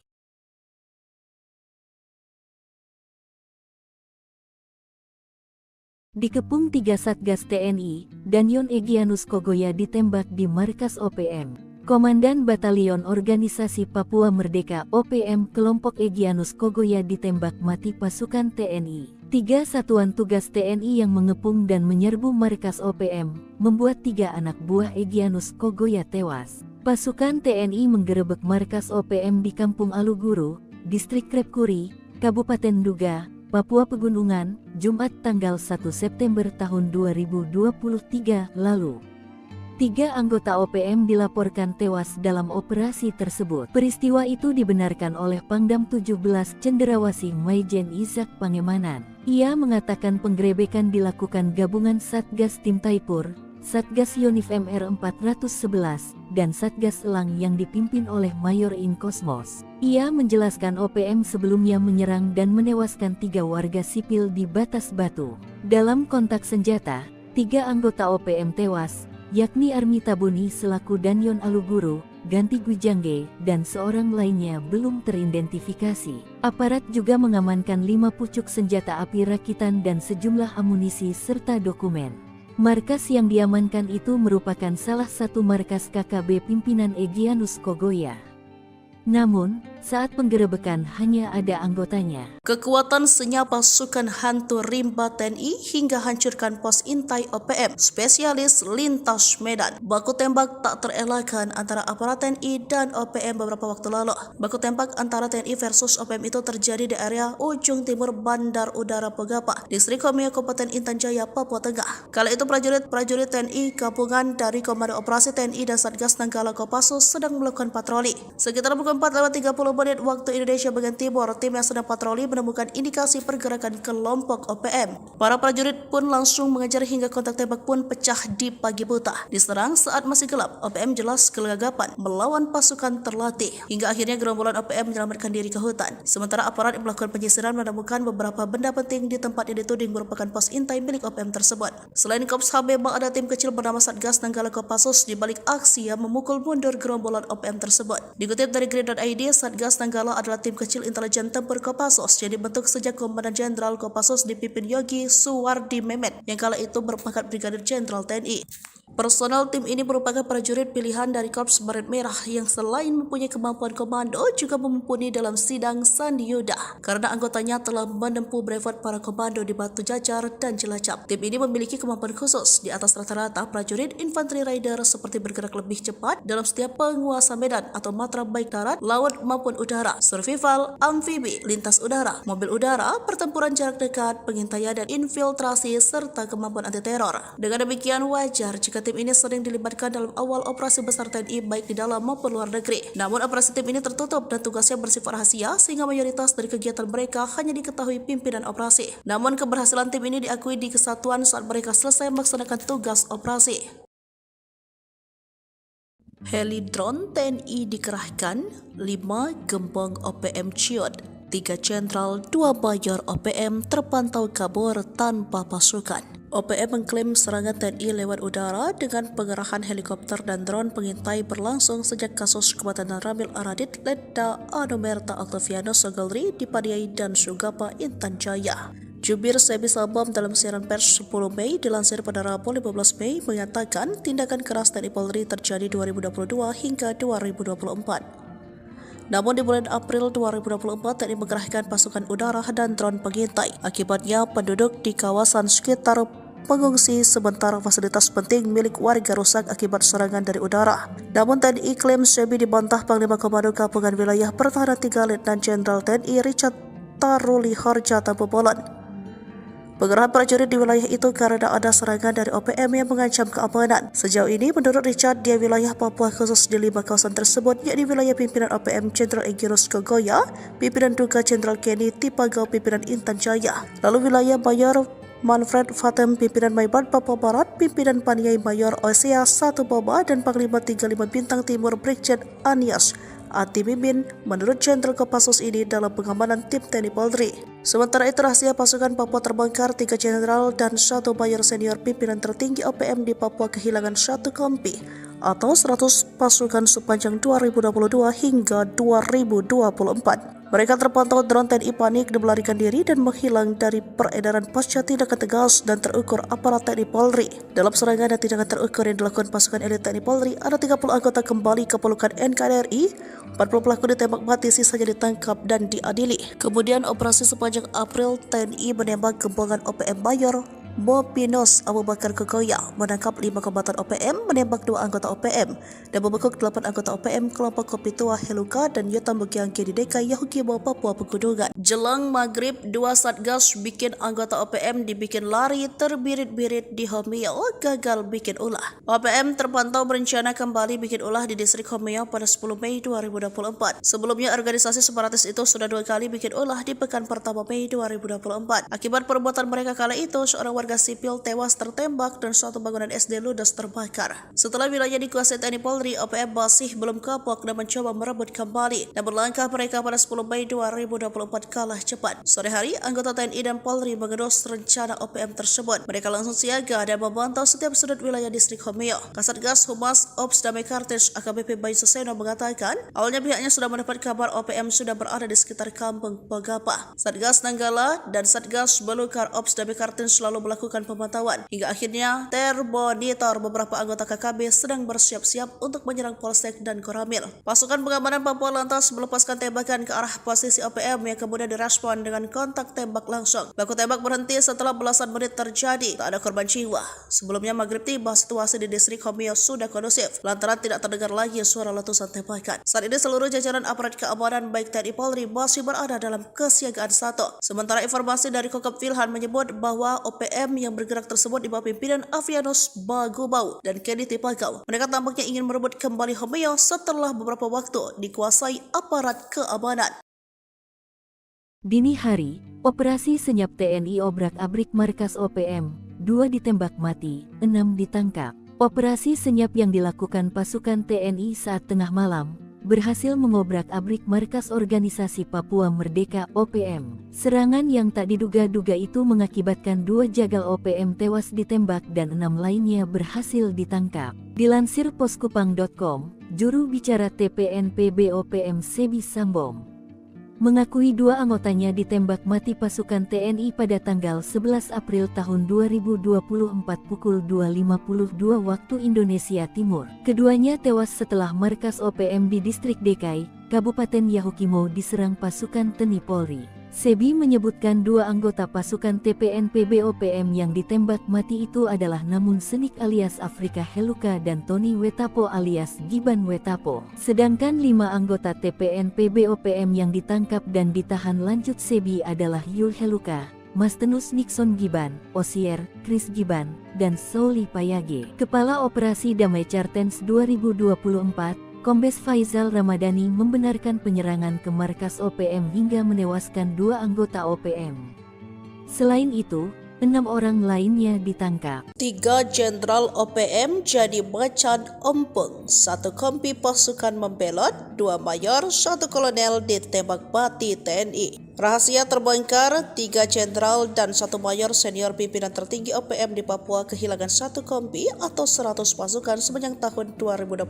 Dikepung 3 Satgas TNI, Danyon Egyanus Kogoya ditembak di markas OPM. Komandan Batalion Organisasi Papua Merdeka OPM kelompok Egyanus Kogoya ditembak mati pasukan TNI. 3 satuan tugas TNI yang mengepung dan menyerbu markas OPM, membuat 3 anak buah Egyanus Kogoya tewas. Pasukan TNI menggerebek markas OPM di Kampung Aluguru, Distrik Krepkuri, Kabupaten Duga, Papua Pegunungan, Jumat tanggal 1 September tahun 2023 lalu. 3 anggota OPM dilaporkan tewas dalam operasi tersebut. Peristiwa itu dibenarkan oleh Pangdam 17 Cenderawasih Maijen Izak Pangemanan. Ia mengatakan penggerebekan dilakukan gabungan Satgas Tim Taipur, Satgas Yonif MR 411, dan Satgas Elang yang dipimpin oleh Mayor In Kosmos. Ia menjelaskan OPM sebelumnya menyerang dan menewaskan 3 warga sipil di Batas Batu. Dalam kontak senjata, 3 anggota OPM tewas, yakni Armi Tabuni selaku Danyon Aluguru, Ganti Gujangge, dan seorang lainnya belum teridentifikasi. Aparat juga mengamankan 5 pucuk senjata api rakitan dan sejumlah amunisi serta dokumen. Markas yang diamankan itu merupakan salah satu markas KKB pimpinan Egyanus Kogoya. Namun, saat penggerebekan hanya ada anggotanya. Kekuatan senyap pasukan hantu rimba TNI hingga hancurkan pos intai OPM, spesialis lintas Medan. Baku tembak tak terelakkan antara aparat TNI dan OPM beberapa waktu lalu. Baku tembak antara TNI versus OPM itu terjadi di area ujung timur Bandar Udara Pogapa, Distrik Komiya, Kabupaten Intan Jaya, Papua Tengah. Kala itu prajurit TNI gabungan dari Komando Operasi TNI dan Satgas Nanggala Kopassus sedang melakukan patroli. Sekitar pukul 4:30 menit waktu Indonesia bagian timur, tim yang sedang patroli menemukan indikasi pergerakan kelompok OPM. Para prajurit pun langsung mengejar hingga kontak tembak pun pecah di pagi buta. Diserang saat masih gelap, OPM jelas kelagapan melawan pasukan terlatih. Hingga akhirnya gerombolan OPM menyelamatkan diri ke hutan. Sementara aparat yang melakukan penyisiran menemukan beberapa benda penting di tempat yang dituding merupakan pos intai milik OPM tersebut. Selain Kops HBM, ada tim kecil bernama Satgas Nanggala Kopassus di balik aksi yang memukul mundur gerombolan OPM tersebut. Dikutip dari Grid.id, Satgas Nanggala adalah tim kecil intelijen tempur Kopassus yang dibentuk sejak Komandan Jenderal Kopassus dipimpin Yogi Suwardi Memet yang kala itu berpangkat Brigadir Jenderal TNI. Personel tim ini merupakan prajurit pilihan dari Korps Baret Merah yang selain mempunyai kemampuan komando juga mumpuni dalam sidang Sandi Yuda karena anggotanya telah menempuh brevet para komando di Batu Jajar dan Cilacap. Tim ini memiliki kemampuan khusus di atas rata-rata prajurit infanteri rider seperti bergerak lebih cepat dalam setiap penguasa medan atau matra baik darat, laut maupun udara, survival, amfibi, lintas udara, mobil udara, pertempuran jarak dekat, pengintaian dan infiltrasi serta kemampuan anti teror. Dengan demikian wajar jika tim ini sering dilibatkan dalam awal operasi besar TNI baik di dalam maupun luar negeri. Namun operasi tim ini tertutup dan tugasnya bersifat rahasia sehingga mayoritas dari kegiatan mereka hanya diketahui pimpinan operasi. Namun keberhasilan tim ini diakui di kesatuan saat mereka selesai melaksanakan tugas operasi. Heli drone TNI dikerahkan, 5 gembong OPM ciut, 3 jenderal, 2 mayor OPM terpantau kabur tanpa pasukan. OPM mengklaim serangan TNI lewat udara dengan pengerahan helikopter dan drone pengintai berlangsung sejak kasus kematian Ramil Aradit, Letda Anomerta Octaviano Sogalri di Padiai dan Sugapa, Intan Jaya. Jubir Sebi Sabam dalam siaran pers 10 Mei dilansir pada Rabu 15 Mei mengatakan tindakan keras TNI Polri terjadi 2022 hingga 2024. Namun di bulan April 2024 TNI mengerahkan pasukan udara dan drone pengintai. Akibatnya penduduk di kawasan sekitar pengungsi sementara fasilitas penting milik warga rusak akibat serangan dari udara. Namun TNI klaim Sebi dibantah Panglima Komando Gabungan Wilayah Pertahanan 3 Letnan Jenderal TNI Richard Taruli Harja Tampu Bolon. Pengerahan prajurit di wilayah itu karena ada serangan dari OPM yang mengancam keamanan. Sejauh ini, menurut Richard, di wilayah Papua khusus di 5 kawasan tersebut, yakni wilayah pimpinan OPM Jenderal Egirus Kogoya, pimpinan Duga Jenderal Kenny Tipagau, pimpinan Intan Jaya, lalu wilayah Mayor Manfred Fatem, pimpinan Maibat Papua Barat, pimpinan Paniai Mayor Osea 1 Boba, dan Panglima 35 Bintang Timur Brigjen Anias Ati Mimin menurut Jenderal Kopassus ini dalam pengamanan tim TNI Polri. Sementara itu rahasia pasukan Papua terbongkar, 3 jenderal dan 1 mayor senior pimpinan tertinggi OPM di Papua kehilangan 1 kompi atau 100 pasukan sepanjang 2022 hingga 2024. Mereka terpantau drone TNI panik dan melarikan diri dan menghilang dari peredaran pasca tindakan tegas dan terukur aparat TNI Polri. Dalam serangan dan tindakan terukur yang dilakukan pasukan elit TNI Polri, ada 30 anggota kembali ke pelukan NKRI, 40 pelaku ditembak mati, sisanya ditangkap dan diadili. Kemudian operasi sepanjang April, TNI menembak gembongan OPM Mayor Bopinos Abu Bakar Kogoya, menangkap 5 kombatan OPM, menembak 2 anggota OPM, dan membekuk 8 anggota OPM kelompok Kopi Tua Heluka dan Yotam Bukiangke di DKI Yahukimo Papua Pegunungan. Jelang maghrib, 2 satgas bikin anggota OPM dibikin lari terbirit-birit di Homeo, gagal bikin ulah. OPM terpantau berencana kembali bikin ulah di distrik Homeo pada 10 Mei 2024. Sebelumnya organisasi separatis itu sudah 2 kali bikin ulah di pekan pertama Mei 2024. Akibat perbuatan mereka kala itu, seorang warga sipil tewas tertembak dan suatu bangunan SD ludes terbakar. Setelah wilayah dikuasai TNI Polri, OPM masih belum kapok dan mencoba merebut kembali. Namun langkah mereka pada 10 Mei 2024 kalah cepat. Sore hari, anggota TNI dan Polri mengendus rencana OPM tersebut. Mereka langsung siaga dan memantau setiap sudut wilayah distrik Homeo. Kasatgas Humas Ops Damai Kartens AKBP Bayu Suseno mengatakan, awalnya pihaknya sudah mendapat kabar OPM sudah berada di sekitar Kampung Pagapa. Satgas Nanggala dan Satgas Belukar Ops Damai Kartens selalu melakukan pemantauan. Hingga akhirnya termonitor beberapa anggota KKB sedang bersiap-siap untuk menyerang Polsek dan Koramil. Pasukan pengamanan Papua lantas melepaskan tembakan ke arah posisi OPM yang kemudian direspon dengan kontak tembak langsung. Baku tembak berhenti setelah belasan menit terjadi. Tak ada korban jiwa. Sebelumnya maghrib tiba, situasi di distrik Homeo sudah kondusif lantaran tidak terdengar lagi suara letusan tembakan. Saat ini seluruh jajaran aparat keamanan baik TNI Polri masih berada dalam kesiagaan 1. Sementara informasi dari Kokop Wilhan menyebut bahwa OPM yang bergerak tersebut di bawah pimpinan Avianus Bagubau dan Kenny Tipagau. Mereka tampaknya ingin merebut kembali Homeo setelah beberapa waktu dikuasai aparat keamanan. Dini hari, operasi senyap TNI obrak-abrik markas OPM, 2 ditembak mati, 6 ditangkap. Operasi senyap yang dilakukan pasukan TNI saat tengah malam berhasil mengobrak-abrik markas organisasi Papua Merdeka OPM. Serangan yang tak diduga-duga itu mengakibatkan 2 jagal OPM tewas ditembak dan 6 lainnya berhasil ditangkap. Dilansir poskupang.com, juru bicara TPNPB OPM Sebi Sambom mengakui 2 anggotanya ditembak mati pasukan TNI pada tanggal 11 April tahun 2024 pukul 2.52 waktu Indonesia Timur. Keduanya tewas setelah markas OPM di distrik DKI, Kabupaten Yahukimo diserang pasukan TNI Polri. Sebi menyebutkan 2 anggota pasukan TPNPB OPM yang ditembak mati itu adalah Namun Senik alias Afrika Heluka dan Tony Wetapo alias Giban Wetapo. Sedangkan 5 anggota TPNPB OPM yang ditangkap dan ditahan lanjut Sebi adalah Yul Heluka, Mastenus Nixon Giban, Osier, Chris Giban, dan Souli Payage. Kepala Operasi Damai Kartens 2024, Kombes Faizal Ramadhani membenarkan penyerangan ke markas OPM hingga menewaskan 2 anggota OPM. Selain itu, 6 orang lainnya ditangkap. 3 jenderal OPM jadi macan ompong, 1 kompi pasukan membelot, 2 mayor, 1 kolonel ditembak mati TNI. Rahasia terbongkar, 3 jenderal dan 1 mayor senior pimpinan tertinggi OPM di Papua kehilangan 1 kompi atau 100 pasukan sepanjang tahun 2022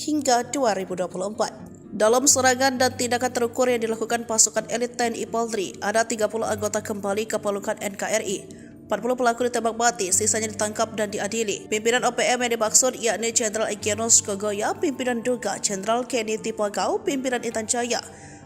hingga 2024. Dalam serangan dan tindakan terukur yang dilakukan pasukan elit TNI Polri, ada 30 anggota kembali ke pelukan NKRI. 40 pelaku ditembak mati, sisanya ditangkap dan diadili. Pimpinan OPM yang dimaksud yakni Jenderal Egyanus Kogoya, Pimpinan Duga Jenderal Kenny Tipagau, Pimpinan Intan Jaya,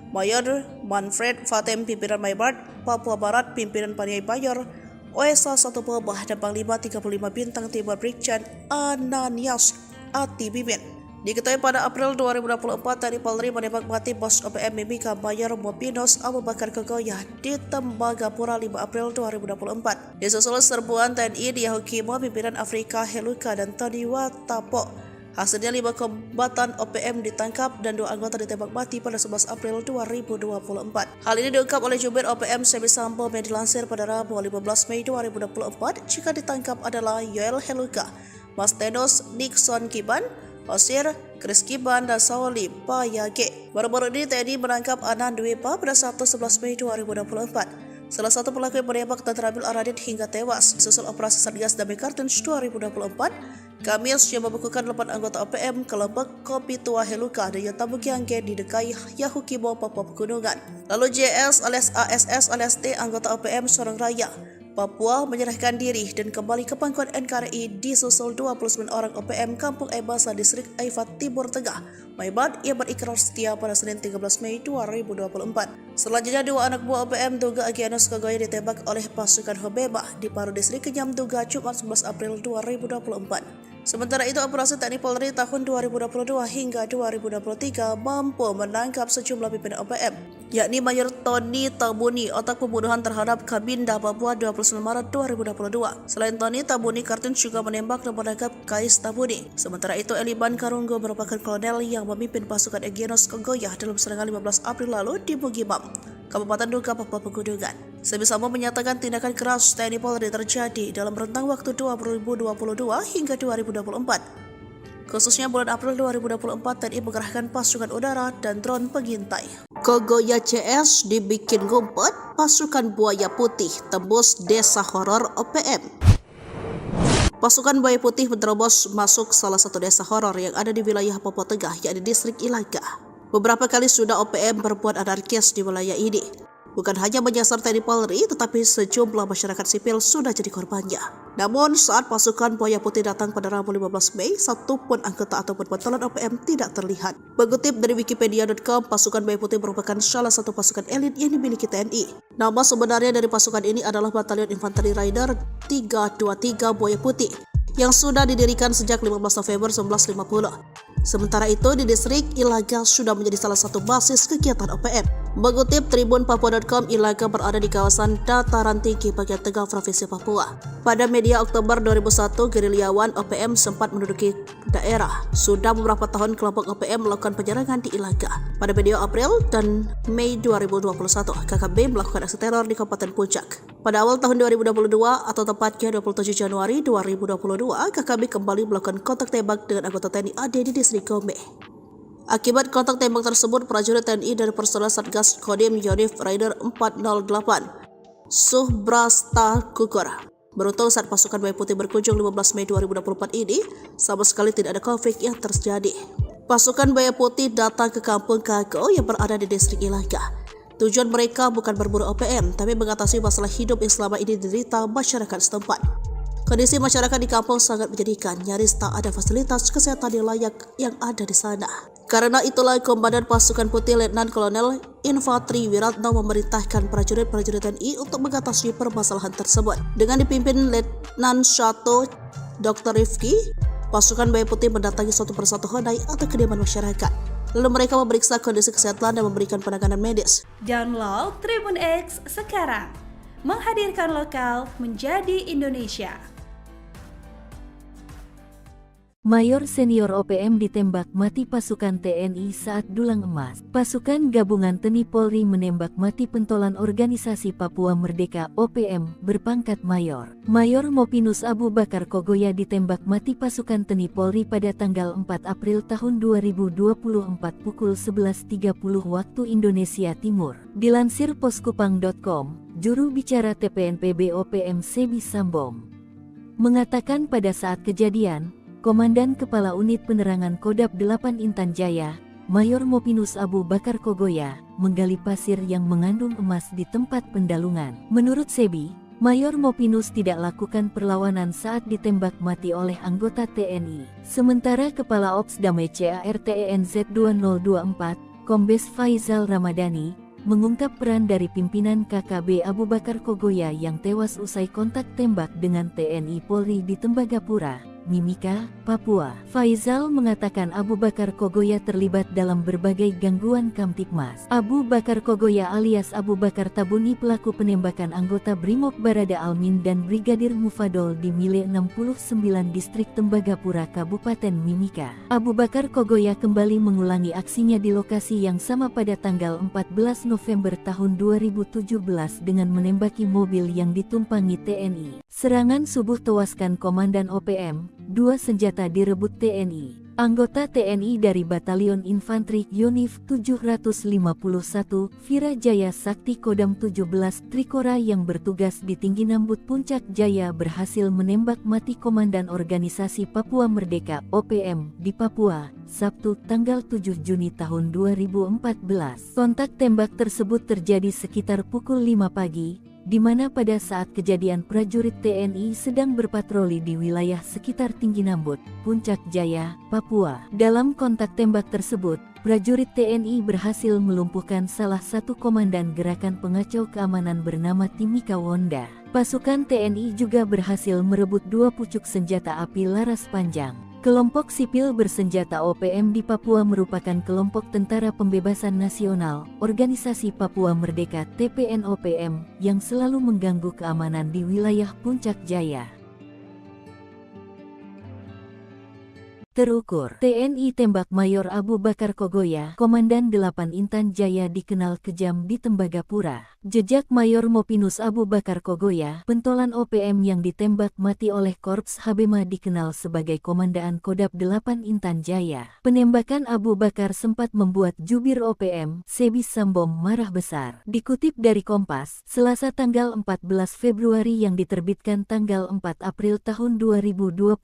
Mayor Manfred Fatem, Pimpinan Maybart, Papua Barat, Pimpinan Paniai Bayor, OSA 1 Pobah, dan Panglima 35 Bintang Timur Brigjen Ananias Atibimin. Diketahui pada April 2024, TNI Polri menembak mati bos OPM Mimika Mayor Mopinos Abu Bakar Kogoya di Tembagapura 5 April 2024. Disusul serbuan TNI di Yahukimo, pimpinan Afrika Heluka dan Tony Watapo. Hasilnya 5 kombatan OPM ditangkap dan 2 anggota ditembak mati pada 11 April 2024. Hal ini diungkap oleh Jubir OPM Semi Sambo yang dilansir pada Rabu 15 Mei 2024. Jika ditangkap adalah Yoel Heluka, Mastenos Nixon Kiban, Osir, Chris Kiban, dan Sauli Payage. Baru-baru ini TNI menangkap Anan Dwepa pada Sabtu 11 Mei 2024. Salah satu pelaku yang menembak dan terambil Aradit hingga tewas. Susul operasi Satgas Damai Kartens 2024, Kamis yang membekukan 8 anggota OPM kelompok Kopi Tua Heluka dan Yotabu Giangge di Dekai Yahukimo, Papua Pegunungan. Lalu JS alias ASS alias T, anggota OPM Sorong Raya, Papua, menyerahkan diri dan kembali ke pangkuan NKRI disusul 29 orang OPM Kampung Ebasa Distrik Aifat Timur Tengah, Maibat, yang berikrar setia pada Senin 13 Mei 2024. Selanjutnya 2 anak buah OPM Duga Egyanus Kogoya ditembak oleh pasukan Hobeba di Paru Distrik Kenyam Duga Jumat 11 April 2024. Sementara itu, operasi TNI Polri tahun 2022 hingga 2023 mampu menangkap sejumlah pimpinan OPM, yakni Mayor Tony Tabuni, otak pembunuhan terhadap Kabinda Papua 29 Maret 2022. Selain Tony, Tabuni Kartens juga menembak dan menangkap Kais Tabuni. Sementara itu, Eliban Karunggo merupakan kolonel yang memimpin pasukan Egyanus Kogoya dalam serangan 15 April lalu di Bugimam, Kabupaten Duga, Papua Pegunungan. Semi Sambo menyatakan tindakan keras TNI Polri terjadi dalam rentang waktu 2022 hingga 2024. Khususnya bulan April 2024, TNI mengerahkan pasukan udara dan drone pengintai. Kogoya CS dibikin ngumpet, pasukan buaya putih tembus desa horor OPM. Pasukan buaya putih menerobos masuk salah satu desa horor yang ada di wilayah Papua Tengah, yakni distrik Ilaga. Beberapa kali sudah OPM berbuat anarkis di wilayah ini. Bukan hanya menyasar TNI Polri, tetapi sejumlah masyarakat sipil sudah jadi korbannya. Namun saat pasukan buaya putih datang pada Rabu 15 Mei, satupun anggota ataupun pentolan OPM tidak terlihat. Mengutip dari Wikipedia.com, pasukan buaya putih merupakan salah satu pasukan elit yang dimiliki TNI. Nama sebenarnya dari pasukan ini adalah Batalion Infanteri Rider 323 Buaya Putih, yang sudah didirikan sejak 15 November 1950. Sementara itu, di distrik Ilaga sudah menjadi salah satu basis kegiatan OPM. Mengutip tribunpapua.com, Ilaga berada di kawasan dataran tinggi bagian tengah Provinsi Papua. Pada media Oktober 2001, gerilyawan OPM sempat menduduki daerah. Sudah beberapa tahun kelompok OPM melakukan penyerangan di Ilaga. Pada media April dan Mei 2021, KKB melakukan aksi teror di Kabupaten Puncak. Pada awal tahun 2022 atau tepatnya 27 Januari 2022, KKB kembali melakukan kontak tembak dengan anggota TNI AD di distrik Gombe. Akibat kontak tembak tersebut, prajurit TNI dari personel Satgas Kodim Yonif Rider 408 Subrasta gugur. Beruntung saat pasukan buaya putih berkunjung 15 Mei 2024 ini, sama sekali tidak ada konflik yang terjadi. Pasukan buaya putih datang ke kampung Kago yang berada di distrik Ilaga. Tujuan mereka bukan berburu OPM, tapi mengatasi masalah hidup yang selama ini diderita masyarakat setempat. Kondisi masyarakat di kampung sangat menyedihkan, nyaris tak ada fasilitas kesehatan yang layak yang ada di sana. Karena itulah Komandan Pasukan Putih Letnan Kolonel Infantri Wiratno memerintahkan prajurit-prajurit TNI untuk mengatasi permasalahan tersebut. Dengan dipimpin Letnan Shato Dr. Rifki, pasukan buaya putih mendatangi satu persatu honai atau kediaman masyarakat. Lalu mereka memeriksa kondisi kesehatan dan memberikan penanganan medis. Download Tribun X sekarang, menghadirkan lokal menjadi Indonesia. Mayor senior OPM ditembak mati pasukan TNI saat dulang emas. Pasukan gabungan TNI Polri menembak mati pentolan organisasi Papua Merdeka OPM berpangkat mayor. Mayor Mopinus Abu Bakar Kogoya ditembak mati pasukan TNI Polri pada tanggal 4 April tahun 2024 pukul 11.30 waktu Indonesia Timur. Dilansir poskupang.com, juru bicara TPNPB OPM Semi Sambo mengatakan pada saat kejadian, Komandan Kepala Unit Penerangan Kodam 8 Intan Jaya, Mayor Mopinus Abu Bakar Kogoya, menggali pasir yang mengandung emas di tempat pendalungan. Menurut Sebi, Mayor Mopinus tidak lakukan perlawanan saat ditembak mati oleh anggota TNI. Sementara Kepala Ops Damai CARTENZ 2024, Kombes Faizal Ramadhani, mengungkap peran dari pimpinan KKB Abu Bakar Kogoya yang tewas usai kontak tembak dengan TNI Polri di Tembagapura, Mimika, Papua. Faizal mengatakan Abu Bakar Kogoya terlibat dalam berbagai gangguan Kamtibmas. Abu Bakar Kogoya alias Abu Bakar Tabuni pelaku penembakan anggota Brimob Barada Almin dan Brigadir Mufadol di Mile 69 Distrik Tembagapura Kabupaten Mimika. Abu Bakar Kogoya kembali mengulangi aksinya di lokasi yang sama pada tanggal 14 November tahun 2017 dengan menembaki mobil yang ditumpangi TNI. Serangan subuh tewaskan Komandan OPM, 2 senjata direbut TNI. Anggota TNI dari Batalion Infanteri Yonif 751, Virajaya Sakti Kodam 17 Trikora yang bertugas di Tinggi Nambut Puncak Jaya berhasil menembak mati Komandan Organisasi Papua Merdeka (OPM) di Papua, Sabtu tanggal 7 Juni tahun 2014. Kontak tembak tersebut terjadi sekitar pukul 5 pagi, di mana pada saat kejadian prajurit TNI sedang berpatroli di wilayah sekitar Tinggi Nambut, Puncak Jaya, Papua. Dalam kontak tembak tersebut, prajurit TNI berhasil melumpuhkan salah satu komandan gerakan pengacau keamanan bernama Timika Wonda. Pasukan TNI juga berhasil merebut 2 pucuk senjata api laras panjang. Kelompok sipil bersenjata OPM di Papua merupakan kelompok Tentara Pembebasan Nasional, Organisasi Papua Merdeka (TPNOPM) yang selalu mengganggu keamanan di wilayah Puncak Jaya. Terukur, TNI tembak Mayor Abu Bakar Kogoya, Komandan 8 Intan Jaya dikenal kejam di Tembagapura. Jejak Mayor Mopinus Abu Bakar Kogoya, pentolan OPM yang ditembak mati oleh Korps Habema dikenal sebagai Komandan Kodam 8 Intan Jaya. Penembakan Abu Bakar sempat membuat jubir OPM, Sebi Sambom marah besar. Dikutip dari Kompas, Selasa tanggal 14 Februari yang diterbitkan tanggal 4 April tahun 2024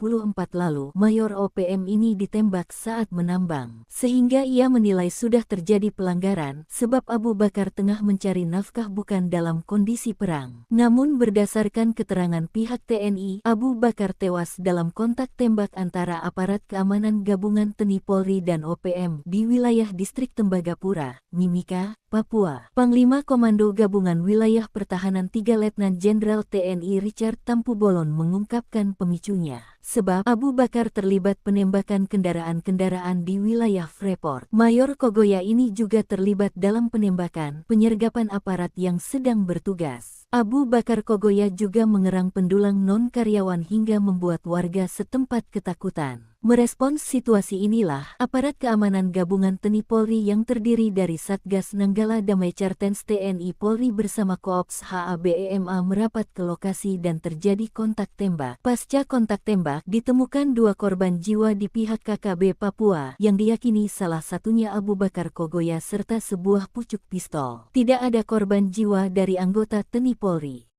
lalu, Mayor OPM ini ditembak saat menambang. Sehingga ia menilai sudah terjadi pelanggaran, sebab Abu Bakar tengah mencari nafkah bukan dalam kondisi perang. Namun berdasarkan keterangan pihak TNI, Abu Bakar tewas dalam kontak tembak antara aparat keamanan gabungan TNI Polri dan OPM di wilayah Distrik Tembagapura, Mimika, Papua. Panglima Komando Gabungan Wilayah Pertahanan 3 Letnan Jenderal TNI Richard Tampu Bolon mengungkapkan pemicunya, sebab Abu Bakar terlibat penembakan kendaraan-kendaraan di wilayah Freeport. Mayor Kogoya ini juga terlibat dalam penembakan, penyergapan aparat yang sedang bertugas. Abu Bakar Kogoya juga mengerang pendulang non-karyawan hingga membuat warga setempat ketakutan. Merespons situasi inilah, aparat keamanan gabungan TNI Polri yang terdiri dari Satgas Nanggala Damai Cartens TNI Polri bersama Koops HABEMA merapat ke lokasi dan terjadi kontak tembak. Pasca kontak tembak, ditemukan 2 korban jiwa di pihak KKB Papua, yang diyakini salah satunya Abu Bakar Kogoya serta sebuah pucuk pistol. Tidak ada korban jiwa dari anggota TNI Polri.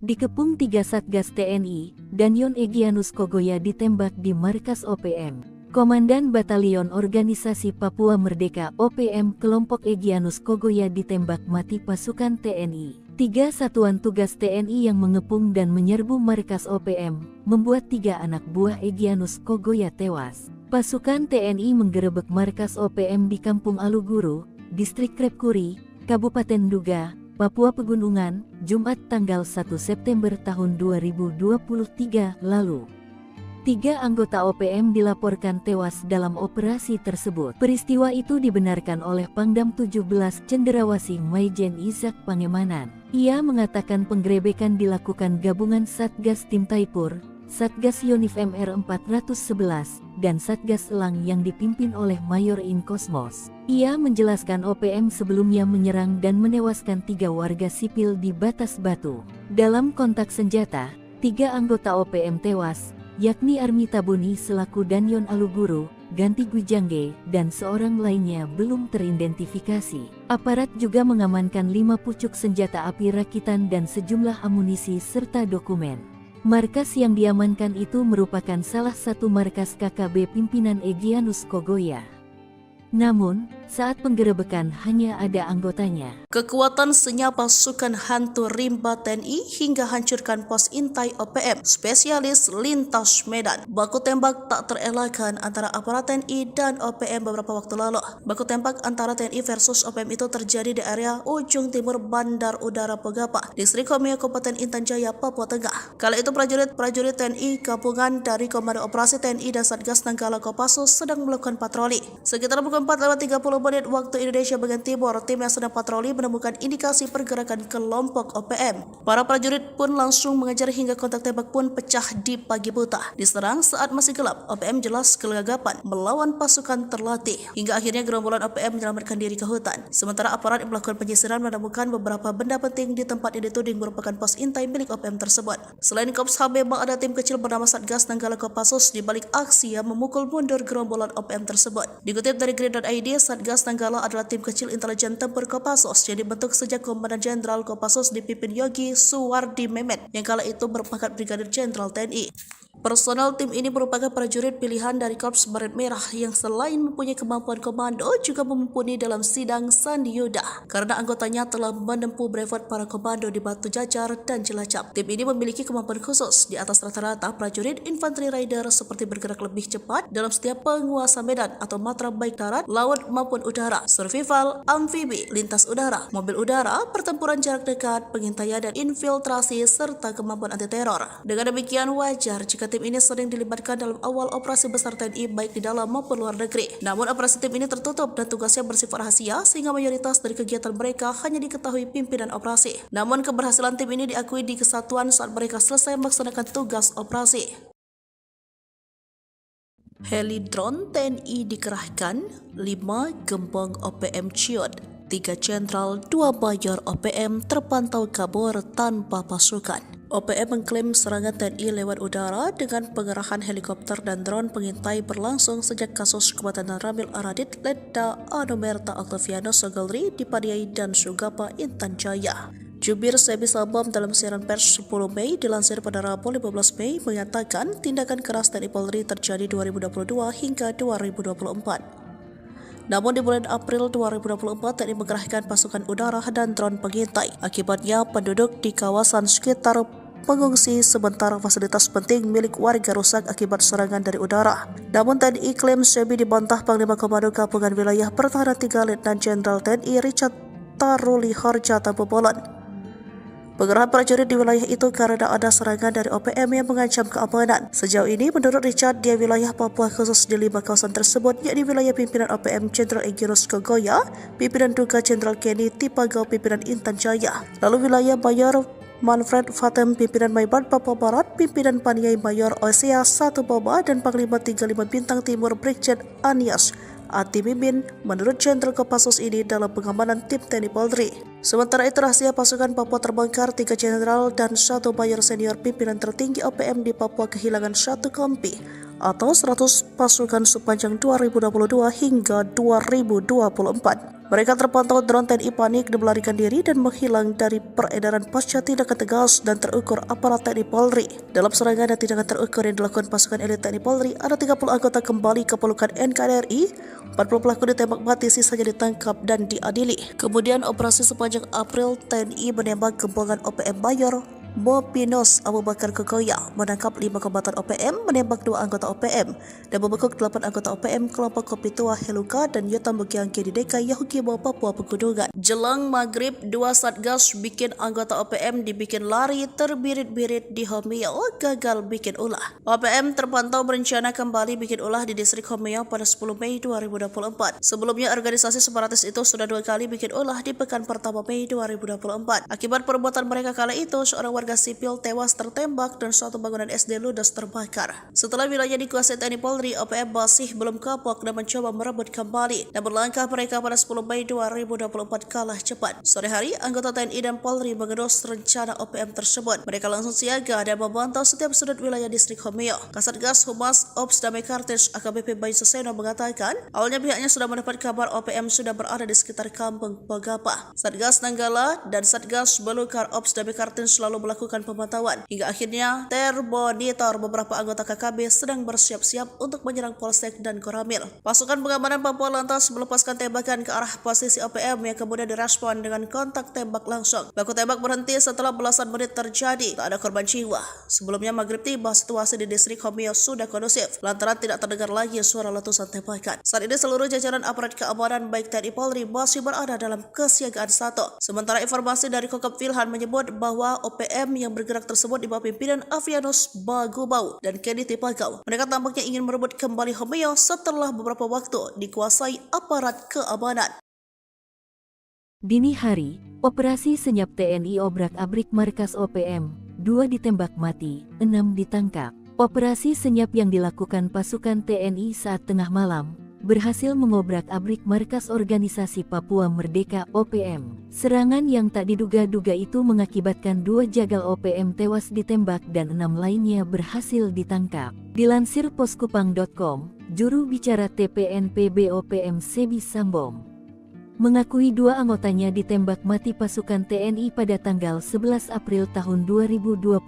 Dikepung 3 Satgas TNI, Danyon Egyanus Kogoya ditembak di markas OPM. Komandan Batalion Organisasi Papua Merdeka (OPM) kelompok Egyanus Kogoya ditembak mati pasukan TNI. 3 satuan tugas TNI yang mengepung dan menyerbu markas OPM, membuat 3 anak buah Egyanus Kogoya tewas. Pasukan TNI menggerebek markas OPM di Kampung Aluguru, Distrik Krepkuri, Kabupaten Duga, Papua Pegunungan, Jumat tanggal 1 September tahun 2023 lalu. 3 anggota OPM dilaporkan tewas dalam operasi tersebut. Peristiwa itu dibenarkan oleh Pangdam 17 Cenderawasih Maijen Izak Pangemanan. Ia mengatakan penggerebekan dilakukan gabungan Satgas Tim Taipur, Satgas Yonif MR 411, dan Satgas Elang yang dipimpin oleh Mayor In Kosmos. Ia menjelaskan OPM sebelumnya menyerang dan menewaskan 3 warga sipil di Batas Batu. Dalam kontak senjata, 3 anggota OPM tewas, yakni Armi Tabuni selaku Danyon Aluguru, Ganti Gwijangge, dan seorang lainnya belum teridentifikasi. Aparat juga mengamankan 5 pucuk senjata api rakitan dan sejumlah amunisi serta dokumen. Markas yang diamankan itu merupakan salah satu markas KKB pimpinan Egyanus Kogoya. Namun, saat penggerebekan hanya ada anggotanya. Kekuatan senyap pasukan hantu rimba TNI hingga hancurkan pos intai OPM, spesialis lintas Medan. Baku tembak tak terelakkan antara aparat TNI dan OPM beberapa waktu lalu. Baku tembak antara TNI versus OPM itu terjadi di area ujung timur Bandar Udara Pogapa, Distrik Homeo, Kabupaten Intan Jaya, Papua Tengah. Kala itu prajurit TNI gabungan dari Komando Operasi TNI dan Satgas Nanggala Kopassus sedang melakukan patroli. Sekitar pukul 4:30 menit waktu Indonesia bagian timur, tim yang sedang patroli menemukan indikasi pergerakan kelompok OPM. Para prajurit pun langsung mengejar hingga kontak tembak pun pecah di pagi buta. Diserang saat masih gelap, OPM jelas kelagapan melawan pasukan terlatih. Hingga akhirnya gerombolan OPM menyelamatkan diri ke hutan. Sementara aparat yang melakukan penyisiran menemukan beberapa benda penting di tempat yang dituding merupakan pos intai milik OPM tersebut. Selain Korps HB, ada tim kecil bernama Satgas Nanggala Kopassus di balik aksi yang memukul mundur gerombolan OPM tersebut. Dikutip dari Grid.id, Satgas Nanggala adalah tim kecil intelijen tempur Kopassus yang dibentuk sejak Komandan Jenderal Kopassus dipimpin Yogi Suwardi Memet yang kala itu berpangkat Brigadir Jenderal TNI. Personel tim ini merupakan prajurit pilihan dari Korps Baret Merah yang selain mempunyai kemampuan komando juga mumpuni dalam sidang Sandi Yuda karena anggotanya telah menempuh brevet para komando di Batu Jajar dan Cilacap. Tim ini memiliki kemampuan khusus di atas rata-rata prajurit infanteri rider seperti bergerak lebih cepat dalam setiap penguasa medan atau matra baik darat, laut maupun udara, survival, amfibi, lintas udara, mobil udara, pertempuran jarak dekat, pengintaian dan infiltrasi serta kemampuan anti teror. Dengan demikian wajar jika tim ini sering dilibatkan dalam awal operasi besar TNI baik di dalam maupun luar negeri. Namun operasi tim ini tertutup dan tugasnya bersifat rahasia sehingga mayoritas dari kegiatan mereka hanya diketahui pimpinan operasi. Namun keberhasilan tim ini diakui di kesatuan saat mereka selesai melaksanakan tugas operasi. Heli drone TNI dikerahkan, 5 gembong OPM ciut, 3 jenderal, 2 mayor OPM terpantau kabur tanpa pasukan. OPM mengklaim serangan TNI lewat udara dengan pengerahan helikopter dan drone pengintai berlangsung sejak kasus kematian Ramil Aradit, Letda Anomerta Octaviano Sogolri di Padiai dan Sugapa, Intan Jaya. Jubir Sebi Sabam dalam siaran pers 10 Mei dilansir pada Rabu 15 Mei mengatakan tindakan keras TNI Polri terjadi 2022 hingga 2024. Namun di bulan April 2024 TNI mengerahkan pasukan udara dan drone pengintai. Akibatnya penduduk di kawasan sekitar mengungsi sementara fasilitas penting milik warga rusak akibat serangan dari udara. Namun TNI klaim Sebi dibantah Panglima Komando Gabungan Wilayah Pertahanan 3 Letnan Jenderal TNI Richard Taruli Harja Tampobolan. Pengerahan prajurit di wilayah itu karena ada serangan dari OPM yang mengancam keamanan. Sejauh ini, menurut Richard, di wilayah Papua khusus di 5 kawasan tersebut, yakni wilayah pimpinan OPM Jenderal Egyanus Kogoya, pimpinan Duga Jenderal Kenny Tipagau, pimpinan Intan Jaya, lalu wilayah Mayor Manfred Fatem, pimpinan Maibad Papua Barat, pimpinan Paniai Mayor Osea 1 Boba, dan Panglima 35 Bintang Timur Brigjen Anias Ati Mimin menurut Jenderal Kopassus ini dalam pengamanan tim TNI Polri. Sementara itu rahasia pasukan Papua terbongkar, 3 jenderal dan 1 mayor senior pimpinan tertinggi OPM di Papua kehilangan 1 kompi atau 100 pasukan sepanjang 2022 hingga 2024. Mereka terpantau drone TNI panik dan melarikan diri dan menghilang dari peredaran pasca tindakan tegas dan terukur aparat TNI Polri. Dalam serangan dan tindakan terukur yang dilakukan pasukan elit TNI Polri, ada 30 anggota kembali ke pelukan NKRI, 40 pelaku ditembak mati, sisanya ditangkap dan diadili. Kemudian operasi sepanjang April, TNI menembak gembongan OPM Mayor Mopinos Abu Bakar Kogoya, menangkap 5 kombatan OPM, menembak 2 anggota OPM, dan membekuk 8 anggota OPM kelompok Kopi Tua Heluka dan Yotam Bukiangke di Deka Yahukimo, Papua Pegunungan. Jelang maghrib, 2 satgas bikin anggota OPM dibikin lari terbirit-birit di Homeo, gagal bikin ulah. OPM terpantau berencana kembali bikin ulah di distrik Homeo pada 10 Mei 2024. Sebelumnya organisasi separatis itu sudah 2 kali bikin ulah di pekan pertama Mei 2024. Akibat perbuatan mereka kala itu, seorang warga sipil tewas tertembak dan suatu bangunan SD ludes terbakar. Setelah wilayah dikuasai TNI Polri, OPM masih belum kapok dan mencoba merebut kembali. Namun langkah mereka pada 10 Mei 2024 kalah cepat. Sore hari, anggota TNI dan Polri mengendus rencana OPM tersebut. Mereka langsung siaga dan memantau setiap sudut wilayah distrik Homeo. Kasatgas Humas Ops Damai Kartens AKBP Bayu Suseno mengatakan, awalnya pihaknya sudah mendapat kabar OPM sudah berada di sekitar kampung Pogapa. Satgas Nanggala dan Satgas Belukar Ops Damai Kartens selalu melakukan melakukan pemantauan. Hingga akhirnya termonitor beberapa anggota KKB sedang bersiap-siap untuk menyerang Polsek dan Koramil. Pasukan pengamanan Papua lantas melepaskan tembakan ke arah posisi OPM yang kemudian direspon dengan kontak tembak langsung. Baku tembak berhenti setelah belasan menit terjadi. Tak ada korban jiwa. Sebelumnya maghrib tiba, situasi di distrik Homeo sudah kondusif lantaran tidak terdengar lagi suara letusan tembakan. Saat ini seluruh jajaran aparat keamanan baik TNI Polri masih berada dalam kesiagaan 1. Sementara informasi dari Kokop Wilhan menyebut bahwa OPM yang bergerak tersebut di bawah pimpinan Avianus Bagubau dan Kenny Tipagau. Mereka tampaknya ingin merebut kembali Homeo setelah beberapa waktu dikuasai aparat keamanan. Dini hari, operasi senyap TNI obrak-abrik markas OPM, 2 ditembak mati, 6 ditangkap. Operasi senyap yang dilakukan pasukan TNI saat tengah malam berhasil mengobrak-abrik markas organisasi Papua Merdeka OPM. Serangan yang tak diduga-duga itu mengakibatkan 2 jagal OPM tewas ditembak dan 6 lainnya berhasil ditangkap. Dilansir poskupang.com, juru bicara TPNPB OPM Sebi Sambom mengakui 2 anggotanya ditembak mati pasukan TNI pada tanggal 11 April tahun 2024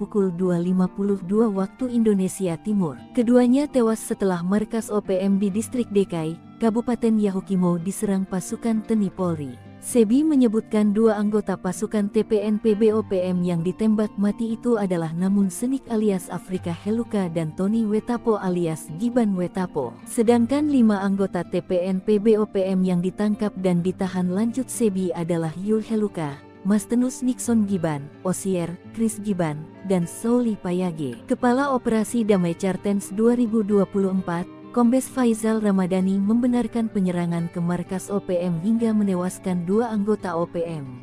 pukul 2.52 waktu Indonesia Timur. Keduanya tewas setelah markas OPM di distrik Dekai, Kabupaten Yahukimo diserang pasukan TNI Polri. Sebi menyebutkan 2 anggota pasukan TPNPB OPM yang ditembak mati itu adalah Namun Senik alias Afrika Heluka dan Tony Wetapo alias Giban Wetapo. Sedangkan 5 anggota TPNPB OPM yang ditangkap dan ditahan lanjut Sebi adalah Yul Heluka, Mastenus Nixon Giban, Osier, Chris Giban, dan Sauli Payage. Kepala Operasi Damai Chartens 2024, Kombes Faizal Ramadhani membenarkan penyerangan ke markas OPM hingga menewaskan 2 anggota OPM.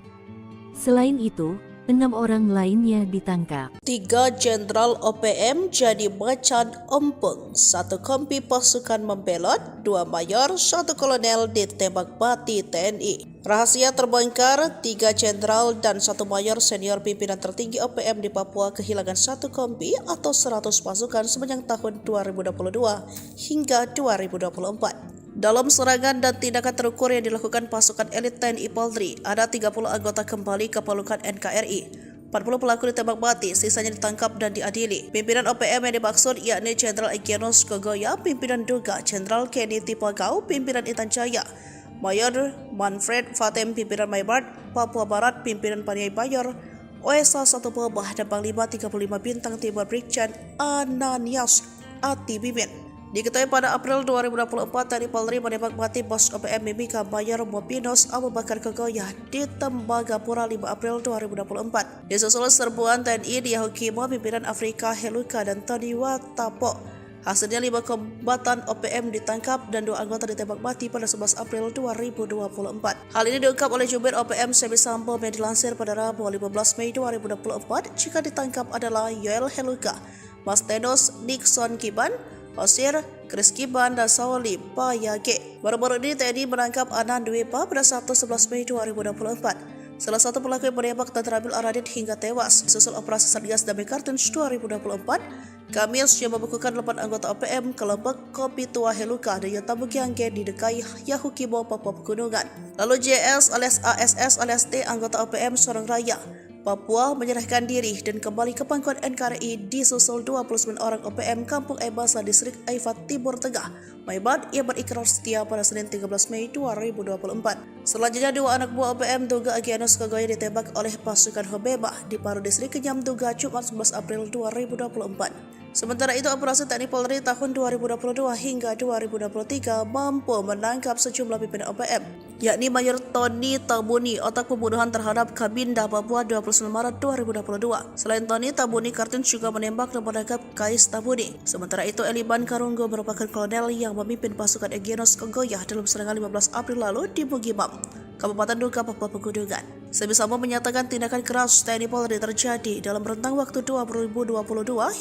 Selain itu, 6 orang lainnya ditangkap. 3 jenderal OPM jadi macan ompong, 1 kompi pasukan membelot, 2 mayor, 1 kolonel ditembak mati TNI. Rahasia terbongkar, 3 jenderal dan 1 mayor senior pimpinan tertinggi OPM di Papua kehilangan 1 kompi atau 100 pasukan sepanjang tahun 2022 hingga 2024. Dalam serangan dan tindakan terukur yang dilakukan pasukan elit TNI Polri, ada 30 anggota kembali ke pelukan NKRI. 40 pelaku ditembak mati, sisanya ditangkap dan diadili. Pimpinan OPM yang dimaksud yakni Jenderal Egyanus Kogoya, pimpinan Duga, Jenderal Kenny Tipagau, pimpinan Intan Jaya, Mayor Manfred Fatem, pimpinan Maybart, Papua Barat, pimpinan Paniai Bayor, OSA 1 Pobah, dan Panglima 35 Bintang Timur Brigjen Ananias Ati Bimin. Diketahui pada April 2024, TNI Polri menembak mati bos OPM Mimika Mayor Mopinos Abu Bakar Kogoya di Tembagapura 5 April 2024. Disusul serbuan TNI di Yahukimo, pimpinan Afrika Heluka dan Tony Wetapo. Hasilnya 5 kombatan OPM ditangkap dan 2 anggota ditembak mati pada 11 April 2024. Hal ini diungkap oleh jubir OPM Sebi Sambom yang dilansir pada Rabu 15 Mei 2024. Jika ditangkap adalah Yoel Heluka, Mastenus Nixon Giban, Osir, Chris Giban, dan Sauli Payage. Baru-baru ini TNI menangkap Anan Dwepa pada Sabtu 11 Mei 2024. Salah satu pelaku yang menembak dan terambil Aradit hingga tewas. Susul operasi Satgas Damai Kartens 2024, Kamis yang membekukan 8 anggota OPM kelompok Kopi Tua Heluka dan Yotamu Giangge di Dekai Yahukimo, Papua Pegunungan. Lalu JS alias ASS alias T, anggota OPM Sorong Raya, Papua, menyerahkan diri dan kembali ke pangkuan NKRI disusul 29 orang OPM Kampung Ebasa Distrik Aifat Timur Tengah, Maybart, yang berikrar setia pada Senin 13 Mei 2024. Selanjutnya 2 anak buah OPM Duga Egyanus Kogoya ditembak oleh pasukan Hobeba di Paru Distrik Kenyam Duga Jumat 11 April 2024. Sementara itu, operasi TNI Polri tahun 2022 hingga 2023 mampu menangkap sejumlah pimpinan OPM, yakni Mayor Tony Tabuni, otak pembunuhan terhadap Kabinda Papua 29 Maret 2022. Selain Tony, Tabuni Kartens juga menembak dan menangkap Kais Tabuni. Sementara itu, Eliban Karunggo merupakan kolonel yang memimpin pasukan Egyanus Kogoya dalam serangan 15 April lalu di Bugimam, Kabupaten Duga, Papua Pegunungan. Sebi Sambom menyatakan tindakan keras TNI Polri terjadi dalam rentang waktu 2022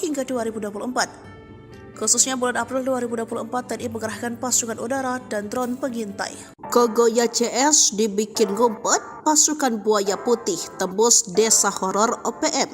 hingga 2024. Khususnya bulan April 2024, TNI mengerahkan pasukan udara dan drone pengintai. Kogoya CS dibikin ngumpet, pasukan buaya putih tembus desa horor OPM.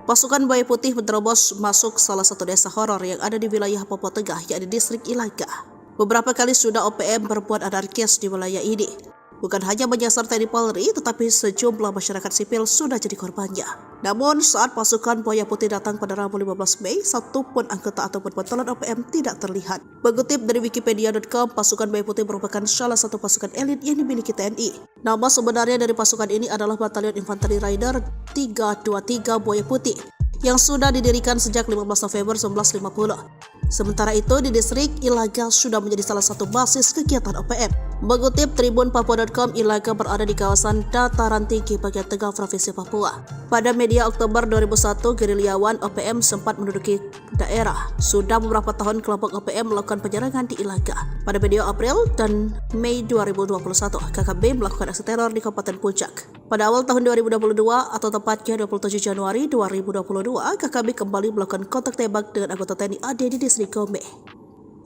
Pasukan buaya putih menerobos masuk salah satu desa horor yang ada di wilayah Papua Tengah, yakni distrik Ilaga. Beberapa kali sudah OPM berbuat anarkis di wilayah ini. Bukan hanya menyasar TNI Polri, tetapi sejumlah masyarakat sipil sudah jadi korbannya. Namun saat pasukan Buaya Putih datang pada Rabu 15 Mei, satu pun anggota ataupun pentolan OPM tidak terlihat. Mengutip dari Wikipedia.com, pasukan Buaya Putih merupakan salah satu pasukan elit yang dimiliki TNI. Nama sebenarnya dari pasukan ini adalah Batalion Infanteri Rider 323 Buaya Putih, yang sudah didirikan sejak 15 November 1950. Sementara itu, di distrik Ilaga sudah menjadi salah satu basis kegiatan OPM. Mengutip tribunpapua.com, Ilaga berada di kawasan dataran tinggi bagian tengah Provinsi Papua. Pada media Oktober 2001, gerilyawan OPM sempat menduduki daerah. Sudah beberapa tahun kelompok OPM melakukan penyerangan di Ilaga. Pada media April dan Mei 2021, KKB melakukan aksi teror di Kabupaten Puncak. Pada awal tahun 2022, atau tepatnya 27 Januari 2022, KKB kembali melakukan kontak tembak dengan anggota TNI AD di distrik Gombe.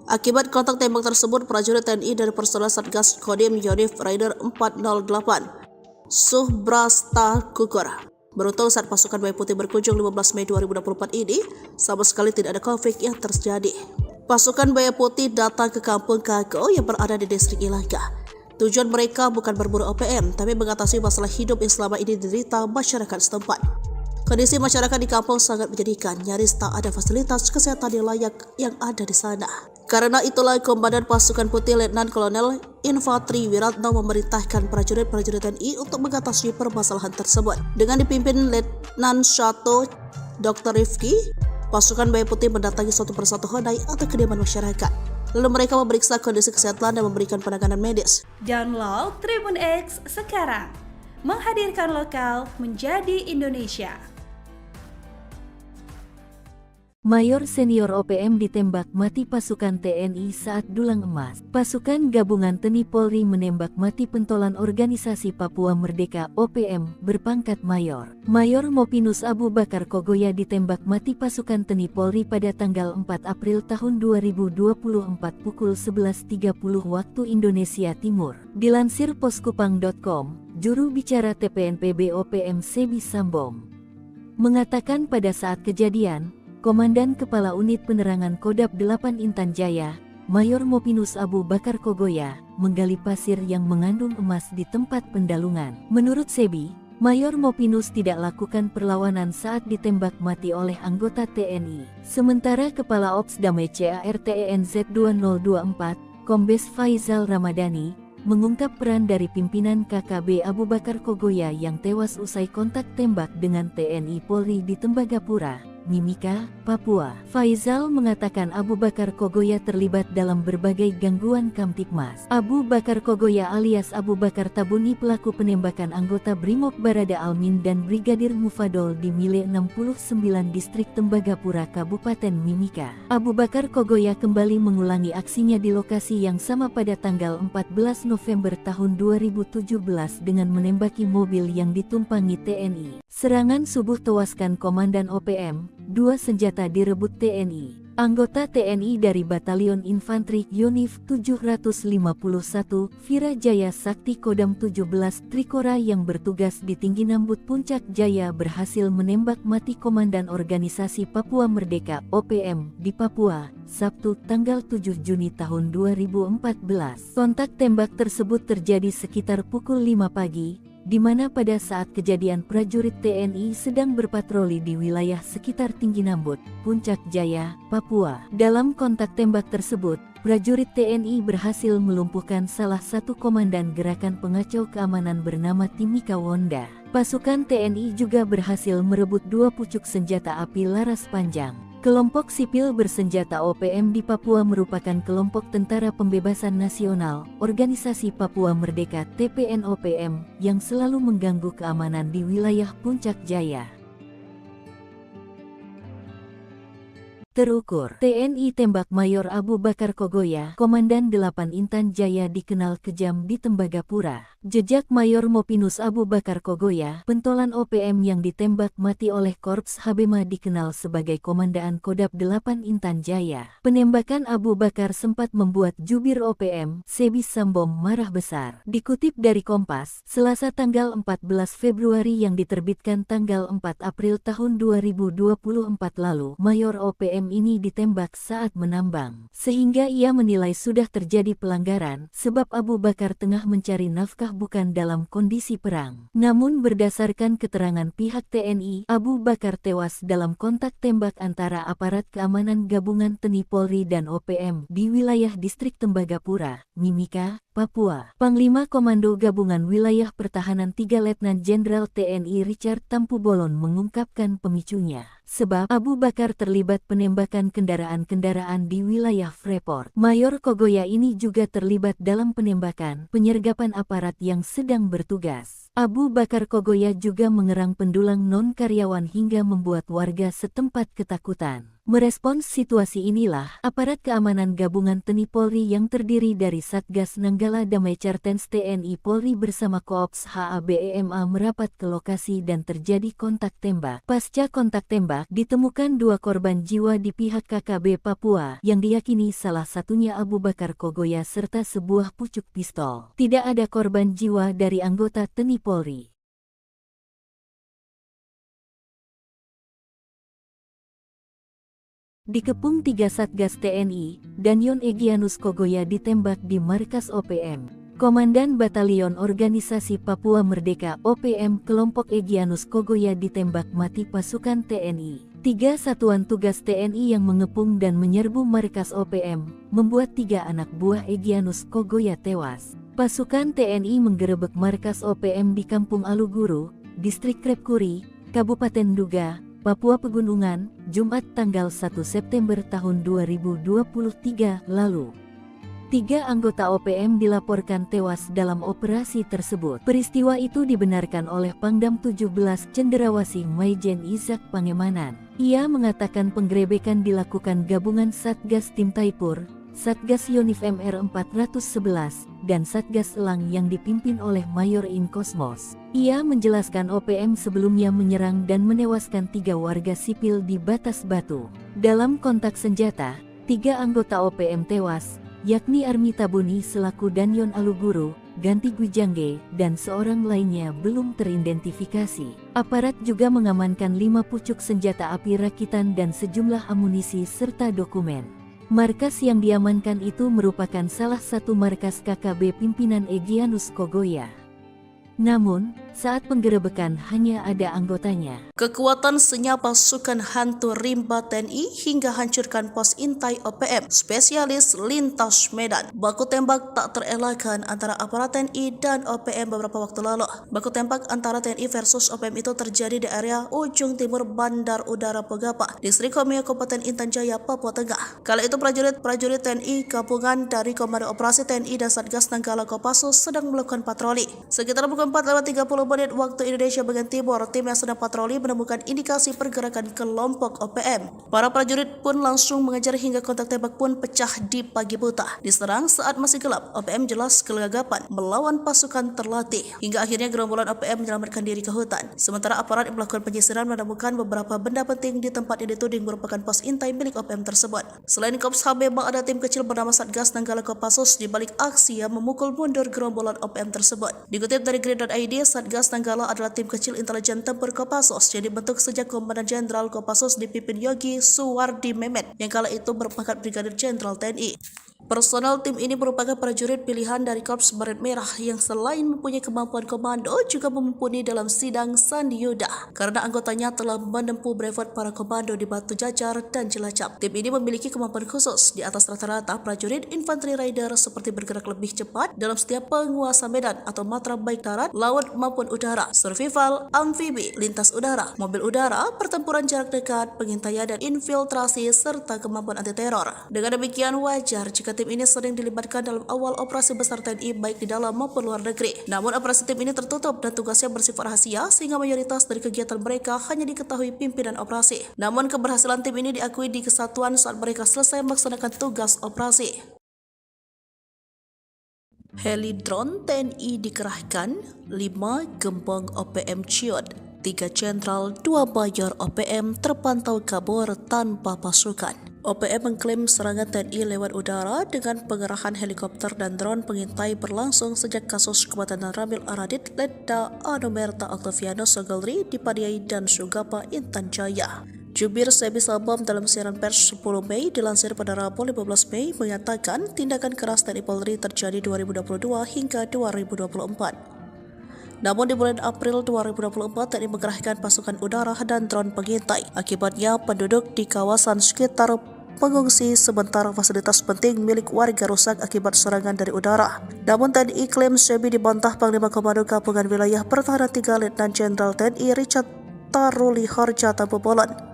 Akibat kontak tembak tersebut, prajurit TNI dari personel Satgas Kodim Yonif Rider 408 Subrasta gugur. Beruntung saat pasukan Buaya Putih berkunjung 15 Mei 2024 ini, sama sekali tidak ada konflik yang terjadi. Pasukan Buaya Putih datang ke kampung Kago yang berada di distrik Ilaga. Tujuan mereka bukan berburu OPM, tapi mengatasi masalah hidup yang selama ini diderita masyarakat setempat. Kondisi masyarakat di kampung sangat menyedihkan, nyaris tak ada fasilitas kesehatan yang layak yang ada di sana. Karena itulah Komandan Pasukan Putih Letnan Kolonel Infantri Wiratno memerintahkan prajurit-prajurit TNI untuk mengatasi permasalahan tersebut. Dengan dipimpin Letnan Shato Dr. Rifki, pasukan Buaya Putih mendatangi satu persatu honai atau kediaman masyarakat. Lalu mereka memeriksa kondisi kesehatan dan memberikan penanganan medis. Download Tribun X sekarang, menghadirkan lokal menjadi Indonesia. Mayor senior OPM ditembak mati pasukan TNI saat dulang emas. Pasukan gabungan TNI Polri menembak mati pentolan organisasi Papua Merdeka OPM berpangkat mayor. Mayor Mopinus Abu Bakar Kogoya ditembak mati pasukan TNI Polri pada tanggal 4 April tahun 2024 pukul 11.30 waktu Indonesia Timur. Dilansir poskupang.com, juru bicara TPNPB OPM Sebi Sambom mengatakan pada saat kejadian, Komandan Kepala Unit Penerangan Kodam 8 Intan Jaya, Mayor Mopinus Abu Bakar Kogoya, menggali pasir yang mengandung emas di tempat pendalungan. Menurut Sebi, Mayor Mopinus tidak lakukan perlawanan saat ditembak mati oleh anggota TNI. Sementara Kepala Ops Damai CARTENZ 2024, Kombes Faizal Ramadhani, mengungkap peran dari pimpinan KKB Abu Bakar Kogoya yang tewas usai kontak tembak dengan TNI Polri di Tembagapura, Mimika, Papua. Faizal mengatakan Abu Bakar Kogoya terlibat dalam berbagai gangguan Kamtipmas. Abu Bakar Kogoya alias Abu Bakar Tabuni pelaku penembakan anggota Brimob Barada Almin dan Brigadir Mufadol di Mile 69 Distrik Tembagapura Kabupaten Mimika. Abu Bakar Kogoya kembali mengulangi aksinya di lokasi yang sama pada tanggal 14 November tahun 2017 dengan menembaki mobil yang ditumpangi TNI. Serangan subuh tewaskan Komandan OPM, 2 senjata direbut TNI. Anggota TNI dari Batalion Infanteri Yonif 751, Virajaya Sakti Kodam 17 Trikora yang bertugas di Tinggi Nambut Puncak Jaya berhasil menembak mati Komandan Organisasi Papua Merdeka OPM di Papua, Sabtu tanggal 7 Juni tahun 2014. Kontak tembak tersebut terjadi sekitar pukul 5 pagi, di mana pada saat kejadian prajurit TNI sedang berpatroli di wilayah sekitar Tinggi Nambut, Puncak Jaya, Papua. Dalam kontak tembak tersebut, prajurit TNI berhasil melumpuhkan salah satu komandan gerakan pengacau keamanan bernama Timika Wonda. Pasukan TNI juga berhasil merebut 2 pucuk senjata api laras panjang. Kelompok sipil bersenjata OPM di Papua merupakan kelompok Tentara Pembebasan Nasional, Organisasi Papua Merdeka TPN-OPM, yang selalu mengganggu keamanan di wilayah Puncak Jaya. Terukur, TNI tembak Mayor Abu Bakar Kogoya, Komandan 8 Intan Jaya dikenal kejam di Tembagapura. Jejak Mayor Mopinus Abu Bakar Kogoya, pentolan OPM yang ditembak mati oleh Korps Habema dikenal sebagai Komandaan Kodam 8 Intan Jaya. Penembakan Abu Bakar sempat membuat jubir OPM, Sebi Sambom marah besar. Dikutip dari Kompas, Selasa tanggal 14 Februari yang diterbitkan tanggal 4 April tahun 2024 lalu, Mayor OPM ini ditembak saat menambang. Sehingga ia menilai sudah terjadi pelanggaran, sebab Abu Bakar tengah mencari nafkah bukan dalam kondisi perang. Namun berdasarkan keterangan pihak TNI, Abu Bakar tewas dalam kontak tembak antara aparat keamanan gabungan TNI Polri dan OPM di wilayah distrik Tembagapura, Mimika, Papua. Panglima Komando Gabungan Wilayah Pertahanan 3 Letnan Jenderal TNI Richard Tampu Bolon mengungkapkan pemicunya. Sebab Abu Bakar terlibat penembakan kendaraan-kendaraan di wilayah Freeport. Mayor Kogoya ini juga terlibat dalam penembakan penyergapan aparat yang sedang bertugas. Abu Bakar Kogoya juga mengerang pendulang non-karyawan hingga membuat warga setempat ketakutan. Merespons situasi inilah, aparat keamanan gabungan TNI Polri yang terdiri dari Satgas Nanggala Damai Cartens TNI Polri bersama Koops HABEMA merapat ke lokasi dan terjadi kontak tembak. Pasca kontak tembak, ditemukan 2 korban jiwa di pihak KKB Papua yang diyakini salah satunya Abu Bakar Kogoya serta sebuah pucuk pistol. Tidak ada korban jiwa dari anggota TNI Polri. Dikepung 3 Satgas TNI, Danyon Egyanus Kogoya ditembak di markas OPM. Komandan Batalion Organisasi Papua Merdeka OPM kelompok Egyanus Kogoya ditembak mati pasukan TNI. 3 satuan tugas TNI yang mengepung dan menyerbu markas OPM, membuat 3 anak buah Egyanus Kogoya tewas. Pasukan TNI menggerebek markas OPM di Kampung Aluguru, Distrik Krepkuri, Kabupaten Duga, Papua Pegunungan, Jumat tanggal 1 September tahun 2023 lalu. 3 anggota OPM dilaporkan tewas dalam operasi tersebut. Peristiwa itu dibenarkan oleh Pangdam 17 Cenderawasih Maijen Izak Pangemanan. Ia mengatakan penggerebekan dilakukan gabungan Satgas Tim Taipur, Satgas Yonif MR 411, dan Satgas Elang yang dipimpin oleh Mayor In Kosmos. Ia menjelaskan OPM sebelumnya menyerang dan menewaskan 3 warga sipil di Batas Batu. Dalam kontak senjata, 3 anggota OPM tewas, yakni Armita Buni selaku Danyon Aluguru, Ganti Gwijangge, dan seorang lainnya belum teridentifikasi. Aparat juga mengamankan 5 pucuk senjata api rakitan dan sejumlah amunisi serta dokumen. Markas yang diamankan itu merupakan salah satu markas KKB pimpinan Egyanus Kogoya. Namun, saat penggerebekan hanya ada anggotanya. Kekuatan senyap pasukan hantu rimba TNI hingga hancurkan pos intai OPM, spesialis lintas Medan. Baku tembak tak terelakkan antara aparat TNI dan OPM beberapa waktu lalu. Baku tembak antara TNI versus OPM itu terjadi di area ujung timur Bandar Udara Pogapa, Distrik Homea, Kabupaten Intan Jaya, Papua Tengah. Kala itu prajurit TNI gabungan dari Komando Operasi TNI dan Satgas Nanggala Kopassus sedang melakukan patroli. Sekitar pukul 4:30 menit waktu Indonesia bagian timur, tim yang sedang patroli menemukan indikasi pergerakan kelompok OPM. Para prajurit pun langsung mengejar hingga kontak tembak pun pecah di pagi buta. Diserang saat masih gelap, OPM jelas kegagapan melawan pasukan terlatih. Hingga akhirnya gerombolan OPM menyelamatkan diri ke hutan. Sementara aparat yang melakukan penyisiran menemukan beberapa benda penting di tempat yang dituding merupakan pos intai milik OPM tersebut. Selain Kops HBMA, ada tim kecil bernama Satgas Nanggala Kopassus di balik aksi yang memukul mundur gerombolan OPM tersebut. Dikutip dari Grid.id, Satgas Nanggala adalah tim kecil intelijen tempur Kopassus yang dibentuk sejak Komandan Jenderal Kopassus dipimpin Yogi Suwardi Memet yang kala itu berpangkat Brigadir Jenderal TNI. Personel tim ini merupakan prajurit pilihan dari Korps Baret Merah yang selain mempunyai kemampuan komando juga mumpuni dalam sidang Sandi Yuda karena anggotanya telah menempuh brevet para komando di Batu Jajar dan Cilacap. Tim ini memiliki kemampuan khusus di atas rata-rata prajurit infanteri rider seperti bergerak lebih cepat dalam setiap penguasa medan atau matra baik darat, laut maupun udara, survival, amfibi, lintas udara, mobil udara, pertempuran jarak dekat, pengintaian dan infiltrasi serta kemampuan anti teror. Dengan demikian wajar jika tim ini sering dilibatkan dalam awal operasi besar TNI baik di dalam maupun luar negeri. Namun operasi tim ini tertutup dan tugasnya bersifat rahasia sehingga mayoritas dari kegiatan mereka hanya diketahui pimpinan operasi. Namun keberhasilan tim ini diakui di kesatuan saat mereka selesai melaksanakan tugas operasi. Heli drone TNI dikerahkan, 5 gembong OPM ciut, 3 jenderal, 2 mayor OPM terpantau kabur tanpa pasukan. OPM mengklaim serangan TNI lewat udara dengan pengerahan helikopter dan drone pengintai berlangsung sejak kasus kematian Ramil Aradit, Letda Anomerta Octaviano Sogolri di Padiai dan Sugapa, Intan Jaya. Jubir Sebi Sabam dalam siaran pers 10 Mei dilansir pada Rabu 15 Mei menyatakan tindakan keras TNI Polri terjadi 2022 hingga 2024. Namun di bulan April 2024 TNI mengerahkan pasukan udara dan drone pengintai. Akibatnya penduduk di kawasan sekitar mengungsi sementara fasilitas penting milik warga rusak akibat serangan dari udara. Namun TNI klaim Sebi dibantah Panglima Komando Gabungan Wilayah Pertahanan 3 Letnan Jenderal TNI Richard Taruli Harja Tampobolan.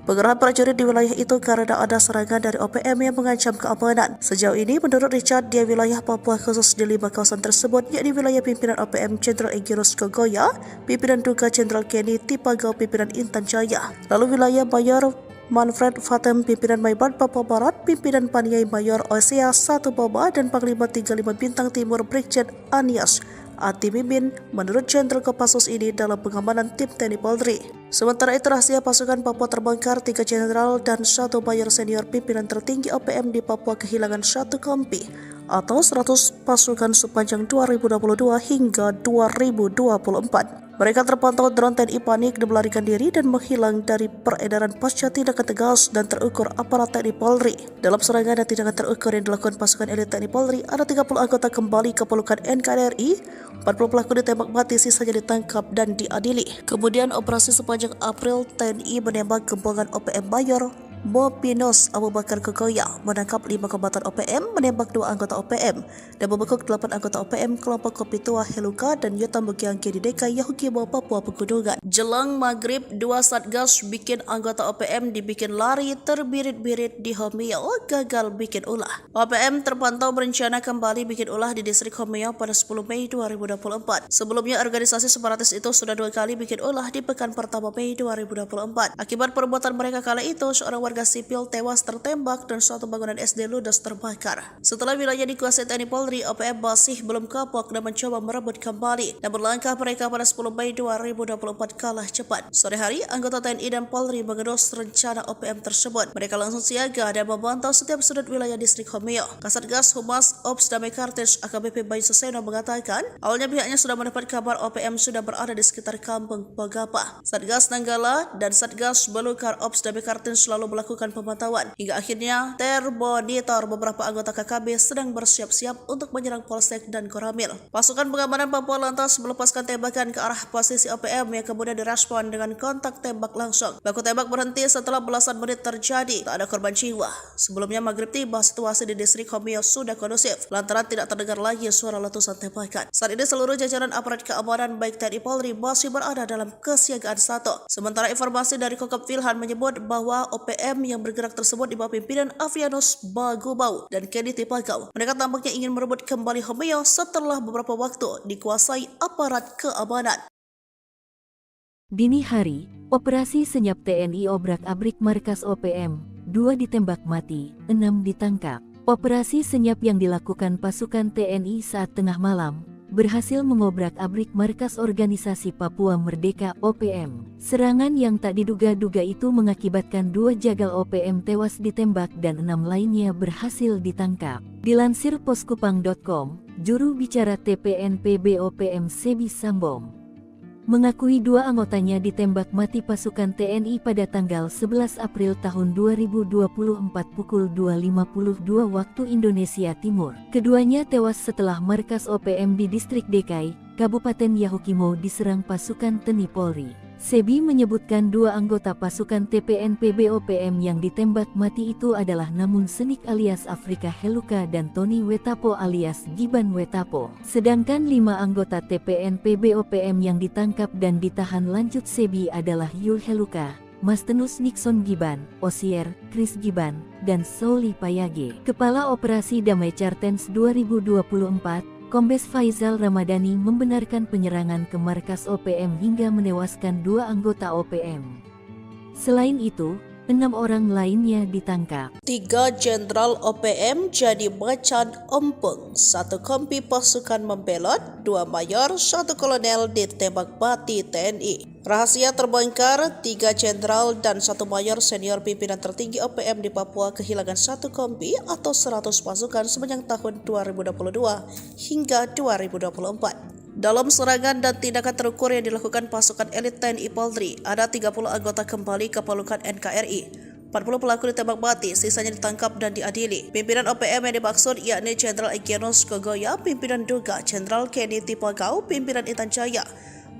Pengerahan prajurit di wilayah itu karena ada serangan dari OPM yang mengancam keamanan. Sejauh ini, menurut Richard, di wilayah Papua khusus di 5 kawasan tersebut, yakni wilayah pimpinan OPM Jenderal Egirus Kogoya, pimpinan Duga Jenderal Kenny Tipagau, pimpinan Intan Jaya, lalu wilayah Mayor Manfred Fatem, pimpinan Maibat Papua Barat, pimpinan Paniai Mayor Osea 1 Baba, dan Panglima 35 Bintang Timur Brigjen Anias Ati Mimin menurut Jenderal Kopassus ini dalam pengamanan tim TNI Polri. Sementara itu rahasia pasukan Papua terbongkar, 3 jenderal dan 1 mayor senior pimpinan tertinggi OPM di Papua kehilangan 1 kompi atau 100 pasukan sepanjang 2022 hingga 2024. Mereka terpantau drone TNI panik dan melarikan diri dan menghilang dari peredaran pasca tindakan tegas dan terukur aparat TNI Polri. Dalam serangan dan tindakan terukur yang dilakukan pasukan elit TNI Polri, ada 30 anggota kembali ke pelukan NKRI, 40 pelaku ditembak mati, sisanya ditangkap dan diadili. Kemudian operasi sepanjang April, TNI menembak gembongan OPM Mayor Mopinos Abu Bakar Kogoya, menangkap 5 kombatan OPM, menembak 2 anggota OPM, dan membekuk 8 anggota OPM kelompok Kopi Tua Heluka dan Yuta Mugyangke di DKI Yahukimo Papua Pegunungan. Jelang maghrib, 2 satgas bikin anggota OPM dibikin lari terbirit-birit di Homeo, gagal bikin ulah. OPM terpantau berencana kembali bikin ulah di distrik Homeo pada 10 Mei 2024. Sebelumnya organisasi separatis itu sudah 2 kali bikin ulah di pekan pertama Mei 2024. Akibat perbuatan mereka kala itu, seorang warga sipil tewas tertembak dan suatu bangunan SD ludes terbakar. Setelah wilayah dikuasai TNI Polri, OPM masih belum kapok dan mencoba merebut kembali. Dan berlangkah mereka pada 10 Mei 2024 kalah cepat. Sore hari, anggota TNI dan Polri mengendus rencana OPM tersebut. Mereka langsung siaga dan memantau setiap sudut wilayah distrik Homeo. Kasatgas Humas Ops Damai Kartens AKBP Bayu Suseno mengatakan, awalnya pihaknya sudah mendapat kabar OPM sudah berada di sekitar kampung Pagapa. Satgas Nanggala dan Satgas Belukar Ops Damai Kartens selalu melakukan pemantauan. Hingga akhirnya termonitor beberapa anggota KKB sedang bersiap-siap untuk menyerang Polsek dan Koramil. Pasukan pengamanan Papua lantas melepaskan tembakan ke arah posisi OPM yang kemudian direspon dengan kontak tembak langsung. Baku tembak berhenti setelah belasan menit terjadi. Tak ada korban jiwa. Sebelumnya maghrib tiba, situasi di distrik Homeo sudah kondusif lantaran tidak terdengar lagi suara letusan tembakan. Saat ini seluruh jajaran aparat keamanan baik TNI Polri masih berada dalam kesiagaan 1. Sementara informasi dari Kokop Wilhan menyebut bahwa OPM yang bergerak tersebut di bawah pimpinan Avianus Bagubau dan Kenny Tipagau. Mereka tampaknya ingin merebut kembali Homeo setelah beberapa waktu dikuasai aparat keamanan. Dini hari, operasi senyap TNI obrak-abrik markas OPM, 2 ditembak mati, 6 ditangkap. Operasi senyap yang dilakukan pasukan TNI saat tengah malam berhasil mengobrak-abrik markas organisasi Papua Merdeka OPM. Serangan yang tak diduga-duga itu mengakibatkan 2 jagal OPM tewas ditembak dan 6 lainnya berhasil ditangkap. Dilansir poskupang.com, juru bicara TPNPB OPM Sebi Sambom mengakui 2 anggotanya ditembak mati pasukan TNI pada tanggal 11 April tahun 2024 pukul 2.52 waktu Indonesia Timur. Keduanya tewas setelah markas OPM di distrik DKI, Kabupaten Yahukimo diserang pasukan TNI Polri. Sebi menyebutkan 2 anggota pasukan TPNPB OPM yang ditembak mati itu adalah Namun Senik alias Afrika Heluka dan Tony Wetapo alias Giban Wetapo. Sedangkan 5 anggota TPNPB OPM yang ditangkap dan ditahan lanjut Sebi adalah Yul Heluka, Mastenus Nixon Giban, Osier, Chris Giban, dan Souli Payage. Kepala Operasi Damai Kartens 2024, Kombes Faizal Ramadhani membenarkan penyerangan ke markas OPM hingga menewaskan 2 anggota OPM. Selain itu, 6 orang lainnya ditangkap. 3 jenderal OPM jadi macan ompong, 1 kompi pasukan membelot, 2 mayor, 1 kolonel ditembak mati TNI. Rahasia terbongkar, 3 jenderal dan 1 mayor senior pimpinan tertinggi OPM di Papua kehilangan 1 kompi atau 100 pasukan sepanjang tahun 2022 hingga 2024. Dalam serangan dan tindakan terukur yang dilakukan pasukan elit TNI Polri, ada 30 anggota kembali ke pelukan NKRI. 40 pelaku ditembak mati, sisanya ditangkap dan diadili. Pimpinan OPM yang dimaksud yakni Jenderal Egyanus Kogoya, Pimpinan Duga Jenderal Kenny Tipagau, Pimpinan Intan Jaya,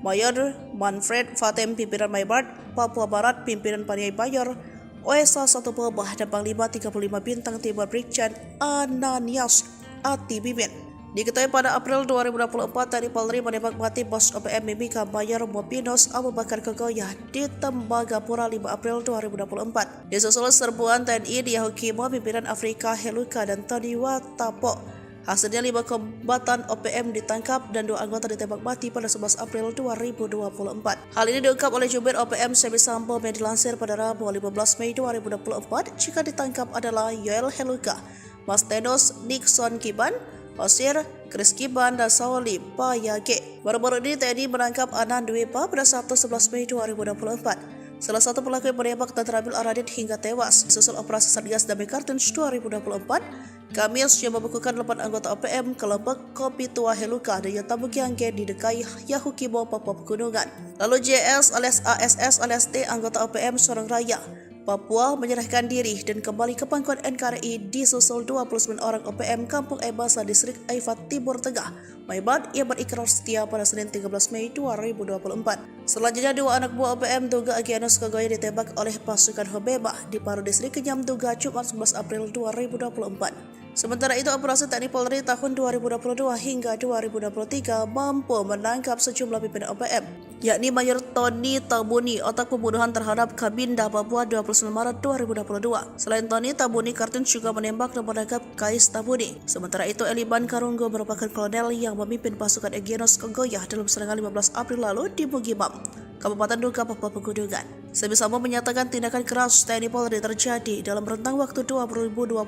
Mayor Manfred Fatem, Pimpinan Maybart, Papua Barat, Pimpinan Paniai Bayor, OSA 1 Bawah dan Panglima 35 Bintang Timur Brigjen Ananias Atibimin. Diketahui pada April 2024, TNI Polri menembak mati bos OPM Mimika Mayor Mopinos Abu Bakar Kogoya di Tembagapura 5 April 2024. Disusul serbuan TNI di Yahukimo, pimpinan Afrika Heluka dan Tony Watapo. Hasilnya 5 kombatan OPM ditangkap dan 2 anggota ditembak mati pada 11 April 2024. Hal ini diungkap oleh jubir OPM Semi Sambo yang dilansir pada Rabu 15 Mei 2024. Jika ditangkap adalah Yoel Heluka, Mastenos Nixon Kiban, Osir, Chris Kiban, dan Sauli Payage. Baru-baru ini TNI menangkap Anan Dwepa pada Sabtu 11 Mei 2024. Salah satu pelaku yang menembak dan terambil Aradit hingga tewas. Susul operasi Satgas Damai Kartens 2024, Kamis yang membekukan 8 anggota OPM kelompok Kopi Tua Heluka dan Yatamugiangge di Dekai Yahukimo, Papua Pegunungan. Lalu JS alias ASS alias T, anggota OPM Sorong Raya, Papua, menyerahkan diri dan kembali ke pangkuan NKRI disusul 29 orang OPM Kampung Ebasa Distrik Aifat Timur Tengah, Maybart, yang berikrar setia pada Senin 13 Mei 2024. Selanjutnya 2 anak buah OPM Duga Egyanus Kogoya ditembak oleh pasukan Hobeba di Paru Distrik Kenyam Duga Jumat 11 April 2024. Sementara itu, operasi TNI Polri tahun 2022 hingga 2023 mampu menangkap sejumlah pimpinan OPM, yakni Mayor Tony Tabuni, otak pembunuhan terhadap Kabinda Papua 29 Maret 2022. Selain Tony, Tabuni Kartens juga menembak dan menangkap Kais Tabuni. Sementara itu, Eliban Karunggo merupakan kolonel yang memimpin pasukan Egyanus Kogoya dalam serangan 15 April lalu di Bugimam, Kabupaten Duga, Papua Pegunungan. Semi Sambo menyatakan tindakan keras TNI Polri terjadi dalam rentang waktu 2022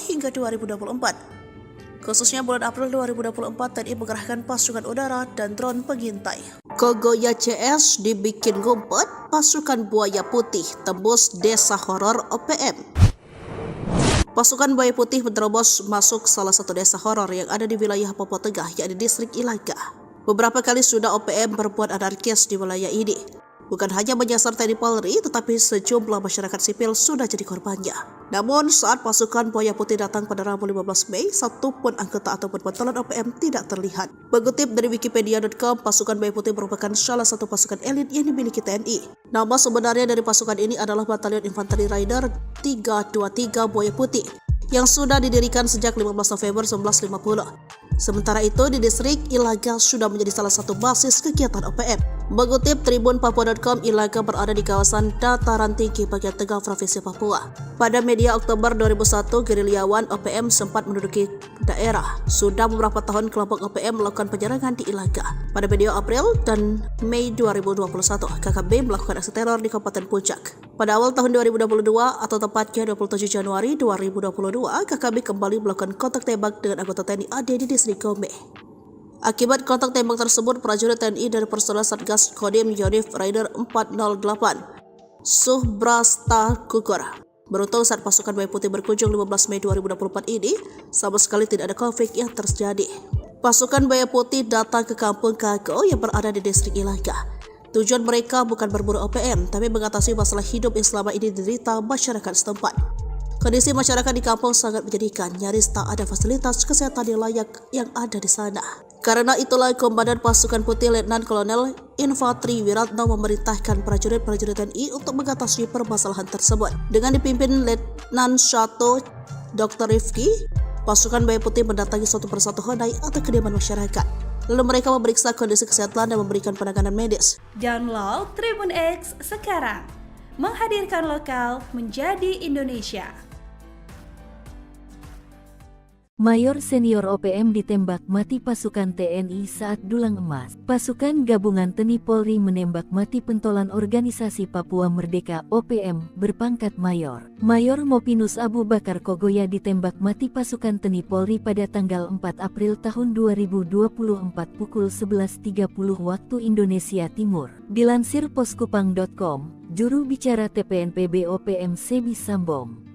hingga 2024. Khususnya bulan April 2024, TNI mengerahkan pasukan udara dan drone pengintai. Kogoya CS dibikin ngumpet, pasukan Buaya Putih tembus desa horor OPM. Pasukan Buaya Putih menerobos masuk salah satu desa horor yang ada di wilayah Papua Tengah, yakni distrik Ilaga. Beberapa kali sudah OPM berbuat anarkis di wilayah ini. Bukan hanya menyasar TNI Polri, tetapi sejumlah masyarakat sipil sudah jadi korbannya. Namun saat pasukan Buaya Putih datang pada Rabu 15 Mei, satupun anggota ataupun pentolan OPM tidak terlihat. Mengutip dari Wikipedia.com, pasukan Buaya Putih merupakan salah satu pasukan elit yang dimiliki TNI. Nama sebenarnya dari pasukan ini adalah Batalion Infanteri Rider 323 Buaya Putih, yang sudah didirikan sejak 15 November 1950. Sementara itu, di distrik Ilaga sudah menjadi salah satu basis kegiatan OPM. Mengutip tribunpapua.com, Ilaga berada di kawasan dataran tinggi bagian tengah Provinsi Papua. Pada media Oktober 2001, gerilyawan OPM sempat menduduki daerah. Sudah beberapa tahun kelompok OPM melakukan penyerangan di Ilaga. Pada media April dan Mei 2021, KKB melakukan aksi teror di Kabupaten Puncak. Pada awal tahun 2022 atau tepatnya 27 Januari 2022, KKB kembali melakukan kontak tembak dengan anggota TNI AD di distrik Gome. Akibat kontak tembak tersebut, prajurit TNI dari personel Satgas Kodim Yonif Rider 408 Subrasta gugur. Beruntung saat pasukan Buaya Putih berkunjung 15 Mei 2024 ini, sama sekali tidak ada konflik yang terjadi. Pasukan Buaya Putih datang ke kampung Kago yang berada di distrik Ilaga. Tujuan mereka bukan berburu OPM, tapi mengatasi masalah hidup yang selama ini diderita masyarakat setempat. Kondisi masyarakat di kampung sangat menyedihkan, nyaris tak ada fasilitas kesehatan yang layak yang ada di sana. Karena itulah Komandan Pasukan Putih Letnan Kolonel Infantri Wiratno memerintahkan prajurit-prajurit TNI untuk mengatasi permasalahan tersebut. Dengan dipimpin Letnan 1 Dr. Rifki, pasukan Buaya Putih mendatangi satu persatu honai atau kediaman masyarakat. Lalu mereka memeriksa kondisi kesehatan dan memberikan penanganan medis. Download Tribun X sekarang, menghadirkan lokal menjadi Indonesia. Mayor senior OPM ditembak mati pasukan TNI saat dulang emas. Pasukan Gabungan TNI Polri menembak mati pentolan Organisasi Papua Merdeka OPM berpangkat Mayor. Mayor Mopinus Abu Bakar Kogoya ditembak mati pasukan TNI Polri pada tanggal 4 April tahun 2024 pukul 11.30 waktu Indonesia Timur. Dilansir poskupang.com, juru bicara TPNPB OPM Semi Sambom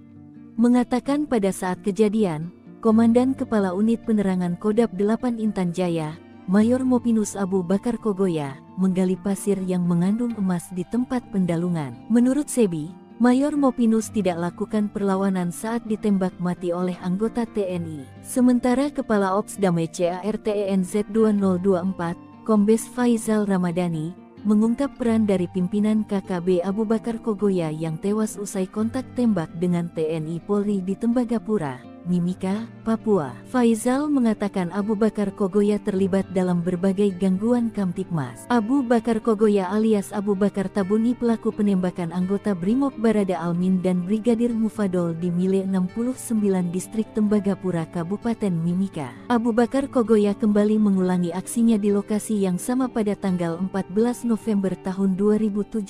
mengatakan pada saat kejadian, Komandan Kepala Unit Penerangan Kodab 8 Intan Jaya, Mayor Mopinus Abu Bakar Kogoya, menggali pasir yang mengandung emas di tempat pendalungan. Menurut Sebi, Mayor Mopinus tidak lakukan perlawanan saat ditembak mati oleh anggota TNI. Sementara Kepala Ops Damai CARTENZ 2024, Kombes Faizal Ramadhani, mengungkap peran dari pimpinan KKB Abu Bakar Kogoya yang tewas usai kontak tembak dengan TNI Polri di Tembagapura, Mimika, Papua. Faizal mengatakan Abu Bakar Kogoya terlibat dalam berbagai gangguan Kamtibmas. Abu Bakar Kogoya alias Abu Bakar Tabuni pelaku penembakan anggota Brimob Barada Almin dan Brigadir Mufadol di Mile 69 Distrik Tembagapura Kabupaten Mimika. Abu Bakar Kogoya kembali mengulangi aksinya di lokasi yang sama pada tanggal 14 November tahun 2017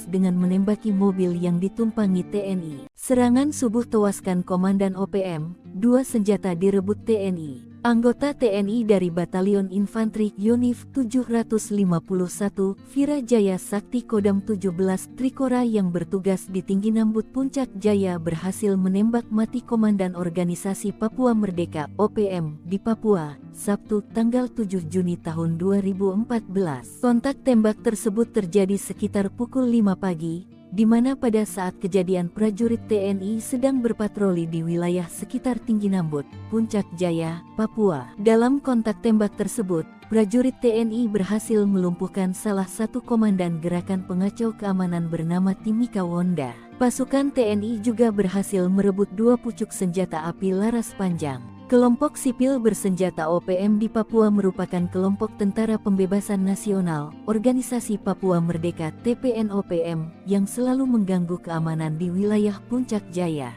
dengan menembaki mobil yang ditumpangi TNI. Serangan subuh tewaskan Komandan OPM, 2 senjata direbut TNI. Anggota TNI dari Batalion Infanteri Yonif 751, Virajaya Sakti Kodam 17 Trikora yang bertugas di Tinggi Nambut Puncak Jaya berhasil menembak mati Komandan Organisasi Papua Merdeka (OPM) di Papua, Sabtu tanggal 7 Juni tahun 2014. Kontak tembak tersebut terjadi sekitar pukul 5 pagi, di mana pada saat kejadian prajurit TNI sedang berpatroli di wilayah sekitar Tinggi Nambut, Puncak Jaya, Papua. Dalam kontak tembak tersebut, prajurit TNI berhasil melumpuhkan salah satu komandan gerakan pengacau keamanan bernama Timika Wonda. Pasukan TNI juga berhasil merebut 2 pucuk senjata api laras panjang. Kelompok sipil bersenjata OPM di Papua merupakan kelompok Tentara Pembebasan Nasional, Organisasi Papua Merdeka (TPNOPM) yang selalu mengganggu keamanan di wilayah Puncak Jaya.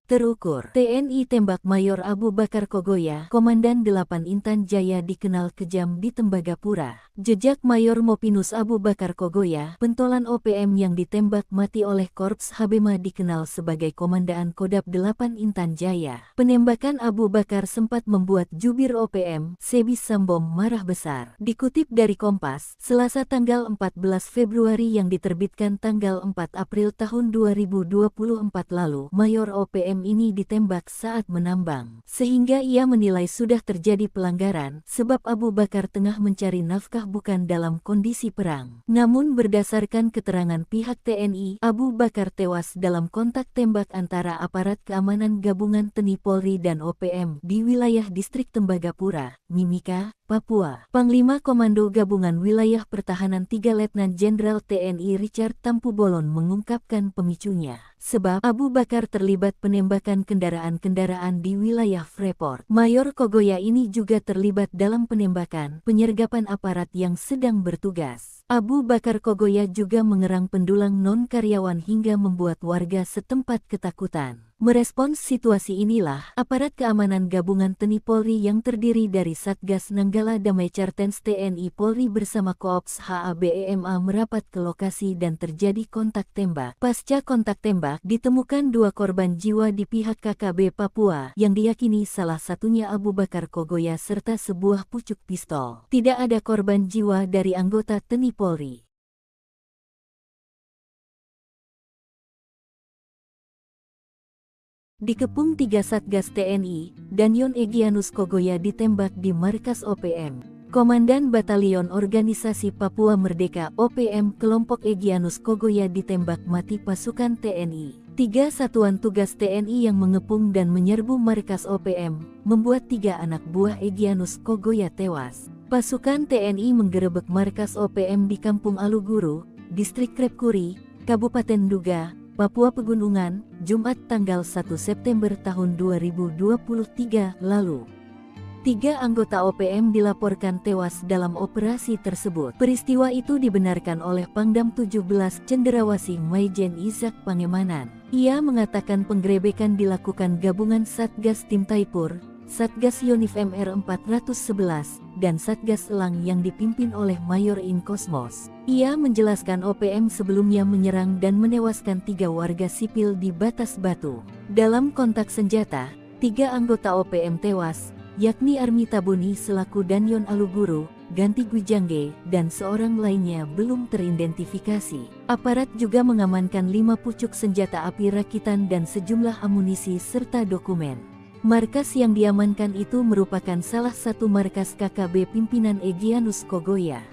Terukur, TNI tembak Mayor Abu Bakar Kogoya, Komandan 8 Intan Jaya dikenal kejam di Tembagapura. Jejak Mayor Mopinus Abu Bakar Kogoya, pentolan OPM yang ditembak mati oleh Korps Habema dikenal sebagai Komandaan Kodam 8 Intan Jaya. Penembakan Abu Bakar sempat membuat jubir OPM, Sebi Sambom marah besar. Dikutip dari Kompas, Selasa tanggal 14 Februari yang diterbitkan tanggal 4 April tahun 2024 lalu, Mayor OPM ini ditembak saat menambang. Sehingga ia menilai sudah terjadi pelanggaran, sebab Abu Bakar tengah mencari nafkah bukan dalam kondisi perang. Namun berdasarkan keterangan pihak TNI, Abu Bakar tewas dalam kontak tembak antara aparat keamanan gabungan TNI Polri dan OPM di wilayah distrik Tembagapura, Mimika, Papua. Panglima Komando Gabungan Wilayah Pertahanan 3 Letnan Jenderal TNI Richard Tampu-Bolon mengungkapkan pemicunya. Sebab Abu Bakar terlibat penembakan kendaraan-kendaraan di wilayah Freeport. Mayor Kogoya ini juga terlibat dalam penembakan, penyergapan aparat yang sedang bertugas. Abu Bakar Kogoya juga mengerang pendulang non-karyawan hingga membuat warga setempat ketakutan. Merespons situasi inilah, aparat keamanan gabungan TNI Polri yang terdiri dari Satgas Nanggala Damai Cartens TNI Polri bersama Koops HABEMA merapat ke lokasi dan terjadi kontak tembak. Pasca kontak tembak, ditemukan 2 korban jiwa di pihak KKB Papua, yang diyakini salah satunya Abu Bakar Kogoya serta sebuah pucuk pistol. Tidak ada korban jiwa dari anggota TNI Polri. Dikepung 3 Satgas TNI, Danyon Egyanus Kogoya ditembak di markas OPM. Komandan Batalion Organisasi Papua Merdeka (OPM) kelompok Egyanus Kogoya ditembak mati pasukan TNI. 3 satuan tugas TNI yang mengepung dan menyerbu markas OPM, membuat 3 anak buah Egyanus Kogoya tewas. Pasukan TNI menggerebek markas OPM di Kampung Aluguru, Distrik Krepkuri, Kabupaten Duga, Papua Pegunungan, Jumat tanggal 1 September tahun 2023 lalu. 3 anggota OPM dilaporkan tewas dalam operasi tersebut. Peristiwa itu dibenarkan oleh Pangdam 17 Cenderawasih Maijen Izak Pangemanan. Ia mengatakan penggerebekan dilakukan gabungan Satgas Tim Taipur, Satgas Yonif MR 411, dan Satgas Elang yang dipimpin oleh Mayor In Kosmos. Ia menjelaskan OPM sebelumnya menyerang dan menewaskan 3 warga sipil di Batas Batu. Dalam kontak senjata, 3 anggota OPM tewas, yakni Armi Tabuni selaku Danyon Aluguru, Ganti Gwijangge, dan seorang lainnya belum teridentifikasi. Aparat juga mengamankan 5 pucuk senjata api rakitan dan sejumlah amunisi serta dokumen. Markas yang diamankan itu merupakan salah satu markas KKB pimpinan Egyanus Kogoya.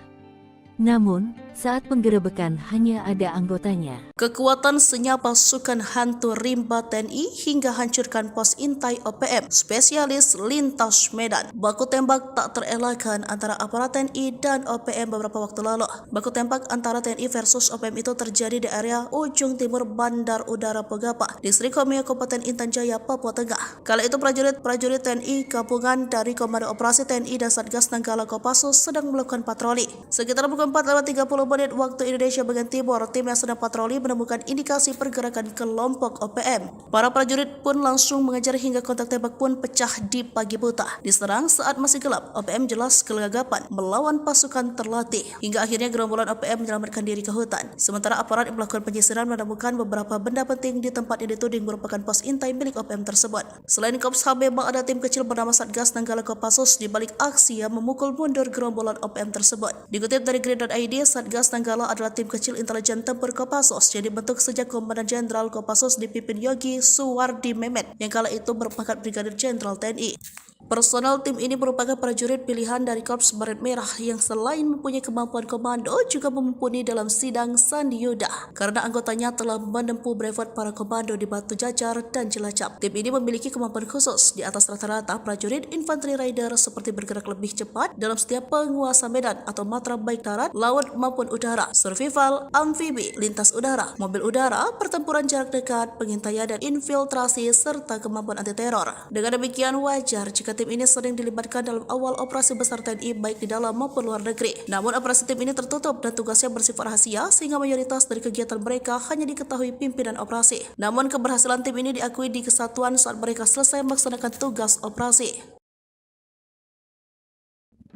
Namun, saat penggerebekan hanya ada anggotanya. Kekuatan senyap pasukan hantu rimba TNI hingga hancurkan pos intai OPM, spesialis lintas Medan. Baku tembak tak terelakkan antara aparat TNI dan OPM beberapa waktu lalu. Baku tembak antara TNI versus OPM itu terjadi di area ujung timur Bandar Udara Pegapa, Distrik Homeo, Kabupaten Intan Jaya, Papua Tengah. Kala itu prajurit TNI gabungan dari Komando Operasi TNI dan Satgas Nanggala Kopassus sedang melakukan patroli. Sekitar pukul 4:30 menit waktu Indonesia bagian timur, tim yang sedang patroli menemukan indikasi pergerakan kelompok OPM. Para prajurit pun langsung mengejar hingga kontak tembak pun pecah di pagi buta. Diserang saat masih gelap, OPM jelas kelagapan melawan pasukan terlatih. Hingga akhirnya gerombolan OPM menyelamatkan diri ke hutan. Sementara aparat yang melakukan penyisiran menemukan beberapa benda penting di tempat yang dituding merupakan pos intai milik OPM tersebut. Selain Kops HB, ada tim kecil bernama Satgas Nanggala Kopassus di balik aksi yang memukul mundur gerombolan OPM tersebut. Dikutip dari Grid.id, Satgas Nanggala adalah tim kecil intelijen tempur Kopassus yang dibentuk sejak Komandan Jenderal Kopassus dipimpin Yogi Suwardi Mehmet yang kala itu berpangkat Brigadir Jenderal TNI. Personel tim ini merupakan prajurit pilihan dari Korps Baret Merah yang selain mempunyai kemampuan komando juga mumpuni dalam sidang Sandi Yuda karena anggotanya telah menempuh brevet para komando di Batu Jajar dan Cilacap. Tim ini memiliki kemampuan khusus di atas rata-rata prajurit infanteri rider seperti bergerak lebih cepat dalam setiap penguasa medan atau matra baik darat, laut maupun udara, survival, amfibi, lintas udara, mobil udara, pertempuran jarak dekat, pengintaian dan infiltrasi serta kemampuan anti teror. Dengan demikian wajar jika tim ini sering dilibatkan dalam awal operasi besar TNI baik di dalam maupun luar negeri. Namun operasi tim ini tertutup dan tugasnya bersifat rahasia sehingga mayoritas dari kegiatan mereka hanya diketahui pimpinan operasi. Namun keberhasilan tim ini diakui di kesatuan saat mereka selesai melaksanakan tugas operasi.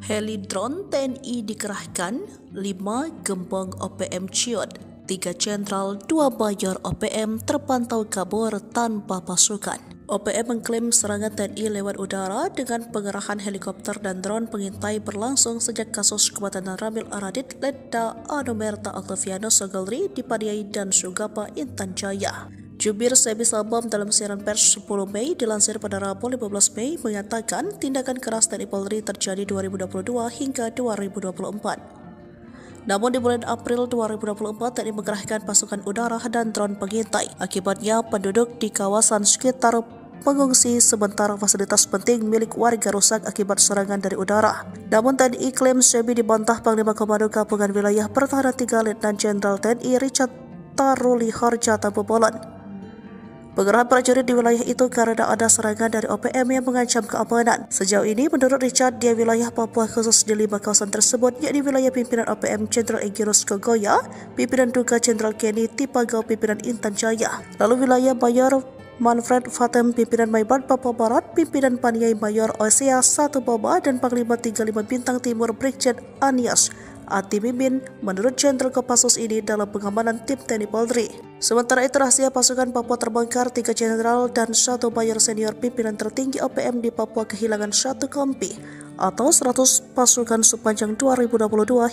Heli drone TNI dikerahkan, 5 gembong OPM ciut, 3 jenderal, 2 mayor OPM terpantau kabur tanpa pasukan. OPM mengklaim serangan TNI lewat udara dengan pengerahan helikopter dan drone pengintai berlangsung sejak kasus kematian Ramil Aradit, Letda Anomerta Octavianus Sogalri di Padiai dan Sugapa, Intan Jaya. Jubir Sebi Sabam dalam siaran pers 10 Mei dilansir pada Rabu 15 Mei mengatakan tindakan keras TNI Polri terjadi 2022 hingga 2024. Namun di bulan April 2024 TNI mengerahkan pasukan udara dan drone pengintai. Akibatnya penduduk di kawasan sekitar mengungsi sementara fasilitas penting milik warga rusak akibat serangan dari udara. Namun TNI klaim Sebi dibantah Panglima Komando Gabungan Wilayah Pertahanan 3 Letnan Jenderal TNI Richard Taruli Harja Tampobolan. Pengerahan prajurit di wilayah itu karena ada serangan dari OPM yang mengancam keamanan. Sejauh ini, menurut Richard, di wilayah Papua khusus di 5 kawasan tersebut, yakni wilayah pimpinan OPM Jenderal Egyanus Kogoya, pimpinan Duga Jenderal Kenny Tipagau, pimpinan Intan Jaya, lalu wilayah Mayor Manfred Fatem, pimpinan Maibat Papua Barat, pimpinan Paniai Mayor Osea 1 Boba, dan Panglima 35 Bintang Timur Brigjen Anias Ati Mimin menurut Jenderal Kopassus ini dalam pengamanan tim TNI Polri. Sementara itu rahasia pasukan Papua terbongkar, 3 jenderal dan 1 mayor senior pimpinan tertinggi OPM di Papua kehilangan 1 kompi atau 100 pasukan sepanjang 2022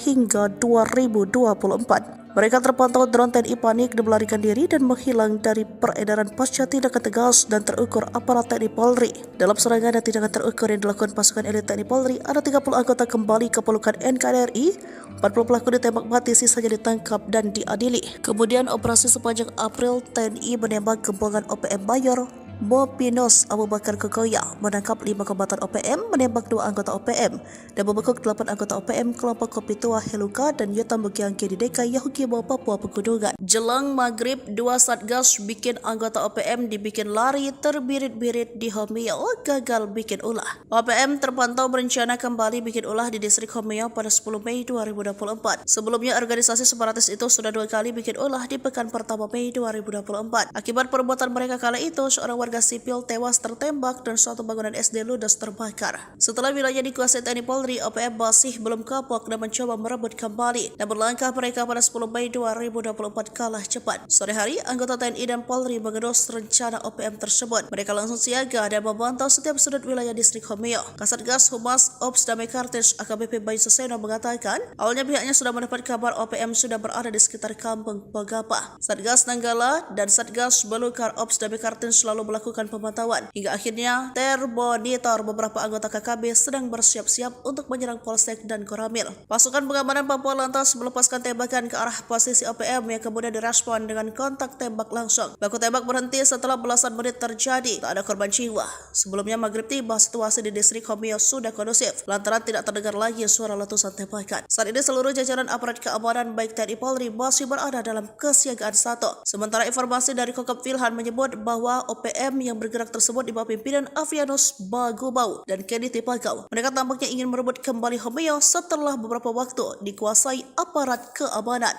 hingga 2024. Mereka terpantau drone TNI panik dan melarikan diri dan menghilang dari peredaran pasca tindakan tegas dan terukur aparat TNI Polri. Dalam serangan dan tindakan terukur yang dilakukan pasukan elit TNI Polri, ada 30 anggota kembali ke pelukan NKRI, 40 pelaku ditembak mati, sisanya ditangkap dan diadili. Kemudian operasi sepanjang April, TNI menembak gembongan OPM Mayor Bopinos Abu Bakar Kogoya, menangkap 5 kombatan OPM, menembak 2 anggota OPM, dan membekuk 8 anggota OPM kelompok Kopi Tua Heluka dan Yotam Bukiangke di Deka Yahukibo, Papua Pegunungan. Jelang maghrib, 2 satgas bikin anggota OPM dibikin lari terbirit-birit di Homeo, gagal bikin ulah. OPM terpantau berencana kembali bikin ulah di distrik Homeo pada 10 Mei 2024. Sebelumnya organisasi separatis itu sudah 2 kali bikin ulah di pekan pertama Mei 2024. Akibat perbuatan mereka kala itu, seorang warga sipil tewas tertembak dan suatu bangunan SD ludes terbakar. Setelah wilayah dikuasai TNI Polri, OPM masih belum kapok dan mencoba merebut kembali. Namun langkah mereka pada 10 Mei 2024 kalah cepat. Sore hari, anggota TNI dan Polri mengendus rencana OPM tersebut. Mereka langsung siaga dan memantau setiap sudut wilayah distrik Homeo. Kasatgas Humas Ops Damai Kartens AKBP Bayu Suseno mengatakan, awalnya pihaknya sudah mendapat kabar OPM sudah berada di sekitar kampung Pogapa. Satgas Nanggala dan Satgas Belukar Ops Damai Kartens selalu melakukan melakukan pemantauan. Hingga akhirnya termonitor beberapa anggota KKB sedang bersiap-siap untuk menyerang Polsek dan Koramil. Pasukan pengamanan Papua lantas melepaskan tembakan ke arah posisi OPM yang kemudian direspon dengan kontak tembak langsung. Baku tembak berhenti setelah belasan menit terjadi. Tak ada korban jiwa. Sebelumnya maghrib tiba, situasi di distrik Homeo sudah kondusif lantaran tidak terdengar lagi suara letusan tembakan. Saat ini seluruh jajaran aparat keamanan baik TNI Polri masih berada dalam kesiagaan 1. Sementara informasi dari Kokop Wilhan menyebut bahwa OPM yang bergerak tersebut di bawah pimpinan Avianus Bagubau dan Kenny Tipagau. Mereka tampaknya ingin merebut kembali Homeo setelah beberapa waktu dikuasai aparat keamanan.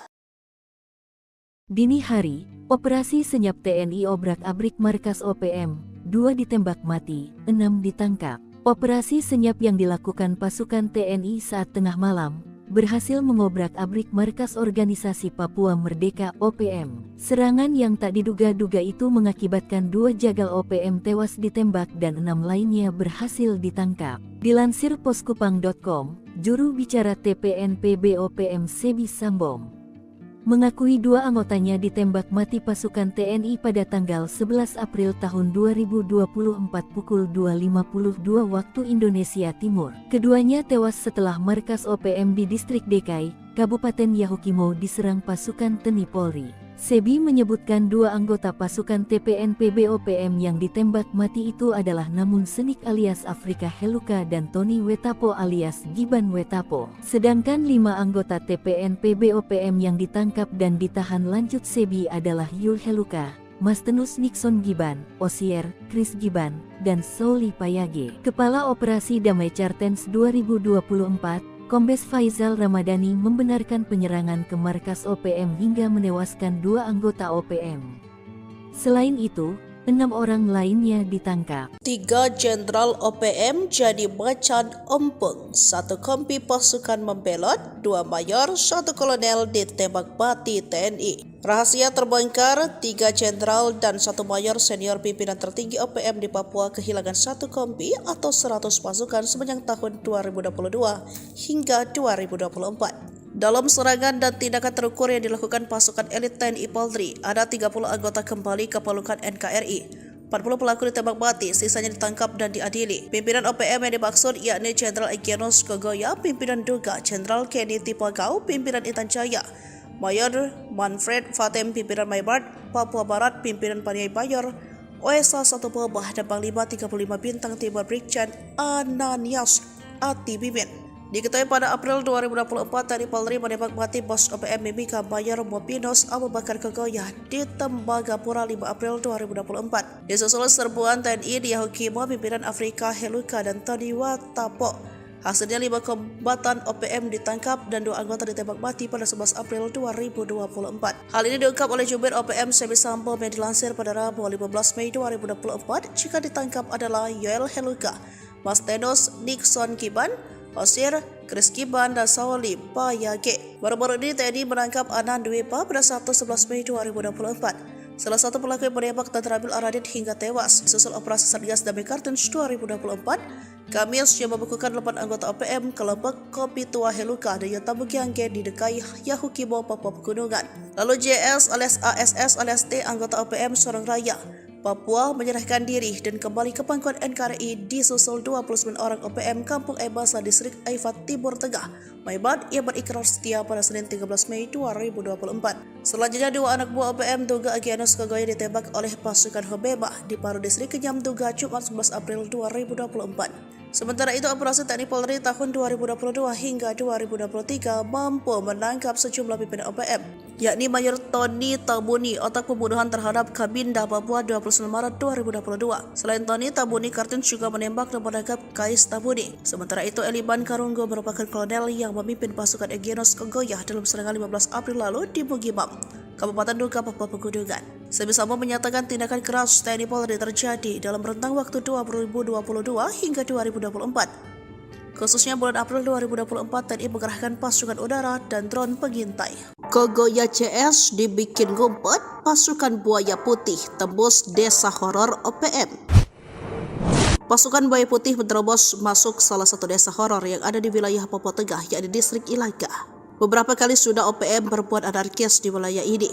Dini hari, operasi senyap TNI obrak-abrik markas OPM, 2 ditembak mati, 6 ditangkap. Operasi senyap yang dilakukan pasukan TNI saat tengah malam berhasil mengobrak-abrik markas organisasi Papua Merdeka OPM. Serangan yang tak diduga-duga itu mengakibatkan 2 jagal OPM tewas ditembak dan 6 lainnya berhasil ditangkap. Dilansir poskupang.com, juru bicara TPNPB OPM Sebi Sambom mengakui 2 anggotanya ditembak mati pasukan TNI pada tanggal 11 April tahun 2024 pukul 2.52 waktu Indonesia Timur. Keduanya tewas setelah markas OPM di distrik Dekai, Kabupaten Yahukimo diserang pasukan TNI Polri. Sebi menyebutkan 2 anggota pasukan TPNPB OPM yang ditembak mati itu adalah Namun Senik alias Afrika Heluka dan Tony Wetapo alias Giban Wetapo. Sedangkan 5 anggota TPNPB OPM yang ditangkap dan ditahan lanjut Sebi adalah Yul Heluka, Mastenus Nixon Giban, Osier, Chris Giban, dan Sauli Payage. Kepala Operasi Damai Chartens 2024, Kombes Faizal Ramadhani membenarkan penyerangan ke markas OPM hingga menewaskan 2 anggota OPM. Selain itu, 6 orang lainnya ditangkap. 3 jenderal OPM jadi macan ompong, 1 kompi pasukan membelot, 2 mayor, 1 kolonel ditembak mati TNI. Rahasia terbongkar, 3 jenderal dan 1 mayor senior pimpinan tertinggi OPM di Papua kehilangan 1 kompi atau 100 pasukan sepanjang tahun 2022 hingga 2024. Dalam serangan dan tindakan terukur yang dilakukan pasukan elit TNI Polri, ada 30 anggota kembali ke pelukan NKRI. 40 pelaku ditembak mati, sisanya ditangkap dan diadili. Pimpinan OPM yang dimaksud yakni Jenderal Egyanus Kogoya, pimpinan Duga, Jenderal Kenny Tipagau, pimpinan Intan Jaya, Mayor Manfred Fatem, pimpinan Maybart, Papua Barat, pimpinan Paniai Bayor, OSA 1 Bobah, dan Panglima 35 Bintang Timur Brigjen Ananias Ati Bimin. Diketahui pada April 2024, TNI Polri menembak mati bos OPM Mimika Mayor Mopinos Abu Bakar Kogoya di Tembagapura 5 April 2024. Disusul serbuan TNI di Yahukimo, pimpinan Afrika Heluka dan Tony Wetapo. Hasilnya 5 kombatan OPM ditangkap dan 2 anggota ditembak mati pada 11 April 2024. Hal ini diungkap oleh Jubir OPM Sebi Sambom yang dilansir pada Rabu 15 Mei 2024. Jika ditangkap adalah Yoel Heluka, Mastenus Nixon Giban, Osier, Chris Giban, dan Sauli Payage. Baru-baru ini TNI menangkap Anan Dwepa pada Sabtu 11 Mei 2024. Salah satu pelaku yang menembak dan terambil Aradit hingga tewas. Susul operasi Satgas Damai Kartens 2024, Kamis yang membekukan 8 anggota OPM kelompok Kopi Tua Heluka dan Yotabu Giangge di Dekai Yahukimo, Papua Pegunungan. Lalu JS alias ASS alias T, anggota OPM Sorong Raya, Papua, menyerahkan diri dan kembali ke pangkuan NKRI disusul 29 orang OPM Kampung Ebasa Distrik Aifat Timur Tengah, Maybart, yang berikrar setia pada Senin 13 Mei 2024. Selanjutnya 2 anak buah OPM Duga Egyanus Kogoya ditembak oleh pasukan Hobeba di Paru Distrik Kenyam Duga Jumat 11 April 2024. Sementara itu, operasi TNI Polri tahun 2022 hingga 2023 mampu menangkap sejumlah pimpinan OPM, yakni Mayor Tony Tabuni, otak pembunuhan terhadap Kabinda Papua 29 Maret 2022. Selain Tony, Tabuni Kartens juga menembak dan menangkap Kais Tabuni. Sementara itu, Eliban Karunggo merupakan kolonel yang memimpin pasukan Egyanus Kogoya dalam serangan 15 April lalu di Mugimam, Kabupaten Duga, Papua Pegunungan. Sebi Sambom menyatakan tindakan keras TNI Polri terjadi dalam rentang waktu 2022 hingga 2024. Khususnya bulan April 2024, TNI mengerahkan pasukan udara dan drone pengintai. Kogoya CS dibikin ngumpet, pasukan Buaya Putih tembus desa horor OPM. Pasukan Buaya Putih menerobos masuk salah satu desa horor yang ada di wilayah Papua Tengah, yakni distrik Ilaga. Beberapa kali sudah OPM berbuat anarkis di wilayah ini.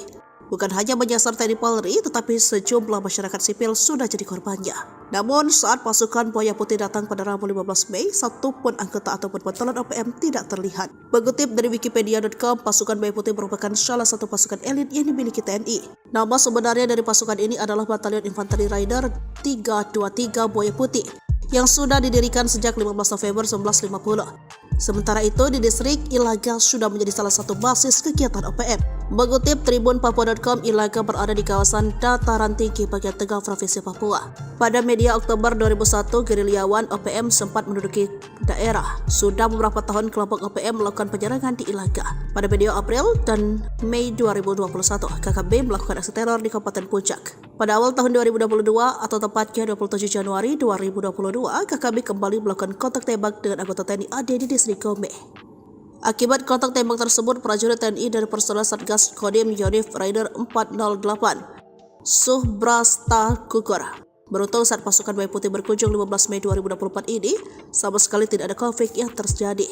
Bukan hanya menyasar TNI Polri, tetapi sejumlah masyarakat sipil sudah jadi korbannya. Namun saat pasukan Buaya Putih datang pada Rabu 15 Mei, satu pun anggota ataupun pentolan OPM tidak terlihat. Mengutip dari Wikipedia.com, pasukan Buaya Putih merupakan salah satu pasukan elit yang dimiliki TNI. Nama sebenarnya dari pasukan ini adalah Batalion Infanteri Rider 323 Buaya Putih yang sudah didirikan sejak 15 November 1950. Sementara itu, di distrik Ilaga sudah menjadi salah satu basis kegiatan OPM. Mengutip Tribun Papua.com, Ilaga berada di kawasan dataran tinggi bagian tengah Provinsi Papua. Pada media Oktober 2001, gerilyawan OPM sempat menduduki daerah. Sudah beberapa tahun kelompok OPM melakukan penyerangan di Ilaga. Pada media April dan Mei 2021, KKB melakukan aksi teror di Kabupaten Puncak. Pada awal tahun 2022 atau tepatnya 27 Januari 2022, KKB kembali melakukan kontak tembak dengan anggota TNI AD di distrik Gome. Akibat kontak tembak tersebut, prajurit TNI dari personel Satgas Kodim Yonif Rider 408 Subrasta gugur. Beruntung saat pasukan Buaya Putih berkunjung 15 Mei 2024 ini, sama sekali tidak ada konflik yang terjadi.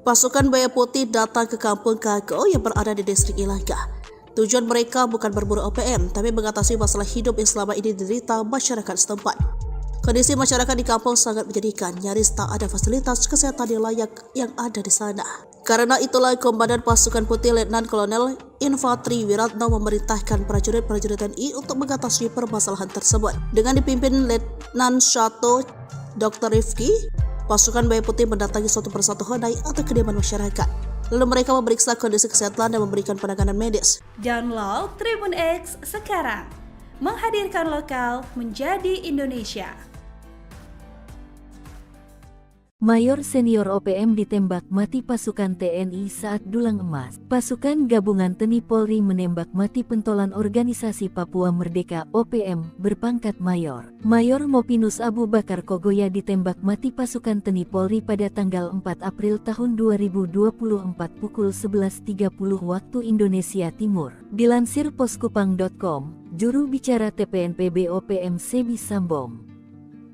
Pasukan Buaya Putih datang ke kampung Kago yang berada di distrik Ilaga. Tujuan mereka bukan berburu OPM, tapi mengatasi masalah hidup yang selama ini diderita masyarakat setempat. Kondisi masyarakat di kampung sangat menyedihkan, nyaris tak ada fasilitas kesehatan yang layak yang ada di sana. Karena itulah Komandan Pasukan Putih Letnan Kolonel Infantri Wiratno memerintahkan prajurit-prajurit TNI untuk mengatasi permasalahan tersebut. Dengan dipimpin Letnan 1 Dr. Rifki, pasukan Buaya Putih mendatangi suatu persatu honai atau kediaman masyarakat. Lalu mereka memeriksa kondisi kesehatan dan memberikan penanganan medis. Download Tribun X sekarang, menghadirkan lokal menjadi Indonesia. Mayor senior OPM ditembak mati pasukan TNI saat dulang emas. Pasukan gabungan TNI Polri menembak mati pentolan organisasi Papua Merdeka OPM berpangkat mayor. Mayor Mopinus Abu Bakar Kogoya ditembak mati pasukan TNI Polri pada tanggal 4 April tahun 2024 pukul 11.30 waktu Indonesia Timur. Dilansir poskupang.com, juru bicara TPNPB OPM Sebi Sambom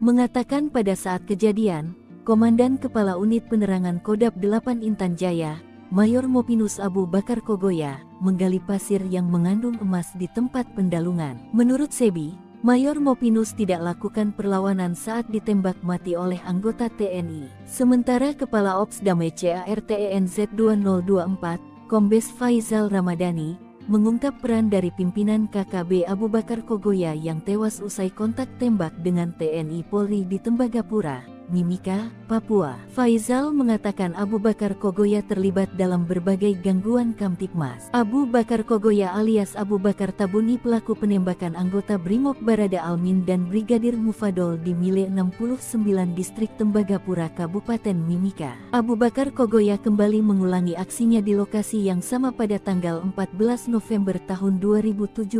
mengatakan pada saat kejadian, Komandan Kepala Unit Penerangan Kodam 8 Intan Jaya, Mayor Mopinus Abu Bakar Kogoya, menggali pasir yang mengandung emas di tempat pendalungan. Menurut Sebi, Mayor Mopinus tidak lakukan perlawanan saat ditembak mati oleh anggota TNI. Sementara Kepala Ops Damai CARTENZ 2024, Kombes Faizal Ramadhani, mengungkap peran dari pimpinan KKB Abu Bakar Kogoya yang tewas usai kontak tembak dengan TNI Polri di Tembagapura, Mimika, Papua. Faizal mengatakan Abu Bakar Kogoya terlibat dalam berbagai gangguan Kamtipmas. Abu Bakar Kogoya alias Abu Bakar Tabuni pelaku penembakan anggota Brimob Barada Almin dan Brigadir Mufadol di Mile 69 Distrik Tembagapura Kabupaten Mimika. Abu Bakar Kogoya kembali mengulangi aksinya di lokasi yang sama pada tanggal 14 November tahun 2017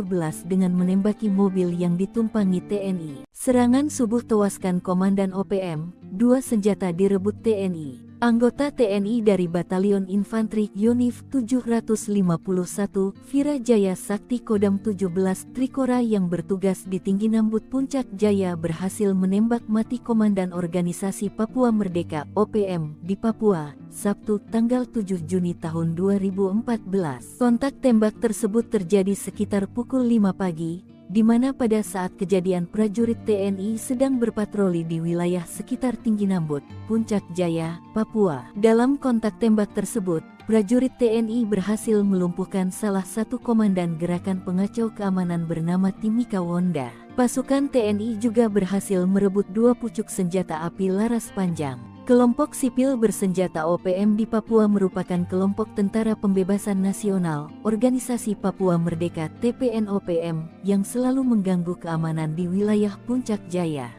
dengan menembaki mobil yang ditumpangi TNI. Serangan subuh tewaskan Komandan OPM, 2 senjata direbut TNI. Anggota TNI dari Batalion Infanteri Yonif 751, Virajaya Sakti Kodam 17 Trikora yang bertugas di Tinggi Nambut Puncak Jaya berhasil menembak mati Komandan Organisasi Papua Merdeka OPM di Papua, Sabtu tanggal 7 Juni tahun 2014. Kontak tembak tersebut terjadi sekitar pukul 5 pagi, di mana pada saat kejadian prajurit TNI sedang berpatroli di wilayah sekitar Tinggi Nambut, Puncak Jaya, Papua. Dalam kontak tembak tersebut, prajurit TNI berhasil melumpuhkan salah satu komandan gerakan pengacau keamanan bernama Timika Wonda. Pasukan TNI juga berhasil merebut 2 pucuk senjata api laras panjang. Kelompok sipil bersenjata OPM di Papua merupakan kelompok Tentara Pembebasan Nasional, Organisasi Papua Merdeka TPN-OPM, yang selalu mengganggu keamanan di wilayah Puncak Jaya.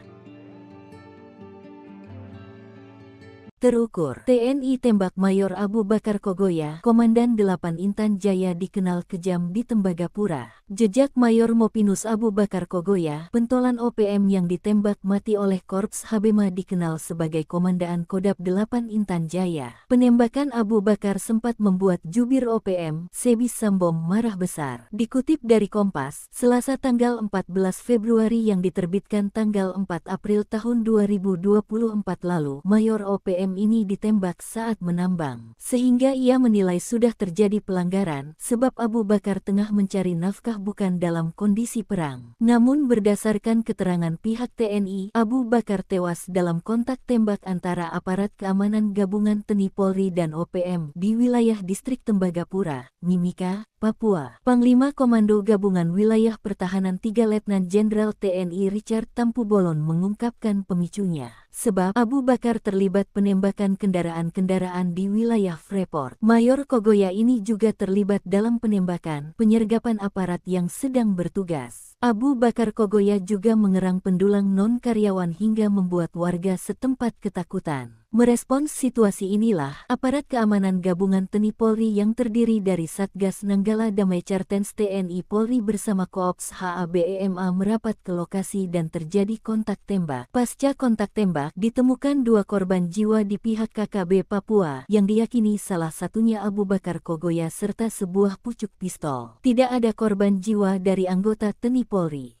Terukur, TNI tembak Mayor Abu Bakar Kogoya, Komandan 8 Intan Jaya dikenal kejam di Tembagapura. Jejak Mayor Mopinus Abu Bakar Kogoya, pentolan OPM yang ditembak mati oleh Korps Habema dikenal sebagai Komandaan Kodam 8 Intan Jaya. Penembakan Abu Bakar sempat membuat jubir OPM, Sebi Sambom marah besar. Dikutip dari Kompas, Selasa tanggal 14 Februari yang diterbitkan tanggal 4 April tahun 2024 lalu, Mayor OPM ini ditembak saat menambang. Sehingga ia menilai sudah terjadi pelanggaran, sebab Abu Bakar tengah mencari nafkah bukan dalam kondisi perang. Namun berdasarkan keterangan pihak TNI, Abu Bakar tewas dalam kontak tembak antara aparat keamanan gabungan TNI Polri dan OPM di wilayah distrik Tembagapura, Mimika, Papua. Panglima Komando Gabungan Wilayah Pertahanan 3 Letnan Jenderal TNI Richard Tampu-Bolon mengungkapkan pemicunya. Sebab Abu Bakar terlibat penembakan kendaraan-kendaraan di wilayah Freeport. Mayor Kogoya ini juga terlibat dalam penembakan penyergapan aparat yang sedang bertugas. Abu Bakar Kogoya juga mengerang pendulang non-karyawan hingga membuat warga setempat ketakutan. Merespons situasi inilah, aparat keamanan gabungan TNI Polri yang terdiri dari Satgas Nanggala Damai Cartens TNI Polri bersama Koops HABEMA merapat ke lokasi dan terjadi kontak tembak. Pasca kontak tembak, ditemukan 2 korban jiwa di pihak KKB Papua yang diyakini salah satunya Abu Bakar Kogoya serta sebuah pucuk pistol. Tidak ada korban jiwa dari anggota TNI Polri.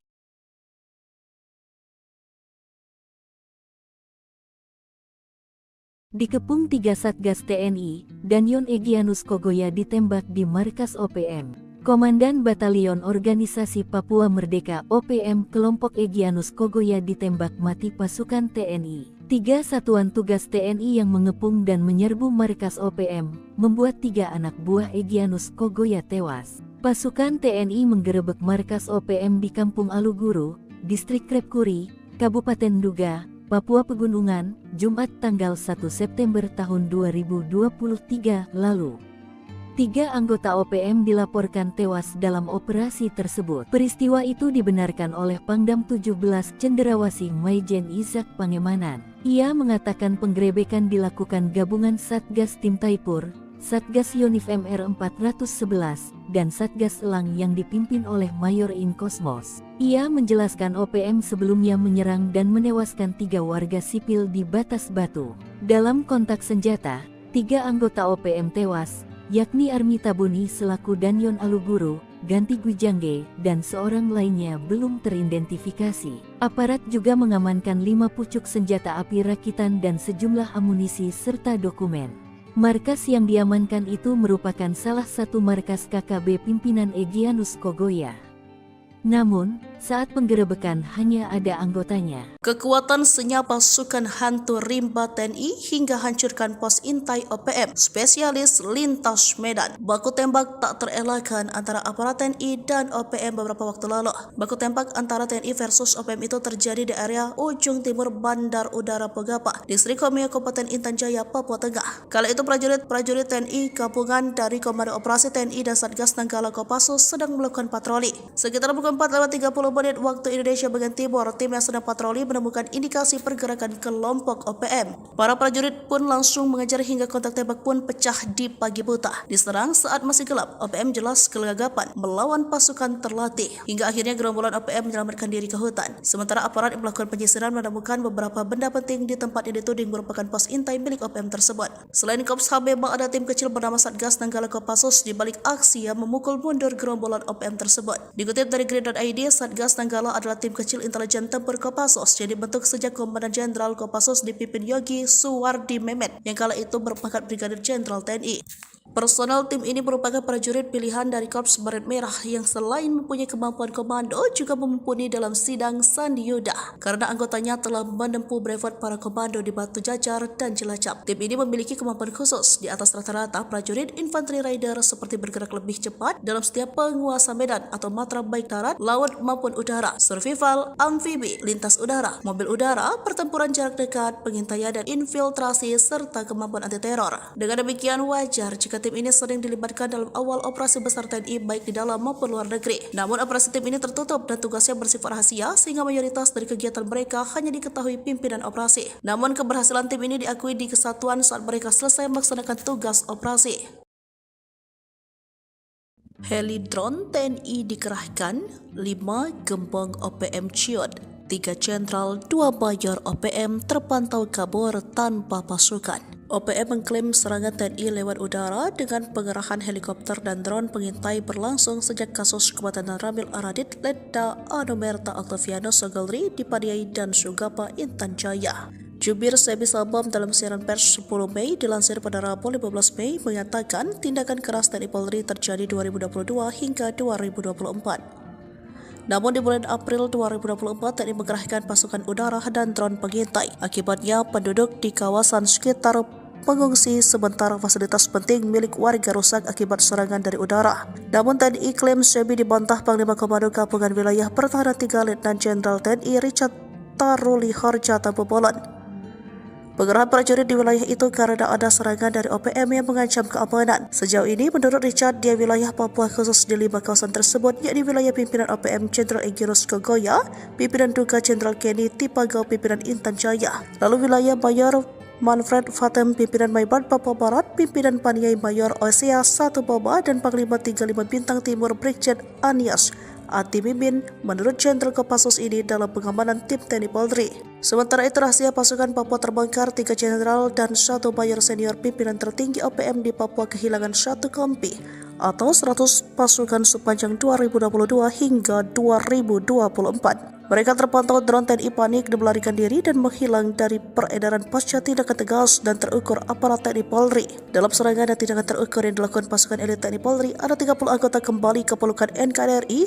Dikepung 3 Satgas TNI, Danyon Egyanus Kogoya ditembak di markas OPM. Komandan Batalion Organisasi Papua Merdeka OPM kelompok Egyanus Kogoya ditembak mati pasukan TNI. 3 satuan tugas TNI yang mengepung dan menyerbu markas OPM, membuat 3 anak buah Egyanus Kogoya tewas. Pasukan TNI menggerebek markas OPM di Kampung Aluguru, Distrik Krepkuri, Kabupaten Duga, Papua Pegunungan, Jumat tanggal 1 September tahun 2023 lalu. 3 anggota OPM dilaporkan tewas dalam operasi tersebut. Peristiwa itu dibenarkan oleh Pangdam 17 Cenderawasih Maijen Izak Pangemanan. Ia mengatakan penggerebekan dilakukan gabungan Satgas Tim Taipur, Satgas Yonif MR 411, dan Satgas Elang yang dipimpin oleh Mayor In Kosmos. Ia menjelaskan OPM sebelumnya menyerang dan menewaskan 3 warga sipil di Batas Batu. Dalam kontak senjata, 3 anggota OPM tewas, yakni Armi Tabuni selaku Danyon Aluguru, Ganti Gwijangge, dan seorang lainnya belum teridentifikasi. Aparat juga mengamankan 5 pucuk senjata api rakitan dan sejumlah amunisi serta dokumen. Markas yang diamankan itu merupakan salah satu markas KKB pimpinan Egyanus Kogoya. Namun, saat penggerebekan hanya ada anggotanya. Kekuatan senyap pasukan hantu rimba TNI hingga hancurkan pos intai OPM, spesialis lintas Medan. Baku tembak tak terelakkan antara aparat TNI dan OPM beberapa waktu lalu. Baku tembak antara TNI versus OPM itu terjadi di area ujung timur Bandar Udara Pogapa, Distrik Komiya, Kabupaten Intan Jaya, Papua Tengah. Kala itu prajurit TNI gabungan dari Komando Operasi TNI dan Satgas Nanggala Kopassus sedang melakukan patroli. Sekitar pukul 4:30 menit waktu Indonesia bagian timur, tim yang sedang patroli menemukan indikasi pergerakan kelompok OPM. Para prajurit pun langsung mengejar hingga kontak tembak pun pecah di pagi buta. Diserang saat masih gelap, OPM jelas kelagapan melawan pasukan terlatih. Hingga akhirnya gerombolan OPM menyelamatkan diri ke hutan. Sementara aparat yang melakukan penyisiran menemukan beberapa benda penting di tempat yang dituding merupakan pos intai milik OPM tersebut. Selain Kops HBM, ada tim kecil bernama Satgas Nanggala Kopassus di balik aksi yang memukul mundur gerombolan OPM tersebut. Dikutip dari Grid.id, Satgas Nanggala adalah tim kecil intelijen tempur Kopassus yang dibentuk sejak Komandan Jenderal Kopassus dipimpin Yogi Suwardi Memet yang kala itu berpangkat Brigadir Jenderal TNI. Personel tim ini merupakan prajurit pilihan dari Korps Baret Merah yang selain mempunyai kemampuan komando juga mumpuni dalam sidang Sandi Yuda karena anggotanya telah menempuh brevet para komando di Batu Jajar dan Cilacap. Tim ini memiliki kemampuan khusus di atas rata-rata prajurit infanteri rider seperti bergerak lebih cepat dalam setiap penguasa medan atau matra baik darat, laut maupun udara, survival, amfibi, lintas udara, mobil udara, pertempuran jarak dekat, pengintaian dan infiltrasi serta kemampuan anti teror. Dengan demikian wajar jika tim ini sering dilibatkan dalam awal operasi besar TNI baik di dalam maupun luar negeri. Namun operasi tim ini tertutup dan tugasnya bersifat rahasia sehingga mayoritas dari kegiatan mereka hanya diketahui pimpinan operasi. Namun keberhasilan tim ini diakui di kesatuan saat mereka selesai melaksanakan tugas operasi. Heli drone TNI dikerahkan, 5 gembong OPM ciut, 3 jenderal, 2 mayor OPM terpantau kabur tanpa pasukan. OPM mengklaim serangan TNI lewat udara dengan pengerahan helikopter dan drone pengintai berlangsung sejak kasus kematian Ramil Aradit, Letda Anomerta Octaviano Sogalri di Padiai dan Sugapa, Intan Jaya. Jubir Sebi Sabam dalam siaran pers 10 Mei dilansir pada Rabu 15 Mei mengatakan tindakan keras TNI Polri terjadi 2022 hingga 2024. Namun di bulan April 2024 TNI mengerahkan pasukan udara dan drone pengintai. Akibatnya penduduk di kawasan sekitar mengungsi sementara fasilitas penting milik warga rusak akibat serangan dari udara. Namun TNI klaim Sebi dibantah Panglima Komando Gabungan Wilayah Pertahanan 3 Letnan Jenderal TNI Richard Taruli Harja Tampu Bolon. Pengerahan prajurit di wilayah itu karena ada serangan dari OPM yang mengancam keamanan. Sejauh ini, menurut Richard, di wilayah Papua khusus di 5 kawasan tersebut, yakni wilayah pimpinan OPM Jenderal Egirus Kogoya, pimpinan Duga Jenderal Kenny Tipagau, pimpinan Intan Jaya, lalu wilayah Mayor Manfred Fatem, pimpinan Maibat Papua Barat, pimpinan Paniai Mayor Osea 1 Boba, dan Panglima 35 Bintang Timur Brigjen Anias Ati Mimin menurut Jenderal Kopassus ini dalam pengamanan tim TNI Polri. Sementara itu rahasia pasukan Papua terbongkar, 3 jenderal dan 1 mayor senior pimpinan tertinggi OPM di Papua kehilangan 1 kompi atau 100 pasukan sepanjang 2022 hingga 2024. Mereka terpantau drone TNI panik dan melarikan diri dan menghilang dari peredaran pasca tindakan tegas dan terukur aparat TNI Polri. Dalam serangan dan tindakan terukur yang dilakukan pasukan elit TNI Polri, ada 30 anggota kembali ke pelukan NKRI,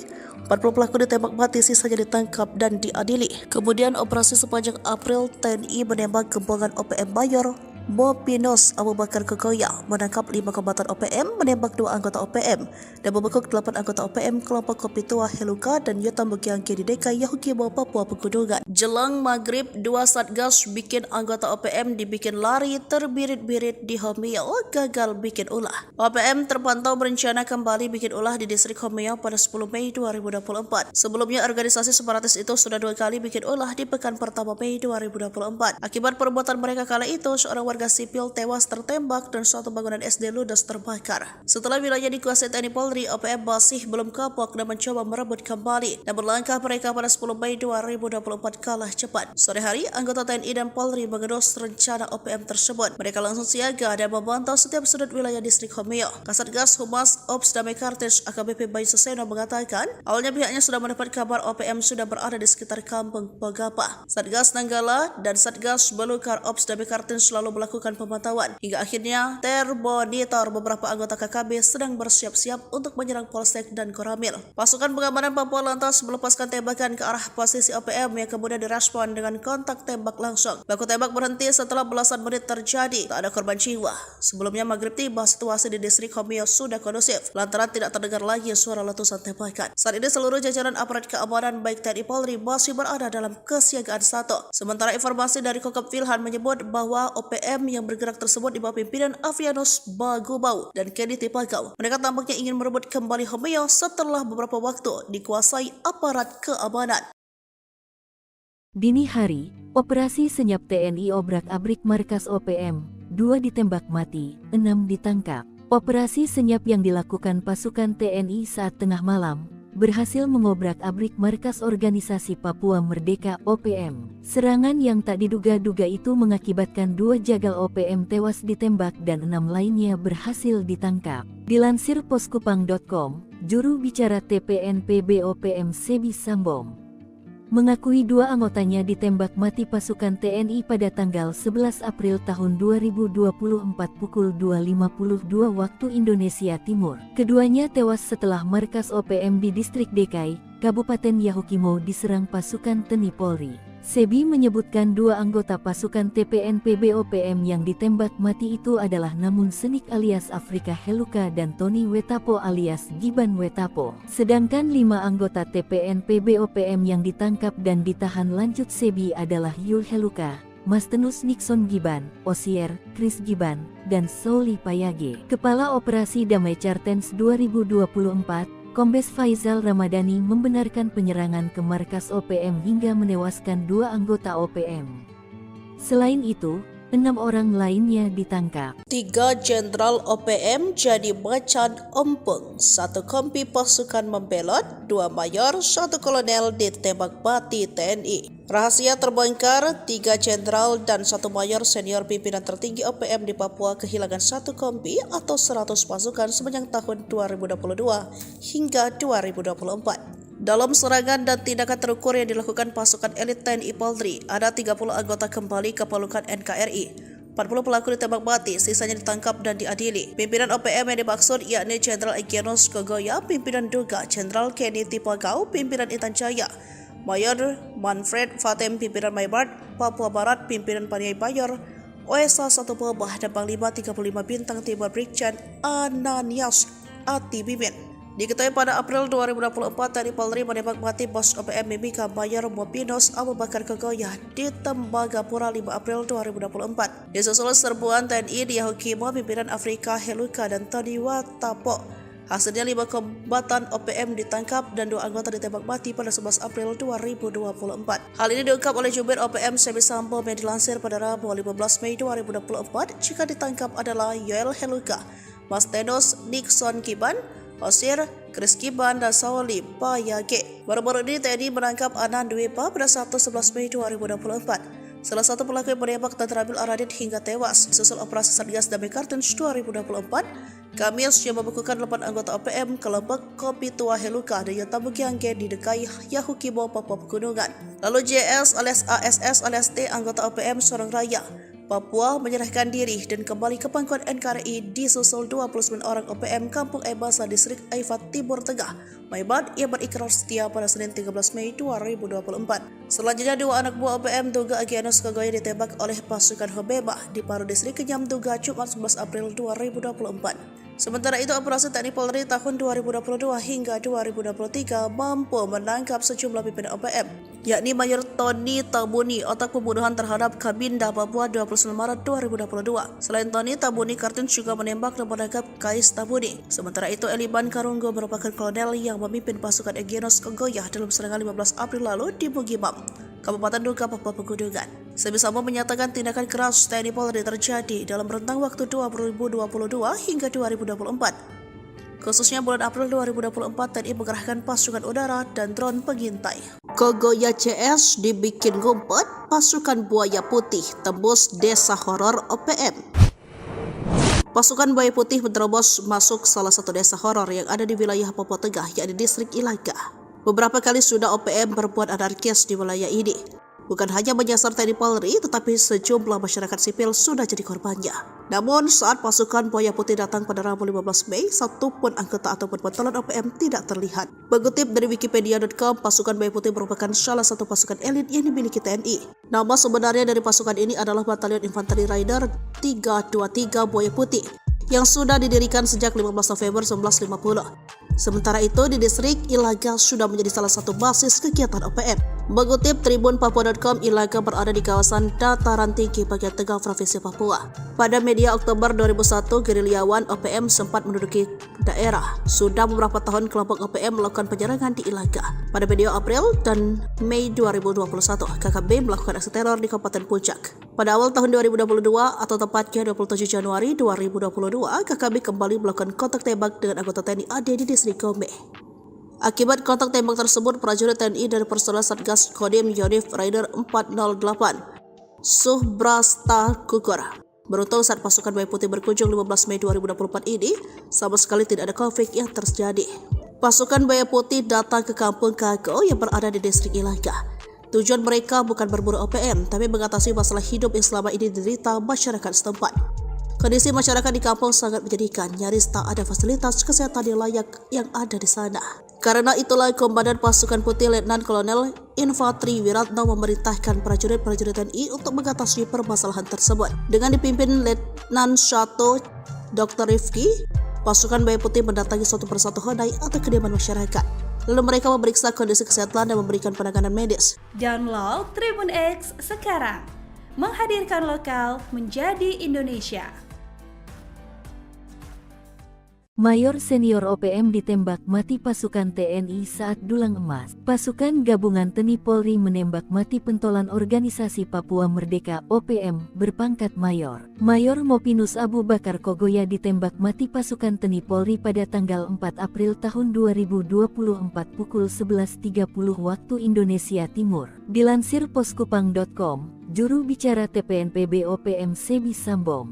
40 pelaku ditembak mati, sisanya ditangkap dan diadili. Kemudian operasi sepanjang April, TNI menembak gembongan OPM Mayor Bopinos Abu Bakar Kogoya, menangkap 5 kombatan OPM, menembak 2 anggota OPM, dan membekuk 8 anggota OPM kelompok Kopi Tua Heluka dan Yotam Bukiangke di DKI Yahukimo Papua Pegunungan. Jelang maghrib, 2 satgas bikin anggota OPM dibikin lari terbirit-birit di Homeo, gagal bikin ulah. OPM terpantau berencana kembali bikin ulah di distrik Homeo pada 10 Mei 2024. Sebelumnya organisasi separatis itu sudah 2 kali bikin ulah di pekan pertama Mei 2024. Akibat perbuatan mereka kala itu, seorang warga sipil tewas tertembak dan suatu bangunan SD ludes terbakar. Setelah wilayah dikuasai TNI Polri, OPM masih belum kapok dan mencoba merebut kembali. Namun langkah mereka pada 10 Mei 2024 kalah cepat. Sore hari, anggota TNI dan Polri mengendus rencana OPM tersebut. Mereka langsung siaga dan memantau setiap sudut wilayah distrik Homeo. Kasatgas Humas Ops Damai Kartens AKBP Bayu Suseno mengatakan, awalnya pihaknya sudah mendapat kabar OPM sudah berada di sekitar kampung Pogapa. Satgas Nanggala dan Satgas Belukar Ops Damai Kartens selalu melakukan pemantauan. Hingga akhirnya termonitor beberapa anggota KKB sedang bersiap-siap untuk menyerang Polsek dan Koramil. Pasukan pengamanan Papua lantas melepaskan tembakan ke arah posisi OPM yang kemudian direspon dengan kontak tembak langsung. Baku tembak berhenti setelah belasan menit terjadi. Tak ada korban jiwa. Sebelumnya maghrib tiba, situasi di distrik Homeo sudah kondusif lantaran tidak terdengar lagi suara letusan tembakan. Saat ini seluruh jajaran aparat keamanan baik TNI Polri masih berada dalam kesiagaan 1. Sementara informasi dari Kokop Wilhan menyebut bahwa OPM yang bergerak tersebut di bawah pimpinan Avianus Bagubau dan Kenny Tipagau. Mereka tampaknya ingin merebut kembali Homeo setelah beberapa waktu dikuasai aparat keamanan. Dini hari, operasi senyap TNI obrak-abrik markas OPM, 2 ditembak mati, 6 ditangkap. Operasi senyap yang dilakukan pasukan TNI saat tengah malam berhasil mengobrak-abrik markas organisasi Papua Merdeka OPM. Serangan yang tak diduga-duga itu mengakibatkan 2 jagal OPM tewas ditembak dan 6 lainnya berhasil ditangkap. Dilansir poskupang.com, juru bicara TPNPB OPM Sebi Sambom mengakui 2 anggotanya ditembak mati pasukan TNI pada tanggal 11 April tahun 2024 pukul 2.52 waktu Indonesia Timur. Keduanya tewas setelah markas OPM di distrik DKI, Kabupaten Yahukimo diserang pasukan TNI Polri. Sebi menyebutkan 2 anggota pasukan TPNPB OPM yang ditembak mati itu adalah Namun Senik alias Afrika Heluka dan Tony Wetapo alias Giban Wetapo. Sedangkan 5 anggota TPNPB OPM yang ditangkap dan ditahan lanjut Sebi adalah Yul Heluka, Mastenus Nixon Giban, Osier, Chris Giban, dan Souli Payage. Kepala Operasi Damai Kartens 2024, Kombes Faizal Ramadhani membenarkan penyerangan ke markas OPM hingga menewaskan 2 anggota OPM. Selain itu, 6 orang lainnya ditangkap. 3 jenderal OPM jadi macan ompong, 1 kompi pasukan membelot, 2 mayor, 1 kolonel ditembak mati TNI. Rahasia terbongkar, 3 jenderal dan 1 mayor senior pimpinan tertinggi OPM di Papua kehilangan 1 kompi atau 100 pasukan sepanjang tahun 2022 hingga 2024. Dalam serangan dan tindakan terukur yang dilakukan pasukan elit TNI Polri, ada 30 anggota kembali ke pelukan NKRI. 40 pelaku ditembak mati, sisanya ditangkap dan diadili. Pimpinan OPM yang dimaksud yakni Jenderal Egyanus Kogoya, Pimpinan Duga Jenderal Kenny Tipagau, Pimpinan Intan Jaya, Mayor Manfred Fatem, Pimpinan Maybart, Papua Barat, Pimpinan Paniai Bayor, OSA 1 Pobah dan Panglima 35 Bintang Timur Brigjen Ananias Atibimin. Diketahui pada April 2024, TNI Polri menembak mati bos OPM Mimika Mayor Mopinos Abu Bakar Kogoya di Tembagapura 5 April 2024. Disusul serbuan TNI di Yahukimo, pimpinan Afrika Heluka dan Tony Watapo. Hasilnya 5 kombatan OPM ditangkap dan 2 anggota ditembak mati pada 11 April 2024. Hal ini diungkap oleh Jubir OPM Semi Sambo yang dilansir pada Rabu 15 Mei 2024. Jika ditangkap adalah Yoel Heluka, Mastenos Nixon Kiban, Osir, Chris Kiban, dan Sauli Payage. Baru-baru ini TNI menangkap Anan Dwepa pada Sabtu 11 Mei 2024. Salah satu pelaku yang menembak dan terabil Aradit hingga tewas. Susul operasi Satgas Damai Kartens 2024, Kamis yang membekukan 8 anggota OPM kelompok Kopi Tua Heluka dan Yotabu Giangge di Dekai Yahukimo, Papua Pegunungan. Lalu JS alias ASS alias T, anggota OPM Sorong Raya, Papua, menyerahkan diri dan kembali ke pangkuan NKRI disusul 29 orang OPM Kampung Ebasa Distrik Aifat Timur Tengah, Maibat, yang berikrar setia pada Senin 13 Mei 2024. Selanjutnya 2 anak buah OPM Duga Egyanus Kogoya ditembak oleh pasukan Hobeba di Paru Distrik Kenyam Duga Jumat 11 April 2024. Sementara itu, operasi TNI Polri tahun 2022 hingga 2023 mampu menangkap sejumlah pimpinan OPM, yakni Mayor Tony Tabuni, otak pembunuhan terhadap Kabinda Papua 29 Maret 2022. Selain Tony, Tabuni Kartens juga menembak dan menangkap Kais Tabuni. Sementara itu, Eliban Karunggo merupakan kolonel yang memimpin pasukan Egyanus Kogoya dalam serangan 15 April lalu di Bugimam, Kabupaten Duga, Papua Pegunungan. Semi Sambo menyatakan tindakan keras TNI Polri terjadi dalam rentang waktu 2022 hingga 2024. Khususnya bulan April 2024, TNI mengerahkan pasukan udara dan drone pengintai. Kogoya CS dibikin ngumpet, pasukan Buaya Putih tembus desa horor OPM. Pasukan Buaya Putih menerobos masuk salah satu desa horor yang ada di wilayah Papua Tengah, yakni distrik Ilaga. Beberapa kali sudah OPM berbuat anarkis di wilayah ini. Bukan hanya menyasar TNI Polri, tetapi sejumlah masyarakat sipil sudah jadi korbannya. Namun saat pasukan Buaya Putih datang pada Rabu 15 Mei, satu pun anggota ataupun pentolan OPM tidak terlihat. Mengutip dari Wikipedia.com, pasukan Buaya Putih merupakan salah satu pasukan elit yang dimiliki TNI. Nama sebenarnya dari pasukan ini adalah Batalion Infanteri Rider 323 Buaya Putih, yang sudah didirikan sejak 15 November 1950. Sementara itu, di distrik Ilaga sudah menjadi salah satu basis kegiatan OPM. Mengutip tribunpapua.com, Ilaga berada di kawasan dataran tinggi bagian tengah Provinsi Papua. Pada media Oktober 2001, gerilyawan OPM sempat menduduki daerah. Sudah beberapa tahun kelompok OPM melakukan penyerangan di Ilaga. Pada media April dan Mei 2021, KKB melakukan aksi teror di Kabupaten Puncak. Pada awal tahun 2022 atau tepatnya 27 Januari 2022, KKB kembali melakukan kontak tembak dengan anggota TNI AD di distrik Gome. Akibat kontak tembak tersebut, prajurit TNI dari personel Satgas Kodim Yonif Rider 408 Subrasta gugur. Beruntung saat pasukan Buaya Putih berkunjung 15 Mei 2024 ini, sama sekali tidak ada konflik yang terjadi. Pasukan Buaya Putih datang ke kampung Kago yang berada di distrik Ilaga. Tujuan mereka bukan berburu OPM, tapi mengatasi masalah hidup yang selama ini diderita masyarakat setempat. Kondisi masyarakat di kampung sangat menyedihkan, nyaris tak ada fasilitas kesehatan yang layak yang ada di sana. Karena itulah Komandan Pasukan Putih Letnan Kolonel Infantri Wiratno memerintahkan prajurit-prajurit TNI untuk mengatasi permasalahan tersebut. Dengan dipimpin Letnan 1 Dr. Rifki, pasukan Buaya Putih mendatangi satu persatu honai atau kediaman masyarakat. Lalu mereka memeriksa kondisi kesehatan dan memberikan penanganan medis. Download Tribun X sekarang, menghadirkan lokal menjadi Indonesia. Mayor senior OPM ditembak mati pasukan TNI saat dulang emas. Pasukan Gabungan TNI Polri menembak mati pentolan Organisasi Papua Merdeka OPM berpangkat Mayor. Mayor Mopinus Abu Bakar Kogoya ditembak mati pasukan TNI Polri pada tanggal 4 April tahun 2024 pukul 11.30 waktu Indonesia Timur. Dilansir poskupang.com, juru bicara TPNPB OPM Semi Sambo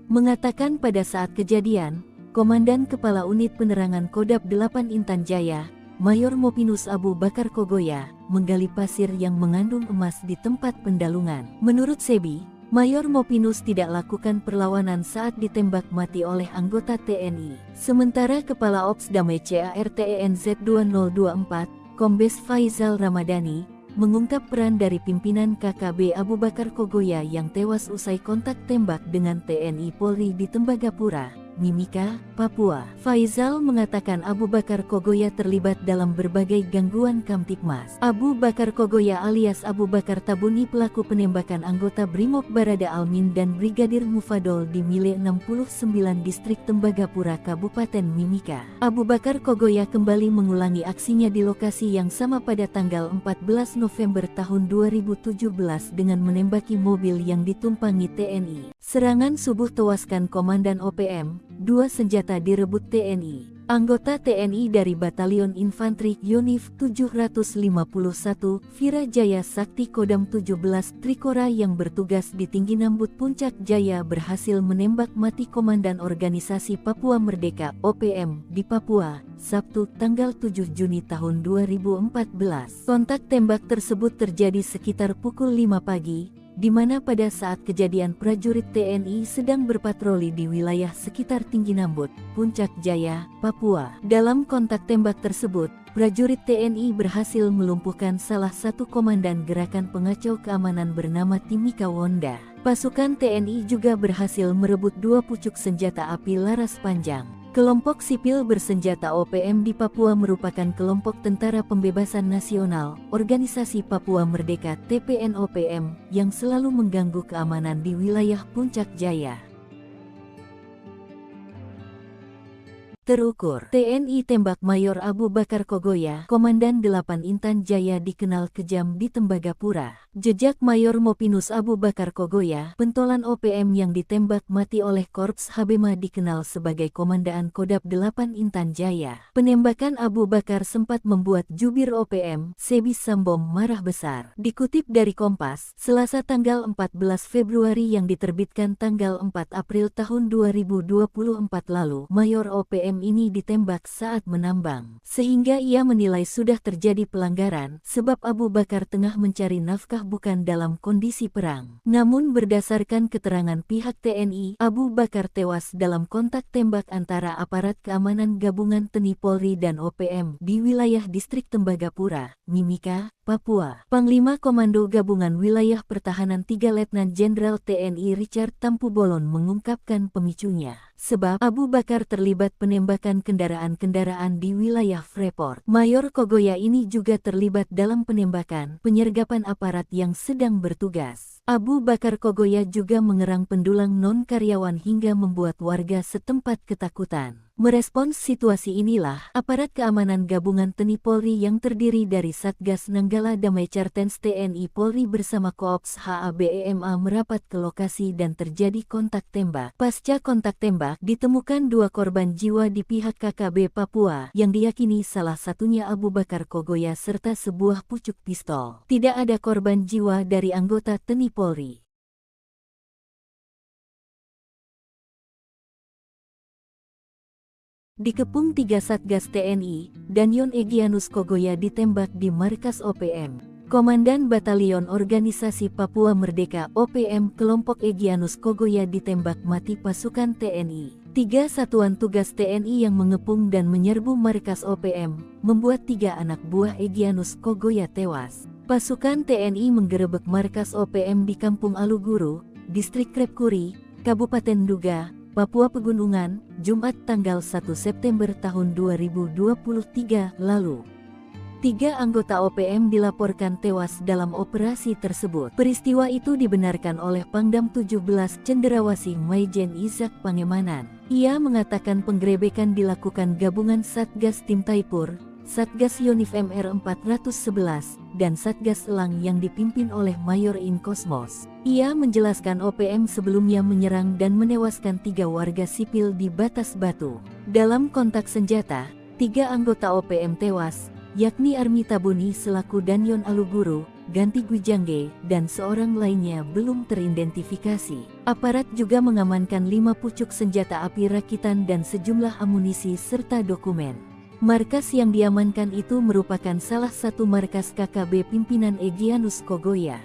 mengatakan pada saat kejadian, Komandan Kepala Unit Penerangan Kodam 8 Intan Jaya, Mayor Mopinus Abu Bakar Kogoya, menggali pasir yang mengandung emas di tempat pendalungan. Menurut Sebi, Mayor Mopinus tidak lakukan perlawanan saat ditembak mati oleh anggota TNI. Sementara Kepala Ops Damai CARTENZ 2024, Kombes Faizal Ramadhani, mengungkap peran dari pimpinan KKB Abu Bakar Kogoya yang tewas usai kontak tembak dengan TNI Polri di Tembagapura, Mimika, Papua. Faizal mengatakan Abu Bakar Kogoya terlibat dalam berbagai gangguan Kamtibmas. Abu Bakar Kogoya alias Abu Bakar Tabuni pelaku penembakan anggota Brimob Barada Almin dan Brigadir Mufadol di Mile 69 Distrik Tembagapura Kabupaten Mimika. Abu Bakar Kogoya kembali mengulangi aksinya di lokasi yang sama pada tanggal 14 November tahun 2017 dengan menembaki mobil yang ditumpangi TNI. Serangan subuh tewaskan Komandan OPM, 2 senjata direbut TNI. Anggota TNI dari Batalion Infanteri Yonif 751, Virajaya Sakti Kodam 17 Trikora yang bertugas di Tinggi Nambut Puncak Jaya berhasil menembak mati Komandan Organisasi Papua Merdeka (OPM) di Papua, Sabtu tanggal 7 Juni tahun 2014. Kontak tembak tersebut terjadi sekitar pukul 5 pagi, di mana pada saat kejadian prajurit TNI sedang berpatroli di wilayah sekitar Tinggi Nambut, Puncak Jaya, Papua. Dalam kontak tembak tersebut, prajurit TNI berhasil melumpuhkan salah satu komandan gerakan pengacau keamanan bernama Timika Wonda. Pasukan TNI juga berhasil merebut 2 pucuk senjata api laras panjang. Kelompok sipil bersenjata OPM di Papua merupakan kelompok Tentara Pembebasan Nasional, Organisasi Papua Merdeka (TPNOPM) yang selalu mengganggu keamanan di wilayah Puncak Jaya. Terukur, TNI tembak Mayor Abu Bakar Kogoya, Komandan 8 Intan Jaya dikenal kejam di Tembagapura. Jejak Mayor Mopinus Abu Bakar Kogoya, pentolan OPM yang ditembak mati oleh Korps Habema dikenal sebagai Komandaan Kodam 8 Intan Jaya. Penembakan Abu Bakar sempat membuat jubir OPM, Sebi Sambom marah besar. Dikutip dari Kompas, Selasa tanggal 14 Februari yang diterbitkan tanggal 4 April tahun 2024 lalu, Mayor OPM ini ditembak saat menambang. Sehingga ia menilai sudah terjadi pelanggaran, sebab Abu Bakar tengah mencari nafkah bukan dalam kondisi perang. Namun berdasarkan keterangan pihak TNI, Abu Bakar tewas dalam kontak tembak antara aparat keamanan gabungan TNI Polri dan OPM di wilayah Distrik Tembagapura, Mimika, Papua. Panglima Komando Gabungan Wilayah Pertahanan 3 Letnan Jenderal TNI Richard Tampu Bolon mengungkapkan pemicunya, sebab Abu Bakar terlibat penembakan kendaraan-kendaraan di wilayah Freeport. Mayor Kogoya ini juga terlibat dalam penembakan, penyergapan aparat yang sedang bertugas. Abu Bakar Kogoya juga mengerang pendulang non-karyawan hingga membuat warga setempat ketakutan. Merespons situasi inilah, aparat keamanan gabungan TNI Polri yang terdiri dari Satgas Nanggala Damai Cartens TNI Polri bersama Koops HABEMA merapat ke lokasi dan terjadi kontak tembak. Pasca kontak tembak, ditemukan 2 korban jiwa di pihak KKB Papua, yang diyakini salah satunya Abu Bakar Kogoya serta sebuah pucuk pistol. Tidak ada korban jiwa dari anggota TNI Polri. Dikepung 3 Satgas TNI, Danyon Egyanus Kogoya ditembak di markas OPM. Komandan Batalion Organisasi Papua Merdeka (OPM) kelompok Egyanus Kogoya ditembak mati pasukan TNI. 3 satuan tugas TNI yang mengepung dan menyerbu markas OPM, membuat 3 anak buah Egyanus Kogoya tewas. Pasukan TNI menggerebek markas OPM di Kampung Aluguru, Distrik Krepkuri, Kabupaten Duga, Papua Pegunungan, Jumat tanggal 1 September tahun 2023 lalu. 3 anggota OPM dilaporkan tewas dalam operasi tersebut. Peristiwa itu dibenarkan oleh Pangdam 17 Cenderawasih Maijen Izak Pangemanan. Ia mengatakan penggerebekan dilakukan gabungan Satgas Tim Taipur, Satgas Yonif MR 411, dan Satgas Elang yang dipimpin oleh Mayor In Kosmos. Ia menjelaskan OPM sebelumnya menyerang dan menewaskan 3 warga sipil di Batas Batu. Dalam kontak senjata, 3 anggota OPM tewas, yakni Armi Tabuni selaku Danyon Aluguru, Ganti Gwijangge, dan seorang lainnya belum teridentifikasi. Aparat juga mengamankan 5 pucuk senjata api rakitan dan sejumlah amunisi serta dokumen. Markas yang diamankan itu merupakan salah satu markas KKB pimpinan Egyanus Kogoya.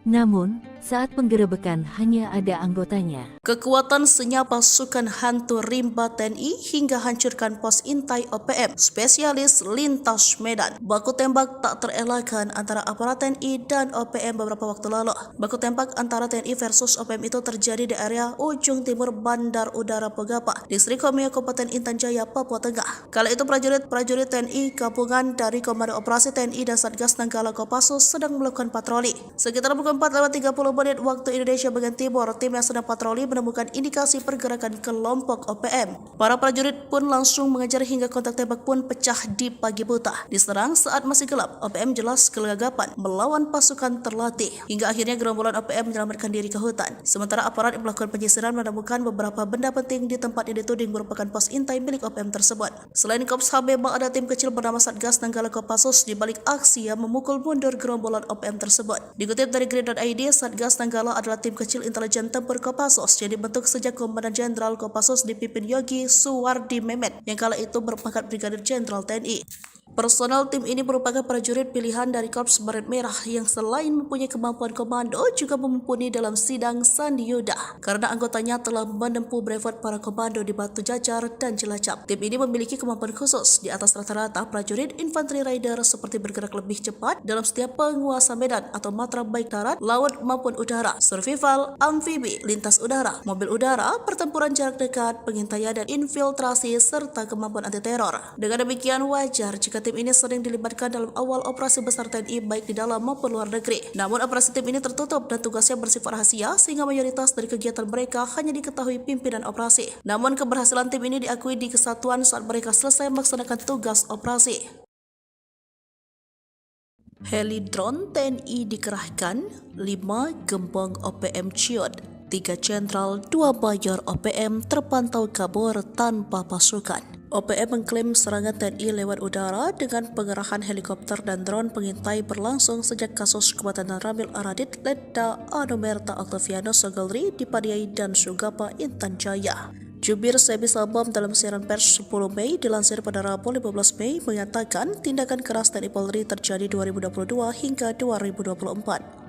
Namun, saat penggerebekan hanya ada anggotanya. Kekuatan senyap pasukan hantu rimba TNI hingga hancurkan pos intai OPM, spesialis lintas Medan. Baku tembak tak terelakkan antara aparat TNI dan OPM beberapa waktu lalu. Baku tembak antara TNI versus OPM itu terjadi di area ujung timur Bandar Udara Pogapa, Distrik Homeo, Kabupaten Intan Jaya, Papua Tengah. Kala itu prajurit TNI gabungan dari Komando Operasi TNI dan Satgas Nanggala Kopassus sedang melakukan patroli. Sekitar pukul 4:30 menit waktu Indonesia bagian timur, tim yang sedang patroli menemukan indikasi pergerakan kelompok OPM. Para prajurit pun langsung mengejar hingga kontak tembak pun pecah di pagi buta. Diserang saat masih gelap, OPM jelas kelagapan melawan pasukan terlatih. Hingga akhirnya gerombolan OPM menyelamatkan diri ke hutan. Sementara aparat yang melakukan penyisiran menemukan beberapa benda penting di tempat yang dituding merupakan pos intai milik OPM tersebut. Selain Kops HB, ada tim kecil bernama Satgas Nanggala Kopassus di balik aksi yang memukul mundur gerombolan OPM tersebut. Dikutip dari Grid.id, Satgas Nanggala adalah tim kecil intelijen tempur Kopassus yang dibentuk sejak Komandan Jenderal Kopassus dipimpin Yogi Suwardi Memet yang kala itu berpangkat Brigadir Jenderal TNI. Personel tim ini merupakan prajurit pilihan dari Korps Baret Merah yang selain mempunyai kemampuan komando juga mumpuni dalam sidang Sandi Yuda karena anggotanya telah menempuh brevet para komando di Batu Jajar dan Cilacap. Tim ini memiliki kemampuan khusus di atas rata-rata prajurit infanteri rider seperti bergerak lebih cepat dalam setiap penguasa medan atau matra baik darat, laut maupun udara, survival, amfibi, lintas udara, mobil udara, pertempuran jarak dekat, pengintaian dan infiltrasi serta kemampuan anti teror. Dengan demikian wajar jika tim ini sering dilibatkan dalam awal operasi besar TNI baik di dalam maupun luar negeri. Namun operasi tim ini tertutup dan tugasnya bersifat rahasia sehingga mayoritas dari kegiatan mereka hanya diketahui pimpinan operasi. Namun keberhasilan tim ini diakui di kesatuan saat mereka selesai melaksanakan tugas operasi. Heli drone TNI dikerahkan, 5 gembong OPM ciut, 3 jenderal, 2 mayor OPM terpantau kabur tanpa pasukan. OPM mengklaim serangan TNI lewat udara dengan pengerahan helikopter dan drone pengintai berlangsung sejak kasus kematian Ramil Aradit, Letda Anomerta Octavianus Sogolri di Padiai dan Sugapa, Intan Jaya. Jubir Sebi Sabam dalam siaran pers 10 Mei dilansir pada Rabu 15 Mei mengatakan tindakan keras TNI Polri terjadi 2022 hingga 2024.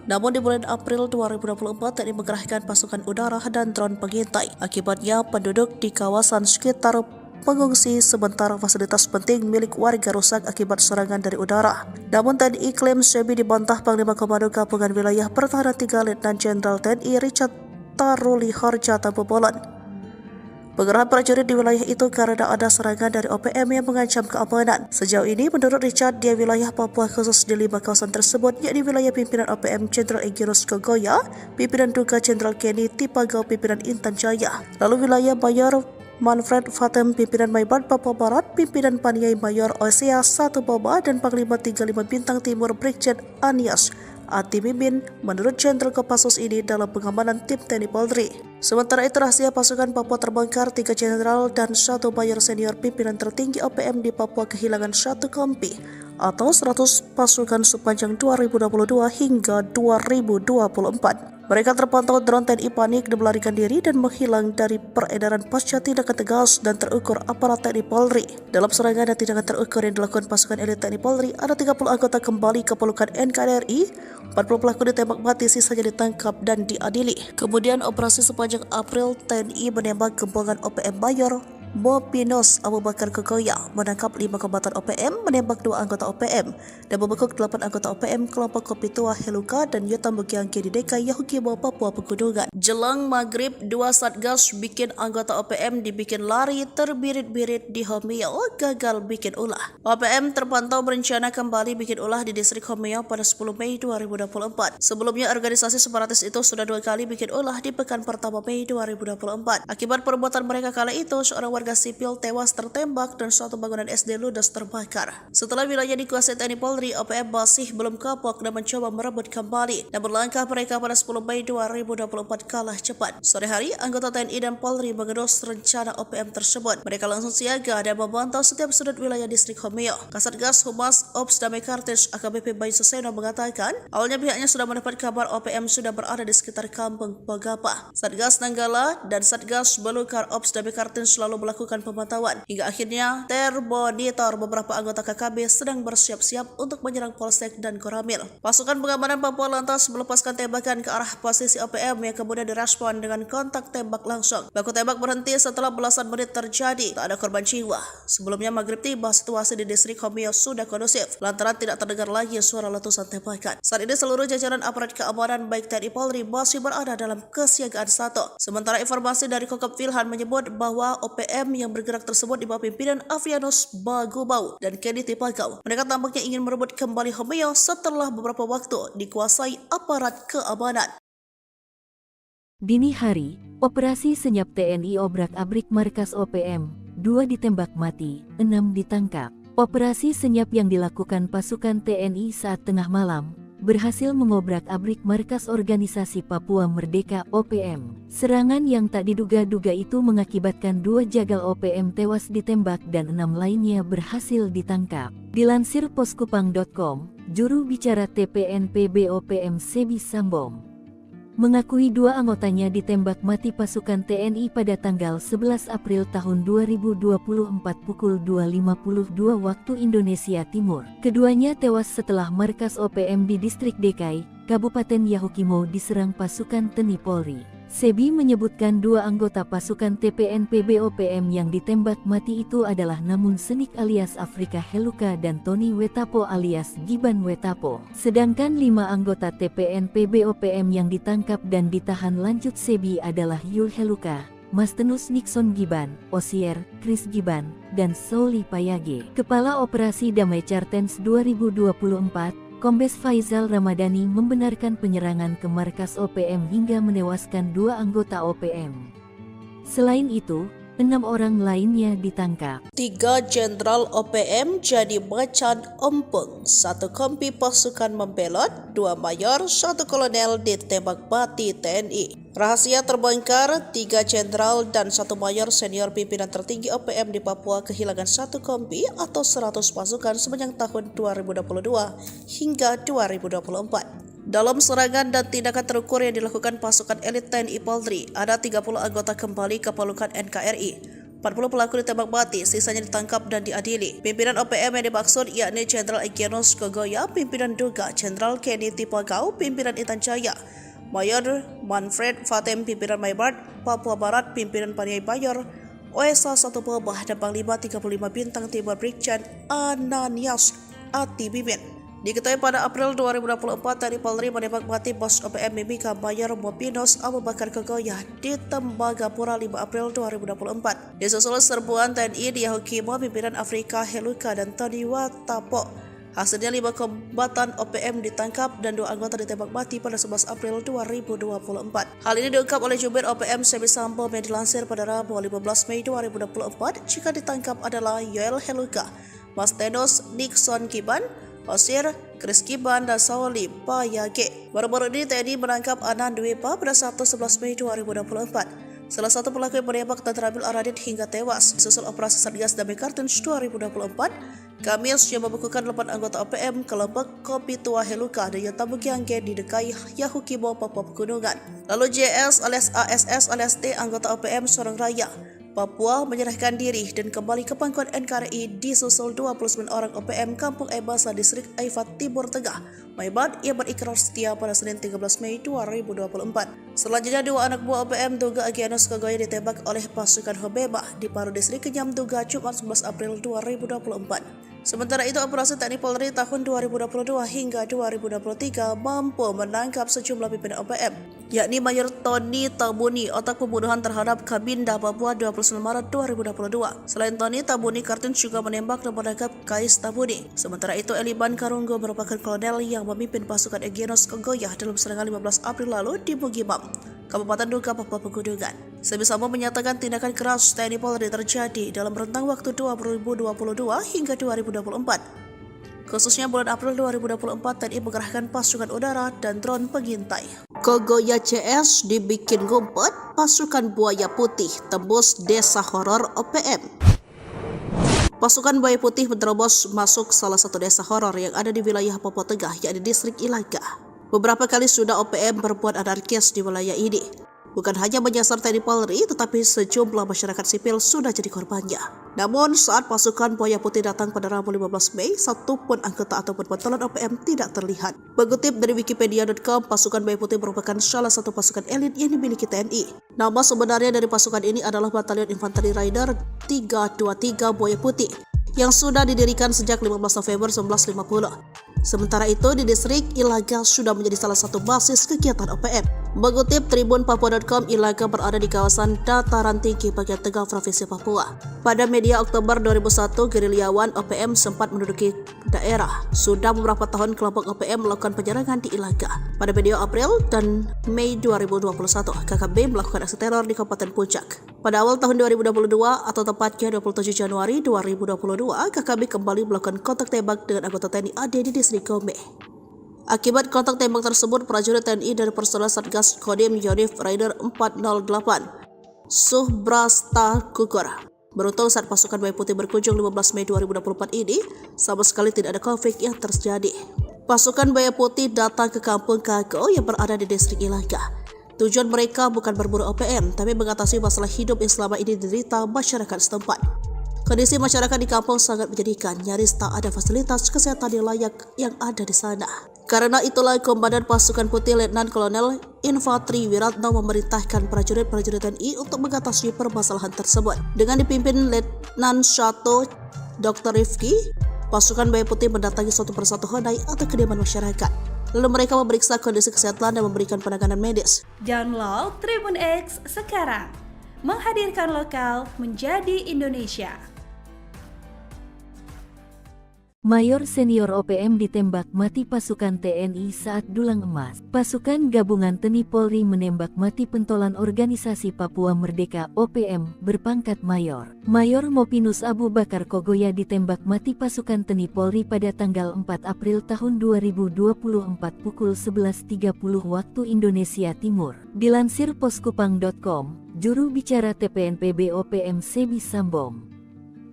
Namun di bulan April 2024 TNI mengerahkan pasukan udara dan drone pengintai. Akibatnya penduduk di kawasan sekitar mengungsi sementara fasilitas penting milik warga rusak akibat serangan dari udara. Namun TNI klaim Sebi dibantah Panglima Komando Gabungan Wilayah Pertahanan 3 Letnan Jenderal TNI Richard Taruli Harjata Bobolan. Pengerahan prajurit di wilayah itu karena ada serangan dari OPM yang mengancam keamanan. Sejauh ini, menurut Richard, di wilayah Papua khusus di 5 kawasan tersebut, yakni wilayah pimpinan OPM Jenderal Egyanus Kogoya, pimpinan Duga Jenderal Kenny Tipagau, pimpinan Intan Jaya, lalu wilayah Mayor Manfred Fatem, pimpinan Maibad Papua Barat, pimpinan Paniai Mayor Osea 1 Baba, dan Panglima 35 Bintang Timur Brigjen Anias Ati Mimin menurut Jenderal Kopassus ini dalam pengamanan tim TNI Polri. Sementara itu rahasia pasukan Papua terbongkar, 3 jenderal dan 1 mayor senior pimpinan tertinggi OPM di Papua kehilangan 1 kompi atau 100 pasukan sepanjang 2022 hingga 2024. Mereka terpantau drone TNI panik dan melarikan diri dan menghilang dari peredaran pasca tindakan tegas dan terukur aparat TNI Polri. Dalam serangan dan tindakan terukur yang dilakukan pasukan elit TNI Polri, ada 30 anggota kembali ke pelukan NKRI, 40 pelaku ditembak mati, sisanya ditangkap dan diadili. Kemudian operasi sepanjang April, TNI menembak gembongan OPM Mayor Bopinos Abu Bakar Kogoya, menangkap 5 kombatan OPM, menembak 2 anggota OPM, dan membekuk 8 anggota OPM kelompok Kopi Tua Heluka dan Yotam Bukiangke di DKI Yahukibo, Papua Pegunungan. Jelang maghrib, 2 satgas bikin anggota OPM dibikin lari terbirit-birit di Homeo, gagal bikin ulah. OPM terpantau berencana kembali bikin ulah di distrik Homeo pada 10 Mei 2024. Sebelumnya organisasi separatis itu sudah 2 kali bikin ulah di pekan pertama Mei 2024. Akibat perbuatan mereka kala itu, seorang warga sipil tewas tertembak dan suatu bangunan SD ludes terbakar. Setelah wilayah dikuasai TNI Polri, OPM masih belum kapok dan mencoba merebut kembali. Namun langkah mereka pada 10 Mei 2024 kalah cepat. Sore hari, anggota TNI dan Polri mengendus rencana OPM tersebut. Mereka langsung siaga dan memantau setiap sudut wilayah distrik Homeo. Kasatgas Humas Ops Damai Kartens AKBP Bayu Suseno mengatakan, awalnya pihaknya sudah mendapat kabar OPM sudah berada di sekitar kampung Pogapa. Satgas Nanggala dan Satgas Belukar Ops Damai Kartens selalu melakukan melakukan pemantauan. Hingga akhirnya termonitor beberapa anggota KKB sedang bersiap-siap untuk menyerang Polsek dan Koramil. Pasukan pengamanan Papua lantas melepaskan tembakan ke arah posisi OPM yang kemudian direspon dengan kontak tembak langsung. Baku tembak berhenti setelah belasan menit terjadi. Tak ada korban jiwa. Sebelumnya maghrib tiba, situasi di distrik Homeo sudah kondusif lantaran tidak terdengar lagi suara letusan tembakan. Saat ini seluruh jajaran aparat keamanan baik TNI Polri masih berada dalam kesiagaan 1. Sementara informasi dari Kokop Wilhan menyebut bahwa OPM yang bergerak tersebut di bawah pimpinan Avianus Bagubau dan Kenny Tipagau. Mereka tampaknya ingin merebut kembali Homeo setelah beberapa waktu dikuasai aparat keamanan. Dini hari, operasi senyap TNI obrak-abrik markas OPM, 2 ditembak mati, 6 ditangkap. Operasi senyap yang dilakukan pasukan TNI saat tengah malam berhasil mengobrak-abrik markas organisasi Papua Merdeka OPM. Serangan yang tak diduga-duga itu mengakibatkan 2 jagal OPM tewas ditembak dan 6 lainnya berhasil ditangkap. Dilansir poskupang.com, juru bicara TPNPB OPM Sebi Sambom mengakui 2 anggotanya ditembak mati pasukan TNI pada tanggal 11 April tahun 2024 pukul 2.52 waktu Indonesia Timur. Keduanya tewas setelah markas OPM di distrik Dekai, Kabupaten Yahukimo diserang pasukan TNI Polri. Sebi menyebutkan 2 anggota pasukan TPNPB OPM yang ditembak mati itu adalah Namun Senik alias Afrika Heluka dan Tony Wetapo alias Giban Wetapo. Sedangkan 5 anggota TPNPB OPM yang ditangkap dan ditahan lanjut Sebi adalah Yul Heluka, Mastenus Nixon Giban, Osier, Chris Giban, dan Sauli Payage. Kepala Operasi Damai Chartens 2024, Kombes Faizal Ramadhani membenarkan penyerangan ke markas OPM hingga menewaskan 2 anggota OPM. Selain itu, 6 orang lainnya ditangkap. 3 jenderal OPM jadi macan ompong, 1 kompi pasukan membelot, 2 mayor, 1 kolonel ditembak mati TNI. Rahasia terbongkar, 3 jenderal dan 1 mayor senior pimpinan tertinggi OPM di Papua kehilangan 1 kompi atau 100 pasukan sepanjang tahun 2022 hingga 2024. Dalam serangan dan tindakan terukur yang dilakukan pasukan elit TNI Polri, ada 30 anggota kembali ke pelukan NKRI. 40 pelaku ditembak mati, sisanya ditangkap dan diadili. Pimpinan OPM yang dimaksud yakni Jenderal Egyanus Kogoya, pimpinan Duga, Jenderal Kenny Tipagau, pimpinan Intan Jaya, Mayor Manfred Fatem, pimpinan Maybart, Papua Barat, pimpinan Paniai Bayor, OSA 1 Bawah, dan Panglima 35 Bintang Timur Brigjen Ananias Ati Bimin. Diketahui pada April 2024, TNI Polri menembak mati bos OPM Mimika Mayor Mopinos Abu Bakar Kogoya di Tembagapura 5 April 2024. Disusul serbuan TNI di Yahukimo, pimpinan Afrika Heluka dan Tony Wetapo. Hasilnya 5 kombatan OPM ditangkap dan 2 anggota ditembak mati pada 11 April 2024. Hal ini diungkap oleh Jubir OPM Sebi Sambom yang dilansir pada Rabu 15 Mei 2024. Jika ditangkap adalah Yoel Heluka, Mastenus Nixon Giban, Osier, Chris Giban, dan Sauli Payage. Baru-baru ini TNI menangkap Anan Dwepa pada Sabtu 11 Mei 2024. Salah satu pelaku yang menembak dan terambil Aradit hingga tewas. Susul operasi Satgas Damai Kartens 2024, Kamis yang membekukan 8 anggota OPM kelompok Kopi Tua Heluka dan Yotabu Giangge di Dekai Yahukimo, Papua Pegunungan. Lalu JS alias ASS alias T, anggota OPM Sorong Raya Papua, menyerahkan diri dan kembali ke pangkuan NKRI disusul 29 orang OPM Kampung Ebasa Distrik Aifat Timur Tengah, Maybart, yang berikrar setia pada Senin 13 Mei 2024. Selanjutnya 2 anak buah OPM Duga Egyanus Kogoya ditembak oleh pasukan Hobeba di Paru Distrik Kenyam Duga Jumat 11 April 2024. Sementara itu, operasi TNI Polri tahun 2022 hingga 2023 mampu menangkap sejumlah pimpinan OPM, yakni Mayor Tony Tabuni, otak pembunuhan terhadap Kabinda Papua 29 Maret 2022. Selain Tony, Tabuni Kartens juga menembak dan menangkap Kais Tabuni. Sementara itu, Eliban Karunggo merupakan kolonel yang memimpin pasukan Egyanus Kogoya dalam serangan 15 April lalu di Bugimam, Kabupaten Duga, Papua Pegunungan. Sebi Sambom menyatakan tindakan keras TNI Polri terjadi dalam rentang waktu 2022 hingga 2024. Khususnya bulan April 2024, TNI mengerahkan pasukan udara dan drone pengintai. Kogoya CS dibikin ngumpet, pasukan Buaya Putih tembus desa horor OPM. Pasukan Buaya Putih menerobos masuk salah satu desa horor yang ada di wilayah Papua Tengah, yakni distrik Ilaga. Beberapa kali sudah OPM berbuat anarkis di wilayah ini. Bukan hanya menyasar TNI Polri, tetapi sejumlah masyarakat sipil sudah jadi korbannya. Namun saat pasukan Buaya Putih datang pada Rabu 15 Mei, satupun anggota ataupun pentolan OPM tidak terlihat. Mengutip dari Wikipedia.com, pasukan Buaya Putih merupakan salah satu pasukan elit yang dimiliki TNI. Nama sebenarnya dari pasukan ini adalah Batalion Infanteri Raider 323 Buaya Putih, yang sudah didirikan sejak 15 November 1950. Sementara itu, di distrik Ilaga sudah menjadi salah satu basis kegiatan OPM. Mengutip Tribun Papua.com, Ilaga berada di kawasan dataran tinggi bagian tengah Provinsi Papua. Pada media Oktober 2001, gerilyawan OPM sempat menduduki daerah. Sudah beberapa tahun kelompok OPM melakukan penyerangan di Ilaga. Pada media April dan Mei 2021, KKB melakukan aksi teror di Kabupaten Puncak. Pada awal tahun 2022 atau tepatnya 27 Januari 2022, KKB kembali melakukan kontak tembak dengan anggota TNI AD di distrik Gombe. Akibat kontak tembak tersebut, prajurit TNI dari personel Satgas Kodim Yonif Raider 408 Subrasta gugur. Beruntung saat pasukan Buaya Putih berkunjung 15 Mei 2024 ini, sama sekali tidak ada konflik yang terjadi. Pasukan Buaya Putih datang ke kampung Kago yang berada di distrik Ilaga. Tujuan mereka bukan berburu OPM, tapi mengatasi masalah hidup yang selama ini diderita masyarakat setempat. Kondisi masyarakat di kampung sangat menyedihkan, nyaris tak ada fasilitas kesehatan yang layak yang ada di sana. Karena itulah Komandan Pasukan Putih Letnan Kolonel Infantri Wiratno memerintahkan prajurit-prajurit TNI untuk mengatasi permasalahan tersebut. Dengan dipimpin Letnan 1 Dr. Rifki, pasukan Buaya Putih mendatangi suatu persatu honai atau kediaman masyarakat. Lalu mereka memeriksa kondisi kesehatan dan memberikan penanganan medis. Download Tribun X sekarang. Menghadirkan lokal menjadi Indonesia. Mayor senior OPM ditembak mati pasukan TNI saat dulang emas. Pasukan gabungan TNI Polri menembak mati pentolan organisasi Papua Merdeka (OPM) berpangkat mayor. Mayor Mopinus Abu Bakar Kogoya ditembak mati pasukan TNI Polri pada tanggal 4 April tahun 2024 pukul 11.30 waktu Indonesia Timur. Dilansir poskupang.com, juru bicara TPNPB OPM Sebi Sambom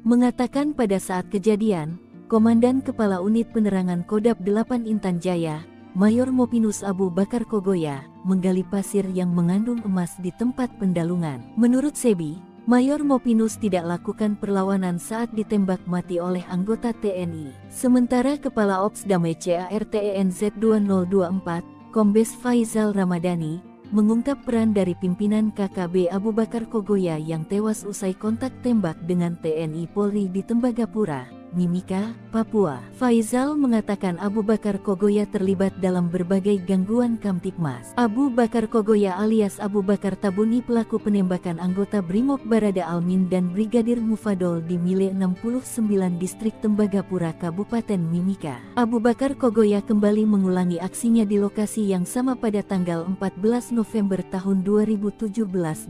mengatakan pada saat kejadian, Komandan Kepala Unit Penerangan Kodab 8 Intan Jaya, Mayor Mopinus Abu Bakar Kogoya, menggali pasir yang mengandung emas di tempat pendalungan. Menurut Sebi, Mayor Mopinus tidak lakukan perlawanan saat ditembak mati oleh anggota TNI. Sementara Kepala Ops Damai CARTENZ 2024, Kombes Faizal Ramadhani, mengungkap peran dari pimpinan KKB Abu Bakar Kogoya yang tewas usai kontak tembak dengan TNI Polri di Tembagapura, Mimika, Papua. Faizal mengatakan Abu Bakar Kogoya terlibat dalam berbagai gangguan Kamtipmas. Abu Bakar Kogoya alias Abu Bakar Tabuni pelaku penembakan anggota Brimob Barada Almin dan Brigadir Mufadol di Mile 69 Distrik Tembagapura Kabupaten Mimika. Abu Bakar Kogoya kembali mengulangi aksinya di lokasi yang sama pada tanggal 14 November tahun 2017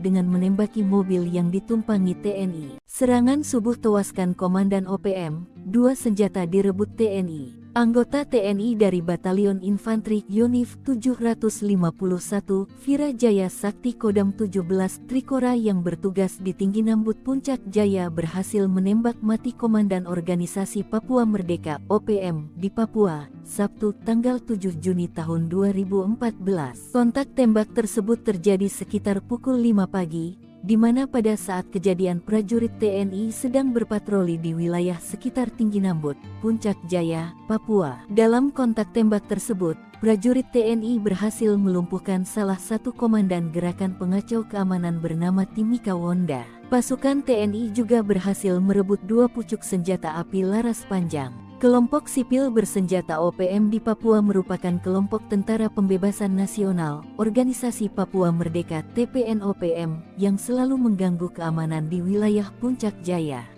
dengan menembaki mobil yang ditumpangi TNI. Serangan subuh tewaskan Komandan OPM, 2 senjata direbut TNI. Anggota TNI dari Batalion Infanteri Yonif 751, Virajaya Sakti Kodam 17 Trikora yang bertugas di Tinggi Nambut Puncak Jaya berhasil menembak mati Komandan Organisasi Papua Merdeka (OPM) di Papua, Sabtu tanggal 7 Juni tahun 2014. Kontak tembak tersebut terjadi sekitar pukul 5 pagi, di mana pada saat kejadian prajurit TNI sedang berpatroli di wilayah sekitar Tinggi Nambut, Puncak Jaya, Papua. Dalam kontak tembak tersebut, prajurit TNI berhasil melumpuhkan salah satu komandan gerakan pengacau keamanan bernama Timika Wonda. Pasukan TNI juga berhasil merebut 2 pucuk senjata api laras panjang. Kelompok sipil bersenjata OPM di Papua merupakan kelompok Tentara Pembebasan Nasional, Organisasi Papua Merdeka (TPN-OPM) yang selalu mengganggu keamanan di wilayah Puncak Jaya.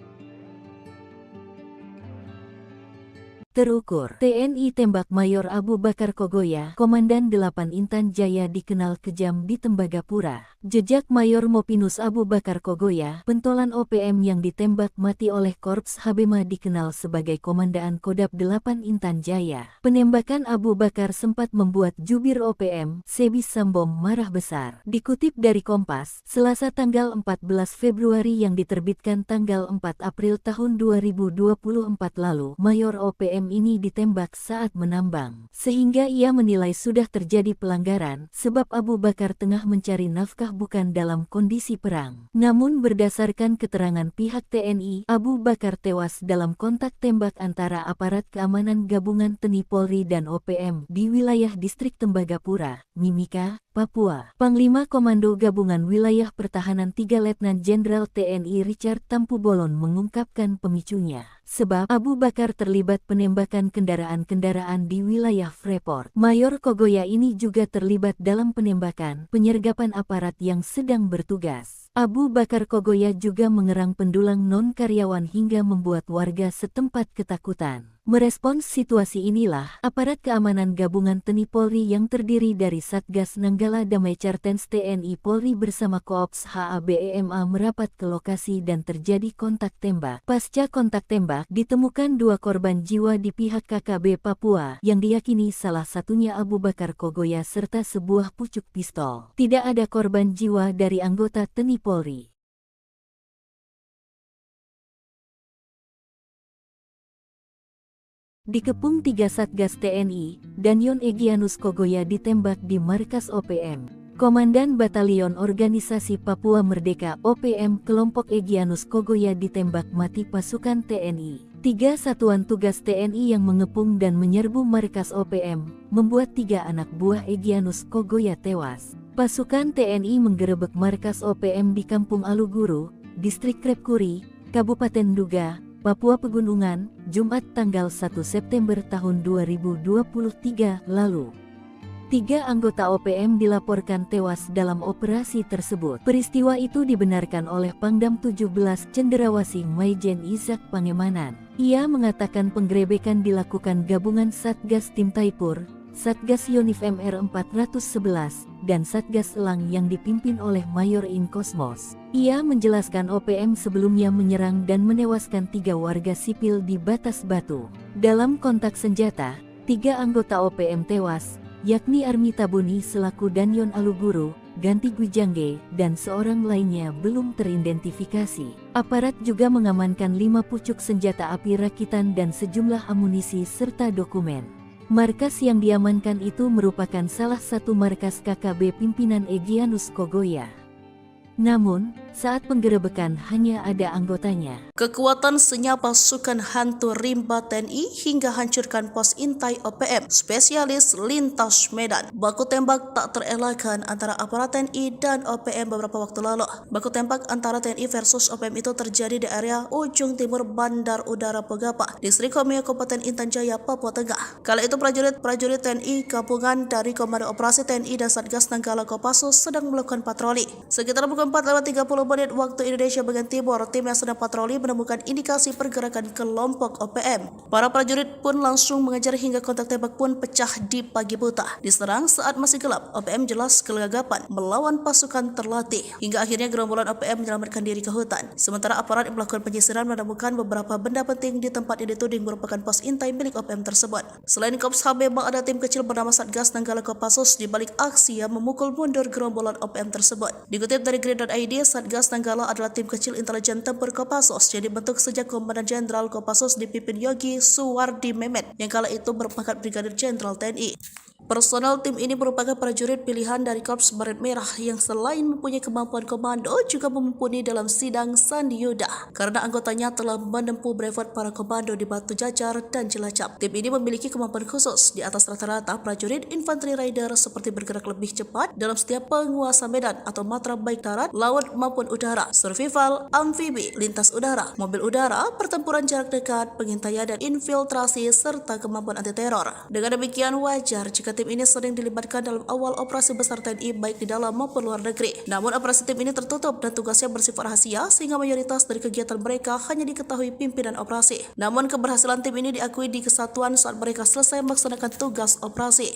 Terukur, TNI tembak Mayor Abu Bakar Kogoya, Komandan 8 Intan Jaya dikenal kejam di Tembagapura. Jejak Mayor Mopinus Abu Bakar Kogoya, pentolan OPM yang ditembak mati oleh Korps Habema dikenal sebagai Komandaan Kodab 8 Intan Jaya. Penembakan Abu Bakar sempat membuat jubir OPM, Sebi Sambom marah besar. Dikutip dari Kompas, Selasa tanggal 14 Februari yang diterbitkan tanggal 4 April tahun 2024 lalu, Mayor OPM ini ditembak saat menambang. Sehingga ia menilai sudah terjadi pelanggaran, sebab Abu Bakar tengah mencari nafkah bukan dalam kondisi perang. Namun berdasarkan keterangan pihak TNI, Abu Bakar tewas dalam kontak tembak antara aparat keamanan gabungan TNI Polri dan OPM di wilayah distrik Tembagapura, Mimika, Papua. Panglima Komando Gabungan Wilayah Pertahanan 3 Letnan Jenderal TNI Richard Tampu Bolon mengungkapkan pemicunya. Sebab Abu Bakar terlibat penembakan kendaraan-kendaraan di wilayah Freeport. Mayor Kogoya ini juga terlibat dalam penembakan penyergapan aparat yang sedang bertugas. Abu Bakar Kogoya juga mengerang pendulang non-karyawan hingga membuat warga setempat ketakutan. Merespons situasi inilah, aparat keamanan gabungan TNI Polri yang terdiri dari Satgas Nanggala Damai Cartens TNI Polri bersama Koops HABEMA merapat ke lokasi dan terjadi kontak tembak. Pasca kontak tembak, ditemukan 2 korban jiwa di pihak KKB Papua yang diyakini salah satunya Abu Bakar Kogoya serta sebuah pucuk pistol. Tidak ada korban jiwa dari anggota TNI Polri. Dikepung 3 Satgas TNI, Danyon Egyanus Kogoya ditembak di markas OPM. Komandan Batalion Organisasi Papua Merdeka OPM kelompok Egyanus Kogoya ditembak mati pasukan TNI. 3 satuan tugas TNI yang mengepung dan menyerbu markas OPM, membuat 3 anak buah Egyanus Kogoya tewas. Pasukan TNI menggerebek markas OPM di Kampung Aluguru, Distrik Krepkuri, Kabupaten Duga, Papua Pegunungan, Jumat tanggal 1 September tahun 2023 lalu. 3 anggota OPM dilaporkan tewas dalam operasi tersebut. Peristiwa itu dibenarkan oleh Pangdam 17 Cenderawasih Maijen Izak Pangemanan. Ia mengatakan penggerebekan dilakukan gabungan Satgas Tim Taipur, Satgas Yonif MR 411, dan Satgas Elang yang dipimpin oleh Mayor In Kosmos. Ia menjelaskan OPM sebelumnya menyerang dan menewaskan 3 warga sipil di Batas Batu. Dalam kontak senjata, 3 anggota OPM tewas, yakni Armi Tabuni selaku Danyon Aluguru, Ganti Gwijangge, dan seorang lainnya belum teridentifikasi. Aparat juga mengamankan 5 pucuk senjata api rakitan dan sejumlah amunisi serta dokumen. Markas yang diamankan itu merupakan salah satu markas KKB pimpinan Egyanus Kogoya. Namun, saat penggerebekan hanya ada anggotanya. Kekuatan senyap pasukan hantu rimba TNI hingga hancurkan pos intai OPM, spesialis lintas Medan. Baku tembak tak terelakkan antara aparat TNI dan OPM beberapa waktu lalu. Baku tembak antara TNI versus OPM itu terjadi di area ujung timur Bandar Udara Pegapa, Distrik Komiya Kabupaten Intan Jaya, Papua Tengah. Kala itu prajurit TNI gabungan dari Komando Operasi TNI dan Satgas Nanggala Kopassus sedang melakukan patroli. Sekitar pukul 4:30 menit waktu Indonesia bagian timur, tim yang sedang patroli menemukan indikasi pergerakan kelompok OPM. Para prajurit pun langsung mengejar hingga kontak tembak pun pecah di pagi buta. Diserang saat masih gelap, OPM jelas kelagapan melawan pasukan terlatih. Hingga akhirnya gerombolan OPM menyelamatkan diri ke hutan. Sementara aparat yang melakukan penyisiran menemukan beberapa benda penting di tempat yang dituding merupakan pos intai milik OPM tersebut. Selain Kops HBMA, ada tim kecil bernama Satgas Nanggala Kopassus di balik aksi yang memukul mundur gerombolan OPM tersebut. Dikutip dari Grid.id, Satgas Nanggala adalah tim kecil intelijen tempur Kopassus yang dibentuk sejak Komandan Jenderal Kopassus dipimpin Yogi Suwardi Memet yang kala itu berpangkat Brigadir Jenderal TNI. Personel tim ini merupakan prajurit pilihan dari Korps Baret Merah yang selain mempunyai kemampuan komando juga mumpuni dalam sidang Sandi Yuda karena anggotanya telah menempuh brevet para komando di Batu Jajar dan Cilacap. Tim ini memiliki kemampuan khusus di atas rata-rata prajurit infanteri rider seperti bergerak lebih cepat dalam setiap penguasa medan atau matra baik darat, laut maupun udara, survival, amfibi, lintas udara, mobil udara, pertempuran jarak dekat, pengintaian dan infiltrasi serta kemampuan anti teror. Dengan demikian wajar jika tim ini sering dilibatkan dalam awal operasi besar TNI baik di dalam maupun luar negeri. Namun operasi tim ini tertutup dan tugasnya bersifat rahasia sehingga mayoritas dari kegiatan mereka hanya diketahui pimpinan operasi. Namun keberhasilan tim ini diakui di kesatuan saat mereka selesai melaksanakan tugas operasi.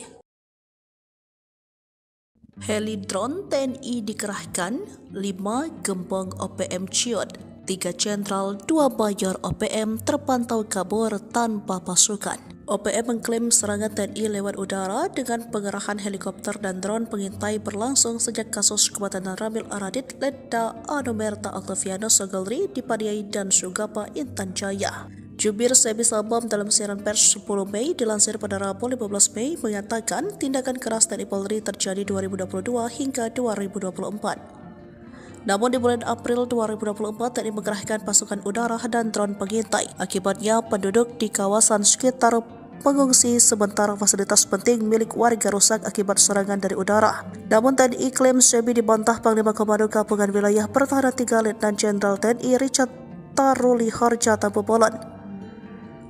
Heli drone TNI dikerahkan, 5 gembong OPM ciut, 3 jenderal, 2 mayor OPM terpantau kabur tanpa pasukan. OPM mengklaim serangan TNI lewat udara dengan pengerahan helikopter dan drone pengintai berlangsung sejak kasus Komandan Ramil Aradit, Letda Anomerta Octaviano Sogalri di Padiai dan Sugapa, Intan Jaya. Jubir Sebi Sabam dalam siaran pers 10 Mei dilansir pada Rabu 15 Mei mengatakan tindakan keras TNI Polri terjadi 2022 hingga 2024. Namun di bulan April 2024 TNI mengerahkan pasukan udara dan drone pengintai. Akibatnya penduduk di kawasan sekitar pengungsi sementara fasilitas penting milik warga rusak akibat serangan dari udara. Namun TNI klaim Sebi dibantah Panglima Komando Gabungan Wilayah Pertahanan 3 Letnan Jenderal TNI Richard Taruli Harja Tampobolan.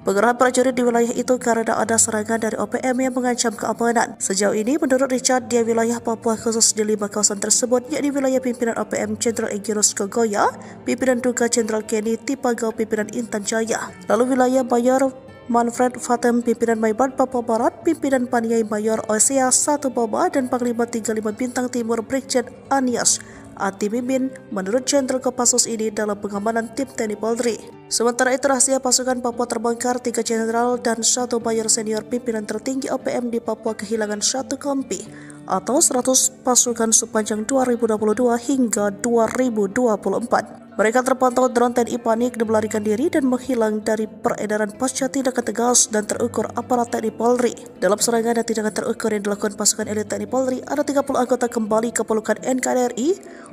Pengerahan prajurit di wilayah itu karena ada serangan dari OPM yang mengancam keamanan. Sejauh ini, menurut Richard, di wilayah Papua khusus di 5 kawasan tersebut, yakni wilayah pimpinan OPM Jenderal Egirus Kogoya, pimpinan Duga Jenderal Kenny Tipagau, pimpinan Intan Jaya. Lalu wilayah Mayor Manfred Fatem, pimpinan Maibat Papua Barat, pimpinan Paniai Mayor Osea 1 Boba, dan Panglima 35 Bintang Timur Brigjen Anias Ati Mimin menurut Jenderal Kopassus ini dalam pengamanan tim TNI Polri. Sementara itu rahasia pasukan Papua terbongkar, 3 jenderal dan 1 mayor senior pimpinan tertinggi OPM di Papua kehilangan 1 kompi atau 100 pasukan sepanjang 2022 hingga 2024. Mereka terpantau drone TNI panik dan melarikan diri dan menghilang dari peredaran pasca tindakan tegas dan terukur aparat TNI Polri. Dalam serangan dan tindakan terukur yang dilakukan pasukan elit TNI Polri, ada 30 anggota kembali ke pelukan NKRI,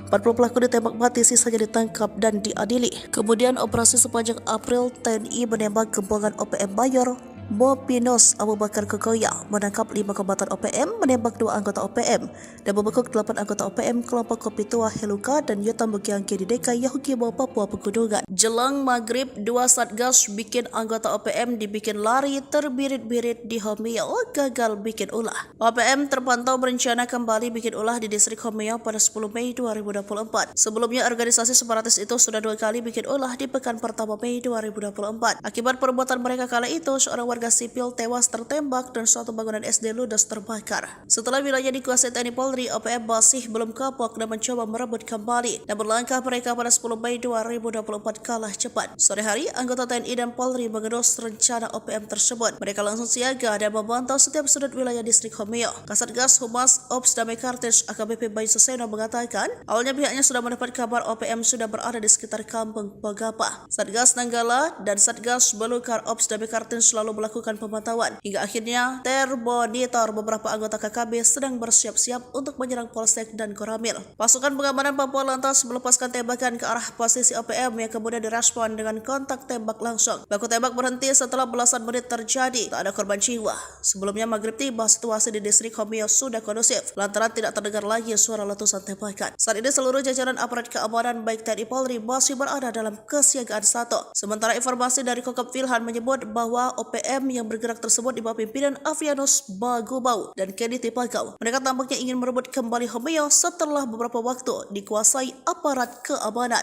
40 pelaku ditembak mati, sisanya ditangkap dan diadili. Kemudian operasi sepanjang April, TNI menembak gembongan OPM Mayor Mopinos Abu Bakar Kogoya, menangkap 5 kombatan OPM, menembak 2 anggota OPM, dan membekuk 8 anggota OPM kelompok Kopi Tua Heluka dan Yotam Bukiangke di DKI Yahukimo Papua Pegunungan. Jelang maghrib, 2 satgas bikin anggota OPM dibikin lari terbirit-birit di Homeo, gagal bikin ulah. OPM terpantau berencana kembali bikin ulah di distrik Homeo pada 10 Mei 2024. Sebelumnya organisasi separatis itu sudah 2 kali bikin ulah di pekan pertama Mei 2024. Akibat perbuatan mereka kala itu, seorang warga sipil tewas tertembak dan suatu bangunan SD ludes terbakar. Setelah wilayah dikuasai TNI Polri, OPM masih belum kapok dan mencoba merebut kembali. Dan berlangkah mereka pada 10 Mei 2024 kalah cepat. Sore hari, anggota TNI dan Polri mengendus rencana OPM tersebut. Mereka langsung siaga dan memantau setiap sudut wilayah distrik Homeo. Kasatgas Humas Ops Damai Kartens AKBP Bayu Suseno mengatakan, awalnya pihaknya sudah mendapat kabar OPM sudah berada di sekitar kampung Pagapa. Satgas Nanggala dan Satgas Belukar Ops Damai Kartens selalu melakukan pemantauan. Hingga akhirnya termonitor beberapa anggota KKB sedang bersiap-siap untuk menyerang Polsek dan Koramil. Pasukan pengamanan Papua lantas melepaskan tembakan ke arah posisi OPM yang kemudian direspon dengan kontak tembak langsung. Baku tembak berhenti setelah belasan menit terjadi. Tak ada korban jiwa. Sebelumnya maghrib tiba, situasi di distrik Homeo sudah kondusif lantaran tidak terdengar lagi suara letusan tembakan. Saat ini seluruh jajaran aparat keamanan baik TNI Polri masih berada dalam kesiagaan 1. Sementara informasi dari Kokop Wilhan menyebut bahwa OPM yang bergerak tersebut di bawah pimpinan Avianus Bagubau dan Kenny Tipagau. Mereka tampaknya ingin merebut kembali Homeo setelah beberapa waktu dikuasai aparat keamanan.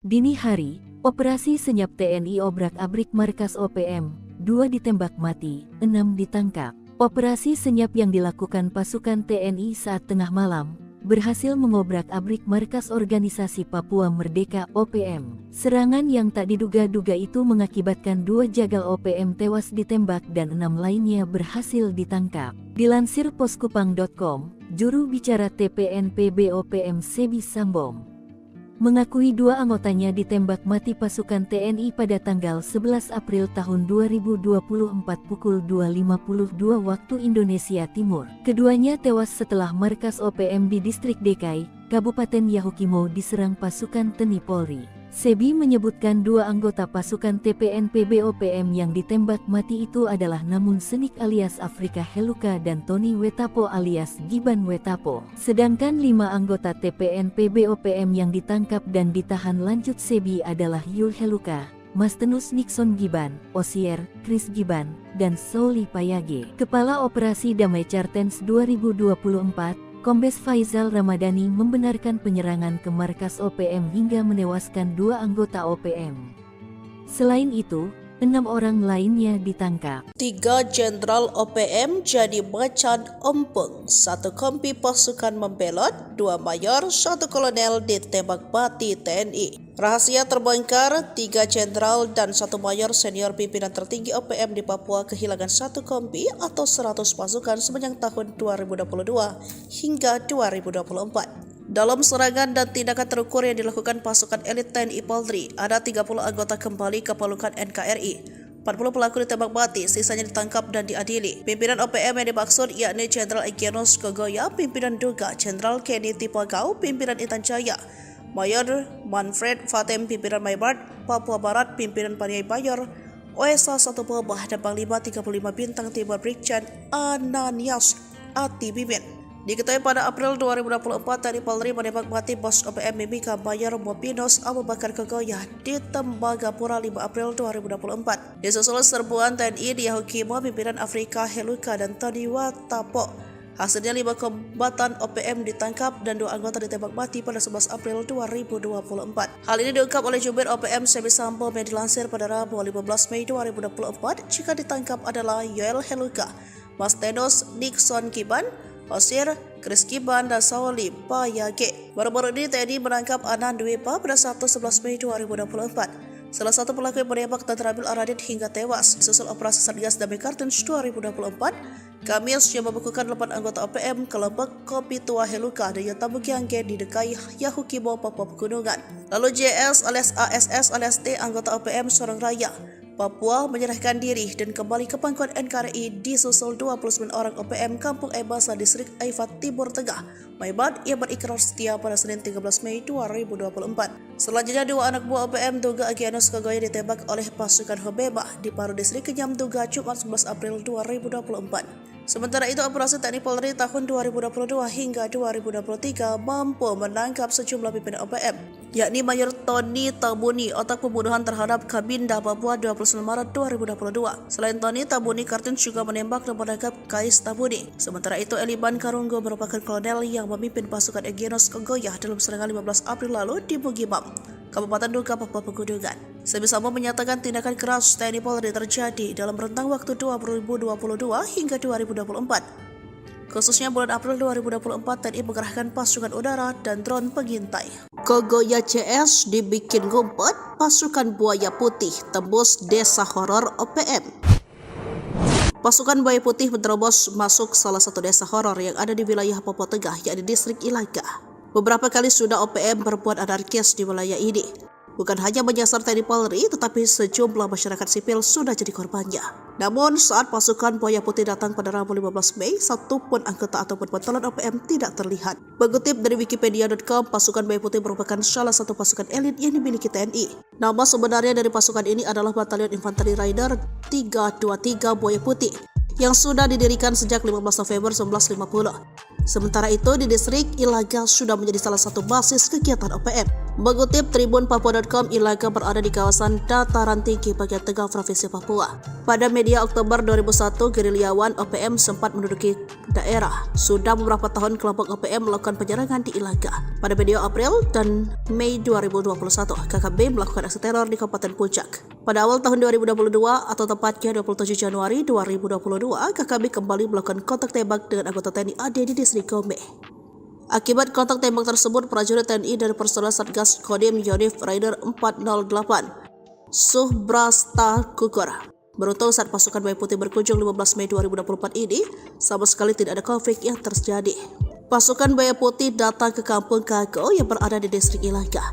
Dini hari, operasi senyap TNI obrak-abrik markas OPM, 2 ditembak mati, 6 ditangkap. Operasi senyap yang dilakukan pasukan TNI saat tengah malam berhasil mengobrak-abrik markas organisasi Papua Merdeka OPM. Serangan yang tak diduga-duga itu mengakibatkan 2 jagal OPM tewas ditembak dan 6 lainnya berhasil ditangkap. Dilansir poskupang.com, juru bicara TPNPB OPM Sebi Sambom mengakui 2 anggotanya ditembak mati pasukan TNI pada tanggal 11 April tahun 2024 pukul 2.52 waktu Indonesia Timur. Keduanya tewas setelah markas OPM di distrik DKI, Kabupaten Yahukimo diserang pasukan TNI Polri. Sebi menyebutkan 2 anggota pasukan TPNPB OPM yang ditembak mati itu adalah Namun Senik alias Afrika Heluka dan Tony Wetapo alias Giban Wetapo. Sedangkan 5 anggota TPNPB OPM yang ditangkap dan ditahan lanjut Sebi adalah Yul Heluka, Mastenus Nixon Giban, Osier, Chris Giban, dan Souli Payage. Kepala Operasi Damai Kartens 2024, Kombes Faizal Ramadhani membenarkan penyerangan ke markas OPM hingga menewaskan 2 anggota OPM. Selain itu, 6 orang lainnya ditangkap. 3 jenderal OPM jadi macan ompong, 1 kompi pasukan membelot, 2 mayor, 1 kolonel ditembak mati TNI. Rahasia terbongkar, 3 jenderal dan 1 mayor senior pimpinan tertinggi OPM di Papua kehilangan 1 kompi atau 100 pasukan sepanjang tahun 2022 hingga 2024. Dalam serangan dan tindakan terukur yang dilakukan pasukan elit TNI Polri, ada 30 anggota kembali ke pelukan NKRI. 40 pelaku ditembak mati, sisanya ditangkap dan diadili. Pimpinan OPM yang dimaksud yakni Jenderal Egyanus Kogoya, Pimpinan Duga Jenderal Kenny Tipagau, Pimpinan Intan Jaya, Mayor Manfred Fatem, Pimpinan Maybart, Papua Barat, Pimpinan Paniai Bayor, OSA 1 Pobah, dan Panglima 35 Bintang Timur Brigjen Ananias Ati Bimin. Diketahui pada April 2024, TNI Polri menembak mati bos OPM Mimika Mayor Mopinos Abu Bakar Kogoya di Tembagapura 5 April 2024. Disusul serbuan TNI di Yahukimo, pimpinan Afrika Heluka dan Tony Watapo. Hasilnya 5 kombatan OPM ditangkap dan 2 anggota ditembak mati pada 11 April 2024. Hal ini diungkap oleh Jubir OPM Semi Sambo yang dilansir pada Rabu 15 Mei 2024. Jika ditangkap adalah Yoel Heluka, Mastenos Nixon Kiban, Osir, Chris Kiban, dan Sauli Payage. Baru-baru ini TNI menangkap Anan Dwepa pada Sabtu 11 Mei 2024. Salah satu pelaku yang menembak dan terambil Aradit hingga tewas. Susul operasi Satgas Damai Kartens 2024, Kamis yang membekukan 8 anggota OPM kelompok Kopi Tua Heluka dan Yatamugiangge di Dekai Yahukimo, Papua Pegunungan. Lalu JS alias ASS alias T, anggota OPM Sorong Raya, Papua, menyerahkan diri dan kembali ke pangkuan NKRI disusul 29 orang OPM Kampung Ebasa Distrik Aifat Timur Tengah, Maibat, yang berikrar setia pada Senin 13 Mei 2024. Selanjutnya 2 anak buah OPM Duga Egyanus Kogoya ditembak oleh pasukan Hobeba di Paru Distrik Kenyam Duga Jumat 11 April 2024. Sementara itu, operasi TNI Polri tahun 2022 hingga 2023 mampu menangkap sejumlah pimpinan OPM, yakni Mayor Tony Tabuni, otak pembunuhan terhadap Kabinda Papua 29 Maret 2022. Selain Tony, Tabuni Kartens juga menembak dan menangkap Kais Tabuni. Sementara itu, Eliban Karunggo merupakan kolonel yang memimpin pasukan Egyanus Kogoya dalam serangan 15 April lalu di Bugimam, Kabupaten Duga, Papua Pegunungan. Semi Sambo menyatakan tindakan keras TNI Polri terjadi dalam rentang waktu 2022 hingga 2024. Khususnya bulan April 2024, TNI mengerahkan pasukan udara dan drone pengintai. Kogoya CS dibikin ngumpet, pasukan Buaya Putih tembus desa horor OPM. Pasukan Buaya Putih menerobos masuk salah satu desa horor yang ada di wilayah Papua Tengah, yakni distrik Ilaga. Beberapa kali sudah OPM berbuat anarkis di wilayah ini. Bukan hanya menyasar TNI Polri, tetapi sejumlah masyarakat sipil sudah jadi korbannya. Namun saat pasukan Buaya Putih datang pada Rabu 15 Mei, satu pun anggota ataupun pentolan OPM tidak terlihat. Mengutip dari Wikipedia.com, pasukan Buaya Putih merupakan salah satu pasukan elit yang dimiliki TNI. Nama sebenarnya dari pasukan ini adalah Batalion Infanteri Rider 323 Buaya Putih, yang sudah didirikan sejak 15 November 1950. Sementara itu, di distrik Ilaga sudah menjadi salah satu basis kegiatan OPM. Mengutip Tribun Papua.com, Ilaga berada di kawasan dataran tinggi bagian tengah Provinsi Papua. Pada media Oktober 2001, gerilyawan OPM sempat menduduki daerah. Sudah beberapa tahun kelompok OPM melakukan penyerangan di Ilaga. Pada media April dan Mei 2021, KKB melakukan aksi teror di Kabupaten Puncak. Pada awal tahun 2022 atau tepatnya 27 Januari 2022, KKB kembali melakukan kontak tembak dengan anggota TNI AD di distrik Gombe. Akibat kontak tembak tersebut, prajurit TNI dari personel Satgas Kodim Yonif Rider 408 Subrasta gugur. Beruntung saat pasukan Buaya Putih berkunjung 15 Mei 2024 ini, sama sekali tidak ada konflik yang terjadi. Pasukan Buaya Putih datang ke kampung Kago yang berada di distrik Ilaga.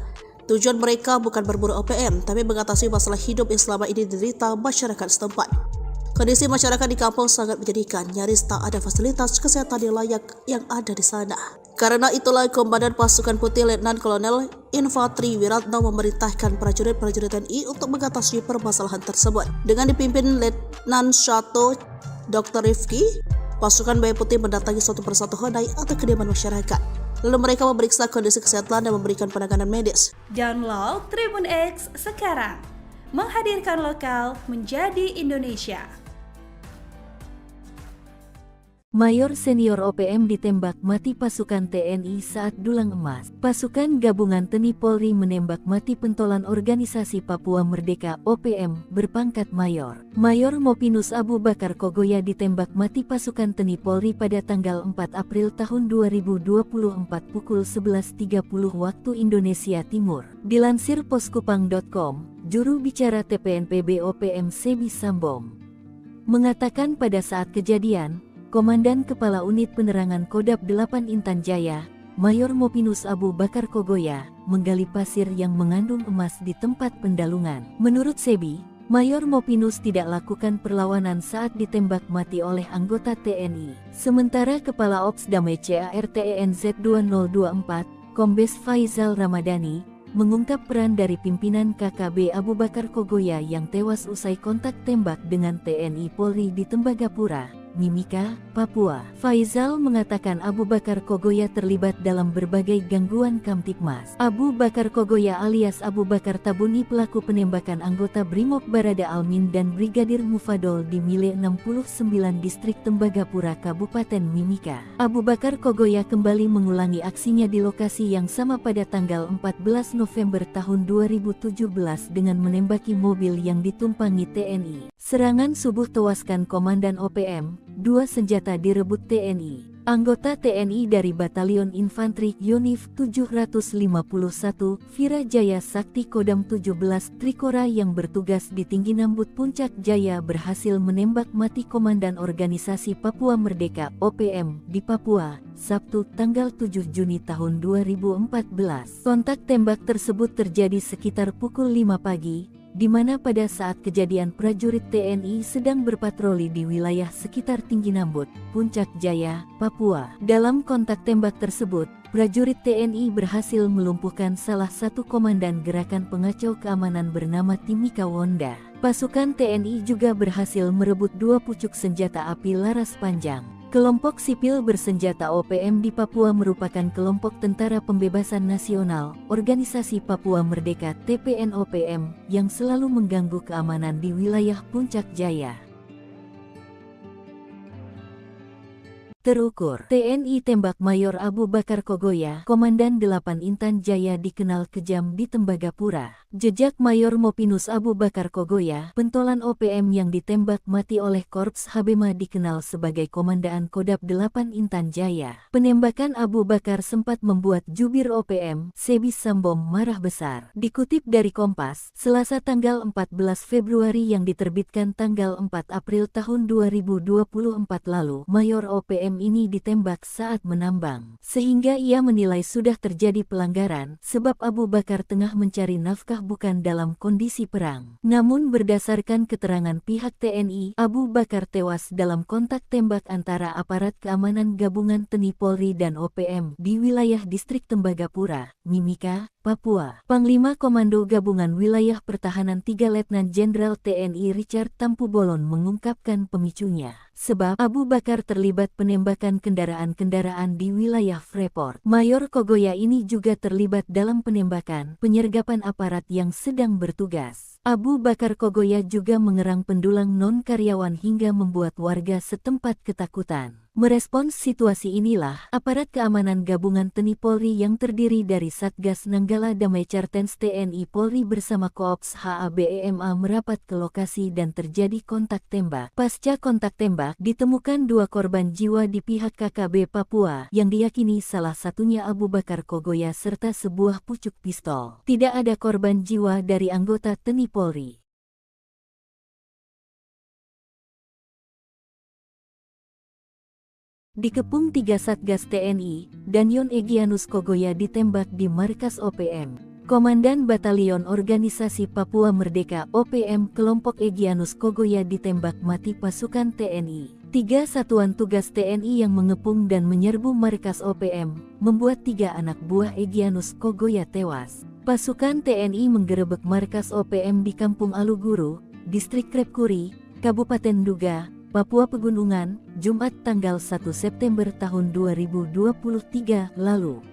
Tujuan mereka bukan berburu OPM, tapi mengatasi masalah hidup yang selama ini diderita masyarakat setempat. Kondisi masyarakat di kampung sangat menyedihkan, nyaris tak ada fasilitas kesehatan yang layak yang ada di sana. Karena itulah Komandan Pasukan Putih Letnan Kolonel Infantri Wiratno memerintahkan prajurit-prajurit TNI untuk mengatasi permasalahan tersebut. Dengan dipimpin Letnan 1 Dr. Rifki, pasukan Buaya Putih mendatangi satu persatu honai atau kediaman masyarakat. Lalu mereka memeriksa kondisi kesehatan dan memberikan penanganan medis. Download Tribun X sekarang, menghadirkan lokal menjadi Indonesia. Mayor senior OPM ditembak mati pasukan TNI saat dulang emas. Pasukan Gabungan TNI Polri menembak mati pentolan Organisasi Papua Merdeka (OPM) berpangkat Mayor. Mayor Mopinus Abu Bakar Kogoya ditembak mati pasukan TNI Polri pada tanggal 4 April tahun 2024 pukul 11.30 waktu Indonesia Timur. Dilansir poskupang.com, juru bicara TPNPB OPM Semi Sambo mengatakan pada saat kejadian, Komandan Kepala Unit Penerangan Kodam 8 Intan Jaya, Mayor Mopinus Abu Bakar Kogoya, menggali pasir yang mengandung emas di tempat pendalungan. Menurut Sebi, Mayor Mopinus tidak lakukan perlawanan saat ditembak mati oleh anggota TNI. Sementara Kepala Ops Damai CARTENZ 2024, Kombes Faizal Ramadhani, mengungkap peran dari pimpinan KKB Abu Bakar Kogoya yang tewas usai kontak tembak dengan TNI Polri di Tembagapura, Mimika, Papua. Faizal mengatakan Abu Bakar Kogoya terlibat dalam berbagai gangguan Kamtibmas. Abu Bakar Kogoya alias Abu Bakar Tabuni pelaku penembakan anggota Brimob Barada Almin dan Brigadir Mufadol di Mile 69 Distrik Tembagapura Kabupaten Mimika. Abu Bakar Kogoya kembali mengulangi aksinya di lokasi yang sama pada tanggal 14 November tahun 2017 dengan menembaki mobil yang ditumpangi TNI. Serangan subuh tewaskan Komandan OPM, 2 senjata direbut TNI. Anggota TNI dari Batalion Infanteri Yonif 751, Virajaya Sakti Kodam 17 Trikora yang bertugas di Tinggi Nambut Puncak Jaya berhasil menembak mati Komandan Organisasi Papua Merdeka (OPM) di Papua, Sabtu tanggal 7 Juni tahun 2014. Kontak tembak tersebut terjadi sekitar pukul 5 pagi, di mana pada saat kejadian prajurit TNI sedang berpatroli di wilayah sekitar Tinggi Nambut, Puncak Jaya, Papua. Dalam kontak tembak tersebut, prajurit TNI berhasil melumpuhkan salah satu komandan gerakan pengacau keamanan bernama Timika Wonda. Pasukan TNI juga berhasil merebut 2 pucuk senjata api laras panjang. Kelompok sipil bersenjata OPM di Papua merupakan kelompok Tentara Pembebasan Nasional, Organisasi Papua Merdeka (TPN-OPM) yang selalu mengganggu keamanan di wilayah Puncak Jaya. Terukur, TNI tembak Mayor Abu Bakar Kogoya, Komandan 8 Intan Jaya dikenal kejam di Tembagapura. Jejak Mayor Mopinus Abu Bakar Kogoya, pentolan OPM yang ditembak mati oleh Korps Habema dikenal sebagai Komandan Kodam 8 Intan Jaya. Penembakan Abu Bakar sempat membuat jubir OPM, Sebi Sambom marah besar. Dikutip dari Kompas, Selasa tanggal 14 Februari yang diterbitkan tanggal 4 April tahun 2024 lalu, Mayor OPM ini ditembak saat menambang. Sehingga ia menilai sudah terjadi pelanggaran, sebab Abu Bakar tengah mencari nafkah bukan dalam kondisi perang. Namun berdasarkan keterangan pihak TNI, Abu Bakar tewas dalam kontak tembak antara aparat keamanan gabungan TNI Polri dan OPM di wilayah distrik Tembagapura, Mimika, Papua. Panglima Komando Gabungan Wilayah Pertahanan 3 Letnan Jenderal TNI Richard Tampu-Bolon mengungkapkan pemicunya. Sebab Abu Bakar terlibat penembakan kendaraan-kendaraan di wilayah Freeport. Mayor Kogoya ini juga terlibat dalam penembakan, penyergapan aparat yang sedang bertugas. Abu Bakar Kogoya juga mengerang pendulang non-karyawan hingga membuat warga setempat ketakutan. Merespons situasi inilah, aparat keamanan gabungan TNI Polri yang terdiri dari Satgas Nanggala Damai Cartens TNI Polri bersama Koops HABEMA merapat ke lokasi dan terjadi kontak tembak. Pasca kontak tembak, ditemukan 2 korban jiwa di pihak KKB Papua, yang diyakini salah satunya Abu Bakar Kogoya serta sebuah pucuk pistol. Tidak ada korban jiwa dari anggota TNI Polri. Dikepung 3 Satgas TNI, Danyon Egyanus Kogoya ditembak di markas OPM. Komandan Batalion Organisasi Papua Merdeka (OPM) kelompok Egyanus Kogoya ditembak mati pasukan TNI. 3 satuan tugas TNI yang mengepung dan menyerbu markas OPM, membuat 3 anak buah Egyanus Kogoya tewas. Pasukan TNI menggerebek markas OPM di Kampung Aluguru, Distrik Krepkuri, Kabupaten Duga, Papua Pegunungan, Jumat tanggal 1 September tahun 2023 lalu.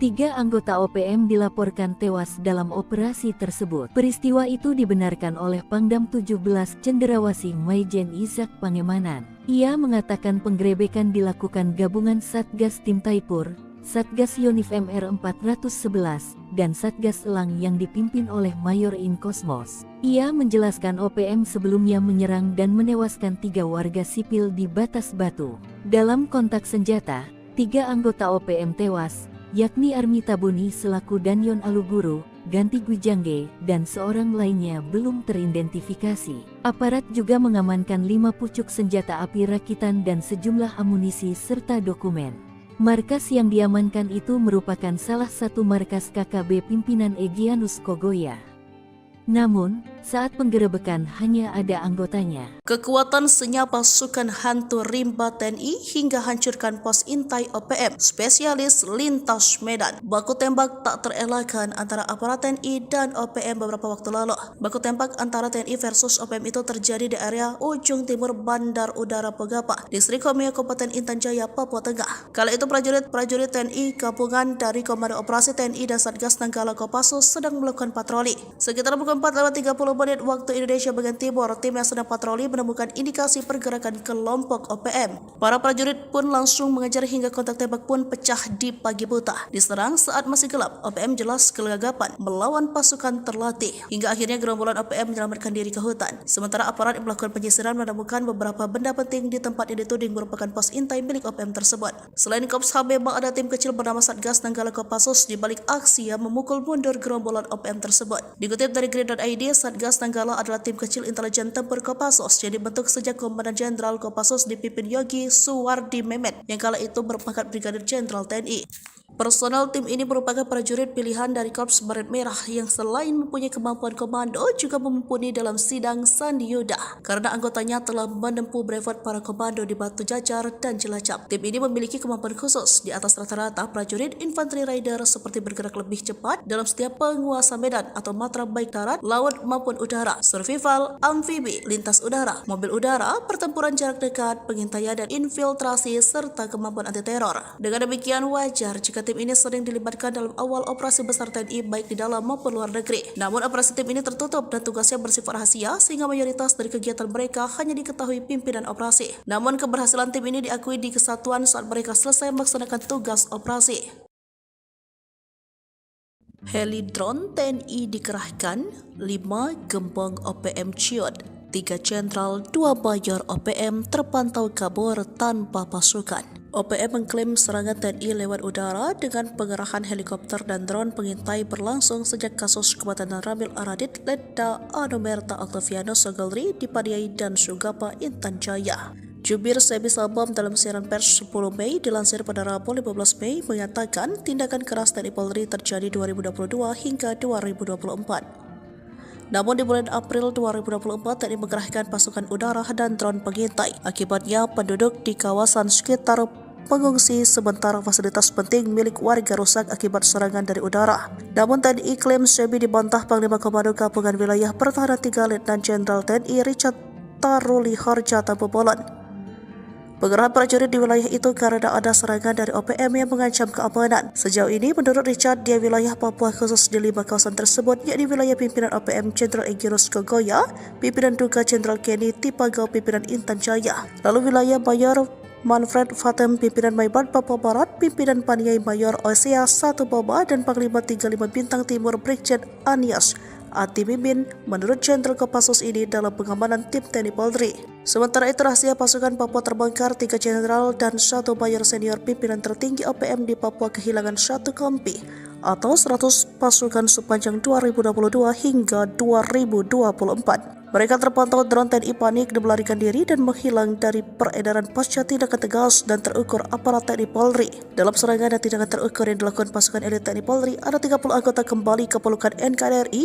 3 anggota OPM dilaporkan tewas dalam operasi tersebut. Peristiwa itu dibenarkan oleh Pangdam 17 Cenderawasih Maijen Izak Pangemanan. Ia mengatakan penggerebekan dilakukan gabungan Satgas Tim Taipur, Satgas Yonif MR 411, dan Satgas Elang yang dipimpin oleh Mayor In Kosmos. Ia menjelaskan OPM sebelumnya menyerang dan menewaskan 3 warga sipil di Batas Batu. Dalam kontak senjata, 3 anggota OPM tewas, yakni Armi Tabuni selaku Danyon Aluguru, Ganti Gwijangge, dan seorang lainnya belum teridentifikasi. Aparat juga mengamankan 5 pucuk senjata api rakitan dan sejumlah amunisi serta dokumen. Markas yang diamankan itu merupakan salah satu markas KKB pimpinan Egyanus Kogoya. Namun, saat penggerebekan hanya ada anggotanya. Kekuatan senyap pasukan hantu rimba TNI hingga hancurkan pos intai OPM, spesialis lintas Medan. Baku tembak tak terelakkan antara aparat TNI dan OPM beberapa waktu lalu. Baku tembak antara TNI versus OPM itu terjadi di area ujung timur Bandar Udara Pogapa, Distrik Homeo, Kabupaten Intan Jaya, Papua Tengah. Kala itu prajurit TNI gabungan dari Komando Operasi TNI dan Satgas Nanggala Kopassus sedang melakukan patroli. Sekitar pukul 4:30 menit waktu Indonesia bagian timur, tim yang sedang patroli menemukan indikasi pergerakan kelompok OPM. Para prajurit pun langsung mengejar hingga kontak tembak pun pecah di pagi buta. Diserang saat masih gelap, OPM jelas kelagapan melawan pasukan terlatih. Hingga akhirnya gerombolan OPM menyelamatkan diri ke hutan. Sementara aparat yang melakukan penyisiran menemukan beberapa benda penting di tempat yang dituding merupakan pos intai milik OPM tersebut. Selain Kops HB, ada tim kecil bernama Satgas Nanggala Kopassus di balik aksi yang memukul mundur gerombolan OPM tersebut. Dikutip dari Grid.id, Satgas Nanggala adalah tim kecil intelijen tempur Kopassus yang dibentuk sejak Komandan Jenderal Kopassus dipimpin Yogi Suwardi Memet yang kala itu berpangkat Brigadir Jenderal TNI. Personel tim ini merupakan prajurit pilihan dari Korps Baret Merah yang selain mempunyai kemampuan komando juga mumpuni dalam sidang Sandi Yuda karena anggotanya telah menempuh brevet para komando di Batu Jajar dan Cilacap. Tim ini memiliki kemampuan khusus di atas rata-rata prajurit infanteri rider seperti bergerak lebih cepat dalam setiap penguasa medan atau matra baik darat, laut maupun udara, survival, amfibi, lintas udara, mobil udara, pertempuran jarak dekat, pengintaian dan infiltrasi serta kemampuan anti teror. Dengan demikian wajar jika tim ini sering dilibatkan dalam awal operasi besar TNI baik di dalam maupun luar negeri. Namun operasi tim ini tertutup dan tugasnya bersifat rahasia sehingga mayoritas dari kegiatan mereka hanya diketahui pimpinan operasi. Namun keberhasilan tim ini diakui di kesatuan saat mereka selesai melaksanakan tugas operasi. Heli drone TNI dikerahkan, 5 gembong OPM ciut, 3 jenderal, 2 mayor OPM terpantau kabur tanpa pasukan. OPM mengklaim serangan TNI lewat udara dengan pengerahan helikopter dan drone pengintai berlangsung sejak kasus kematian Ramil Aradit, Letda Anumerta Octaviano Sogolri di Padiai dan Sugapa, Intan Jaya. Jubir Sebi Sabam dalam siaran pers 10 Mei dilansir pada Rabu 15 Mei mengatakan tindakan keras TNI Polri terjadi 2022 hingga 2024. Namun di bulan April 2024 TNI mengerahkan pasukan udara dan drone pengintai. Akibatnya penduduk di kawasan sekitar pengungsi sementara fasilitas penting milik warga rusak akibat serangan dari udara. Namun TNI klaim Sebi dibantah Panglima Komando Gabungan Wilayah Pertahanan 3 Letnan Jenderal TNI Richard Taruli Harja Tampu Bolon. Pengerahan prajurit di wilayah itu karena ada serangan dari OPM yang mengancam keamanan. Sejauh ini, menurut Richard, di wilayah Papua khusus di 5 kawasan tersebut, yakni wilayah pimpinan OPM Jenderal Egyanus Kogoya, pimpinan Duga Jenderal Kenny Tipagau, pimpinan Intan Jaya, lalu wilayah Mayor Manfred Fatem, pimpinan Maibat Papua Barat, pimpinan Paniai Mayor Osea 1 Boba, dan Panglima 35 Bintang Timur Brigjen Anias Ati Mimin menurut Jenderal Kopassus ini dalam pengamanan tim TNI Polri. Sementara itu rahasia pasukan Papua terbongkar, 3 jenderal dan 1 mayor senior pimpinan tertinggi OPM di Papua kehilangan 1 kompi atau 100 pasukan sepanjang 2022 hingga 2024. Mereka terpantau drone TNI panik dan melarikan diri dan menghilang dari peredaran pasca tindakan tegas dan terukur aparat TNI Polri. Dalam serangan dan tindakan terukur yang dilakukan pasukan elit TNI Polri, ada 30 anggota kembali ke pelukan NKRI,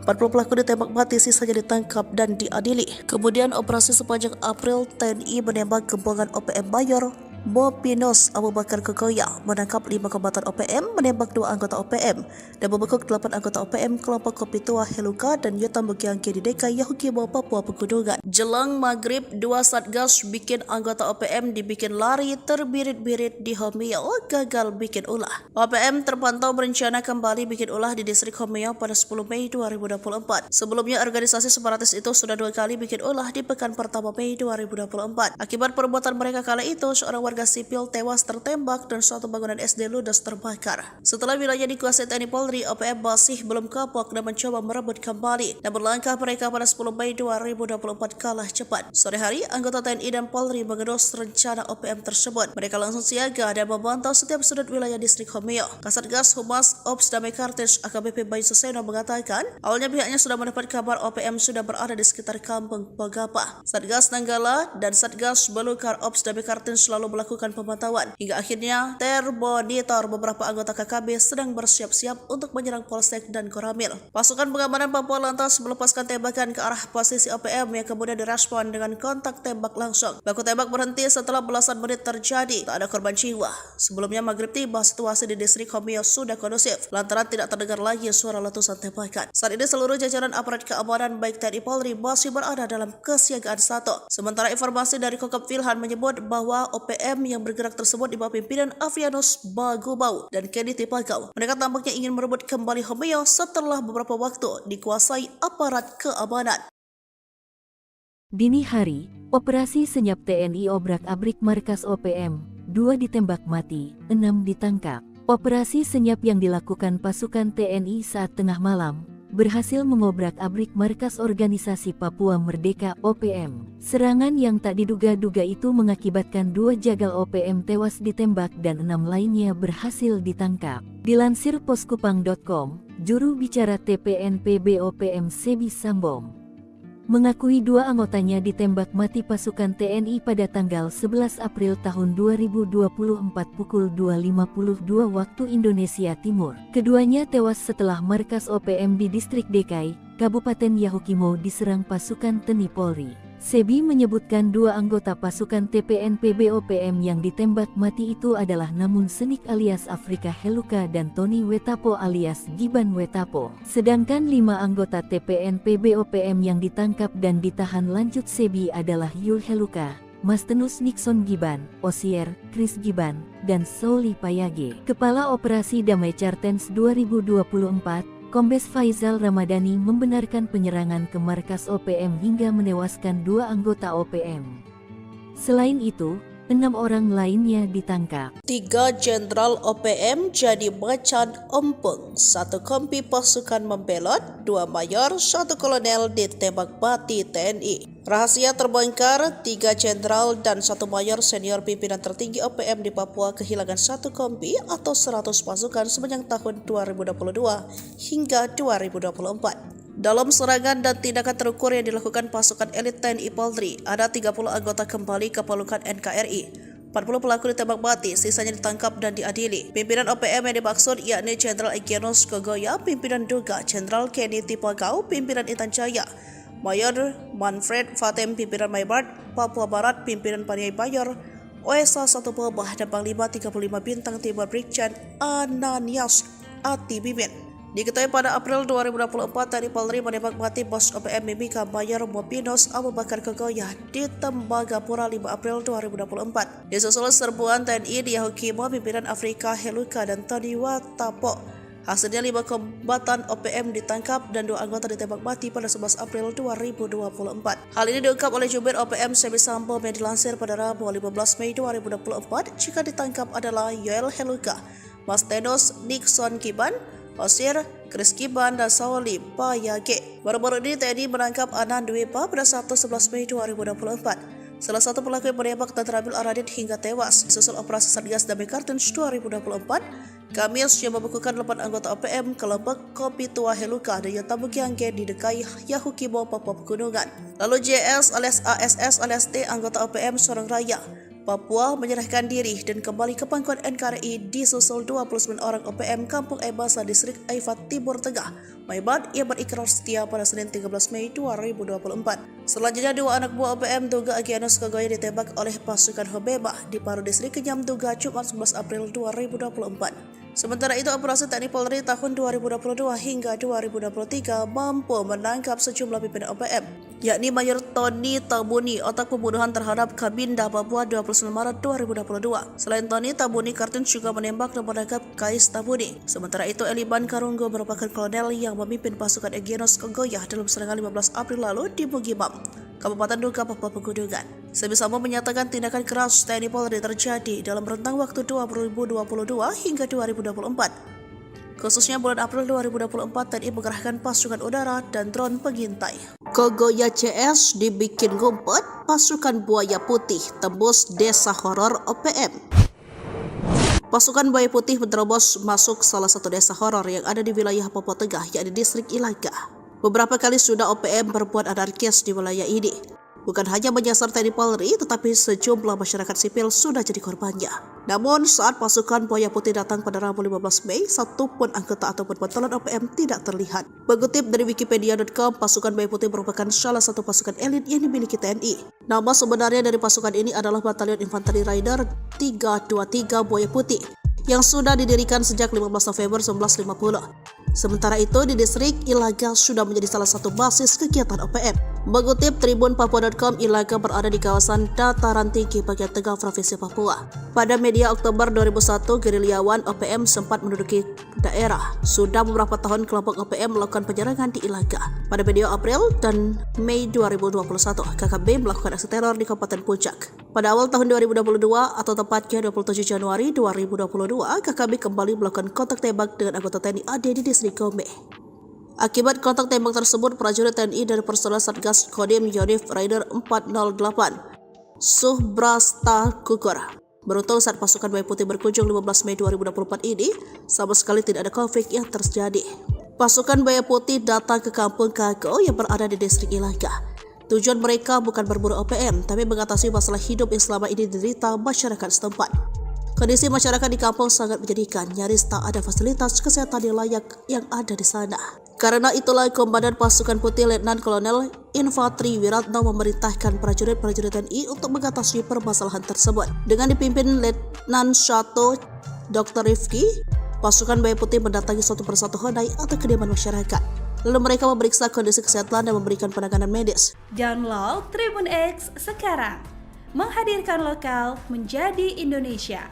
40 pelaku ditembak mati, sisanya ditangkap dan diadili. Kemudian operasi sepanjang April, TNI menembak gembongan OPM Mayor Bopinos Abu Bakar Kogoya, menangkap 5 kombatan OPM, menembak 2 anggota OPM, dan membekuk 8 anggota OPM kelompok Kopi Tua Heluka dan Yotam Bukiangke di DKI Yahukimo, Papua Pegunungan. Jelang maghrib, 2 satgas bikin anggota OPM dibikin lari terbirit-birit di Homeo, gagal bikin ulah. OPM terpantau berencana kembali bikin ulah di distrik Homeo pada 10 Mei 2024. Sebelumnya organisasi separatis itu sudah 2 kali bikin ulah di pekan pertama Mei 2024. Akibat perbuatan mereka kala itu, seorang warga sipil tewas tertembak dan suatu bangunan SD ludes terbakar. Setelah wilayah dikuasai TNI Polri, OPM masih belum kapok dan mencoba merebut kembali. Dan berlangkah mereka pada 10 Mei 2024 kalah cepat. Sore hari, anggota TNI dan Polri mengendus rencana OPM tersebut. Mereka langsung siaga dan memantau setiap sudut wilayah distrik Homeo. Kasatgas Humas Ops Damai Kartens AKBP Bayu Suseno mengatakan, awalnya pihaknya sudah mendapat kabar OPM sudah berada di sekitar kampung Pogapa. Satgas Nanggala dan Satgas Belukar Ops Damai Kartens selalu melakukan pemantauan. Hingga akhirnya termonitor beberapa anggota KKB sedang bersiap-siap untuk menyerang Polsek dan Koramil. Pasukan pengamanan Papua lantas melepaskan tembakan ke arah posisi OPM yang kemudian direspon dengan kontak tembak langsung. Baku tembak berhenti setelah belasan menit terjadi. Tak ada korban jiwa. Sebelumnya maghrib tiba, situasi di distrik Homeo sudah kondusif lantaran tidak terdengar lagi suara letusan tembakan. Saat ini seluruh jajaran aparat keamanan baik TNI Polri masih berada dalam kesiagaan 1. Sementara informasi dari Kokop Wilhan menyebut bahwa OPM yang bergerak tersebut di bawah pimpinan Avianus Bagubau dan Kenny Tipagau. Mereka tampaknya ingin merebut kembali Homeo setelah beberapa waktu dikuasai aparat keamanan. Dini hari, operasi senyap TNI obrak-abrik markas OPM, 2 ditembak mati, 6 ditangkap. Operasi senyap yang dilakukan pasukan TNI saat tengah malam berhasil mengobrak-abrik markas organisasi Papua Merdeka OPM. Serangan yang tak diduga-duga itu mengakibatkan 2 jagal OPM tewas ditembak dan 6 lainnya berhasil ditangkap. Dilansir poskupang.com, juru bicara TPNPB OPM Sebi Sambom mengakui 2 anggotanya ditembak mati pasukan TNI pada tanggal 11 April tahun 2024 pukul 2.52 waktu Indonesia Timur. Keduanya tewas setelah markas OPM di distrik Dekai, Kabupaten Yahukimo diserang pasukan TNI Polri. Sebi menyebutkan 2 anggota pasukan TPNPB OPM yang ditembak mati itu adalah Namun Senik alias Afrika Heluka dan Tony Wetapo alias Giban Wetapo. Sedangkan 5 anggota TPNPB OPM yang ditangkap dan ditahan lanjut Sebi adalah Yul Heluka, Mastenus Nixon Giban, Osier, Chris Giban, dan Sauli Payage. Kepala Operasi Damai Chartens 2024, Kombes Faizal Ramadhani membenarkan penyerangan ke markas OPM hingga menewaskan 2 anggota OPM. Selain itu, 6 orang lainnya ditangkap. 3 jenderal OPM jadi macan ompong, 1 kompi pasukan membelot, 2 mayor, 1 kolonel ditembak mati TNI. Rahasia terbongkar, 3 jenderal dan 1 mayor senior pimpinan tertinggi OPM di Papua kehilangan 1 kompi atau 100 pasukan sepanjang tahun 2022 hingga 2024. Dalam serangan dan tindakan terukur yang dilakukan pasukan elit TNI Polri, ada 30 anggota kembali ke pelukan NKRI. 40 pelaku ditembak mati, sisanya ditangkap dan diadili. Pimpinan OPM yang dimaksud yakni Jenderal Egyanus Kogoya, pimpinan Duga, Jenderal Kenny Tipagau, pimpinan Intan Jaya, Mayor Manfred Fatem, pimpinan Maybart, Papua Barat, pimpinan Paniai Bayor, OSA 1 Bobah, dan Panglima 35 Bintang Timur Brigjen Ananias Ati Bimin. Diketahui pada April 2024, TNI Polri menembak mati bos OPM Mimika Mayor Mopinos Abu Bakar Kogoya di Tembagapura 5 April 2024. Disusul serbuan TNI di Yahukimo, pimpinan Afrika Heluka dan Tony Wetapo. Hasilnya 5 kombatan OPM ditangkap dan 2 anggota ditembak mati pada 11 April 2024. Hal ini diungkap oleh jubir OPM Sebi Sambom yang dilansir pada Rabu 15 Mei 2024. Jika ditangkap adalah Yoel Heluka, Mastenus Nixon Giban, Osir, Chris Giban, dan Sauli Payage. Baru-baru ini TNI menangkap Anan Dwepa pada 1-11 Mei 2024. Salah satu pelaku yang menembak dan terambil Aradit hingga tewas. Disusul operasi Satgas Damai Kartens 2024, Kamis yang membekukan 8 anggota OPM kelompok Kopi Tua Heluka dan Yotabu Giangge di Dekai Yahukimo, Papua Pegunungan. Lalu JS alias ASS alias T, anggota OPM Sorong Raya, Papua, menyerahkan diri dan kembali ke pangkuan NKRI disusul 29 orang OPM Kampung Ebasa Distrik Aifat Timur Tengah, Maibat, yang berikrar setia pada Senin 13 Mei 2024. Selanjutnya 2 anak buah OPM Duga Egyanus Kogoya ditembak oleh pasukan Hobeba di Paru Distrik Kenyam Duga Jumat 11 April 2024. Sementara itu, operasi TNI Polri tahun 2022 hingga 2023 mampu menangkap sejumlah pimpinan OPM, yakni Mayor Tony Tabuni, otak pembunuhan terhadap Kabinda Papua 29 Maret 2022. Selain Tony, Tabuni Kartens juga menembak dan menangkap Kais Tabuni. Sementara itu, Eliban Karunggo merupakan kolonel yang memimpin pasukan Egyanus Kogoya dalam serangan 15 April lalu di Bugimam, Kabupaten Duga, Papua Pegunungan. Sebi Sambom menyatakan tindakan keras TNI Polri terjadi dalam rentang waktu 2022 hingga 2024. Khususnya bulan April 2024, TNI mengerahkan pasukan udara dan drone pengintai. Kogoya CS dibikin ngumpet, pasukan Buaya Putih tembus desa horor OPM. Pasukan Buaya Putih menerobos masuk salah satu desa horor yang ada di wilayah Papua Tengah, yakni distrik Ilaga. Beberapa kali sudah OPM berbuat anarkis di wilayah ini. Bukan hanya menyasar TNI Polri, tetapi sejumlah masyarakat sipil sudah jadi korbannya. Namun saat pasukan Buaya Putih datang pada Rabu 15 Mei, satupun anggota ataupun pentolan OPM tidak terlihat. Mengutip dari Wikipedia.com, pasukan Buaya Putih merupakan salah satu pasukan elit yang dimiliki TNI. Nama sebenarnya dari pasukan ini adalah Batalion Infanteri Raider 323 Buaya Putih, yang sudah didirikan sejak 15 November 1950. Sementara itu, di distrik Ilaga sudah menjadi salah satu basis kegiatan OPM. Mengutip Tribun Papua.com, Ilaga berada di kawasan dataran tinggi bagian tengah Provinsi Papua. Pada media Oktober 2001, gerilyawan OPM sempat menduduki daerah. Sudah beberapa tahun kelompok OPM melakukan penyerangan di Ilaga. Pada medio April dan Mei 2021, KKB melakukan aksi teror di Kabupaten Puncak. Pada awal tahun 2022 atau tepatnya 27 Januari 2022, KKB kembali melakukan kontak tembak dengan anggota TNI AD di distrik Gombe. Akibat kontak tembak tersebut, prajurit TNI dari personel Satgas Kodim Yonif Raider 408 Subrasta gugur. Beruntung saat pasukan Buaya Putih berkunjung 15 Mei 2024 ini, sama sekali tidak ada konflik yang terjadi. Pasukan Buaya Putih datang ke kampung Kago yang berada di distrik Ilaga. Tujuan mereka bukan berburu OPM, tapi mengatasi masalah hidup yang selama ini diderita masyarakat setempat. Kondisi masyarakat di kampung sangat menyedihkan, nyaris tak ada fasilitas kesehatan yang layak yang ada di sana. Karena itulah Komandan Pasukan Putih Letnan Kolonel Infantri Wiratno memerintahkan prajurit-prajurit TNI untuk mengatasi permasalahan tersebut. Dengan dipimpin Letnan 1 Dr. Rifki, pasukan Buaya Putih mendatangi satu persatu honai atau kediaman masyarakat. Lalu mereka memeriksa kondisi kesehatan dan memberikan penanganan medis. Download Tribun X sekarang, menghadirkan lokal menjadi Indonesia.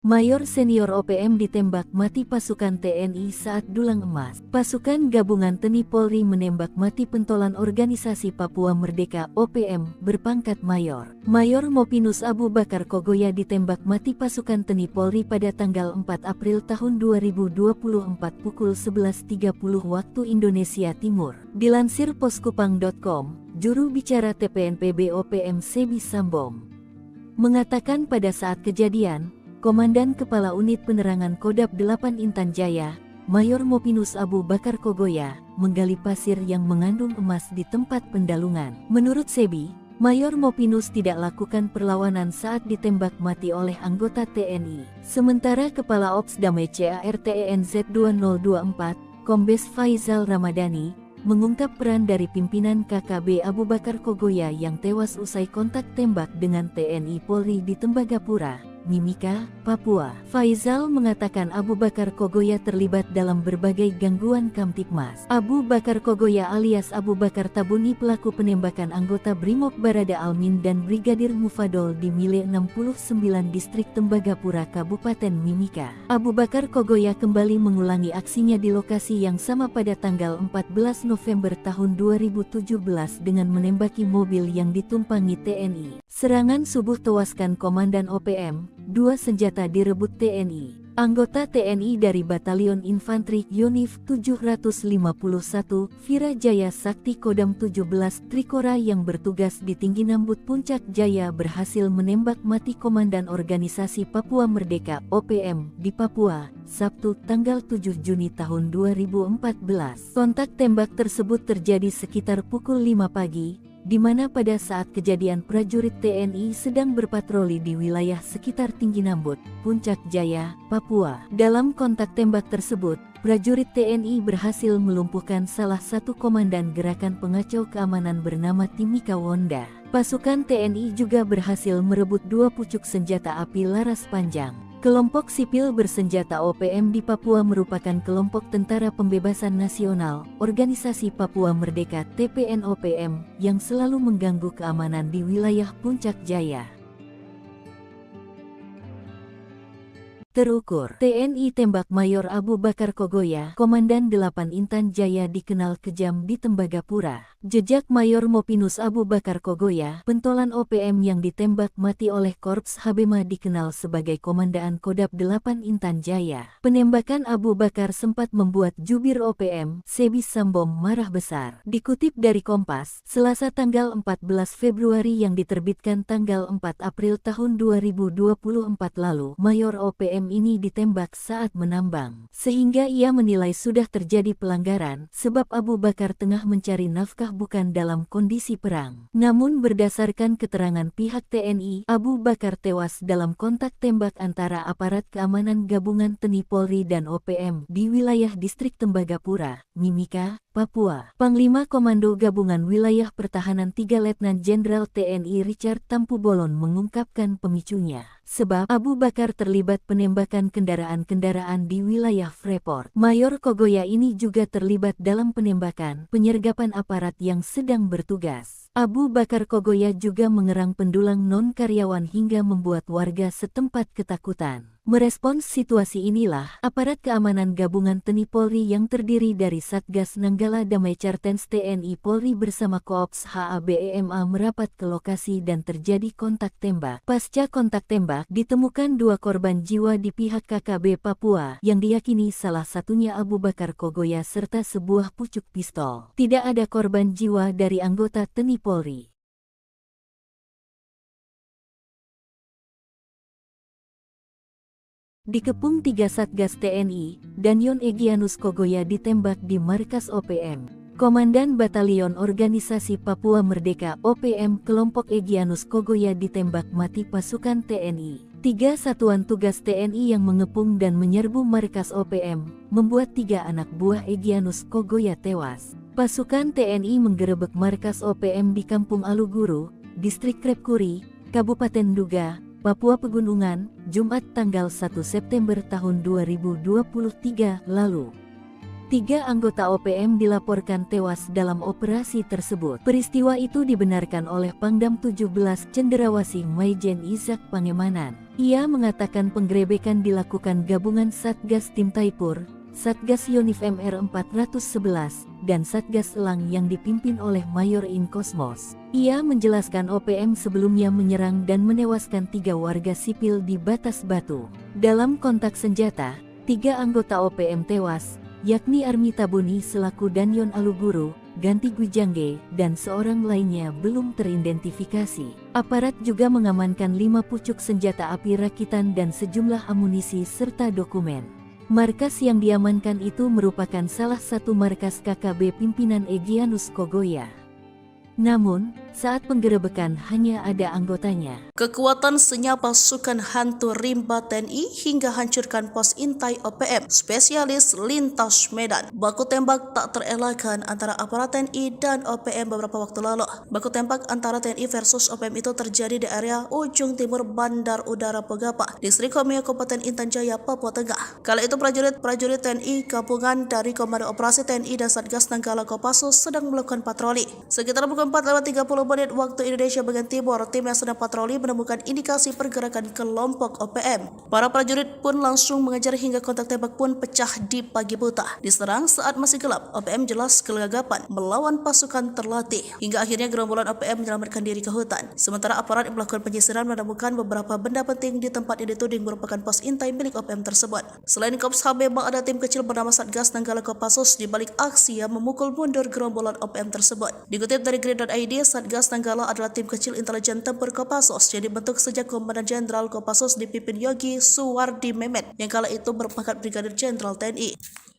Mayor senior OPM ditembak mati pasukan TNI saat dulang emas. Pasukan Gabungan TNI Polri menembak mati pentolan Organisasi Papua Merdeka (OPM) berpangkat Mayor. Mayor Mopinus Abu Bakar Kogoya ditembak mati pasukan TNI Polri pada tanggal 4 April tahun 2024 pukul 11.30 waktu Indonesia Timur. Dilansir poskupang.com, juru bicara TPNPB OPM Sebi Sambom mengatakan pada saat kejadian, Komandan Kepala Unit Penerangan Kodam 8 Intan Jaya, Mayor Mopinus Abu Bakar Kogoya, menggali pasir yang mengandung emas di tempat pendalungan. Menurut Sebi, Mayor Mopinus tidak lakukan perlawanan saat ditembak mati oleh anggota TNI. Sementara Kepala Ops Damai CARTENZ 2024, Kombes Faizal Ramadhani, mengungkap peran dari pimpinan KKB Abu Bakar Kogoya yang tewas usai kontak tembak dengan TNI Polri di Tembagapura, Mimika, Papua. Faizal mengatakan Abu Bakar Kogoya terlibat dalam berbagai gangguan Kamtipmas. Abu Bakar Kogoya alias Abu Bakar Tabuni pelaku penembakan anggota Brimob Barada Almin dan Brigadir Mufadol di Mile 69 Distrik Tembagapura Kabupaten Mimika. Abu Bakar Kogoya kembali mengulangi aksinya di lokasi yang sama pada tanggal 14 November tahun 2017 dengan menembaki mobil yang ditumpangi TNI. Serangan subuh tewaskan Komandan OPM, 2 senjata direbut TNI. Anggota TNI dari Batalion Infanteri Yonif 751 Virajaya Sakti Kodam 17 Trikora yang bertugas di Tinggi Nambut Puncak Jaya berhasil menembak mati Komandan Organisasi Papua Merdeka (OPM) di Papua, Sabtu tanggal 7 Juni tahun 2014. Kontak tembak tersebut terjadi sekitar pukul 5 pagi, di mana pada saat kejadian prajurit TNI sedang berpatroli di wilayah sekitar Tinggi Nambut, Puncak Jaya, Papua. Dalam kontak tembak tersebut, prajurit TNI berhasil melumpuhkan salah satu komandan gerakan pengacau keamanan bernama Timika Wonda. Pasukan TNI juga berhasil merebut 2 pucuk senjata api laras panjang. Kelompok sipil bersenjata OPM di Papua merupakan kelompok Tentara Pembebasan Nasional, Organisasi Papua Merdeka (TPN-OPM) yang selalu mengganggu keamanan di wilayah Puncak Jaya. Terukur, TNI tembak Mayor Abu Bakar Kogoya, Komandan 8 Intan Jaya dikenal kejam di Tembagapura. Jejak Mayor Mopinus Abu Bakar Kogoya, pentolan OPM yang ditembak mati oleh Korps Habema dikenal sebagai Komandan Kodam 8 Intan Jaya. Penembakan Abu Bakar sempat membuat jubir OPM, Sebi Sambom marah besar. Dikutip dari Kompas, Selasa tanggal 14 Februari yang diterbitkan tanggal 4 April tahun 2024 lalu, Mayor OPM ini ditembak saat menambang. Sehingga ia menilai sudah terjadi pelanggaran, sebab Abu Bakar tengah mencari nafkah bukan dalam kondisi perang. Namun berdasarkan keterangan pihak TNI, Abu Bakar tewas dalam kontak tembak antara aparat keamanan gabungan TNI Polri dan OPM di wilayah distrik Tembagapura, Mimika, Papua. Panglima Komando Gabungan Wilayah Pertahanan 3 Letnan Jenderal TNI Richard Tampu Bolon mengungkapkan pemicunya. Sebab Abu Bakar terlibat penembakan kendaraan-kendaraan di wilayah Freeport. Mayor Kogoya ini juga terlibat dalam penembakan penyergapan aparat yang sedang bertugas. Abu Bakar Kogoya juga mengerang pendulang non-karyawan hingga membuat warga setempat ketakutan. Merespons situasi inilah, aparat keamanan gabungan TNI Polri yang terdiri dari Satgas Nanggala Damai Cartens TNI Polri bersama Koops HABEMA merapat ke lokasi dan terjadi kontak tembak. Pasca kontak tembak, ditemukan 2 korban jiwa di pihak KKB Papua yang diyakini salah satunya Abu Bakar Kogoya serta sebuah pucuk pistol. Tidak ada korban jiwa dari anggota TNI Polri. Dikepung 3 Satgas TNI, Danyon Egyanus Kogoya ditembak di markas OPM. Komandan Batalion Organisasi Papua Merdeka OPM kelompok Egyanus Kogoya ditembak mati pasukan TNI. 3 satuan tugas TNI yang mengepung dan menyerbu markas OPM, membuat 3 anak buah Egyanus Kogoya tewas. Pasukan TNI menggerebek markas OPM di Kampung Aluguru, Distrik Krepkuri, Kabupaten Duga, Papua Pegunungan, Jumat tanggal 1 September tahun 2023 lalu. 3 anggota OPM dilaporkan tewas dalam operasi tersebut. Peristiwa itu dibenarkan oleh Pangdam 17 Cenderawasih Maijen Izak Pangemanan. Ia mengatakan penggerebekan dilakukan gabungan Satgas Tim Taipur, Satgas Yonif MR 411, dan Satgas Elang yang dipimpin oleh Mayor In Kosmos. Ia menjelaskan OPM sebelumnya menyerang dan menewaskan 3 warga sipil di Batas Batu. Dalam kontak senjata, 3 anggota OPM tewas, yakni Army Tabuni selaku Danyon Aluguru, Ganti Gwijangge, dan seorang lainnya belum teridentifikasi. Aparat juga mengamankan 5 pucuk senjata api rakitan dan sejumlah amunisi serta dokumen. Markas yang diamankan itu merupakan salah satu markas KKB pimpinan Egyanus Kogoya. Namun, saat penggerebekan hanya ada anggotanya. Kekuatan senyap pasukan hantu rimba TNI hingga hancurkan pos intai OPM, spesialis lintas Medan. Baku tembak tak terelakkan antara aparat TNI dan OPM beberapa waktu lalu. Baku tembak antara TNI versus OPM itu terjadi di area ujung timur Bandar Udara Pogapa, Distrik Komeo Kabupaten Intan Jaya, Papua Tengah. Kala itu prajurit TNI gabungan dari Komando Operasi TNI dan Satgas Nanggala Kopassus sedang melakukan patroli. Sekitar pukul 4:30 menit waktu Indonesia bagian timur, tim yang sedang patroli menemukan indikasi pergerakan kelompok OPM. Para prajurit pun langsung mengejar hingga kontak tembak pun pecah di pagi buta. Diserang saat masih gelap, OPM jelas kelagapan melawan pasukan terlatih. Hingga akhirnya gerombolan OPM menyelamatkan diri ke hutan. Sementara aparat yang melakukan penyisiran menemukan beberapa benda penting di tempat yang dituding merupakan pos intai milik OPM tersebut. Selain Kops HABEMA, ada tim kecil bernama Satgas Nanggala Kopassus di balik aksi yang memukul mundur gerombolan OPM tersebut. Dikutip dari Grid.id, Satgas Nanggala adalah tim kecil intelijen tempur Kopassus yang dibentuk sejak Komandan Jenderal Kopassus dipimpin Yogi Suwardi Memet yang kala itu berpangkat Brigadir Jenderal TNI.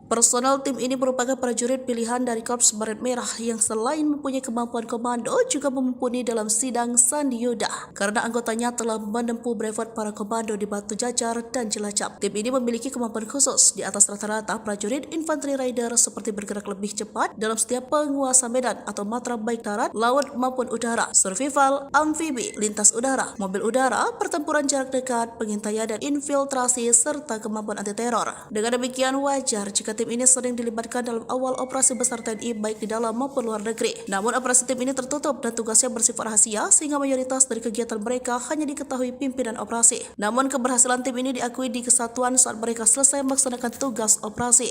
Personel tim ini merupakan prajurit pilihan dari Korps Baret Merah yang selain mempunyai kemampuan komando juga mumpuni dalam sidang Sandi Yuda karena anggotanya telah menempuh brevet para komando di Batu Jajar dan Cilacap. Tim ini memiliki kemampuan khusus di atas rata-rata prajurit infanteri rider seperti bergerak lebih cepat dalam setiap penguasa medan atau matra baik darat, laut maupun udara, survival, amfibi, lintas udara, mobil udara, pertempuran jarak dekat, pengintaian dan infiltrasi serta kemampuan anti teror. Dengan demikian wajar jika tim ini sering dilibatkan dalam awal operasi besar TNI baik di dalam maupun luar negeri. Namun operasi tim ini tertutup dan tugasnya bersifat rahasia sehingga mayoritas dari kegiatan mereka hanya diketahui pimpinan operasi. Namun keberhasilan tim ini diakui di kesatuan saat mereka selesai melaksanakan tugas operasi.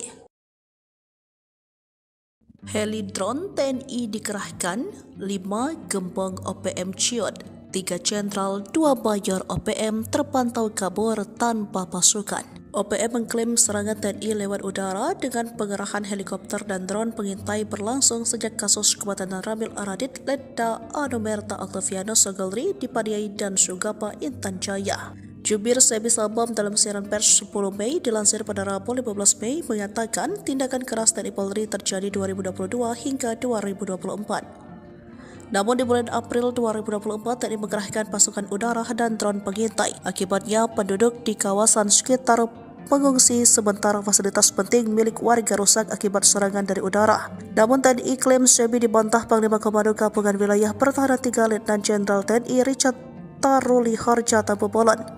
Heli drone TNI dikerahkan, 5 gembong OPM ciut, 3 jenderal, 2 mayor OPM terpantau kabur tanpa pasukan. OPM mengklaim serangan TNI lewat udara dengan pengerahan helikopter dan drone pengintai berlangsung sejak kasus kematian Ramil Aradit, Letda Anomerta Octaviano Sogolri di Padiai dan Sugapa, Intan Jaya. Jubir Sebi Sabam dalam siaran pers 10 Mei dilansir pada Rabu 15 Mei mengatakan tindakan keras TNI Polri terjadi 2022 hingga 2024. Namun di bulan April 2024 TNI mengerahkan pasukan udara dan drone pengintai. Akibatnya penduduk di kawasan sekitar pengungsi sementara fasilitas penting milik warga rusak akibat serangan dari udara. Namun TNI klaim Sebi dibantah Panglima Komando Gabungan Wilayah Pertahanan 3 Letnan Jenderal TNI Richard Taruli Harja Tampobolan.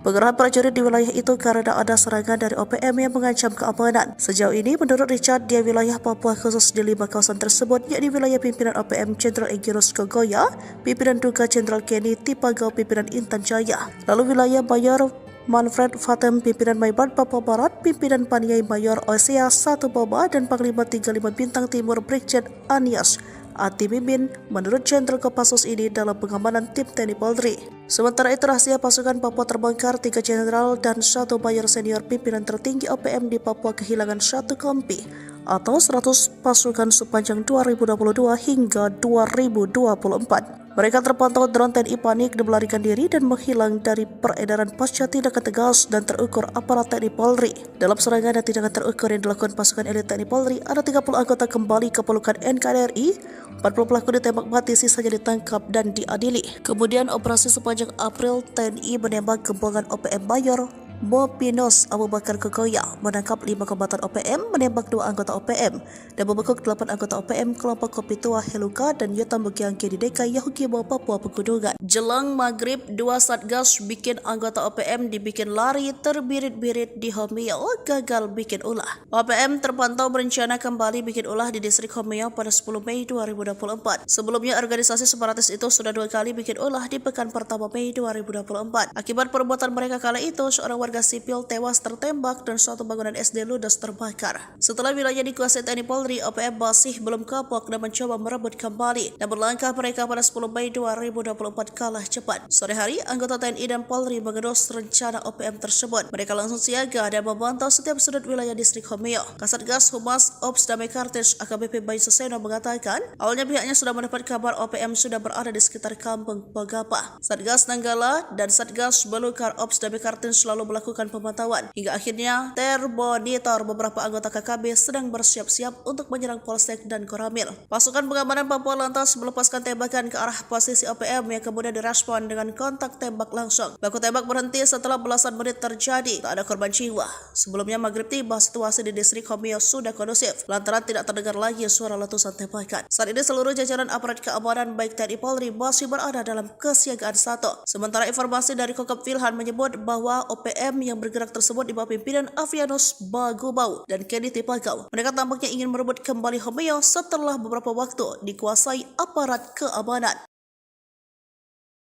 Pengerahan prajurit di wilayah itu karena ada serangan dari OPM yang mengancam keamanan. Sejauh ini, menurut Richard, di wilayah Papua khusus di 5 kawasan tersebut, yakni wilayah pimpinan OPM Jenderal Egirus Kogoya, pimpinan Duga Jenderal Kenny Tipagau, pimpinan Intan Jaya, lalu wilayah Mayor Manfred Fatem, pimpinan Maibad Papua Barat, pimpinan Paniai Mayor Osea 1 Boba, dan Panglima 35 Bintang Timur Brigjen Anias Ati Mimin menurut Jenderal Kopassus ini dalam pengamanan tim TNI Polri. Sementara itu rahasia pasukan Papua terbongkar, 3 jenderal dan 1 mayor senior pimpinan tertinggi OPM di Papua kehilangan 1 kompi atau 100 pasukan sepanjang 2022 hingga 2024. Mereka terpantau drone TNI panik dan melarikan diri dan menghilang dari peredaran pasca tindakan tegas dan terukur aparat TNI Polri. Dalam serangan dan tindakan terukur yang dilakukan pasukan elit TNI Polri, ada 30 anggota kembali ke pelukan NKRI, 40 pelaku ditembak mati, sisanya ditangkap dan diadili. Kemudian operasi sepanjang April, TNI menembak gembongan OPM Mayor Mopinos Abu Bakar Kogoya, menangkap 5 kombatan OPM, menembak 2 anggota OPM, dan membekuk 8 anggota OPM kelompok Kopi Tua Heluka dan Yotam Bugiangke di DKI Yahukimo Papua Pegunungan. Jelang maghrib, 2 satgas bikin anggota OPM dibikin lari terbirit-birit di Homeo, gagal bikin ulah. OPM terpantau berencana kembali bikin ulah di distrik Homeo pada 10 Mei 2024. Sebelumnya organisasi separatis itu sudah 2 kali bikin ulah di pekan pertama Mei 2024. Akibat perbuatan mereka kala itu, seorang warga sipil tewas tertembak dan suatu bangunan SD ludes terbakar. Setelah wilayah dikuasai TNI Polri, OPM masih belum kapok dan mencoba merebut kembali. Namun langkah mereka pada 10 Mei 2024 kalah cepat. Sore hari, anggota TNI dan Polri mengendus rencana OPM tersebut. Mereka langsung siaga dan memantau setiap sudut wilayah distrik Homeo. Kasatgas Humas Ops Damai Kartens AKBP Bayu Suseno mengatakan, awalnya pihaknya sudah mendapat kabar OPM sudah berada di sekitar kampung Pagapa. Satgas Nanggala dan Satgas Belukar Ops Damai Kartens selalu melakukan pemantauan. Hingga akhirnya termonitor beberapa anggota KKB sedang bersiap-siap untuk menyerang Polsek dan Koramil. Pasukan pengamanan Papua lantas melepaskan tembakan ke arah posisi OPM yang kemudian direspon dengan kontak tembak langsung. Baku tembak berhenti setelah belasan menit terjadi. Tak ada korban jiwa. Sebelumnya maghrib tiba, situasi di distrik Homeo sudah kondusif lantaran tidak terdengar lagi suara letusan tembakan. Saat ini seluruh jajaran aparat keamanan baik TNI Polri masih berada dalam kesiagaan 1. Sementara informasi dari Kokop Wilhan menyebut bahwa OPM yang bergerak tersebut di bawah pimpinan Avianus Bagubau dan Kenny Tipagau. Mereka tampaknya ingin merebut kembali Homeo setelah beberapa waktu dikuasai aparat keamanan.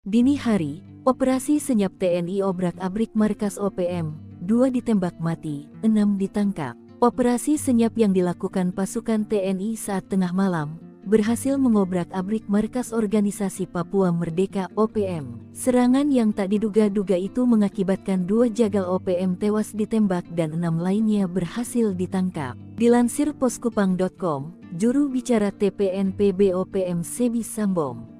Dini hari, operasi senyap TNI obrak-abrik markas OPM, 2 ditembak mati, 6 ditangkap. Operasi senyap yang dilakukan pasukan TNI saat tengah malam berhasil mengobrak-abrik markas organisasi Papua Merdeka OPM. Serangan yang tak diduga-duga itu mengakibatkan 2 jagal OPM tewas ditembak dan 6 lainnya berhasil ditangkap. Dilansir poskupang.com, juru bicara TPNPB OPM Sebi Sambom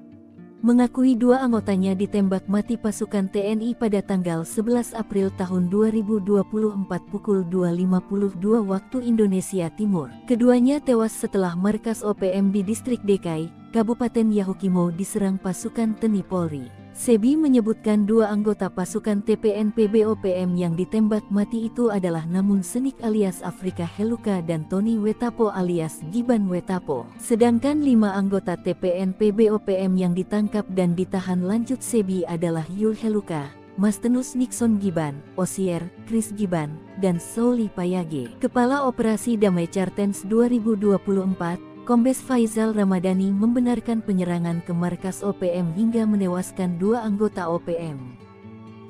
mengakui 2 anggotanya ditembak mati pasukan TNI pada tanggal 11 April tahun 2024 pukul 2.52 waktu Indonesia Timur. Keduanya tewas setelah markas OPM di distrik DKI, Kabupaten Yahukimo diserang pasukan TNI Polri. Sebi menyebutkan 2 anggota pasukan TPNPB OPM yang ditembak mati itu adalah Namun Senik alias Afrika Heluka dan Tony Wetapo alias Giban Wetapo. Sedangkan 5 anggota TPNPB OPM yang ditangkap dan ditahan lanjut Sebi adalah Yul Heluka, Mastenus Nixon Giban, Osier, Chris Giban, dan Sauli Payage. Kepala Operasi Damai Kartens 2024, Kombes Faizal Ramadhani membenarkan penyerangan ke markas OPM hingga menewaskan 2 anggota OPM.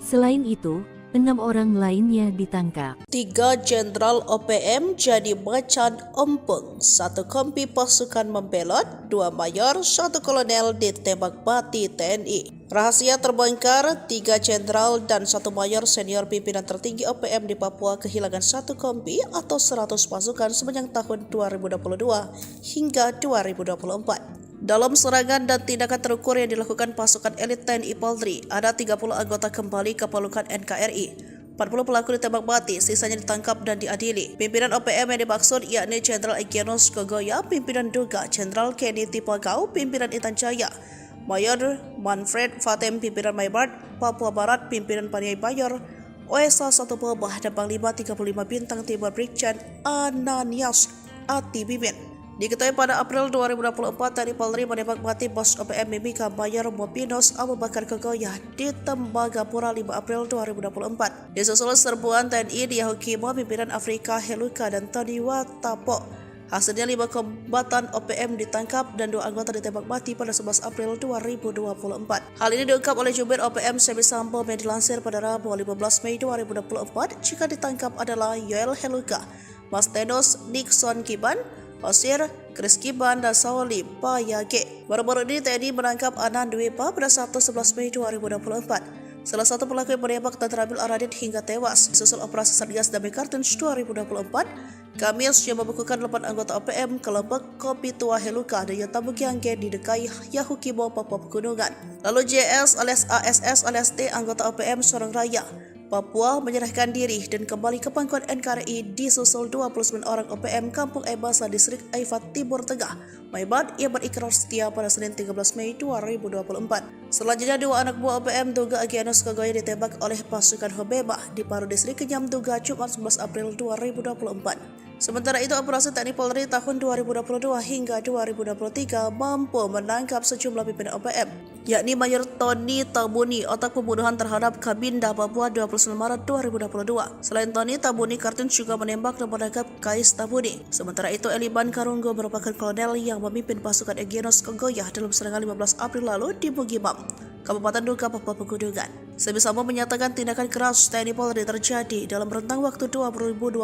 Selain itu, 6 orang lainnya ditangkap. 3 jenderal OPM jadi macan ompong, 1 kompi pasukan membelot, 2 mayor, 1 kolonel ditembak mati TNI. Rahasia terbongkar, 3 jenderal dan 1 mayor senior pimpinan tertinggi OPM di Papua kehilangan 1 kompi atau 100 pasukan sepanjang tahun 2022 hingga 2024. Dalam serangan dan tindakan terukur yang dilakukan pasukan elit TNI Polri, ada 30 anggota kembali ke pelukan NKRI. 40 pelaku ditembak mati, sisanya ditangkap dan diadili. Pimpinan OPM yang dimaksud yakni Jenderal Egyanus Kogoya, Pimpinan Duga, Jenderal Kenny Tipagau, Pimpinan Intan Jaya, Mayor Manfred Fatem, Pimpinan Maybart, Papua Barat, Pimpinan Paniai Bayor, OSA 1 Pobah, dan Panglima 35 Bintang Timur Brigjen Ananias Atibimin. Diketahui pada April 2024, TNI Polri menembak mati bos OPM Mimika Mayor Mopinos Abu Bakar Kogoya di Tembagapura 5 April 2024. Disusul serbuan TNI di Yahukimo, pimpinan Afrika Heluka dan Tony Watapo. Hasilnya 5 kombatan OPM ditangkap dan 2 anggota ditembak mati pada 11 April 2024. Hal ini diungkap oleh Jubir OPM Semi Sambo yang dilansir pada Rabu 15 Mei 2024. Jika ditangkap adalah Yoel Heluka, Mastenos Nixon Kiban, Osir, Chris Kiban, dan Sauli Payage. Baru-baru ini TNI menangkap Anan Dwepa pada Sabtu 11 Mei 2024. Salah satu pelaku yang menembak dan terambil Aradit hingga tewas. Susul operasi Satgas Damai Kartens 2024, Kamis yang membekukan 8 anggota OPM kelompok Kopi Tua Heluka dan Yotamu Giangge di Dekai Yahukimo, Papua Pegunungan. Lalu JS alias ASS alias T, anggota OPM Sorong Raya, Papua, menyerahkan diri dan kembali ke pangkuan NKRI disusul 29 orang OPM Kampung Ebasa Distrik Aifat Timur Tengah, Maybart, yang berikrar setia pada Senin 13 Mei 2024. Selanjutnya 2 anak buah OPM Duga Egyanus Kogoya ditembak oleh pasukan Hobeba di Paru Distrik Kenyam Duga Jumat 11 April 2024. Sementara itu, operasi TNI Polri tahun 2022 hingga 2023 mampu menangkap sejumlah pimpinan OPM, yakni Mayor Tony Tabuni, otak pembunuhan terhadap Kabinda Papua 29 Maret 2022. Selain Tony, Tabuni Kartens juga menembak dan menangkap Kais Tabuni. Sementara itu, Eliban Karunggo merupakan kolonel yang memimpin pasukan Egyanus Kogoya dalam serangan 15 April lalu di Bugimam, Kabupaten Duga, Papua Pegunungan. Semi Sambo menyatakan tindakan keras TNI Polri terjadi dalam rentang waktu 2022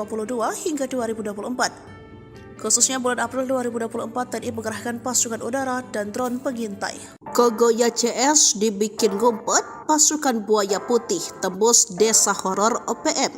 hingga 2024. Khususnya bulan April 2024, TNI mengerahkan pasukan udara dan drone pengintai. Kogoya CS dibikin ngumpet, pasukan buaya putih tembus desa horor OPM.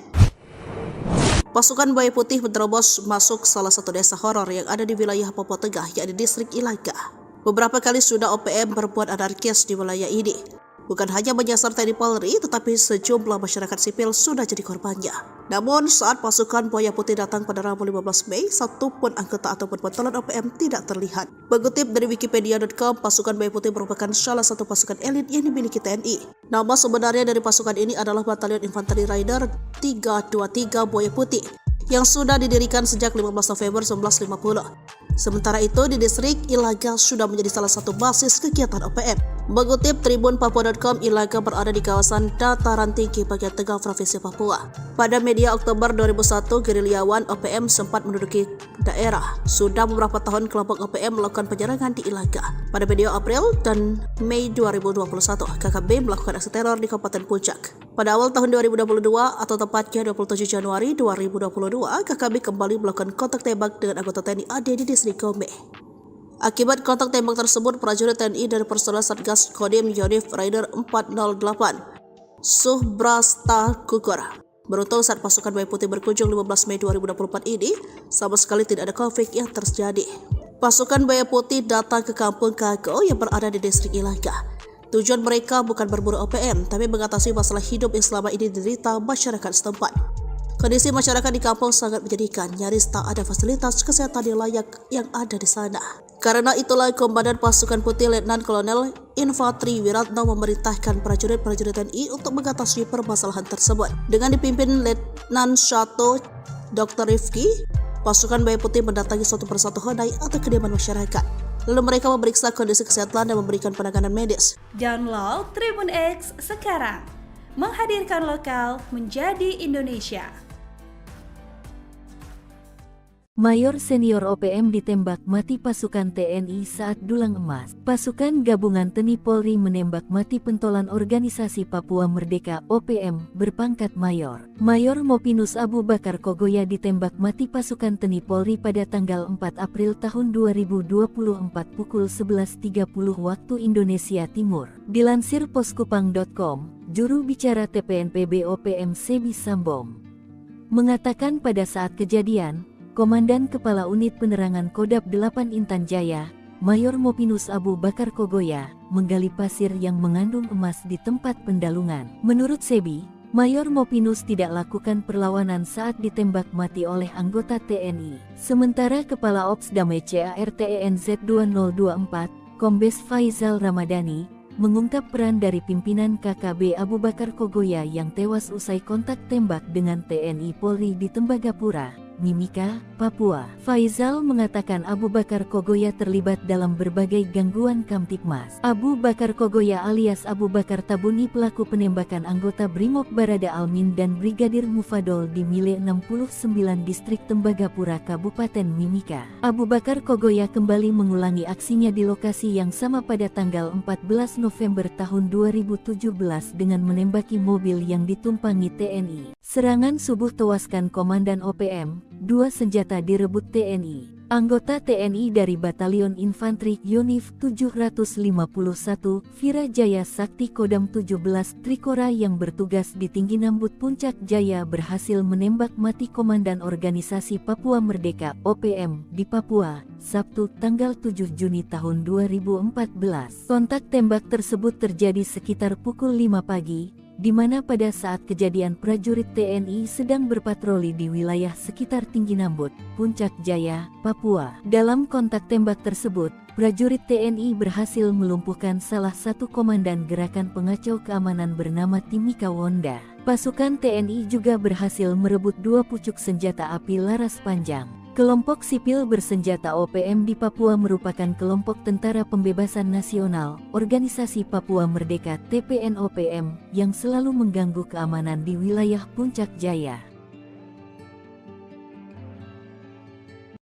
Pasukan buaya putih menerobos masuk salah satu desa horor yang ada di wilayah Papua Tengah, yakni distrik Ilaga. Beberapa kali sudah OPM berbuat anarkis di wilayah ini. Bukan hanya menyasar TNI Polri, tetapi sejumlah masyarakat sipil sudah jadi korbannya. Namun saat pasukan buaya putih datang pada Rabu 15 Mei, satu pun anggota ataupun pentolan OPM tidak terlihat. Mengutip dari Wikipedia.com, pasukan buaya putih merupakan salah satu pasukan elit yang dimiliki TNI. Nama sebenarnya dari pasukan ini adalah Batalion Infanteri Rider 323 Buaya Putih, yang sudah didirikan sejak 15 November 1950. Sementara itu, di distrik Ilaga sudah menjadi salah satu basis kegiatan OPM. Mengutip Tribun Papua.com, Ilaga berada di kawasan dataran tinggi bagian tengah Provinsi Papua. Pada media Oktober 2001, gerilyawan OPM sempat menduduki daerah. Sudah beberapa tahun kelompok OPM melakukan penyerangan di Ilaga. Pada media April dan Mei 2021, KKB melakukan aksi teror di Kabupaten Puncak. Pada awal tahun 2022 atau tepatnya 27 Januari 2022, KKB kembali melakukan kontak tembak dengan anggota TNI AD di distrik Gombe. Akibat kontak tembak tersebut, prajurit TNI dari personel Satgas Kodim Yonif Rider 408 Subrasta gugur. Beruntung saat pasukan buaya putih berkunjung 15 Mei 2024 ini, sama sekali tidak ada konflik yang terjadi. Pasukan buaya putih datang ke kampung Kago yang berada di distrik Ilaga. Tujuan mereka bukan berburu OPM, tapi mengatasi masalah hidup yang selama ini diderita masyarakat setempat. Kondisi masyarakat di kampung sangat menyedihkan, nyaris tak ada fasilitas kesehatan yang layak yang ada di sana. Karena itulah Komandan Pasukan Putih Letnan Kolonel Infantri Wiratno memerintahkan prajurit-prajurit TNI untuk mengatasi permasalahan tersebut. Dengan dipimpin Letnan 1 Dr. Rifki, pasukan buaya putih mendatangi satu persatu honai atau kediaman masyarakat. Lalu mereka memeriksa kondisi kesehatan dan memberikan penanganan medis. Download Tribun X sekarang, menghadirkan lokal menjadi Indonesia. Mayor senior OPM ditembak mati pasukan TNI saat dulang emas. Pasukan gabungan TNI Polri menembak mati pentolan organisasi Papua Merdeka OPM berpangkat mayor. Mayor Mopinus Abu Bakar Kogoya ditembak mati pasukan TNI Polri pada tanggal 4 April tahun 2024 pukul 11.30 waktu Indonesia Timur. Dilansir poskupang.com, juru bicara TPNPB OPM Semi Sambom mengatakan pada saat kejadian, Komandan Kepala Unit Penerangan Kodam 8 Intan Jaya, Mayor Mopinus Abu Bakar Kogoya, menggali pasir yang mengandung emas di tempat pendalungan. Menurut Sebi, Mayor Mopinus tidak lakukan perlawanan saat ditembak mati oleh anggota TNI. Sementara Kepala Ops Damai CARTENZ 2024, Kombes Faizal Ramadhani, mengungkap peran dari pimpinan KKB Abu Bakar Kogoya yang tewas usai kontak tembak dengan TNI Polri di Tembagapura, Mimika, Papua. Faizal mengatakan Abu Bakar Kogoya terlibat dalam berbagai gangguan Kamtibmas. Abu Bakar Kogoya alias Abu Bakar Tabuni pelaku penembakan anggota Brimob Barada Almin dan Brigadir Mufadol di Mile 69 Distrik Tembagapura Kabupaten Mimika. Abu Bakar Kogoya kembali mengulangi aksinya di lokasi yang sama pada tanggal 14 November tahun 2017 dengan menembaki mobil yang ditumpangi TNI. Serangan subuh tewaskan Komandan OPM, 2 senjata direbut TNI. Anggota TNI dari Batalion Infanteri Yonif 751, Virajaya Sakti Kodam 17 Trikora yang bertugas di Tinggi Nambut Puncak Jaya berhasil menembak mati Komandan Organisasi Papua Merdeka (OPM) di Papua, Sabtu tanggal 7 Juni tahun 2014. Kontak tembak tersebut terjadi sekitar pukul 5 pagi, di mana pada saat kejadian prajurit TNI sedang berpatroli di wilayah sekitar Tinggi Nambut, Puncak Jaya, Papua. Dalam kontak tembak tersebut, prajurit TNI berhasil melumpuhkan salah satu komandan gerakan pengacau keamanan bernama Timika Wonda. Pasukan TNI juga berhasil merebut 2 pucuk senjata api laras panjang. Kelompok sipil bersenjata OPM di Papua merupakan kelompok Tentara Pembebasan Nasional, Organisasi Papua Merdeka (TPN-OPM) yang selalu mengganggu keamanan di wilayah Puncak Jaya.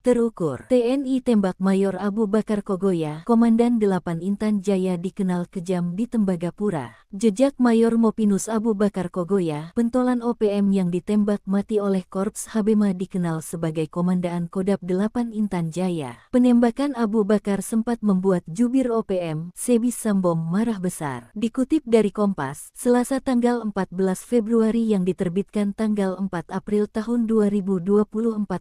Terukur, TNI tembak Mayor Abu Bakar Kogoya, Komandan 8 Intan Jaya dikenal kejam di Tembagapura. Jejak Mayor Mopinus Abu Bakar Kogoya, pentolan OPM yang ditembak mati oleh Korps Habema dikenal sebagai Komandan Kodam 8 Intan Jaya. Penembakan Abu Bakar sempat membuat jubir OPM, Sebi Sambom marah besar. Dikutip dari Kompas, Selasa tanggal 14 Februari yang diterbitkan tanggal 4 April tahun 2024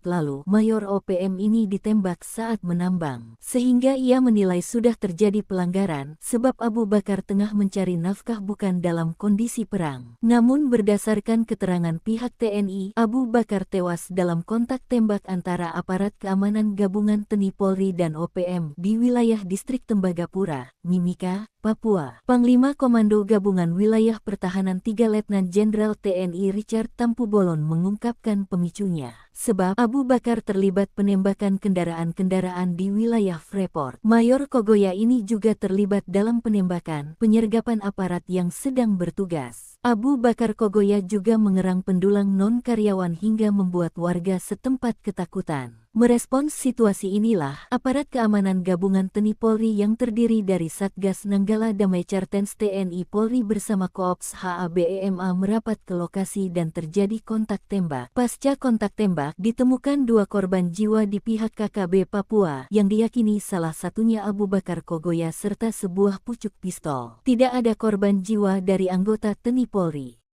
lalu, Mayor OPM ini ditembak saat menambang. Sehingga ia menilai sudah terjadi pelanggaran, sebab Abu Bakar tengah mencari nafkah bukan dalam kondisi perang. Namun berdasarkan keterangan pihak TNI, Abu Bakar tewas dalam kontak tembak antara aparat keamanan gabungan TNI Polri dan OPM di wilayah distrik Tembagapura, Mimika, Papua. Panglima Komando Gabungan Wilayah Pertahanan 3 Letnan Jenderal TNI Richard Tampu Bolon mengungkapkan pemicunya. Sebab Abu Bakar terlibat penembakan kendaraan-kendaraan di wilayah Freeport. Mayor Kogoya ini juga terlibat dalam penembakan penyergapan aparat yang sedang bertugas. Abu Bakar Kogoya juga mengerang pendulang non-karyawan hingga membuat warga setempat ketakutan. Merespons situasi inilah, aparat keamanan gabungan TNI Polri yang terdiri dari Satgas Nanggala Damai Cartens TNI Polri bersama Koops HABEMA merapat ke lokasi dan terjadi kontak tembak. Pasca kontak tembak, ditemukan 2 korban jiwa di pihak KKB Papua, yang diyakini salah satunya Abu Bakar Kogoya serta sebuah pucuk pistol. Tidak ada korban jiwa dari anggota TNI Polri.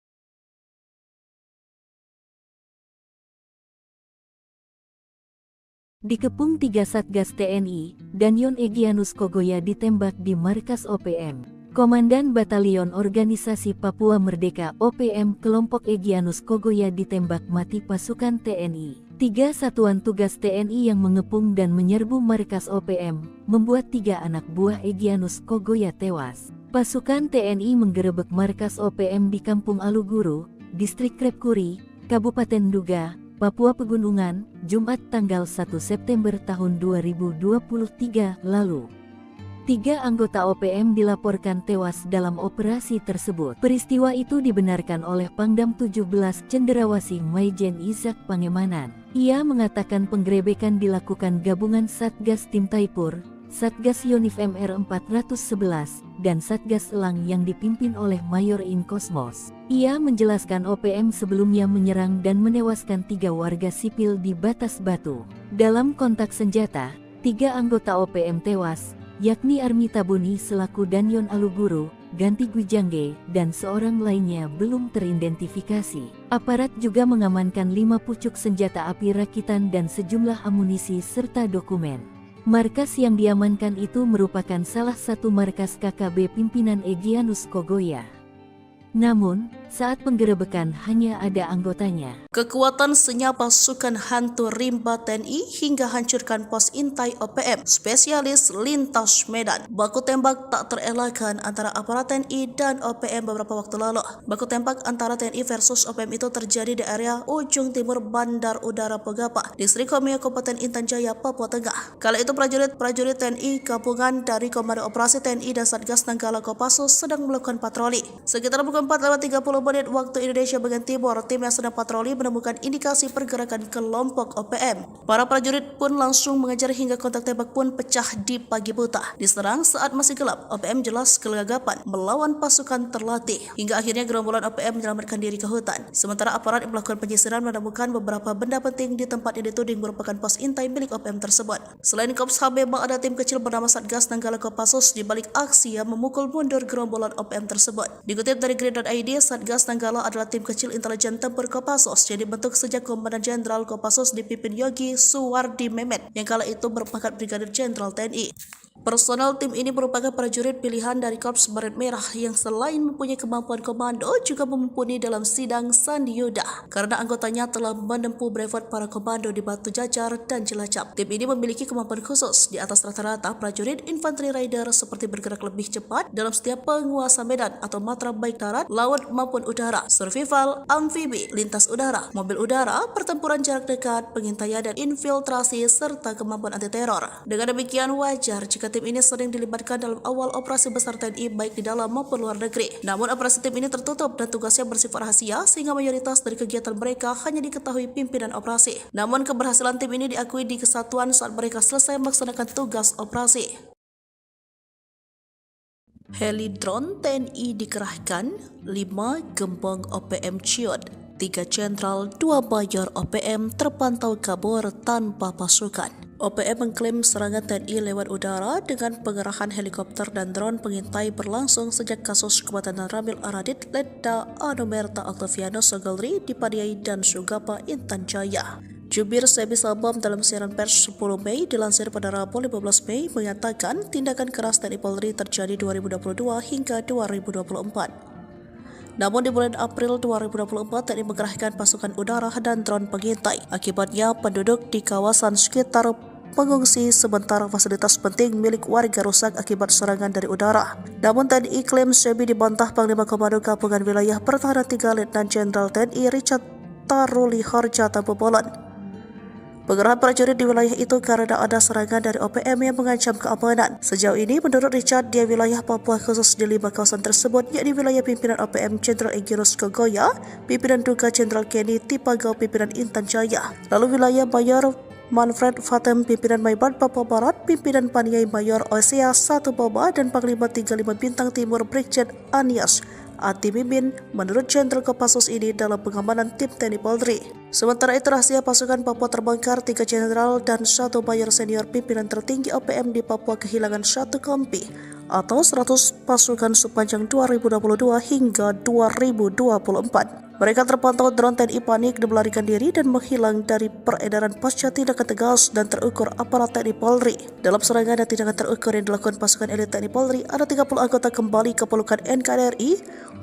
Dikepung 3 Satgas TNI, Danyon Egyanus Kogoya ditembak di markas OPM. Komandan Batalion Organisasi Papua Merdeka (OPM) kelompok Egyanus Kogoya ditembak mati pasukan TNI. 3 satuan tugas TNI yang mengepung dan menyerbu markas OPM, membuat 3 anak buah Egyanus Kogoya tewas. Pasukan TNI menggerebek markas OPM di Kampung Aluguru, Distrik Krepkuri, Kabupaten Duga, Papua Pegunungan, Jumat tanggal 1 September tahun 2023 lalu. 3 anggota OPM dilaporkan tewas dalam operasi tersebut. Peristiwa itu dibenarkan oleh Pangdam 17 Cenderawasih Maijen Izak Pangemanan. Ia mengatakan penggerebekan dilakukan gabungan Satgas Tim Taipur, Satgas Yonif MR 411, dan Satgas Elang yang dipimpin oleh Mayor In Kosmos. Ia menjelaskan OPM sebelumnya menyerang dan menewaskan 3 warga sipil di Batas Batu. Dalam kontak senjata, 3 anggota OPM tewas, yakni Armi Tabuni selaku Danyon Aluguru, Ganti Gwijangge, dan seorang lainnya belum teridentifikasi. Aparat juga mengamankan 5 pucuk senjata api rakitan dan sejumlah amunisi serta dokumen. Markas yang diamankan itu merupakan salah satu markas KKB pimpinan Egyanus Kogoya. Namun, saat penggerebekan hanya ada anggotanya. Kekuatan senyap pasukan hantu rimba TNI hingga hancurkan pos intai OPM, spesialis lintas Medan. Baku tembak tak terelakkan antara aparat TNI dan OPM beberapa waktu lalu. Baku tembak antara TNI versus OPM itu terjadi di area ujung timur Bandar Udara Pogapa, Distrik Homeo, Kabupaten Intan Jaya, Papua Tengah. Kala itu prajurit TNI gabungan dari Komando Operasi TNI dan Satgas Nanggala Kopassus sedang melakukan patroli. Sekitar pukul 4:30 menit waktu Indonesia bagian timur, tim yang sedang patroli menemukan indikasi pergerakan kelompok OPM. Para prajurit pun langsung mengejar hingga kontak tembak pun pecah di pagi buta. Diserang saat masih gelap, OPM jelas kegagapan melawan pasukan terlatih. Hingga akhirnya gerombolan OPM menyelamatkan diri ke hutan. Sementara aparat yang melakukan penyisiran menemukan beberapa benda penting di tempat yang dituding merupakan pos intai milik OPM tersebut. Selain Kops HB, ada tim kecil bernama Satgas Nanggala Kopassus di balik aksi yang memukul mundur gerombolan OPM tersebut. Dikutip dari Grid.id, Satgas Nanggala adalah tim kecil intelijen tempur Kopassus yang dibentuk sejak Komandan Jenderal Kopassus dipimpin Yogi Suwardi Memet yang kala itu berpangkat Brigadir Jenderal TNI. Personel tim ini merupakan prajurit pilihan dari Korps Baret Merah yang selain mempunyai kemampuan komando juga mumpuni dalam sidang Sandi Yuda karena anggotanya telah menempuh brevet para komando di Batu Jajar dan Cilacap. Tim ini memiliki kemampuan khusus di atas rata-rata prajurit infanteri rider seperti bergerak lebih cepat dalam setiap penguasa medan atau matra baik darat, laut maupun udara, survival, amfibi, lintas udara, mobil udara, pertempuran jarak dekat, pengintaian dan infiltrasi serta kemampuan anti teror. Dengan demikian wajar jika tim ini sering dilibatkan dalam awal operasi besar TNI baik di dalam maupun luar negeri. Namun operasi tim ini tertutup dan tugasnya bersifat rahasia sehingga mayoritas dari kegiatan mereka hanya diketahui pimpinan operasi. Namun keberhasilan tim ini diakui di kesatuan saat mereka selesai melaksanakan tugas operasi. Heli drone TNI dikerahkan, 5 gembong OPM ciut, 3 jenderal, 2 mayor OPM terpantau kabur tanpa pasukan. OPM mengklaim serangan TNI lewat udara dengan pengerahan helikopter dan drone pengintai berlangsung sejak kasus kematian Ramil Aradit, Letda Anomerta Octavianus Sogolri di Padiai dan Sugapa, Intan Jaya. Jubir Sebi Sabam dalam siaran pers 10 Mei dilansir pada Rabu 15 Mei mengatakan tindakan keras TNI Polri terjadi 2022 hingga 2024. Namun di bulan April 2024 TNI mengerahkan pasukan udara dan drone pengintai. Akibatnya penduduk di kawasan sekitar mengungsi sementara fasilitas penting milik warga rusak akibat serangan dari udara. Namun TNI klaim Sebi dibantah Panglima Komando Gabungan Wilayah Pertahanan 3 Letnan Jenderal TNI Richard Taruli Harja Tampu Bolon. Pengerahan prajurit di wilayah itu karena ada serangan dari OPM yang mengancam keamanan. Sejauh ini, menurut Richard, di wilayah Papua khusus di 5 kawasan tersebut, yakni wilayah pimpinan OPM Jenderal Egyanus Kogoya, pimpinan Duga Jenderal Kenny Tipagau, pimpinan Intan Jaya, lalu wilayah Mayor Manfred Fatem, pimpinan Maibat Papua Barat, pimpinan Paniai Mayor Osea 1 Boba, dan Panglima 35 Bintang Timur Brigjen Anias Ati Mimin menurut Jenderal Kopassus ini dalam pengamanan tim TNI Polri. Sementara itu rahasia pasukan Papua terbongkar, 3 jenderal dan 1 mayor senior pimpinan tertinggi OPM di Papua kehilangan 1 kompi atau 100 pasukan sepanjang 2022 hingga 2024. Mereka terpantau drone TNI panik dan melarikan diri dan menghilang dari peredaran pasca tindakan tegas dan terukur aparat TNI Polri. Dalam serangan dan tindakan terukur yang dilakukan pasukan elit TNI Polri, ada 30 anggota kembali ke pelukan NKRI,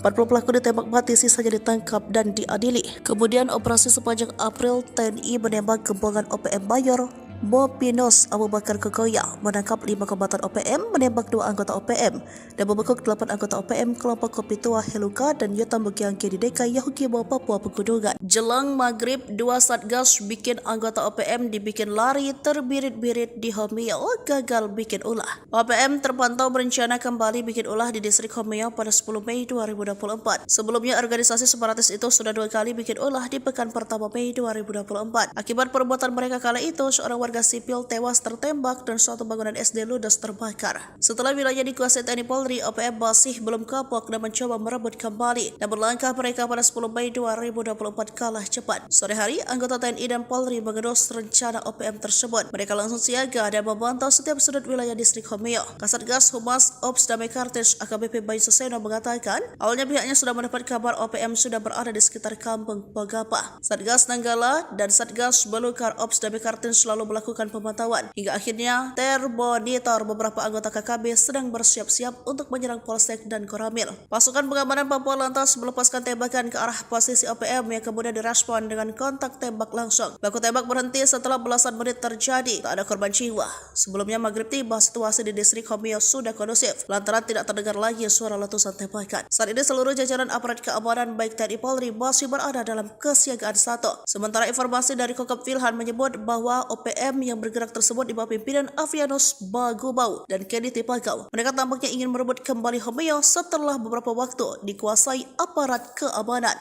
40 pelaku ditembak mati, sisanya ditangkap dan diadili. Kemudian operasi sepanjang April, TNI menembak gembongan OPM Mayor Bopinos Abu Bakar Kogoya, menangkap 5 kombatan OPM, menembak 2 anggota OPM, dan membekuk 8 anggota OPM kelompok Kopi Tua Heluka dan Yotam Bukiangki di DKI Yahukimo, Papua Pegunungan. Jelang maghrib, 2 satgas bikin anggota OPM dibikin lari terbirit-birit di Homeo, gagal bikin ulah. OPM terpantau berencana kembali bikin ulah di distrik Homeo pada 10 Mei 2024. Sebelumnya organisasi separatis itu sudah 2 kali bikin ulah di pekan pertama Mei 2024. Akibat perbuatan mereka kala itu, seorang warga sipil tewas tertembak dan suatu bangunan SD ludes terbakar. Setelah wilayah dikuasai TNI Polri, OPM masih belum kapok dan mencoba merebut kembali. Dan berlangkah mereka pada 10 Mei 2024 kalah cepat. Sore hari, anggota TNI dan Polri mengendus rencana OPM tersebut. Mereka langsung siaga dan memantau setiap sudut wilayah distrik Homeo. Kasatgas Humas Ops Damai Kartens AKBP Bayu Suseno mengatakan, awalnya pihaknya sudah mendapat kabar OPM sudah berada di sekitar kampung Pogapa. Satgas Nanggala dan Satgas Belukar Ops Damai Kartens selalu melakukan pemantauan. Hingga akhirnya termonitor beberapa anggota KKB sedang bersiap-siap untuk menyerang Polsek dan Koramil. Pasukan pengamanan Papua lantas melepaskan tembakan ke arah posisi OPM yang kemudian direspon dengan kontak tembak langsung. Baku tembak berhenti setelah belasan menit terjadi. Tak ada korban jiwa. Sebelumnya maghrib tiba, situasi di distrik Homeo sudah kondusif lantaran tidak terdengar lagi suara letusan tembakan. Saat ini seluruh jajaran aparat keamanan baik TNI Polri masih berada dalam kesiagaan 1. Sementara informasi dari Kokop Wilhan menyebut bahwa OPM yang bergerak tersebut di bawah pimpinan Avianus Bagubau dan Kenny Tipagau. Mereka tampaknya ingin merebut kembali Homeo setelah beberapa waktu dikuasai aparat keamanan.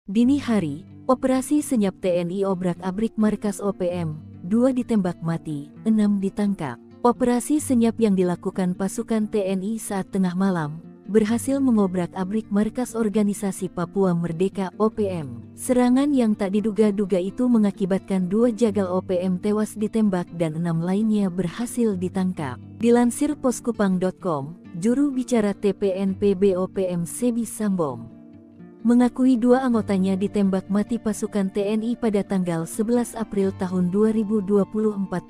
Dini hari, operasi senyap TNI obrak-abrik markas OPM, 2 ditembak mati, 6 ditangkap. Operasi senyap yang dilakukan pasukan TNI saat tengah malam berhasil mengobrak-abrik markas organisasi Papua Merdeka OPM. Serangan yang tak diduga-duga itu mengakibatkan 2 jagal OPM tewas ditembak dan 6 lainnya berhasil ditangkap. Dilansir poskupang.com, juru bicara TPNPB OPM Sebi Sambom mengakui 2 anggotanya ditembak mati pasukan TNI pada tanggal 11 April tahun 2024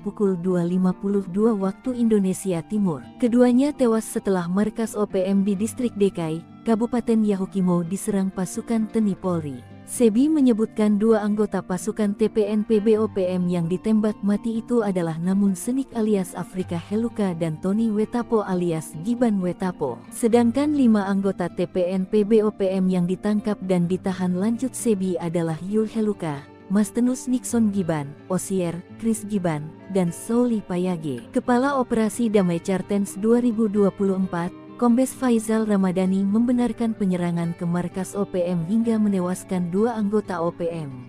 pukul 2.52 waktu Indonesia Timur. Keduanya tewas setelah markas OPM di distrik Dekai, Kabupaten Yahukimo diserang pasukan TNI Polri. Sebi menyebutkan 2 anggota pasukan TPNPB OPM yang ditembak mati itu adalah Namun Senik alias Afrika Heluka dan Tony Wetapo alias Giban Wetapo. Sedangkan 5 anggota TPNPB OPM yang ditangkap dan ditahan lanjut Sebi adalah Yul Heluka, Mastenus Nixon Giban, Osier, Chris Giban, dan Souli Payage. Kepala Operasi Damai Chartens 2024, Kombes Faizal Ramadhani membenarkan penyerangan ke markas OPM hingga menewaskan 2 anggota OPM.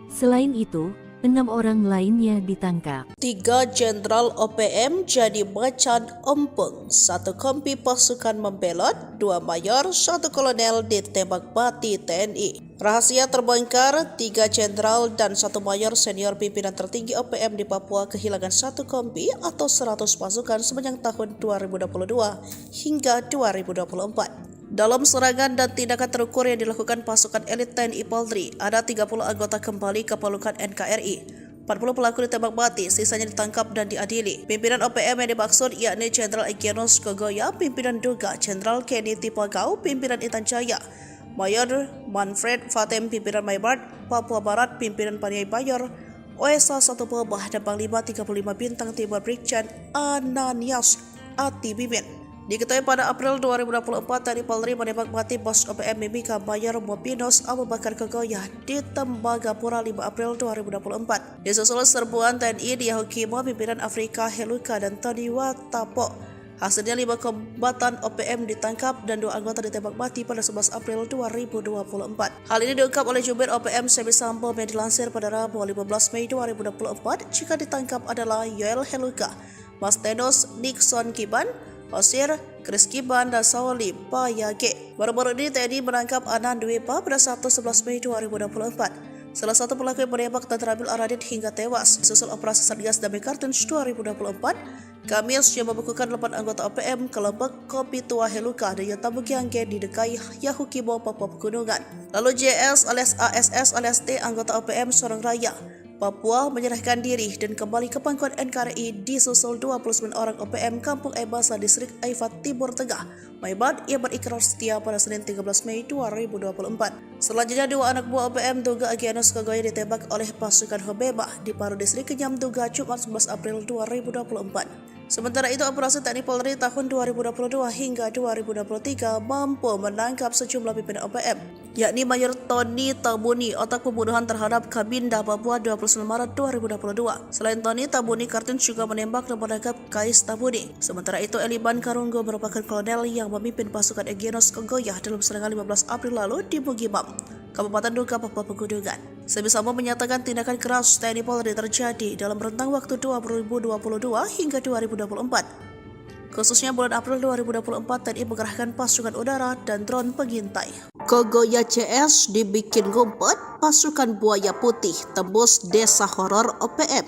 Selain itu, 6 orang lainnya ditangkap. 3 jenderal OPM jadi macan ompong, 1 kompi pasukan membelot, 2 mayor, 1 kolonel ditembak mati TNI. Rahasia terbongkar, 3 jenderal dan 1 mayor senior pimpinan tertinggi OPM di Papua kehilangan 1 kompi atau 100 pasukan sepanjang tahun 2022 hingga 2024. Dalam serangan dan tindakan terukur yang dilakukan pasukan elit TNI Polri, ada 30 anggota kembali ke pelukan NKRI. 40 pelaku ditembak mati, sisanya ditangkap dan diadili. Pimpinan OPM yang dimaksud yakni Jenderal Egyanus Kogoya, pimpinan Duga, Jenderal Kenny Tipagau, pimpinan Intan Jaya, Mayor Manfred Fatem, pimpinan Maybart, Papua Barat, pimpinan Paniai Bayor, OSA 1 Bawah dan Panglima 35 Bintang Timur Brigjen Ananias Atibimin. Diketahui pada April 2024, TNI Polri menembak mati bos OPM Mimika Mayor Mobinos Abu Bakar Kogoya di Tembagapura 5 April 2024. Disusul serbuan TNI di Yahukimo, pimpinan Afrika Heluka dan Tony Wetapo. Hasilnya 5 kombatan OPM ditangkap dan 2 anggota ditembak mati pada 11 April 2024. Hal ini diungkap oleh jubir OPM Sebi Sambom yang dilansir pada Rabu 15 Mei 2024. Jika ditangkap adalah Yoel Heluka, Mastenus Nixon Giban, Osier, Chris Giban, dan Souli Payage. Baru-baru ini TNI menangkap Anan Dwepa pada Sabtu 11 Mei 2024. Salah satu pelaku yang menembak dan terambil Aradit hingga tewas. Susul operasi Satgas Damai Kartens 2024, Kamis yang membekukan 8 anggota OPM kelompok Kopi Tua Heluka dan Yotabukiangge di Dekai Yahukimo, Papua Pegunungan. Lalu JS alias ASS alias T, anggota OPM Sorong Raya, Papua menyerahkan diri dan kembali ke pangkuan NKRI disusul 29 orang OPM Kampung Ebasa Distrik Aifat Timur Tengah, Maibat yang berikrar setia pada Senin 13 Mei 2024. Selanjutnya 2 anak buah OPM Duga Egyanus Kogoya ditembak oleh pasukan Hobeba di Paru Distrik Kenyam Duga Jumat 11 April 2024. Sementara itu, operasi TNI Polri tahun 2022 hingga 2023 mampu menangkap sejumlah pimpinan OPM, yakni Mayor Tony Tabuni, otak pembunuhan terhadap Kabinda Papua 29 Maret 2022. Selain Tony, Tabuni Kartens juga menembak dan menangkap Kais Tabuni. Sementara itu, Eliban Karunggo merupakan kolonel yang memimpin pasukan Egyanus Kogoya dalam serangan 15 April lalu di Bugimam, Kabupaten Duga, Papua Pegunungan. Sebi Sambom menyatakan tindakan keras TNI Polri terjadi dalam rentang waktu 2022 hingga 2024. Khususnya bulan April 2024, TNI mengerahkan pasukan udara dan drone pengintai. Kogoya CS dibikin ngumpet, pasukan Buaya Putih tembus desa horor OPM.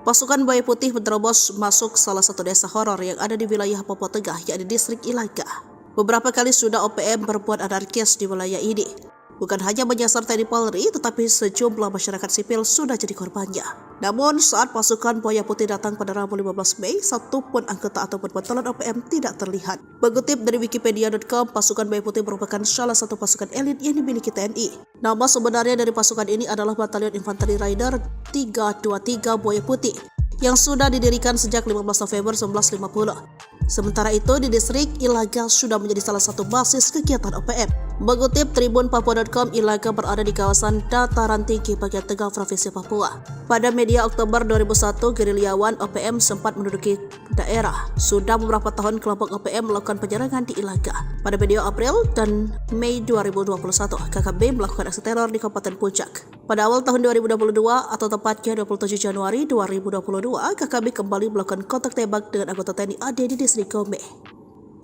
Pasukan Buaya Putih menerobos masuk salah satu desa horor yang ada di wilayah Papua Tengah, yakni distrik Ilaga. Beberapa kali sudah OPM berbuat anarkis di wilayah ini. bukan hanya menyasar TNI Polri, tetapi sejumlah masyarakat sipil sudah jadi korbannya. Namun saat pasukan Buaya Putih datang pada Rabu 15 Mei, satupun anggota ataupun pentolan OPM tidak terlihat. Mengutip dari Wikipedia.com, pasukan Buaya Putih merupakan salah satu pasukan elit yang dimiliki TNI. Nama sebenarnya dari pasukan ini adalah Batalion Infanteri Rider 323 Buaya Putih, yang sudah didirikan sejak 15 November 1950. Sementara itu, di distrik Ilaga sudah menjadi salah satu basis kegiatan OPM. Mengutip Tribun Papua.com, Ilaga berada di kawasan dataran tinggi bagian tengah Provinsi Papua. Pada media Oktober 2001, gerilyawan OPM sempat menduduki daerah. Sudah beberapa tahun kelompok OPM melakukan penyerangan di Ilaga. Pada media April dan Mei 2021, KKB melakukan aksi teror di Kabupaten Puncak. Pada awal tahun 2022 atau tepatnya 27 Januari 2022, KKB kembali melakukan kontak tembak dengan anggota TNI AD di distrik Gome.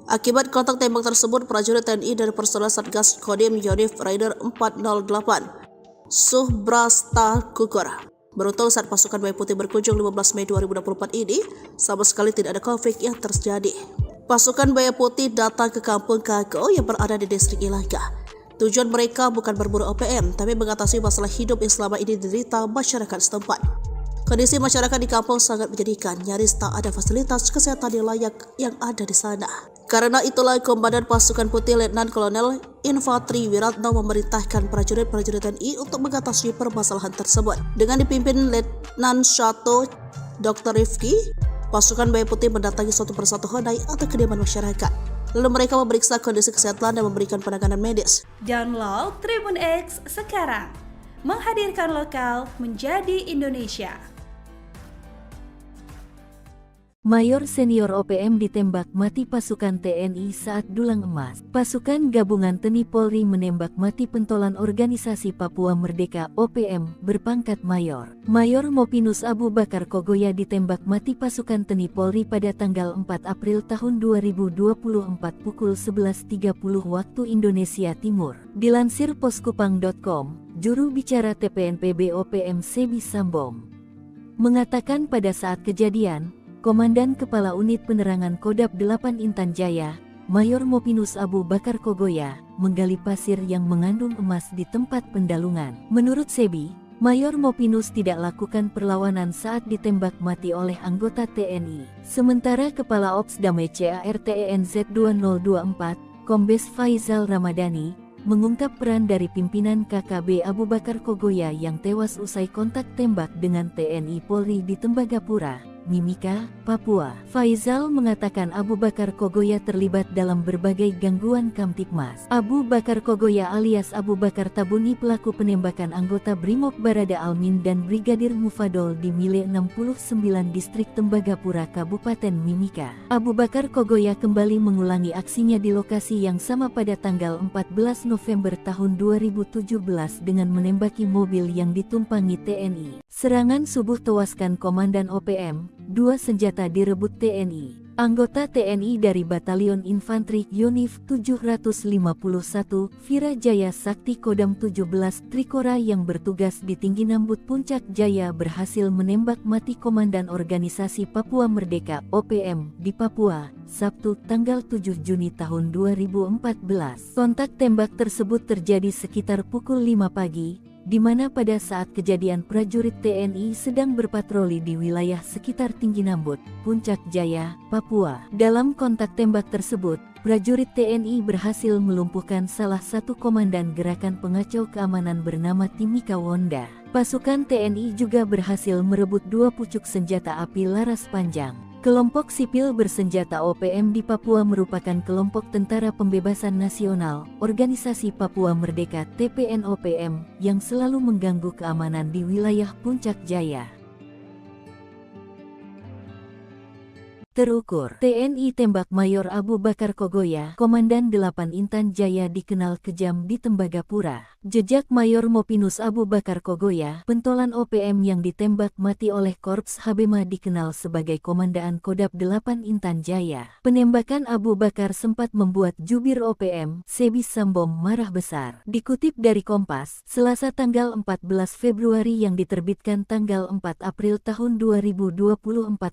Akibat kontak tembak tersebut, prajurit TNI dari personel Satgas Kodim Yonif Rider 408 Subrasta gugur. Beruntung saat pasukan Buaya Putih berkunjung 15 Mei 2024 ini, sama sekali tidak ada konflik yang terjadi. Pasukan Buaya Putih datang ke kampung Kago yang berada di distrik Ilaga. Tujuan mereka bukan berburu OPM, tapi mengatasi masalah hidup yang selama ini diderita masyarakat setempat. Kondisi masyarakat di kampung sangat menyedihkan, nyaris tak ada fasilitas kesehatan yang layak yang ada di sana. Karena itulah Komandan Pasukan Putih Letnan Kolonel Infantri Wiratno memerintahkan prajurit-prajurit TNI untuk mengatasi permasalahan tersebut. Dengan dipimpin Letnan 1 Dr. Rifki, pasukan Buaya Putih mendatangi satu persatu honai atau kediaman masyarakat. Lalu mereka memeriksa kondisi kesehatan dan memberikan penanganan medis. Download Tribun X sekarang, menghadirkan lokal menjadi Indonesia. Mayor senior OPM ditembak mati pasukan TNI saat dulang emas. Pasukan Gabungan TNI Polri menembak mati pentolan Organisasi Papua Merdeka (OPM) berpangkat Mayor. Mayor Mopinus Abu Bakar Kogoya ditembak mati pasukan TNI Polri pada tanggal 4 April tahun 2024 pukul 11.30 waktu Indonesia Timur. Dilansir poskupang.com, juru bicara TPNPB OPM Sebi Sambom mengatakan pada saat kejadian, Komandan Kepala Unit Penerangan Kodab 8 Intan Jaya, Mayor Mopinus Abu Bakar Kogoya, menggali pasir yang mengandung emas di tempat pendalungan. Menurut Sebi, Mayor Mopinus tidak lakukan perlawanan saat ditembak mati oleh anggota TNI. Sementara Kepala Ops Damai CARTENZ 2024, Kombes Faizal Ramadhani, mengungkap peran dari pimpinan KKB Abu Bakar Kogoya yang tewas usai kontak tembak dengan TNI Polri di Tembagapura, Mimika, Papua. Faizal mengatakan Abu Bakar Kogoya terlibat dalam berbagai gangguan Kamtipmas. Abu Bakar Kogoya alias Abu Bakar Tabuni pelaku penembakan anggota Brimob Barada Almin dan Brigadir Mufadol di Mile 69 Distrik Tembagapura Kabupaten Mimika. Abu Bakar Kogoya kembali mengulangi aksinya di lokasi yang sama pada tanggal 14 November tahun 2017 dengan menembaki mobil yang ditumpangi TNI. Serangan subuh tewaskan Komandan OPM, 2 senjata direbut TNI. Anggota TNI dari Batalion Infanteri Yonif 751 Virajaya Sakti Kodam 17 Trikora yang bertugas di Tinggi Nambut Puncak Jaya berhasil menembak mati Komandan Organisasi Papua Merdeka (OPM) di Papua, Sabtu tanggal 7 Juni tahun 2014. Kontak tembak tersebut terjadi sekitar pukul 5 pagi, di mana pada saat kejadian prajurit TNI sedang berpatroli di wilayah sekitar Tinggi Nambut, Puncak Jaya, Papua. Dalam kontak tembak tersebut, prajurit TNI berhasil melumpuhkan salah satu komandan gerakan pengacau keamanan bernama Timika Wonda. Pasukan TNI juga berhasil merebut 2 pucuk senjata api laras panjang. Kelompok sipil bersenjata OPM di Papua merupakan kelompok Tentara Pembebasan Nasional, Organisasi Papua Merdeka (TPNOPM) yang selalu mengganggu keamanan di wilayah Puncak Jaya. Terukur, TNI tembak Mayor Abu Bakar Kogoya, Komandan 8 Intan Jaya dikenal kejam di Tembagapura. Jejak Mayor Mopinus Abu Bakar Kogoya, pentolan OPM yang ditembak mati oleh Korps Habema dikenal sebagai Komandaan Kodab 8 Intan Jaya. Penembakan Abu Bakar sempat membuat jubir OPM, Sebi Sambom marah besar. Dikutip dari Kompas, Selasa tanggal 14 Februari yang diterbitkan tanggal 4 April tahun 2024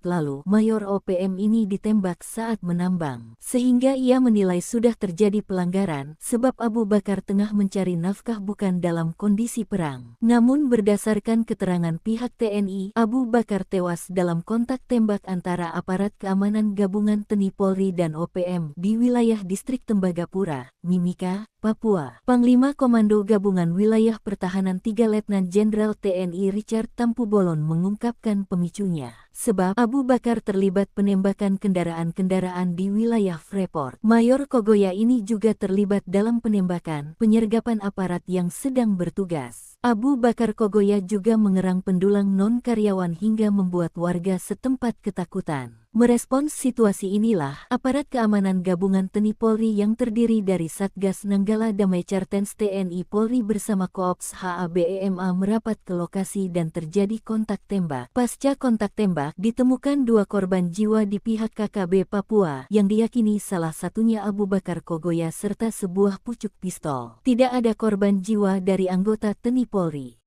lalu, Mayor OPM ini ditembak saat menambang. Sehingga ia menilai sudah terjadi pelanggaran, sebab Abu Bakar tengah mencari nafkah apakah bukan dalam kondisi perang. Namun berdasarkan keterangan pihak TNI, Abu Bakar tewas dalam kontak tembak antara aparat keamanan gabungan TNI Polri dan OPM di wilayah distrik Tembagapura, Mimika, Papua. Panglima Komando Gabungan Wilayah Pertahanan 3 Letnan Jenderal TNI Richard Tampu Bolon mengungkapkan pemicunya. Sebab Abu Bakar terlibat penembakan kendaraan-kendaraan di wilayah Freeport. Mayor Kogoya ini juga terlibat dalam penembakan penyergapan aparat yang sedang bertugas. Abu Bakar Kogoya juga mengerang pendulang non-karyawan hingga membuat warga setempat ketakutan. Merespons situasi inilah, aparat keamanan gabungan TNI Polri yang terdiri dari Satgas Nanggala Damai Cartens TNI Polri bersama Koops HABEMA merapat ke lokasi dan terjadi kontak tembak. Pasca kontak tembak, ditemukan 2 korban jiwa di pihak KKB Papua yang diyakini salah satunya Abu Bakar Kogoya serta sebuah pucuk pistol. Tidak ada korban jiwa dari anggota TNI Polri.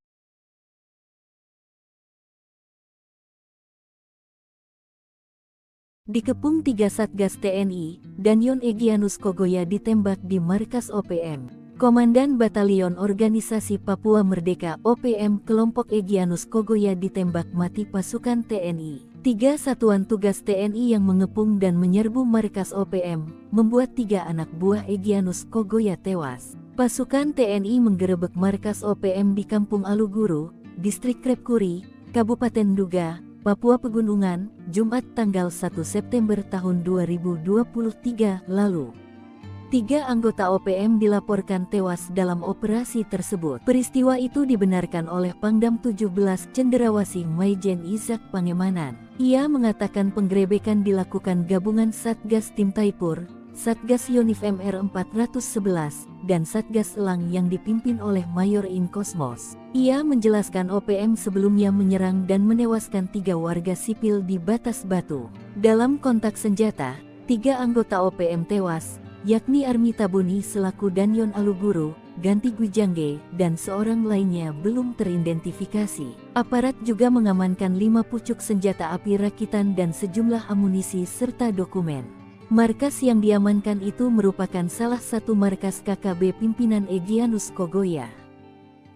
Dikepung 3 Satgas TNI, Danyon Egyanus Kogoya ditembak di markas OPM. Komandan Batalion Organisasi Papua Merdeka OPM kelompok Egyanus Kogoya ditembak mati pasukan TNI. 3 satuan tugas TNI yang mengepung dan menyerbu markas OPM, membuat 3 anak buah Egyanus Kogoya tewas. Pasukan TNI menggerebek markas OPM di Kampung Aluguru, Distrik Krepkuri, Kabupaten Duga, Papua Pegunungan, Jumat tanggal 1 September tahun 2023 lalu. 3 anggota OPM dilaporkan tewas dalam operasi tersebut. Peristiwa itu dibenarkan oleh Pangdam 17 Cenderawasih Maijen Izak Pangemanan. Ia mengatakan penggerebekan dilakukan gabungan Satgas Tim Taipur, Satgas Yonif MR 411, dan Satgas Elang yang dipimpin oleh Mayor In Kosmos. Ia menjelaskan OPM sebelumnya menyerang dan menewaskan 3 warga sipil di Batas Batu. Dalam kontak senjata, 3 anggota OPM tewas, yakni Armita Buni selaku Danyon Aluguru, Ganti Gwijangge, dan seorang lainnya belum teridentifikasi. Aparat juga mengamankan 5 pucuk senjata api rakitan dan sejumlah amunisi serta dokumen. Markas yang diamankan itu merupakan salah satu markas KKB pimpinan Egyanus Kogoya.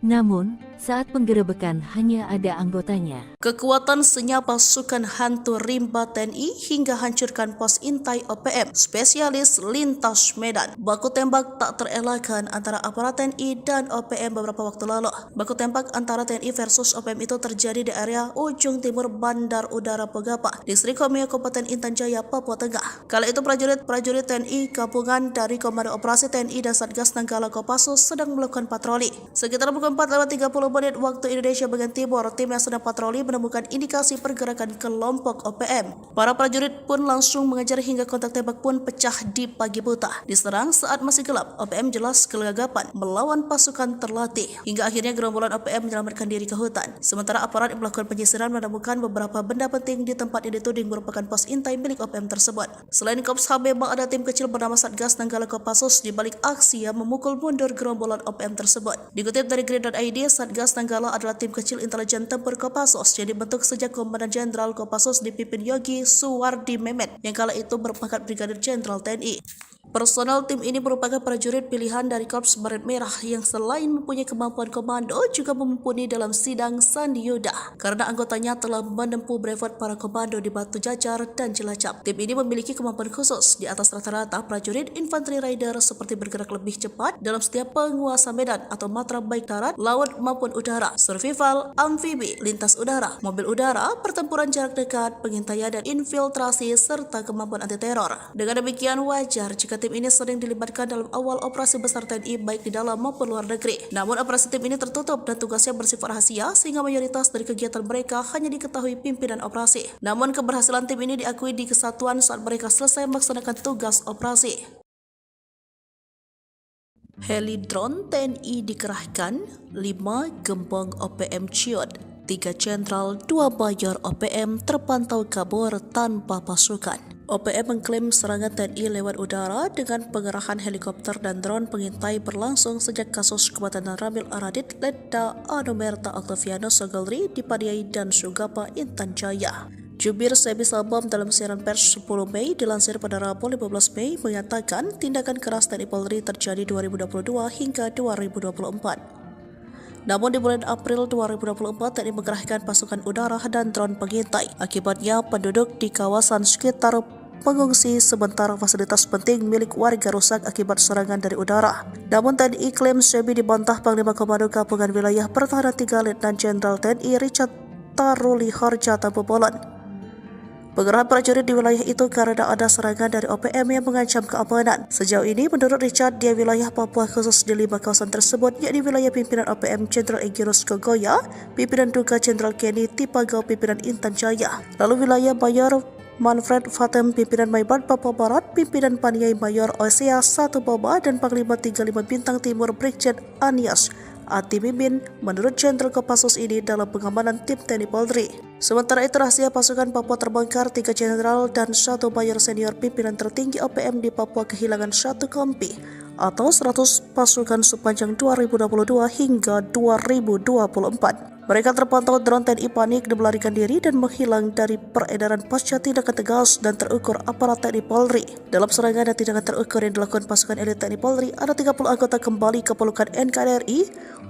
Namun, saat penggerebekan hanya ada anggotanya. Kekuatan senyap pasukan hantu rimba TNI hingga hancurkan pos intai OPM, spesialis lintas Medan. Baku tembak tak terelakkan antara aparat TNI dan OPM beberapa waktu lalu. Baku tembak antara TNI versus OPM itu terjadi di area ujung timur Bandar Udara Pegapa, Distrik Komio Kabupaten Intan Jaya, Papua Tengah. Kala itu prajurit TNI gabungan dari Komando Operasi TNI dan Satgas Nanggala Kopassus sedang melakukan patroli. Sekitar pukul 4:30 menit waktu Indonesia bagian timur, tim yang sedang patroli menemukan indikasi pergerakan kelompok OPM. Para prajurit pun langsung mengejar hingga kontak tembak pun pecah di pagi buta. Diserang saat masih gelap, OPM jelas kegagapan melawan pasukan terlatih. Hingga akhirnya gerombolan OPM menyelamatkan diri ke hutan. Sementara aparat yang melakukan penyisiran menemukan beberapa benda penting di tempat yang dituding merupakan pos intai milik OPM tersebut. Selain Kops HB, ada tim kecil bernama Satgas Nanggala Kopassus di balik aksi yang memukul mundur gerombolan OPM tersebut. Dikutip dari Grid.id, Satgas Nanggala adalah tim kecil intelijen tempur Kopassus yang dibentuk sejak Komandan Jenderal Kopassus dipimpin Yogi Suwardi Memet yang kala itu berpangkat Brigadir Jenderal TNI. Personel tim ini merupakan prajurit pilihan dari Korps Baret Merah yang selain mempunyai kemampuan komando juga mumpuni dalam sidang Sandi Yuda karena anggotanya telah menempuh brevet para komando di Batu Jajar dan Cilacap. Tim ini memiliki kemampuan khusus di atas rata-rata prajurit infanteri rider seperti bergerak lebih cepat dalam setiap penguasa medan atau matra baik darat, laut maupun udara, survival, amfibi, lintas udara, mobil udara, pertempuran jarak dekat, pengintaian dan infiltrasi serta kemampuan anti teror. Dengan demikian wajar jika tim ini sering dilibatkan dalam awal operasi besar TNI baik di dalam maupun luar negeri. Namun operasi tim ini tertutup dan tugasnya bersifat rahasia sehingga mayoritas dari kegiatan mereka hanya diketahui pimpinan operasi. Namun keberhasilan tim ini diakui di kesatuan saat mereka selesai melaksanakan tugas operasi. Heli drone TNI dikerahkan, 5 gembong OPM ciut, 3 jenderal, 2 mayor OPM terpantau kabur tanpa pasukan. OPM mengklaim serangan TNI lewat udara dengan pengerahan helikopter dan drone pengintai berlangsung sejak kasus kematian Ramil Aradit, Letda Anumerta Octaviano Sogolri di Padiai dan Sugapa, Intan Jaya. Jubir Sebi Sabam dalam siaran pers 10 Mei dilansir pada Rabu 15 Mei mengatakan tindakan keras TNI Polri terjadi 2022 hingga 2024. Namun di bulan April 2024 TNI mengerahkan pasukan udara dan drone pengintai. Akibatnya penduduk di kawasan sekitar pengungsi sementara fasilitas penting milik warga rusak akibat serangan dari udara. Namun TNI klaim Sebi dibantah Panglima Komando Gabungan Wilayah Pertahanan 3 Letnan Jenderal TNI Richard Taruli Harja Tampobolan. Pengerahan prajurit di wilayah itu karena ada serangan dari OPM yang mengancam keamanan. Sejauh ini, menurut Richard, di wilayah Papua khusus di 5 kawasan tersebut, yakni wilayah pimpinan OPM Jenderal Egirus Kogoya, pimpinan Duga Jenderal Kenny Tipagau, pimpinan Intan Jaya, lalu wilayah Mayor Manfred Fatem, pimpinan Maibad Papua Barat, pimpinan Paniai Mayor Osea 1 Boba, dan Panglima 35 Bintang Timur Brigjen Anias Ati Mimin menurut Jenderal Kopassus ini dalam pengamanan tim TNI Polri. Sementara itu rahasia pasukan Papua terbongkar, 3 jenderal dan 1 mayor senior pimpinan tertinggi OPM di Papua kehilangan 1 kompi atau 100 pasukan sepanjang 2022 hingga 2024. Mereka terpantau drone TNI panik dan melarikan diri dan menghilang dari peredaran pasca tindakan tegas dan terukur aparat TNI Polri. Dalam serangan dan tindakan terukur yang dilakukan pasukan elit TNI Polri, ada 30 anggota kembali ke pelukan NKRI,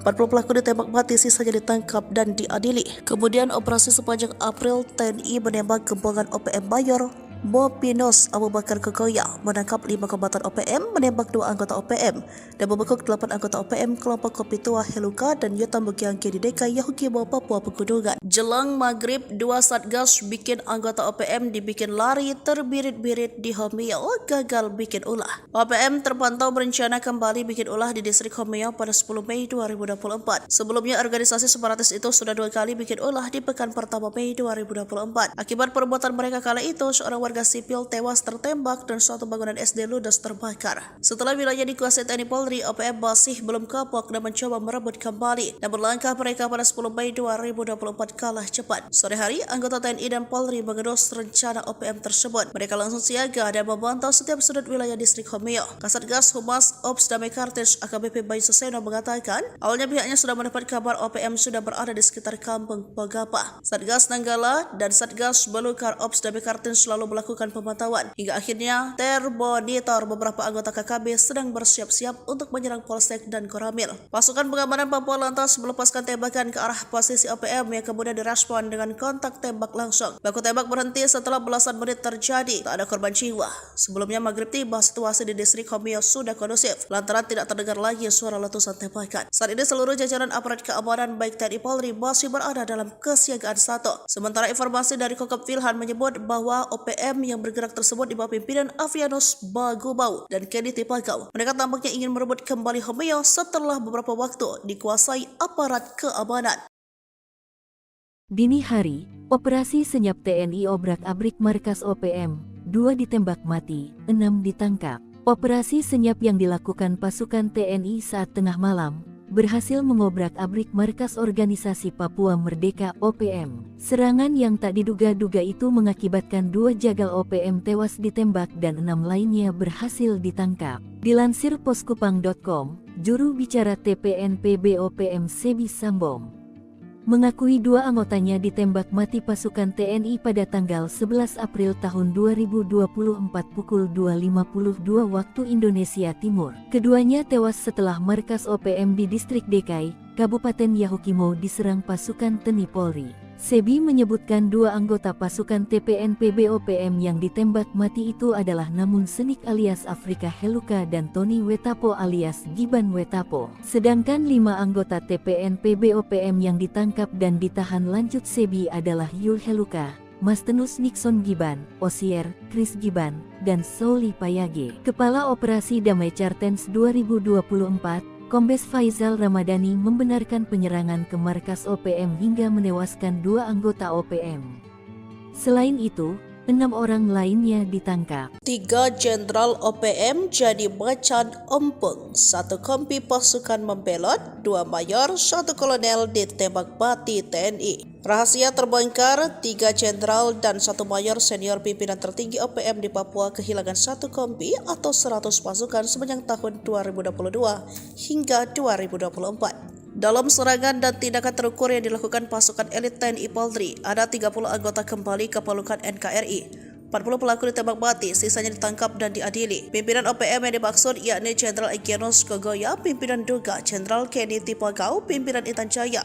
40 pelaku ditembak mati, sisanya ditangkap dan diadili. Kemudian operasi sepanjang April, TNI menembak gembongan OPM Mayor Mopinos Abu Bakar Kogoya, menangkap 5 kombatan OPM, menembak 2 anggota OPM, dan membekuk 8 anggota OPM kelompok Kopi Tua Heluka dan Yotam Bukiangke di DKI Yahukimo, Papua Pegunungan. Jelang maghrib, 2 satgas bikin anggota OPM dibikin lari terbirit-birit di Homeo, gagal bikin ulah. OPM terpantau berencana kembali bikin ulah di distrik Homeo pada 10 Mei 2024. Sebelumnya organisasi separatis itu sudah 2 kali bikin ulah di pekan pertama Mei 2024. Akibat perbuatan mereka kala itu, seorang warga sipil tewas tertembak dan suatu bangunan SD ludes terbakar. Setelah wilayah dikuasai TNI Polri, OPM masih belum kapok dan mencoba merebut kembali. Namun langkah mereka pada 10 Mei 2024 kalah cepat. Sore hari, anggota TNI dan Polri mengendus rencana OPM tersebut. Mereka langsung siaga dan memantau setiap sudut wilayah distrik Homeo. Kasatgas Humas Ops Damai Kartens AKBP Bayu Suseno mengatakan, awalnya pihaknya sudah mendapat kabar OPM sudah berada di sekitar kampung Pagapa. Satgas Nanggala dan Satgas Belukar Ops Damai Kartens selalu melakukan pemantauan. Hingga akhirnya termonitor beberapa anggota KKB sedang bersiap-siap untuk menyerang Polsek dan Koramil. Pasukan pengamanan Papua lantas melepaskan tembakan ke arah posisi OPM yang kemudian direspon dengan kontak tembak langsung. Baku tembak berhenti setelah belasan menit terjadi. Tak ada korban jiwa. Sebelumnya maghrib tiba, situasi di distrik Homeo sudah kondusif lantaran tidak terdengar lagi suara letusan tembakan. Saat ini seluruh jajaran aparat keamanan baik TNI Polri masih berada dalam kesiagaan 1. Sementara informasi dari Kokop Wilhan menyebut bahwa OPM yang bergerak tersebut di bawah pimpinan Avianus Bagubau dan Kenny Tipagau. Mereka tampaknya ingin merebut kembali Homeo setelah beberapa waktu dikuasai aparat keamanan. Dini hari, operasi senyap TNI obrak-abrik markas OPM, 2 ditembak mati, 6 ditangkap. Operasi senyap yang dilakukan pasukan TNI saat tengah malam berhasil mengobrak-abrik markas organisasi Papua Merdeka OPM. Serangan yang tak diduga-duga itu mengakibatkan 2 jagal OPM tewas ditembak dan 6 lainnya berhasil ditangkap. Dilansir poskupang.com, juru bicara TPNPB OPM Sebi Sambom mengakui 2 anggotanya ditembak mati pasukan TNI pada tanggal 11 April tahun 2024 pukul 2.52 waktu Indonesia Timur. Keduanya tewas setelah markas OPM di distrik DKI, Kabupaten Yahukimo diserang pasukan TNI Polri. Sebi menyebutkan 2 anggota pasukan TPNPB OPM yang ditembak mati itu adalah Namun Senik alias Afrika Heluka dan Tony Wetapo alias Giban Wetapo. Sedangkan 5 anggota TPNPB OPM yang ditangkap dan ditahan lanjut Sebi adalah Yul Heluka, Mastenus Nixon Giban, Osier, Chris Giban, dan Sauli Payage. Kepala Operasi Damai Kartens 2024, Kombes Faizal Ramadhani membenarkan penyerangan ke markas OPM hingga menewaskan 2 anggota OPM. Selain itu, 6 orang lainnya ditangkap. 3 jenderal OPM jadi macan ompong, 1 kompi pasukan membelot, 2 mayor, 1 kolonel ditembak mati TNI. Rahasia terbongkar, 3 jenderal dan 1 mayor senior pimpinan tertinggi OPM di Papua kehilangan 1 kompi atau 100 pasukan sepanjang tahun 2022 hingga 2024. Dalam serangan dan tindakan terukur yang dilakukan pasukan elit TNI Polri, ada 30 anggota kembali ke pelukan NKRI. 40 pelaku ditembak mati, sisanya ditangkap dan diadili. Pimpinan OPM yang dimaksud yakni Jenderal Egyanus Kogoya, Pimpinan Duga, Jenderal Kenny Tipagau, Pimpinan Intan Jaya,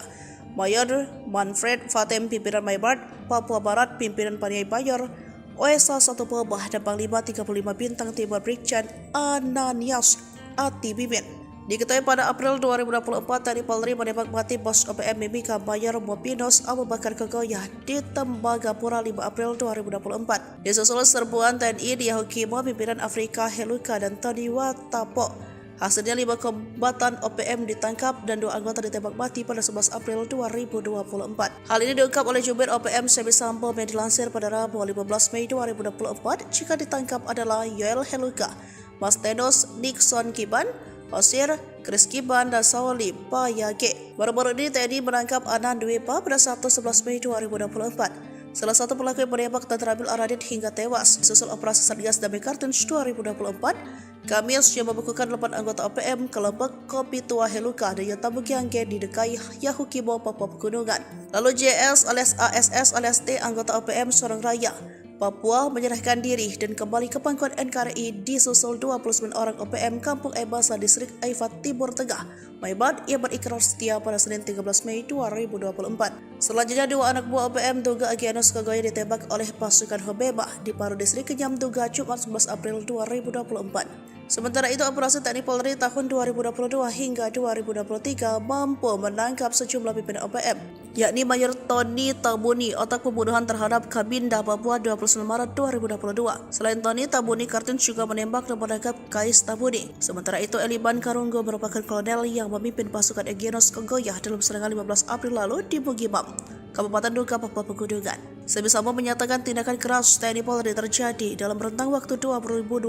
Mayor Manfred Fatem, Pimpinan Maybart, Papua Barat, Pimpinan Paniai Bayor, OSA 1 Pobah, dan Panglima 35 Bintang Timur Brigjen Ananias Atibimin. Diketahui pada April 2024, TNI Polri menembak mati bos OPM Mimika Mayor Mopinos Abu Bakar Kogoya di Tembagapura 5 April 2024. Disusul serbuan TNI di Yahukimo, pimpinan Afrika Heluka dan Tony Watapo. Hasilnya 5 kombatan OPM ditangkap dan 2 anggota ditembak mati pada 11 April 2024. Hal ini diungkap oleh jubir OPM Semi Sambo yang dilansir pada Rabu 15 Mei 2024. Jika ditangkap adalah Yoel Heluka, Mastenos Nixon Kiban, Osir, Chris Kiban, dan Sauli Payage. Baru-baru ini TNI menangkap Anan Dwepa pada Sabtu 11 Mei 2024. Salah satu pelaku yang menembak dan terambil Aradit hingga tewas. Susul operasi Satgas Damai Kartens 2024, Kamis yang membukukan 8 anggota OPM kelompok Kopi Tua Heluka dan Yotabugiangge di Dekai Yahukimo, Papua Pegunungan. Lalu JS alias ASS alias T, anggota OPM Sorong Raya, Papua, menyerahkan diri dan kembali ke pangkuan NKRI disusul 29 orang OPM Kampung Ebasa Distrik Aifat Timur Tengah, Maybart, yang berikrar setia pada Senin 13 Mei 2024. Selanjutnya 2 anak buah OPM Duga Egyanus Kogoya ditembak oleh pasukan Hobeba di Paru Distrik Kenyam Duga Jumat 11 April 2024. Sementara itu, operasi TNI Polri tahun 2022 hingga 2023 mampu menangkap sejumlah pimpinan OPM, yakni Mayor Tony Tabuni, otak pembunuhan terhadap Kabinda Papua 29 Maret 2022. Selain Tony, Tabuni Kartens juga menembak dan menangkap Kais Tabuni. Sementara itu, Eliban Karunggo merupakan kolonel yang memimpin pasukan Egyanus Kogoya dalam serangan 15 April lalu di Bugimam, Kabupaten Duga, Papua Pegunungan. Semi Sambo menyatakan tindakan keras TNI Polri terjadi dalam rentang waktu 2022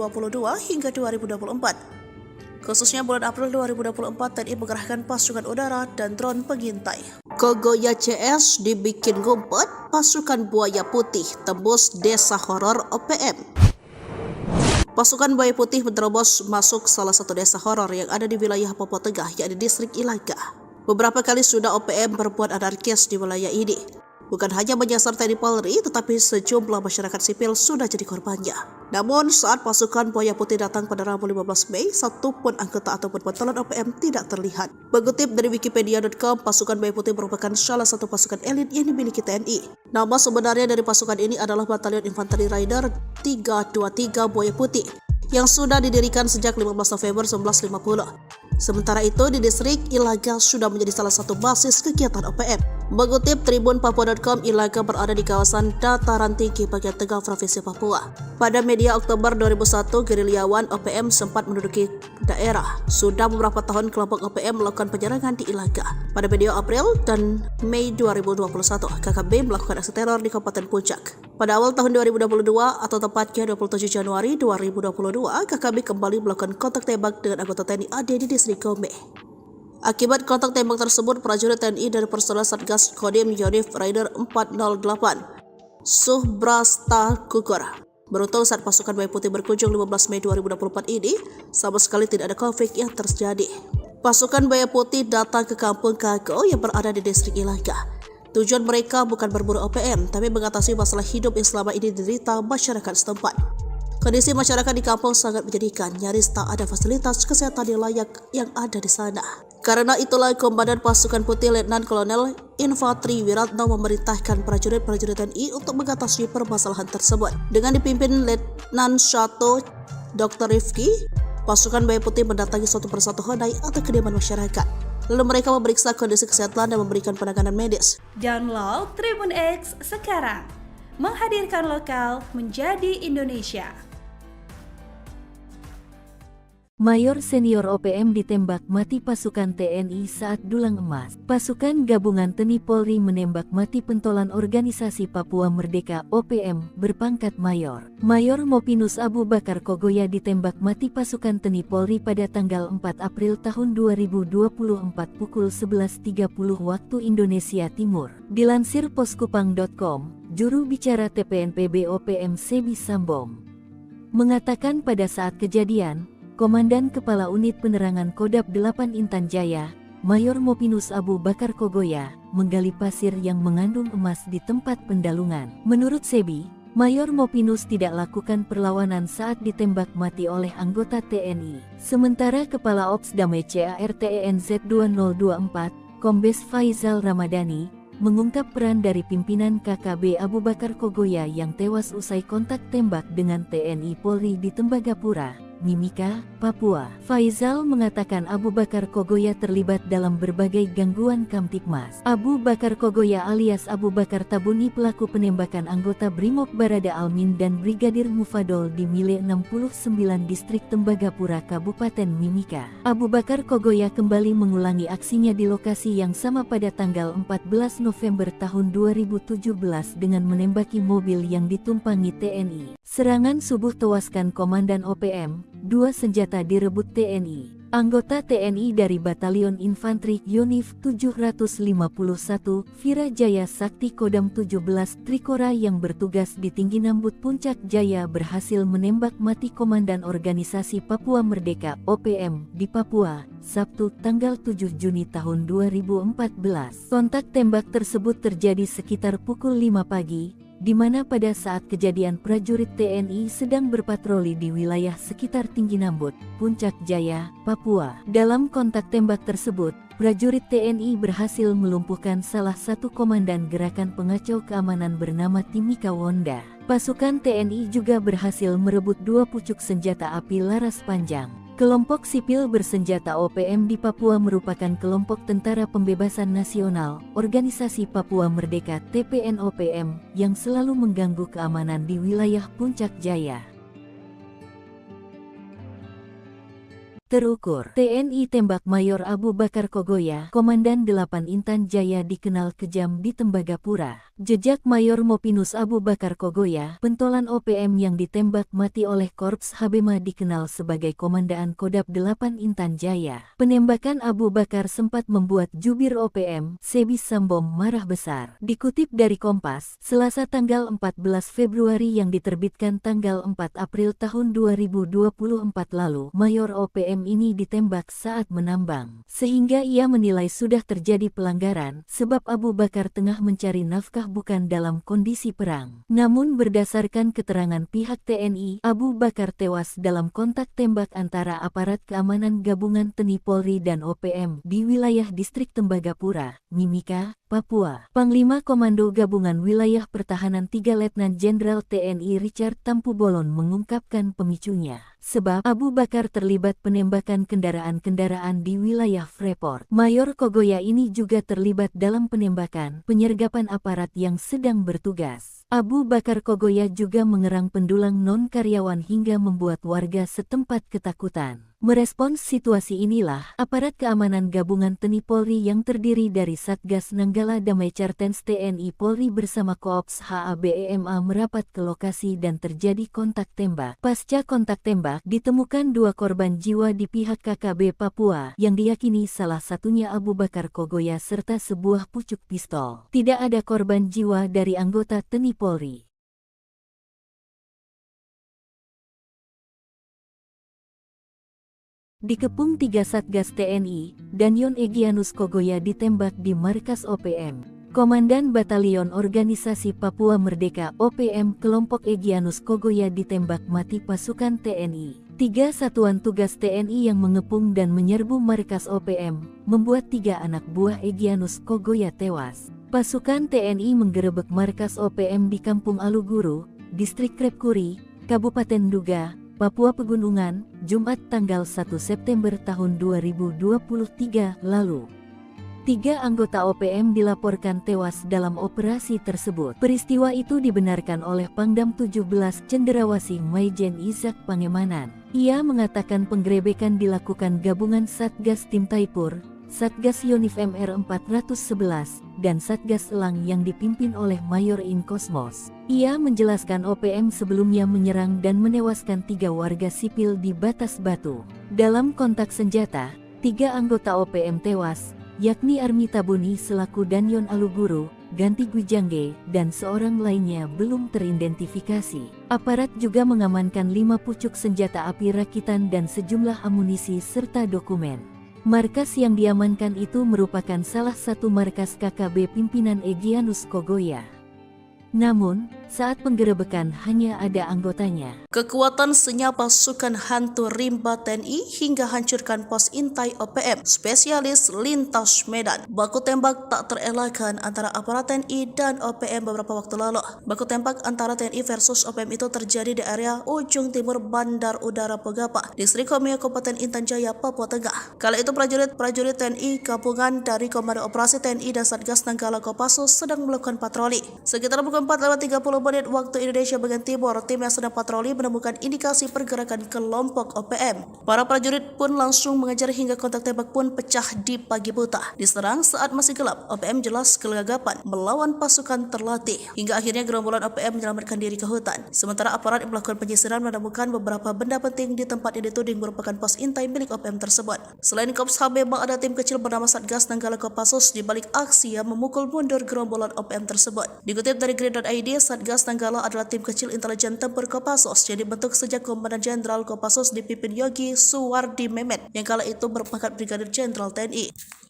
hingga 2024. Khususnya bulan April 2024, TNI mengerahkan pasukan udara dan drone pengintai. Kogoya CS dibikin ngumpet, pasukan buaya putih tembus desa horor OPM. Pasukan buaya putih menerobos masuk salah satu desa horor yang ada di wilayah Papua Tengah, yakni distrik Ilaga. Beberapa kali sudah OPM berbuat anarkis di wilayah ini. Bukan hanya menyasar TNI Polri, tetapi sejumlah masyarakat sipil sudah jadi korbannya. Namun saat pasukan buaya putih datang pada Rabu 15 Mei, satu pun anggota ataupun pentolan OPM tidak terlihat. Mengutip dari Wikipedia.com, pasukan buaya putih merupakan salah satu pasukan elit yang dimiliki TNI. Nama sebenarnya dari pasukan ini adalah Batalion Infanteri Rider 323 Buaya Putih, yang sudah didirikan sejak 15 November 1950. Sementara itu, di distrik Ilaga sudah menjadi salah satu basis kegiatan OPM. Mengutip Tribun Papua.com, Ilaga berada di kawasan dataran tinggi bagian tengah Provinsi Papua. Pada media Oktober 2001, gerilyawan OPM sempat menduduki daerah. Sudah beberapa tahun kelompok OPM melakukan penyerangan di Ilaga. Pada media April dan Mei 2021, KKB melakukan aksi teror di Kabupaten Puncak. Pada awal tahun 2022 atau tepatnya 27 Januari 2022, KKB kembali melakukan kontak tembak dengan anggota TNI AD di distrik Gombe. Akibat kontak tembak tersebut, prajurit TNI dari personel Satgas Kodim Yonif Rider 408 Subrasta gugur. Beruntung saat pasukan buaya putih berkunjung 15 Mei 2024 ini, sama sekali tidak ada konflik yang terjadi. Pasukan buaya putih datang ke kampung Kago yang berada di distrik Ilaga. Tujuan mereka bukan berburu OPM, tapi mengatasi masalah hidup yang selama ini diderita masyarakat setempat. Kondisi masyarakat di kampung sangat menyedihkan, nyaris tak ada fasilitas kesehatan yang layak yang ada di sana. Karena itulah Komandan Pasukan Putih Letnan Kolonel Infantri Wiratno memerintahkan prajurit-prajurit TNI untuk mengatasi permasalahan tersebut. Dengan dipimpin Letnan 1 Dr. Rifki, pasukan buaya putih mendatangi satu persatu honai atau kediaman masyarakat. Lalu mereka memeriksa kondisi kesehatan dan memberikan penanganan medis. Download Tribun X sekarang, menghadirkan lokal menjadi Indonesia. Mayor senior OPM ditembak mati pasukan TNI saat dulang emas. Pasukan gabungan TNI Polri menembak mati pentolan organisasi Papua Merdeka OPM berpangkat mayor. Mayor Mopinus Abu Bakar Kogoya ditembak mati pasukan TNI Polri pada tanggal 4 April tahun 2024 pukul 11.30 waktu Indonesia Timur. Dilansir poskupang.com, juru bicara TPNPB OPM Semi Sambom mengatakan pada saat kejadian, Komandan Kepala Unit Penerangan Kodam 8 Intan Jaya, Mayor Mopinus Abu Bakar Kogoya, menggali pasir yang mengandung emas di tempat pendalungan. Menurut Sebi, Mayor Mopinus tidak lakukan perlawanan saat ditembak mati oleh anggota TNI. Sementara Kepala Ops Damai CARTENZ 2024, Kombes Faizal Ramadhani, mengungkap peran dari pimpinan KKB Abu Bakar Kogoya yang tewas usai kontak tembak dengan TNI Polri di Tembagapura, Mimika, Papua. Faizal mengatakan Abu Bakar Kogoya terlibat dalam berbagai gangguan Kamtibmas. Abu Bakar Kogoya alias Abu Bakar Tabuni pelaku penembakan anggota Brimob Barada Almin dan Brigadir Mufadol di Mile 69 Distrik Tembagapura Kabupaten Mimika. Abu Bakar Kogoya kembali mengulangi aksinya di lokasi yang sama pada tanggal 14 November tahun 2017 dengan menembaki mobil yang ditumpangi TNI. Serangan subuh tewaskan Komandan OPM, 2 senjata direbut TNI. Anggota TNI dari Batalion Infanteri Yonif 751, Virajaya Sakti Kodam 17 Trikora yang bertugas di Tinggi Nambut Puncak Jaya berhasil menembak mati Komandan Organisasi Papua Merdeka (OPM) di Papua, Sabtu tanggal 7 Juni tahun 2014. Kontak tembak tersebut terjadi sekitar pukul 5 pagi, di mana pada saat kejadian prajurit TNI sedang berpatroli di wilayah sekitar Tinggi Nambut, Puncak Jaya, Papua. Dalam kontak tembak tersebut, prajurit TNI berhasil melumpuhkan salah satu komandan gerakan pengacau keamanan bernama Timika Wonda. Pasukan TNI juga berhasil merebut 2 pucuk senjata api laras panjang. Kelompok sipil bersenjata OPM di Papua merupakan kelompok Tentara Pembebasan Nasional, Organisasi Papua Merdeka (TPN-OPM) yang selalu mengganggu keamanan di wilayah Puncak Jaya. Terukur, TNI tembak Mayor Abu Bakar Kogoya, Komandan 8 Intan Jaya dikenal kejam di Tembagapura. Jejak Mayor Mopinus Abu Bakar Kogoya, pentolan OPM yang ditembak mati oleh Korps Habema dikenal sebagai Komandaan Kodam 8 Intan Jaya. Penembakan Abu Bakar sempat membuat jubir OPM, Sebi Sambom marah besar. Dikutip dari Kompas, Selasa tanggal 14 Februari yang diterbitkan tanggal 4 April tahun 2024 lalu, Mayor OPM ini ditembak saat menambang. Sehingga ia menilai sudah terjadi pelanggaran, sebab Abu Bakar tengah mencari nafkah bukan dalam kondisi perang. Namun berdasarkan keterangan pihak TNI, Abu Bakar tewas dalam kontak tembak antara aparat keamanan gabungan TNI Polri dan OPM di wilayah distrik Tembagapura, Mimika, Papua. Panglima Komando Gabungan Wilayah Pertahanan 3 Letnan Jenderal TNI Richard Tampu Bolon mengungkapkan pemicunya. Sebab Abu Bakar terlibat penembakan kendaraan-kendaraan di wilayah Freeport. Mayor Kogoya ini juga terlibat dalam penembakan, penyergapan aparat yang sedang bertugas. Abu Bakar Kogoya juga mengerang pendulang non-karyawan hingga membuat warga setempat ketakutan. Merespons situasi inilah, aparat keamanan gabungan TNI Polri yang terdiri dari Satgas Nanggala Damai Cartens TNI Polri bersama Koops HABEMA merapat ke lokasi dan terjadi kontak tembak. Pasca kontak tembak, ditemukan 2 korban jiwa di pihak KKB Papua, yang diyakini salah satunya Abu Bakar Kogoya serta sebuah pucuk pistol. Tidak ada korban jiwa dari anggota TNI Polri. Dikepung 3 Satgas TNI, Danyon Egyanus Kogoya ditembak di markas OPM. Komandan Batalion Organisasi Papua Merdeka (OPM) kelompok Egyanus Kogoya ditembak mati pasukan TNI. 3 satuan tugas TNI yang mengepung dan menyerbu markas OPM, membuat 3 anak buah Egyanus Kogoya tewas. Pasukan TNI menggerebek markas OPM di Kampung Aluguru, Distrik Krepkuri, Kabupaten Duga, Papua Pegunungan, Jumat tanggal 1 September tahun 2023 lalu. 3 anggota OPM dilaporkan tewas dalam operasi tersebut. Peristiwa itu dibenarkan oleh Pangdam 17 Cenderawasih Maijen Izak Pangemanan. Ia mengatakan penggerebekan dilakukan gabungan Satgas Tim Taipur, Satgas Yonif MR 411, dan Satgas Elang yang dipimpin oleh Mayor In Kosmos. Ia menjelaskan OPM sebelumnya menyerang dan menewaskan 3 warga sipil di Batas Batu. Dalam kontak senjata, 3 anggota OPM tewas, yakni Armi Tabuni selaku Danyon Aluguru, Ganti Gwijangge, dan seorang lainnya belum teridentifikasi. Aparat juga mengamankan 5 pucuk senjata api rakitan dan sejumlah amunisi serta dokumen. Markas yang diamankan itu merupakan salah satu markas KKB pimpinan Egyanus Kogoya. Namun, saat penggerebekan hanya ada anggotanya. Kekuatan senyap pasukan hantu rimba TNI hingga hancurkan pos intai OPM, spesialis lintas Medan. Baku tembak tak terelakkan antara aparat TNI dan OPM beberapa waktu lalu. Baku tembak antara TNI versus OPM itu terjadi di area ujung timur Bandar Udara Pogapa, Distrik Homeo, Kabupaten Intan Jaya, Papua Tengah. Kala itu prajurit TNI gabungan dari Komando Operasi TNI dan Satgas Nanggala Kopassus sedang melakukan patroli. Sekitar pukul 4:30 menit waktu Indonesia bagian timur, tim yang sedang patroli menemukan indikasi pergerakan kelompok OPM. Para prajurit pun langsung mengejar hingga kontak tembak pun pecah di pagi buta. Diserang saat masih gelap, OPM jelas kegagapan melawan pasukan terlatih. Hingga akhirnya gerombolan OPM menyelamatkan diri ke hutan. Sementara aparat yang melakukan penyisiran menemukan beberapa benda penting di tempat yang dituding merupakan pos intai milik OPM tersebut. Selain Kops HB, ada tim kecil bernama Satgas Nanggala Kopassus di balik aksi yang memukul mundur gerombolan OPM tersebut. Dikutip dari Grid.id, Satgas Nanggala adalah tim kecil intelijen tempur Kopassus yang dibentuk sejak Komandan Jenderal Kopassus dipimpin Yogi Suwardi Memet yang kala itu berpangkat Brigadir Jenderal TNI.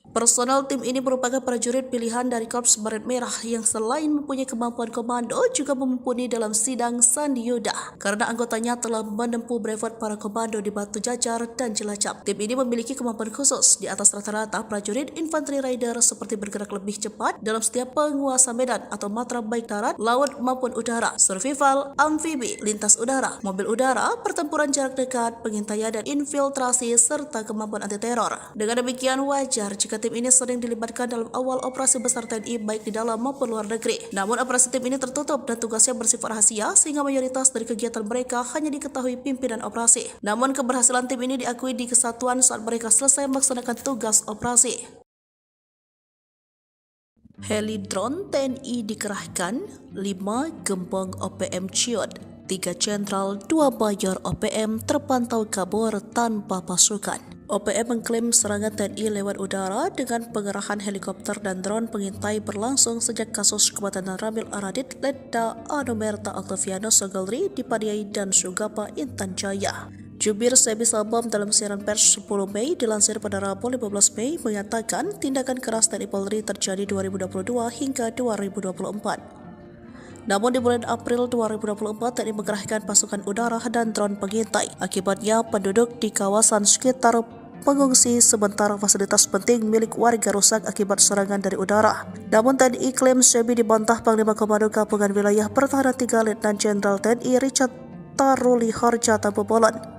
Personel tim ini merupakan prajurit pilihan dari Korps Baret Merah yang selain mempunyai kemampuan komando juga mumpuni dalam sidang Sandi Yuda karena anggotanya telah menempuh brevet para komando di Batu Jajar dan Cilacap. Tim ini memiliki kemampuan khusus di atas rata-rata prajurit infanteri rider seperti bergerak lebih cepat dalam setiap penguasa medan atau matra baik darat, laut maupun udara, survival, amfibi, lintas udara, mobil udara, pertempuran jarak dekat, pengintaian dan infiltrasi serta kemampuan anti teror. Dengan demikian wajar jika tim ini sering dilibatkan dalam awal operasi besar TNI baik di dalam maupun luar negeri. Namun operasi tim ini tertutup dan tugasnya bersifat rahasia sehingga mayoritas dari kegiatan mereka hanya diketahui pimpinan operasi. Namun keberhasilan tim ini diakui di kesatuan saat mereka selesai melaksanakan tugas operasi. Heli drone TNI dikerahkan, 5 gembong OPM ciut, 3 jenderal, 2 mayor OPM terpantau kabur tanpa pasukan. OPM mengklaim serangan TNI lewat udara dengan pengerahan helikopter dan drone pengintai berlangsung sejak kasus kematian Ramil Aradit, Letda Anomerta Octaviano Sogalri di Padiai dan Sugapa, Intan Jaya. Jubir Sebi Sabam dalam siaran pers 10 Mei dilansir pada Rabu 15 Mei mengatakan tindakan keras TNI Polri terjadi 2022 hingga 2024. Namun di bulan April 2024 TNI mengerahkan pasukan udara dan drone pengintai. Akibatnya penduduk di kawasan sekitar mengungsi sementara fasilitas penting milik warga rusak akibat serangan dari udara. Namun TNI klaim Sebi dibantah Panglima Komando Gabungan Wilayah Pertahanan 3 Letnan Jenderal TNI Richard Taruli Harja Tampu Bolon.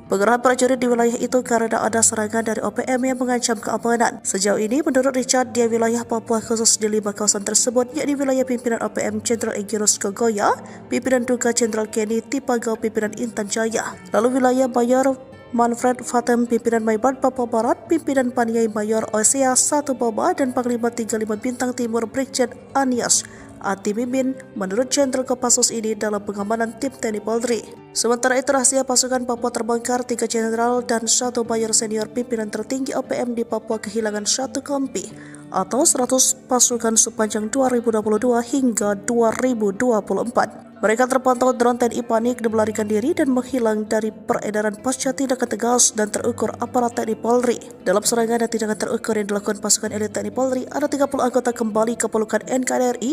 Pengerahan prajurit di wilayah itu karena ada serangan dari OPM yang mengancam keamanan. Sejauh ini, menurut Richard, di wilayah Papua khusus di 5 kawasan tersebut, yakni wilayah pimpinan OPM Jenderal Egyanus Kogoya, pimpinan Duga Jenderal Kenny Tipagau, pimpinan Intan Jaya, lalu wilayah Mayor Manfred Fatem, pimpinan Maibat Papua Barat, pimpinan Paniai Mayor Osea 1 Boba, dan Panglima 35 Bintang Timur Brigjen Anias Ati Mimin menurut Jenderal Kopassus ini dalam pengamanan tim TNI Polri. Sementara itu rahasia pasukan Papua terbongkar, 3 jenderal dan 1 mayor senior pimpinan tertinggi OPM di Papua kehilangan 1 kompi atau 100 pasukan sepanjang 2022 hingga 2024. Mereka terpantau drone TNI panik dan melarikan diri dan menghilang dari peredaran pasca tindakan tegas dan terukur aparat TNI Polri. Dalam serangan dan tindakan terukur yang dilakukan pasukan elit TNI Polri, ada 30 anggota kembali ke pelukan NKRI,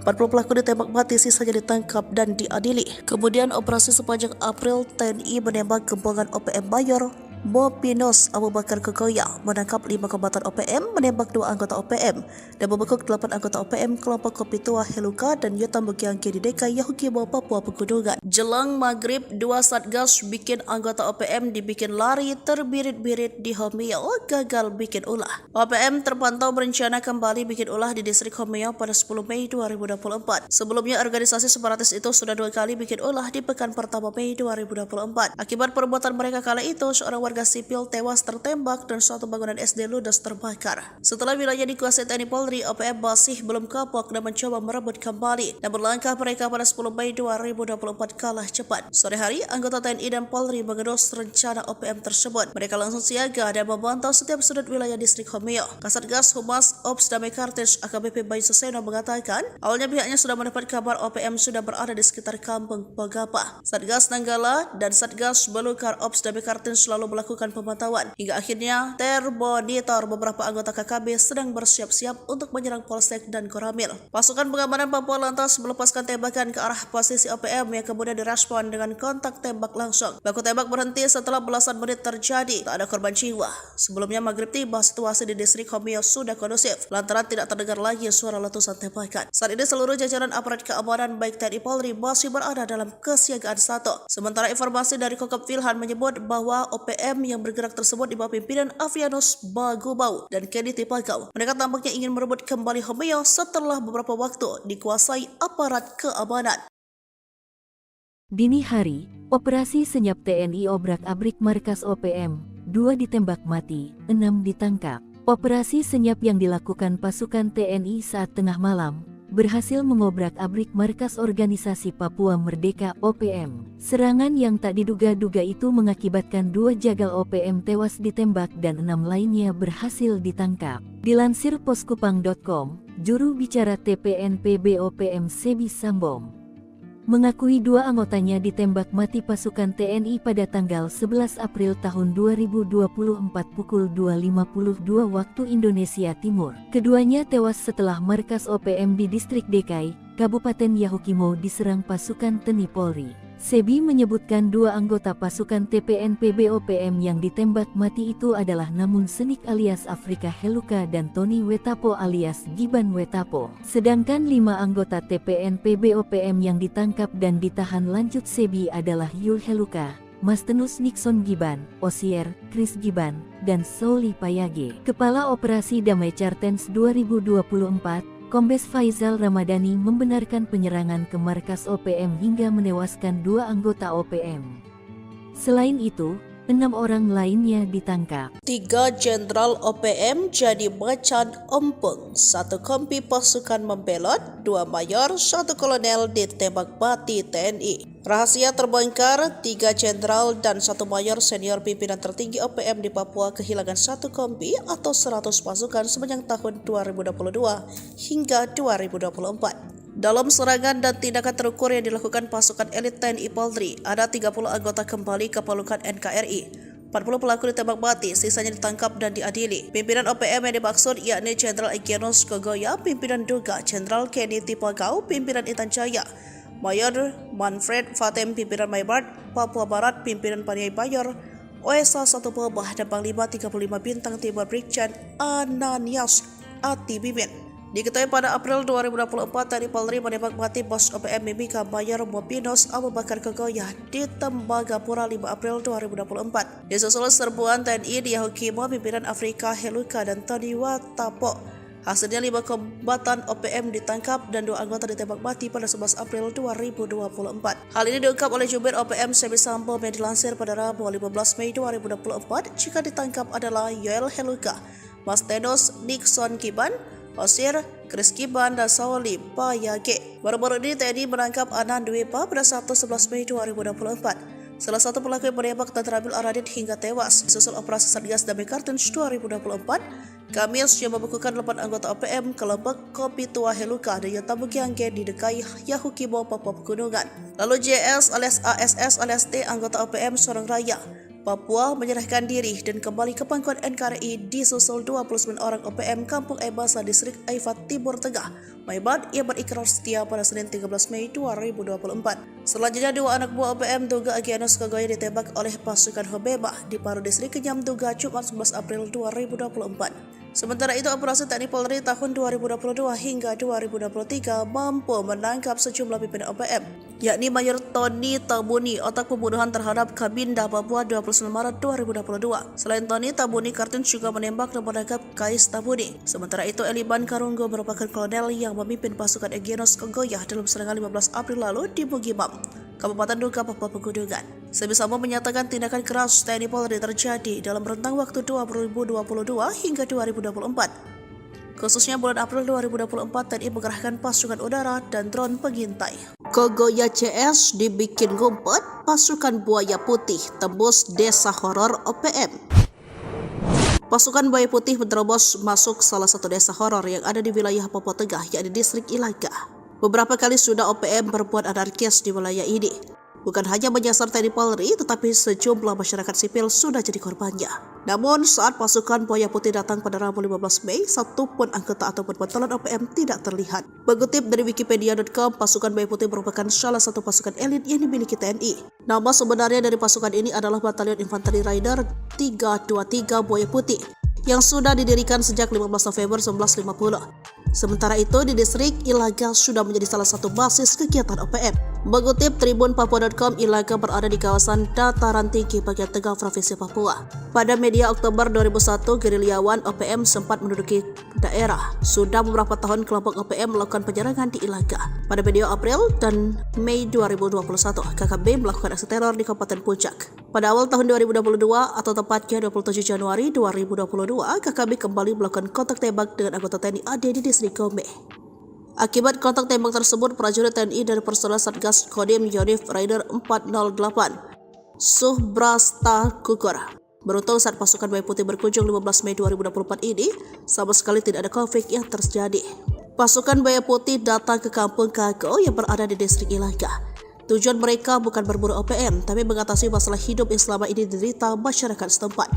40 pelaku ditembak mati, sisanya ditangkap dan diadili. Kemudian operasi sepanjang April, TNI menembak gembongan OPM Mayor Bopinos Abu Bakar Kogoya, menangkap 5 kombatan OPM, menembak 2 anggota OPM, dan membekuk 8 anggota OPM kelompok Kopi Tua Heluka dan Yotam Bukiangki di DKI Yahukimo, Papua Pegunungan. Jelang maghrib, 2 satgas bikin anggota OPM dibikin lari terbirit-birit di Homeo, gagal bikin ulah. OPM terpantau berencana kembali bikin ulah di distrik Homeo pada 10 Mei 2024. Sebelumnya organisasi separatis itu sudah 2 kali bikin ulah di pekan pertama Mei 2024. Akibat perbuatan mereka kala itu, seorang warga sipil tewas tertembak dan suatu bangunan SD ludes terbakar. Setelah wilayah dikuasai TNI Polri, OPM masih belum kapok dan mencoba merebut kembali. Dan berlangkah mereka pada 10 Mei 2024 kalah cepat. Sore hari, anggota TNI dan Polri mengendus rencana OPM tersebut. Mereka langsung siaga dan memantau setiap sudut wilayah distrik Homeo. Kasatgas Humas Ops Damai Kartens AKBP Bayu Suseno mengatakan, awalnya pihaknya sudah mendapat kabar OPM sudah berada di sekitar kampung Pogapa. Satgas Nanggala dan Satgas Belukar Ops Damai Kartens selalu melakukan pemantauan. Hingga akhirnya termonitor beberapa anggota KKB sedang bersiap-siap untuk menyerang Polsek dan Koramil. Pasukan pengamanan Papua lantas melepaskan tembakan ke arah posisi OPM yang kemudian direspon dengan kontak tembak langsung. Baku tembak berhenti setelah belasan menit terjadi. Tak ada korban jiwa. Sebelumnya maghrib tiba, situasi di distrik Homeo sudah kondusif lantaran tidak terdengar lagi suara letusan tembakan. Saat ini seluruh jajaran aparat keamanan baik TNI Polri masih berada dalam kesiagaan 1. Sementara informasi dari Kokop Wilhan menyebut bahwa OPM yang bergerak tersebut di bawah pimpinan Avianus Bagubau dan Kenny Tipagau. Mereka tampaknya ingin merebut kembali Homeo setelah beberapa waktu dikuasai aparat keamanan. Dini hari, operasi senyap TNI obrak-abrik markas OPM, 2 ditembak mati, 6 ditangkap. Operasi senyap yang dilakukan pasukan TNI saat tengah malam berhasil mengobrak-abrik markas organisasi Papua Merdeka OPM. Serangan yang tak diduga-duga itu mengakibatkan 2 jagal OPM tewas ditembak dan 6 lainnya berhasil ditangkap. Dilansir poskupang.com, juru bicara TPNPB OPM Sebi Sambom mengakui 2 anggotanya ditembak mati pasukan TNI pada tanggal 11 April tahun 2024 pukul 2.52 waktu Indonesia Timur. Keduanya tewas setelah markas OPM di distrik Dekai, Kabupaten Yahukimo diserang pasukan TNI Polri. Sebi menyebutkan 2 anggota pasukan TPNPB OPM yang ditembak mati itu adalah Namun Senik alias Afrika Heluka dan Tony Wetapo alias Giban Wetapo. Sedangkan 5 anggota TPNPB OPM yang ditangkap dan ditahan lanjut Sebi adalah Yul Heluka, Mastenus Nixon Giban, Osier, Chris Giban, dan Souli Payage. Kepala Operasi Damai Chartens 2024, Kombes Faizal Ramadhani membenarkan penyerangan ke markas OPM hingga menewaskan 2 anggota OPM. Selain itu, 6 orang lainnya ditangkap. 3 jenderal OPM jadi macan ompong, 1 kompi pasukan membelot, 2 mayor, 1 kolonel ditembak mati TNI. Rahasia terbongkar, 3 jenderal dan 1 mayor senior pimpinan tertinggi OPM di Papua kehilangan 1 kompi atau 100 pasukan sepanjang tahun 2022 hingga 2024. Dalam serangan dan tindakan terukur yang dilakukan pasukan elit TNI Polri, ada 30 anggota kembali ke pelukan NKRI. 40 pelaku ditembak mati, sisanya ditangkap dan diadili. Pimpinan OPM yang dimaksud yakni Jenderal Egyanus Kogoya, pimpinan Duga, Jenderal Kenny Tipagau, pimpinan Intan Jaya, Mayor Manfred Fatem, pimpinan Maybart, Papua Barat, pimpinan Paniai Bayor, OSA 1 Bobah, dan Panglima 35 Bintang Timur Brigjen Ananias Atibimin. Diketahui pada April 2024, TNI Polri menembak mati bos OPM Mimika Mayor Mobinos Abu Bakar Kogoya di Tembagapura 5 April 2024. Disusul serbuan TNI di Yahukimo, pimpinan Afrika Heluka dan Tony Wetapo. Hasilnya 5 kombatan OPM ditangkap dan 2 anggota ditembak mati pada 11 April 2024. Hal ini diungkap oleh jubir OPM Sebi Sambom yang dilansir pada Rabu 15 Mei 2024. Jika ditangkap adalah Yoel Heluka, Mastenus Nixon Giban, Osier, Chris Giban, dan Souli Payage. Baru-baru ini TNI menangkap Anan Dwepa pada Sabtu 11 Mei 2024. Salah satu pelaku yang menembak dan terambil Aradit hingga tewas. Susul operasi Satgas Damai Kartens 2024, Kamis yang membekukan 8 anggota OPM kelompok Kopi Tua Heluka dan Yotabugiangge di Dekai Yahukimo, Papua Pegunungan. Lalu JS alias ASS alias T, anggota OPM Sorong Raya, Papua, menyerahkan diri dan kembali ke pangkuan NKRI disusul 29 orang OPM Kampung Ebasa Distrik Aifat Timur Tengah, Maibat, yang berikrar setia pada Senin 13 Mei 2024. Selanjutnya 2 anak buah OPM Duga Egyanus Kogoya ditembak oleh pasukan Hobeba di Paru Distrik Kenyam Duga Jumat 11 April 2024. Sementara itu, operasi TNI Polri tahun 2022 hingga 2023 mampu menangkap sejumlah pimpinan OPM, yakni Mayor Tony Tabuni, otak pembunuhan terhadap Kabinda Papua 29 Maret 2022. Selain Tony, Tabuni Kartens juga menembak dan menangkap Kais Tabuni. Sementara itu, Eliban Karunggo merupakan kolonel yang memimpin pasukan Egyanus Kogoya dalam serangan 15 April lalu di Bugimam, Kabupaten Duga, Papua Pegunungan. Sebi Sambom menyatakan tindakan keras TNI Polri terjadi dalam rentang waktu 2022 hingga 2024. Khususnya bulan April 2024, TNI mengerahkan pasukan udara dan drone pengintai. Kogoya CS dibikin ngumpet, pasukan Buaya Putih tembus desa horor OPM. Pasukan Buaya Putih menerobos masuk salah satu desa horor yang ada di wilayah Papua Tengah, yakni distrik Ilaga. Beberapa kali sudah OPM berbuat anarkis di wilayah ini. Bukan hanya menyasar TNI Polri, tetapi sejumlah masyarakat sipil sudah jadi korbannya. Namun saat pasukan Buaya Putih datang pada Rabu 15 Mei, satupun anggota ataupun pentolan OPM tidak terlihat. Mengutip dari Wikipedia.com, pasukan Buaya Putih merupakan salah satu pasukan elit yang dimiliki TNI. Nama sebenarnya dari pasukan ini adalah Batalion Infanteri Raider 323 Buaya Putih, yang sudah didirikan sejak 15 November 1950. Sementara itu, di distrik Ilaga sudah menjadi salah satu basis kegiatan OPM. Mengutip Tribun Papua.com, Ilaga berada di kawasan dataran tinggi bagian tengah Provinsi Papua. Pada media Oktober 2001, gerilyawan OPM sempat menduduki daerah. Sudah beberapa tahun kelompok OPM melakukan penyerangan di Ilaga. Pada media April dan Mei 2021, KKB melakukan aksi teror di Kabupaten Puncak. Pada awal tahun 2022 atau tepatnya 27 Januari 2022, KKB kembali melakukan kontak tembak dengan anggota TNI AD di distrik Gome. Akibat kontak tembak tersebut, prajurit TNI dari personel Satgas Kodim Yonif Raider 408 Subrasta gugur. Beruntung saat pasukan Buaya Putih berkunjung 15 Mei 2024 ini, sama sekali tidak ada konflik yang terjadi. Pasukan Buaya Putih datang ke kampung Kago yang berada di distrik Ilaga. Tujuan mereka bukan berburu OPM, tapi mengatasi masalah hidup yang selama ini diderita masyarakat setempat.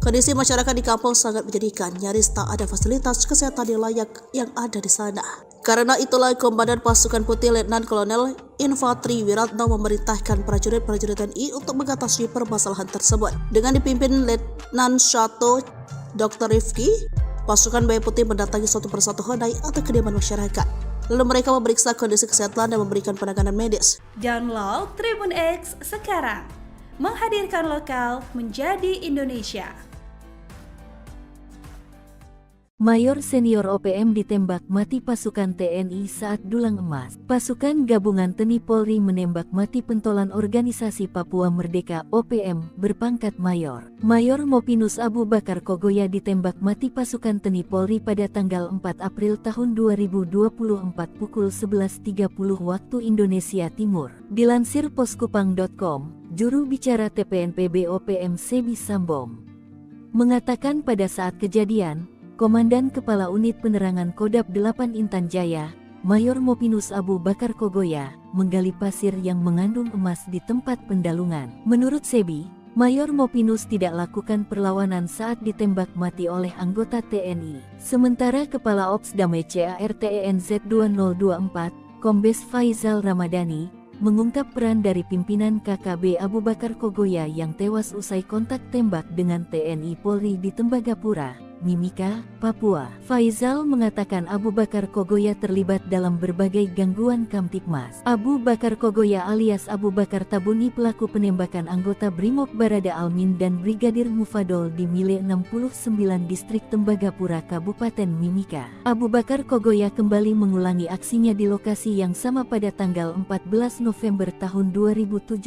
Kondisi masyarakat di kampung sangat menyedihkan, nyaris tak ada fasilitas kesehatan yang layak yang ada di sana. Karena itulah Komandan Pasukan Putih Letnan Kolonel Infantri Wiratno memerintahkan prajurit-prajurit TNI untuk mengatasi permasalahan tersebut. Dengan dipimpin Letnan 1 Dr. Rifki, pasukan Buaya Putih mendatangi satu persatu honai atau kediaman masyarakat. Lalu mereka memeriksa kondisi kesehatan dan memberikan penanganan medis. Download Tribun X sekarang. Menghadirkan lokal menjadi Indonesia. Mayor senior OPM ditembak mati pasukan TNI saat dulang emas. Pasukan Gabungan TNI Polri menembak mati pentolan Organisasi Papua Merdeka (OPM) berpangkat Mayor. Mayor Mopinus Abu Bakar Kogoya ditembak mati pasukan TNI Polri pada tanggal 4 April tahun 2024 pukul 11.30 waktu Indonesia Timur. Dilansir poskupang.com, juru bicara TPNPB OPM Sebi Sambom mengatakan pada saat kejadian, Komandan Kepala Unit Penerangan Kodab 8 Intan Jaya, Mayor Mopinus Abu Bakar Kogoya, menggali pasir yang mengandung emas di tempat pendalungan. Menurut Sebi, Mayor Mopinus tidak lakukan perlawanan saat ditembak mati oleh anggota TNI. Sementara Kepala Ops Damai CARTENZ 2024, Kombes Faizal Ramadhani, mengungkap peran dari pimpinan KKB Abu Bakar Kogoya yang tewas usai kontak tembak dengan TNI Polri di Tembagapura, Mimika, Papua. Faizal mengatakan Abu Bakar Kogoya terlibat dalam berbagai gangguan Kamtipmas. Abu Bakar Kogoya alias Abu Bakar Tabuni pelaku penembakan anggota Brimob Barada Almin dan Brigadir Mufadol di Mile 69 Distrik Tembagapura Kabupaten Mimika. Abu Bakar Kogoya kembali mengulangi aksinya di lokasi yang sama pada tanggal 14 November tahun 2017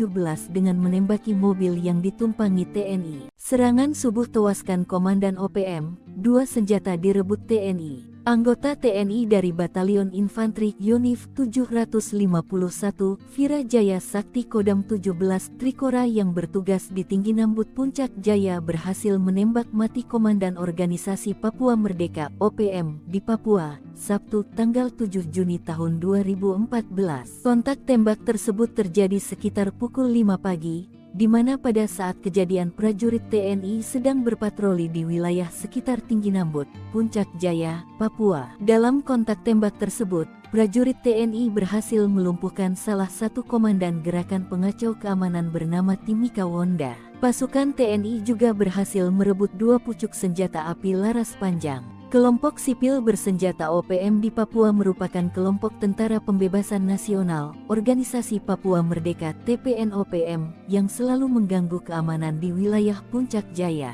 dengan menembaki mobil yang ditumpangi TNI. Serangan subuh tewaskan Komandan OPM, 2 senjata direbut TNI. Anggota TNI dari Batalion Infanteri Yonif 751 Virajaya Sakti Kodam 17 Trikora yang bertugas di Tinggi Nambut Puncak Jaya berhasil menembak mati Komandan Organisasi Papua Merdeka (OPM) di Papua, Sabtu tanggal 7 Juni tahun 2014. Kontak tembak tersebut terjadi sekitar pukul 5 pagi, di mana pada saat kejadian prajurit TNI sedang berpatroli di wilayah sekitar Tinggi Nambut, Puncak Jaya, Papua. Dalam kontak tembak tersebut, prajurit TNI berhasil melumpuhkan salah satu komandan gerakan pengacau keamanan bernama Timika Wonda. Pasukan TNI juga berhasil merebut 2 pucuk senjata api laras panjang. Kelompok sipil bersenjata OPM di Papua merupakan kelompok Tentara Pembebasan Nasional, Organisasi Papua Merdeka (TPNOPM) yang selalu mengganggu keamanan di wilayah Puncak Jaya.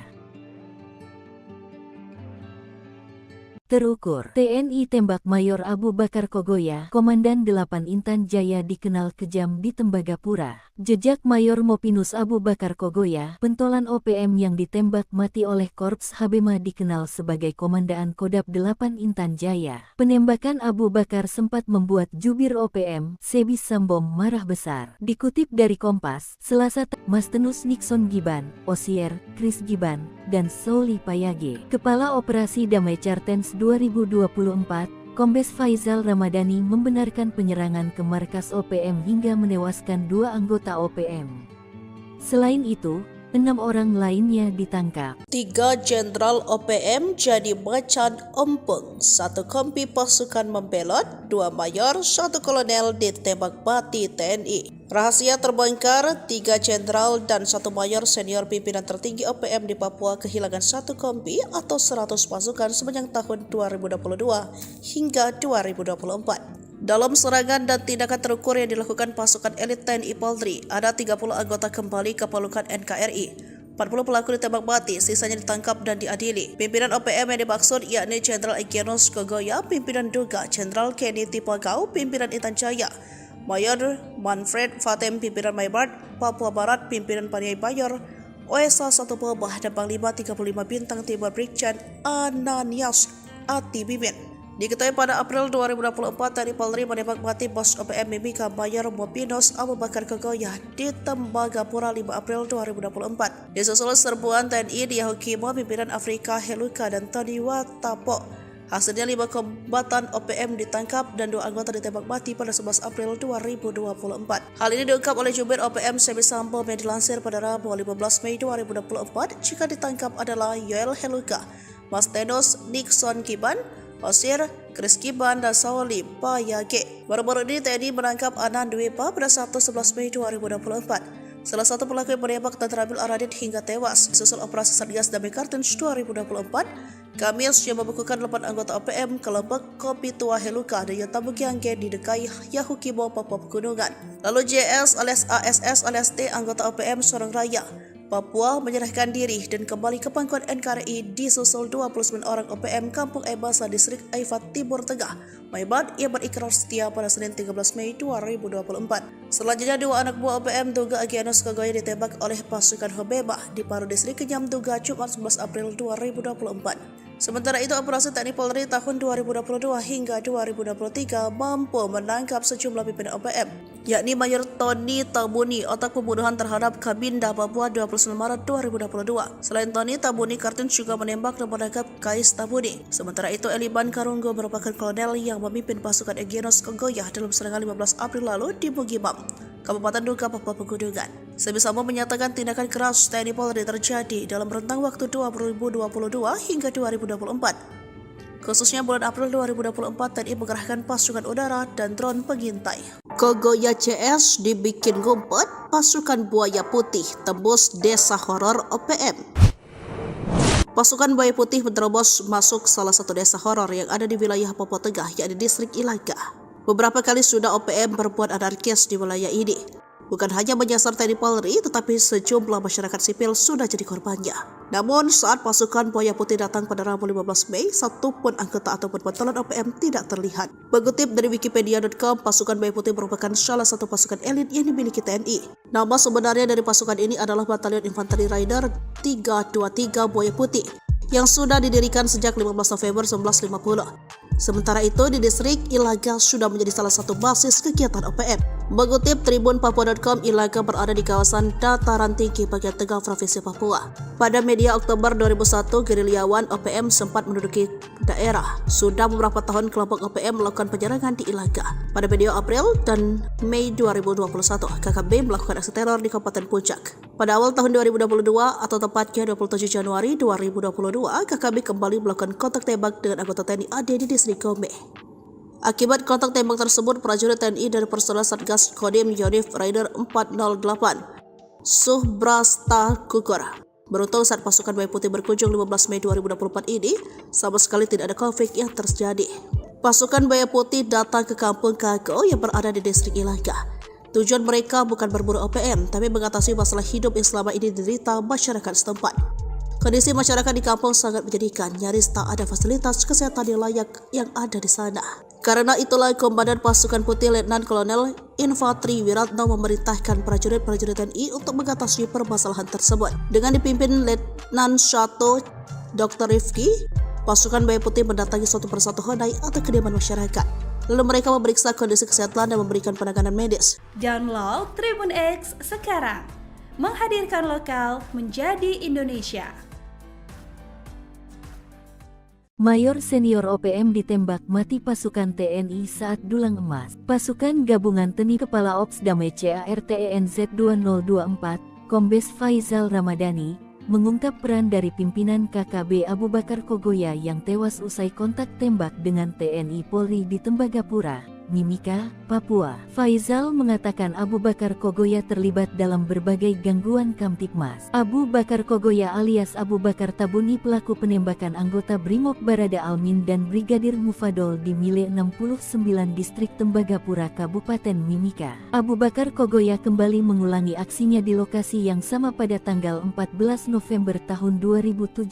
Terukur, TNI tembak Mayor Abu Bakar Kogoya, Komandan 8 Intan Jaya dikenal kejam di Tembagapura. Jejak Mayor Mopinus Abu Bakar Kogoya, pentolan OPM yang ditembak mati oleh Korps Habema dikenal sebagai Komandaan Kodab 8 Intan Jaya. Penembakan Abu Bakar sempat membuat jubir OPM, Sebi Sambom marah besar. Dikutip dari Kompas, Selasa, Mastenus Nixon Giban, Osier, Chris Giban, dan Souli Payage, Kepala Operasi Damai Cartens 2024, Kombes Faizal Ramadhani membenarkan penyerangan ke markas OPM hingga menewaskan 2 anggota OPM. Selain itu, 6 orang lainnya ditangkap. 3 jenderal OPM jadi macan ompong, 1 kompi pasukan membelot, 2 mayor, 1 kolonel ditembak mati TNI. Rahasia terbongkar, 3 jenderal dan 1 mayor senior pimpinan tertinggi OPM di Papua kehilangan 1 kompi atau 100 pasukan sepanjang tahun 2022 hingga 2024. Dalam serangan dan tindakan terukur yang dilakukan pasukan elit TNI Polri, ada 30 anggota kembali ke pelukan NKRI. 40 pelaku ditembak mati, sisanya ditangkap dan diadili. Pimpinan OPM yang dimaksud yakni Jenderal Egyanus Kogoya, Pimpinan Duga, Jenderal Kenny Tipagau, Pimpinan Intan Jaya, Mayor Manfred Fatem, Pimpinan Maybart, Papua Barat, Pimpinan Paniai Bayor, OSA 1 Bobah, dan Panglima 35 Bintang Timur Brigjen Ananias Ati Bimin. Diketahui pada April 2024, TNI Polri menembak mati bos OPM Mimika Mayor Mopinos Abu Bakar Kogoya di Tembagapura 5 April 2024. Disusul serbuan TNI di Yahukimo, pimpinan Afrika Heluka dan Tony Watapo. Hasilnya 5 kombatan OPM ditangkap dan 2 anggota ditembak mati pada 11 April 2024. Hal ini diungkap oleh Jubir OPM Semi Sambo yang dilansir pada Rabu 15 Mei 2024. Jika ditangkap adalah Yoel Heluka, Mas Tenos Nixon Kiban, Osir, Chris Kiban, dan Sauli Payage. Baru-baru ini TNI menangkap Anan Dwepa pada Sabtu 11 Mei 2024. Salah satu pelaku yang menembak dan terambil Aradit hingga tewas. Susul operasi Satgas Damai Kartens 2024, Kamis yang membekukan 8 anggota OPM kelompok Kopi Tua Heluka dan Yotabugiangge di Dekai Yahukimo, Papua Pegunungan. Lalu JS alias ASS alias T, anggota OPM Sorong Raya, Papua, menyerahkan diri dan kembali ke pangkuan NKRI disusul 29 orang OPM Kampung Ebasa Distrik Aifat Timur Tengah, Maibat, yang berikrar setia pada Senin 13 Mei 2024. Selanjutnya 2 anak buah OPM Duga Egyanus Kogoya ditembak oleh pasukan Hobeba di Paru Distrik Kenyam Duga Jumat 11 April 2024. Sementara itu, operasi TNI Polri tahun 2022 hingga 2023 mampu menangkap sejumlah pimpinan OPM, yakni Mayor Tony Tabuni, otak pembunuhan terhadap Kabinda Papua 29 Maret 2022. Selain Tony, Tabuni Kartens juga menembak dan menangkap Kais Tabuni. Sementara itu, Eliban Karunggo merupakan kolonel yang memimpin pasukan Egyanus Kogoya dalam serangan 15 April lalu di Bugimam, Kabupaten Duga, Papua Pegunungan. Semi Sambo menyatakan tindakan keras TNI Polri terjadi dalam rentang waktu 2022 hingga 2024. Khususnya bulan April 2024, TNI mengerahkan pasukan udara dan drone pengintai. Kogoya CS dibikin ngumpet, pasukan Buaya Putih tembus desa horor OPM. Pasukan Buaya Putih menerobos masuk salah satu desa horor yang ada di wilayah Papua Tengah, yakni distrik Ilaga. Beberapa kali sudah OPM berbuat anarkis di wilayah ini. Bukan hanya menyasar TNI Polri, tetapi sejumlah masyarakat sipil sudah jadi korbannya. Namun saat pasukan Buaya Putih datang pada Rabu 15 Mei, satupun anggota ataupun pentolan OPM tidak terlihat. Mengutip dari Wikipedia.com, pasukan Buaya Putih merupakan salah satu pasukan elit yang dimiliki TNI. Nama sebenarnya dari pasukan ini adalah Batalion Infanteri Rider 323 Buaya Putih, yang sudah didirikan sejak 15 November 1950. Sementara itu, di distrik Ilaga sudah menjadi salah satu basis kegiatan OPM. Mengutip tribunpapua.com, Ilaga berada di kawasan dataran tinggi bagian tengah Provinsi Papua. Pada media Oktober 2001, gerilyawan OPM sempat menduduki daerah. Sudah beberapa tahun kelompok OPM melakukan penyerangan di Ilaga. Pada medio April dan Mei 2021, KKB melakukan aksi teror di Kabupaten Puncak. Pada awal tahun 2022 atau tepatnya 27 Januari 2022, KKB kembali melakukan kontak tembak dengan anggota TNI AD di distrik Gome. Akibat kontak tembak tersebut, prajurit TNI dari personel Satgas Kodim Yonif Rider 408 Subrasta gugur. Beruntung saat pasukan Buaya Putih berkunjung 15 Mei 2024 ini, sama sekali tidak ada konflik yang terjadi. Pasukan Buaya Putih datang ke kampung Kago yang berada di distrik Ilaga. Tujuan mereka bukan berburu OPM, tapi mengatasi masalah hidup yang selama ini diderita masyarakat setempat. Kondisi masyarakat di kampung sangat menyedihkan, nyaris tak ada fasilitas kesehatan yang layak yang ada di sana. Karena itulah Komandan Pasukan Putih Letnan Kolonel Infantri Wiratno memerintahkan prajurit-prajurit TNI untuk mengatasi permasalahan tersebut. Dengan dipimpin Letnan 1 Dr. Rifki, pasukan Buaya Putih mendatangi satu persatu honai atau kediaman masyarakat. Lalu mereka memeriksa kondisi kesehatan dan memberikan penanganan medis. Download Tribun X sekarang, menghadirkan lokal menjadi Indonesia. Mayor senior OPM ditembak mati pasukan TNI saat dulang emas. Pasukan Gabungan TNI Kepala Ops Damai CARTENZ 2024, Kombes Faizal Ramadhani, mengungkap peran dari pimpinan KKB Abu Bakar Kogoya yang tewas usai kontak tembak dengan TNI Polri di Tembagapura, Mimika, Papua. Faizal mengatakan Abu Bakar Kogoya terlibat dalam berbagai gangguan Kamtibmas. Abu Bakar Kogoya alias Abu Bakar Tabuni pelaku penembakan anggota Brimob Barada Almin dan Brigadir Mufadol di Mile 69 Distrik Tembagapura Kabupaten Mimika. Abu Bakar Kogoya kembali mengulangi aksinya di lokasi yang sama pada tanggal 14 November tahun 2017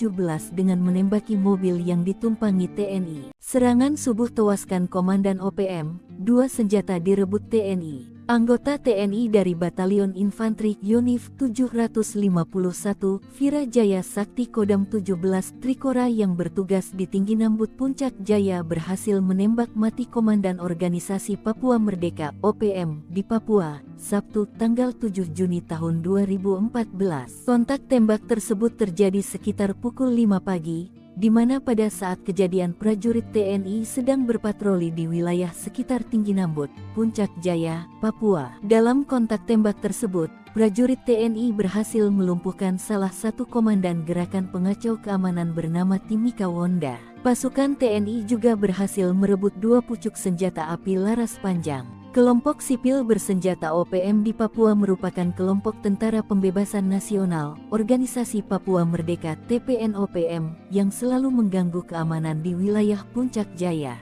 dengan menembaki mobil yang ditumpangi TNI. Serangan subuh tewaskan Komandan OPM, 2 senjata direbut TNI. Anggota TNI dari Batalion Infanteri Yonif 751, Virajaya Sakti Kodam 17 Trikora yang bertugas di Tinggi Nambut Puncak Jaya berhasil menembak mati Komandan Organisasi Papua Merdeka (OPM) di Papua, Sabtu tanggal 7 Juni tahun 2014. Kontak tembak tersebut terjadi sekitar pukul 5 pagi, di mana pada saat kejadian prajurit TNI sedang berpatroli di wilayah sekitar Tinggi Nambut, Puncak Jaya, Papua. Dalam kontak tembak tersebut, prajurit TNI berhasil melumpuhkan salah satu komandan gerakan pengacau keamanan bernama Timika Wonda. Pasukan TNI juga berhasil merebut 2 pucuk senjata api laras panjang. Kelompok sipil bersenjata OPM di Papua merupakan kelompok Tentara Pembebasan Nasional, Organisasi Papua Merdeka (TPN-OPM) yang selalu mengganggu keamanan di wilayah Puncak Jaya.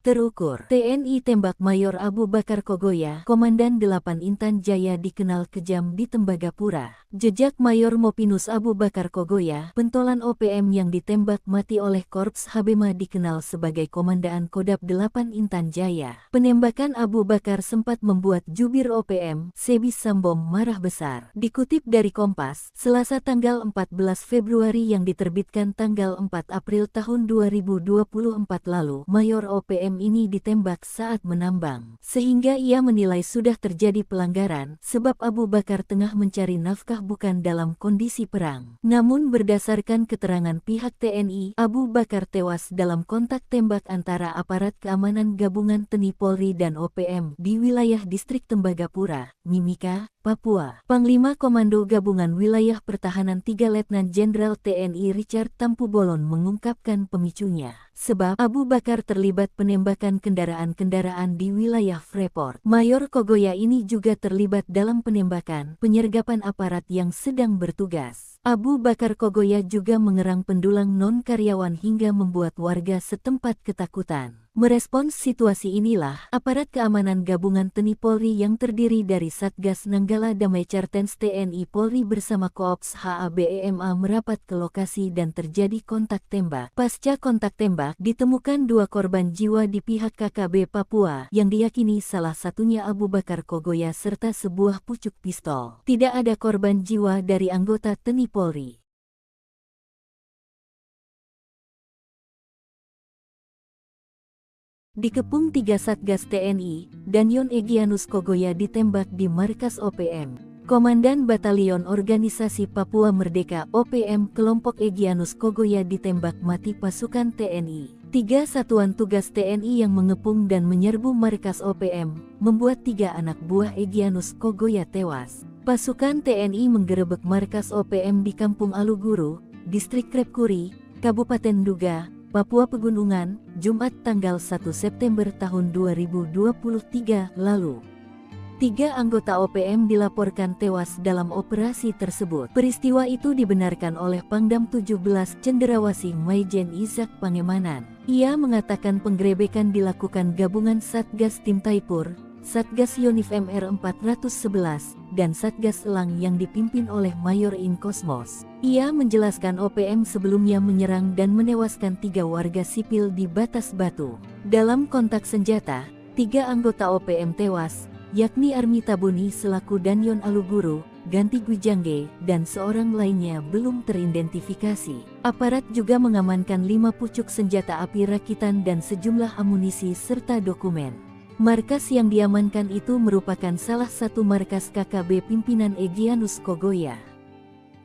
Terukur, TNI tembak Mayor Abu Bakar Kogoya, Komandan 8 Intan Jaya dikenal kejam di Tembagapura. Jejak Mayor Mopinus Abu Bakar Kogoya, pentolan OPM yang ditembak mati oleh Korps Habema dikenal sebagai Komandan Kodam 8 Intan Jaya. Penembakan Abu Bakar sempat membuat jubir OPM, Sebis Sambom marah besar. Dikutip dari Kompas, Selasa tanggal 14 Februari yang diterbitkan tanggal 4 April tahun 2024 lalu, Mayor OPM ini ditembak saat menambang. Sehingga ia menilai sudah terjadi pelanggaran, sebab Abu Bakar tengah mencari nafkah bukan dalam kondisi perang. Namun berdasarkan keterangan pihak TNI, Abu Bakar tewas dalam kontak tembak antara aparat keamanan gabungan TNI Polri dan OPM di wilayah distrik Tembagapura, Mimika, Papua. Panglima Komando Gabungan Wilayah Pertahanan 3 Letnan Jenderal TNI Richard Tampu-Bolon mengungkapkan pemicunya, sebab Abu Bakar terlibat penembakan kendaraan-kendaraan di wilayah Freeport. Mayor Kogoya ini juga terlibat dalam penembakan, penyergapan aparat yang sedang bertugas. Abu Bakar Kogoya juga mengerang pendulang non-karyawan hingga membuat warga setempat ketakutan. Merespons situasi inilah, aparat keamanan gabungan TNI Polri yang terdiri dari Satgas Nanggala Damai Cartens TNI Polri bersama Koops HABEMA merapat ke lokasi dan terjadi kontak tembak. Pasca kontak tembak, ditemukan 2 korban jiwa di pihak KKB Papua, yang diyakini salah satunya Abu Bakar Kogoya serta sebuah pucuk pistol. Tidak ada korban jiwa dari anggota TNI Polri. Dikepung 3 Satgas TNI, Danyon Egyanus Kogoya ditembak di markas OPM. Komandan Batalion Organisasi Papua Merdeka (OPM) kelompok Egyanus Kogoya ditembak mati pasukan TNI. 3 satuan tugas TNI yang mengepung dan menyerbu markas OPM, membuat 3 anak buah Egyanus Kogoya tewas. Pasukan TNI menggerebek markas OPM di Kampung Aluguru, Distrik Krepkuri, Kabupaten Duga, Papua Pegunungan, Jumat tanggal 1 September tahun 2023 lalu. 3 anggota OPM dilaporkan tewas dalam operasi tersebut. Peristiwa itu dibenarkan oleh Pangdam 17 Cenderawasih Maijen Izak Pangemanan. Ia mengatakan penggerebekan dilakukan gabungan Satgas Tim Taipur, Satgas Yonif MR 411, dan Satgas Elang yang dipimpin oleh Mayor In Kosmos. Ia menjelaskan OPM sebelumnya menyerang dan menewaskan 3 warga sipil di Batas Batu. Dalam kontak senjata, 3 anggota OPM tewas, yakni Armi Tabuni selaku Danyon Aluguru, Ganti Gwijangge, dan seorang lainnya belum teridentifikasi. Aparat juga mengamankan 5 pucuk senjata api rakitan dan sejumlah amunisi serta dokumen. Markas yang diamankan itu merupakan salah satu markas KKB pimpinan Egyanus Kogoya.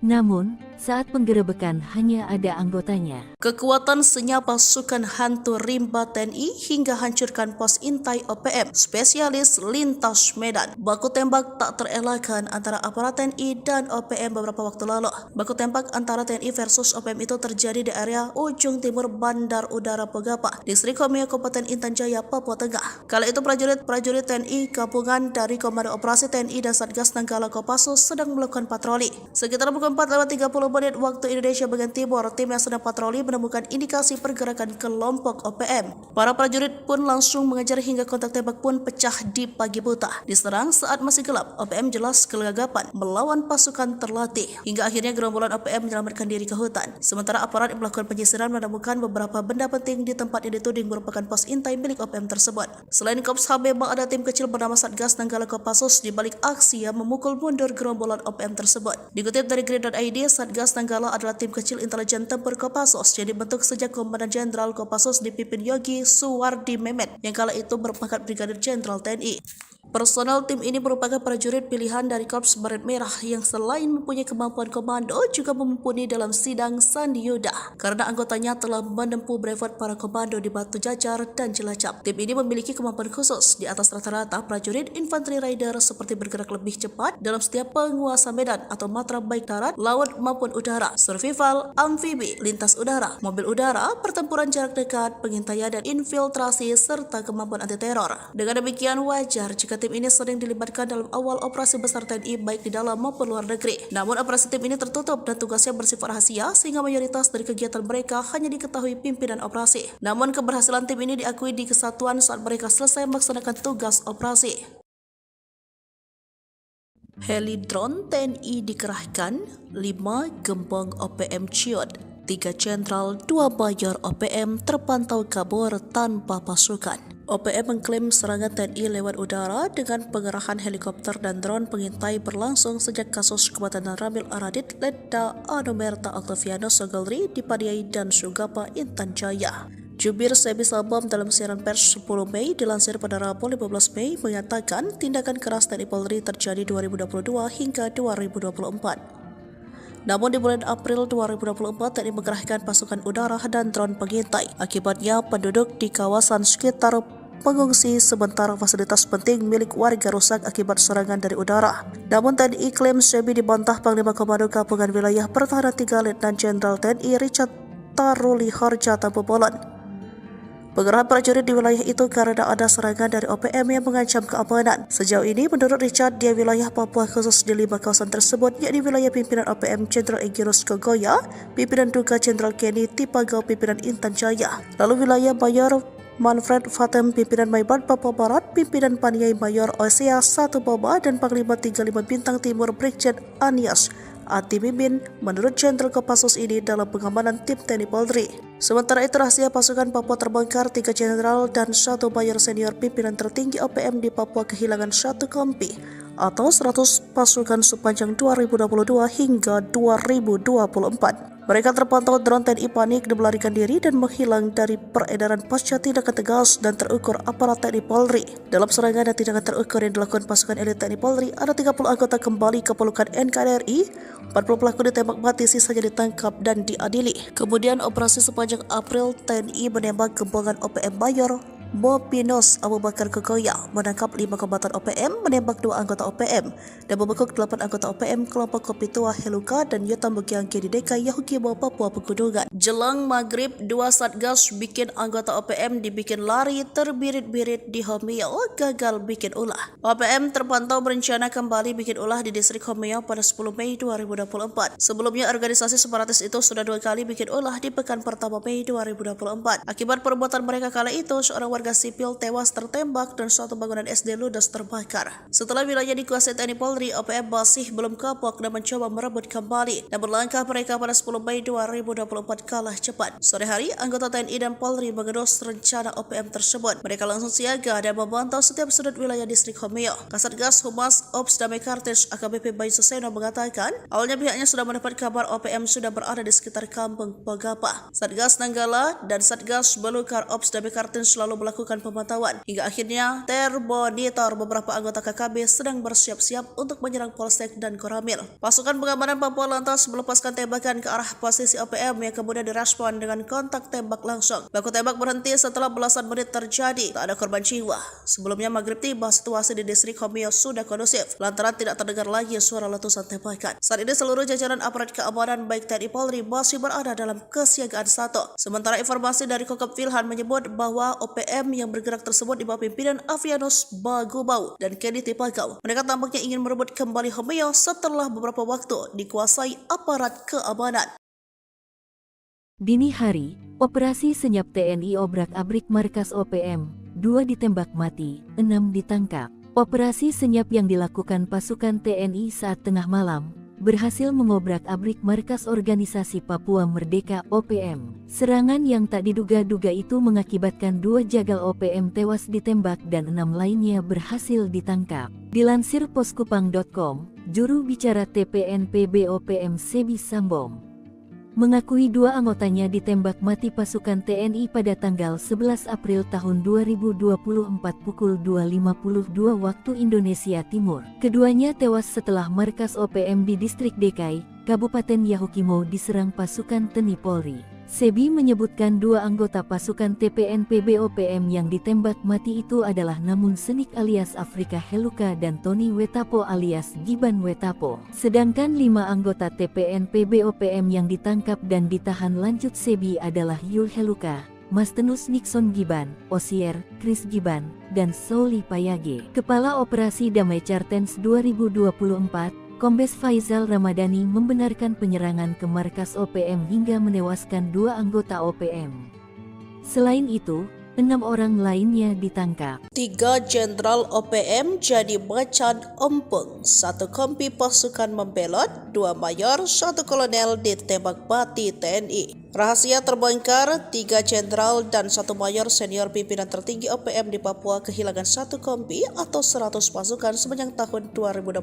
Namun, Saat penggerebekan hanya ada anggotanya. Kekuatan senyap pasukan hantu rimba TNI hingga hancurkan pos intai OPM, spesialis lintas Medan. Baku tembak tak terelakkan antara aparat TNI dan OPM beberapa waktu lalu. Baku tembak antara TNI versus OPM itu terjadi di area ujung timur Bandar Udara Pogapa, Distrik Homeo, Kabupaten Intan Jaya, Papua Tengah. Kala itu prajurit TNI gabungan dari Komando Operasi TNI dan Satgas Nanggala Kopassus sedang melakukan patroli. Sekitar pukul 4:30 menit waktu Indonesia bagian timur, tim yang sedang patroli menemukan indikasi pergerakan kelompok OPM. Para prajurit pun langsung mengejar hingga kontak tembak pun pecah di pagi buta. Diserang saat masih gelap, OPM jelas kelagapan melawan pasukan terlatih. Hingga akhirnya gerombolan OPM menyelamatkan diri ke hutan. Sementara aparat yang melakukan penyisiran menemukan beberapa benda penting di tempat yang dituding merupakan pos intai milik OPM tersebut. Selain Korps HB, ada tim kecil bernama Satgas Nanggala Kopassus di balik aksi yang memukul mundur gerombolan OPM tersebut. Dikutip dari Grid.id, Satgas Nanggala adalah tim kecil intelijen tempur Kopassus yang dibentuk sejak Komandan Jenderal Kopassus dipimpin Yogi Suwardi Memet yang kala itu berpangkat Brigadir Jenderal TNI. Personel tim ini merupakan prajurit pilihan dari Korps Baret Merah yang selain mempunyai kemampuan komando juga mumpuni dalam sidang Sandi Yuda karena anggotanya telah menempuh brevet para komando di Batu Jajar dan Cilacap. Tim ini memiliki kemampuan khusus di atas rata-rata prajurit infanteri rider seperti bergerak lebih cepat dalam setiap penguasa medan atau matra baik darat, laut maupun udara, survival, amfibi, lintas udara, mobil udara, pertempuran jarak dekat, pengintaian dan infiltrasi serta kemampuan anti teror. Dengan demikian wajar jika tim ini sering dilibatkan dalam awal operasi besar TNI baik di dalam maupun luar negeri. Namun operasi tim ini tertutup dan tugasnya bersifat rahasia sehingga mayoritas dari kegiatan mereka hanya diketahui pimpinan operasi. Namun keberhasilan tim ini diakui di kesatuan saat mereka selesai melaksanakan tugas operasi. Heli drone TNI dikerahkan, 5 gembong OPM ciut, 3 jenderal, 2 mayor OPM terpantau kabur tanpa pasukan. OPM mengklaim serangan TNI lewat udara dengan pengerahan helikopter dan drone pengintai berlangsung sejak kasus kematian Ramil Aradit, Letda Anomerta Octaviano Sogolri di Padiai dan Sugapa, Intan Jaya. Jubir Sebi Sabam dalam siaran pers 10 Mei dilansir pada Rabu 15 Mei mengatakan tindakan keras TNI Polri terjadi 2022 hingga 2024. Namun di bulan April 2024 TNI mengerahkan pasukan udara dan drone pengintai. Akibatnya penduduk di kawasan sekitar mengungsi sementara fasilitas penting milik warga rusak akibat serangan dari udara. Namun TNI klaim Sebi dibantah Panglima Komando Gabungan Wilayah Pertahanan 3 Letnan Jenderal TNI Richard Taruli Harja Tampu Bolon. Pengerahan prajurit di wilayah itu karena ada serangan dari OPM yang mengancam keamanan. Sejauh ini, menurut Richard, di wilayah Papua khusus di 5 kawasan tersebut, yakni wilayah pimpinan OPM Jenderal Egirus Kogoya, pimpinan Duga Jenderal Kenny Tipagau, pimpinan Intan Jaya, lalu wilayah Mayor Manfred Fatem, pimpinan Maibad Papua Barat, pimpinan Paniai Mayor Osea 1 Baba, dan Panglima 35 Bintang Timur Brigjen Anias Ati Mimin menurut Jenderal Kopassus ini dalam pengamanan tim TNI Polri. Sementara itu rahasia pasukan Papua terbongkar, 3 jenderal dan 1 mayor senior pimpinan tertinggi OPM di Papua kehilangan 1 kompi atau 100 pasukan sepanjang 2022 hingga 2024. Mereka terpantau drone TNI panik dan melarikan diri dan menghilang dari peredaran pasca tindakan tegas dan terukur aparat TNI Polri. Dalam serangan dan tindakan terukur yang dilakukan pasukan elit TNI Polri, ada 30 anggota kembali ke pelukan NKRI, 40 pelaku ditembak mati, sisanya ditangkap dan diadili. Kemudian operasi sepanjang April, TNI menembak gembongan OPM Mayor Bopinos Abu Bakar Kogoya, menangkap 5 kombatan OPM, menembak 2 anggota OPM, dan membekuk 8 anggota OPM kelompok Kopi Tua Heluka dan Yotam Bukiangke di Deka Yahukibo, Papua Pegunungan. Jelang maghrib, 2 satgas bikin anggota OPM dibikin lari terbirit-birit di Homeo, gagal bikin ulah. OPM terpantau berencana kembali bikin ulah di distrik Homeo pada 10 Mei 2024. Sebelumnya organisasi separatis itu sudah 2 kali bikin ulah di pekan pertama Mei 2024. Akibat perbuatan mereka kala itu, seorang warga sipil tewas tertembak dan suatu bangunan SD ludes terbakar. Setelah wilayah dikuasai TNI Polri, OPM masih belum kapok dan mencoba merebut kembali. Namun langkah mereka pada 10 Mei 2024 kalah cepat. Sore hari, anggota TNI dan Polri mengendus rencana OPM tersebut. Mereka langsung siaga dan memantau setiap sudut wilayah distrik Homeo. Kasatgas Humas Ops Damai Kartens AKBP Bayu Suseno mengatakan, awalnya pihaknya sudah mendapat kabar OPM sudah berada di sekitar kampung Pogapa. Satgas Nanggala dan Satgas Belukar Ops Damai Kartens selalu melakukan pemantauan. Hingga akhirnya termonitor beberapa anggota KKB sedang bersiap-siap untuk menyerang Polsek dan Koramil. Pasukan pengamanan Papua lantas melepaskan tembakan ke arah posisi OPM yang kemudian direspon dengan kontak tembak langsung. Baku tembak berhenti setelah belasan menit terjadi. Tak ada korban jiwa. Sebelumnya maghrib tiba, situasi di distrik Homeo sudah kondusif lantaran tidak terdengar lagi suara letusan tembakan. Saat ini seluruh jajaran aparat keamanan baik TNI Polri masih berada dalam kesiagaan 1. Sementara informasi dari Kokop Wilhan menyebut bahwa OPM yang bergerak tersebut di bawah pimpinan Avianus Bagubau dan Kenny Tipagau. Mereka tampaknya ingin merebut kembali Homeo setelah beberapa waktu dikuasai aparat keamanan. Dini hari, operasi senyap TNI obrak-abrik markas OPM, 2 ditembak mati, 6 ditangkap. Operasi senyap yang dilakukan pasukan TNI saat tengah malam berhasil mengobrak-abrik markas organisasi Papua Merdeka OPM. Serangan yang tak diduga-duga itu mengakibatkan 2 jagal OPM tewas ditembak dan 6 lainnya berhasil ditangkap. Dilansir poskupang.com, juru bicara TPNPB OPM Sebi Sambom mengakui 2 anggotanya ditembak mati pasukan TNI pada tanggal 11 April tahun 2024 pukul 2.52 waktu Indonesia Timur. Keduanya tewas setelah markas OPM di distrik Dekai, Kabupaten Yahukimo diserang pasukan TNI Polri. Sebi menyebutkan 2 anggota pasukan TPNPB OPM yang ditembak mati itu adalah Namun Senik alias Afrika Heluka dan Tony Wetapo alias Giban Wetapo. Sedangkan 5 anggota TPNPB OPM yang ditangkap dan ditahan lanjut Sebi adalah Yul Heluka, Mastenus Nixon Giban, Osier, Chris Giban, dan Sauli Payage. Kepala Operasi Damai Chartens 2024, Kombes Faizal Ramadhani membenarkan penyerangan ke markas OPM hingga menewaskan 2 anggota OPM. Selain itu, 6 orang lainnya ditangkap. 3 jenderal OPM jadi macan ompong, 1 kompi pasukan membelot, 2 mayor, 1 kolonel ditembak mati TNI. Rahasia terbongkar, 3 jenderal dan 1 mayor senior pimpinan tertinggi OPM di Papua kehilangan 1 kompi atau 100 pasukan sepanjang tahun 2022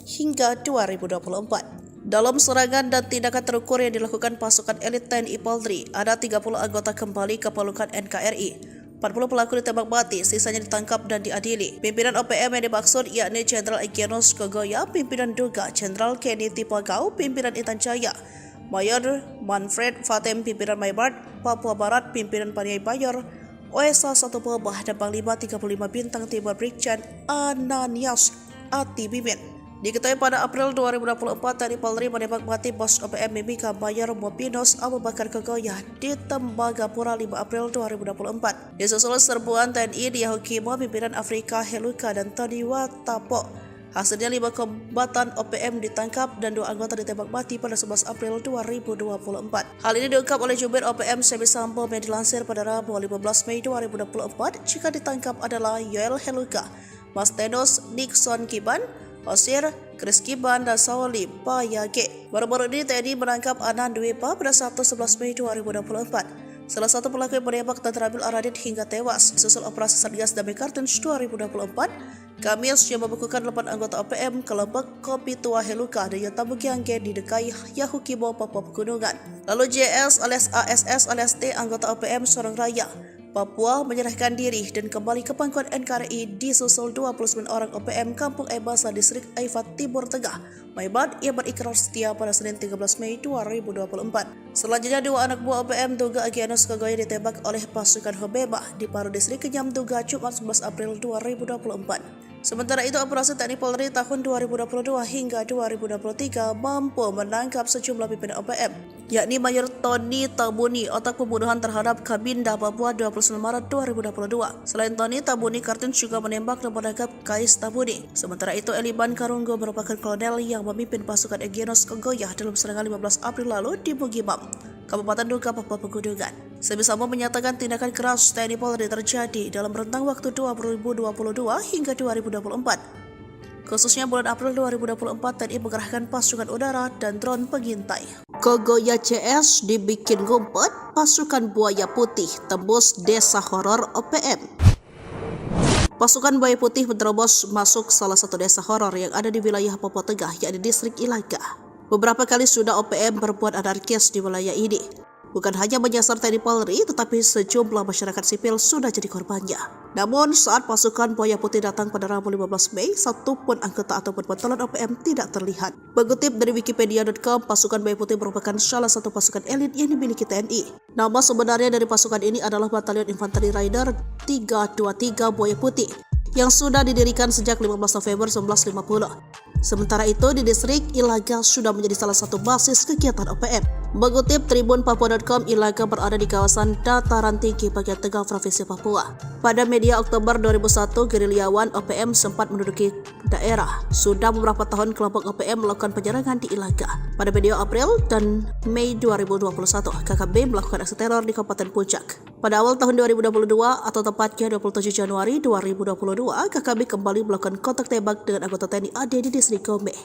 hingga 2024. Dalam serangan dan tindakan terukur yang dilakukan pasukan elit TNI Polri, ada 30 anggota kembali ke pelukan NKRI. 40 pelaku ditembak mati, sisanya ditangkap dan diadili. Pimpinan OPM yang dimaksud yakni Jenderal Egyanus Kogoya, pimpinan Duga, Jenderal Kenny Tipagau, pimpinan Intan Jaya, Mayor Manfred Fatem, pimpinan Maybart, Papua Barat, pimpinan Paniai Bayor, OSA 1 Pebah, dan Panglima 35 Bintang Timur Brigjen Ananias Ati Bimin. Diketahui pada April 2024, TNI Polri menembak mati bos OPM Mimika Mayor Mopinos Abu Bakar Kogoya di Tembagapura 5 April 2024. Disusul serbuan TNI di Yahukimo, pimpinan Afrika Heluka dan Tony Wetapo. Hasilnya 5 kombatan OPM ditangkap dan 2 anggota ditembak mati pada 11 April 2024. Hal ini diungkap oleh Jubir OPM Sebi Sambom yang dilansir pada Rabu 15 Mei 2024. Jika ditangkap adalah Yoel Heluka, Mastenus Nixon Giban, Osier, Chris Giban, dan Sauli Payage. Baru-baru ini TNI menangkap Anan Dwepa pada Sabtu 11 Mei 2024. Salah satu pelaku yang menembak dan terambil Aradit hingga tewas. Susul operasi Satgas Damai Kartens 2024, Kamis yang membekukan 8 anggota OPM kelompok Kopi Tua Heluka dan Yotabu Giangge di Dekai Yahukimo, Papua Pegunungan. Lalu JS alias ASS alias T, anggota OPM Sorong Raya Papua, menyerahkan diri dan kembali ke pangkuan NKRI disusul 29 orang OPM Kampung Ebasa Distrik Aifat Timur Tengah, Maybart, yang berikrar setia pada Senin 13 Mei 2024. Selanjutnya 2 anak buah OPM Duga Egyanus Kogoya ditembak oleh pasukan Hobeba di Paru Distrik Kenyam Duga Jumat 11 April 2024. Sementara itu, operasi TNI Polri tahun 2022 hingga 2023 mampu menangkap sejumlah pimpinan OPM, yakni Mayor Tony Tabuni, otak pembunuhan terhadap Kabinda Papua 29 Maret 2022. Selain Tony, Tabuni Kartens juga menembak dan menangkap Kais Tabuni. Sementara itu, Eliban Karunggo merupakan kolonel yang memimpin pasukan Egyanus Kogoya dalam serangan 15 April lalu di Bugimam, Kabupaten Duga, Papua Pegunungan. Sebi Sambom menyatakan tindakan keras TNI Polri terjadi dalam rentang waktu 2022 hingga 2024. Khususnya bulan April 2024, TNI mengerahkan pasukan udara dan drone pengintai. Kogoya CS dibikin ngumpet, pasukan buaya putih tembus desa horor OPM. Pasukan buaya putih menerobos masuk salah satu desa horor yang ada di wilayah Papua Tengah, yakni distrik Ilaga. Beberapa kali sudah OPM berbuat anarkis di wilayah ini. Bukan hanya menyasar TNI Polri, tetapi sejumlah masyarakat sipil sudah jadi korbannya. Namun saat pasukan Buaya Putih datang pada Rabu 15 Mei, satupun anggota ataupun pentolan OPM tidak terlihat. Mengutip dari Wikipedia.com, pasukan Buaya Putih merupakan salah satu pasukan elit yang dimiliki TNI. Nama sebenarnya dari pasukan ini adalah Batalion Infanteri Raider 323 Buaya Putih, yang sudah didirikan sejak 15 November 1950. Sementara itu, di distrik Ilaga sudah menjadi salah satu basis kegiatan OPM. Mengutip Tribun Papua.com, Ilaga berada di kawasan dataran tinggi bagian tengah Provinsi Papua. Pada media Oktober 2001, gerilyawan OPM sempat menduduki daerah. Sudah beberapa tahun kelompok OPM melakukan penyerangan di Ilaga. Pada media April dan Mei 2021, KKB melakukan aksi teror di Kabupaten Puncak. Pada awal tahun 2022 atau tepatnya 27 Januari 2022, KKB kembali melakukan kontak tembak dengan anggota TNI AD di distrik Gombe.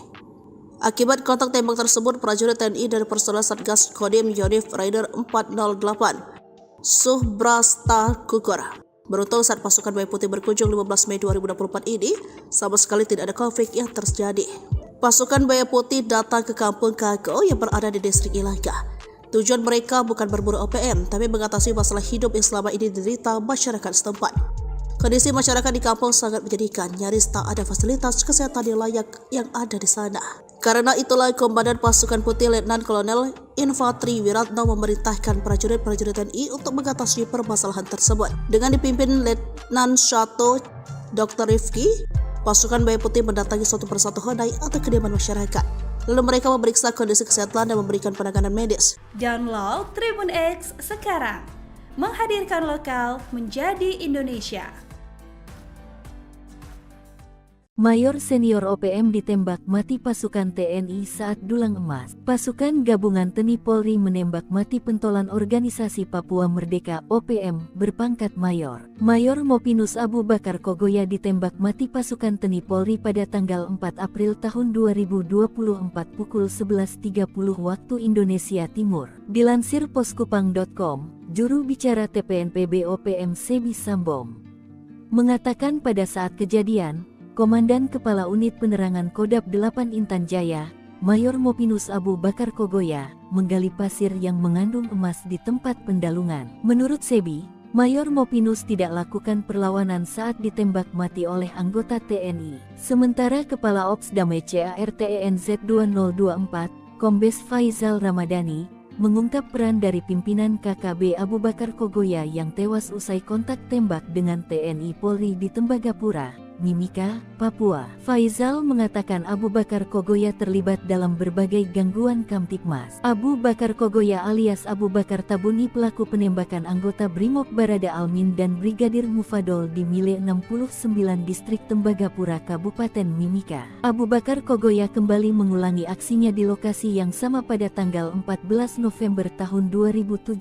Akibat kontak tembak tersebut, prajurit TNI dari personel Satgas Kodim Yonif Raider 408 Subrasta gugur. Beruntung saat pasukan Buaya Putih berkunjung 15 Mei 2024 ini, sama sekali tidak ada konflik yang terjadi. Pasukan Buaya Putih datang ke kampung Kago yang berada di distrik Ilaga. Tujuan mereka bukan berburu OPM, tapi mengatasi masalah hidup yang selama ini diderita masyarakat setempat. Kondisi masyarakat di kampung sangat menyedihkan, nyaris tak ada fasilitas kesehatan yang layak yang ada di sana. Karena itulah Komandan Pasukan Putih Letnan Kolonel Infantri Wiratno memerintahkan prajurit-prajurit TNI untuk mengatasi permasalahan tersebut. Dengan dipimpin Letnan 1 Dr. Rifki, pasukan Buaya Putih mendatangi suatu persatu honai atau kediaman masyarakat. Lalu mereka memeriksa kondisi kesehatan dan memberikan penanganan medis. Download Tribun X sekarang. Menghadirkan lokal menjadi Indonesia. Mayor senior OPM ditembak mati pasukan TNI saat dulang emas. Pasukan gabungan TNI Polri menembak mati pentolan Organisasi Papua Merdeka (OPM) berpangkat Mayor. Mayor Mopinus Abu Bakar Kogoya ditembak mati pasukan TNI Polri pada tanggal 4 April tahun 2024 pukul 11.30 waktu Indonesia Timur. Dilansir poskupang.com, juru bicara TPNPB OPM Sebi Sambom mengatakan pada saat kejadian, Komandan Kepala Unit Penerangan Kodab 8 Intan Jaya, Mayor Mopinus Abu Bakar Kogoya, menggali pasir yang mengandung emas di tempat pendalungan. Menurut Sebi, Mayor Mopinus tidak lakukan perlawanan saat ditembak mati oleh anggota TNI. Sementara Kepala Ops Damai CARTENZ 2024, Kombes Faizal Ramadhani, mengungkap peran dari pimpinan KKB Abu Bakar Kogoya yang tewas usai kontak tembak dengan TNI Polri di Tembagapura, Mimika, Papua. Faizal mengatakan Abu Bakar Kogoya terlibat dalam berbagai gangguan Kamtipmas. Abu Bakar Kogoya alias Abu Bakar Tabuni pelaku penembakan anggota Brimob Barada Almin dan Brigadir Mufadol di Mile 69 Distrik Tembagapura Kabupaten Mimika. Abu Bakar Kogoya kembali mengulangi aksinya di lokasi yang sama pada tanggal 14 November tahun 2017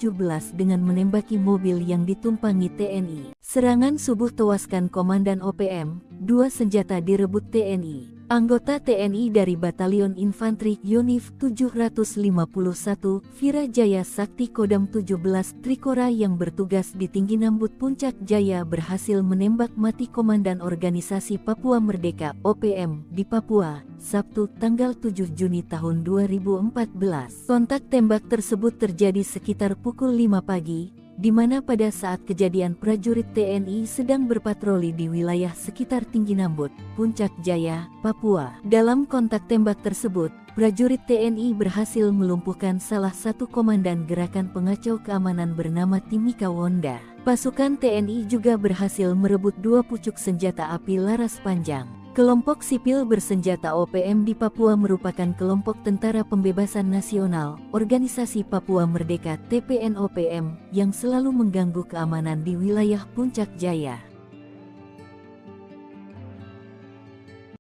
dengan menembaki mobil yang ditumpangi TNI. Serangan subuh tewaskan Komandan OPM, 2 senjata direbut TNI. Anggota TNI dari Batalion Infanteri Yonif 751, Virajaya Sakti Kodam 17 Trikora yang bertugas di Tinggi Nambut Puncak Jaya berhasil menembak mati Komandan Organisasi Papua Merdeka (OPM) di Papua, Sabtu tanggal 7 Juni tahun 2014. Kontak tembak tersebut terjadi sekitar pukul 5 pagi, di mana pada saat kejadian prajurit TNI sedang berpatroli di wilayah sekitar Tinggi Nambut, Puncak Jaya, Papua. Dalam kontak tembak tersebut, prajurit TNI berhasil melumpuhkan salah satu komandan gerakan pengacau keamanan bernama Timika Wonda. Pasukan TNI juga berhasil merebut 2 pucuk senjata api laras panjang. Kelompok sipil bersenjata OPM di Papua merupakan kelompok Tentara Pembebasan Nasional, Organisasi Papua Merdeka (TPN-OPM) yang selalu mengganggu keamanan di wilayah Puncak Jaya.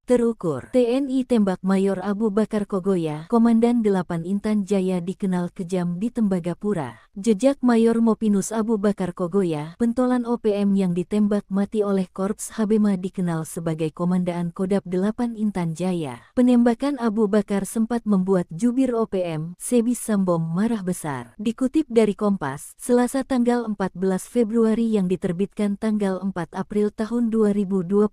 Terukur, TNI tembak Mayor Abu Bakar Kogoya, Komandan 8 Intan Jaya dikenal kejam di Tembagapura. Jejak Mayor Mopinus Abu Bakar Kogoya, pentolan OPM yang ditembak mati oleh Korps Habema dikenal sebagai Komandaan Kodab 8 Intan Jaya. Penembakan Abu Bakar sempat membuat jubir OPM, Sebi Sambom marah besar. Dikutip dari Kompas, Selasa tanggal 14 Februari yang diterbitkan tanggal 4 April tahun 2024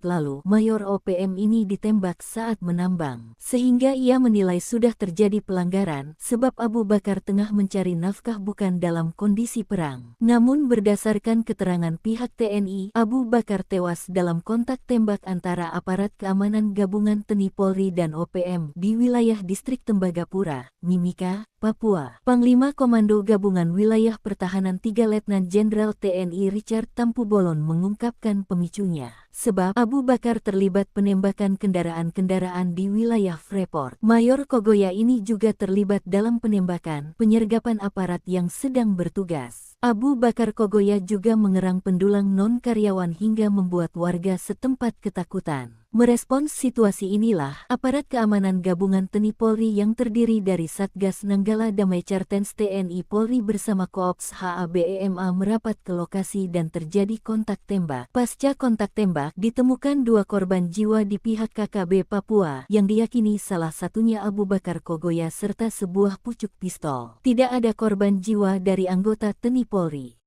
lalu, Mayor OPM ini ditembak saat menambang. Sehingga ia menilai sudah terjadi pelanggaran, sebab Abu Bakar tengah mencari nafkah apakah bukan dalam kondisi perang. Namun berdasarkan keterangan pihak TNI, Abu Bakar tewas dalam kontak tembak antara aparat keamanan gabungan TNI Polri dan OPM di wilayah distrik Tembagapura, Mimika, Papua. Panglima Komando Gabungan Wilayah Pertahanan 3 Letnan Jenderal TNI Richard Tampu Bolon mengungkapkan pemicunya. Sebab Abu Bakar terlibat penembakan kendaraan-kendaraan di wilayah Freeport. Mayor Kogoya ini juga terlibat dalam penembakan penyergapan aparat yang sedang bertugas. Abu Bakar Kogoya juga mengerang pendulang non-karyawan hingga membuat warga setempat ketakutan. Merespons situasi inilah, aparat keamanan gabungan TNI Polri yang terdiri dari Satgas Nanggala Damai Cartens TNI Polri bersama Koops HABEMA merapat ke lokasi dan terjadi kontak tembak. Pasca kontak tembak, ditemukan 2 korban jiwa di pihak KKB Papua yang diyakini salah satunya Abu Bakar Kogoya serta sebuah pucuk pistol. Tidak ada korban jiwa dari anggota TNI Polri.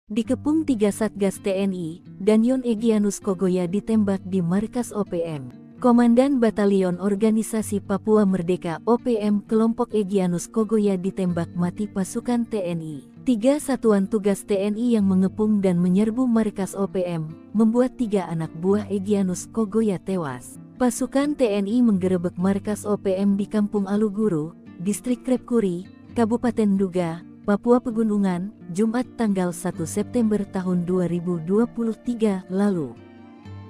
Dikepung 3 Satgas TNI, Danyon Egyanus Kogoya ditembak di markas OPM. Komandan Batalion Organisasi Papua Merdeka OPM kelompok Egyanus Kogoya ditembak mati pasukan TNI. 3 satuan tugas TNI yang mengepung dan menyerbu markas OPM, membuat 3 anak buah Egyanus Kogoya tewas. Pasukan TNI menggerebek markas OPM di Kampung Aluguru, Distrik Krepkuri, Kabupaten Duga, Papua Pegunungan, Jumat tanggal 1 September tahun 2023 lalu.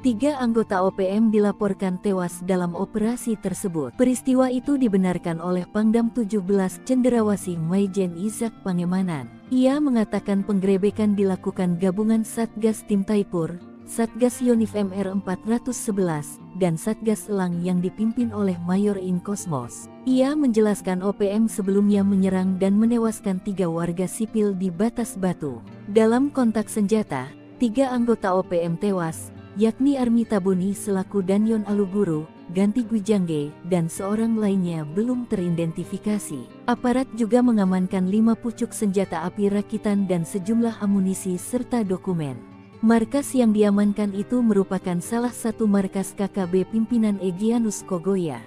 3 anggota OPM dilaporkan tewas dalam operasi tersebut. Peristiwa itu dibenarkan oleh Pangdam 17 Cenderawasih Maijen Izak Pangemanan. Ia mengatakan penggerebekan dilakukan gabungan Satgas Tim Taipur, Satgas Yonif MR 411, dan Satgas Elang yang dipimpin oleh Mayor In Kosmos. Ia menjelaskan OPM sebelumnya menyerang dan menewaskan 3 warga sipil di Batas Batu. Dalam kontak senjata, 3 anggota OPM tewas, yakni Army Tabuni selaku Danyon Aluguru, Ganti Gwijangge, dan seorang lainnya belum teridentifikasi. Aparat juga mengamankan 5 pucuk senjata api rakitan dan sejumlah amunisi serta dokumen. Markas yang diamankan itu merupakan salah satu markas KKB pimpinan Egyanus Kogoya.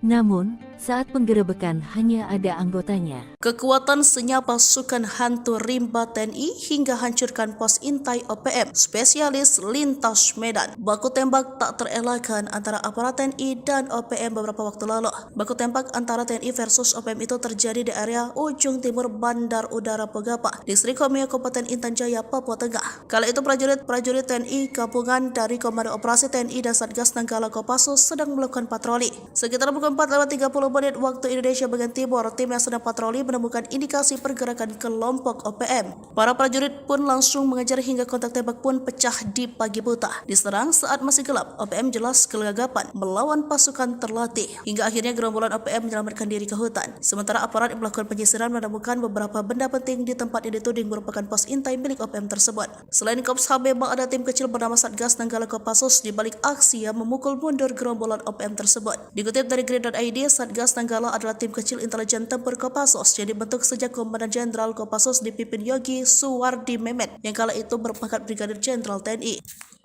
Namun, saat penggerebekan hanya ada anggotanya. Kekuatan senyap pasukan hantu rimba TNI hingga hancurkan pos intai OPM, spesialis lintas Medan. Baku tembak tak terelakkan antara aparat TNI dan OPM beberapa waktu lalu. Baku tembak antara TNI versus OPM itu terjadi di area ujung timur Bandar Udara Pegapa, Distrik Komio Kabupaten Intan Jaya, Papua Tengah. Kala itu prajurit TNI gabungan dari Komando Operasi TNI dan Satgas Nanggala Kopassus sedang melakukan patroli. Sekitar pukul 4:30 menit waktu Indonesia bagian timur, tim yang sedang patroli menemukan indikasi pergerakan kelompok OPM. Para prajurit pun langsung mengejar hingga kontak tembak pun pecah di pagi buta. Diserang saat masih gelap, OPM jelas kelagapan melawan pasukan terlatih. Hingga akhirnya gerombolan OPM menyelamatkan diri ke hutan. Sementara aparat yang melakukan penyisiran menemukan beberapa benda penting di tempat yang dituding merupakan pos intai milik OPM tersebut. Selain Kops HBMA, ada tim kecil bernama Satgas Nanggala Kopassus di balik aksi yang memukul mundur gerombolan OPM tersebut. Dikutip dari Grid.id, Satgas Nanggala adalah tim kecil intelijen tempur Kopassus yang dibentuk sejak Komandan Jenderal Kopassus dipimpin Yogi Suwardi Memet yang kala itu berpangkat Brigadir Jenderal TNI.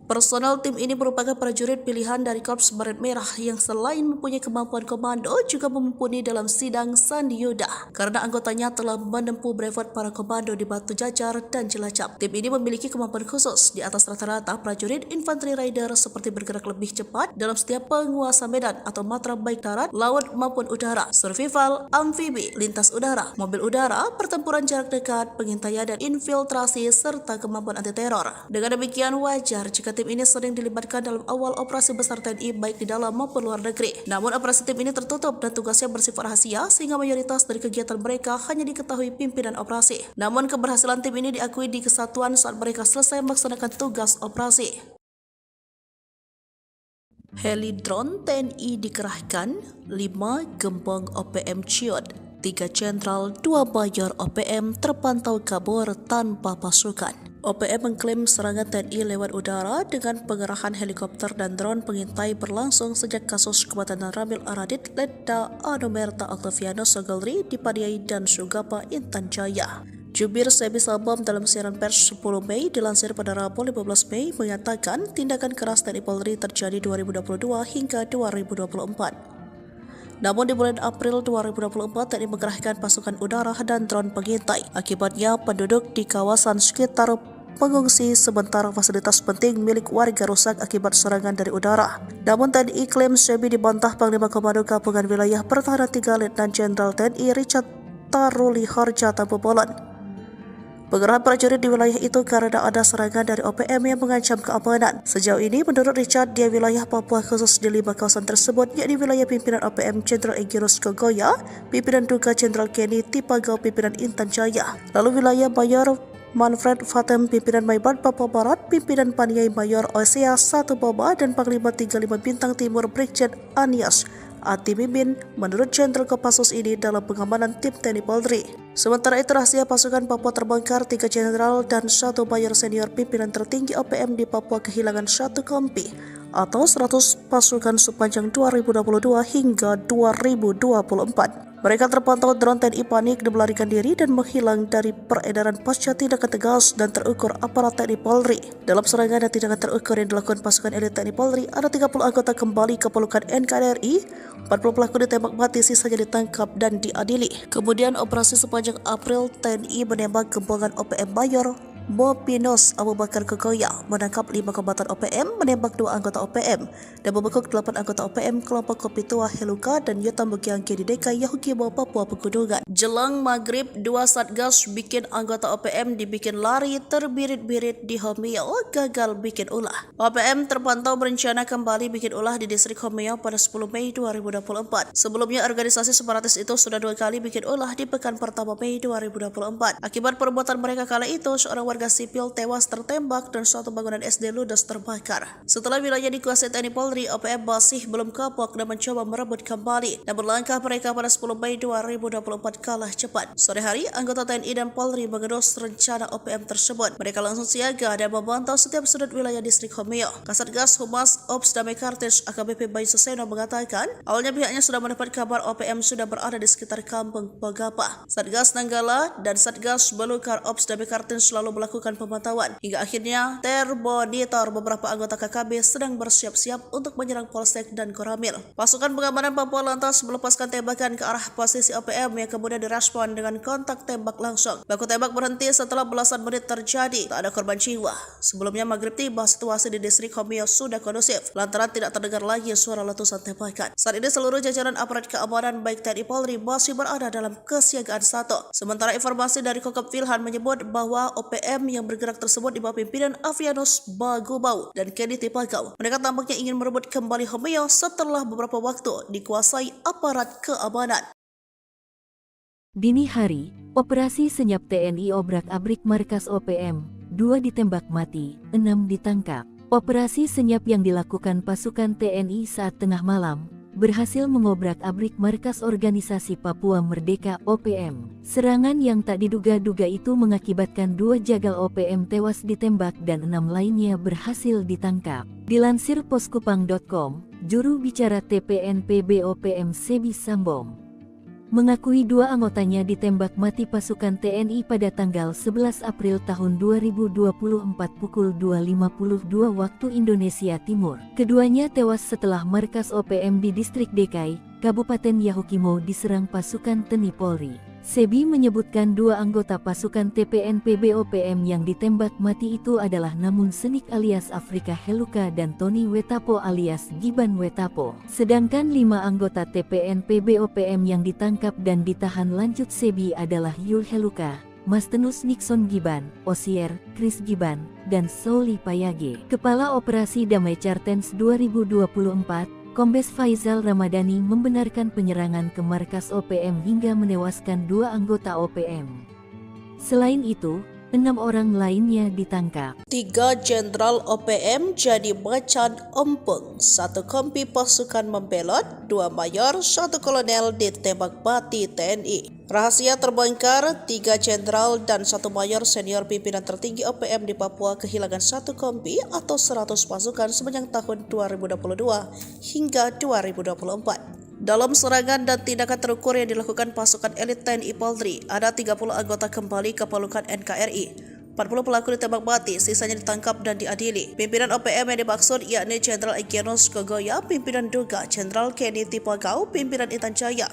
Personel tim ini merupakan prajurit pilihan dari Korps Baret Merah yang selain mempunyai kemampuan komando juga mumpuni dalam sidang Sandi Yuda karena anggotanya telah menempuh brevet para komando di Batu Jajar dan Cilacap. Tim ini memiliki kemampuan khusus di atas rata-rata prajurit infanteri rider seperti bergerak lebih cepat dalam setiap penguasa medan atau matra baik darat, laut maupun udara, survival, amfibi, lintas udara, mobil udara, pertempuran jarak dekat, pengintaian dan infiltrasi serta kemampuan anti teror. Dengan demikian wajar jika tim ini sering dilibatkan dalam awal operasi besar TNI baik di dalam maupun luar negeri. Namun operasi tim ini tertutup dan tugasnya bersifat rahasia sehingga mayoritas dari kegiatan mereka hanya diketahui pimpinan operasi. Namun keberhasilan tim ini diakui di kesatuan saat mereka selesai melaksanakan tugas operasi. Heli drone TNI dikerahkan, 5 gembong OPM ciut, 3 jenderal, 2 mayor OPM terpantau kabur tanpa pasukan. OPM mengklaim serangan TNI lewat udara dengan pengerahan helikopter dan drone pengintai berlangsung sejak kasus kematian Ramil Aradit, Letda Anomerta Octaviano Sogolri di Padiai dan Sugapa, Intan Jaya. Jubir Sebi Sabam dalam siaran pers 10 Mei dilansir pada Rabu 15 Mei mengatakan tindakan keras TNI Polri terjadi 2022 hingga 2024. Namun di bulan April 2024 TNI mengerahkan pasukan udara dan drone pengintai. Akibatnya penduduk di kawasan sekitar pengungsi sementara fasilitas penting milik warga rusak akibat serangan dari udara. Namun TNI klaim Sebi dibantah Panglima Komando Gabungan Wilayah Pertahanan 3 Letnan Jenderal TNI Richard Taruli Harja Tambobolan. Pengerahan prajurit di wilayah itu karena ada serangan dari OPM yang mengancam keamanan. Sejauh ini, menurut Richard, di wilayah Papua khusus di 5 kawasan tersebut, yakni wilayah pimpinan OPM Jenderal Egirus Kogoya, pimpinan Duga Jenderal Kenny Tipagau, pimpinan Intan Jaya, lalu wilayah Mayor Manfred Fatem, pimpinan Maibat Papua Barat, pimpinan Paniai Mayor Osea 1 Boba, dan Panglima 35 Bintang Timur Brigjen Anias Ati Mimin menurut Jenderal Kopassus ini dalam pengamanan tim TNI Polri. Sementara itu rahasia pasukan Papua terbongkar, 3 jenderal dan 1 mayor senior pimpinan tertinggi OPM di Papua kehilangan 1 kompi atau 100 pasukan sepanjang 2022 hingga 2024. Mereka terpantau drone TNI panik dan melarikan diri dan menghilang dari peredaran pasca tindakan tegas dan terukur aparat TNI Polri. Dalam serangan dan tindakan terukur yang dilakukan pasukan elit TNI Polri, ada 30 anggota kembali ke pelukan NKRI, 40 pelaku ditembak mati, sisanya ditangkap dan diadili. Kemudian operasi sepanjang April, TNI menembak gembongan OPM Mayor Mopinos Abu Bakar Kogoya, menangkap 5 kombatan OPM, menembak 2 anggota OPM, dan membekuk 8 anggota OPM kelompok Kopi Tua Heluka dan Yotam Bukiangke di DKI Yahukimo Papua Pegunungan. Jelang maghrib, 2 satgas bikin anggota OPM dibikin lari terbirit-birit di Homeo, gagal bikin ulah. OPM terpantau berencana kembali bikin ulah di distrik Homeo pada 10 Mei 2024. Sebelumnya organisasi separatis itu sudah 2 kali bikin ulah di pekan pertama Mei 2024. Akibat perbuatan mereka kala itu, seorang warga sipil tewas tertembak dan suatu bangunan SD ludes terbakar. Setelah wilayah dikuasai TNI Polri, OPM masih belum kapok dan mencoba merebut kembali. Namun langkah mereka pada 10 Mei 2024 kalah cepat. Sore hari, anggota TNI dan Polri mengendus rencana OPM tersebut. Mereka langsung siaga dan memantau setiap sudut wilayah distrik Homeo. Kasatgas Humas Ops Damai Kartis AKBP Bayu Suseno mengatakan, awalnya pihaknya sudah mendapat kabar OPM sudah berada di sekitar kampung Pogapa. Satgas Nanggala dan Satgas Belukar Ops Damai Kartis selalu melakukan pemantauan. Hingga akhirnya termonitor beberapa anggota KKB sedang bersiap-siap untuk menyerang Polsek dan Koramil. Pasukan pengamanan Papua lantas melepaskan tembakan ke arah posisi OPM yang kemudian direspon dengan kontak tembak langsung. Baku tembak berhenti setelah belasan menit terjadi. Tak ada korban jiwa. Sebelumnya maghrib tiba, situasi di distrik Homeo sudah kondusif lantaran tidak terdengar lagi suara letusan tembakan. Saat ini seluruh jajaran aparat keamanan baik TNI Polri masih berada dalam kesiagaan 1. Sementara informasi dari Kokop Wilhan menyebut bahwa OPM yang bergerak tersebut di bawah pimpinan Avianus Bagubau dan Kenny Tipagau. Mereka tampaknya ingin merebut kembali Homeo setelah beberapa waktu dikuasai aparat keamanan. Dini hari, operasi senyap TNI obrak-abrik markas OPM, 2 ditembak mati, 6 ditangkap. Operasi senyap yang dilakukan pasukan TNI saat tengah malam berhasil mengobrak-abrik markas organisasi Papua Merdeka OPM. Serangan yang tak diduga-duga itu mengakibatkan 2 jagal OPM tewas ditembak dan 6 lainnya berhasil ditangkap. Dilansir poskupang.com, juru bicara TPNPB OPM Sebi Sambom mengakui 2 anggotanya ditembak mati pasukan TNI pada tanggal 11 April tahun 2024 pukul 2.52 waktu Indonesia Timur. Keduanya tewas setelah markas OPM di distrik DKI, Kabupaten Yahukimo diserang pasukan TNI Polri. Sebi menyebutkan 2 anggota pasukan TPNPB OPM yang ditembak mati itu adalah Namun Senik alias Afrika Heluka dan Tony Wetapo alias Giban Wetapo. Sedangkan 5 anggota TPNPB OPM yang ditangkap dan ditahan lanjut Sebi adalah Yul Heluka, Mastenus Nixon Giban, Osier, Chris Giban, dan Souli Payage. Kepala Operasi Damai Chartens 2024, Kombes Faizal Ramadhani membenarkan penyerangan ke markas OPM hingga menewaskan 2 anggota OPM. Selain itu, 6 orang lainnya ditangkap. 3 jenderal OPM jadi macan ompong, 1 kompi pasukan membelot, 2 mayor, 1 kolonel ditembak mati TNI. Rahasia terbongkar, 3 jenderal dan 1 mayor senior pimpinan tertinggi OPM di Papua kehilangan 1 kompi atau 100 pasukan sepanjang tahun 2022 hingga 2024. Dalam serangan dan tindakan terukur yang dilakukan pasukan elit TNI Polri, ada 30 anggota kembali ke pelukan NKRI. 40 pelaku ditembak mati, sisanya ditangkap dan diadili. Pimpinan OPM yang dimaksud yakni Jenderal Egyanus Kogoya, Pimpinan Duga Jenderal Kenny Tipagau, Pimpinan Intan Jaya,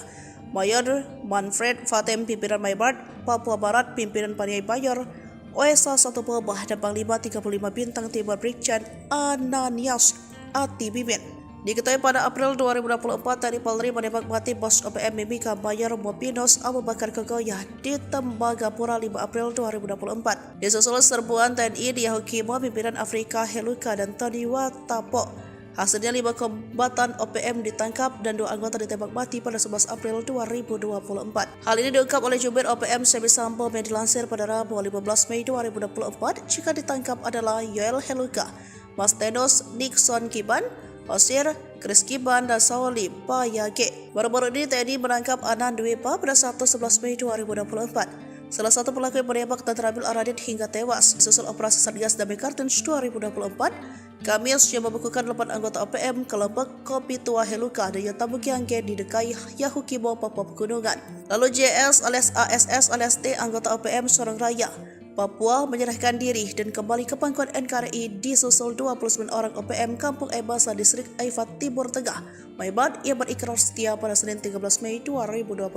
Mayor Manfred Fatem, Pimpinan Maybart, Papua Barat, Pimpinan Paniai Bayor, OSA 1 Pobah, dan Panglima 35 Bintang Timur Brigjen Ananias Ati Bimin. Diketahui pada April 2024, TNI Polri menembak mati bos OPM Mimika Mayor Mopinos Abu Bakar Kogoya di Tembagapura 5 April 2024. Disusul serbuan TNI di Yahukimo, pimpinan Afrika Heluka dan Tony Watapo. Hasilnya 5 kombatan OPM ditangkap dan 2 anggota ditembak mati pada 11 April 2024. Hal ini diungkap oleh Jubir OPM Sebi Sambo yang dilansir pada Rabu 15 Mei 2024. Jika ditangkap adalah Yoel Heluka, Mas Tenos Nixon Kiban, Osir, Chris Kiban, dan Sauli Payage. Baru-baru ini TNI menangkap Anan Dwepa pada 1-11 Mei 2024. Salah satu pelaku yang menembak dan terambil Aradit hingga tewas. Susul operasi Satgas Damai Kartens 2024, Kamis yang membekukan 8 anggota OPM kelompok Kopi Tua Heluka dan Yatamugiangge di Dekai Yahukimo, Papua Pegunungan. Lalu JS alias ASS alias T, anggota OPM Sorong Raya, Papua, menyerahkan diri dan kembali ke pangkuan NKRI disusul 29 orang OPM Kampung Ebasa Distrik Aifat Timur Tengah, Maybart, yang berikrar setia pada Senin 13 Mei 2024.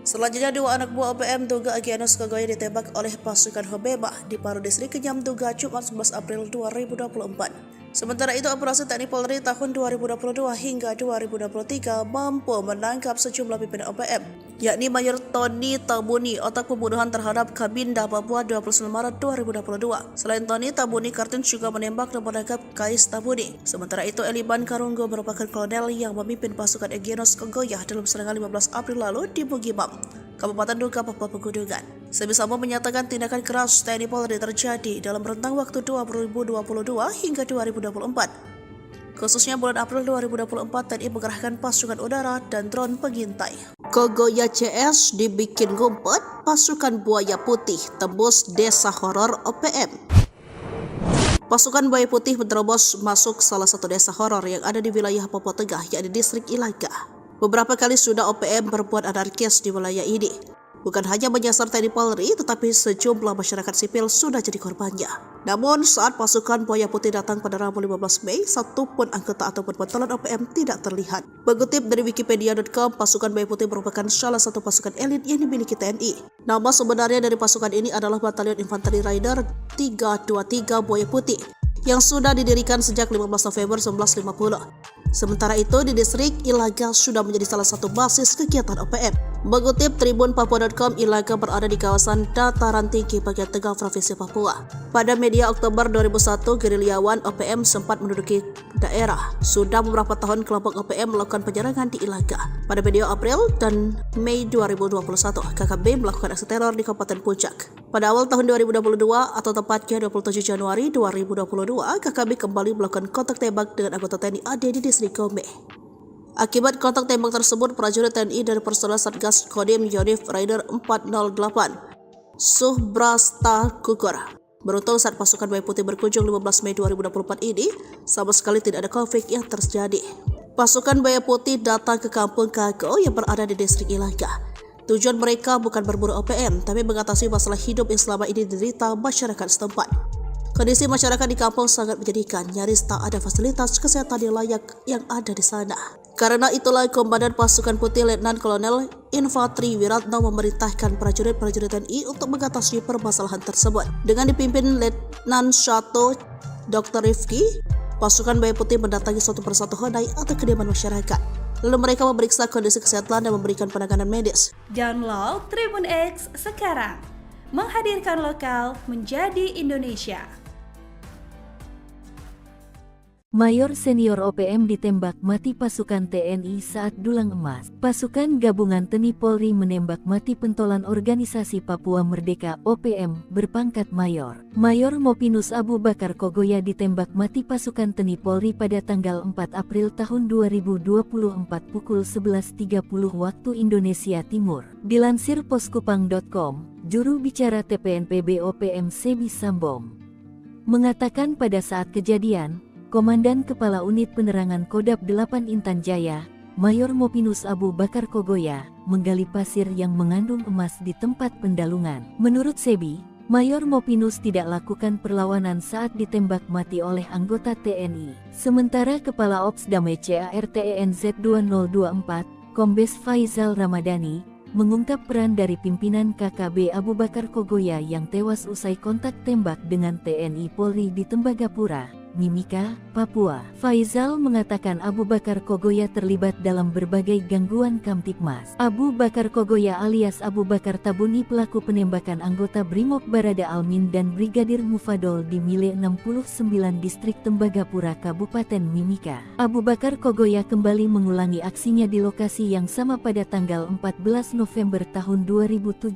Selanjutnya 2 anak buah OPM Duga Egyanus Kogoya ditembak oleh pasukan Hobeba di Paru Distrik Kenyam Duga Jumat 11 April 2024. Sementara itu, operasi TNI Polri tahun 2022 hingga 2023 mampu menangkap sejumlah pimpinan OPM, yakni Mayor Tony Tabuni, otak pembunuhan terhadap Kabinda Papua 29 Maret 2022. Selain Tony, Tabuni Kartens juga menembak dan menangkap Kais Tabuni. Sementara itu, Eliban Karunggo merupakan kolonel yang memimpin pasukan Egyanus Kogoya dalam serangan 15 April lalu di Bugimam, Kabupaten Duga, Papua Pegunungan. Sebi Sambo menyatakan tindakan keras TNI Polri terjadi dalam rentang waktu 2022 hingga 2024. Khususnya bulan April 2024, TNI mengerahkan pasukan udara dan drone pengintai. Kogoya CS dibikin ngumpet, pasukan buaya putih tembus desa horor OPM. Pasukan buaya putih menerobos masuk salah satu desa horor yang ada di wilayah Papua Tengah, yakni distrik Ilaga. Beberapa kali sudah OPM berbuat anarkis di wilayah ini. Bukan hanya menyasar TNI Polri, tetapi sejumlah masyarakat sipil sudah jadi korbannya. Namun saat pasukan buaya putih datang pada Rabu 15 Mei, satu pun anggota ataupun pentolan OPM tidak terlihat. Mengutip dari Wikipedia.com, pasukan buaya putih merupakan salah satu pasukan elit yang dimiliki TNI. Nama sebenarnya dari pasukan ini adalah Batalion Infanteri Rider 323 Buaya Putih, yang sudah didirikan sejak 15 November 1950. Sementara itu, di distrik Ilaga sudah menjadi salah satu basis kegiatan OPM. Mengutip Tribun Papua.com, Ilaga berada di kawasan dataran tinggi bagian tengah Provinsi Papua. Pada media Oktober 2001, gerilyawan OPM sempat menduduki daerah. Sudah beberapa tahun kelompok OPM melakukan penyerangan di Ilaga. Pada media April dan Mei 2021, KKB melakukan aksi teror di Kabupaten Puncak. Pada awal tahun 2022 atau tepatnya 27 Januari 2022, KKB kembali melakukan kontak tembak dengan anggota TNI AD di distrik Gombe. Akibat kontak tembak tersebut, prajurit TNI dari personel Satgas Kodim Yonif Rider 408 Subrasta gugur. Beruntung saat pasukan buaya putih berkunjung 15 Mei 2024 ini, sama sekali tidak ada konflik yang terjadi. Pasukan buaya putih datang ke kampung Kago yang berada di distrik Ilaga. Tujuan mereka bukan berburu OPM, tapi mengatasi masalah hidup yang selama ini diderita masyarakat setempat. Kondisi masyarakat di kampung sangat menyedihkan, nyaris tak ada fasilitas kesehatan yang layak yang ada di sana. Karena itulah Komandan Pasukan Putih Letnan Kolonel Infantri Wiratno memerintahkan prajurit-prajurit TNI untuk mengatasi permasalahan tersebut. Dengan dipimpin Letnan Shato Dr. Rifki, pasukan buaya putih mendatangi satu persatu honai atau kediaman masyarakat. Lalu mereka memeriksa kondisi kesehatan dan memberikan penanganan medis. Download Tribun X sekarang, menghadirkan lokal menjadi Indonesia. Mayor senior OPM ditembak mati pasukan TNI saat dulang emas. Pasukan gabungan TNI Polri menembak mati pentolan organisasi Papua Merdeka OPM berpangkat mayor. Mayor Mopinus Abu Bakar Kogoya ditembak mati pasukan TNI Polri pada tanggal 4 April tahun 2024 pukul 11.30 waktu Indonesia Timur. Dilansir poskupang.com, juru bicara TPNPB OPM Sebi Sambo mengatakan pada saat kejadian, Komandan Kepala Unit Penerangan Kodam 8 Intan Jaya, Mayor Mopinus Abu Bakar Kogoya, menggali pasir yang mengandung emas di tempat pendalungan. Menurut Sebi, Mayor Mopinus tidak lakukan perlawanan saat ditembak mati oleh anggota TNI. Sementara Kepala Ops Damai CARTENZ 2024, Kombes Faizal Ramadhani, mengungkap peran dari pimpinan KKB Abu Bakar Kogoya yang tewas usai kontak tembak dengan TNI Polri di Tembagapura, Mimika, Papua. Faizal mengatakan Abu Bakar Kogoya terlibat dalam berbagai gangguan Kamtibmas. Abu Bakar Kogoya alias Abu Bakar Tabuni pelaku penembakan anggota Brimob Barada Almin dan Brigadir Mufadol di Mile 69 Distrik Tembagapura Kabupaten Mimika. Abu Bakar Kogoya kembali mengulangi aksinya di lokasi yang sama pada tanggal 14 November tahun 2017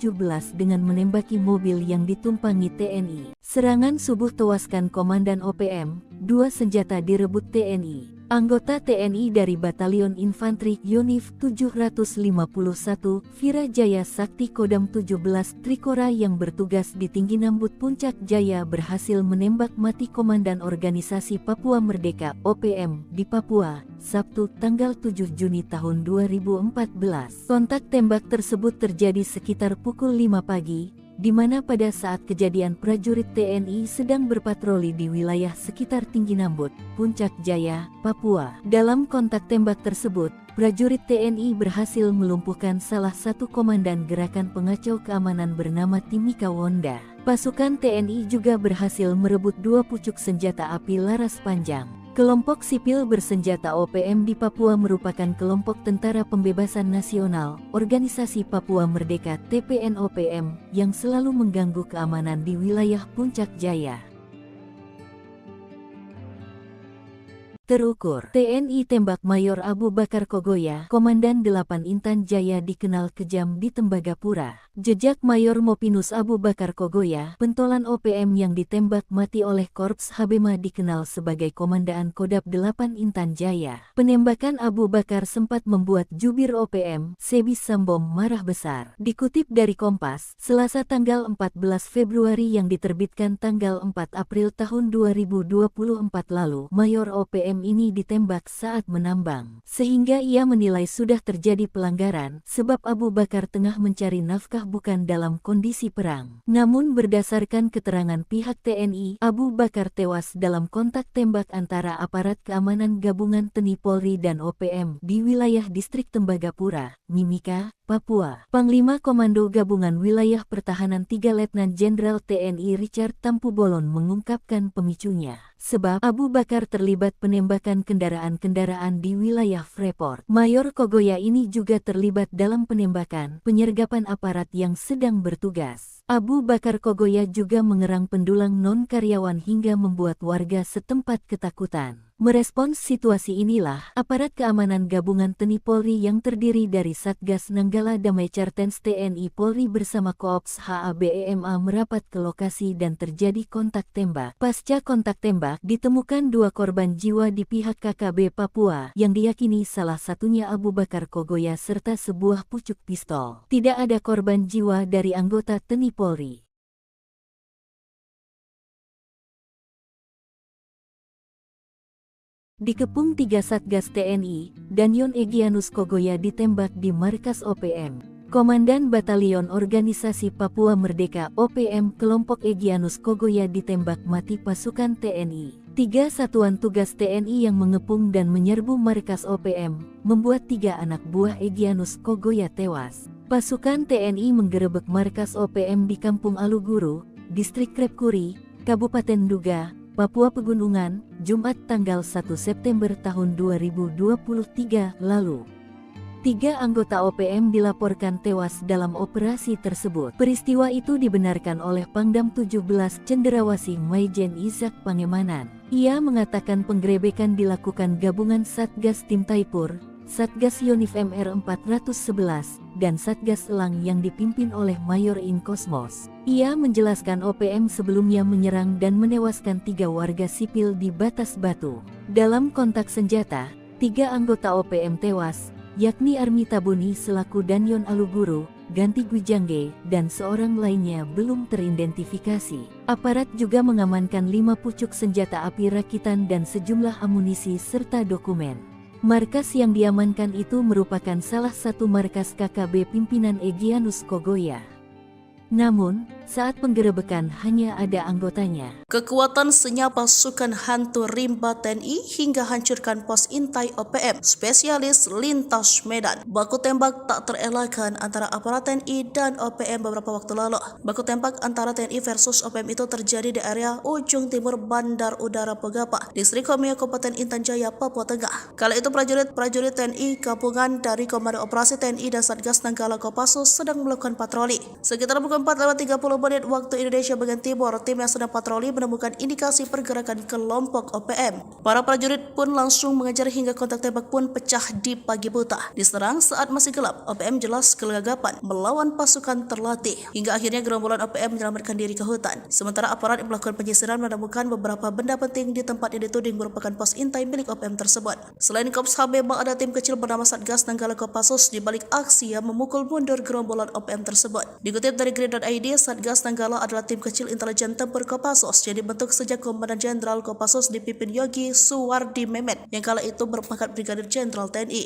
dengan menembaki mobil yang ditumpangi TNI. Serangan subuh tewaskan Komandan OPM, 2 senjata direbut TNI. Anggota TNI dari Batalion Infanteri Yonif 751, Virajaya Sakti Kodam 17 Trikora yang bertugas di Tinggi Nambut Puncak Jaya berhasil menembak mati Komandan Organisasi Papua Merdeka (OPM) di Papua, Sabtu tanggal 7 Juni tahun 2014. Kontak tembak tersebut terjadi sekitar pukul 5 pagi, di mana pada saat kejadian prajurit TNI sedang berpatroli di wilayah sekitar Tinggi Nambut, Puncak Jaya, Papua. Dalam kontak tembak tersebut, prajurit TNI berhasil melumpuhkan salah satu komandan gerakan pengacau keamanan bernama Timika Wonda. Pasukan TNI juga berhasil merebut 2 pucuk senjata api laras panjang. Kelompok sipil bersenjata OPM di Papua merupakan kelompok Tentara Pembebasan Nasional, Organisasi Papua Merdeka (TPN-OPM) yang selalu mengganggu keamanan di wilayah Puncak Jaya. Terukur, TNI tembak Mayor Abu Bakar Kogoya, Komandan 8 Intan Jaya dikenal kejam di Tembagapura. Jejak Mayor Mopinus Abu Bakar Kogoya, pentolan OPM yang ditembak mati oleh Korps Habema dikenal sebagai Komandaan Kodam 8 Intan Jaya. Penembakan Abu Bakar sempat membuat jubir OPM, Sebi Sambom marah besar. Dikutip dari Kompas, Selasa tanggal 14 Februari yang diterbitkan tanggal 4 April tahun 2024 lalu, Mayor OPM ini ditembak saat menambang. Sehingga ia menilai sudah terjadi pelanggaran, sebab Abu Bakar tengah mencari nafkah bukan dalam kondisi perang. Namun berdasarkan keterangan pihak TNI, Abu Bakar tewas dalam kontak tembak antara aparat keamanan gabungan TNI Polri dan OPM di wilayah distrik Tembagapura, Mimika, Papua. Panglima Komando Gabungan Wilayah Pertahanan 3 Letnan Jenderal TNI Richard Tampu-Bolon mengungkapkan pemicunya. Sebab Abu Bakar terlibat penembakan kendaraan-kendaraan di wilayah Freeport. Mayor Kogoya ini juga terlibat dalam penembakan, penyergapan aparat yang sedang bertugas. Abu Bakar Kogoya juga mengerang pendulang non-karyawan hingga membuat warga setempat ketakutan. Merespons situasi inilah, aparat keamanan gabungan TNI Polri yang terdiri dari Satgas Nanggala Damai Cartens TNI Polri bersama Koops HABEMA merapat ke lokasi dan terjadi kontak tembak. Pasca kontak tembak, ditemukan 2 korban jiwa di pihak KKB Papua, yang diyakini salah satunya Abu Bakar Kogoya serta sebuah pucuk pistol. Tidak ada korban jiwa dari anggota TNI Polri. Dikepung 3 Satgas TNI, Danyon Egyanus Kogoya ditembak di markas OPM. Komandan Batalion Organisasi Papua Merdeka (OPM) kelompok Egyanus Kogoya ditembak mati pasukan TNI. 3 satuan tugas TNI yang mengepung dan menyerbu markas OPM, membuat 3 anak buah Egyanus Kogoya tewas. Pasukan TNI menggerebek markas OPM di Kampung Aluguru, Distrik Krepkuri, Kabupaten Duga, Papua Pegunungan, Jumat tanggal 1 September tahun 2023 lalu. 3 anggota OPM dilaporkan tewas dalam operasi tersebut. Peristiwa itu dibenarkan oleh Pangdam 17 Cenderawasih Maijen Izak Pangemanan. Ia mengatakan penggerebekan dilakukan gabungan Satgas Tim Taipur, Satgas Yonif MR 411, dan Satgas Elang yang dipimpin oleh Mayor In Kosmos. Ia menjelaskan OPM sebelumnya menyerang dan menewaskan 3 warga sipil di Batas Batu. Dalam kontak senjata, 3 anggota OPM tewas, yakni Armi Tabuni selaku Danyon Aluguru, Ganti Gwijangge, dan seorang lainnya belum teridentifikasi. Aparat juga mengamankan 5 pucuk senjata api rakitan dan sejumlah amunisi serta dokumen. Markas yang diamankan itu merupakan salah satu markas KKB pimpinan Egyanus Kogoya. Namun, saat penggerebekan hanya ada anggotanya. Kekuatan senyap pasukan hantu rimba TNI hingga hancurkan pos intai OPM, spesialis lintas Medan. Baku tembak tak terelakkan antara aparat TNI dan OPM beberapa waktu lalu. Baku tembak antara TNI versus OPM itu terjadi di area ujung timur Bandar Udara Pogapa, Distrik Homeo, Kabupaten Intan Jaya, Papua Tengah. Kala itu prajurit TNI gabungan dari Komando Operasi TNI dan Satgas Nanggala Kopassus sedang melakukan patroli. Sekitar pukul 4:30 menit waktu Indonesia bagian timur, tim yang sedang patroli menemukan indikasi pergerakan kelompok OPM. Para prajurit pun langsung mengejar hingga kontak tembak pun pecah di pagi buta. Diserang saat masih gelap, OPM jelas kegagapan melawan pasukan terlatih. Hingga akhirnya gerombolan OPM menyelamatkan diri ke hutan. Sementara aparat yang melakukan penyisiran menemukan beberapa benda penting di tempat yang dituding merupakan pos intai milik OPM tersebut. Selain Kops HB, ada tim kecil bernama Satgas Nanggala Kopassus di balik aksi yang memukul mundur gerombolan OPM tersebut. Dikutip dari Grid.id, Satgas Nanggala adalah tim kecil intelijen tempur Kopassus yang dibentuk sejak Komandan Jenderal Kopassus dipimpin Yogi Suwardi Memet yang kala itu berpangkat Brigadir Jenderal TNI.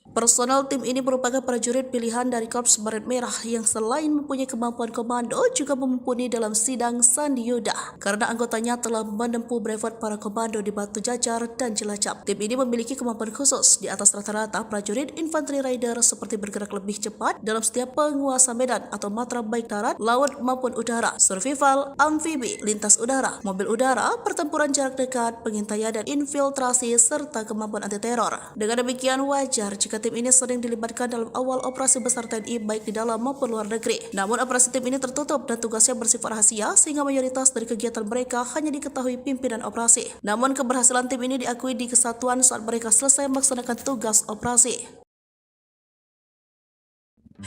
Personel tim ini merupakan prajurit pilihan dari Korps Baret Merah yang selain mempunyai kemampuan komando juga mumpuni dalam sidang Sandi Yuda karena anggotanya telah menempuh brevet para komando di Batu Jajar dan Cilacap. Tim ini memiliki kemampuan khusus di atas rata-rata prajurit infanteri rider seperti bergerak lebih cepat dalam setiap penguasa medan atau matra baik darat, laut maupun udara, survival, amfibi, lintas udara, mobil udara, pertempuran jarak dekat, pengintaian dan infiltrasi serta kemampuan anti teror. Dengan demikian wajar jika tim ini sering dilibatkan dalam awal operasi besar TNI baik di dalam maupun luar negeri. Namun operasi tim ini tertutup dan tugasnya bersifat rahasia sehingga mayoritas dari kegiatan mereka hanya diketahui pimpinan operasi. Namun keberhasilan tim ini diakui di kesatuan saat mereka selesai melaksanakan tugas operasi.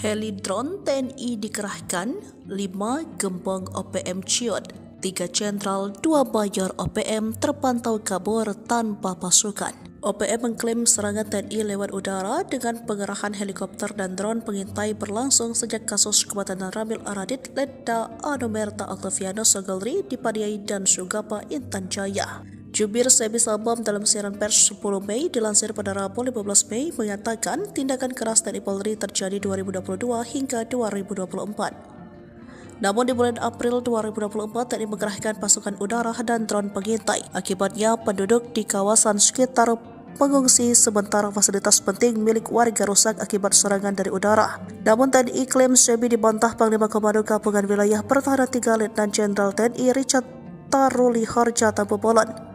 Heli drone TNI dikerahkan, 5 gembong OPM ciut, 3 jenderal, 2 mayor OPM terpantau kabur tanpa pasukan. OPM mengklaim serangan TNI lewat udara dengan pengerahan helikopter dan drone pengintai berlangsung sejak kasus kematian Ramil Aradit, Letda Anomerta Octaviano Sogolri di Padiai dan Sugapa, Intan Jaya. Jubir Sebi Sabam dalam siaran pers 10 Mei dilansir pada Rabu 15 Mei mengatakan tindakan keras TNI Polri terjadi 2022 hingga 2024. Namun di bulan April 2024 TNI mengerahkan pasukan udara dan drone pengintai. Akibatnya penduduk di kawasan sekitar mengungsi sementara fasilitas penting milik warga rusak akibat serangan dari udara. Namun TNI klaim Sebi dibantah Panglima Komando Gabungan Wilayah Pertahanan 3 Letnan Jenderal TNI Richard Taruli Harja Tampu Bolon.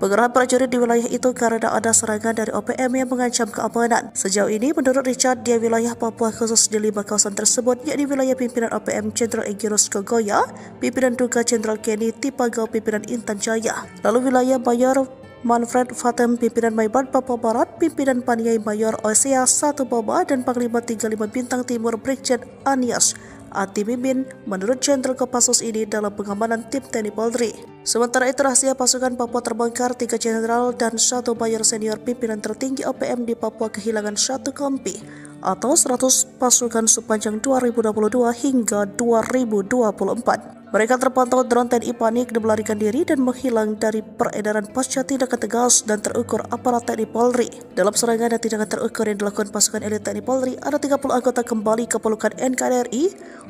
Pengerahan prajurit di wilayah itu karena ada serangan dari OPM yang mengancam keamanan. Sejauh ini, menurut Richard, di wilayah Papua khusus di 5 kawasan tersebut, yakni wilayah pimpinan OPM Jenderal Egyanus Kogoya, pimpinan Duga Jenderal Kenny Tipagau, pimpinan Intan Jaya, lalu wilayah Mayor Manfred Fatem, pimpinan Maibad Papua Barat, pimpinan Paniai Mayor Osea 1 Boba, dan Panglima 35 Bintang Timur Brigjen Anias Ati Mimin menurut Jenderal Kopassus ini dalam pengamanan tim TNI Polri. Sementara itu rahasia pasukan Papua terbongkar, 3 jenderal dan 1 mayor senior pimpinan tertinggi OPM di Papua kehilangan 1 kompi atau 100 pasukan sepanjang 2022 hingga 2024. Mereka terpantau drone TNI panik dan melarikan diri dan menghilang dari peredaran pasca tindakan tegas dan terukur aparat TNI Polri. Dalam serangan dan tindakan terukur yang dilakukan pasukan elit TNI Polri, ada 30 anggota kembali ke pelukan NKRI,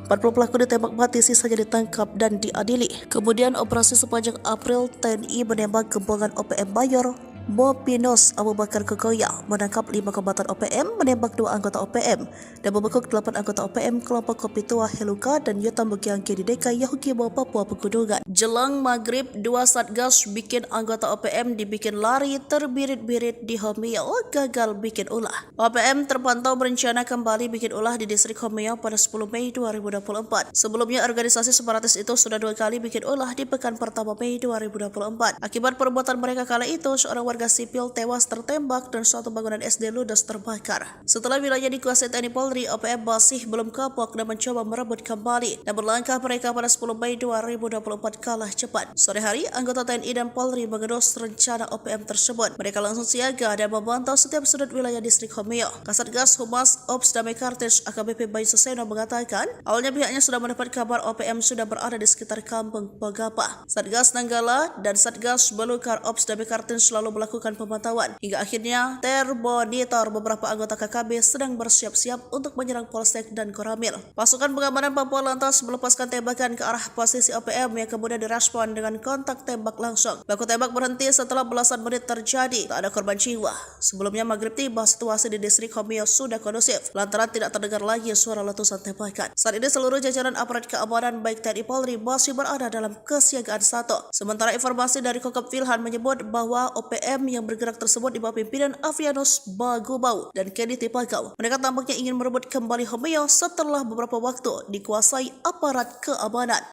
40 pelaku ditembak mati, sisanya ditangkap dan diadili. Kemudian operasi sepanjang April, TNI menembak gembongan OPM Mayor Mopinos Abu Bakar Kogoya, menangkap 5 kombatan OPM, menembak 2 anggota OPM, dan membekuk 8 anggota OPM kelompok Kopi Tua Heluka dan Yotam Bukiangki di DKI Yahukimo, Papua Pegunungan. Jelang maghrib, 2 satgas bikin anggota OPM dibikin lari terbirit-birit di Homeo, gagal bikin ulah. OPM terpantau berencana kembali bikin ulah di distrik Homeo pada 10 Mei 2024. Sebelumnya organisasi separatis itu sudah 2 kali bikin ulah di pekan pertama Mei 2024. Akibat perbuatan mereka kala itu, seorang warga sipil tewas tertembak dan suatu bangunan SD ludes terbakar. Setelah wilayah dikuasai TNI Polri, OPM masih belum kapok dan mencoba merebut kembali. Dan berlangkah mereka pada 10 Mei 2024 kalah cepat. Sore hari, anggota TNI dan Polri mengendus rencana OPM tersebut. Mereka langsung siaga dan memantau setiap sudut wilayah distrik Homeo. Kasatgas Humas Ops Damai Kartens AKBP Bayu Suseno mengatakan, awalnya pihaknya sudah mendapat kabar OPM sudah berada di sekitar kampung Pogapa. Satgas Nanggala dan Satgas Belukar Ops Damai Kartens selalu melakukan pemantauan. Hingga akhirnya termonitor beberapa anggota KKB sedang bersiap-siap untuk menyerang Polsek dan Koramil. Pasukan pengamanan Papua lantas melepaskan tembakan ke arah posisi OPM yang kemudian direspon dengan kontak tembak langsung. Baku tembak berhenti setelah belasan menit terjadi. Tak ada korban jiwa. Sebelumnya maghrib tiba, situasi di distrik Homeo sudah kondusif lantaran tidak terdengar lagi suara letusan tembakan. Saat ini seluruh jajaran aparat keamanan baik TNI Polri masih berada dalam kesiagaan 1. Sementara informasi dari Kokop Wilhan menyebut bahwa OPM yang bergerak tersebut di bawah pimpinan Avianus Bagubau dan Kenny Tipagau. Mereka tampaknya ingin merebut kembali Homeo setelah beberapa waktu dikuasai aparat keamanan.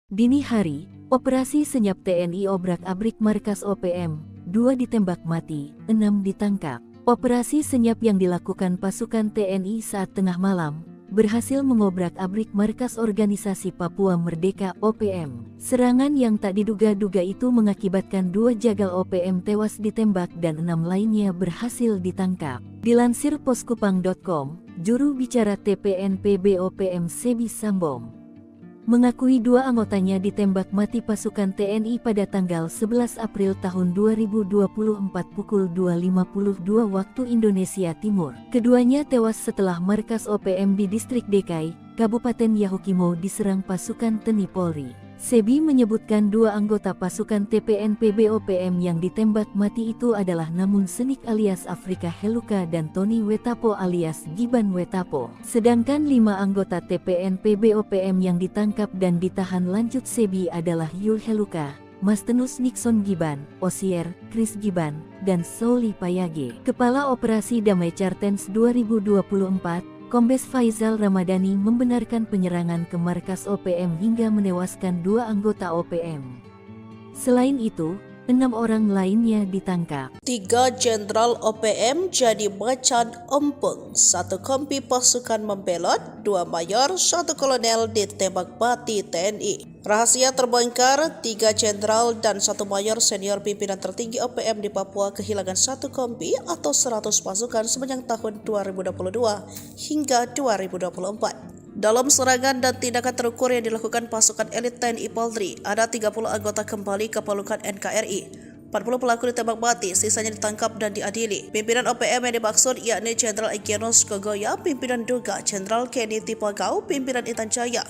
Dini hari, operasi senyap TNI obrak-abrik markas OPM, 2 ditembak mati, 6 ditangkap. Operasi senyap yang dilakukan pasukan TNI saat tengah malam berhasil mengobrak-abrik markas organisasi Papua Merdeka OPM. Serangan yang tak diduga-duga itu mengakibatkan 2 jagal OPM tewas ditembak dan 6 lainnya berhasil ditangkap. Dilansir poskupang.com, juru bicara TPNPB OPM Sebi Sambom mengakui 2 anggotanya ditembak mati pasukan TNI pada tanggal 11 April tahun 2024 pukul 2.52 waktu Indonesia Timur. Keduanya tewas setelah markas OPM di distrik Dekai, Kabupaten Yahukimo diserang pasukan TNI Polri. Sebi menyebutkan 2 anggota pasukan TPNPB OPM yang ditembak mati itu adalah Namun Senik alias Afrika Heluka dan Tony Wetapo alias Giban Wetapo. Sedangkan 5 anggota TPNPB OPM yang ditangkap dan ditahan lanjut Sebi adalah Yul Heluka, Mastenus Nixon Giban, Osier, Chris Giban, dan Souli Payage. Kepala Operasi Damai Chartens 2024, Kombes Faizal Ramadhani membenarkan penyerangan ke markas OPM hingga menewaskan 2 anggota OPM. Selain itu, 6 orang lainnya ditangkap. 3 jenderal OPM jadi macan ompong, 1 kompi pasukan membelot, 2 mayor, 1 kolonel ditembak mati TNI. Rahasia terbongkar, 3 jenderal dan 1 mayor senior pimpinan tertinggi OPM di Papua kehilangan 1 kompi atau 100 pasukan sepanjang tahun 2022 hingga 2024. Dalam serangan dan tindakan terukur yang dilakukan pasukan elit TNI Polri, ada 30 anggota kembali ke pelukan NKRI. 40 pelaku ditembak mati, sisanya ditangkap dan diadili. Pimpinan OPM yang dimaksud yakni Jenderal Egyanus Kogoya, pimpinan Duga, Jenderal Kenny Tipagau, pimpinan Intan Jaya,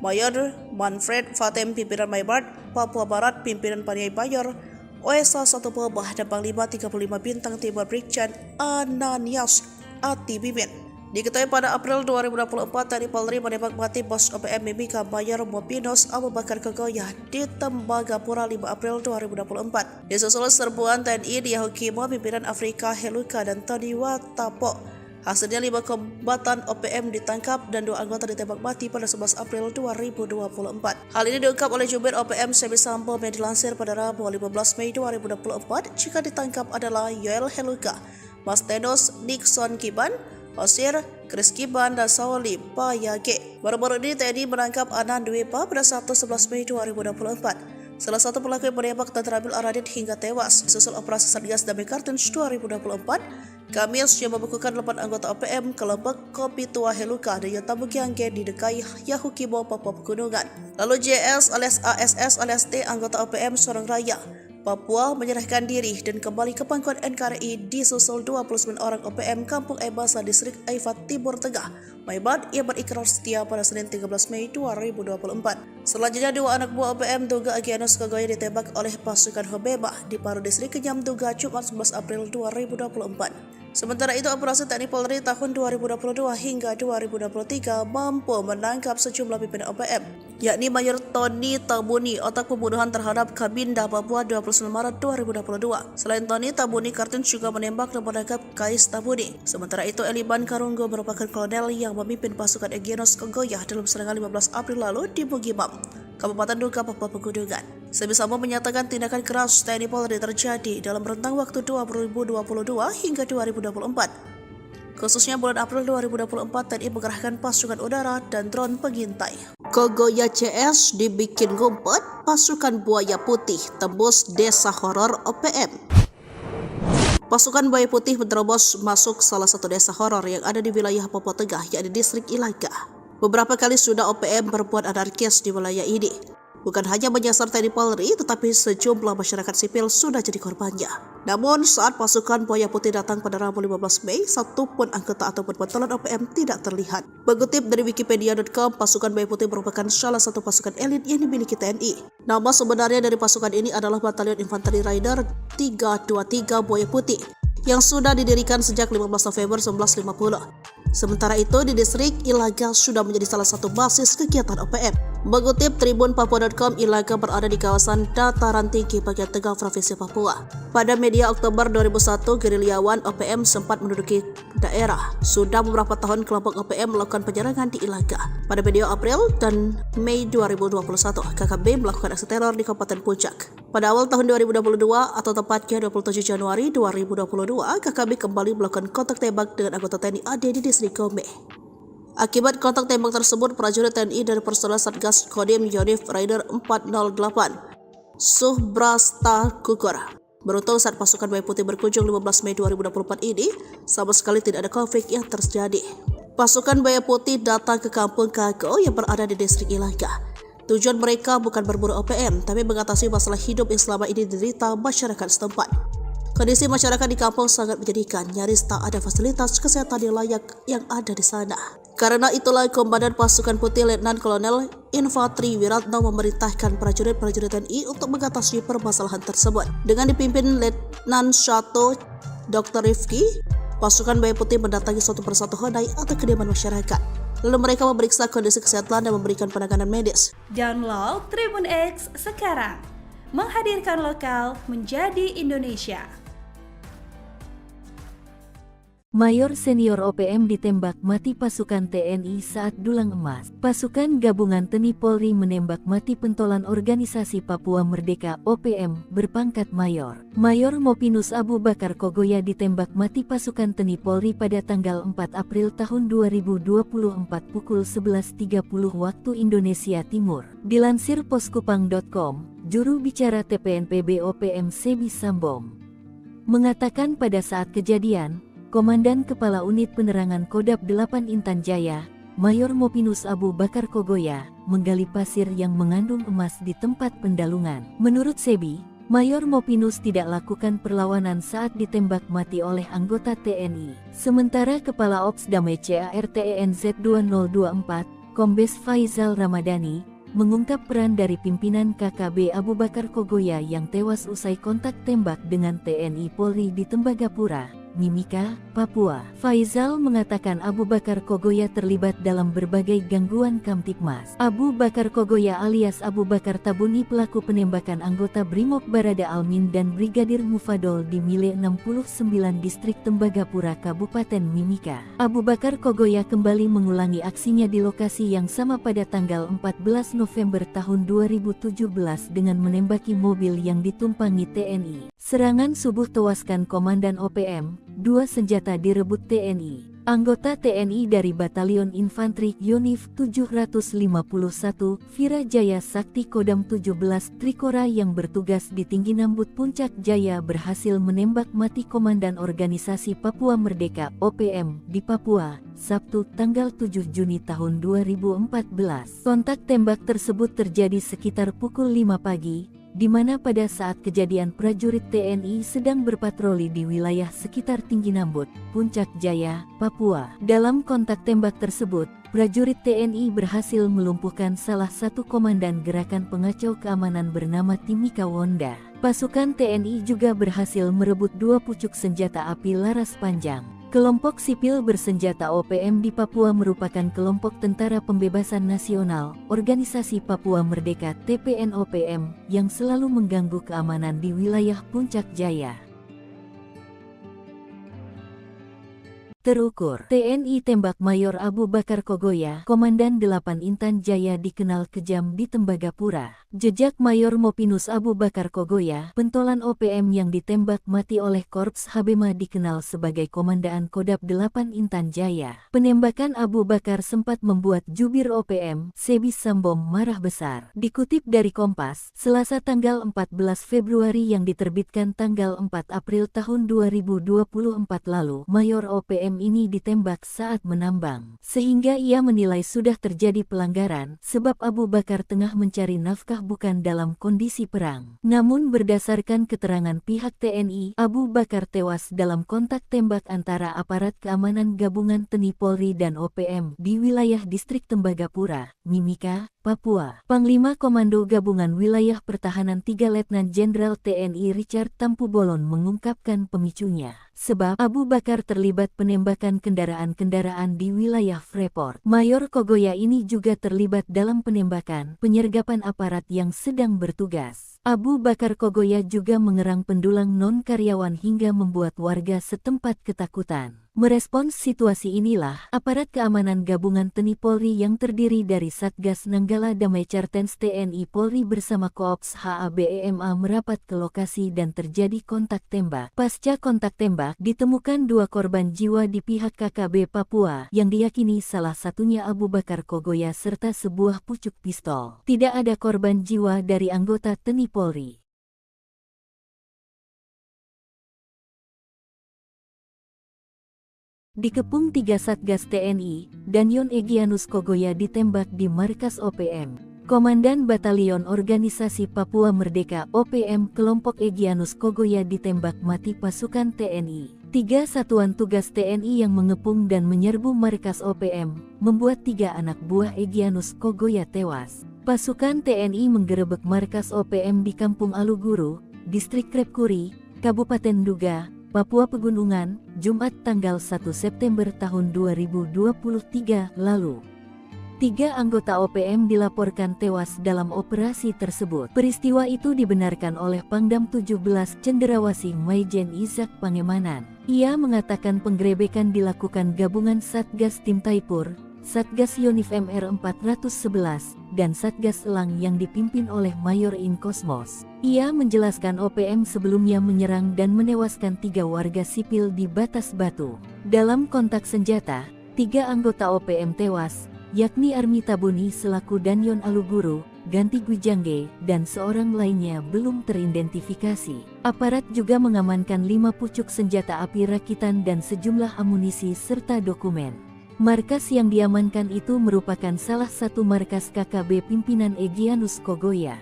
Mayor Manfred Fatem, pimpinan Maybart, Papua Barat, pimpinan Paniai Bayor, OSA 1 Pobah, dan Panglima 35 Bintang Timur Brigjen Ananias Ati Bimin. Diketahui pada April 2024, TNI Polri menembak mati bos OPM Mimika Mayor Mopinos Abu Bakar Kogoya di Tembagapura 5 April 2024. Disusul serbuan TNI di Yahukimo, pimpinan Afrika Heluka dan Tony Wetapo. Hasilnya 5 kombatan OPM ditangkap dan 2 anggota ditembak mati pada 11 April 2024. Hal ini diungkap oleh Jubir OPM Sebi Sambom yang dilansir pada Rabu 15 Mei 2024. Jika ditangkap adalah Yoel Heluka, Mastenus Nixon Giban, Osier, Chris Giban, dan Souli Payage. Baru-baru ini TNI menangkap Anan Dwepa pada 1-11 Mei 2024. Salah satu pelaku yang menembak dan terambil Aradit hingga tewas. Susul operasi Satgas Damai Kartens 2024, Kamis yang membekukan 8 anggota OPM kelompok Kopi Tua Heluka dan Yotabu Giangge di Dekai Yahukimo, Papua Pegunungan. Lalu JS alias ASS alias T, anggota OPM Sorong Raya, Papua, menyerahkan diri dan kembali ke pangkuan NKRI disusul 29 orang OPM Kampung Ebasa Distrik Aifat Timur Tengah, Maibat, yang berikrar setia pada Senin 13 Mei 2024. Selanjutnya 2 anak buah OPM Duga Egyanus Kogoya ditembak oleh pasukan Hobeba di Paru Distrik Kenyam Duga Jumat 11 April 2024. Sementara itu, operasi TNI Polri tahun 2022 hingga 2023 mampu menangkap sejumlah pimpinan OPM, yakni Mayor Tony Tabuni, otak pembunuhan terhadap Kabinda Papua 29 Maret 2022. Selain Tony, Tabuni Kartens juga menembak dan menangkap Kais Tabuni. Sementara itu, Eliban Karunggo merupakan kolonel yang memimpin pasukan Egyanus Kogoya dalam serangan 15 April lalu di Bugimam, Kabupaten Duga, Papua Pegunungan. Sebi Sambom menyatakan tindakan keras TNI Polri terjadi dalam rentang waktu 2022 hingga 2024. Khususnya bulan April 2024, TNI mengerahkan pasukan udara dan drone pengintai. Kogoya CS dibikin ngumpet, pasukan Buaya Putih tembus desa horor OPM. Pasukan Buaya Putih menerobos masuk salah satu desa horor yang ada di wilayah Papua Tengah, yakni distrik Ilaga. Beberapa kali sudah OPM berbuat anarkis di wilayah ini. Bukan hanya menyasar TNI Polri, tetapi sejumlah masyarakat sipil sudah jadi korbannya. Namun saat pasukan Buaya Putih datang pada Rabu 15 Mei, satu pun anggota ataupun pentolan OPM tidak terlihat. Mengutip dari Wikipedia.com, pasukan Buaya Putih merupakan salah satu pasukan elit yang dimiliki TNI. Nama sebenarnya dari pasukan ini adalah Batalion Infanteri Rider 323 Buaya Putih, yang sudah didirikan sejak 15 November 1950. Sementara itu, di distrik Ilaga sudah menjadi salah satu basis kegiatan OPM. Mengutip Tribun Papua.com, Ilaga berada di kawasan dataran tinggi bagian tengah Provinsi Papua. Pada media Oktober 2001, gerilyawan OPM sempat menduduki daerah. Sudah beberapa tahun kelompok OPM melakukan penyerangan di Ilaga. Pada media April dan Mei 2021, KKB melakukan aksi teror di Kabupaten Puncak. Pada awal tahun 2022 atau tepatnya 27 Januari 2022, KKB kembali melakukan kontak tembak dengan anggota TNI AD di distrik Gome. Akibat kontak tembak tersebut, prajurit TNI dari personel Satgas Kodim Yonif Rider 408 Subrasta gugur. Beruntung saat pasukan Buaya Putih berkunjung 15 Mei 2024 ini, sama sekali tidak ada konflik yang terjadi. Pasukan Buaya Putih datang ke kampung Kago yang berada di distrik Ilaga. Tujuan mereka bukan berburu OPM, tapi mengatasi masalah hidup yang selama ini diderita masyarakat setempat. Kondisi masyarakat di kampung sangat menyedihkan, nyaris tak ada fasilitas kesehatan yang layak yang ada di sana. Karena itulah Komandan Pasukan Putih Letnan Kolonel Infantri Wiratno memerintahkan prajurit-prajurit TNI untuk mengatasi permasalahan tersebut. Dengan dipimpin Letnan 1 Dr. Rifki, pasukan Buaya Putih mendatangi suatu persatu honai atau kediaman masyarakat. Lalu mereka memeriksa kondisi kesehatan dan memberikan penanganan medis. Download Tribun X sekarang, menghadirkan lokal menjadi Indonesia. Mayor senior OPM ditembak mati pasukan TNI saat dulang emas. Pasukan Gabungan TNI Polri menembak mati pentolan Organisasi Papua Merdeka (OPM) berpangkat Mayor. Mayor Mopinus Abu Bakar Kogoya ditembak mati pasukan TNI Polri pada tanggal 4 April tahun 2024 pukul 11.30 waktu Indonesia Timur. Dilansir poskupang.com, juru bicara TPNPB OPM Sebi Sambom mengatakan pada saat kejadian, Komandan Kepala Unit Penerangan Kodam 8 Intan Jaya, Mayor Mopinus Abu Bakar Kogoya, menggali pasir yang mengandung emas di tempat pendalungan. Menurut Sebi, Mayor Mopinus tidak lakukan perlawanan saat ditembak mati oleh anggota TNI. Sementara Kepala Ops Damai CARTENZ 2024, Kombes Faizal Ramadhani, mengungkap peran dari pimpinan KKB Abu Bakar Kogoya yang tewas usai kontak tembak dengan TNI Polri di Tembagapura, Mimika, Papua. Faizal mengatakan Abu Bakar Kogoya terlibat dalam berbagai gangguan Kamtipmas. Abu Bakar Kogoya alias Abu Bakar Tabuni pelaku penembakan anggota Brimob Barada Almin dan Brigadir Mufadol di Mile 69 Distrik Tembagapura Kabupaten Mimika. Abu Bakar Kogoya kembali mengulangi aksinya di lokasi yang sama pada tanggal 14 November tahun 2017 dengan menembaki mobil yang ditumpangi TNI. Serangan subuh tewaskan Komandan OPM, 2 senjata direbut TNI. Anggota TNI dari Batalion Infanteri Yonif 751 Virajaya Sakti Kodam 17 Trikora yang bertugas di Tinggi Nambut Puncak Jaya berhasil menembak mati Komandan Organisasi Papua Merdeka (OPM) di Papua, Sabtu tanggal 7 Juni tahun 2014. Kontak tembak tersebut terjadi sekitar pukul 5 pagi, di mana pada saat kejadian prajurit TNI sedang berpatroli di wilayah sekitar Tinggi Nambut, Puncak Jaya, Papua. Dalam kontak tembak tersebut, prajurit TNI berhasil melumpuhkan salah satu komandan gerakan pengacau keamanan bernama Timika Wonda. Pasukan TNI juga berhasil merebut 2 pucuk senjata api laras panjang. Kelompok sipil bersenjata OPM di Papua merupakan kelompok Tentara Pembebasan Nasional, Organisasi Papua Merdeka (TPNOPM) yang selalu mengganggu keamanan di wilayah Puncak Jaya. Terukur, TNI tembak Mayor Abu Bakar Kogoya, Komandan 8 Intan Jaya dikenal kejam di Tembagapura. Jejak Mayor Mopinus Abu Bakar Kogoya, pentolan OPM yang ditembak mati oleh Korps Habema dikenal sebagai Komandan Kodam 8 Intan Jaya. Penembakan Abu Bakar sempat membuat jubir OPM, Sebi Sambom marah besar. Dikutip dari Kompas, Selasa tanggal 14 Februari yang diterbitkan tanggal 4 April tahun 2024 lalu, Mayor OPM OPM ini ditembak saat menambang, sehingga ia menilai sudah terjadi pelanggaran sebab Abu Bakar tengah mencari nafkah bukan dalam kondisi perang. Namun berdasarkan keterangan pihak TNI, Abu Bakar tewas dalam kontak tembak antara aparat keamanan gabungan TNI Polri dan OPM di wilayah distrik Tembagapura, Mimika, Papua. Panglima Komando Gabungan Wilayah Pertahanan 3 Letnan Jenderal TNI Richard Tampu Bolon mengungkapkan pemicunya. Sebab Abu Bakar terlibat penembakan kendaraan-kendaraan di wilayah Freeport. Mayor Kogoya ini juga terlibat dalam penembakan penyergapan aparat yang sedang bertugas. Abu Bakar Kogoya juga mengerang pendulang non-karyawan hingga membuat warga setempat ketakutan. Merespons situasi inilah, aparat keamanan gabungan TNI Polri yang terdiri dari Satgas Nanggala Damai Cartens TNI Polri bersama Koops HABEMA merapat ke lokasi dan terjadi kontak tembak. Pasca kontak tembak, ditemukan 2 korban jiwa di pihak KKB Papua yang diyakini salah satunya Abu Bakar Kogoya serta sebuah pucuk pistol. Tidak ada korban jiwa dari anggota TNI Polri. Dikepung 3 Satgas TNI, Danyon Egyanus Kogoya ditembak di markas OPM. Komandan Batalion Organisasi Papua Merdeka OPM kelompok Egyanus Kogoya ditembak mati pasukan TNI. 3 satuan tugas TNI yang mengepung dan menyerbu markas OPM, membuat 3 anak buah Egyanus Kogoya tewas. Pasukan TNI menggerebek markas OPM di Kampung Aluguru, Distrik Krepkuri, Kabupaten Duga, Papua Pegunungan, Jumat tanggal 1 September tahun 2023 lalu. 3 anggota OPM dilaporkan tewas dalam operasi tersebut. Peristiwa itu dibenarkan oleh Pangdam 17 Cenderawasih Maijen Ishak Pangemanan. Ia mengatakan penggerebekan dilakukan gabungan Satgas Tim Taipur, Satgas Yonif MR 411, dan Satgas Elang yang dipimpin oleh Mayor In Kosmos. Ia menjelaskan OPM sebelumnya menyerang dan menewaskan 3 warga sipil di Batas Batu. Dalam kontak senjata, 3 anggota OPM tewas, yakni Armi Tabuni selaku Danyon Aluguru, Ganti Gwijangge, dan seorang lainnya belum teridentifikasi. Aparat juga mengamankan 5 pucuk senjata api rakitan dan sejumlah amunisi serta dokumen. Markas yang diamankan itu merupakan salah satu markas KKB pimpinan Egyanus Kogoya.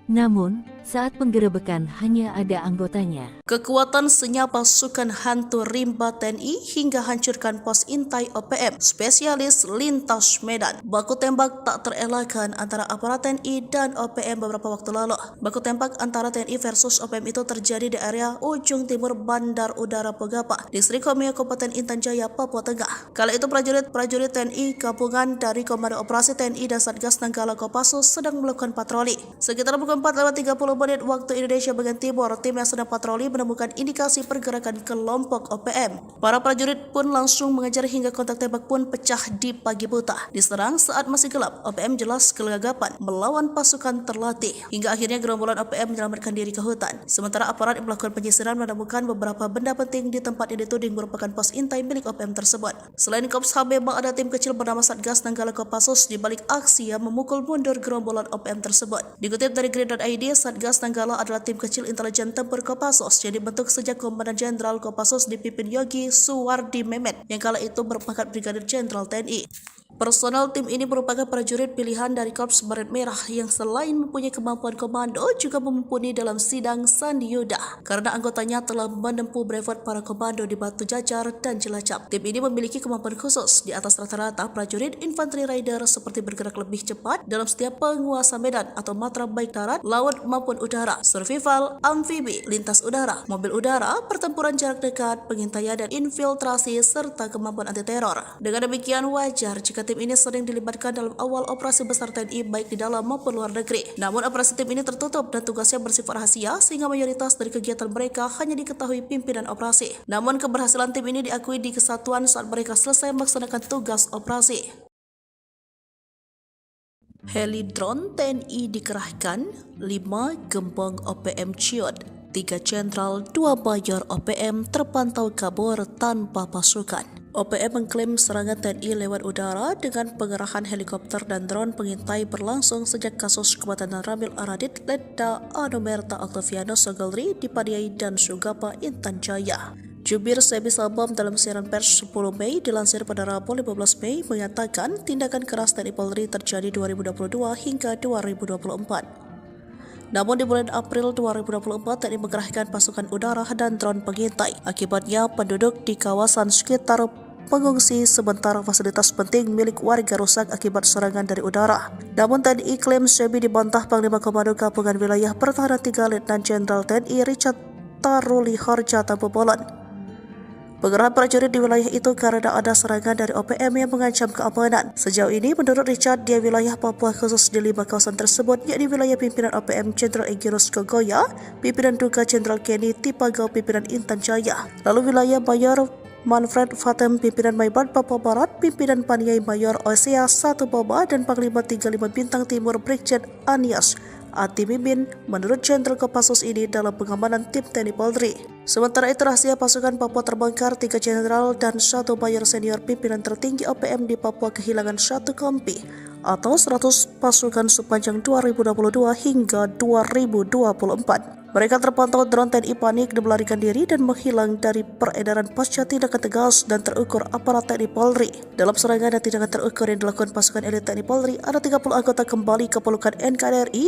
Namun, saat penggerebekan hanya ada anggotanya. Kekuatan senyap pasukan hantu rimba TNI hingga hancurkan pos intai OPM, spesialis lintas Medan. Baku tembak tak terelakkan antara aparat TNI dan OPM beberapa waktu lalu. Baku tembak antara TNI versus OPM itu terjadi di area ujung timur Bandar Udara Pogapa, Distrik Komio Kabupaten Intan Jaya, Papua Tengah. Kala itu prajurit TNI gabungan dari Komando Operasi TNI dan Satgas Nanggala Kopassus sedang melakukan patroli. Sekitar pukul 4:30 menit waktu Indonesia bagian timur, tim yang sedang patroli menemukan indikasi pergerakan kelompok OPM. Para prajurit pun langsung mengejar hingga kontak tembak pun pecah di pagi buta. Diserang saat masih gelap, OPM jelas kelagapan melawan pasukan terlatih. Hingga akhirnya gerombolan OPM menyelamatkan diri ke hutan. Sementara aparat yang melakukan penyisiran menemukan beberapa benda penting di tempat yang dituding merupakan pos intai milik OPM tersebut. Selain Kops HABEMA, ada tim kecil bernama Satgas Nanggala Kopassus di balik aksi yang memukul mundur gerombolan OPM tersebut. Dikutip dari Grid.id, Satgas Nanggala adalah tim kecil intelijen tempur Kopassus yang dibentuk sejak Komandan Jenderal Kopassus dipimpin Yogi Suwardi Memet yang kala itu berpangkat Brigadir Jenderal TNI. Personel tim ini merupakan prajurit pilihan dari Korps Baret Merah yang selain mempunyai kemampuan komando juga mumpuni dalam sidang Sandi Yuda karena anggotanya telah menempuh brevet para komando di Batu Jajar dan Cilacap. Tim ini memiliki kemampuan khusus di atas rata-rata prajurit infanteri rider seperti bergerak lebih cepat dalam setiap penguasa medan atau matra baik darat, laut maupun udara, survival, amfibi, lintas udara, mobil udara, pertempuran jarak dekat, pengintaian dan infiltrasi serta kemampuan anti teror. Dengan demikian wajar jika tim ini sering dilibatkan dalam awal operasi besar TNI baik di dalam maupun luar negeri. Namun operasi tim ini tertutup dan tugasnya bersifat rahasia sehingga mayoritas dari kegiatan mereka hanya diketahui pimpinan operasi. Namun keberhasilan tim ini diakui di kesatuan saat mereka selesai melaksanakan tugas operasi. Heli drone TNI dikerahkan, 5 gembong OPM ciut, 3 jenderal, 2 mayor OPM terpantau kabur tanpa pasukan. OPM mengklaim serangan TNI lewat udara dengan pengerahan helikopter dan drone pengintai berlangsung sejak kasus kematian Ramil Aradit, Letda Anomerta Octaviano Sogolri di Padiai dan Sugapa, Intan Jaya. Jubir Sebi Sabam dalam siaran pers 10 Mei dilansir pada Rabu 15 Mei mengatakan tindakan keras TNI Polri terjadi 2022 hingga 2024. Namun di bulan April 2024 TNI mengerahkan pasukan udara dan drone pengintai. Akibatnya penduduk di kawasan sekitar pengungsi sementara fasilitas penting milik warga rusak akibat serangan dari udara. Namun TNI klaim Sebi dibantah Panglima Komando Gabungan Wilayah Pertahanan 3 Letnan Jenderal TNI Richard Taruli Harjata Bobolan. Pengerahan prajurit di wilayah itu karena ada serangan dari OPM yang mengancam keamanan. Sejauh ini, menurut Richard, di wilayah Papua khusus di 5 kawasan tersebut, yakni wilayah pimpinan OPM Jenderal Egirus Kogoya, pimpinan Duga Jenderal Kenny Tipagau, pimpinan Intan Jaya, lalu wilayah Mayor Manfred Fatem, pimpinan Maibad Papua Barat, pimpinan Paniai Mayor Osea 1 Boba, dan Panglima 35 Bintang Timur Brigjen Anias Ati Mimin menurut Jenderal Kopassus ini dalam pengamanan tim TNI Polri. Sementara itu rahasia pasukan Papua terbongkar, 3 jenderal dan 1 mayor senior pimpinan tertinggi OPM di Papua kehilangan 1 kompi atau 100 pasukan sepanjang 2022 hingga 2024. Mereka terpantau drone TNI panik dan melarikan diri dan menghilang dari peredaran pasca tindakan tegas dan terukur aparat TNI Polri. Dalam serangan dan tindakan terukur yang dilakukan pasukan elit TNI Polri, ada 30 anggota kembali ke pelukan NKRI,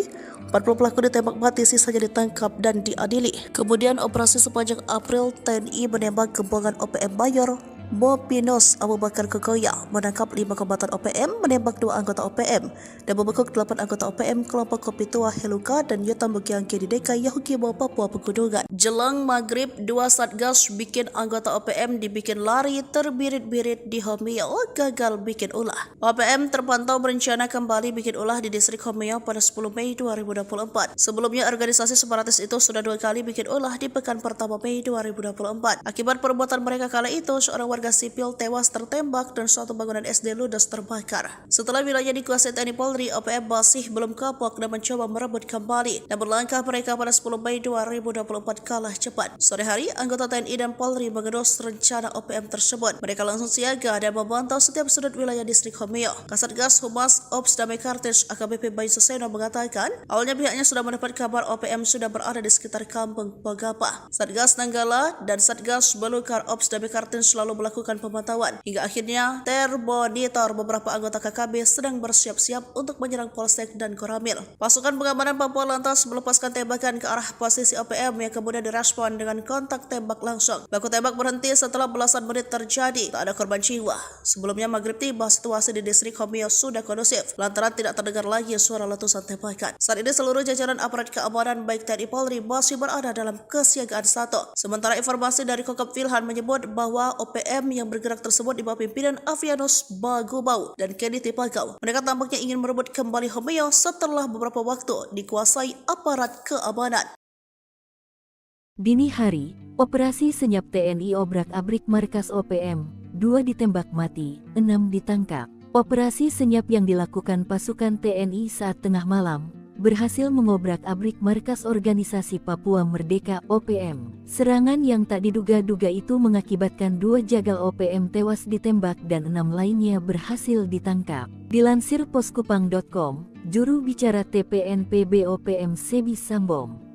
40 pelaku ditembak mati, sisanya ditangkap dan diadili. Kemudian operasi sepanjang April, TNI menembak gembongan OPM Mayor Mopinos Abu Bakar Kogoya, menangkap 5 kombatan OPM, menembak 2 anggota OPM, dan membekuk 8 anggota OPM kelompok Kopi Tua Heluka dan Yotam Bukiangke di DKI Yahukimo Papua Pegunungan. Jelang maghrib, 2 satgas bikin anggota OPM dibikin lari terbirit-birit di Homeo, gagal bikin ulah. OPM terpantau berencana kembali bikin ulah di distrik Homeo pada 10 Mei 2024. Sebelumnya organisasi separatis itu sudah 2 kali bikin ulah di pekan pertama Mei 2024. Akibat perbuatan mereka kala itu, seorang warga sipil tewas tertembak dan suatu bangunan SD ludes terbakar. Setelah wilayah dikuasai TNI Polri, OPM masih belum kapok dan mencoba merebut kembali. Namun langkah mereka pada 10 Mei 2024 kalah cepat. Sore hari, anggota TNI dan Polri mengendus rencana OPM tersebut. Mereka langsung siaga dan memantau setiap sudut wilayah distrik Homeo. Kasatgas Humas Ops Damai Kartens AKBP Bayu Suseno mengatakan, awalnya pihaknya sudah mendapat kabar OPM sudah berada di sekitar kampung Pagapa. Satgas Nanggala dan Satgas Belukar Ops Damai Kartens selalu melakukan pemantauan. Hingga akhirnya termonitor beberapa anggota KKB sedang bersiap-siap untuk menyerang Polsek dan Koramil. Pasukan pengamanan Papua lantas melepaskan tembakan ke arah posisi OPM yang kemudian direspon dengan kontak tembak langsung. Baku tembak berhenti setelah belasan menit terjadi. Tak ada korban jiwa. Sebelumnya maghrib tiba, situasi di distrik Homeo sudah kondusif lantaran tidak terdengar lagi suara letusan tembakan. Saat ini seluruh jajaran aparat keamanan baik TNI Polri masih berada dalam kesiagaan 1. Sementara informasi dari Kokop Wilhan menyebut bahwa OPM yang bergerak tersebut di bawah pimpinan Avianus Bagubau dan Kenny Tipagau. Mereka tampaknya ingin merebut kembali Homeo setelah beberapa waktu dikuasai aparat keamanan. Dini hari, operasi senyap TNI obrak-abrik markas OPM, 2 ditembak mati, 6 ditangkap. Operasi senyap yang dilakukan pasukan TNI saat tengah malam berhasil mengobrak-abrik markas organisasi Papua Merdeka OPM. Serangan yang tak diduga-duga itu mengakibatkan 2 jagal OPM tewas ditembak dan 6 lainnya berhasil ditangkap. Dilansir poskupang.com, juru bicara TPNPB OPM Sebi Sambom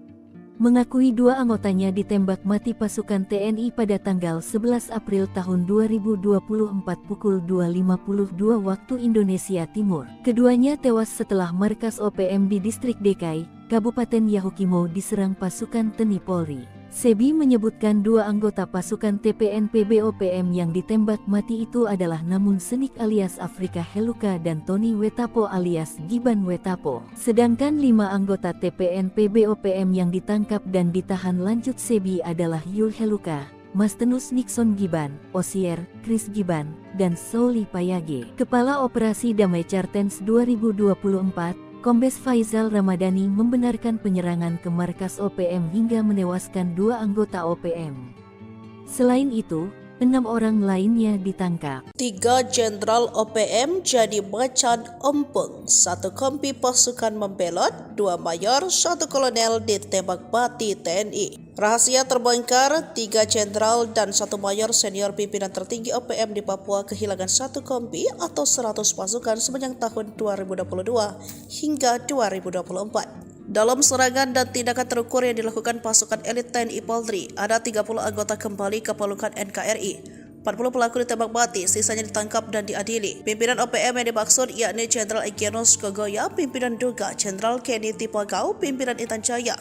mengakui 2 anggotanya ditembak mati pasukan TNI pada tanggal 11 April tahun 2024 pukul 2.52 waktu Indonesia Timur. Keduanya tewas setelah markas OPM di distrik DKI, Kabupaten Yahukimo diserang pasukan TNI Polri. Sebi menyebutkan 2 anggota pasukan TPNPB OPM yang ditembak mati itu adalah Namun Senik alias Afrika Heluka dan Tony Wetapo alias Giban Wetapo. Sedangkan 5 anggota TPNPB OPM yang ditangkap dan ditahan lanjut Sebi adalah Yul Heluka, Mastenus Nixon Giban, Osier, Chris Giban, dan Sauli Payage. Kepala Operasi Damai Kartens 2024, Kombes Faizal Ramadhani membenarkan penyerangan ke markas OPM hingga menewaskan 2 anggota OPM. Selain itu, 6 orang lainnya ditangkap. 3 jenderal OPM jadi macan ompong, 1 kompi pasukan membelot, 2 mayor, 1 kolonel ditembak mati TNI. Rahasia terbongkar, 3 jenderal dan 1 mayor senior pimpinan tertinggi OPM di Papua kehilangan 1 kompi atau 100 pasukan sepanjang tahun 2022 hingga 2024. Dalam serangan dan tindakan terukur yang dilakukan pasukan elit TNI Polri, ada 30 anggota kembali ke pelukan NKRI. 40 pelaku ditembak mati, sisanya ditangkap dan diadili. Pimpinan OPM yang dimaksud yakni Jenderal Egyanus Kogoya, Pimpinan Duga, Jenderal Kenny Tipagau, Pimpinan Intan Jaya,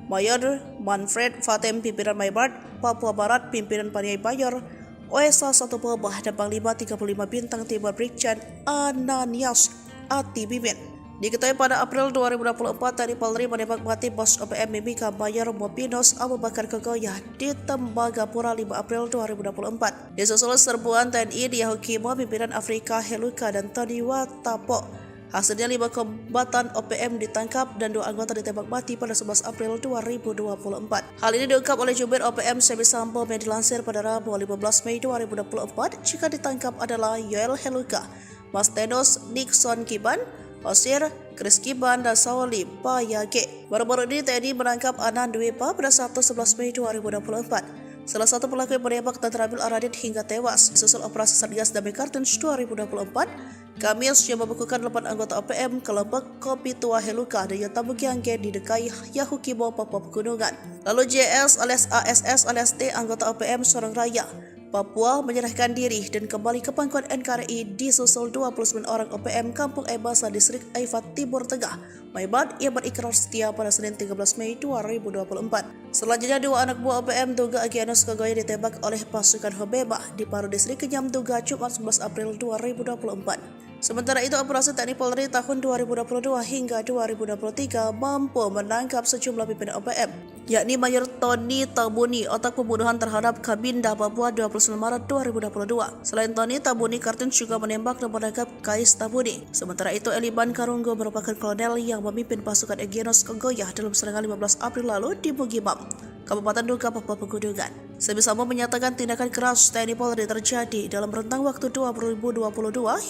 Mayor Manfred Fatem, Pimpinan Maybart, Papua Barat, Pimpinan Paniai Bayor, OSA 1 Pobah, dan Panglima 35 Bintang Timur Brigjen Ananias Atibimin. Diketahui pada April 2024, TNI Polri menembak mati bos OPM Mimika Mayor Mopinos Abu Bakar Kogoya di Tembagapura 5 April 2024. Disusul serbuan TNI di Yahukimo, pimpinan Afrika Heluka dan Tony Watapo. Hasilnya 5 kombatan OPM ditangkap dan 2 anggota ditembak mati pada 11 April 2024. Hal ini diungkap oleh Jubir OPM Semi Sambo yang dilansir pada Rabu 15 Mei 2024. Jika ditangkap adalah Yoel Heluka, Mastenos Nixon Kiban, Osir, Chris Kiban, dan Sauli Payage. Baru-baru ini TNI menangkap Anan Dwepa pada Sabtu 11 Mei 2024. Salah satu pelaku yang menembak dan terambil Aradit hingga tewas. Susul operasi Satgas Damai Kartens 2024, Kamis yang membekukan 8 anggota OPM kelompok Kopi Tua Heluka dan Yatamugiangge di Dekai Yahukimo, Papua Pegunungan. Lalu JS alias ASS alias T, anggota OPM Sorong Raya, Papua, menyerahkan diri dan kembali ke pangkuan NKRI disusul 29 orang OPM Kampung Ebasa Distrik Aifat Timur Tengah, Maybart, yang berikrar setia pada Senin 13 Mei 2024. Selanjutnya 2 anak buah OPM Duga Egyanus Kogoya ditembak oleh pasukan Hobeba di Paru Distrik Kenyam Duga Jumat 11 April 2024. Sementara itu, operasi TNI Polri tahun 2022 hingga 2023 mampu menangkap sejumlah pimpinan OPM, yakni Mayor Tony Tabuni, otak pembunuhan terhadap Kabinda Papua 29 Maret 2022. Selain Tony, Tabuni Kartens juga menembak dan menangkap Kais Tabuni. Sementara itu, Eliban Karunggo merupakan kolonel yang memimpin pasukan Egyanus Kogoya dalam serangan 15 April lalu di Bugimam, Kabupaten Duga, Papua Pegunungan. Semi Sambo menyatakan tindakan keras TNI Polri terjadi dalam rentang waktu 2022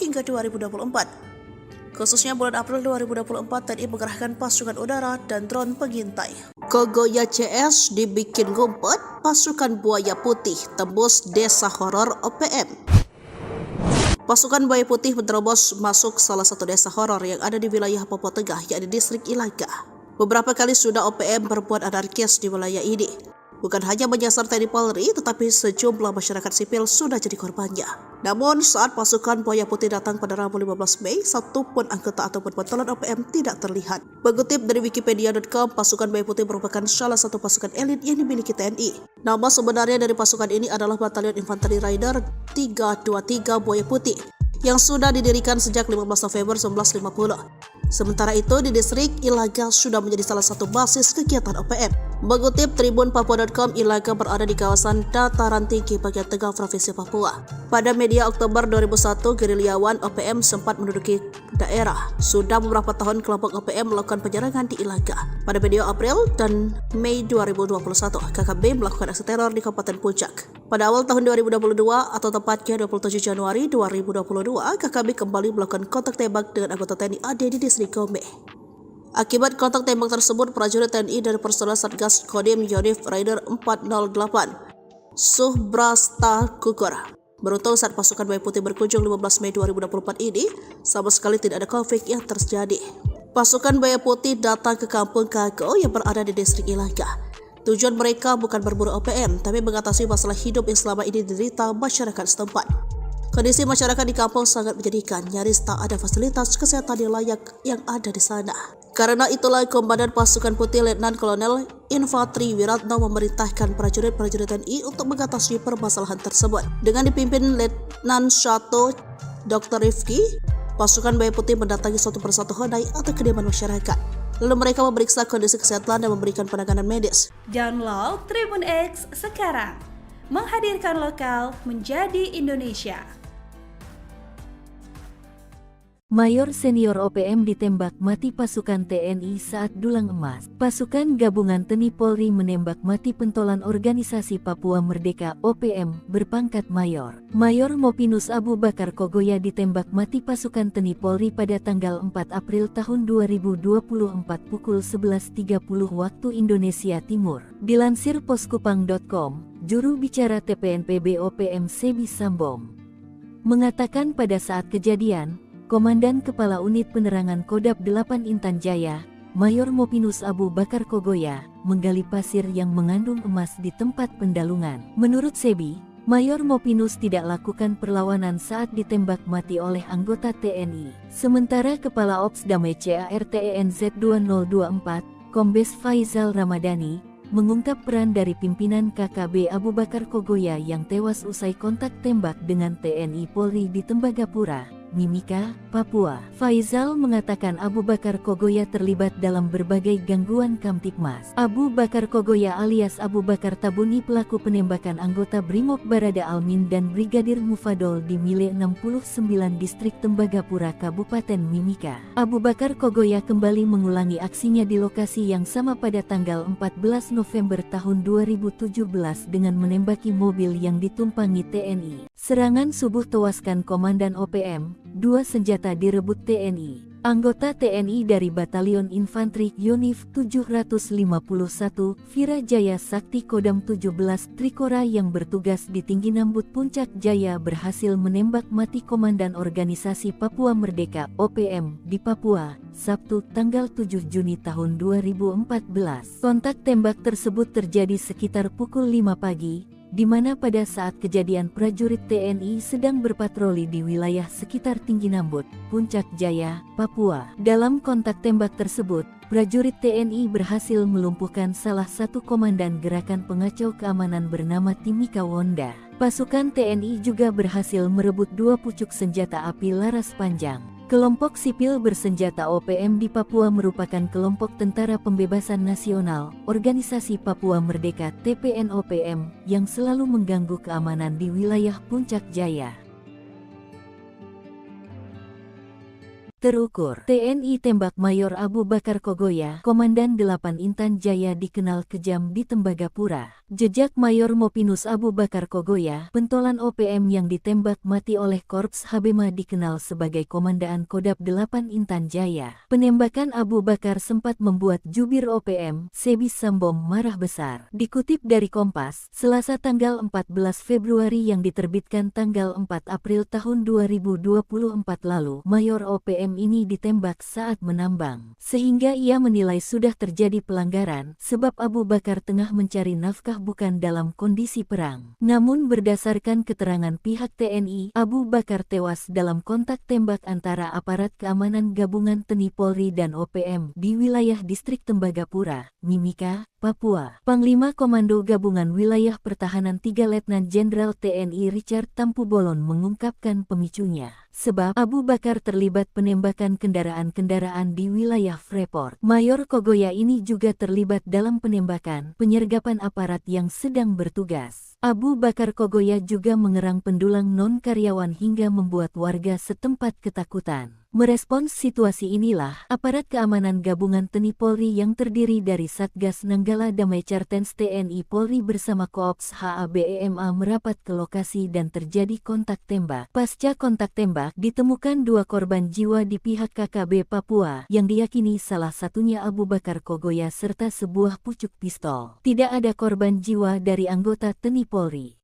hingga 2024. Khususnya bulan April 2024, TNI mengerahkan pasukan udara dan drone pengintai. Kogoya CS dibikin ngumpet, pasukan buaya putih tembus desa horor OPM. Pasukan buaya putih menerobos masuk salah satu desa horor yang ada di wilayah Papua Tengah, yakni distrik Ilaga. Beberapa kali sudah OPM berbuat anarkis di wilayah ini. Bukan hanya menyasar TNI Polri, tetapi sejumlah masyarakat sipil sudah jadi korbannya. Namun saat pasukan buaya putih datang pada Rabu 15 Mei, satu pun anggota ataupun bantuan OPM tidak terlihat. Mengutip dari Wikipedia.com, pasukan buaya putih merupakan salah satu pasukan elit yang dimiliki TNI. Nama sebenarnya dari pasukan ini adalah Batalion Infanteri Rider 323 Buaya Putih, yang sudah didirikan sejak 15 November 1950. Sementara itu, di distrik Ilaga sudah menjadi salah satu basis kegiatan OPM. Mengutip tribunpapua.com, Ilaga berada di kawasan dataran tinggi bagian tengah Provinsi Papua. Pada media Oktober 2001, gerilyawan OPM sempat menduduki daerah. Sudah beberapa tahun kelompok OPM melakukan penyerangan di Ilaga. Pada media April dan Mei 2021, KKB melakukan aksi teror di Kabupaten Puncak. Pada awal tahun 2022 atau tepatnya 27 Januari 2022, KKB kembali melakukan kontak tembak dengan anggota TNI AD di distrik Gombe. Akibat kontak tembak tersebut, prajurit TNI dari personel Satgas Kodim Yonif Rider 408 Subrasta gugur. Beruntung saat pasukan buaya putih berkunjung 15 Mei 2024 ini, sama sekali tidak ada konflik yang terjadi. Pasukan buaya putih datang ke kampung Kago yang berada di distrik Ilaga. Tujuan mereka bukan berburu OPM, tapi mengatasi masalah hidup yang selama ini diderita masyarakat setempat. Kondisi masyarakat di kampung sangat menyedihkan, nyaris tak ada fasilitas kesehatan yang layak yang ada di sana. Karena itulah Komandan Pasukan Putih Letnan Kolonel Infantri Wiratno memerintahkan prajurit-prajurit TNI untuk mengatasi permasalahan tersebut. Dengan dipimpin Letnan Shato Dr. Rifki, pasukan buaya putih mendatangi satu persatu honai atau kediaman masyarakat. Lalu mereka memeriksa kondisi kesehatan dan memberikan penanganan medis. Download Tribun X sekarang, menghadirkan lokal menjadi Indonesia. Mayor senior OPM ditembak mati pasukan TNI saat dulang emas. Pasukan gabungan TNI Polri menembak mati pentolan organisasi Papua Merdeka OPM berpangkat mayor. Mayor Mopinus Abu Bakar Kogoya ditembak mati pasukan TNI Polri pada tanggal 4 April tahun 2024 pukul 11.30 waktu Indonesia Timur. Dilansir poskupang.com, juru bicara TPNPB OPM Semi Sambom mengatakan pada saat kejadian, Komandan Kepala Unit Penerangan Kodam 8 Intan Jaya, Mayor Mopinus Abu Bakar Kogoya, menggali pasir yang mengandung emas di tempat pendalungan. Menurut Sebi, Mayor Mopinus tidak lakukan perlawanan saat ditembak mati oleh anggota TNI. Sementara Kepala Ops Damai CARTENZ 2024, Kombes Faizal Ramadhani, mengungkap peran dari pimpinan KKB Abu Bakar Kogoya yang tewas usai kontak tembak dengan TNI Polri di Tembagapura, Mimika, Papua. Faizal mengatakan Abu Bakar Kogoya terlibat dalam berbagai gangguan Kamtibmas. Abu Bakar Kogoya alias Abu Bakar Tabuni pelaku penembakan anggota Brimob Barada Almin dan Brigadir Mufadol di Mile 69 Distrik Tembagapura Kabupaten Mimika. Abu Bakar Kogoya kembali mengulangi aksinya di lokasi yang sama pada tanggal 14 November tahun 2017 dengan menembaki mobil yang ditumpangi TNI. Serangan subuh tewaskan Komandan OPM, 2 senjata direbut TNI. Anggota TNI dari Batalion Infanteri Yonif 751, Virajaya Sakti Kodam 17 Trikora yang bertugas di Tinggi Nambut Puncak Jaya berhasil menembak mati Komandan Organisasi Papua Merdeka (OPM) di Papua, Sabtu tanggal 7 Juni tahun 2014. Kontak tembak tersebut terjadi sekitar pukul 5 pagi, di mana pada saat kejadian prajurit TNI sedang berpatroli di wilayah sekitar Tinggi Nambut, Puncak Jaya, Papua. Dalam kontak tembak tersebut, prajurit TNI berhasil melumpuhkan salah satu komandan gerakan pengacau keamanan bernama Timika Wonda. Pasukan TNI juga berhasil merebut 2 pucuk senjata api laras panjang. Kelompok sipil bersenjata OPM di Papua merupakan kelompok Tentara Pembebasan Nasional, Organisasi Papua Merdeka (TPN-OPM) yang selalu mengganggu keamanan di wilayah Puncak Jaya. Terukur, TNI tembak Mayor Abu Bakar Kogoya, Komandan 8 Intan Jaya dikenal kejam di Tembagapura. Jejak Mayor Mopinus Abu Bakar Kogoya, pentolan OPM yang ditembak mati oleh Korps Habema dikenal sebagai Komandaan Kodam 8 Intan Jaya. Penembakan Abu Bakar sempat membuat jubir OPM, Sebi Sambom marah besar. Dikutip dari Kompas, Selasa tanggal 14 Februari yang diterbitkan tanggal 4 April tahun 2024 lalu, Mayor OPM ini ditembak saat menambang. Sehingga ia menilai sudah terjadi pelanggaran, sebab Abu Bakar tengah mencari nafkah bukan dalam kondisi perang. Namun berdasarkan keterangan pihak TNI, Abu Bakar tewas dalam kontak tembak antara aparat keamanan gabungan TNI Polri dan OPM di wilayah distrik Tembagapura, Mimika, Papua. Panglima Komando Gabungan Wilayah Pertahanan 3 Letnan Jenderal TNI Richard Tampu Bolon mengungkapkan pemicunya. Sebab Abu Bakar terlibat penembakan kendaraan-kendaraan di wilayah Freeport. Mayor Kogoya ini juga terlibat dalam penembakan penyergapan aparat yang sedang bertugas. Abu Bakar Kogoya juga mengerang pendulang non-karyawan hingga membuat warga setempat ketakutan. Merespons situasi inilah, aparat keamanan gabungan TNI Polri yang terdiri dari Satgas Nanggala Damai Cartens TNI Polri bersama Koops HABEMA merapat ke lokasi dan terjadi kontak tembak. Pasca kontak tembak, ditemukan 2 korban jiwa di pihak KKB Papua, yang diyakini salah satunya Abu Bakar Kogoya serta sebuah pucuk pistol. Tidak ada korban jiwa dari anggota TNI Polri.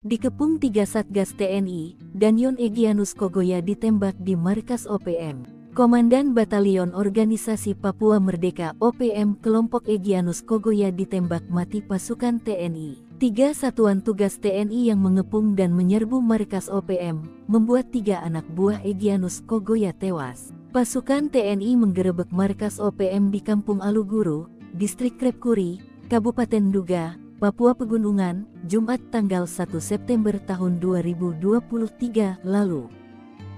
Dikepung 3 Satgas TNI, Danyon Egyanus Kogoya ditembak di markas OPM. Komandan Batalion Organisasi Papua Merdeka (OPM) kelompok Egyanus Kogoya ditembak mati pasukan TNI. 3 satuan tugas TNI yang mengepung dan menyerbu markas OPM, membuat 3 anak buah Egyanus Kogoya tewas. Pasukan TNI menggerebek markas OPM di Kampung Aluguru, Distrik Krepkuri, Kabupaten Duga, Papua Pegunungan, Jumat tanggal 1 September tahun 2023 lalu.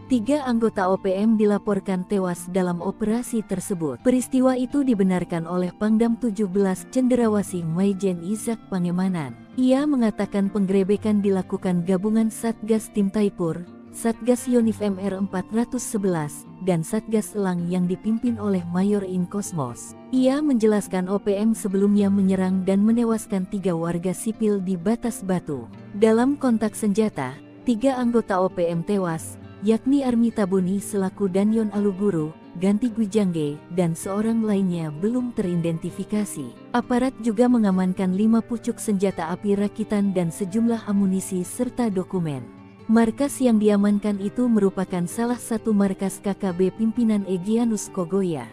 3 anggota OPM dilaporkan tewas dalam operasi tersebut. Peristiwa itu dibenarkan oleh Pangdam 17 Cenderawasih Maijen Izak Pangemanan. Ia mengatakan penggerebekan dilakukan gabungan Satgas Tim Taipur, Satgas Yonif MR 411, dan Satgas Elang yang dipimpin oleh Mayor In Kosmos. Ia menjelaskan OPM sebelumnya menyerang dan menewaskan 3 warga sipil di Batas Batu. Dalam kontak senjata, 3 anggota OPM tewas, yakni Armi Tabuni selaku Danyon Aluguru, Ganti Gwijangge, dan seorang lainnya belum teridentifikasi. Aparat juga mengamankan 5 pucuk senjata api rakitan dan sejumlah amunisi serta dokumen. Markas yang diamankan itu merupakan salah satu markas KKB pimpinan Egyanus Kogoya.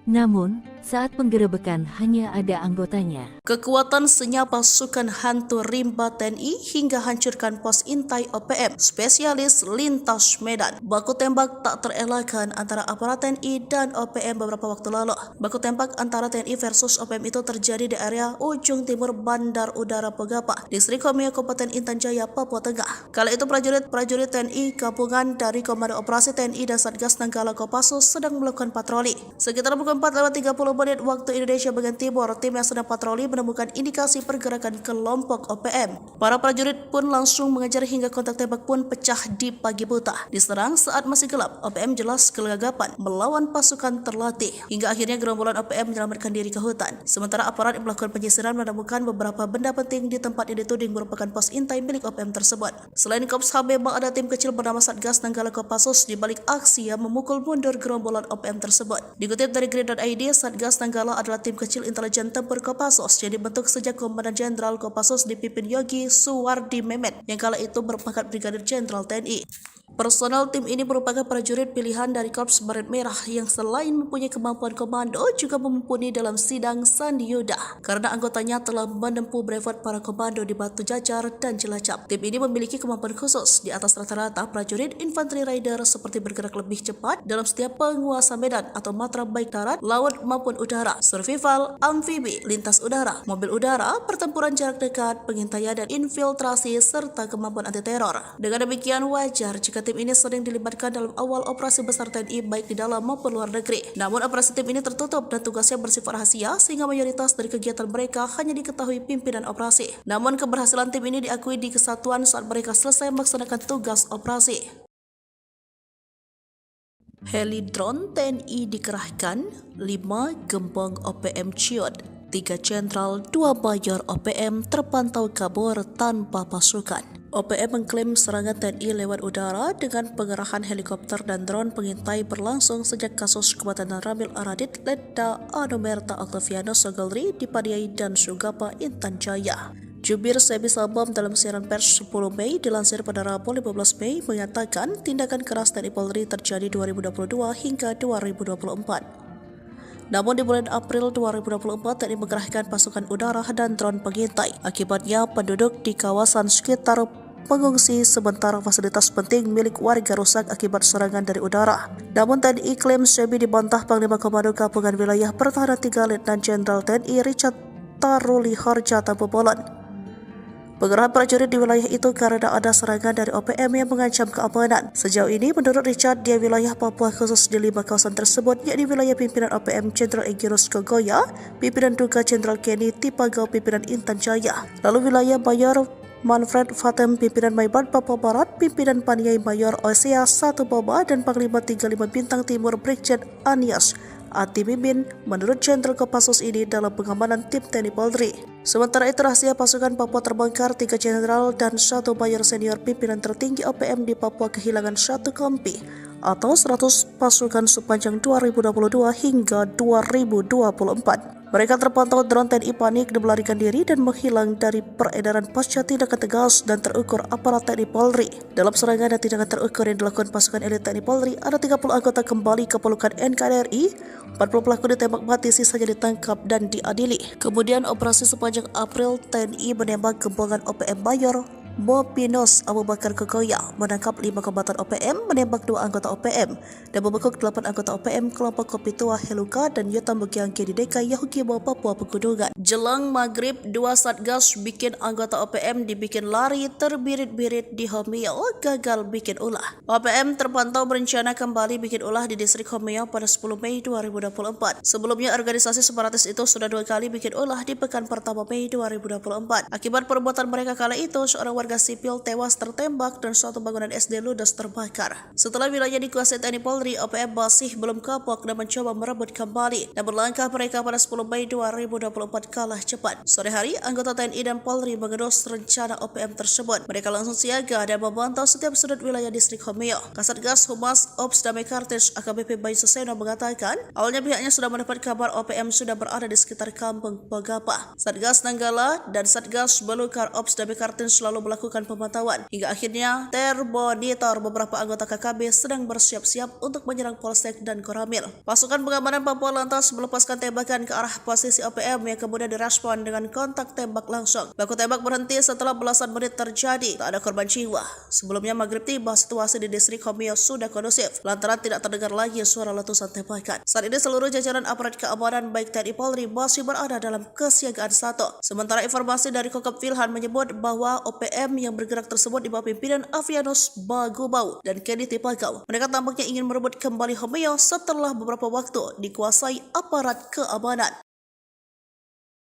Namun, saat penggerebekan hanya ada anggotanya. Kekuatan senyap pasukan hantu rimba TNI hingga hancurkan pos intai OPM, spesialis lintas Medan. Baku tembak tak terelakkan antara aparat TNI dan OPM beberapa waktu lalu. Baku tembak antara TNI versus OPM itu terjadi di area ujung timur Bandar Udara Pogapa, Distrik Homeo, Kabupaten Intan Jaya, Papua Tengah. Kala itu prajurit TNI gabungan dari Komando Operasi TNI dan Satgas Nanggala Kopassus sedang melakukan patroli. Sekitar pukul 4:30 menit waktu Indonesia bagian timur, tim yang sedang patroli menemukan indikasi pergerakan kelompok OPM. Para prajurit pun langsung mengejar hingga kontak tembak pun pecah di pagi buta. Diserang saat masih gelap, OPM jelas kegagapan melawan pasukan terlatih. Hingga akhirnya gerombolan OPM menyelamatkan diri ke hutan. Sementara aparat yang melakukan penyisiran menemukan beberapa benda penting di tempat yang dituding merupakan pos intai milik OPM tersebut. Selain Korps HB, ada tim kecil bernama Satgas Nanggala Kopassus di balik aksi yang memukul mundur gerombolan OPM tersebut. Dikutip dari Grid.id, Satgas Nanggala adalah tim kecil intelijen tempur Kopassus yang dibentuk sejak Komandan Jenderal Kopassus dipimpin Yogi Suwardi Memet yang kala itu berpangkat Brigadir Jenderal TNI. Personel tim ini merupakan prajurit pilihan dari Korps Baret Merah yang selain mempunyai kemampuan komando juga mumpuni dalam sidang Sandi Yuda karena anggotanya telah menempuh brevet para komando di Batu Jajar dan Cilacap. Tim ini memiliki kemampuan khusus di atas rata-rata prajurit infanteri rider seperti bergerak lebih cepat dalam setiap penguasa medan atau matra baik darat, laut maupun udara, survival, amfibi, lintas udara, mobil udara, pertempuran jarak dekat, pengintaian dan infiltrasi serta kemampuan anti teror. Dengan demikian wajar jika tim ini sering dilibatkan dalam awal operasi besar TNI baik di dalam maupun luar negeri. Namun operasi tim ini tertutup dan tugasnya bersifat rahasia sehingga mayoritas dari kegiatan mereka hanya diketahui pimpinan operasi. Namun keberhasilan tim ini diakui di kesatuan saat mereka selesai melaksanakan tugas operasi. Heli drone TNI dikerahkan, 5 gembong OPM ciut, 3 jenderal, 2 mayor OPM terpantau kabur tanpa pasukan. OPM mengklaim serangan TNI lewat udara dengan pengerahan helikopter dan drone pengintai berlangsung sejak kasus kematian Ramil Aradit, Letda Anomerta Octaviano Sogolri di Padiai dan Sugapa, Intan Jaya. Jubir Sebi Sabam dalam siaran pers 10 Mei dilansir pada Rabu 15 Mei mengatakan tindakan keras TNI Polri terjadi 2022 hingga 2024. Namun di bulan April 2024 TNI mengerahkan pasukan udara dan drone pengintai. Akibatnya penduduk di kawasan sekitar mengungsi sementara fasilitas penting milik warga rusak akibat serangan dari udara. Namun TNI klaim Sebi dibantah Panglima Komando Gabungan Wilayah Pertahanan 3 Letnan Jenderal TNI Richard Taruli Harja Tampobolon. Pengerahan prajurit di wilayah itu karena ada serangan dari OPM yang mengancam keamanan. Sejauh ini, menurut Richard, di wilayah Papua khusus di 5 kawasan tersebut, yakni wilayah pimpinan OPM Jenderal Egyanus Kogoya, pimpinan Duga Jenderal Kenny Tipagau, pimpinan Intan Jaya, lalu wilayah Mayor Manfred Fatem, pimpinan Maibat Papua Barat, pimpinan Paniai Mayor Osea 1 Boba, dan Panglima 35 Bintang Timur Brigjen Anias Atimimin menurut Jenderal Kopassus ini dalam pengamanan tim TNI Polri. Sementara itu rahasia pasukan Papua terbongkar, 3 jenderal dan 1 mayor senior pimpinan tertinggi OPM di Papua kehilangan 1 kompi atau 100 pasukan sepanjang 2022 hingga 2024. Mereka terpantau drone TNI panik dan melarikan diri dan menghilang dari peredaran pasca tindakan tegas dan terukur aparat TNI Polri. Dalam serangan dan tindakan terukur yang dilakukan pasukan elit TNI Polri, ada 30 anggota kembali ke pelukan NKRI, 40 pelaku ditembak mati, sisanya ditangkap dan diadili. Kemudian operasi sepanjang April, TNI menembak gembongan OPM Mayor Mopinos Abu Bakar Kogoya, menangkap 5 kombatan OPM, menembak 2 anggota OPM, dan membekuk 8 anggota OPM kelompok Kopi Tua Heluka dan Yotam Bukiangke di DKI Yahukimo, Papua Pegunungan. Jelang maghrib, 2 satgas bikin anggota OPM dibikin lari terbirit-birit di Homeo, gagal bikin ulah. OPM terpantau berencana kembali bikin ulah di distrik Homeo pada 10 Mei 2024. Sebelumnya organisasi separatis itu sudah 2 kali bikin ulah di pekan pertama Mei 2024. Akibat perbuatan mereka kala itu, seorang warga sipil tewas tertembak dan suatu bangunan SD ludes terbakar. Setelah wilayah dikuasai TNI Polri, OPM masih belum kapok dan mencoba merebut kembali. Dan berlangkah mereka pada 10 Mei 2024 kalah cepat. Sore hari, anggota TNI dan Polri mengendus rencana OPM tersebut. Mereka langsung siaga dan memantau setiap sudut wilayah distrik Homeo. Kasatgas Humas Ops Damai Kartens AKBP Bayu Suseno mengatakan, awalnya pihaknya sudah mendapat kabar OPM sudah berada di sekitar kampung Pogapa. Satgas Nanggala dan Satgas Belukar Ops Damai Kartens selalu melakukan pemantauan. Hingga akhirnya termonitor beberapa anggota KKB sedang bersiap-siap untuk menyerang Polsek dan Koramil. Pasukan pengamanan Papua lantas melepaskan tembakan ke arah posisi OPM yang kemudian direspon dengan kontak tembak langsung. Baku tembak berhenti setelah belasan menit terjadi. Tak ada korban jiwa. Sebelumnya maghrib tiba, situasi di distrik Homeo sudah kondusif lantaran tidak terdengar lagi suara letusan tembakan. Saat ini seluruh jajaran aparat keamanan baik TNI Polri masih berada dalam kesiagaan 1. Sementara informasi dari Kokop Wilhan menyebut bahwa OPM yang bergerak tersebut di bawah pimpinan Avianus Bagubau dan Kenny Tipagau. Mereka tampaknya ingin merebut kembali Homeo setelah beberapa waktu dikuasai aparat keamanan.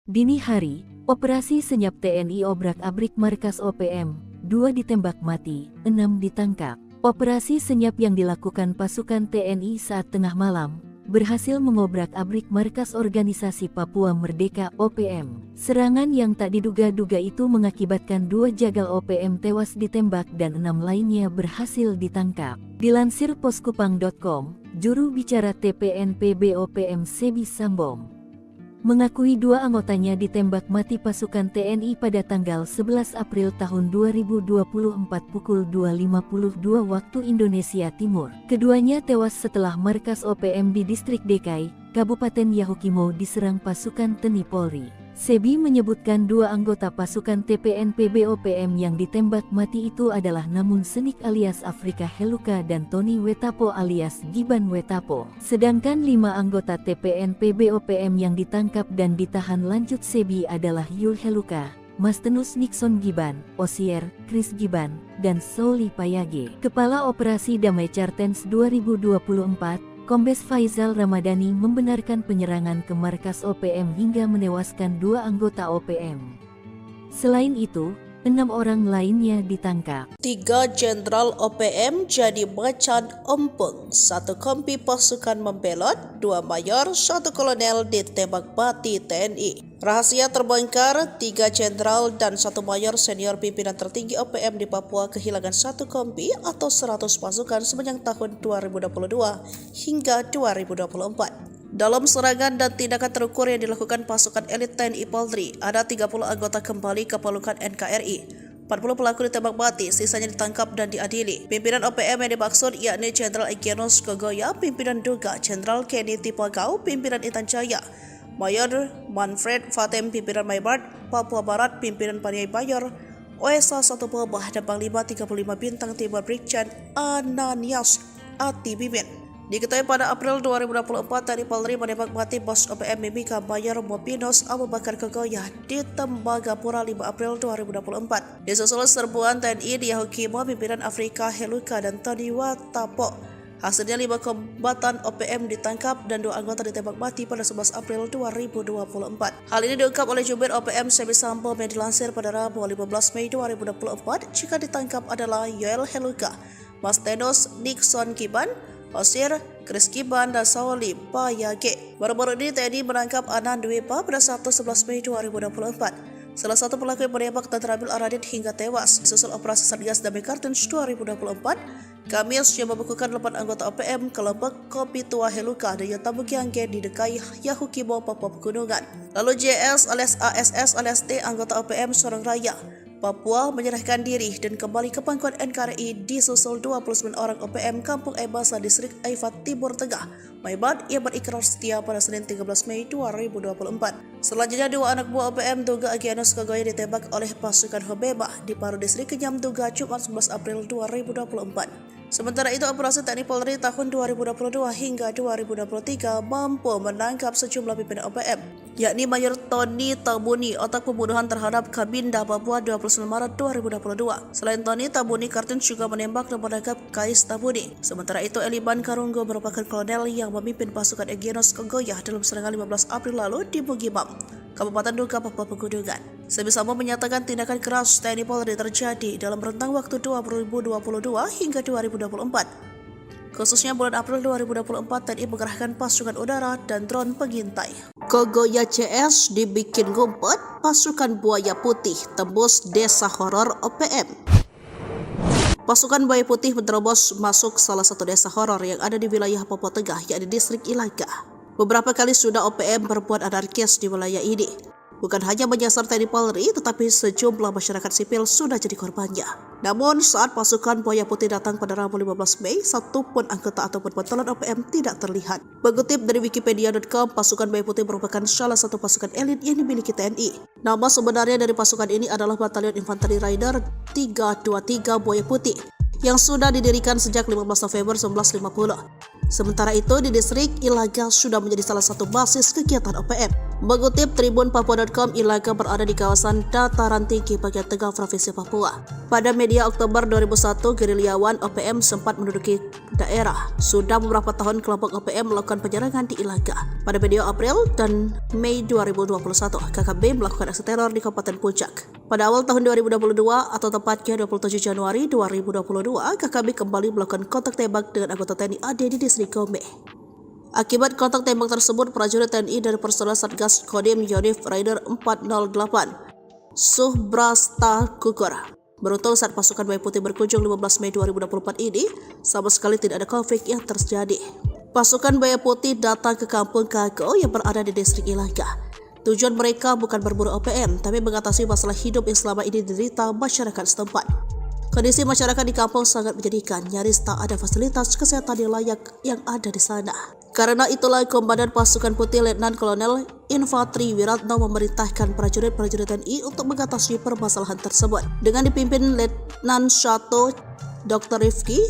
Dini hari, operasi senyap TNI obrak-abrik markas OPM, 2 ditembak mati, 6 ditangkap. Operasi senyap yang dilakukan pasukan TNI saat tengah malam berhasil mengobrak-abrik markas organisasi Papua Merdeka OPM. Serangan yang tak diduga-duga itu mengakibatkan 2 jagal OPM tewas ditembak dan 6 lainnya berhasil ditangkap. Dilansir poskupang.com, juru bicara TPNPB OPM Sebi Sambom mengakui 2 anggotanya ditembak mati pasukan TNI pada tanggal 11 April tahun 2024 pukul 2.52 waktu Indonesia Timur. Keduanya tewas setelah markas OPM di distrik Dekai, Kabupaten Yahukimo diserang pasukan TNI Polri. Sebi menyebutkan 2 anggota pasukan TPNPB OPM yang ditembak mati itu adalah Namun Senik alias Afrika Heluka dan Tony Wetapo alias Giban Wetapo. Sedangkan 5 anggota TPNPB OPM yang ditangkap dan ditahan lanjut Sebi adalah Yul Heluka, Mastenus Nixon Giban, Osier, Chris Giban, dan Souli Payage. Kepala Operasi Damai Chartens 2024, Kombes Faizal Ramadhani membenarkan penyerangan ke markas OPM hingga menewaskan 2 anggota OPM. Selain itu, 6 orang lainnya ditangkap. 3 jenderal OPM jadi macan ompong, 1 kompi pasukan membelot, 2 mayor, 1 kolonel ditembak mati TNI. Rahasia terbongkar, 3 jenderal dan 1 mayor senior pimpinan tertinggi OPM di Papua kehilangan 1 kompi atau 100 pasukan sepanjang tahun 2022 hingga 2024. Dalam serangan dan tindakan terukur yang dilakukan pasukan elit TNI Polri, ada 30 anggota kembali ke pelukan NKRI. 40 pelaku ditembak mati, sisanya ditangkap dan diadili. Pimpinan OPM yang dimaksud yakni Jenderal Egyanus Kogoya, pimpinan Duga, Jenderal Kenny Tipagau, pimpinan Intan Jaya, Mayor Manfred Fatem, pimpinan Maybart, Papua Barat, pimpinan Paniai Bayor, OSA 1 Bawah, dan Panglima 35 Bintang Timur Brigjen Ananias Atibimin. Diketahui pada April 2024, TNI Polri menembak mati bos OPM Mimika Mayor Mopinos Abu Bakar Kogoya di Tembagapura 5 April 2024. Disusul serbuan TNI di Yahukimo, pimpinan Afrika Heluka dan Tony Wetapo. Hasilnya 5 kombatan OPM ditangkap dan 2 anggota ditembak mati pada 11 April 2024. Hal ini diungkap oleh jubir OPM Sebi Sambom yang dilansir pada Rabu 15 Mei 2024. Jika ditangkap adalah Yoel Heluka, Mastenus Nixon Giban, Osier, Chris Giban, dan Souli Payage. Baru-baru ini TNI menangkap Anan Dwepa pada Sabtu 11 Mei 2024. Salah satu pelaku yang menembak dan terambil Aradit hingga tewas. Susul operasi Satgas Damai Kartens 2024, Kamis yang membekukan 8 anggota OPM kelompok Kopi Tua Heluka dan Yotabugiangge di Dekai Yahukimo, Papua Pegunungan. Lalu JS alias ASS alias T, anggota OPM Sorong Raya, Papua, menyerahkan diri dan kembali ke pangkuan NKRI disusul 29 orang OPM Kampung Ebasa Distrik Aifat Timur Tengah, Maibat, yang berikrar setia pada Senin 13 Mei 2024. Selanjutnya 2 anak buah OPM Duga Egyanus Kogoya ditembak oleh pasukan Hobeba di Paru Distrik Kenyam Duga Jumat 11 April 2024. Sementara itu, operasi TNI Polri tahun 2022 hingga 2023 mampu menangkap sejumlah pimpinan OPM, yakni Mayor Tony Tabuni, otak pembunuhan terhadap Kabinda Papua 29 Maret 2022. Selain Tony, Tabuni Kartens juga menembak dan menangkap Kais Tabuni. Sementara itu, Eliban Karunggo merupakan kolonel yang memimpin pasukan Egyanus Kogoya dalam serangan 15 April lalu di Bugimam, Kabupaten Duga, Papua Pegunungan. Sebi Sambom menyatakan tindakan keras TNI Polri terjadi dalam rentang waktu 2022 hingga 2024. Khususnya bulan April 2024, TNI mengerahkan pasukan udara dan drone pengintai. Kogoya CS dibikin ngumpet, pasukan Buaya Putih tembus desa horor OPM. Pasukan Buaya Putih menerobos masuk salah satu desa horor yang ada di wilayah Papua Tengah, yakni distrik Ilaga. Beberapa kali sudah OPM berbuat anarkis di wilayah ini. Bukan hanya menyasar TNI Polri, tetapi sejumlah masyarakat sipil sudah jadi korbannya. Namun saat pasukan Buaya Putih datang pada Rabu 15 Mei, satupun anggota ataupun pentolan OPM tidak terlihat. Mengutip dari Wikipedia.com, pasukan Buaya Putih merupakan salah satu pasukan elit yang dimiliki TNI. Nama sebenarnya dari pasukan ini adalah Batalion Infanteri Rider 323 Buaya Putih, yang sudah didirikan sejak 15 November 1950. Sementara itu, di distrik Ilaga sudah menjadi salah satu basis kegiatan OPM. Mengutip Tribun Papua.com, Ilaga berada di kawasan dataran tinggi bagian tengah Provinsi Papua. Pada media Oktober 2001, gerilyawan OPM sempat menduduki daerah. Sudah beberapa tahun kelompok OPM melakukan penyerangan di Ilaga. Pada media April dan Mei 2021, KKB melakukan aksi teror di Kabupaten Puncak. Pada awal tahun 2022 atau tepatnya 27 Januari 2022, KKB kembali melakukan kontak tembak dengan anggota TNI AD di distrik Gome. Akibat kontak tembak tersebut, prajurit TNI dari personel Satgas Kodim Yonif Rider 408 Subrasta gugur. Beruntung saat pasukan Buaya Putih berkunjung 15 Mei 2024 ini, sama sekali tidak ada konflik yang terjadi. Pasukan Buaya Putih datang ke kampung Kago yang berada di distrik Ilaga. Tujuan mereka bukan berburu OPM, tapi mengatasi masalah hidup yang selama ini diderita masyarakat setempat. Kondisi masyarakat di kampung sangat menyedihkan, nyaris tak ada fasilitas kesehatan yang layak yang ada di sana. Karena itulah Komandan Pasukan Putih Letnan Kolonel Infantri Wiratno memerintahkan prajurit-prajurit TNI untuk mengatasi permasalahan tersebut. Dengan dipimpin Letnan 1 Dr. Rifki,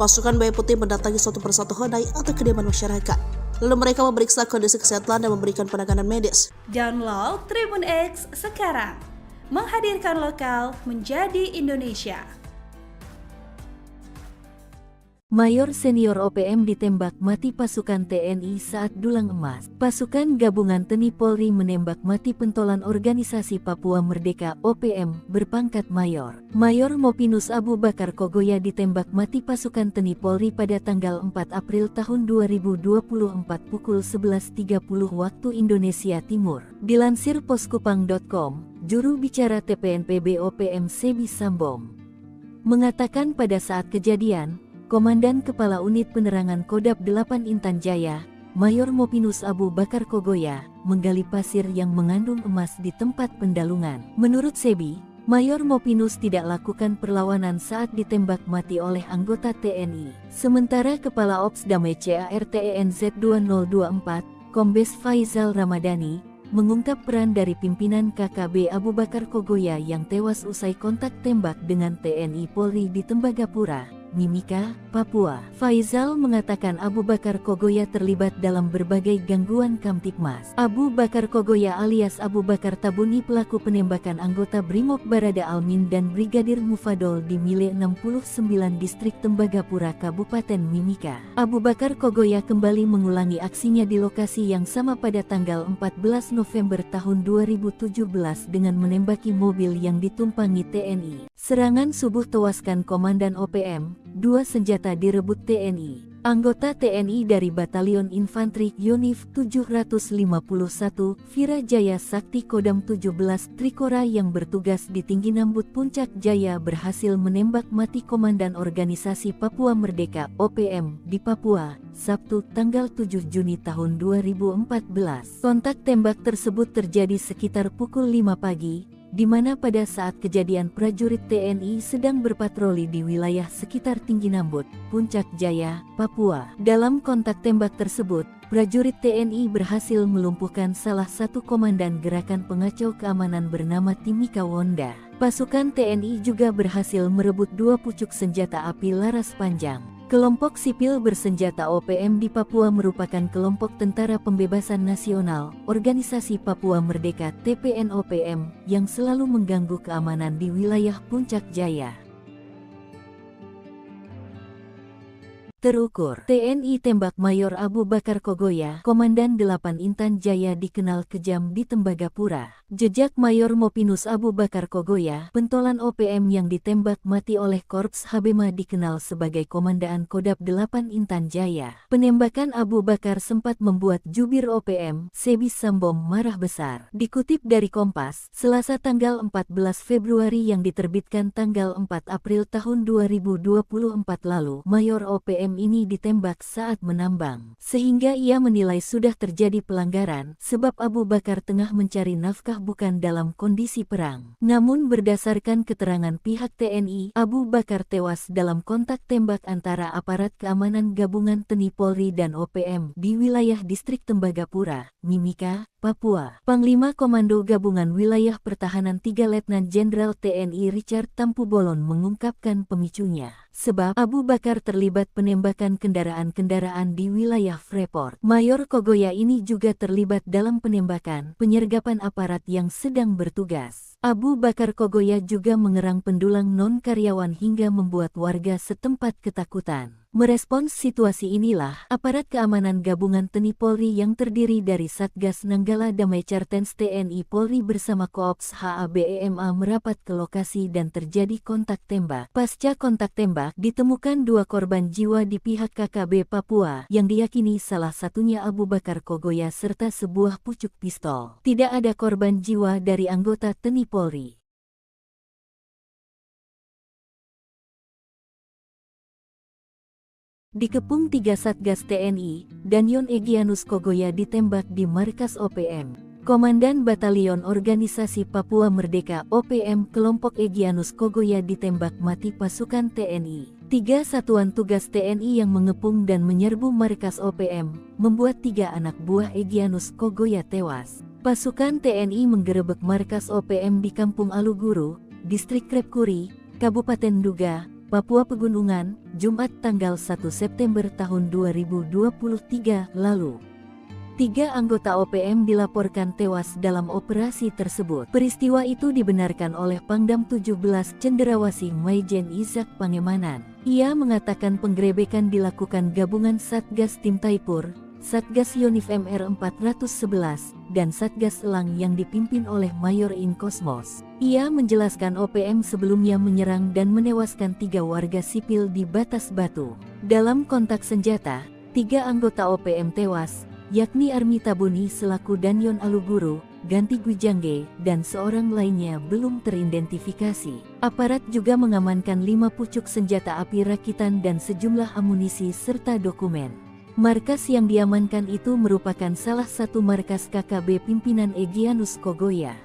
pasukan Buaya Putih mendatangi suatu persatu honai atau kediaman masyarakat. Lalu mereka memeriksa kondisi kesehatan dan memberikan penanganan medis. Download Tribun X sekarang, menghadirkan lokal menjadi Indonesia. Mayor senior OPM ditembak mati pasukan TNI saat dulang emas. Pasukan Gabungan TNI Polri menembak mati pentolan Organisasi Papua Merdeka (OPM) berpangkat Mayor. Mayor Mopinus Abu Bakar Kogoya ditembak mati pasukan TNI Polri pada tanggal 4 April tahun 2024 pukul 11.30 waktu Indonesia Timur. Dilansir poskupang.com, juru bicara TPNPB OPM Sebi Sambom mengatakan pada saat kejadian, Komandan Kepala Unit Penerangan Kodab 8 Intan Jaya, Mayor Mopinus Abu Bakar Kogoya, menggali pasir yang mengandung emas di tempat pendalungan. Menurut Sebi, Mayor Mopinus tidak lakukan perlawanan saat ditembak mati oleh anggota TNI. Sementara Kepala Ops Damai CARTENZ 2024, Kombes Faizal Ramadhani, mengungkap peran dari pimpinan KKB Abu Bakar Kogoya yang tewas usai kontak tembak dengan TNI Polri di Tembagapura, Mimika, Papua. Faizal mengatakan Abu Bakar Kogoya terlibat dalam berbagai gangguan Kamtipmas. Abu Bakar Kogoya alias Abu Bakar Tabuni pelaku penembakan anggota Brimob Barada Almin dan Brigadir Mufadol di Mile 69 Distrik Tembagapura Kabupaten Mimika. Abu Bakar Kogoya kembali mengulangi aksinya di lokasi yang sama pada tanggal 14 November tahun 2017 dengan menembaki mobil yang ditumpangi TNI. Serangan subuh tewaskan Komandan OPM, 2 senjata direbut TNI. Anggota TNI dari Batalion Infanteri Yonif 751 Virajaya Sakti Kodam 17 Trikora yang bertugas di Tinggi Nambut Puncak Jaya berhasil menembak mati Komandan Organisasi Papua Merdeka (OPM) di Papua, Sabtu tanggal 7 Juni tahun 2014. Kontak tembak tersebut terjadi sekitar pukul 5 pagi, di mana pada saat kejadian prajurit TNI sedang berpatroli di wilayah sekitar Tinggi Nambut, Puncak Jaya, Papua. Dalam kontak tembak tersebut, prajurit TNI berhasil melumpuhkan salah satu komandan gerakan pengacau keamanan bernama Timika Wonda. Pasukan TNI juga berhasil merebut 2 pucuk senjata api laras panjang. Kelompok sipil bersenjata OPM di Papua merupakan kelompok Tentara Pembebasan Nasional, Organisasi Papua Merdeka (TPNOPM) yang selalu mengganggu keamanan di wilayah Puncak Jaya. Terukur, TNI tembak Mayor Abu Bakar Kogoya, Komandan 8 Intan Jaya dikenal kejam di Tembagapura. Jejak Mayor Mopinus Abu Bakar Kogoya, pentolan OPM yang ditembak mati oleh Korps Habema dikenal sebagai Komandaan Kodab 8 Intan Jaya. Penembakan Abu Bakar sempat membuat jubir OPM, Sebi Sambom marah besar. Dikutip dari Kompas, Selasa tanggal 14 Februari yang diterbitkan tanggal 4 April tahun 2024 lalu, Mayor OPM ini ditembak saat menambang. Sehingga ia menilai sudah terjadi pelanggaran, sebab Abu Bakar tengah mencari nafkah apakah bukan dalam kondisi perang. Namun berdasarkan keterangan pihak TNI, Abu Bakar tewas dalam kontak tembak antara aparat keamanan gabungan TNI Polri dan OPM di wilayah distrik Tembagapura, Mimika, Papua. Panglima Komando Gabungan Wilayah Pertahanan 3 Letnan Jenderal TNI Richard Tampu Bolon mengungkapkan pemicunya. Sebab Abu Bakar terlibat penembakan kendaraan-kendaraan di wilayah Freeport. Mayor Kogoya ini juga terlibat dalam penembakan penyergapan aparat yang sedang bertugas. Abu Bakar Kogoya juga mengerang pendulang non-karyawan hingga membuat warga setempat ketakutan. Merespons situasi inilah, aparat keamanan gabungan TNI Polri yang terdiri dari Satgas Nanggala Damai Cartens TNI Polri bersama Koops HABEMA merapat ke lokasi dan terjadi kontak tembak. Pasca kontak tembak, ditemukan 2 korban jiwa di pihak KKB Papua yang diyakini salah satunya Abu Bakar Kogoya serta sebuah pucuk pistol. Tidak ada korban jiwa dari anggota TNI Polri. Dikepung 3 Satgas TNI, Danyon Egyanus Kogoya ditembak di markas OPM. Komandan Batalion Organisasi Papua Merdeka OPM kelompok Egyanus Kogoya ditembak mati pasukan TNI. 3 satuan tugas TNI yang mengepung dan menyerbu markas OPM, membuat 3 anak buah Egyanus Kogoya tewas. Pasukan TNI menggerebek markas OPM di Kampung Aluguru, Distrik Krepkuri, Kabupaten Duga, Papua Pegunungan, Jumat tanggal 1 September tahun 2023 lalu. 3 anggota OPM dilaporkan tewas dalam operasi tersebut. Peristiwa itu dibenarkan oleh Pangdam 17 Cenderawasih Maijen Ishak Pangemanan. Ia mengatakan penggerebekan dilakukan gabungan Satgas Tim Taipur, Satgas Yonif MR 411, dan Satgas Elang yang dipimpin oleh Mayor In Kosmos. Ia menjelaskan OPM sebelumnya menyerang dan menewaskan 3 warga sipil di Batas Batu. Dalam kontak senjata, 3 anggota OPM tewas, yakni Armi Tabuni selaku Danyon Aluguru, Ganti Gwijangge, dan seorang lainnya belum teridentifikasi. Aparat juga mengamankan 5 pucuk senjata api rakitan dan sejumlah amunisi serta dokumen. Markas yang diamankan itu merupakan salah satu markas KKB pimpinan Egyanus Kogoya.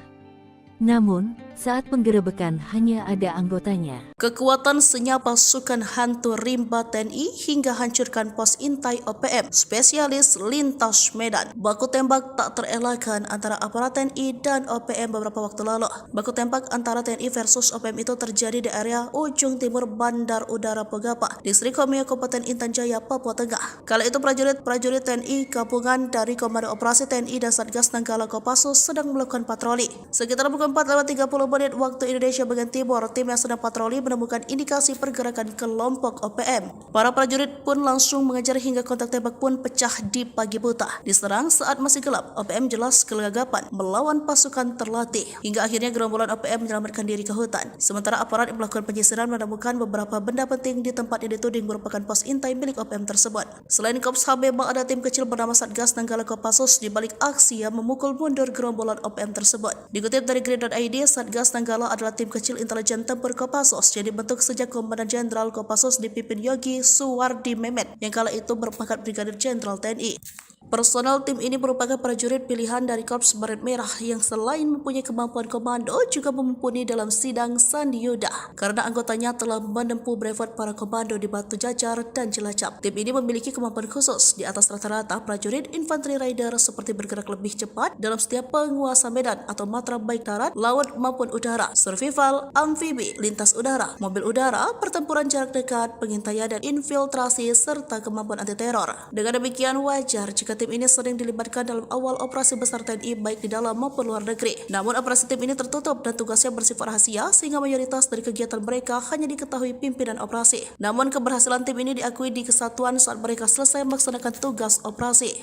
Namun, saat penggerebekan hanya ada anggotanya. Kekuatan senyap pasukan hantu rimba TNI hingga hancurkan pos intai OPM, spesialis lintas Medan. Baku tembak tak terelakkan antara aparat TNI dan OPM beberapa waktu lalu. Baku tembak antara TNI versus OPM itu terjadi di area ujung timur Bandar Udara Pegapa, Distrik Homeo, Kabupaten Intan Jaya, Papua Tengah. Kala itu prajurit TNI gabungan dari Komando Operasi TNI dan Satgas Nanggala Kopassus sedang melakukan patroli. Sekitar pukul 4:30 menit waktu Indonesia bagian timur, tim yang sedang patroli menemukan indikasi pergerakan kelompok OPM. Para prajurit pun langsung mengejar hingga kontak tembak pun pecah di pagi buta. Diserang saat masih gelap, OPM jelas kelagapan melawan pasukan terlatih. Hingga akhirnya gerombolan OPM menyelamatkan diri ke hutan. Sementara aparat yang melakukan penyisiran menemukan beberapa benda penting di tempat yang dituding merupakan pos intai milik OPM tersebut. Selain Kops HABEMA, ada tim kecil bernama Satgas Nanggala Kopassus di balik aksi yang memukul mundur gerombolan OPM tersebut. Dikutip dari Grid.id, Satgas Nanggala adalah tim kecil intelijen tempur Kopassus yang dibentuk sejak Komandan Jenderal Kopassus dipimpin Yogi Suwardi Memet yang kala itu berpangkat Brigadir Jenderal TNI. Personel tim ini merupakan prajurit pilihan dari Korps Baret Merah yang selain mempunyai kemampuan komando juga mumpuni dalam sidang Sandi Yuda karena anggotanya telah menempuh brevet para komando di Batu Jajar dan Cilacap. Tim ini memiliki kemampuan khusus di atas rata-rata prajurit infanteri rider seperti bergerak lebih cepat dalam setiap penguasa medan atau matra baik darat, laut maupun udara, survival, amfibi, lintas udara, mobil udara, pertempuran jarak dekat, pengintaian dan infiltrasi serta kemampuan anti teror. Dengan demikian wajar jika tim ini sering dilibatkan dalam awal operasi besar TNI baik di dalam maupun luar negeri. Namun operasi tim ini tertutup dan tugasnya bersifat rahasia sehingga mayoritas dari kegiatan mereka hanya diketahui pimpinan operasi. Namun keberhasilan tim ini diakui di kesatuan saat mereka selesai melaksanakan tugas operasi.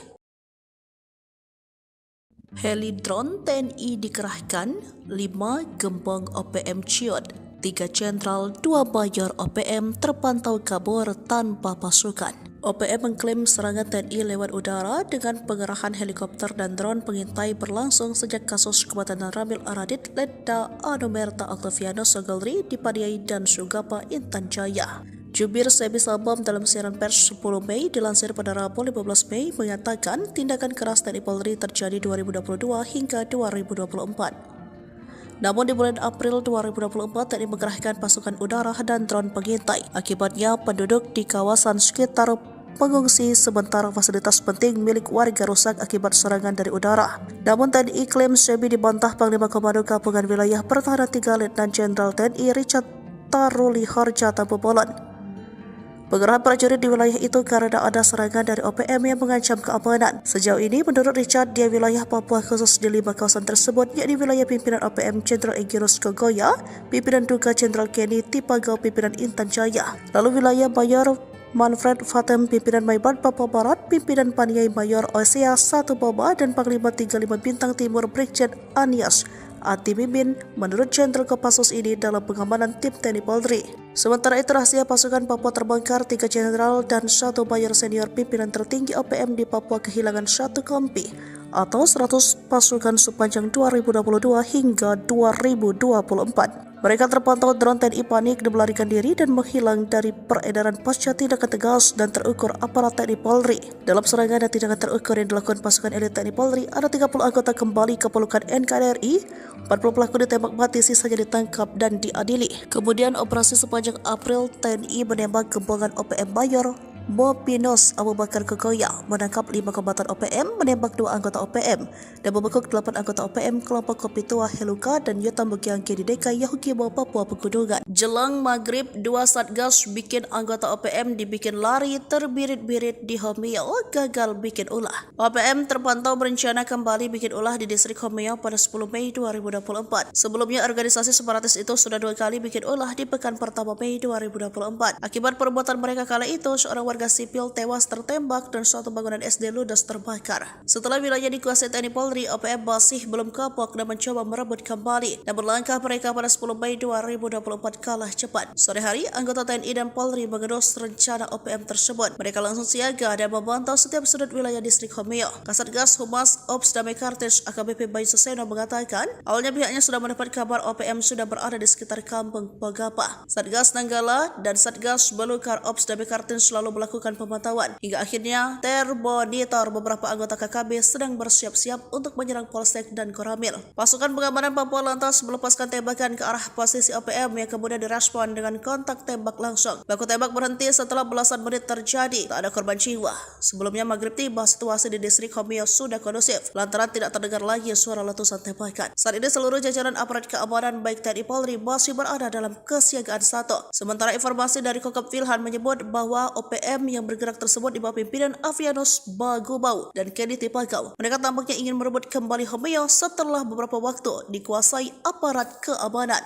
Heli drone TNI dikerahkan, 5 gembong OPM ciut, 3 jenderal, 2 mayor OPM terpantau kabur tanpa pasukan. OPM mengklaim serangan TNI lewat udara dengan pengerahan helikopter dan drone pengintai berlangsung sejak kasus kematian Ramil Aradit, Letda Anomerta Octaviano Sogolri di Padiai dan Sugapa, Intan Jaya. Jubir Sebi Sabam dalam siaran pers 10 Mei dilansir pada Rabu 15 Mei mengatakan tindakan keras TNI Polri terjadi 2022 hingga 2024. Namun di bulan April 2024 TNI mengerahkan pasukan udara dan drone pengintai. Akibatnya penduduk di kawasan sekitar pengungsi sementara fasilitas penting milik warga rusak akibat serangan dari udara. Namun TNI klaim Sebi dibantah Panglima Komando Gabungan Wilayah Pertahanan 3 Letnan Jenderal TNI Richard Taruli Harja Tambobolan. Pengerahan prajurit di wilayah itu karena ada serangan dari OPM yang mengancam keamanan. Sejauh ini, menurut Richard, di wilayah Papua khusus di 5 kawasan tersebut, yakni wilayah pimpinan OPM Jenderal Egirus Kogoya, pimpinan Duga Jenderal Kenny Tipagau, pimpinan Intan Jaya, lalu wilayah Mayor Manfred Fatem, pimpinan Maibat Papua Barat, pimpinan Paniai Mayor Osea 1 Boba, dan Panglima 35 Bintang Timur Brigjen Anias Ati Mimin menurut Jenderal Kopassus ini dalam pengamanan tim TNI Polri. Sementara itu rahasia pasukan Papua terbongkar, 3 jenderal dan 1 mayor senior pimpinan tertinggi OPM di Papua kehilangan 1 kompi atau 100 pasukan sepanjang 2022 hingga 2024. Mereka terpantau drone TNI panik dan melarikan diri dan menghilang dari peredaran pasca tindakan tegas dan terukur aparat TNI Polri. Dalam serangan dan tindakan terukur yang dilakukan pasukan elit TNI Polri, ada 30 anggota kembali ke pelukan NKRI, 40 pelaku ditembak mati, sisanya ditangkap dan diadili. Kemudian operasi sepanjang April, TNI menembak gembongan OPM Mayor Bopinos Abu Bakar Kogoya, menangkap 5 kombatan OPM, menembak 2 anggota OPM, dan membekuk 8 anggota OPM kelompok Kopi Tua Heluka dan Yotam Bukiangke di DKI Yahukimo, Papua Pegunungan. Jelang maghrib, 2 satgas bikin anggota OPM dibikin lari terbirit-birit di Homeo, gagal bikin ulah. OPM terpantau berencana kembali bikin ulah di distrik Homeo pada 10 Mei 2024. Sebelumnya organisasi separatis itu sudah 2 kali bikin ulah di pekan pertama Mei 2024. Akibat perbuatan mereka kala itu, seorang warga sipil tewas tertembak dan suatu bangunan SD ludes terbakar. Setelah wilayah dikuasai TNI Polri, OPM masih belum kapok dan mencoba merebut kembali. Namun langkah mereka pada 10 Mei 2024 kalah cepat. Sore hari, anggota TNI dan Polri mengendus rencana OPM tersebut. Mereka langsung siaga dan memantau setiap sudut wilayah distrik Homeo. Kasatgas Humas Ops Damai Kartens AKBP Bayu Suseno mengatakan, awalnya pihaknya sudah mendapat kabar OPM sudah berada di sekitar kampung Pagapa. Satgas Nanggala dan Satgas Belukar Ops Damai Kartens selalu melakukan pemantauan. Hingga akhirnya termonitor beberapa anggota KKB sedang bersiap-siap untuk menyerang Polsek dan Koramil. Pasukan pengamanan Papua lantas melepaskan tembakan ke arah posisi OPM yang kemudian direspon dengan kontak tembak langsung. Baku tembak berhenti setelah belasan menit terjadi. Tak ada korban jiwa. Sebelumnya maghrib tiba, situasi di distrik Homeo sudah kondusif lantaran tidak terdengar lagi suara letusan tembakan. Saat ini seluruh jajaran aparat keamanan baik TNI Polri masih berada dalam kesiagaan 1. Sementara informasi dari Kokop Wilhan menyebut bahwa OPM yang bergerak tersebut di bawah pimpinan Avianus Bagubau dan Kenny Tipagau. Mereka tampaknya ingin merebut kembali Homeo setelah beberapa waktu dikuasai aparat keamanan.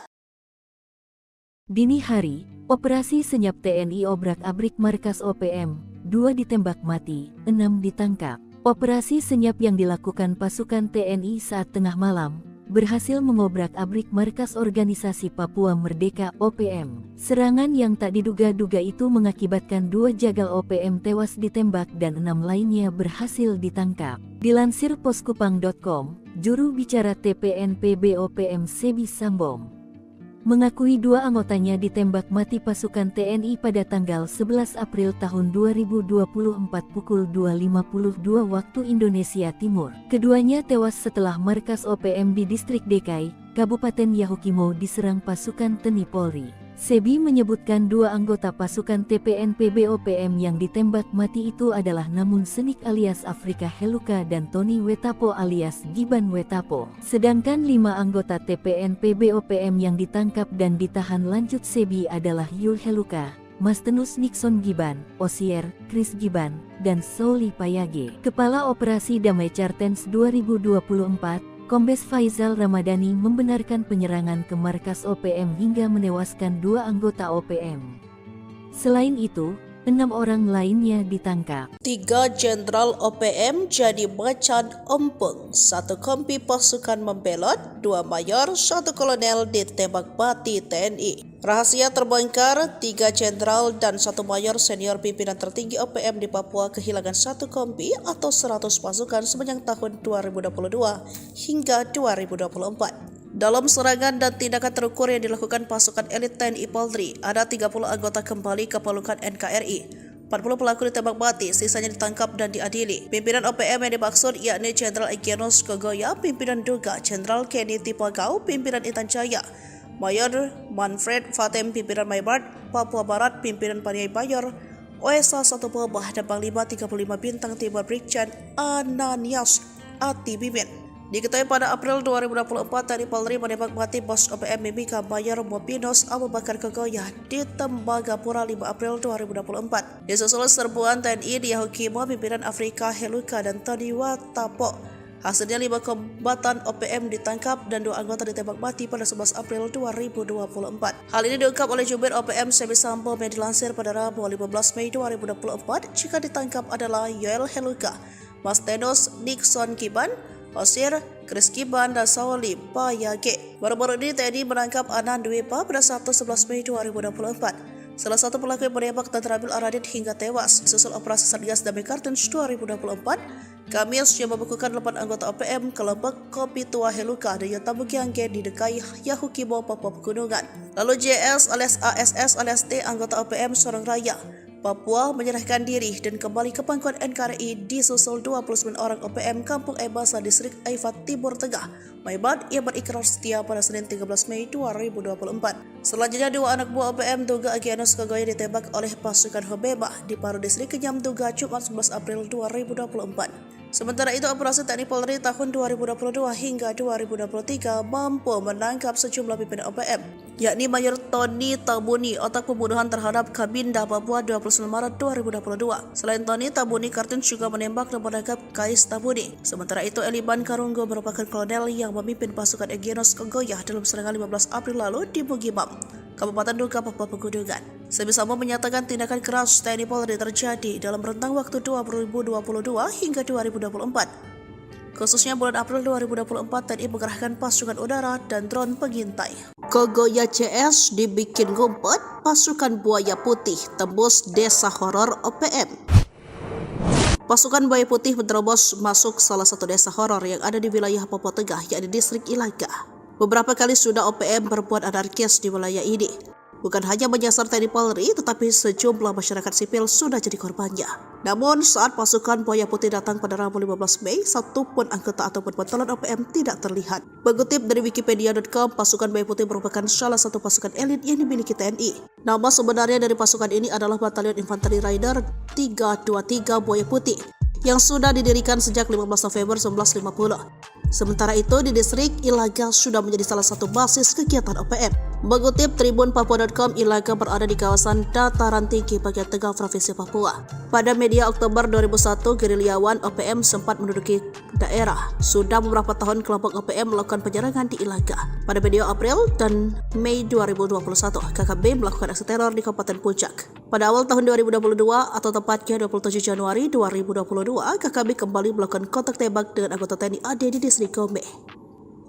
Dini hari, operasi senyap TNI obrak-abrik markas OPM, 2 ditembak mati, 6 ditangkap. Operasi senyap yang dilakukan pasukan TNI saat tengah malam berhasil mengobrak-abrik markas organisasi Papua Merdeka OPM. Serangan yang tak diduga-duga itu mengakibatkan 2 jagal OPM tewas ditembak dan 6 lainnya berhasil ditangkap. Dilansir poskupang.com, juru bicara TPNPB OPM Sebi Sambom mengakui 2 anggotanya ditembak mati pasukan TNI pada tanggal 11 April tahun 2024 pukul 2.52 waktu Indonesia Timur. Keduanya tewas setelah markas OPM di distrik DKI, Kabupaten Yahukimo diserang pasukan TNI Polri. Sebi menyebutkan 2 anggota pasukan TPNPB OPM yang ditembak mati itu adalah Namun Senik alias Afrika Heluka dan Tony Wetapo alias Giban Wetapo. Sedangkan 5 anggota TPNPB OPM yang ditangkap dan ditahan lanjut Sebi adalah Yul Heluka, Mastenus Nixon Giban, Osier, Chris Giban, dan Souli Payage. Kepala Operasi Damai Kartens 2024, Kombes Faizal Ramadhani membenarkan penyerangan ke markas OPM hingga menewaskan 2 anggota OPM. Selain itu, 6 orang lainnya ditangkap. 3 jenderal OPM jadi macan ompong, 1 kompi pasukan membelot, 2 mayor, 1 kolonel ditembak mati TNI. Rahasia terbongkar, 3 jenderal dan 1 mayor senior pimpinan tertinggi OPM di Papua kehilangan 1 kompi atau 100 pasukan sepanjang tahun 2022 hingga 2024. Dalam serangan dan tindakan terukur yang dilakukan pasukan elit TNI Polri, ada 30 anggota kembali ke pelukan NKRI. 40 pelaku ditembak mati, sisanya ditangkap dan diadili. Pimpinan OPM yang dimaksud yakni Jenderal Egyanus Kogoya, Pimpinan Duga, Jenderal Kenny Tipagau, Pimpinan Intan Jaya, Mayor Manfred Fatem, Pimpinan Maybart, Papua Barat, Pimpinan Paniai Bayor, OSA 1 Pobah, dan Panglima 35 Bintang Timur Brigjen Ananias Atibimin. Diketahui pada April 2024, TNI Polri menembak mati bos OPM Mimika Mayor Mopinos Abu Bakar Kogoya di Tembagapura 5 April 2024. Disusul serbuan TNI di Yahukimo, pimpinan Afrika Heluka dan Tony Watapo. Hasilnya 5 kombatan OPM ditangkap dan 2 anggota ditembak mati pada 11 April 2024. Hal ini diungkap oleh Jubir OPM Semi Sambo yang dilansir pada Rabu 15 Mei 2024. Jika ditangkap adalah Yoel Heluka, Mastenos Nixon Kiban, Osir, Chris Kiban, dan Sauli Payage. Baru-baru ini TNI menangkap Anan Dwepa pada Sabtu 11 Mei 2024. Salah satu pelaku yang menembak dan terambil Aradit hingga tewas. Susul operasi Satgas Damai Kartens 2024, Kamis yang membukukan 8 anggota OPM kelompok Kopi Tua Heluka dan Yotabu Giangge di Dekai Yahukimo, Papua Pegunungan. Lalu JS alias ASS alias T, anggota OPM Sorong Raya, Papua, menyerahkan diri dan kembali ke pangkuan NKRI disusul 29 orang OPM Kampung Ebasa Distrik Aifat Timur Tengah, Maybart, yang berikrar setia pada Senin 13 Mei 2024. Selanjutnya 2 anak buah OPM Duga Egyanus Kogoya ditembak oleh pasukan Hobeba di Paru Distrik Kenyam Duga Jumat 11 April 2024. Sementara itu, operasi TNI Polri tahun 2022 hingga 2023 mampu menangkap sejumlah pimpinan OPM, yakni Mayor Tony Tabuni, otak pembunuhan terhadap Kabinda Papua 29 Maret 2022. Selain Tony, Tabuni Kartens juga menembak dan menangkap Kais Tabuni. Sementara itu, Eliban Karunggo merupakan kolonel yang memimpin pasukan Egyanus Kogoya dalam serangan 15 April lalu di Bugimam, Kabupaten Duga, Papua Pegunungan. Semi Sambo menyatakan tindakan keras TNI Polri terjadi dalam rentang waktu 2022 hingga 2024. Khususnya bulan April 2024, TNI mengerahkan pasukan udara dan drone pengintai. Kogoya CS dibikin ngumpet, pasukan buaya putih tembus desa horor OPM. Pasukan buaya putih menerobos masuk salah satu desa horor yang ada di wilayah Papua Tengah, yakni distrik Ilaga. Beberapa kali sudah OPM berbuat anarkis di wilayah ini. Bukan hanya menyasar TNI Polri, tetapi sejumlah masyarakat sipil sudah jadi korbannya. Namun saat pasukan buaya putih datang pada Rabu 15 Mei, satu pun anggota ataupun bantuan OPM tidak terlihat. Mengutip dari Wikipedia.com, pasukan buaya putih merupakan salah satu pasukan elit yang dimiliki TNI. Nama sebenarnya dari pasukan ini adalah Batalion Infanteri Rider 323 Buaya Putih, yang sudah didirikan sejak 15 November 1950. Sementara itu, di distrik Ilaga sudah menjadi salah satu basis kegiatan OPM. Mengutip tribunpapua.com, Ilaga berada di kawasan dataran tinggi bagian tengah Provinsi Papua. Pada media Oktober 2001, gerilyawan OPM sempat menduduki daerah. Sudah beberapa tahun kelompok OPM melakukan penyerangan di Ilaga. Pada media April dan Mei 2021, KKB melakukan aksi teror di Kabupaten Puncak. Pada awal tahun 2022 atau tepatnya 27 Januari 2022, KKB kembali melakukan kontak tembak dengan anggota TNI AD di distrik Gombe.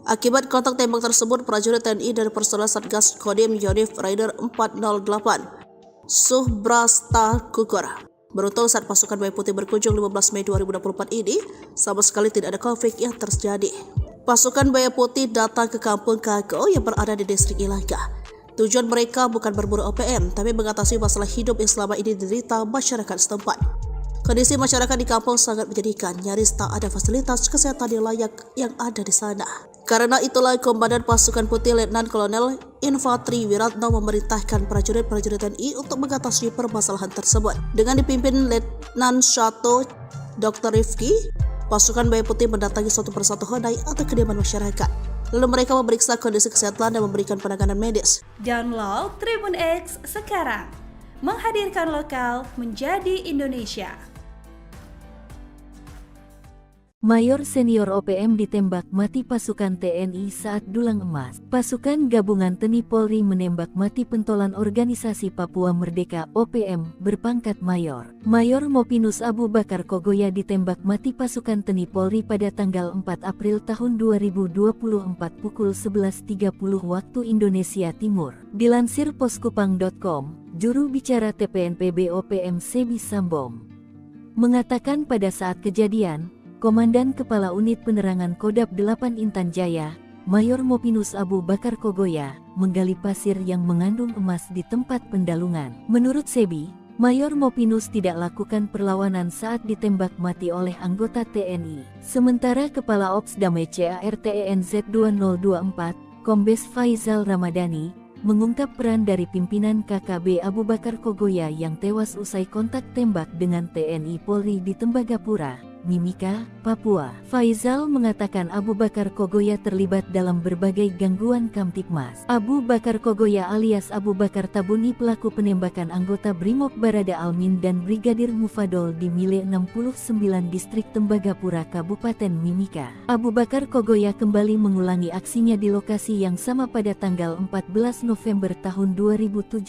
Akibat kontak tembak tersebut, prajurit TNI dari personel Satgas Kodim Yonif Rider 408 Subrasta gugur. Beruntung saat pasukan buaya putih berkunjung 15 Mei 2024 ini, sama sekali tidak ada konflik yang terjadi. Pasukan buaya putih datang ke kampung Kago yang berada di distrik Ilaga. Tujuan mereka bukan berburu OPM, tapi mengatasi masalah hidup yang selama ini diderita masyarakat setempat. Kondisi masyarakat di kampung sangat menyedihkan, nyaris tak ada fasilitas kesehatan yang layak yang ada di sana. Karena itulah Komandan Pasukan Putih Letnan Kolonel Infantri Wiratno memerintahkan prajurit-prajurit TNI untuk mengatasi permasalahan tersebut. Dengan dipimpin Letnan 1 Dr. Rifki, pasukan buaya putih mendatangi satu persatu hodai atau kediaman masyarakat. Lalu mereka memeriksa kondisi kesehatan dan memberikan penanganan medis. Download Tribun X sekarang, menghadirkan lokal menjadi Indonesia. Mayor senior OPM ditembak mati pasukan TNI saat dulang emas. Pasukan gabungan TNI Polri menembak mati pentolan organisasi Papua Merdeka OPM berpangkat Mayor. Mayor Mopinus Abu Bakar Kogoya ditembak mati pasukan TNI Polri pada tanggal 4 April tahun 2024 pukul 11.30 waktu Indonesia Timur. Dilansir poskupang.com, juru bicara TPNPB OPM Semi Sambo mengatakan pada saat kejadian, Komandan Kepala Unit Penerangan Kodam 8 Intan Jaya, Mayor Mopinus Abu Bakar Kogoya, menggali pasir yang mengandung emas di tempat pendalungan. Menurut Sebi, Mayor Mopinus tidak lakukan perlawanan saat ditembak mati oleh anggota TNI. Sementara Kepala Ops Damai CARTENZ 2024, Kombes Faizal Ramadhani, mengungkap peran dari pimpinan KKB Abu Bakar Kogoya yang tewas usai kontak tembak dengan TNI Polri di Tembagapura, Mimika, Papua. Faizal mengatakan Abu Bakar Kogoya terlibat dalam berbagai gangguan Kamtibmas. Abu Bakar Kogoya alias Abu Bakar Tabuni pelaku penembakan anggota Brimob Barada Almin dan Brigadir Mufadol di Mile 69 Distrik Tembagapura Kabupaten Mimika. Abu Bakar Kogoya kembali mengulangi aksinya di lokasi yang sama pada tanggal 14 November tahun 2017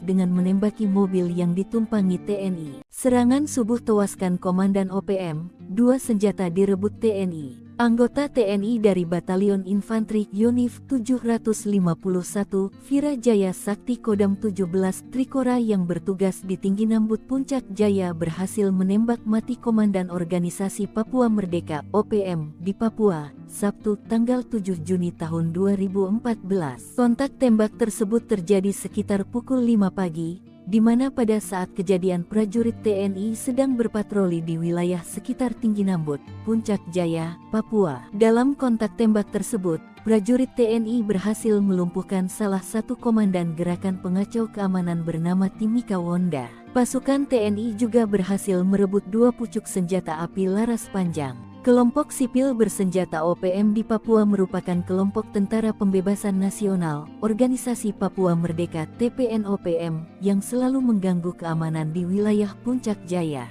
dengan menembaki mobil yang ditumpangi TNI. Serangan subuh tewaskan Komandan OPM, 2 senjata direbut TNI. Anggota TNI dari Batalion Infanteri Yonif 751, Virajaya Sakti Kodam 17 Trikora yang bertugas di Tinggi Nambut Puncak Jaya berhasil menembak mati Komandan Organisasi Papua Merdeka (OPM) di Papua, Sabtu tanggal 7 Juni tahun 2014. Kontak tembak tersebut terjadi sekitar pukul 5 pagi, di mana pada saat kejadian prajurit TNI sedang berpatroli di wilayah sekitar Tinggi Nambut, Puncak Jaya, Papua. Dalam kontak tembak tersebut, prajurit TNI berhasil melumpuhkan salah satu komandan gerakan pengacau keamanan bernama Timika Wonda. Pasukan TNI juga berhasil merebut 2 pucuk senjata api laras panjang. Kelompok sipil bersenjata OPM di Papua merupakan kelompok Tentara Pembebasan Nasional, Organisasi Papua Merdeka (TPNOPM) yang selalu mengganggu keamanan di wilayah Puncak Jaya.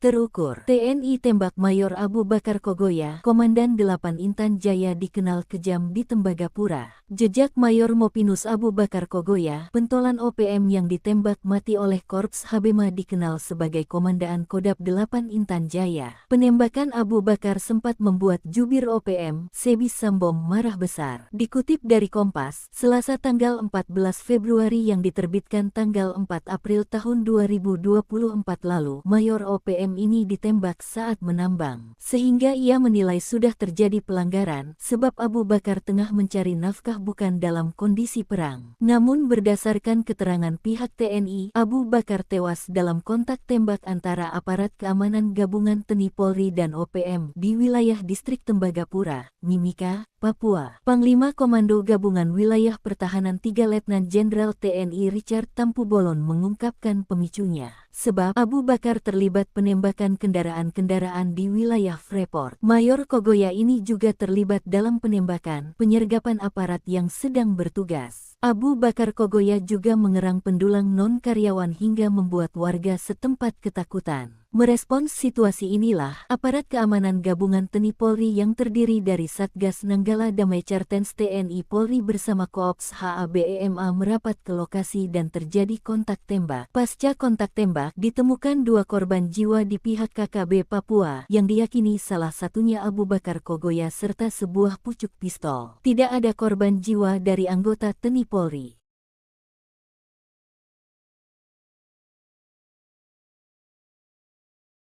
Terukur, TNI tembak Mayor Abu Bakar Kogoya, Komandan 8 Intan Jaya dikenal kejam di Tembagapura. Jejak Mayor Mopinus Abu Bakar Kogoya, pentolan OPM yang ditembak mati oleh Korps Habema dikenal sebagai Komandaan Kodam 8 Intan Jaya. Penembakan Abu Bakar sempat membuat jubir OPM, Sebi Sambom marah besar. Dikutip dari Kompas, Selasa tanggal 14 Februari yang diterbitkan tanggal 4 April tahun 2024 lalu, Mayor OPM ini ditembak saat menambang. Sehingga ia menilai sudah terjadi pelanggaran, sebab Abu Bakar tengah mencari nafkah bukan dalam kondisi perang. Namun berdasarkan keterangan pihak TNI, Abu Bakar tewas dalam kontak tembak antara aparat keamanan gabungan TNI Polri dan OPM di wilayah distrik Tembagapura, Mimika, Papua. Panglima Komando Gabungan Wilayah Pertahanan 3 Letnan Jenderal TNI Richard Tampu Bolon mengungkapkan pemicunya. Sebab Abu Bakar terlibat penembakan kendaraan-kendaraan di wilayah Freeport. Mayor Kogoya ini juga terlibat dalam penembakan, penyergapan aparat yang sedang bertugas. Abu Bakar Kogoya juga mengerang pendulang non-karyawan hingga membuat warga setempat ketakutan. Merespons situasi inilah, aparat keamanan gabungan TNI Polri yang terdiri dari Satgas Nanggala Damai Cartens TNI Polri bersama Koops HABEMA merapat ke lokasi dan terjadi kontak tembak. Pasca kontak tembak, ditemukan 2 korban jiwa di pihak KKB Papua yang diyakini salah satunya Abu Bakar Kogoya serta sebuah pucuk pistol. Tidak ada korban jiwa dari anggota TNI Polri.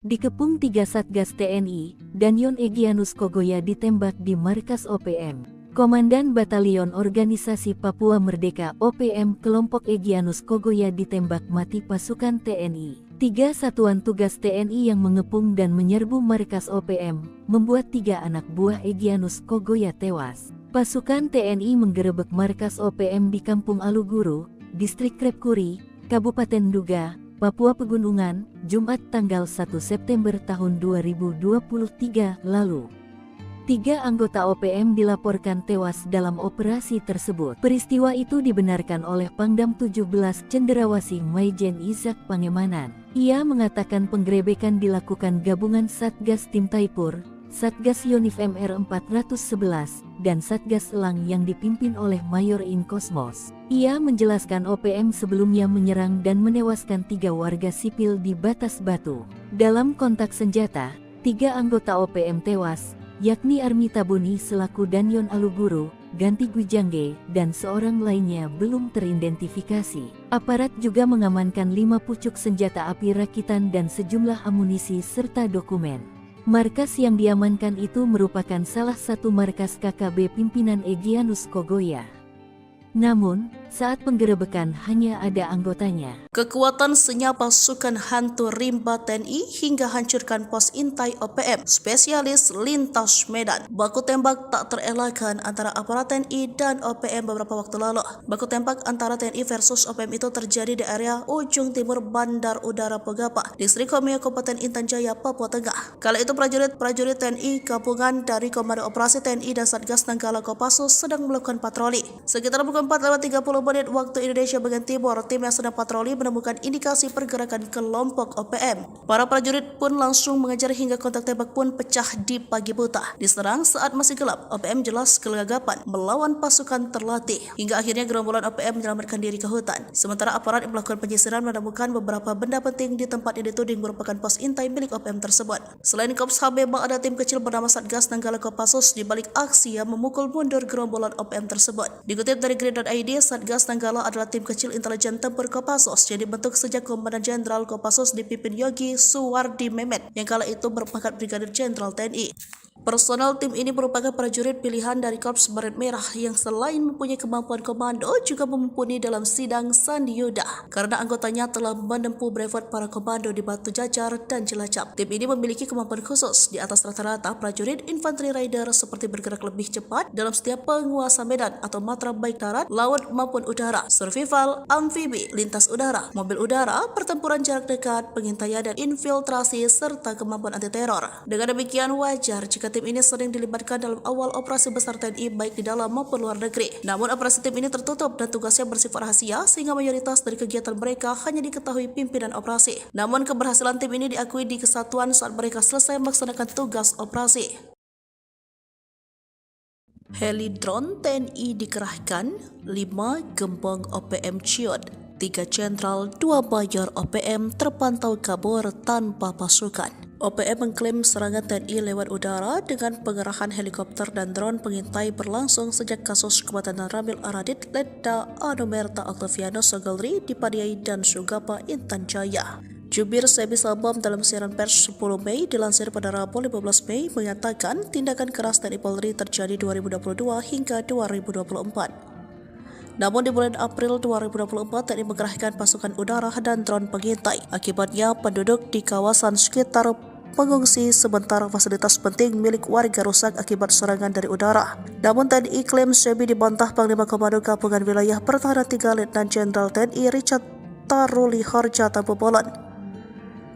Dikepung 3 Satgas TNI, Danyon Egyanus Kogoya ditembak di markas OPM. Komandan Batalion Organisasi Papua Merdeka (OPM) kelompok Egyanus Kogoya ditembak mati pasukan TNI. 3 satuan tugas TNI yang mengepung dan menyerbu markas OPM, membuat 3 anak buah Egyanus Kogoya tewas. Pasukan TNI menggerebek markas OPM di Kampung Aluguru, Distrik Krepkuri, Kabupaten Duga, Papua Pegunungan, Jumat tanggal 1 September tahun 2023 lalu. 3 anggota OPM dilaporkan tewas dalam operasi tersebut. Peristiwa itu dibenarkan oleh Pangdam 17 Cenderawasih Maijen Izak Pangemanan. Ia mengatakan penggerebekan dilakukan gabungan Satgas Tim Taipur, Satgas Yonif MR 411, dan Satgas Elang yang dipimpin oleh Mayor In Kosmos. Ia menjelaskan OPM sebelumnya menyerang dan menewaskan 3 warga sipil di Batas Batu. Dalam kontak senjata, 3 anggota OPM tewas, yakni Armi Tabuni selaku Danyon Aluguru, Ganti Gwijangge, dan seorang lainnya belum teridentifikasi. Aparat juga mengamankan 5 pucuk senjata api rakitan dan sejumlah amunisi serta dokumen. Markas yang diamankan itu merupakan salah satu markas KKB pimpinan Egyanus Kogoya. Namun, saat penggerebekan hanya ada anggotanya. Kekuatan senyap pasukan hantu rimba TNI hingga hancurkan pos intai OPM, spesialis lintas Medan. Baku tembak tak terelakkan antara aparat TNI dan OPM beberapa waktu lalu. Baku tembak antara TNI versus OPM itu terjadi di area ujung timur Bandar Udara Pogapa, Distrik Homeo, Kabupaten Intan Jaya, Papua Tengah. Kala itu prajurit TNI gabungan dari Komando Operasi TNI dan Satgas Nanggala Kopassus sedang melakukan patroli. Sekitar pukul 4:30 menit waktu Indonesia bagian timur, tim yang sedang patroli menemukan indikasi pergerakan kelompok OPM. Para prajurit pun langsung mengejar hingga kontak tembak pun pecah di pagi buta. Diserang saat masih gelap, OPM jelas kegagapan melawan pasukan terlatih. Hingga akhirnya gerombolan OPM menyelamatkan diri ke hutan. Sementara aparat yang melakukan penyisiran menemukan beberapa benda penting di tempat yang dituding merupakan pos intai milik OPM tersebut. Selain Kops HB, ada tim kecil bernama Satgas Nanggala Kopassus di balik aksi yang memukul mundur gerombolan OPM tersebut. Dikutip dari Grid.id, Satgas Nanggala adalah tim kecil intelijen tempur Kopassus yang dibentuk sejak Komandan Jenderal Kopassus dipimpin Yogi Suwardi Memet yang kala itu berpangkat Brigadir Jenderal TNI. Personel tim ini merupakan prajurit pilihan dari Korps Baret Merah yang selain mempunyai kemampuan komando juga mumpuni dalam sidang Sandi Yuda karena anggotanya telah menempuh brevet para komando di Batu Jajar dan Cilacap. Tim ini memiliki kemampuan khusus di atas rata-rata prajurit infanteri rider seperti bergerak lebih cepat dalam setiap penguasa medan atau matra baik darat, laut maupun udara, survival, amfibi, lintas udara, mobil udara, pertempuran jarak dekat, pengintaian dan infiltrasi serta kemampuan anti teror. Dengan demikian wajar jika tim ini sering dilibatkan dalam awal operasi besar TNI baik di dalam maupun luar negeri. Namun operasi tim ini tertutup dan tugasnya bersifat rahasia sehingga mayoritas dari kegiatan mereka hanya diketahui pimpinan operasi. Namun keberhasilan tim ini diakui di kesatuan saat mereka selesai melaksanakan tugas operasi. Heli drone TNI dikerahkan, 5 gembong OPM ciut, 3 jenderal, 2 mayor OPM terpantau kabur tanpa pasukan. OPM mengklaim serangan TNI lewat udara dengan pengerahan helikopter dan drone pengintai berlangsung sejak kasus kematian Ramil Aradit, Letda Anumerta Octaviano Sogolri di Padiai dan Sugapa, Intan Jaya. Jubir Sebi Sabam dalam siaran pers 10 Mei dilansir pada Rabu 15 Mei mengatakan tindakan keras TNI Polri terjadi 2022 hingga 2024. Namun di bulan April 2024 TNI mengerahkan pasukan udara dan drone pengintai. Akibatnya penduduk di kawasan sekitar mengungsi sementara fasilitas penting milik warga rusak akibat serangan dari udara. Namun TNI klaim Sebi dibantah Panglima Komando Gabungan Wilayah Pertahanan 3 Letnan Jenderal TNI Richard Taruli Harja Tampu Bolon.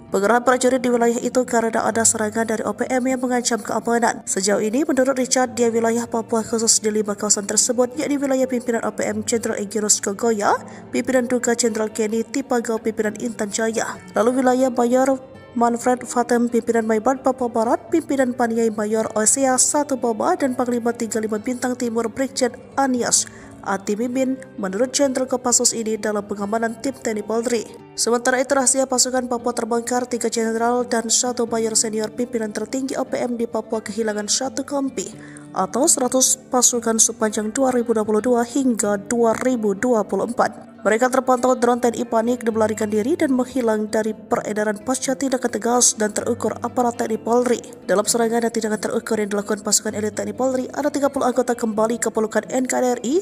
Pengerahan prajurit di wilayah itu karena ada serangan dari OPM yang mengancam keamanan. Sejauh ini, menurut Richard, di wilayah Papua khusus di 5 kawasan tersebut, yakni wilayah pimpinan OPM Jenderal Egyanus Kogoya, pimpinan Duga Jenderal Kenny Tipagau, pimpinan Intan Jaya, lalu wilayah Mayor Manfred Fatem, pimpinan Maibat Papua Barat, pimpinan Paniai Mayor Osea 1 Boba, dan Panglima 35 Bintang Timur Brigjen Anias Ati Mimin menurut Jenderal Kopassus ini dalam pengamanan tim TNI Polri. Sementara itu rahasia pasukan Papua terbongkar, 3 jenderal dan 1 mayor senior pimpinan tertinggi OPM di Papua kehilangan 1 kompi atau 100 pasukan sepanjang 2022 hingga 2024. Mereka terpantau drone TNI panik dan melarikan diri dan menghilang dari peredaran pasca tindakan tegas dan terukur aparat TNI Polri. Dalam serangan dan tindakan terukur yang dilakukan pasukan elit TNI Polri, ada 30 anggota kembali ke pelukan NKRI,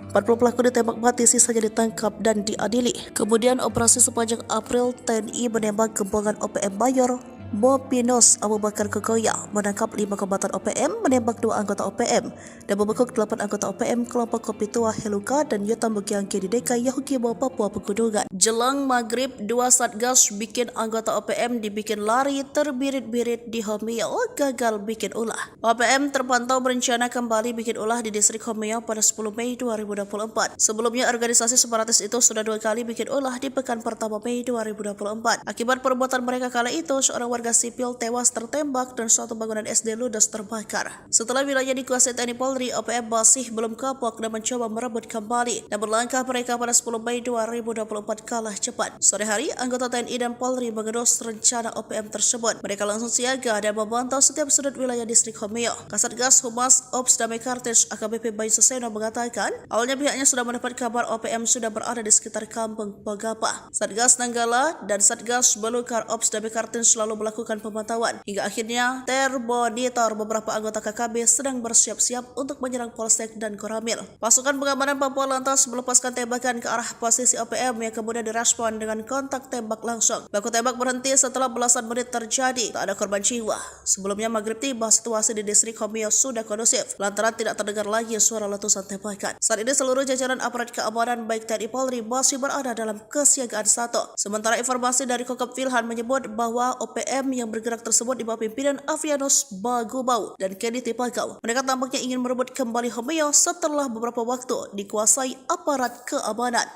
40 pelaku ditembak mati, sisanya ditangkap dan diadili. Kemudian operasi sepanjang April, TNI menembak gembongan OPM Mayor Mopinos Abu Bakar Kogoya, menangkap 5 kombatan OPM, menembak 2 anggota OPM, dan membekuk 8 anggota OPM kelompok Kopi Tua Heluka dan Yotam Bukiangke di Deka Yahukimo, Papua Pegunungan. Jelang maghrib, 2 satgas bikin anggota OPM dibikin lari terbirit-birit di Homeo, gagal bikin ulah. OPM terpantau berencana kembali bikin ulah di distrik Homeo pada 10 Mei 2024. Sebelumnya organisasi separatis itu sudah 2 kali bikin ulah di pekan pertama Mei 2024. Akibat perbuatan mereka kala itu, seorang warga sipil tewas tertembak dan suatu bangunan SD ludes terbakar. Setelah wilayah dikuasai TNI Polri, OPM masih belum kapok dan mencoba merebut kembali. Dan berlangkah mereka pada 10 Mei 2024 kalah cepat. Sore hari, anggota TNI dan Polri mengendus rencana OPM tersebut. Mereka langsung siaga dan memantau setiap sudut wilayah distrik Homeo. Kasatgas Humas Ops Damai Kartens AKBP Bayu Suseno mengatakan, awalnya pihaknya sudah mendapat kabar OPM sudah berada di sekitar kampung Pogapa. Satgas Nanggala dan Satgas Belukar Ops Damai Kartens selalu melakukan pemantauan. Hingga akhirnya termonitor beberapa anggota KKB sedang bersiap-siap untuk menyerang Polsek dan Koramil. Pasukan pengamanan Papua lantas melepaskan tembakan ke arah posisi OPM yang kemudian direspon dengan kontak tembak langsung. Baku tembak berhenti setelah belasan menit terjadi. Tak ada korban jiwa. Sebelumnya maghrib tiba, situasi di distrik Homeo sudah kondusif lantaran tidak terdengar lagi suara letusan tembakan. Saat ini seluruh jajaran aparat keamanan baik TNI Polri masih berada dalam kesiagaan 1. Sementara informasi dari Kokop Wilhan menyebut bahwa OPM yang bergerak tersebut di bawah pimpinan Avianus Bagubau dan Kenny Tipagau. Mereka tampaknya ingin merebut kembali Homeo setelah beberapa waktu dikuasai aparat keamanan.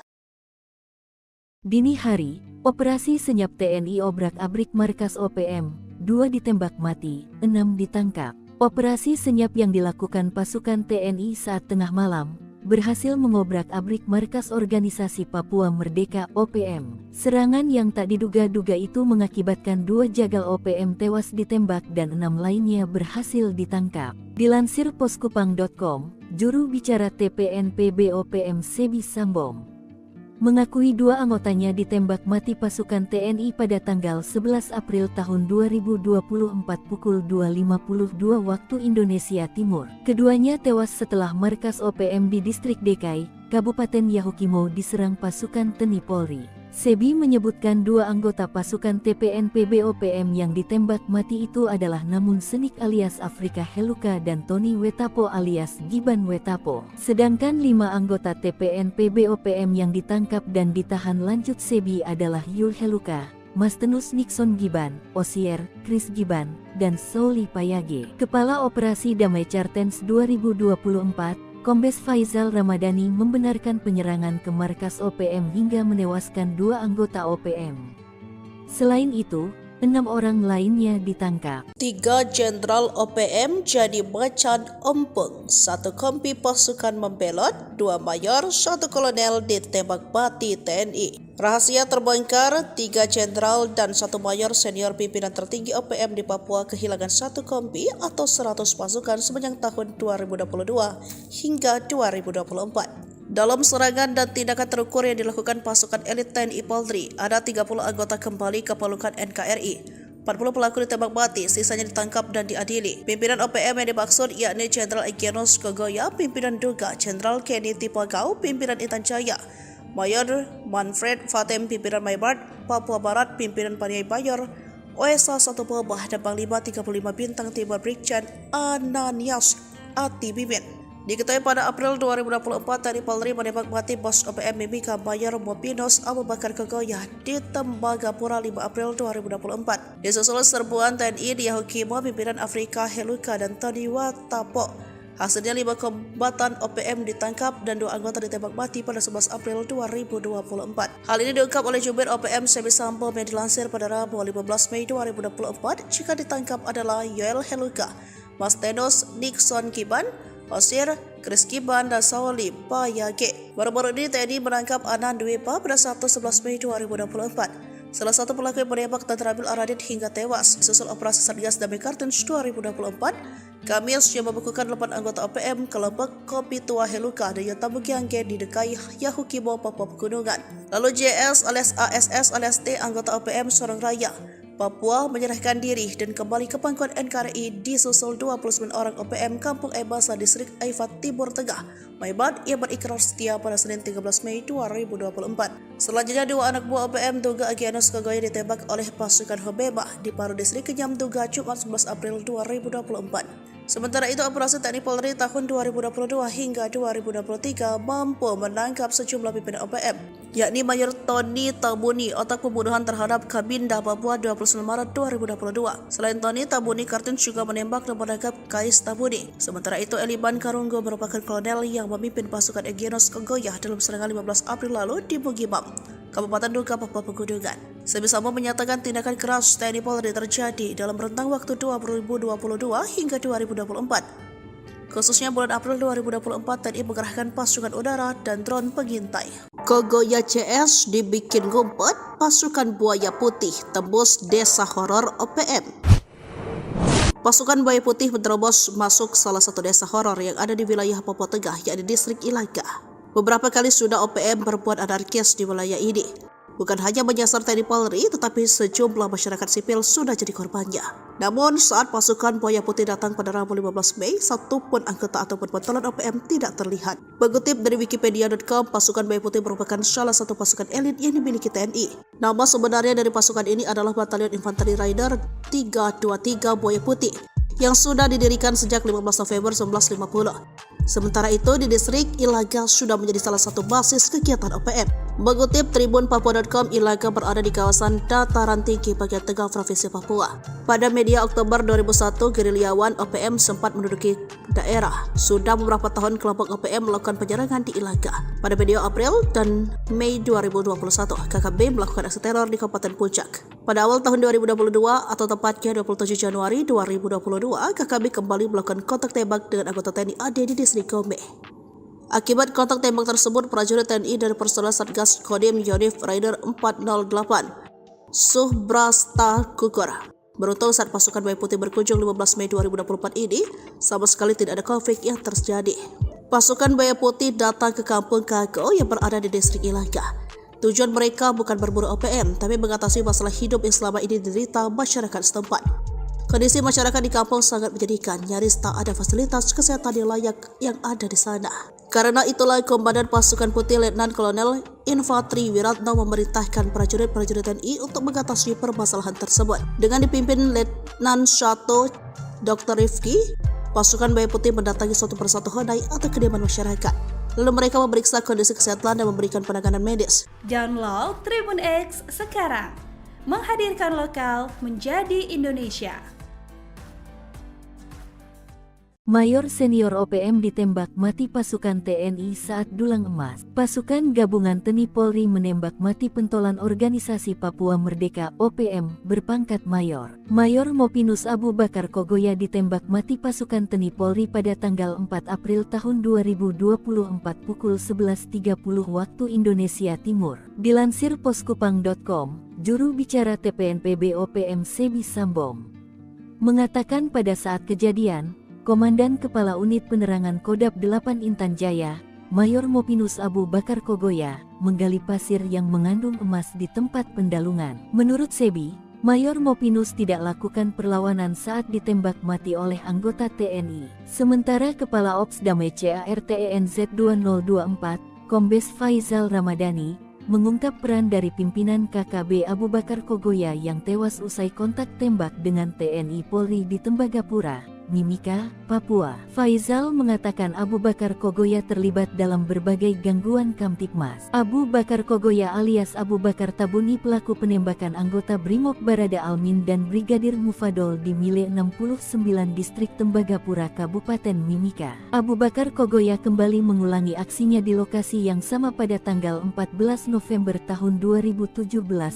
Dini hari, operasi senyap TNI obrak-abrik markas OPM, 2 ditembak mati, 6 ditangkap. Operasi senyap yang dilakukan pasukan TNI saat tengah malam berhasil mengobrak-abrik markas organisasi Papua Merdeka OPM. Serangan yang tak diduga-duga itu mengakibatkan 2 jagal OPM tewas ditembak dan 6 lainnya berhasil ditangkap. Dilansir poskupang.com, juru bicara TPNPB OPM Sebi Sambong mengakui 2 anggotanya ditembak mati pasukan TNI pada tanggal 11 April tahun 2024 pukul 2.52 waktu Indonesia Timur. Keduanya tewas setelah markas OPM di distrik Dekai, Kabupaten Yahukimo diserang pasukan TNI Polri. Sebi menyebutkan 2 anggota pasukan TPNPB OPM yang ditembak mati itu adalah Namun Senik alias Afrika Heluka dan Tony Wetapo alias Giban Wetapo. Sedangkan 5 anggota TPNPB OPM yang ditangkap dan ditahan lanjut Sebi adalah Yul Heluka, Mastenus Nixon Giban, Osier, Chris Giban, dan Souli Payage. Kepala Operasi Damai Chartens 2024, Kombes Faizal Ramadhani membenarkan penyerangan ke markas OPM hingga menewaskan 2 anggota OPM. Selain itu, 6 orang lainnya ditangkap. 3 jenderal OPM jadi macan ompong, 1 kompi pasukan membelot, 2 mayor, 1 kolonel ditembak mati TNI. Rahasia terbongkar, 3 jenderal dan 1 mayor senior pimpinan tertinggi OPM di Papua kehilangan 1 kompi atau 100 pasukan sepanjang tahun 2022 hingga 2024. Dalam serangan dan tindakan terukur yang dilakukan pasukan elit TNI Polri, ada 30 anggota kembali ke pelukan NKRI. 40 pelaku ditembak mati, sisanya ditangkap dan diadili. Pimpinan OPM yang dimaksud yakni Jenderal Egyanus Kogoya, pimpinan Duga, Jenderal Kenny Tipagau, pimpinan Intan Jaya, Mayor Manfred Fatem, pimpinan Maybart, Papua Barat, pimpinan Paniai Bayor, OSA 1 Bobah, dan Panglima 35 Bintang Timur Brigjen Ananias Atibimin. Diketahui pada April 2024, TNI Polri menembak mati bos OPM Mimika Mayor Mopinos Abu Bakar Kogoya di Tembagapura 5 April 2024. Disusul serbuan TNI di Yahukimo, pimpinan Afrika Heluka dan Tony Wetapo. Hasilnya 5 kombatan OPM ditangkap dan 2 anggota ditembak mati pada 11 April 2024. Hal ini diungkap oleh Jubir OPM Sebi Sambong yang dilansir pada Rabu 15 Mei 2024. Jika ditangkap adalah Yoel Heluka, Mastenus Nixon Giban, Osier, Chris Giban, dan Souli Payage. Baru-baru ini TNI menangkap Anan Dwepa pada Sabtu 11 Mei 2024. Salah satu pelaku yang menembak dan terambil Aradit hingga tewas. Susul operasi Satgas Damai Kartens 2024, Kamis yang membekukan 8 anggota OPM kelompok Kopi Tua Heluka dan Yotamugiangge di Dekai Yahukimo, Papua Pegunungan. Lalu JS alias ASS alias T, anggota OPM Sorong Raya, Papua, menyerahkan diri dan kembali ke pangkuan NKRI disusul 29 orang OPM Kampung Ebasa Distrik Aifat Timur Tengah, Maibat, yang berikrar setia pada Senin 13 Mei 2024. Selanjutnya 2 anak buah OPM Duga Egyanus Kogoya ditembak oleh pasukan Hobeba di Paru Distrik Kenyam Duga Jumat 11 April 2024. Sementara itu, operasi TNI Polri tahun 2022 hingga 2023 mampu menangkap sejumlah pimpinan OPM, yakni Mayor Tony Tabuni, otak pembunuhan terhadap Kabinda Papua 29 Maret 2022. Selain Tony, Tabuni Kartens juga menembak dan menangkap Kais Tabuni. Sementara itu, Eliban Karunggo merupakan kolonel yang memimpin pasukan Egyanus Kogoya dalam serangan 15 April lalu di Bugimam, Kabupaten Duga, Papua Pegunungan. Sebi Sambong menyatakan tindakan keras TNI Polri terjadi dalam rentang waktu 2022 hingga 2024. Khususnya bulan April 2024, TNI mengerahkan pasukan udara dan drone pengintai. Kogoya CS dibikin ngumpet, pasukan Buaya Putih tembus desa horor OPM. Pasukan Buaya Putih menerobos masuk salah satu desa horor yang ada di wilayah Papua Tengah, yakni distrik Ilaga. Beberapa kali sudah OPM berbuat anarkis di wilayah ini. Bukan hanya menyasar TNI Polri, tetapi sejumlah masyarakat sipil sudah jadi korbannya. Namun saat pasukan Buaya Putih datang pada Rabu 15 Mei, satupun anggota ataupun pentolan OPM tidak terlihat. Mengutip dari Wikipedia.com, pasukan Buaya Putih merupakan salah satu pasukan elit yang dimiliki TNI. Nama sebenarnya dari pasukan ini adalah Batalion Infanteri Rider 323 Buaya Putih, yang sudah didirikan sejak 15 November 1950. Sementara itu, di distrik Ilaga sudah menjadi salah satu basis kegiatan OPM. Mengutip tribunpapua.com, Ilaga berada di kawasan dataran tinggi bagian tengah Provinsi Papua. Pada media Oktober 2001, gerilyawan OPM sempat menduduki daerah. Sudah beberapa tahun kelompok OPM melakukan penyerangan di Ilaga. Pada media April dan Mei 2021, KKB melakukan aksi teror di Kabupaten Puncak. Pada awal tahun 2022 atau tepatnya 27 Januari 2022, KKB kembali melakukan kontak tembak dengan anggota TNI AD di distrik Gome. Akibat kontak tembak tersebut, prajurit TNI dari personel Satgas Kodim Yonif Rider 408 Subrasta gugur. Beruntung saat pasukan Buaya Putih berkunjung 15 Mei 2024 ini, sama sekali tidak ada konflik yang terjadi. Pasukan Buaya Putih datang ke kampung Kago yang berada di distrik Ilaga. Tujuan mereka bukan berburu OPM, tapi mengatasi masalah hidup yang selama ini diderita masyarakat setempat. Kondisi masyarakat di kampung sangat menyedihkan, nyaris tak ada fasilitas kesehatan yang layak yang ada di sana. Karena itulah Komandan Pasukan Putih Letnan Kolonel Infantri Wiratno memerintahkan prajurit-prajurit TNI untuk mengatasi permasalahan tersebut. Dengan dipimpin Letnan Shato Dr. Rifki, pasukan Buaya Putih mendatangi suatu persatu honai atau kediaman masyarakat. Lalu mereka memeriksa kondisi kesehatan dan memberikan penanganan medis. Download Tribun X sekarang, menghadirkan lokal menjadi Indonesia. Mayor senior OPM ditembak mati pasukan TNI saat dulang emas. Pasukan Gabungan TNI Polri menembak mati pentolan Organisasi Papua Merdeka (OPM) berpangkat Mayor. Mayor Mopinus Abu Bakar Kogoya ditembak mati pasukan TNI Polri pada tanggal 4 April tahun 2024 pukul 11.30 waktu Indonesia Timur. Dilansir poskupang.com, juru bicara TPNPB OPM Sebi Sambom mengatakan pada saat kejadian, Komandan Kepala Unit Penerangan Kodab 8 Intan Jaya, Mayor Mopinus Abu Bakar Kogoya, menggali pasir yang mengandung emas di tempat pendalungan. Menurut Sebi, Mayor Mopinus tidak lakukan perlawanan saat ditembak mati oleh anggota TNI. Sementara Kepala Ops Damai CARTENZ 2024, Kombes Faizal Ramadhani, mengungkap peran dari pimpinan KKB Abu Bakar Kogoya yang tewas usai kontak tembak dengan TNI Polri di Tembagapura, Mimika, Papua. Faizal mengatakan Abu Bakar Kogoya terlibat dalam berbagai gangguan Kamtipmas. Abu Bakar Kogoya alias Abu Bakar Tabuni pelaku penembakan anggota Brimob Barada Almin dan Brigadir Mufadol di Mile 69 Distrik Tembagapura Kabupaten Mimika. Abu Bakar Kogoya kembali mengulangi aksinya di lokasi yang sama pada tanggal 14 November tahun 2017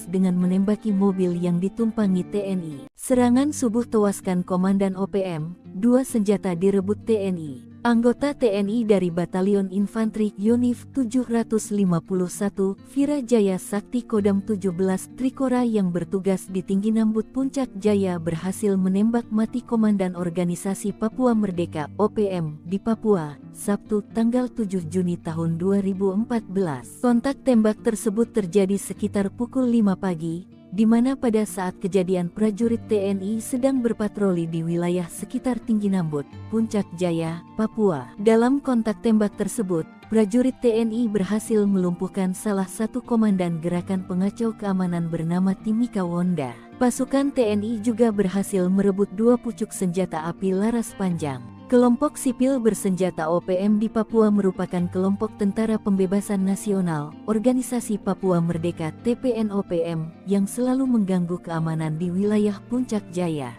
dengan menembaki mobil yang ditumpangi TNI. Serangan subuh tewaskan Komandan OPM, 2 senjata direbut TNI. Anggota TNI dari Batalion Infanteri Yonif 751 Virajaya Sakti Kodam 17 Trikora yang bertugas di Tinggi Nambut Puncak Jaya berhasil menembak mati Komandan Organisasi Papua Merdeka (OPM) di Papua, Sabtu tanggal 7 Juni tahun 2014. Kontak tembak tersebut terjadi sekitar pukul 5 pagi, di mana pada saat kejadian prajurit TNI sedang berpatroli di wilayah sekitar Tinggi Nambut, Puncak Jaya, Papua. Dalam kontak tembak tersebut, prajurit TNI berhasil melumpuhkan salah satu komandan gerakan pengacau keamanan bernama Timika Wonda. Pasukan TNI juga berhasil merebut 2 pucuk senjata api laras panjang. Kelompok sipil bersenjata OPM di Papua merupakan kelompok Tentara Pembebasan Nasional, Organisasi Papua Merdeka (TPNOPM) yang selalu mengganggu keamanan di wilayah Puncak Jaya.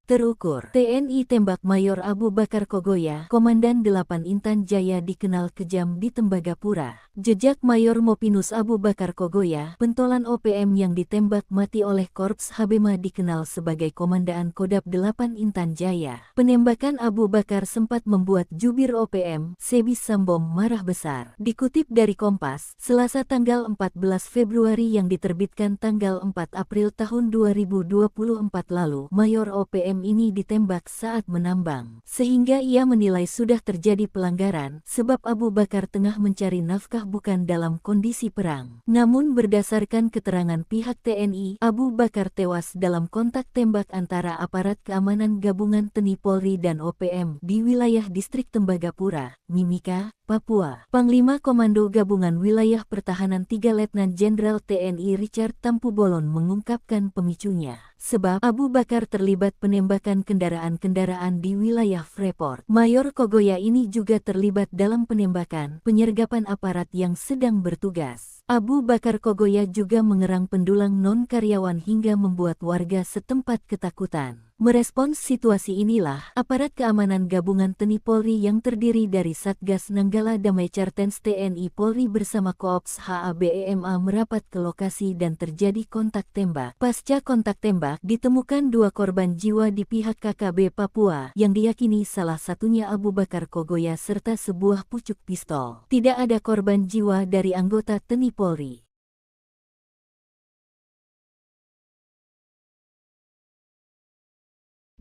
Terukur, TNI tembak Mayor Abu Bakar Kogoya, Komandan 8 Intan Jaya dikenal kejam di Tembagapura. Jejak Mayor Mopinus Abu Bakar Kogoya, pentolan OPM yang ditembak mati oleh Korps Habema dikenal sebagai Komandaan Kodab 8 Intan Jaya. Penembakan Abu Bakar sempat membuat jubir OPM, Sebi Sambom marah besar. Dikutip dari Kompas, Selasa tanggal 14 Februari yang diterbitkan tanggal 4 April tahun 2024 lalu, Mayor OPM ini ditembak saat menambang. Sehingga ia menilai sudah terjadi pelanggaran, sebab Abu Bakar tengah mencari nafkah apakah bukan dalam kondisi perang. Namun berdasarkan keterangan pihak TNI, Abu Bakar tewas dalam kontak tembak antara aparat keamanan gabungan TNI Polri dan OPM di wilayah distrik Tembagapura, Mimika, Papua. Panglima Komando Gabungan Wilayah Pertahanan 3 Letnan Jenderal TNI Richard Tampu Bolon mengungkapkan pemicunya. Sebab Abu Bakar terlibat penembakan kendaraan-kendaraan di wilayah Freeport. Mayor Kogoya ini juga terlibat dalam penembakan penyergapan aparat yang sedang bertugas. Abu Bakar Kogoya juga mengerang pendulang non-karyawan hingga membuat warga setempat ketakutan. Merespons situasi inilah, aparat keamanan gabungan TNI Polri yang terdiri dari Satgas Nanggala Damai Cartens TNI Polri bersama Koops HABEMA merapat ke lokasi dan terjadi kontak tembak. Pasca kontak tembak, ditemukan 2 korban jiwa di pihak KKB Papua yang diyakini salah satunya Abu Bakar Kogoya serta sebuah pucuk pistol. Tidak ada korban jiwa dari anggota TNI Polri.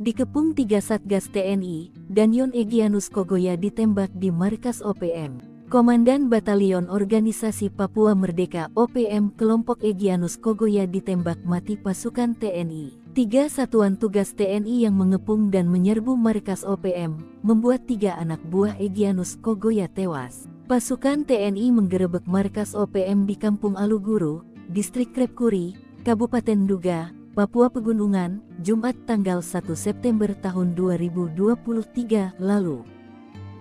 Dikepung 3 Satgas TNI, Danyon Egyanus Kogoya ditembak di markas OPM. Komandan Batalion Organisasi Papua Merdeka OPM kelompok Egyanus Kogoya ditembak mati pasukan TNI. 3 satuan tugas TNI yang mengepung dan menyerbu markas OPM, membuat 3 anak buah Egyanus Kogoya tewas. Pasukan TNI menggerebek markas OPM di Kampung Aluguru, Distrik Krepkuri, Kabupaten Duga, Papua Pegunungan, Jumat tanggal 1 September tahun 2023 lalu.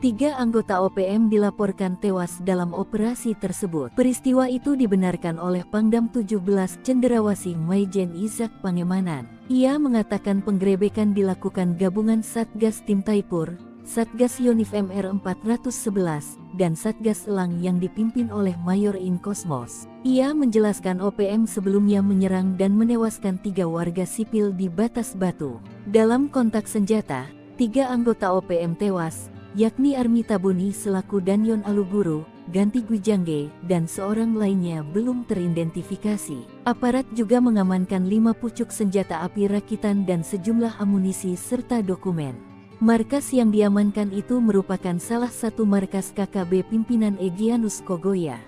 3 anggota OPM dilaporkan tewas dalam operasi tersebut. Peristiwa itu dibenarkan oleh Pangdam 17 Cenderawasih Maijen Izak Pangemanan. Ia mengatakan penggerebekan dilakukan gabungan Satgas Tim Taipur, Satgas Yonif MR 411, dan Satgas Elang yang dipimpin oleh Mayor In Kosmos. Ia menjelaskan OPM sebelumnya menyerang dan menewaskan 3 warga sipil di Batas Batu. Dalam kontak senjata, 3 anggota OPM tewas, yakni Armi Tabuni selaku Danyon Aluguru, Ganti Gwijangge, dan seorang lainnya belum teridentifikasi. Aparat juga mengamankan 5 pucuk senjata api rakitan dan sejumlah amunisi serta dokumen. Markas yang diamankan itu merupakan salah satu markas KKB pimpinan Egyanus Kogoya.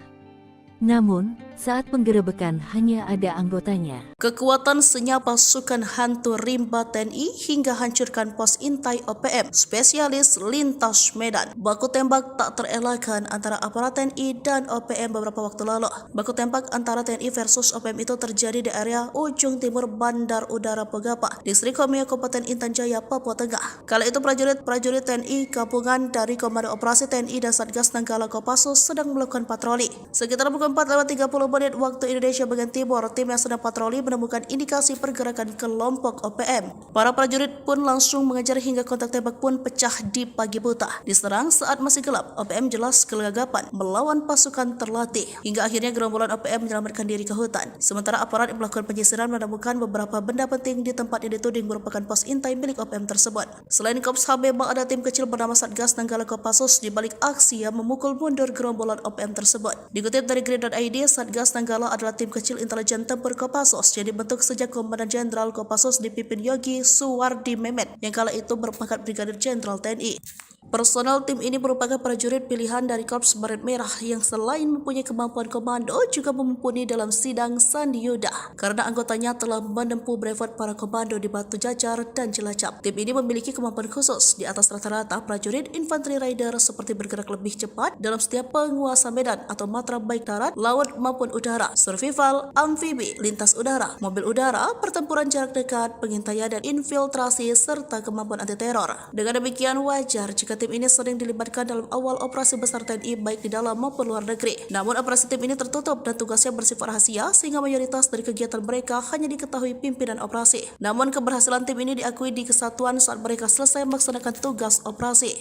Namun, saat penggerebekan hanya ada anggotanya. Kekuatan senyap pasukan hantu rimba TNI hingga hancurkan pos intai OPM, spesialis lintas Medan. Baku tembak tak terelakkan antara aparat TNI dan OPM beberapa waktu lalu. Baku tembak antara TNI versus OPM itu terjadi di area ujung timur Bandar Udara Pegapa, Distrik Homeo, Kabupaten Intan Jaya, Papua Tengah. Kala itu prajurit TNI gabungan dari Komando Operasi TNI dan Satgas Nanggala Kopassus sedang melakukan patroli. Sekitar pukul 4:30 menit waktu Indonesia bagian timur, tim yang sedang patroli menemukan indikasi pergerakan kelompok OPM. Para prajurit pun langsung mengejar hingga kontak tembak pun pecah di pagi buta. Diserang saat masih gelap, OPM jelas kelagapan melawan pasukan terlatih. Hingga akhirnya gerombolan OPM menyelamatkan diri ke hutan. Sementara aparat yang melakukan penyisiran menemukan beberapa benda penting di tempat yang dituding merupakan pos intai milik OPM tersebut. Selain Kops HBMA, ada tim kecil bernama Satgas Nanggala Kopassus di balik aksi yang memukul mundur gerombolan OPM tersebut. Dikutip dari Grid.id, Satgas Nanggala adalah tim kecil intelijen tempur Kopassus yang dibentuk sejak Komandan Jenderal Kopassus dipimpin Yogi Suwardi Memet yang kala itu berpangkat Brigadir Jenderal TNI. Personel tim ini merupakan prajurit pilihan dari Korps Baret Merah yang selain mempunyai kemampuan komando juga mumpuni dalam sidang Sandi Yuda karena anggotanya telah menempuh brevet para komando di Batu Jajar dan Cilacap. Tim ini memiliki kemampuan khusus di atas rata-rata prajurit infanteri rider seperti bergerak lebih cepat dalam setiap penguasa medan atau matra baik darat, laut maupun udara, survival, amfibi, lintas udara, mobil udara, pertempuran jarak dekat, pengintaian dan infiltrasi serta kemampuan anti teror. Dengan demikian wajar jika tim ini sering dilibatkan dalam awal operasi besar TNI baik di dalam maupun luar negeri. Namun operasi tim ini tertutup dan tugasnya bersifat rahasia sehingga mayoritas dari kegiatan mereka hanya diketahui pimpinan operasi. Namun keberhasilan tim ini diakui di kesatuan saat mereka selesai melaksanakan tugas operasi.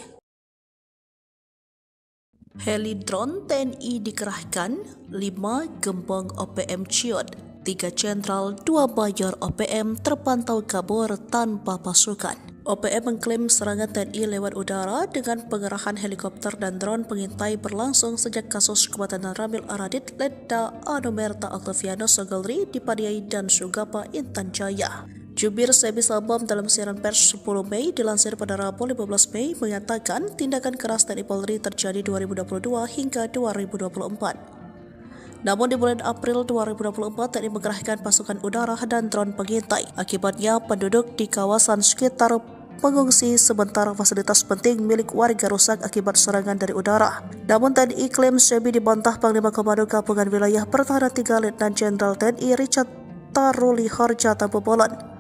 Heli drone TNI dikerahkan, 5 gembong OPM ciut, 3 jenderal, 2 mayor OPM terpantau kabur tanpa pasukan. OPM mengklaim serangan TNI lewat udara dengan pengerahan helikopter dan drone pengintai berlangsung sejak kasus kematian Ramil Aradit, Letda Anomerta Octaviano Sogolri di Padiai dan Sugapa, Intan Jaya. Jubir Sebi Sabam dalam siaran pers 10 Mei dilansir pada Rabu 15 Mei mengatakan tindakan keras TNI Polri terjadi 2022 hingga 2024. Namun di bulan April 2024 TNI mengerahkan pasukan udara dan drone pengintai. Akibatnya penduduk di kawasan sekitar mengungsi sementara fasilitas penting milik warga rusak akibat serangan dari udara. Namun TNI klaim Sebi dibantah Panglima Komando Gabungan Wilayah Pertahanan 3 Letnan Jenderal TNI Richard Taruli Harja Tampobolon.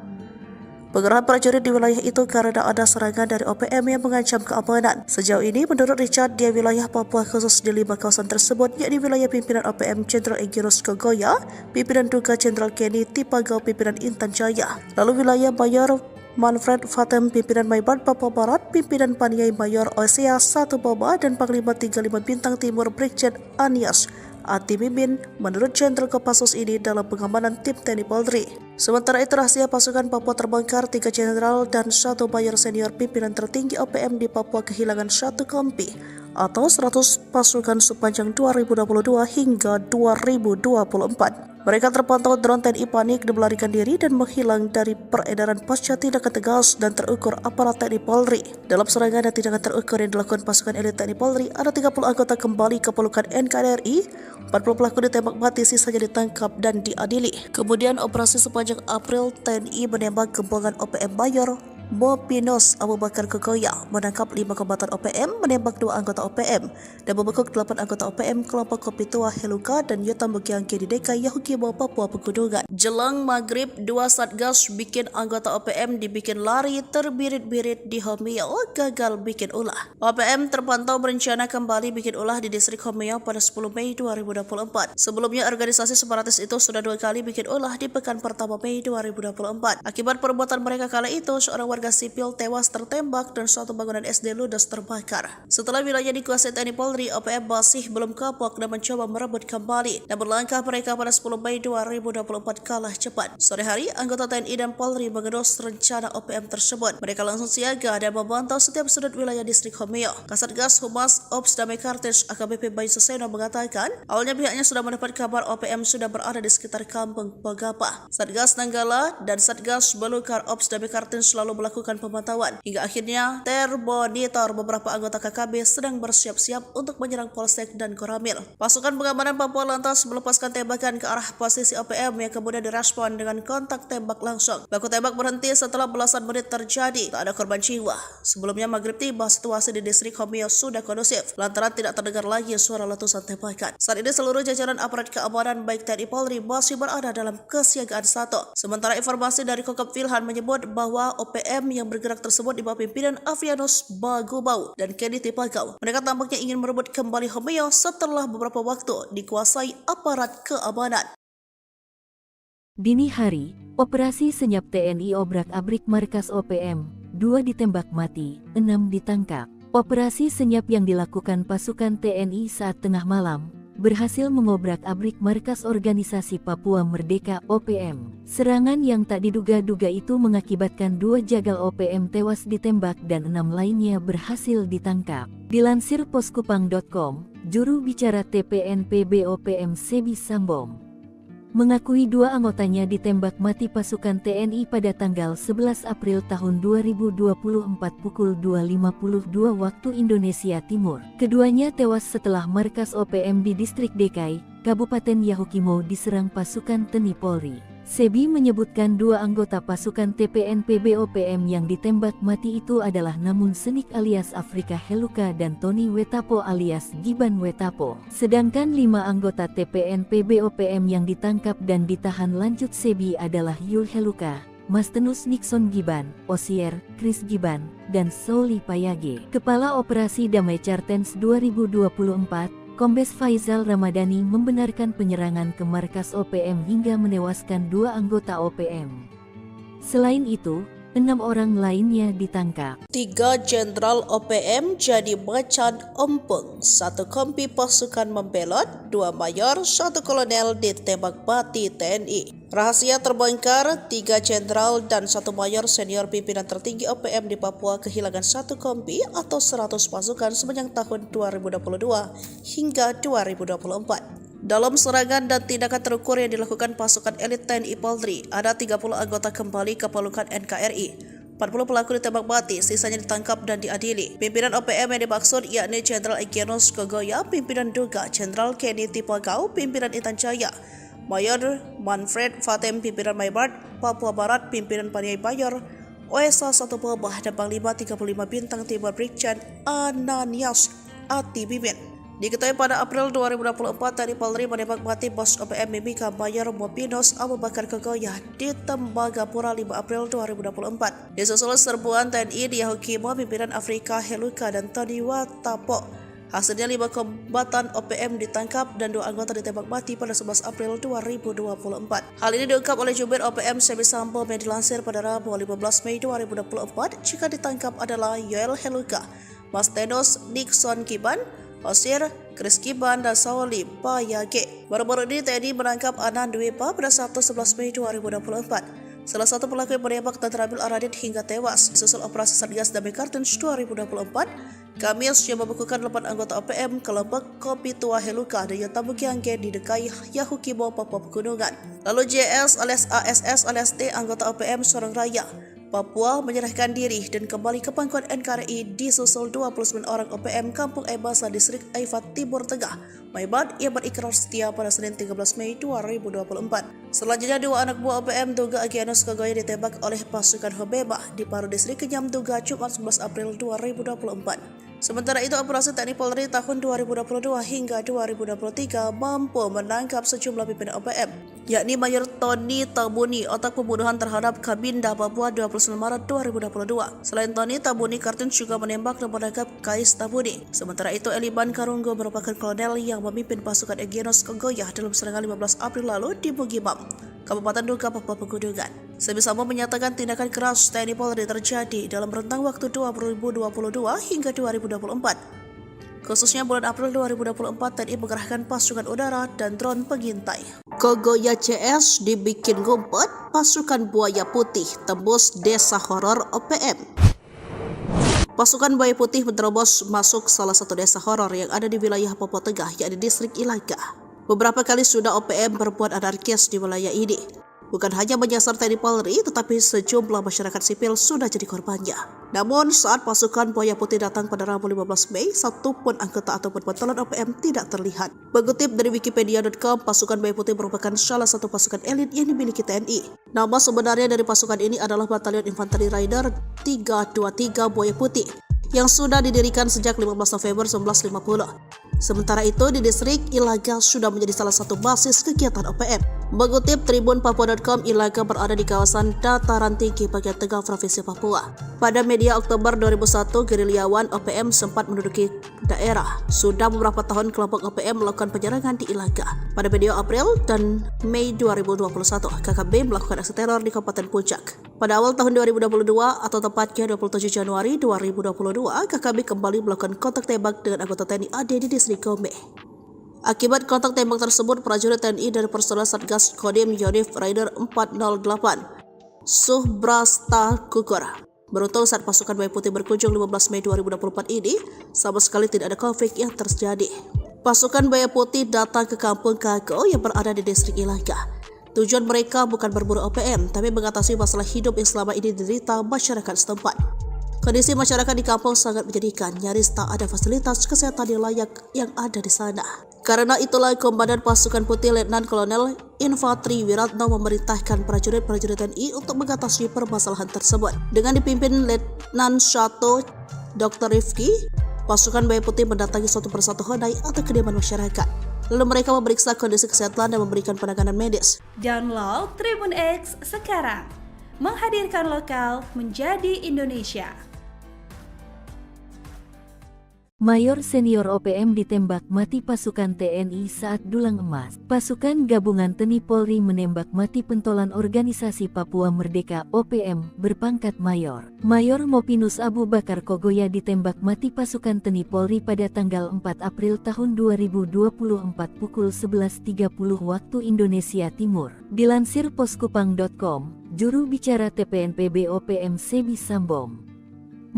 Pengerahan prajurit di wilayah itu karena ada serangan dari OPM yang mengancam keamanan. Sejauh ini, menurut Richard, di wilayah Papua khusus di 5 kawasan tersebut, yakni wilayah pimpinan OPM Jenderal Egirus Kogoya, pimpinan Duga Jenderal Kenny Tipagau, pimpinan Intan Jaya, lalu wilayah Mayor Manfred Fatem, pimpinan Maibat Papua Barat, pimpinan Paniai Mayor Osea 1 Baba, dan Panglima 35 Bintang Timur Brigjen Anias Ati Mimin menurut Jenderal Kopassus ini dalam pengamanan tim TNI Polri. Sementara itu rahasia pasukan Papua terbongkar, 3 jenderal dan 1 mayor senior pimpinan tertinggi OPM di Papua kehilangan 1 kompi atau 100 pasukan sepanjang 2022 hingga 2024. Mereka terpantau drone TNI panik dan melarikan diri dan menghilang dari peredaran pasca tindakan tegas dan terukur aparat TNI Polri. Dalam serangan dan tindakan terukur yang dilakukan pasukan elit TNI Polri, ada 30 anggota kembali ke pelukan NKRI, 40 pelaku ditembak mati, sisanya ditangkap dan diadili. Kemudian operasi sepanjang April, TNI menembak gembongan OPM Mayor Bopinos Abu Bakar Kogoya, menangkap 5 kombatan OPM, menembak 2 anggota OPM, dan membekuk 8 anggota OPM kelompok Kopi Tua Heluka dan Yuta Mugiangki di DKI Yahukimo Papua Pegunungan. Jelang maghrib, 2 satgas bikin anggota OPM dibikin lari terbirit-birit di Homeo, gagal bikin ulah. OPM terpantau berencana kembali bikin ulah di distrik Homeo pada 10 Mei 2024. Sebelumnya organisasi separatis itu sudah 2 kali bikin ulah di pekan pertama Mei 2024. Akibat perbuatan mereka kala itu, seorang warga sipil tewas tertembak dan suatu bangunan SD ludes terbakar. Setelah wilayah dikuasai TNI Polri, OPM masih belum kapok dan mencoba merebut kembali. Namun langkah mereka pada 10 Mei 2024 kalah cepat. Sore hari, anggota TNI dan Polri mengendus rencana OPM tersebut. Mereka langsung siaga dan memantau setiap sudut wilayah distrik Homeo. Kasatgas Humas Ops Damai Kartens AKBP Bayu Suseno mengatakan, awalnya pihaknya sudah mendapat kabar OPM sudah berada di sekitar kampung Pagapa. Satgas Nanggala dan Satgas Belukar Ops Damai Kartens selalu melakukan pemantauan. Hingga akhirnya termonitor beberapa anggota KKB sedang bersiap-siap untuk menyerang Polsek dan Koramil. Pasukan pengamanan Papua lantas melepaskan tembakan ke arah posisi OPM yang kemudian direspon dengan kontak tembak langsung. Baku tembak berhenti setelah belasan menit terjadi. Tak ada korban jiwa. Sebelumnya maghrib tiba, situasi di distrik Homeo sudah kondusif lantaran tidak terdengar lagi suara letusan tembakan. Saat ini seluruh jajaran aparat keamanan baik TNI Polri masih berada dalam kesiagaan 1. Sementara informasi dari Kokop Wilhan menyebut bahwa OPM yang bergerak tersebut di bawah pimpinan Avianus Bagubau dan Kenny Tipagau. Mereka tampaknya ingin merebut kembali Homeo setelah beberapa waktu dikuasai aparat keamanan. Dini hari, operasi senyap TNI obrak-abrik markas OPM, 2 ditembak mati, 6 ditangkap. Operasi senyap yang dilakukan pasukan TNI saat tengah malam berhasil mengobrak-abrik markas organisasi Papua Merdeka OPM. Serangan yang tak diduga-duga itu mengakibatkan 2 jagal OPM tewas ditembak dan 6 lainnya berhasil ditangkap. Dilansir poskupang.com, juru bicara TPNPB OPM Sebi Sambom mengakui 2 anggotanya ditembak mati pasukan TNI pada tanggal 11 April tahun 2024 pukul 2.52 waktu Indonesia Timur. Keduanya tewas setelah markas OPM di distrik DKI, Kabupaten Yahukimo diserang pasukan TNI Polri. Sebi menyebutkan 2 anggota pasukan TPNPB OPM yang ditembak mati itu adalah Namun Senik alias Afrika Heluka dan Tony Wetapo alias Giban Wetapo. Sedangkan 5 anggota TPNPB OPM yang ditangkap dan ditahan lanjut Sebi adalah Yul Heluka, Mastenus Nixon Giban, Osier, Chris Giban, dan Souli Payage. Kepala Operasi Damai Kartens 2024, Kombes Faizal Ramadhani membenarkan penyerangan ke markas OPM hingga menewaskan 2 anggota OPM. Selain itu, 6 orang lainnya ditangkap. 3 jenderal OPM jadi macan ompong, 1 kompi pasukan membelot, 2 mayor, 1 kolonel ditembak mati TNI. Rahasia terbongkar, 3 jenderal dan 1 mayor senior pimpinan tertinggi OPM di Papua kehilangan 1 kompi atau 100 pasukan sepanjang tahun 2022 hingga 2024. Dalam serangan dan tindakan terukur yang dilakukan pasukan elit TNI Polri, ada 30 anggota kembali ke pelukan NKRI. 40 pelaku ditembak mati, sisanya ditangkap dan diadili. Pimpinan OPM yang dimaksud yakni Jenderal Egyanus Kogoya, Pimpinan Duga, Jenderal Kenny Tipagau, Pimpinan Intan Jaya, Mayor Manfred Fatem, Pimpinan Maybart, Papua Barat, Pimpinan Paniai Bayor, OSA 1 Bobah, dan Panglima 35 Bintang Timur Brigjen Ananias Atibimin. Diketahui pada April 2024, TNI Polri menembak mati bos OPM Mimika Mayor Mopinos Abu Bakar Kogoya di Tembagapura 5 April 2024. Disusul serbuan TNI di Yahukimo, pimpinan Afrika Heluka dan Tony Watapo. Hasilnya 5 kombatan OPM ditangkap dan 2 anggota ditembak mati pada 11 April 2024. Hal ini diungkap oleh Jubir OPM Semi Sambo yang dilansir pada Rabu 15 Mei 2024. Jika ditangkap adalah Yoel Heluka, Mastenos Nixon Kiban, Osir, Chris Kiban, dan Sauli Payage. Baru-baru ini TNI menangkap Anan Dwepa pada Sabtu 11 Mei 2024. Salah satu pelaku yang menembak dan terambil Aradit hingga tewas. Susul operasi Satgas Damai Kartens 2024, Kamis yang membekukan 8 anggota OPM kelompok Kopi Tua Heluka dan Yotamu Giangge di Dekai Yahukimo, Papua Pegunungan. Lalu JS alias ASS alias T, anggota OPM Sorong Raya, Papua, menyerahkan diri dan kembali ke pangkuan NKRI disusul 29 orang OPM Kampung Ebasa Distrik Aifat Timur Tengah, Maybart, yang berikrar setia pada Senin 13 Mei 2024. Selanjutnya 2 anak buah OPM Duga Egyanus Kogoya ditembak oleh pasukan Hobeba di Paru Distrik Kenyam Duga Jumat 11 April 2024. Sementara itu, operasi TNI Polri tahun 2022 hingga 2023 mampu menangkap sejumlah pimpinan OPM, yakni Mayor Tony Tabuni, otak pembunuhan terhadap Kabinda Papua 29 Maret 2022. Selain Tony, Tabuni Kartens juga menembak dan menangkap Kais Tabuni. Sementara itu, Eliban Karunggo merupakan kolonel yang memimpin pasukan Egyanus Kogoya dalam serangan 15 April lalu di Bugimam, Kabupaten Duga, Papua Pegunungan. Semi Sambo menyatakan tindakan keras TNI Polri terjadi dalam rentang waktu 2022 hingga 2024. Khususnya bulan April 2024, TNI mengerahkan pasukan udara dan drone pengintai. Kogoya CS dibikin ngumpet, pasukan Buaya Putih tembus desa horor OPM. Pasukan Buaya Putih menerobos masuk salah satu desa horor yang ada di wilayah Papua Tengah, yakni distrik Ilaga. Beberapa kali sudah OPM berbuat anarkis di wilayah ini. Bukan hanya menyasar TNI Polri, tetapi sejumlah masyarakat sipil sudah jadi korbannya. Namun saat pasukan Buaya Putih datang pada Rabu 15 Mei, satu pun anggota ataupun bantuan OPM tidak terlihat. Mengutip dari Wikipedia.com, pasukan Buaya Putih merupakan salah satu pasukan elit yang dimiliki TNI. Nama sebenarnya dari pasukan ini adalah Batalion Infanteri Rider 323 Buaya Putih, yang sudah didirikan sejak 15 November 1950. Sementara itu, di distrik Ilaga sudah menjadi salah satu basis kegiatan OPM. Mengutip Tribun Papua.com, Ilaga berada di kawasan dataran tinggi bagian tengah Provinsi Papua. Pada media Oktober 2001, gerilyawan OPM sempat menduduki daerah. Sudah beberapa tahun kelompok OPM melakukan penyerangan di Ilaga. Pada media April dan Mei 2021, KKB melakukan aksi teror di Kabupaten Puncak. Pada awal tahun 2022 atau tepatnya 27 Januari 2022, KKB kembali melakukan kontak tembak dengan anggota TNI AD di distrik Gombe. Akibat kontak tembak tersebut, prajurit TNI dari personel Satgas Kodim Yonif Rider 408 Subrasta gugur. Beruntung saat pasukan Buaya Putih berkunjung 15 Mei 2024 ini, sama sekali tidak ada konflik yang terjadi. Pasukan Buaya Putih datang ke kampung Kago yang berada di distrik Ilaga. Tujuan mereka bukan berburu OPM, tapi mengatasi masalah hidup yang selama ini diderita masyarakat setempat. Kondisi masyarakat di kampung sangat menyedihkan, nyaris tak ada fasilitas kesehatan yang layak yang ada di sana. Karena itulah Komandan Pasukan Putih Letnan Kolonel Infantri Wiratno memerintahkan prajurit-prajurit TNI untuk mengatasi permasalahan tersebut. Dengan dipimpin Letnan 1 Dr. Rifki, pasukan Buaya Putih mendatangi suatu persatu honai atau kediaman masyarakat. Lalu mereka memeriksa kondisi kesehatan dan memberikan penanganan medis. Download Tribun X sekarang, menghadirkan lokal menjadi Indonesia. Mayor senior OPM ditembak mati pasukan TNI saat dulang emas. Pasukan gabungan TNI Polri menembak mati pentolan organisasi Papua Merdeka OPM berpangkat Mayor. Mayor Mopinus Abu Bakar Kogoya ditembak mati pasukan TNI Polri pada tanggal 4 April tahun 2024 pukul 11.30 waktu Indonesia Timur. Dilansir poskupang.com, juru bicara TPNPB OPM Semi Sambom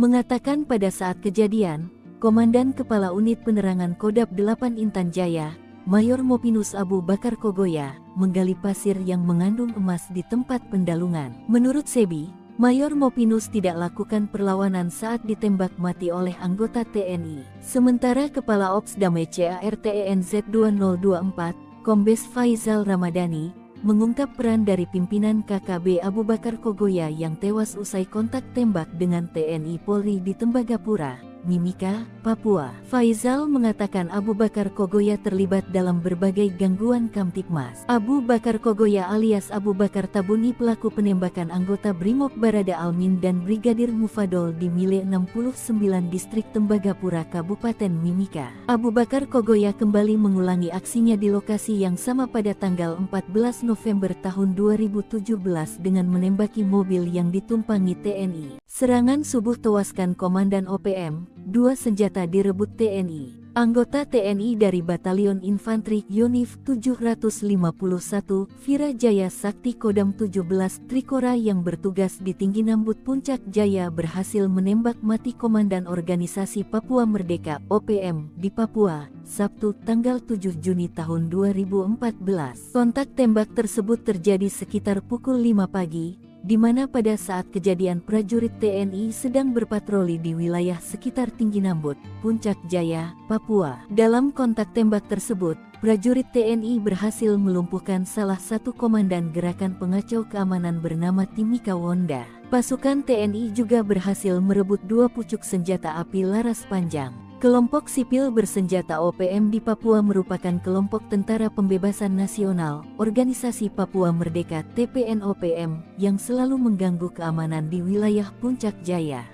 mengatakan pada saat kejadian, Komandan Kepala Unit Penerangan Kodam 8 Intan Jaya, Mayor Mopinus Abu Bakar Kogoya, menggali pasir yang mengandung emas di tempat pendalungan. Menurut Sebi, Mayor Mopinus tidak lakukan perlawanan saat ditembak mati oleh anggota TNI. Sementara Kepala Ops Damai CARTENZ 2024, Kombes Faizal Ramadhani, mengungkap peran dari pimpinan KKB Abu Bakar Kogoya yang tewas usai kontak tembak dengan TNI Polri di Tembagapura, Mimika, Papua. Faizal mengatakan Abu Bakar Kogoya terlibat dalam berbagai gangguan Kamtipmas. Abu Bakar Kogoya alias Abu Bakar Tabuni pelaku penembakan anggota Brimob Barada Almin dan Brigadir Mufadol di Mile 69 Distrik Tembagapura Kabupaten Mimika. Abu Bakar Kogoya kembali mengulangi aksinya di lokasi yang sama pada tanggal 14 November tahun 2017 dengan menembaki mobil yang ditumpangi TNI. Serangan subuh tewaskan Komandan OPM, 2 senjata direbut TNI. Anggota TNI dari Batalion Infanteri Yonif 751, Virajaya Sakti Kodam 17 Trikora yang bertugas di Tinggi Nambut Puncak Jaya berhasil menembak mati Komandan Organisasi Papua Merdeka (OPM) di Papua, Sabtu tanggal 7 Juni tahun 2014. Kontak tembak tersebut terjadi sekitar pukul 5 pagi, di mana pada saat kejadian prajurit TNI sedang berpatroli di wilayah sekitar Tinggi Nambut, Puncak Jaya, Papua. Dalam kontak tembak tersebut, prajurit TNI berhasil melumpuhkan salah satu komandan gerakan pengacau keamanan bernama Timika Wonda. Pasukan TNI juga berhasil merebut 2 pucuk senjata api laras panjang. Kelompok sipil bersenjata OPM di Papua merupakan kelompok Tentara Pembebasan Nasional, Organisasi Papua Merdeka (TPN-OPM) yang selalu mengganggu keamanan di wilayah Puncak Jaya.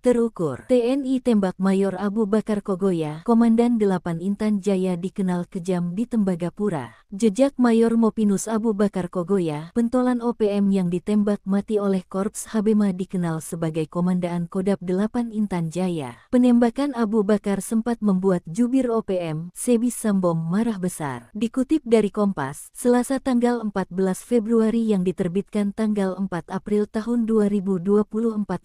Terukur, TNI tembak Mayor Abu Bakar Kogoya, Komandan 8 Intan Jaya dikenal kejam di Tembagapura. Jejak Mayor Mopinus Abu Bakar Kogoya, pentolan OPM yang ditembak mati oleh Korps Habema dikenal sebagai Komandaan Kodam 8 Intan Jaya. Penembakan Abu Bakar sempat membuat jubir OPM, Sebi Sambom marah besar. Dikutip dari Kompas, Selasa tanggal 14 Februari yang diterbitkan tanggal 4 April tahun 2024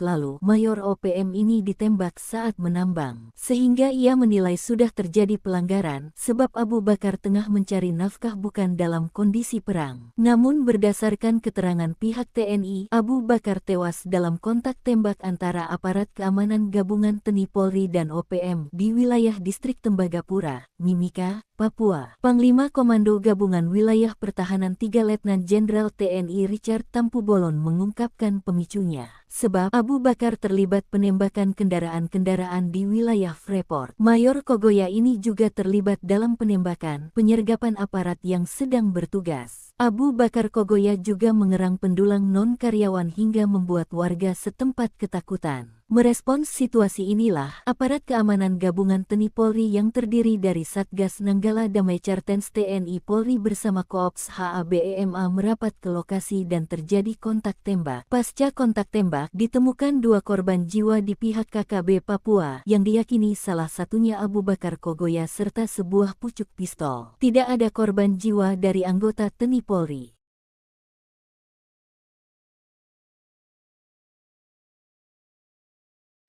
lalu, Mayor OPM ini ditembak saat menambang, sehingga ia menilai sudah terjadi pelanggaran sebab Abu Bakar tengah mencari nafkah bukan dalam kondisi perang. Namun berdasarkan keterangan pihak TNI, Abu Bakar tewas dalam kontak tembak antara aparat keamanan gabungan TNI Polri dan OPM di wilayah Distrik Tembagapura, Mimika, Papua. Panglima Komando Gabungan Wilayah Pertahanan 3 Letnan Jenderal TNI Richard Tampubolon mengungkapkan pemicunya. Sebab Abu Bakar terlibat penembakan kendaraan-kendaraan di wilayah Freeport. Mayor Kogoya ini juga terlibat dalam penembakan, penyergapan aparat yang sedang bertugas. Abu Bakar Kogoya juga mengerang pendulang non-karyawan hingga membuat warga setempat ketakutan. Merespons situasi inilah, aparat keamanan gabungan TNI Polri yang terdiri dari Satgas Nanggala Damai Cartens TNI Polri bersama Koops HABEMA merapat ke lokasi dan terjadi kontak tembak. Pasca kontak tembak, ditemukan 2 korban jiwa di pihak KKB Papua yang diyakini salah satunya Abu Bakar Kogoya serta sebuah pucuk pistol. Tidak ada korban jiwa dari anggota TNI Polri.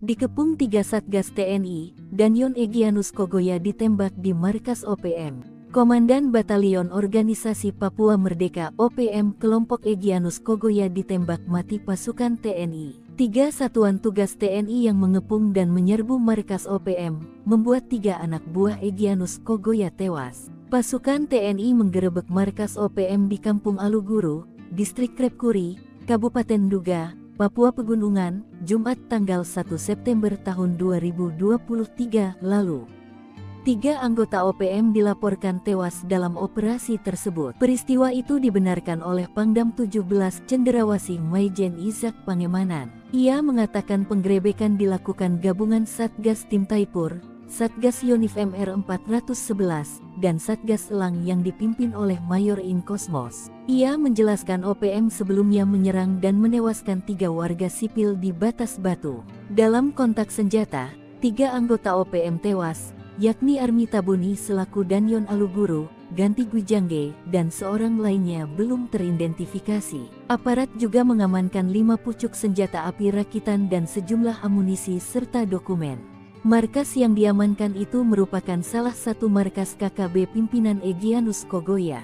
Dikepung 3 Satgas TNI, Danyon Egyanus Kogoya ditembak di markas OPM. Komandan Batalion Organisasi Papua Merdeka (OPM) kelompok Egyanus Kogoya ditembak mati pasukan TNI. 3 satuan tugas TNI yang mengepung dan menyerbu markas OPM, membuat 3 anak buah Egyanus Kogoya tewas. Pasukan TNI menggerebek markas OPM di Kampung Aluguru, Distrik Krepkuri, Kabupaten Duga, Papua Pegunungan, Jumat tanggal 1 September tahun 2023 lalu. 3 anggota OPM dilaporkan tewas dalam operasi tersebut. Peristiwa itu dibenarkan oleh Pangdam 17 Cenderawasih Maijen Izak Pangemanan. Ia mengatakan penggerebekan dilakukan gabungan Satgas Tim Taipur, Satgas Yonif MR 411, dan Satgas Elang yang dipimpin oleh Mayor In Kosmos. Ia menjelaskan OPM sebelumnya menyerang dan menewaskan 3 warga sipil di Batas Batu. Dalam kontak senjata, 3 anggota OPM tewas, yakni Armi Tabuni selaku Danyon Aluguru, Ganti Gwijangge, dan seorang lainnya belum teridentifikasi. Aparat juga mengamankan 5 pucuk senjata api rakitan dan sejumlah amunisi serta dokumen. Markas yang diamankan itu merupakan salah satu markas KKB pimpinan Egyanus Kogoya.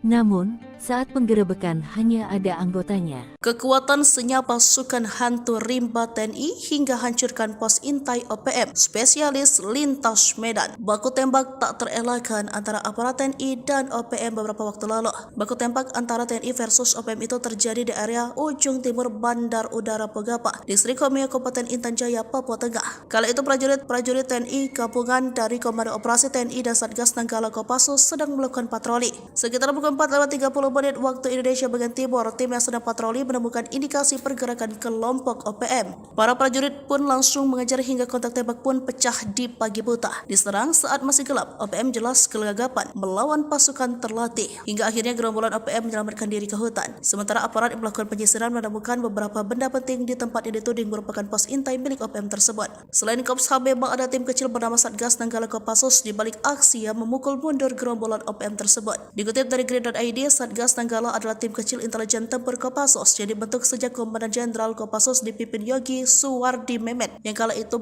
Namun, saat penggerebekan hanya ada anggotanya. Kekuatan senyap pasukan hantu rimba TNI hingga hancurkan pos intai OPM, spesialis lintas Medan. Baku tembak tak terelakkan antara aparat TNI dan OPM beberapa waktu lalu. Baku tembak antara TNI versus OPM itu terjadi di area ujung timur Bandar Udara Pogapa, Distrik Komiyo, Kabupaten Intan Jaya, Papua Tengah. Kala itu prajurit TNI gabungan dari Komando Operasi TNI dan Satgas Nanggala Kopassus sedang melakukan patroli. Sekitar pukul 4:30 menit waktu Indonesia bagian timur, tim yang sedang patroli menemukan indikasi pergerakan kelompok OPM. Para prajurit pun langsung mengejar hingga kontak tembak pun pecah di pagi buta. Diserang saat masih gelap, OPM jelas kelagapan melawan pasukan terlatih. Hingga akhirnya gerombolan OPM menyelamatkan diri ke hutan. Sementara aparat yang melakukan penyisiran menemukan beberapa benda penting di tempat yang dituding merupakan pos intai milik OPM tersebut. Selain Kops HB, ada tim kecil bernama Satgas Nanggala Kopassus di balik aksi yang memukul mundur gerombolan OPM tersebut. Dikutip dari Grid.id, Satgas Nanggala adalah tim kecil intelijen tempur Kopassus yang dibentuk sejak Komandan Jenderal Kopassus dipimpin Yogi Suwardi Memet yang kala itu